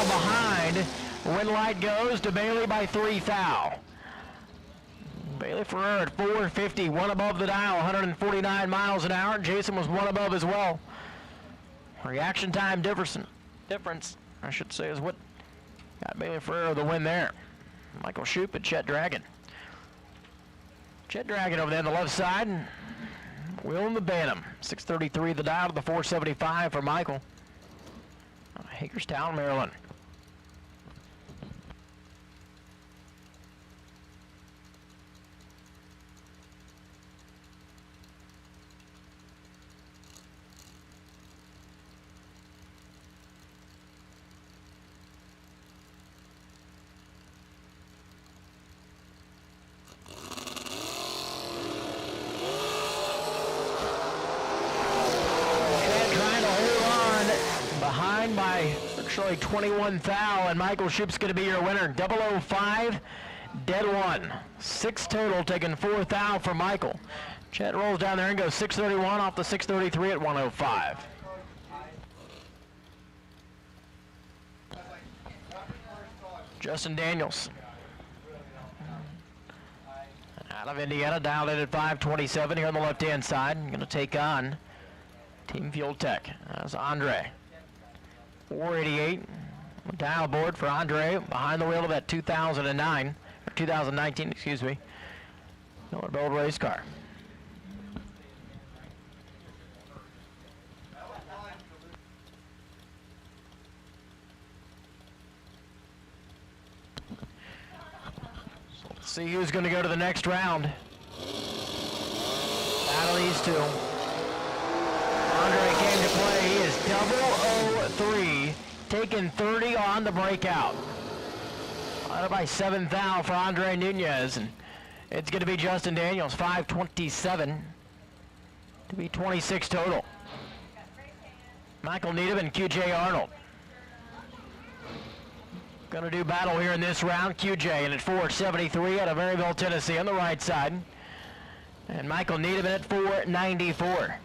Behind. Win light goes to Bailey by 3 thou. Bailey Ferrer at 450, 1 above the dial, 149 miles an hour. Jason was 1 above as well. Reaction time difference, I should say, is what got Bailey Ferrer the win there. Michael Shoup and Chet Dragon. Chet Dragon over there on the left side. Wheeling the Bantam. 633 the dial to the 475 for Michael. Hagerstown, Maryland. By virtually 21 thou, and Michael Shoup's going to be your winner. 005, dead 1. 6 total, taking 4 thou for Michael. Chet rolls down there and goes 631 off the 633 at 105. Justin Daniels out of Indiana, dialed in at 527 here on the left-hand side. Going to take on Team Fuel Tech. That's Andre. 488, dial board for Andre, behind the wheel of that 2009, or 2019, excuse me, Miller Build race car. So let's see who's going to go to the next round. Out of these two. Andre came to play. He is 003, taking 30 on the breakout. Followed by 7 thou for Andre Nunez, and it's going to be Justin Daniels, 527, to be 26 total. Michael Needham and QJ Arnold. Going to do battle here in this round. QJ in at 473 out of Maryville, Tennessee on the right side. And Michael Needham in at 494.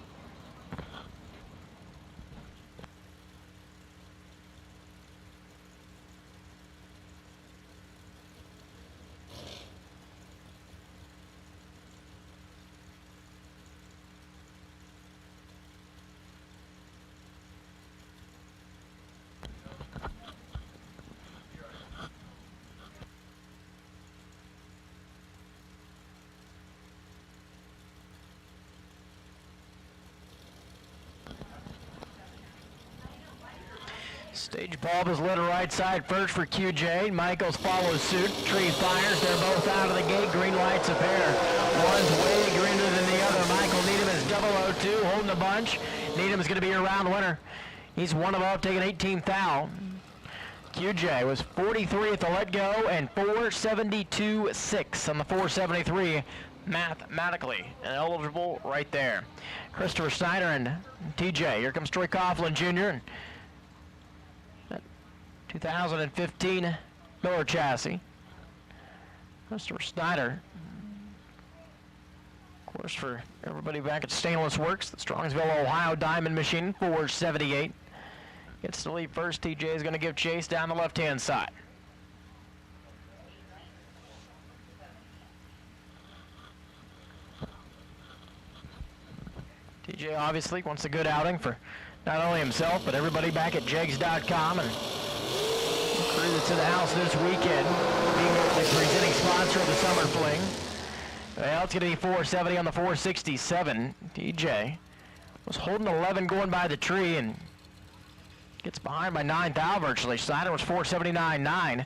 Stage bulb is lit to right side first for QJ. Michaels follows suit. Tree fires. They're both out of the gate. Green lights a pair. One's way greener than the other. Michael Needham is 002 holding the bunch. Needham's going to be your round winner. He's 1 of taking 18th thou. QJ was 43 at the let go and 472.6 on the 473. Mathematically eligible right there. Christopher Snyder and TJ. Here comes Troy Coughlin Jr. 2015 Miller chassis. Christopher Snyder, of course, for everybody back at Stainless Works, the Strongsville, Ohio Diamond Machine, 478. Gets to lead first. TJ is going to give chase down the left-hand side. TJ obviously wants a good outing for not only himself, but everybody back at jegs.com and crew that's in the house this weekend, being the presenting sponsor of the Summer Fling. Well, it's going to be 470 on the 467. TJ was holding 11 going by the tree and gets behind by 9 thou virtually. Snyder was 479.9.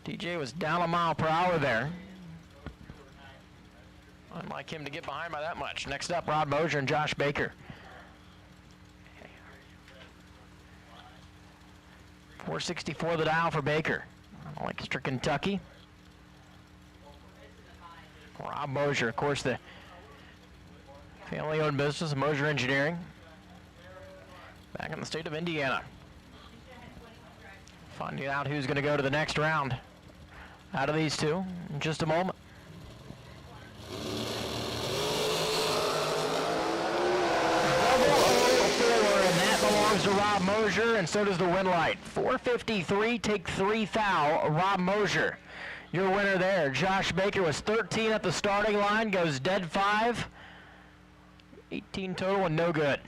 TJ was down a mile per hour there. I'd like him to get behind by that much. Next up, Rod Mosier and Josh Baker. 464 the dial for Baker. Lancaster, Kentucky. Rob Mosier, of course, the family-owned business of Mosier Engineering. Back in the state of Indiana. Finding out who's going to go to the next round out of these two in just a moment. Belongs to Rob Mosier, and so does the win light. 453, take 3 thou, Rob Mosier. Your winner there. Josh Baker was 13 at the starting line, goes dead 5. 18 total and no good.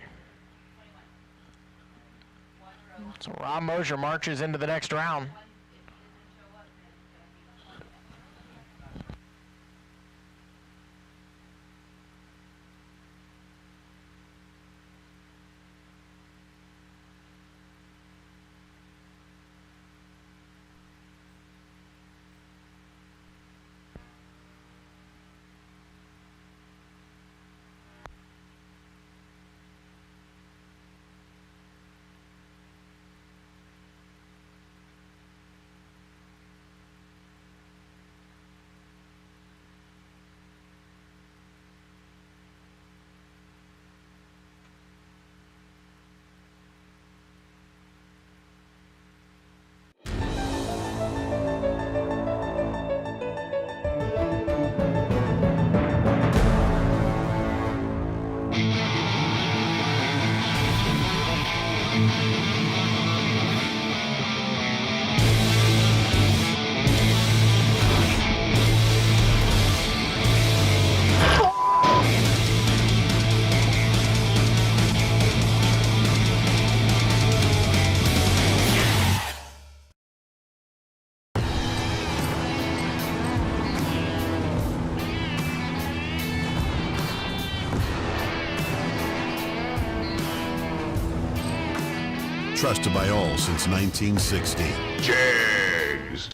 So Rob Mosier marches into the next round. Trusted by all since 1960. Jags.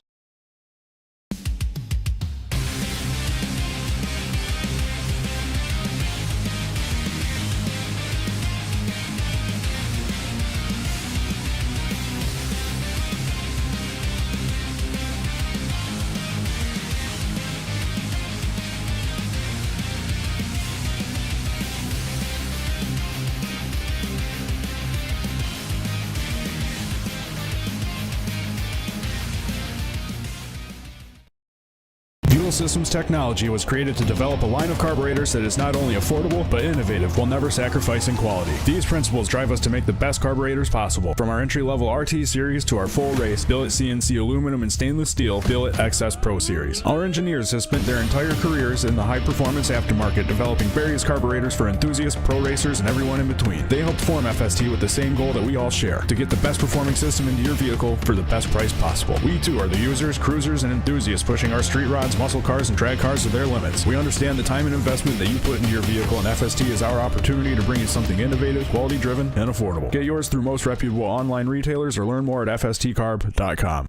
Dual Systems Technology was created to develop a line of carburetors that is not only affordable, but innovative while never sacrificing quality. These principles drive us to make the best carburetors possible. From our entry-level RT series to our full race, billet CNC aluminum and stainless steel, billet XS Pro series. Our engineers have spent their entire careers in the high-performance aftermarket developing various carburetors for enthusiasts, pro racers, and everyone in between. They helped form FST with the same goal that we all share, to get the best performing system into your vehicle for the best price possible. We too are the users, cruisers, and enthusiasts pushing our street rods, muscle cars, and drag cars to their limits. We understand the time and investment that you put into your vehicle, and FST is our opportunity to bring you something innovative, quality-driven, and affordable. Get yours through most reputable online retailers or learn more at fstcarb.com.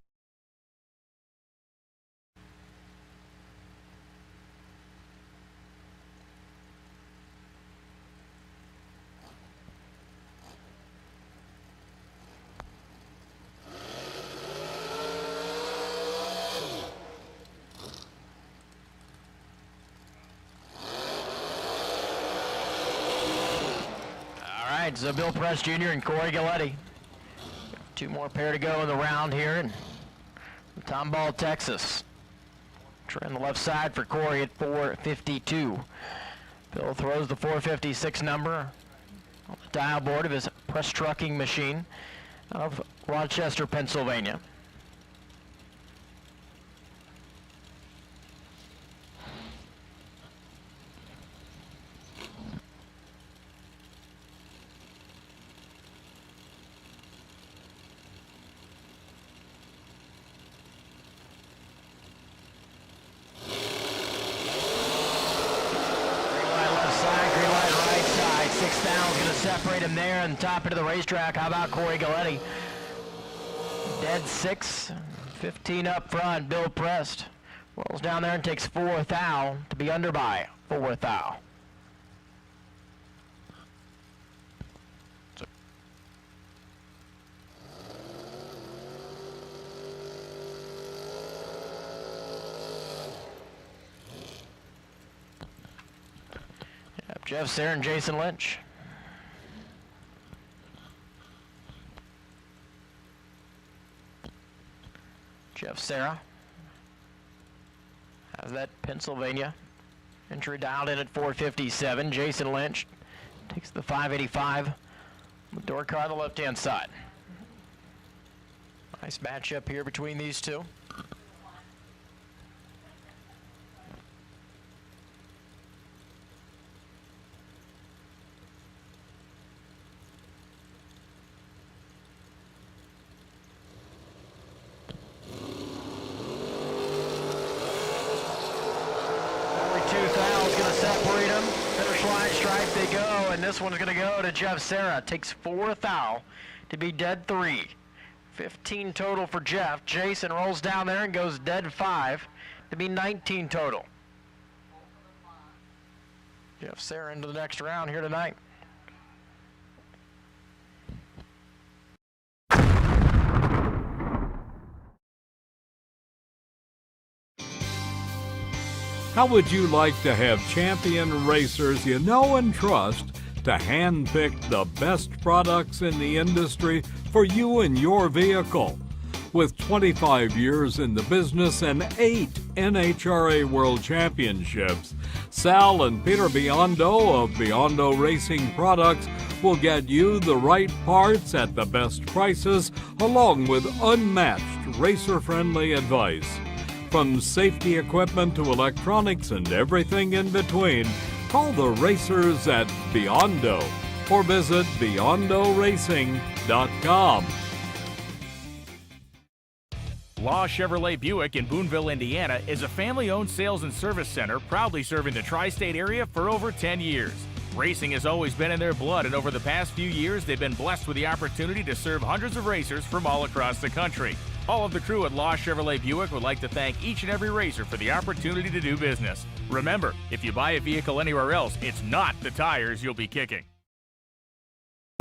So Bill Press Jr. and Corey Galletti. Two more pair to go in the round here in Tomball, Texas. Try on the left side for Corey at 452. Bill throws the 456 number on the dial board of his press trucking machine of Rochester, Pennsylvania. Separate him there and top into the racetrack. How about Corey Galletti? Dead 6, 15 up front. Bill Prest rolls down there and takes 4th thou to be under by 4th thou. Jeff Sayre and Jason Lynch. Jeff Sayre has that Pennsylvania entry dialed in at 457. Jason Lynch takes the 585 with door car on the left-hand side. Nice matchup here between these two. Separate them, finish line stripe they go, and this one's going to go to Jeff Sayre. Takes 4th thou to be dead 3. 15 total for Jeff. Jason rolls down there and goes dead 5 to be 19 total. Jeff Sayre into the next round here tonight. How would you like to have champion racers you know and trust to handpick the best products in the industry for you and your vehicle? With 25 years in the business and 8 NHRA World Championships, Sal and Peter Biondo of Biondo Racing Products will get you the right parts at the best prices, along with unmatched racer-friendly advice. From safety equipment to electronics and everything in between, call the racers at Biondo or visit BiondoRacing.com. Law Chevrolet Buick in Boonville, Indiana is a family-owned sales and service center proudly serving the tri-state area for over 10 years. Racing has always been in their blood, and over the past few years, they've been blessed with the opportunity to serve hundreds of racers from all across the country. All of the crew at Law Chevrolet Buick would like to thank each and every racer for the opportunity to do business. Remember, if you buy a vehicle anywhere else, it's not the tires you'll be kicking.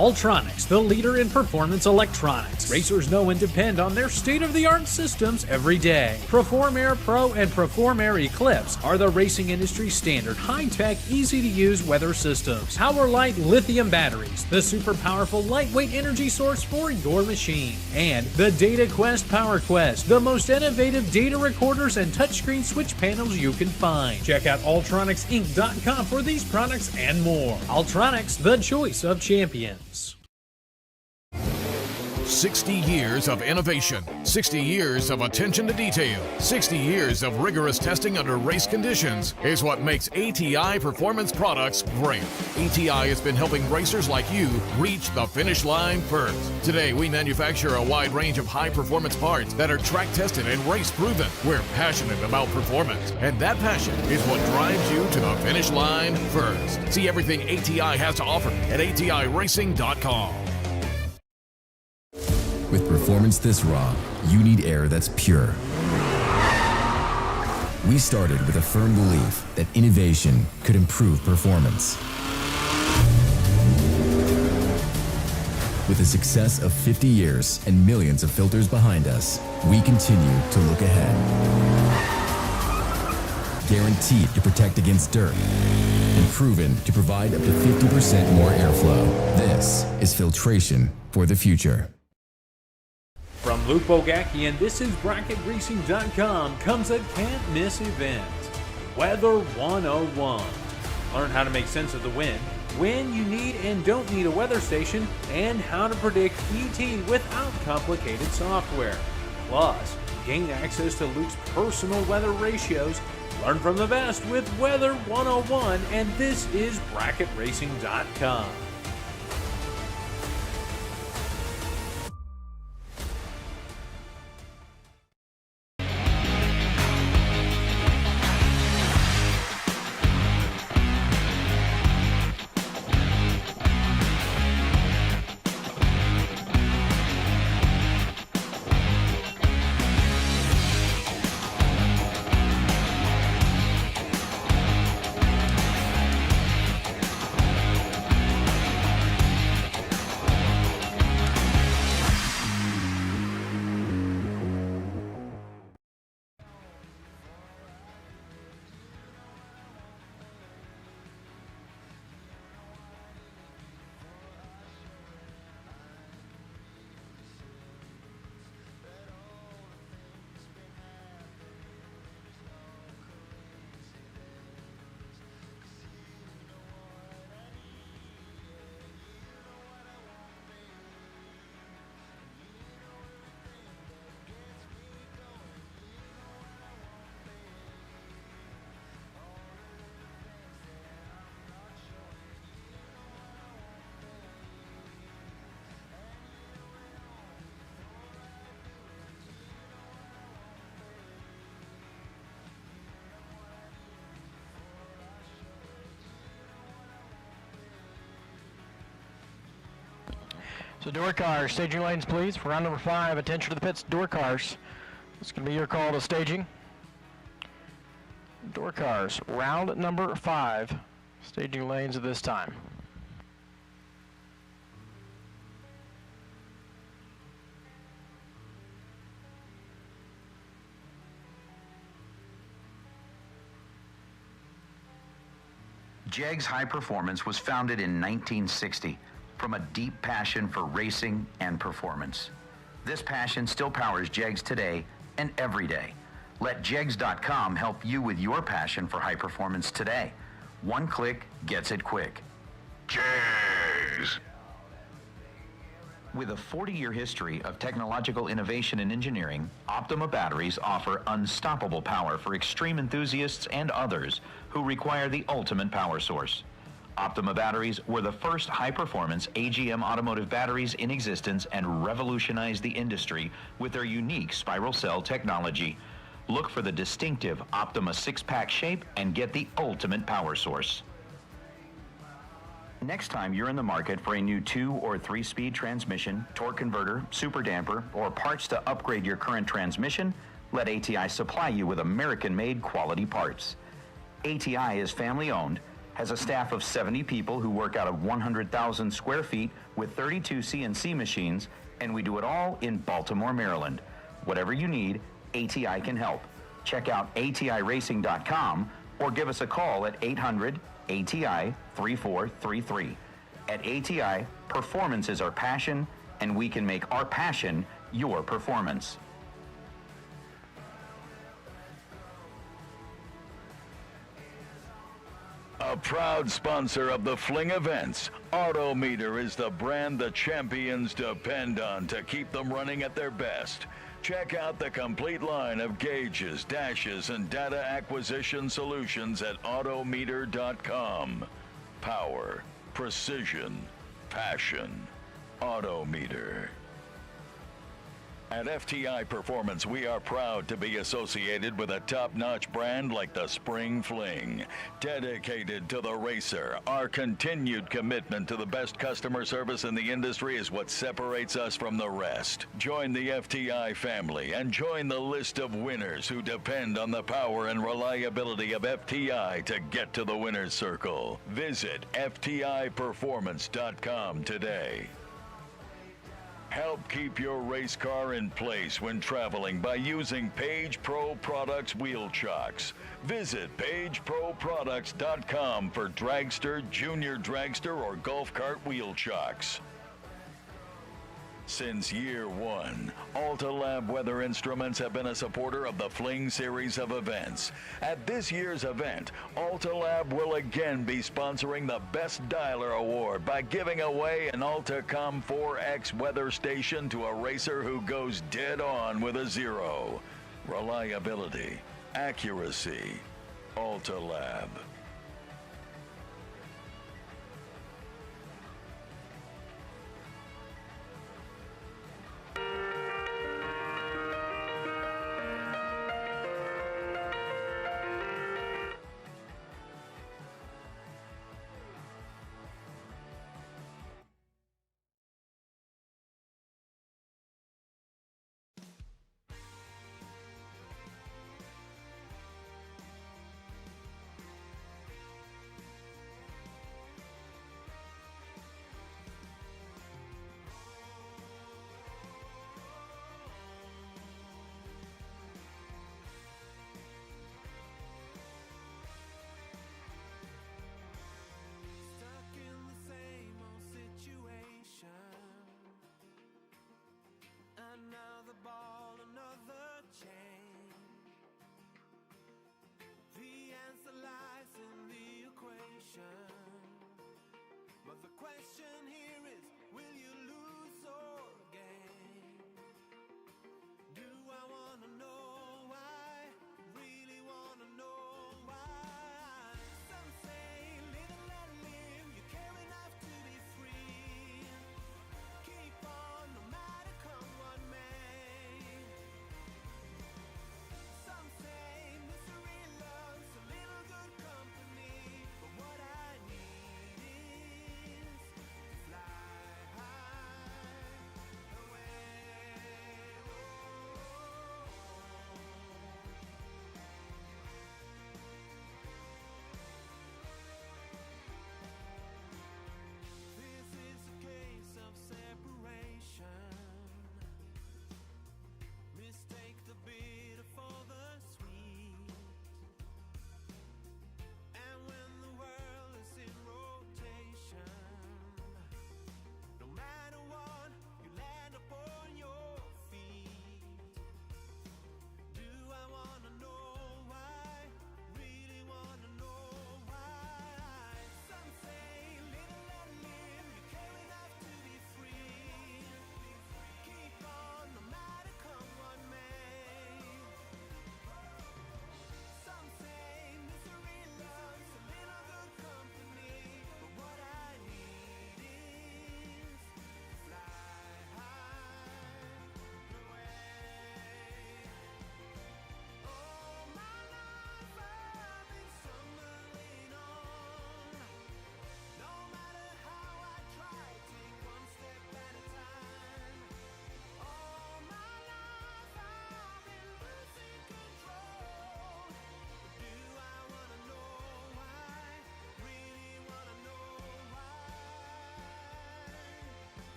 Ultronics, the leader in performance electronics. Racers know and depend on their state-of-the-art systems every day. Perform Air Pro and Perform Air Eclipse are the racing industry's standard high-tech, easy-to-use weather systems. Power-Light lithium batteries, the super powerful lightweight energy source for your machine. And the Data Quest Power Quest, the most innovative data recorders and touchscreen switch panels you can find. Check out ultronicsinc.com for these products and more. Ultronics, the choice of champions. 60 years of innovation, 60 years of attention to detail, 60 years of rigorous testing under race conditions is what makes ATI Performance Products great. ATI has been helping racers like you reach the finish line first. Today, we manufacture a wide range of high-performance parts that are track-tested and race-proven. We're passionate about performance, and that passion is what drives you to the finish line first. See everything ATI has to offer at ATIRacing.com. With performance this raw, you need air that's pure. We started with a firm belief that innovation could improve performance. With the success of 50 years and millions of filters behind us, we continue to look ahead. Guaranteed to protect against dirt and proven to provide up to 50% more airflow. This is filtration for the future. From Luke Bogacki, and this is BracketRacing.com, comes a can't-miss event, Weather 101. Learn how to make sense of the wind, when you need and don't need a weather station, and how to predict ET without complicated software. Plus, gain access to Luke's personal weather ratios. Learn from the best with Weather 101, and this is BracketRacing.com. So door cars, staging lanes please. For round number 5, attention to the pits, door cars. This can be your call to staging. Door cars, round number 5, staging lanes at this time. JEGS High Performance was founded in 1960 from a deep passion for racing and performance. This passion still powers JEGS today and every day. Let JEGS.com help you with your passion for high performance today. One click gets it quick. JEGS. With a 40-year history of technological innovation and engineering, Optima batteries offer unstoppable power for extreme enthusiasts and others who require the ultimate power source. Optima batteries were the first high-performance AGM automotive batteries in existence and revolutionized the industry with their unique spiral cell technology. Look for the distinctive Optima 6-pack shape and get the ultimate power source. Next time you're in the market for a new 2- or 3-speed transmission, torque converter, super damper, or parts to upgrade your current transmission, let ATI supply you with American-made quality parts. ATI is family-owned, has a staff of 70 people who work out of 100,000 square feet with 32 CNC machines, and we do it all in Baltimore, Maryland. Whatever you need, ATI can help. Check out ATIRacing.com or give us a call at 800-ATI-3433. At ATI, performance is our passion, and we can make our passion your performance. A proud sponsor of the Fling events, Autometer is the brand the champions depend on to keep them running at their best. Check out the complete line of gauges, dashes, and data acquisition solutions at autometer.com. Power, precision, passion. Autometer. At FTI Performance, we are proud to be associated with a top-notch brand like the Spring Fling. Dedicated to the racer, our continued commitment to the best customer service in the industry is what separates us from the rest. Join the FTI family and join the list of winners who depend on the power and reliability of FTI to get to the winner's circle. Visit FTIperformance.com today. Help keep your race car in place when traveling by using Page Pro Products wheel chocks. Visit PageProProducts.com for dragster, junior dragster, or golf cart wheel chocks. Since year one, Altalab Weather Instruments have been a supporter of the Fling series of events. At this year's event, Altalab will again be sponsoring the Best Dialer Award by giving away an Altacom 4X weather station to a racer who goes dead on with a zero. Reliability, accuracy, Altalab.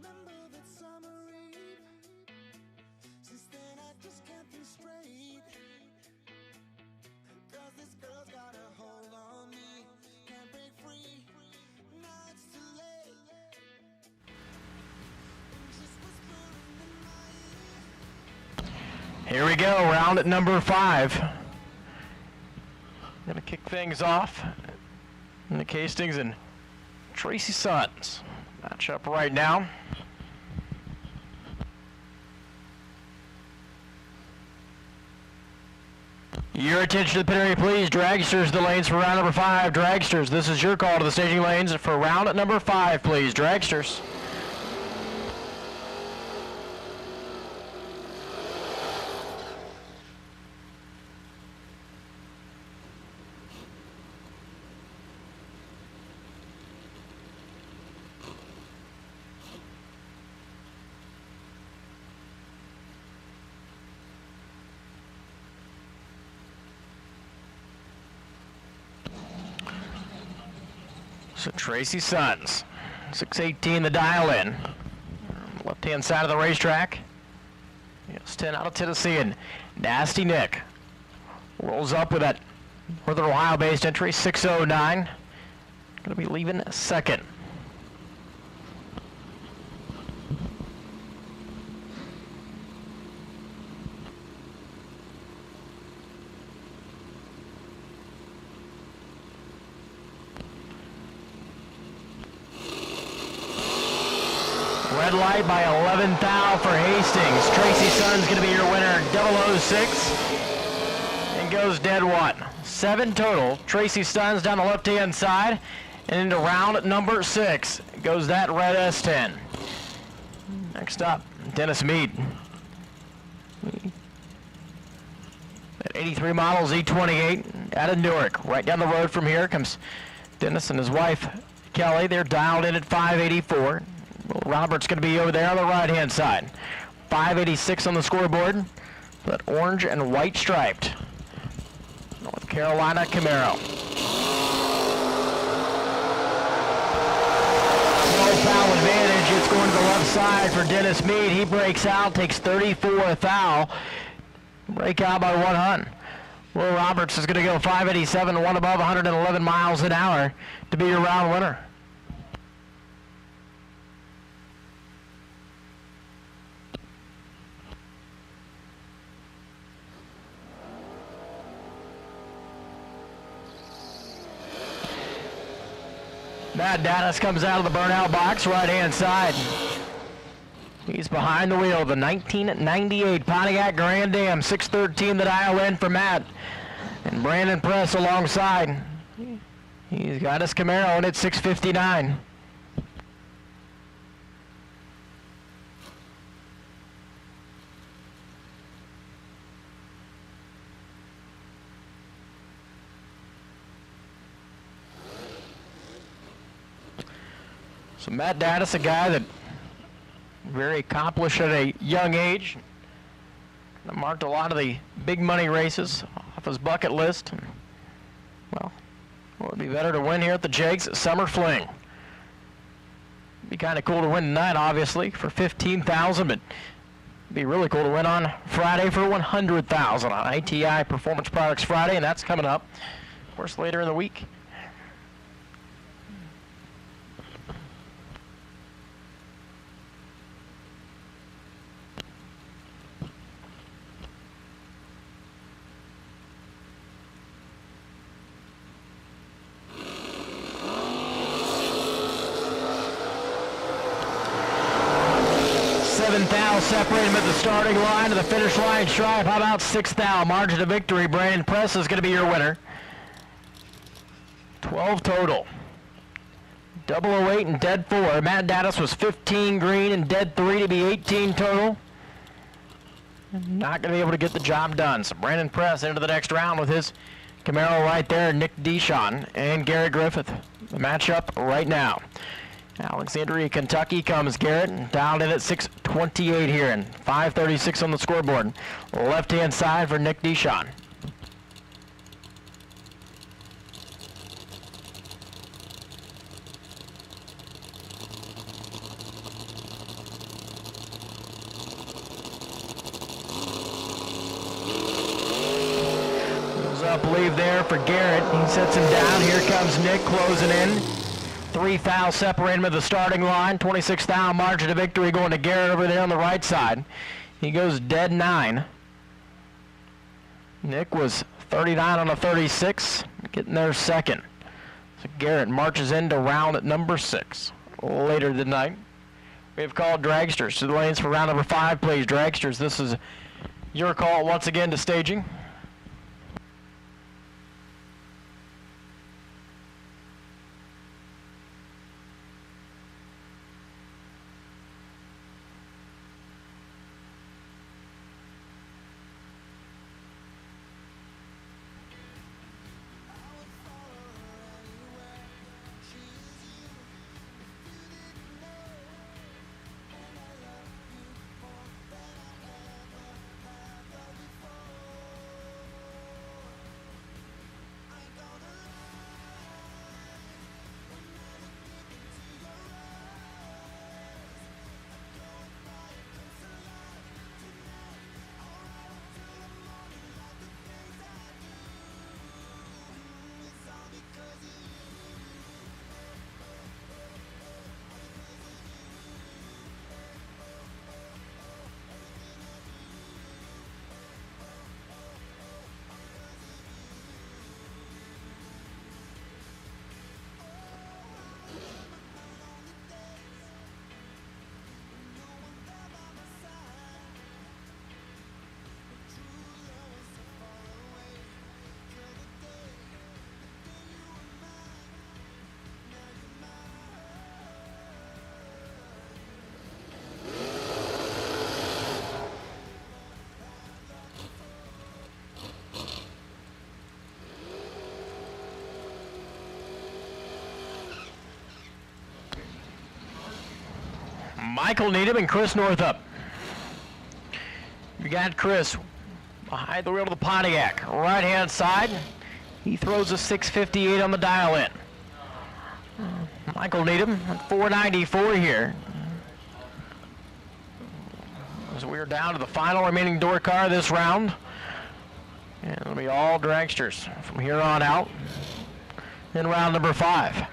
remember that summer eve. Since then I just can't think straight. Cause this girl's got a hold on me. Can't break free. Now it's too late. Just whispering in my ear. Here we go, round at number 5. Gonna kick things off. Nick Hastings and Tracy Sons match up right now. Your attention to the pit area, please. Dragsters, the lanes for round number 5. Dragsters, this is your call to the staging lanes for round at number 5, please. Dragsters. So Tracy Sons, 618 the dial in. Left hand side of the racetrack. Yes, 10 out of Tennessee, and Nasty Nick rolls up with that Northern Ohio based entry, 609. Gonna be leaving second. Red light by 11 thou for Hastings. Tracy Sons going to be your winner, 006. And goes dead one. 7 total. Tracy Sons down the left-hand side. And into round number 6 goes that red S10. Next up, Dennis Mead. At 83 models, E28 out of Newark. Right down the road from here comes Dennis and his wife, Kelly. They're dialed in at 584. Robert's going to be over there on the right-hand side. 586 on the scoreboard, but orange and white striped. North Carolina Camaro. 12 thou advantage. It's going to the left side for Dennis Mead. He breaks out, takes 34 thou. Break out by 1 hun. Will Roberts is going to go 587, one above 111 miles an hour to be your round winner. Matt Dattis comes out of the burnout box, right-hand side. He's behind the wheel of the 1998 Pontiac Grand Am, 613 the dial in for Matt. And Brandon Press alongside. He's got his Camaro in at 659. So Matt Dattis, a guy that very accomplished at a young age, marked a lot of the big money races off his bucket list. Well, it would be better to win here at the Jegs at Summer Fling. Be kind of cool to win tonight, obviously, for $15,000, but it'd be really cool to win on Friday for $100,000 on ATI Performance Products Friday, and that's coming up, of course, later in the week. Thou separate him at the starting line to the finish line stripe. How about 6 thou? Margin of victory. Brandon Press is going to be your winner. 12 total. 008 and dead 4. Matt Dattis was 15 green and dead 3 to be 18 total. Not going to be able to get the job done. So Brandon Press into the next round with his Camaro right there. Nick Dishon and Garrett Griffith. The matchup right now. Alexandria, Kentucky comes Garrett, dialed in at 628 here and 536 on the scoreboard. Left-hand side for Nick Dishon. leave there for Garrett. He sets him down. Here comes Nick closing in. 3 thou separate him at the starting line. 26 thou margin of victory going to Garrett over there on the right side. He goes dead 9. Nick was 39 on a 36, getting there second. So Garrett marches into round at number 6. Later tonight, we have called dragsters to the lanes for round number 5, please. Dragsters, this is your call once again to staging. Michael Needham and Chris Northup. You got Chris behind the wheel of the Pontiac. Right-hand side, he throws a 658 on the dial-in. Michael Needham at 494 here. As we are down to the final remaining door car this round. And it'll be all dragsters from here on out in round number 5.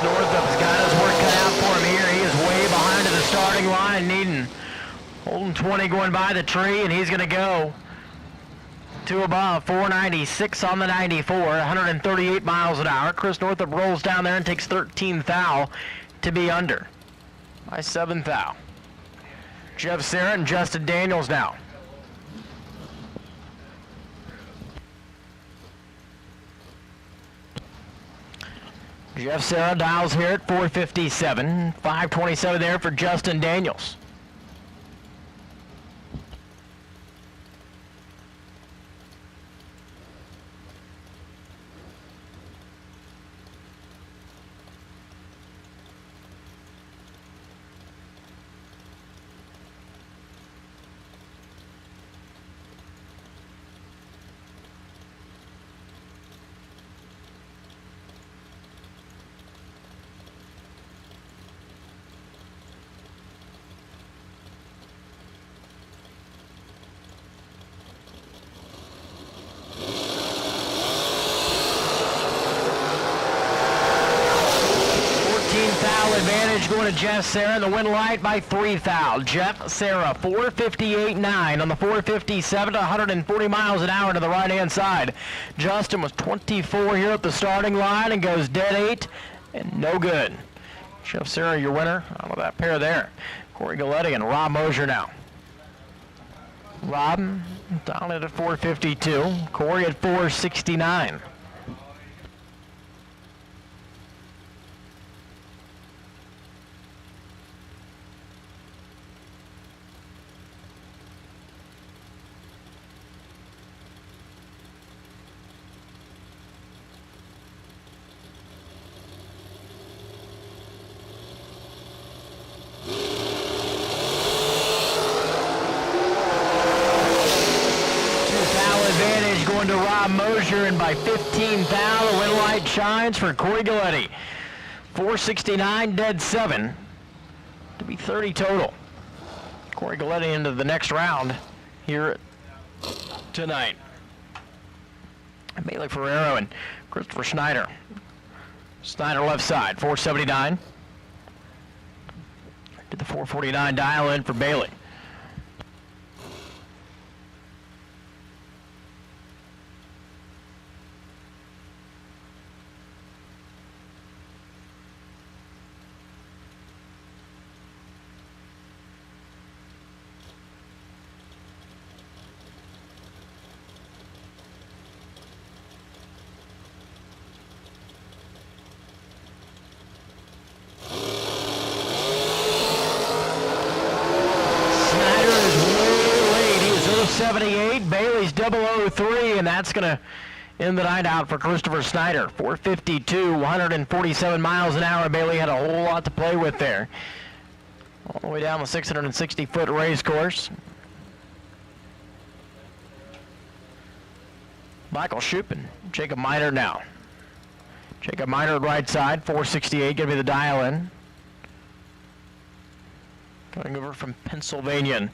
Northup's got his work cut out for him here. He is way behind to the starting line. Needham holding 20 going by the tree, and he's going to go to above 496 on the 94, 138 miles an hour. Chris Northup rolls down there and takes 13 thou to be under by 7 thou. Jeff Serra and Justin Daniels now. Jeff Serra dials here at 457, 527 there for Justin Daniels. Advantage going to Jeff Serra, the win light by 3 thou. Jeff Serra, 458.9 on the 457 to 140 miles an hour to the right-hand side. Justin was 24 here at the starting line and goes dead 8 and no good. Jeff Serra, your winner out of that pair there. Corey Galletti and Rob Mosier now. Rob down at 452, Corey at 469. Rob Mosier, and by 15 thou, the win light shines for Corey Galletti. 469, dead 7, to be 30 total. Corey Galletti into the next round here tonight. Bailey Ferrero and Christopher Schneider. Snyder left side, 479. Did the 449 dial in for Bailey. Bailey's 003, and that's going to end the night out for Christopher Snyder. 452, 147 miles an hour. Bailey had a whole lot to play with there. All the way down the 660-foot race course. Michael Shoup and Jacob Miner now. Jacob Miner right side, 468, going to be the dial-in. Coming over from Pennsylvania. And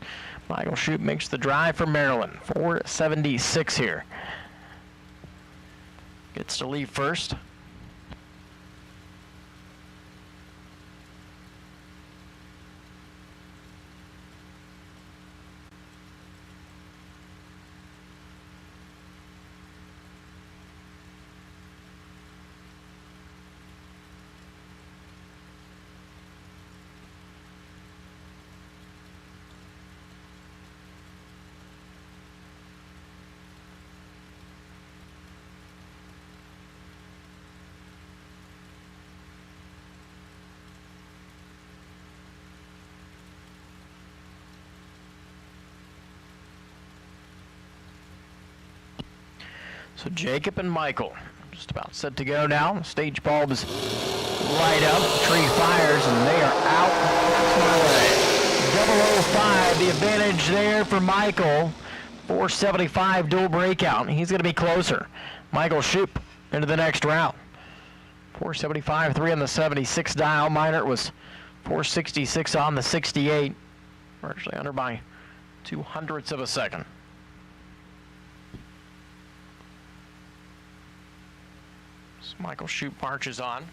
Michael Shoup makes the drive for Maryland. 476 here. Gets to leave first. So Jacob and Michael just about set to go now. The stage bulbs light up, the tree fires, and they are out. 005, the advantage there for Michael. 475 dual breakout. He's going to be closer. Michael Shoup into the next round. 475, 3 on the 76 dial. Minor was 466 on the 68. We're actually under by 0.02 of a second. Michael Shoup marches on.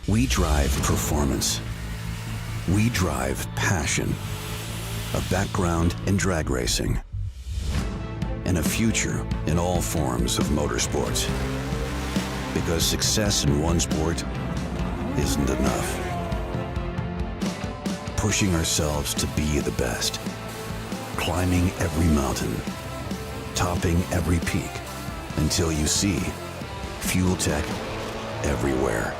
We drive performance. We drive passion. A background in drag racing. And a future in all forms of motorsports. Because success in one sport isn't enough. Pushing ourselves to be the best. Climbing every mountain. Topping every peak. Until you see Fuel Tech everywhere.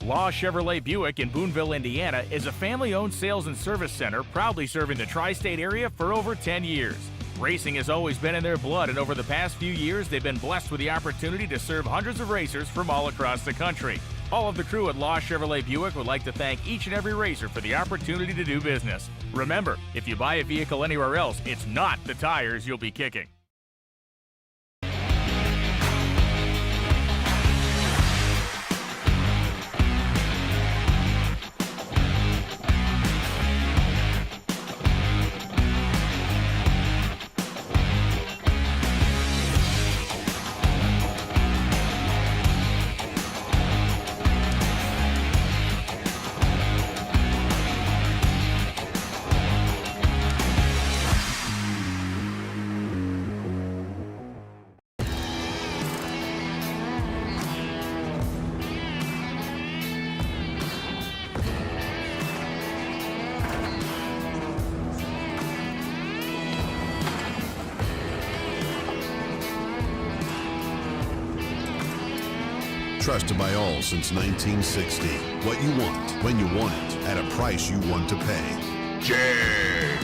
Law Chevrolet Buick in Boonville, Indiana is a family-owned sales and service center proudly serving the tri-state area for over 10 years. Racing has always been in their blood, and over the past few years, they've been blessed with the opportunity to serve hundreds of racers from all across the country. All of the crew at Law Chevrolet Buick would like to thank each and every racer for the opportunity to do business. Remember, if you buy a vehicle anywhere else, it's not the tires you'll be kicking. Trusted by all since 1960. What you want, when you want it, at a price you want to pay. Jags.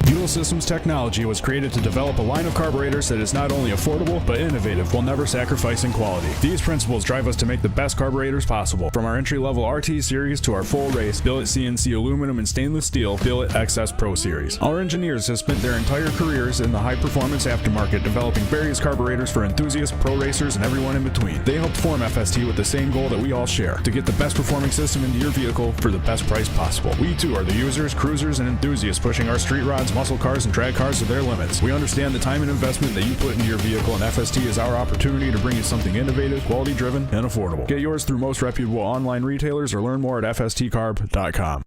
Fuel Systems Technology was created to develop a line of carburetors that is not only affordable, but innovative while never sacrificing quality. These principles drive us to make the best carburetors possible. From our entry-level RT series to our full race, billet CNC aluminum and stainless steel, billet XS Pro series. Our engineers have spent their entire careers in the high-performance aftermarket developing various carburetors for enthusiasts, pro racers, and everyone in between. They helped form FST with the same goal that we all share, to get the best performing system into your vehicle for the best price possible. We too are the users, cruisers, and enthusiasts pushing our street rods, muscle cars, and drag cars to their limits. We understand the time and investment that you put into your vehicle, and FST is our opportunity to bring you something innovative, quality driven, and affordable. Get yours through most reputable online retailers or learn more at fstcarb.com.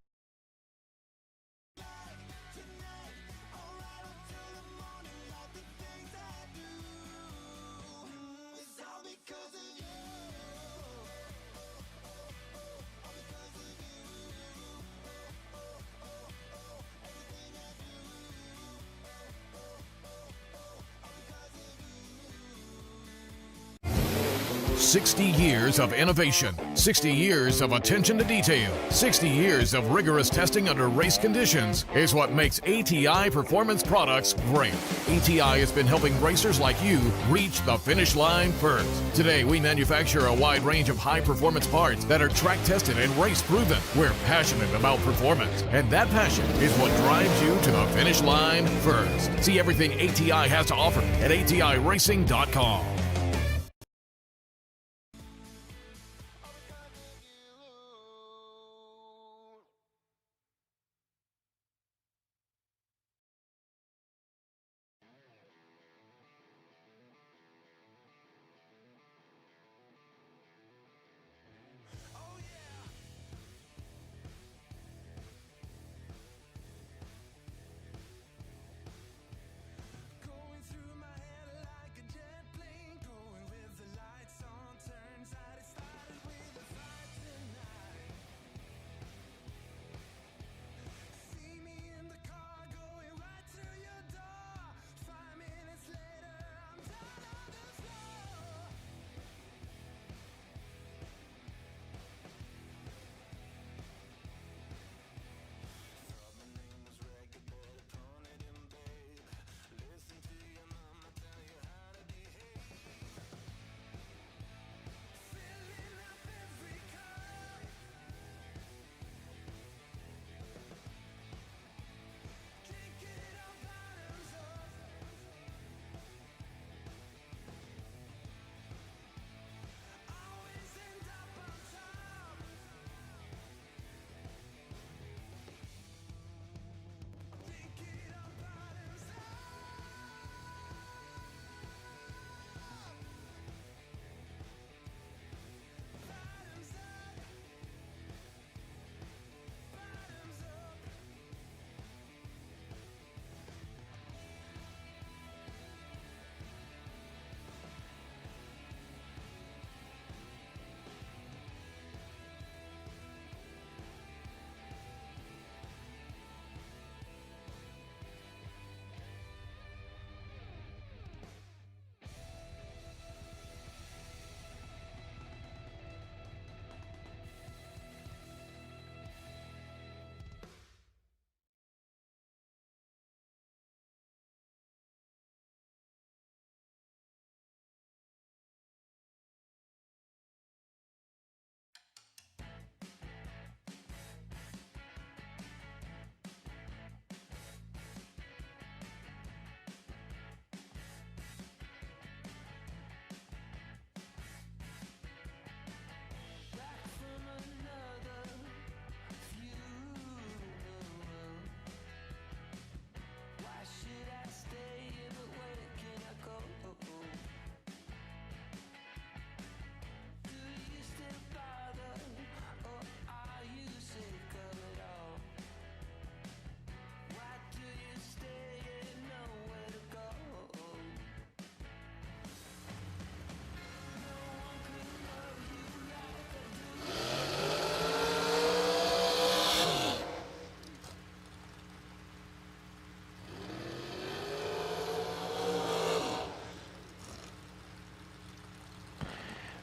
"60 years of innovation, 60 years of attention to detail, 60 years of rigorous testing under race conditions is what makes ATI Performance Products great. ATI has been helping racers like you reach the finish line first. Today, we manufacture a wide range of high-performance parts that are track-tested and race-proven. We're passionate about performance, and that passion is what drives you to the finish line first. See everything ATI has to offer at ATIRacing.com. Going through my head like a jet plane.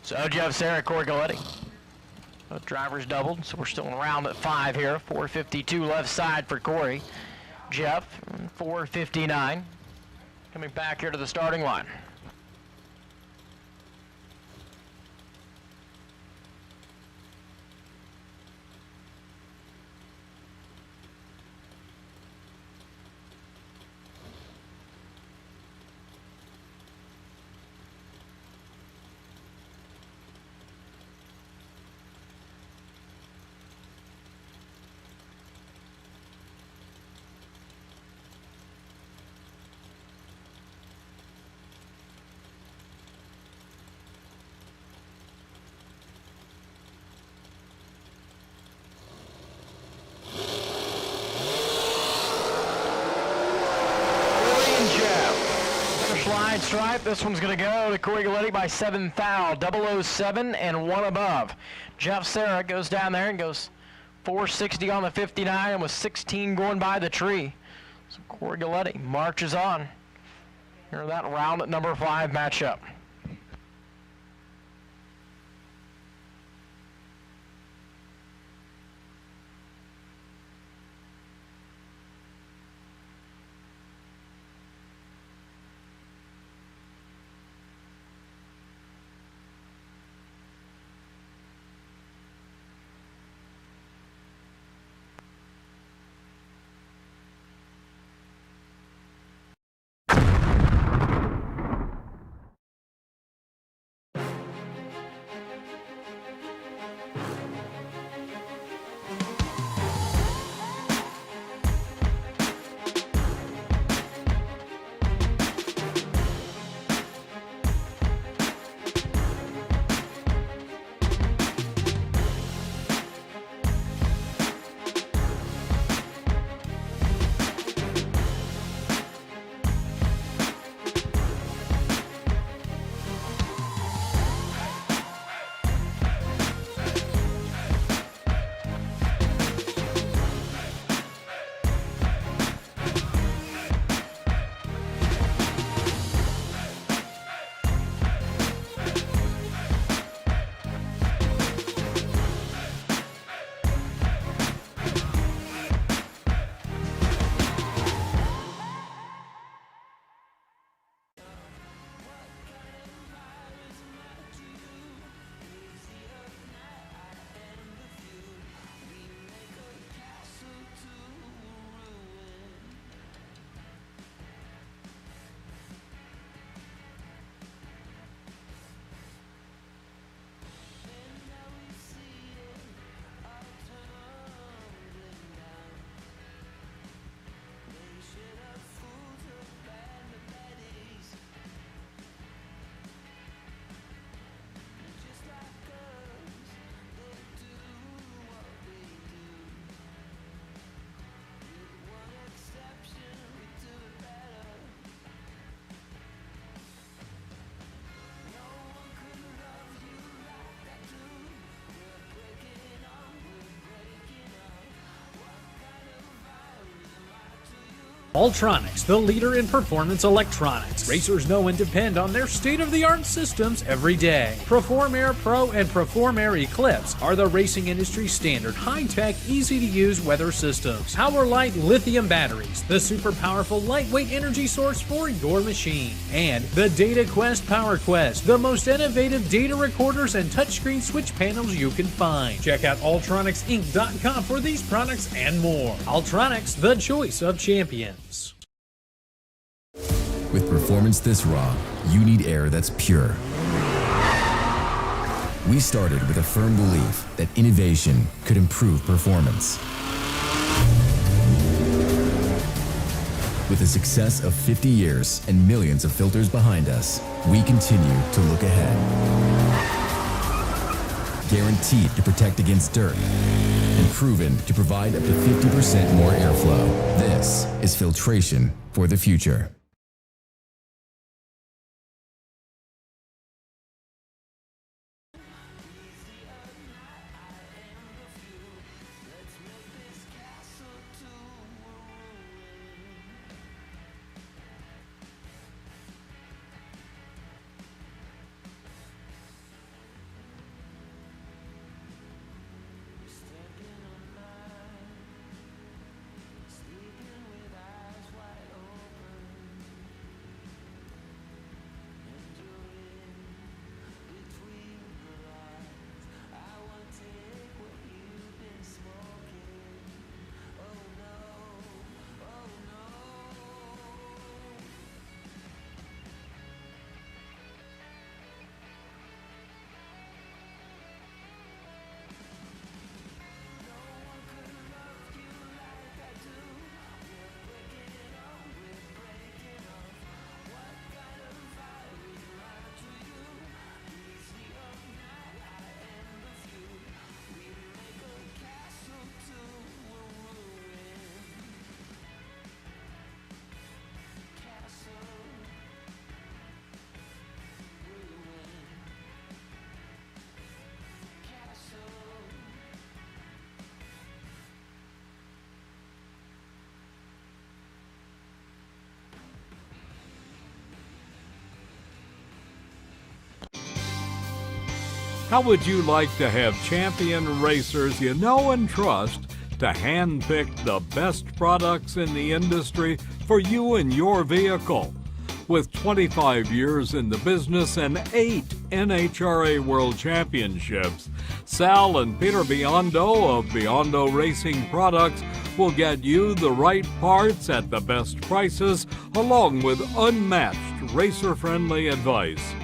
So Jeff Sarah, Corey Galletti. Both drivers doubled, so we're still in round at 5 here. 4:52 left side for Corey. Jeff, 4:59. Coming back here to the starting line. Line stripe. This one's going to go to Corey Galletti by 7 thou, 007 and 1 above. Jeff Sarah goes down there and goes 460 on the 59 and with 16 going by the tree. So Corey Galletti marches on. Here that round at number 5 matchup. Ultronics, the leader in performance electronics. Racers know and depend on their state-of-the-art systems every day. Perform Air Pro and Perform Air Eclipse are the racing industry's standard high-tech, easy-to-use weather systems. Power-Light lithium batteries, the super powerful lightweight energy source for your machine. And the Data Quest Power Quest, the most innovative data recorders and touchscreen switch panels you can find. Check out ultronicsinc.com for these products and more. Ultronics, the choice of champions. With performance this raw, you need air that's pure. We started with a firm belief that innovation could improve performance. With the success of 50 years and millions of filters behind us, we continue to look ahead. Guaranteed to protect against dirt and proven to provide up to 50% more airflow. This is filtration for the future. How would you like to have champion racers you know and trust to handpick the best products in the industry for you and your vehicle? With 25 years in the business and 8 NHRA World Championships, Sal and Peter Biondo of Biondo Racing Products will get you the right parts at the best prices, along with unmatched racer-friendly advice.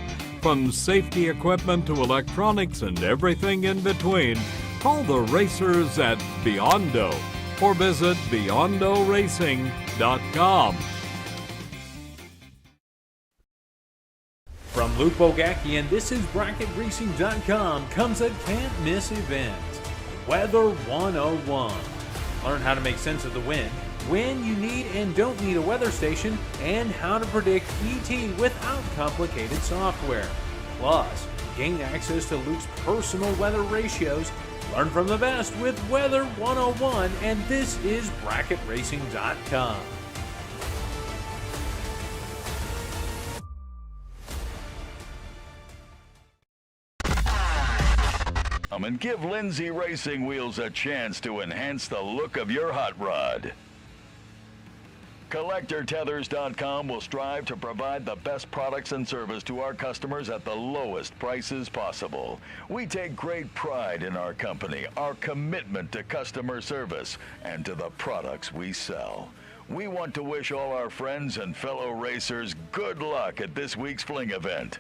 From safety equipment to electronics and everything in between, call the racers at Biondo or visit BiondoRacing.com. From Luke Bogacki, and this is BracketRacing.com, comes a can't-miss event, Weather 101. Learn how to make sense of the wind, when you need and don't need a weather station, and how to predict ET without complicated software. Plus, gain access to Luke's personal weather ratios. Learn from the best with Weather 101, and this is BracketRacing.com. And give Lindsay Racing Wheels a chance to enhance the look of your hot rod. CollectorTethers.com will strive to provide the best products and service to our customers at the lowest prices possible. We take great pride in our company, our commitment to customer service, and to the products we sell. We want to wish all our friends and fellow racers good luck at this week's Fling event.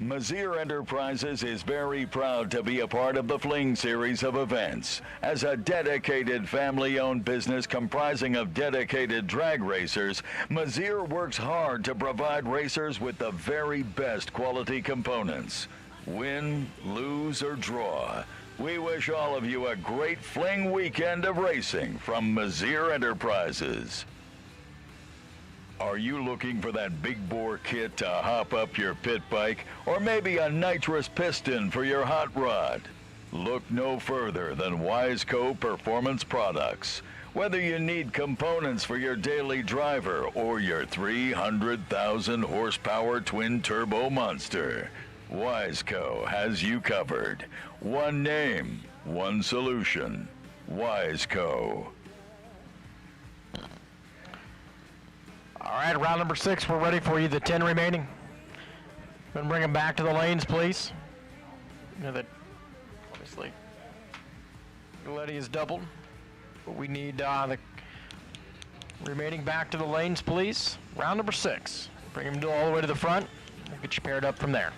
Mazier Enterprises is very proud to be a part of the Fling series of events. As a dedicated family-owned business comprising of dedicated drag racers, Mazier works hard to provide racers with the very best quality components. Win, lose, or draw, we wish all of you a great Fling weekend of racing from Mazier Enterprises. Are you looking for that big bore kit to hop up your pit bike, or maybe a nitrous piston for your hot rod? Look no further than Wiseco Performance Products. Whether you need components for your daily driver or your 300,000 horsepower twin turbo monster, Wiseco has you covered. One name, one solution. Wiseco. All right, round number 6, we're ready for you, the 10 remaining. Then bring them back to the lanes, please. You know that, obviously, Galetti is doubled, but we need the remaining back to the lanes, please. Round number 6. Bring them all the way to the front. We'll get you paired up from there.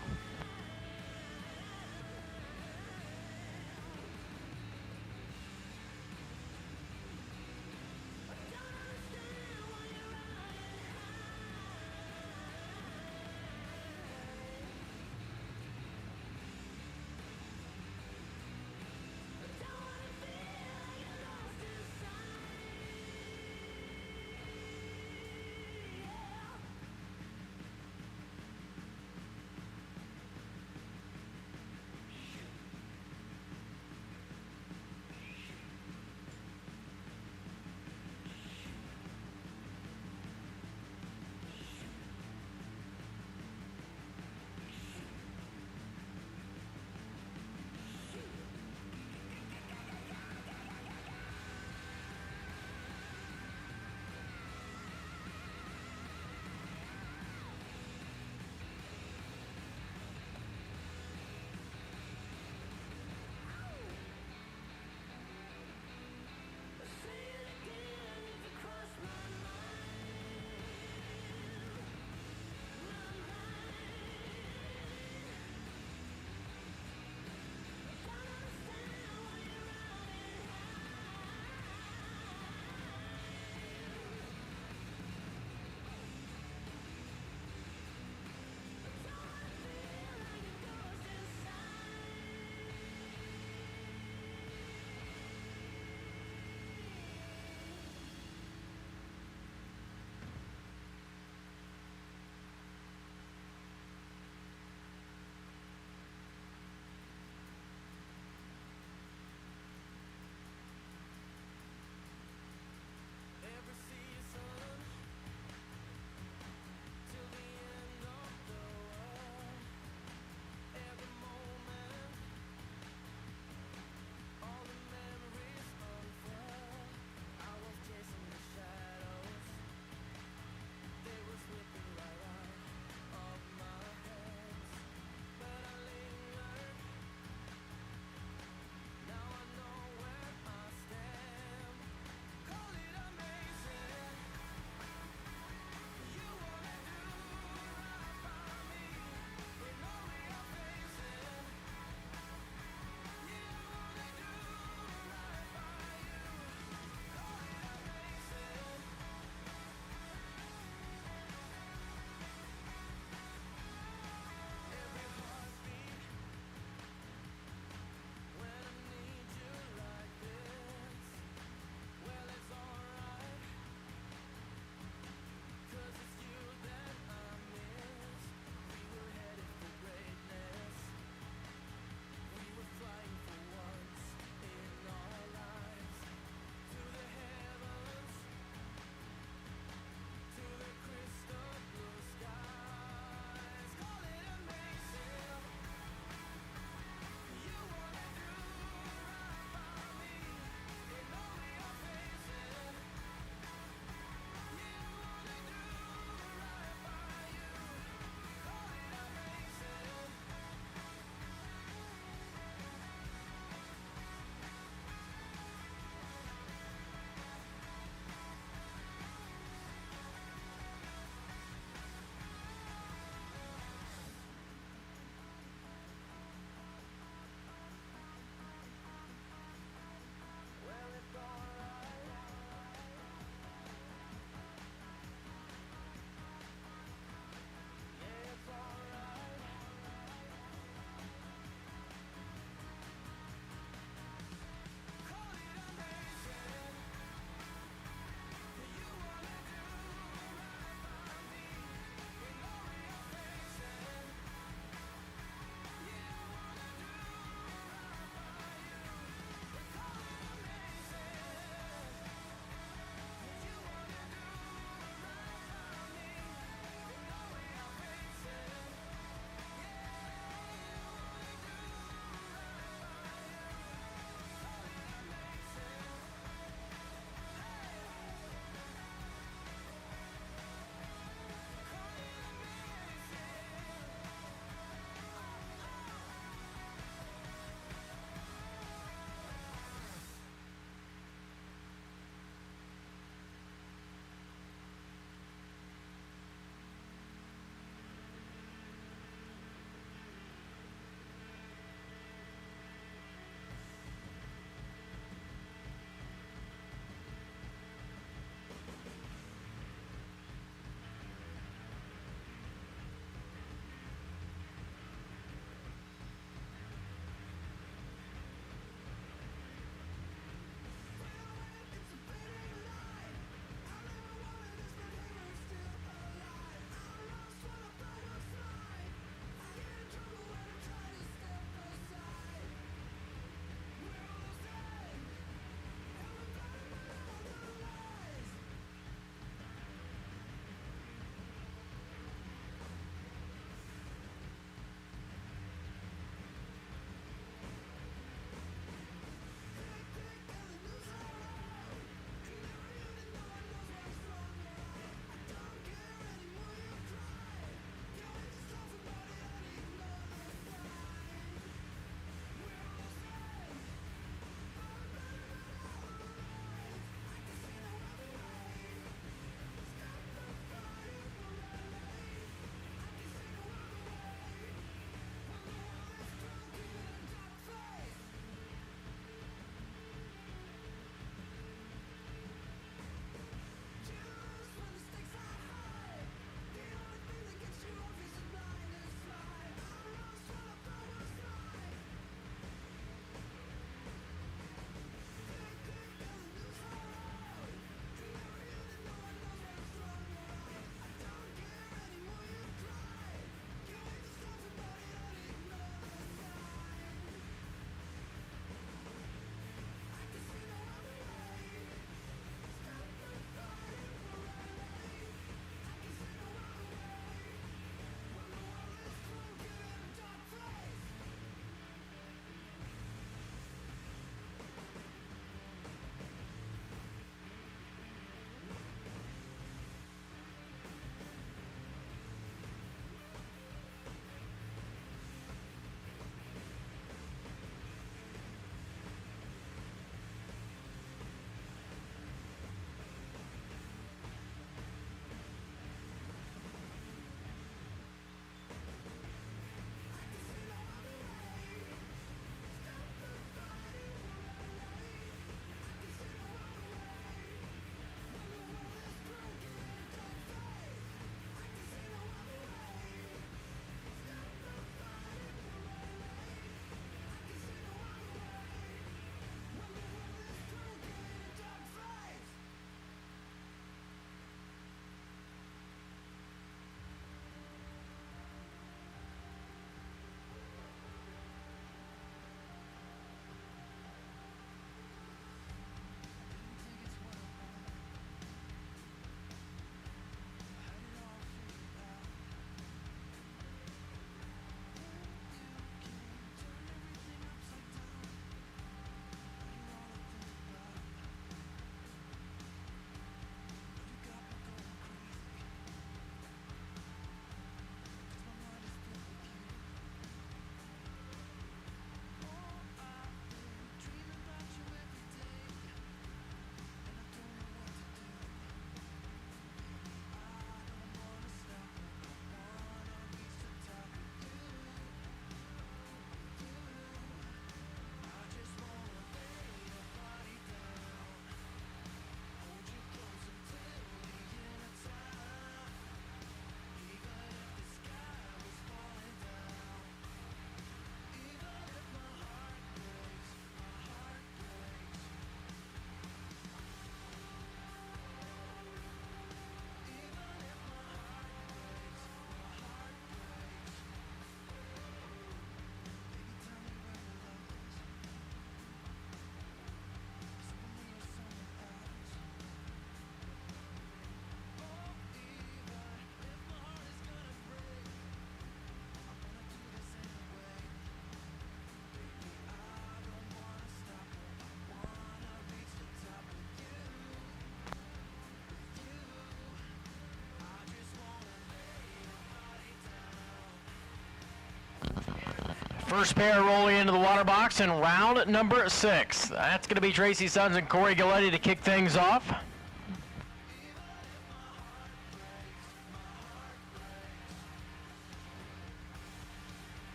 First pair rolling into the water box in round number 6. That's going to be Tracy Sons and Corey Galletti to kick things off.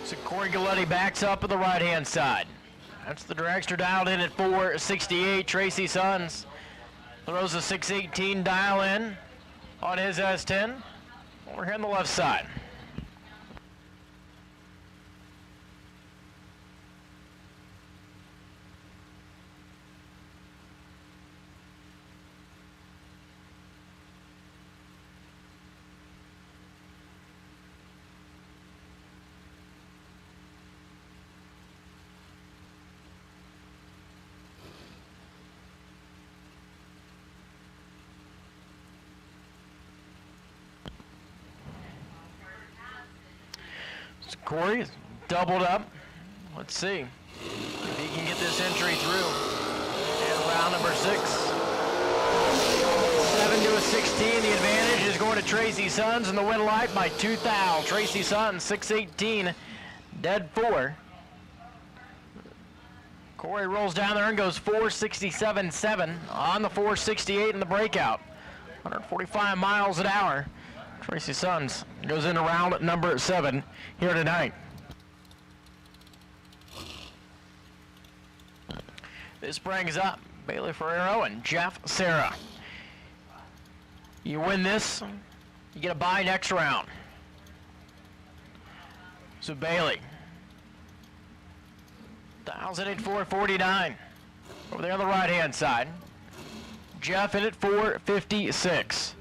So Corey Galletti backs up at the right-hand side. That's the dragster dialed in at 468. Tracy Sons throws a 618 dial in on his S10. Over here on the left side. Corey is doubled up. Let's see if he can get this entry through. And round number 6. 7 to a 16. The advantage is going to Tracy Sons, and the win light by 2 thou. Tracy Sons 618, dead 4. Corey rolls down there and goes 467.7 on the 468 in the breakout. 145 miles an hour. Tracy Sons goes into round number 7 here tonight. This brings up Bailey Ferrero and Jeff Serra. You win this, you get a bye next round. So Bailey dials in at 449. Over there on the right-hand side. Jeff in at 456.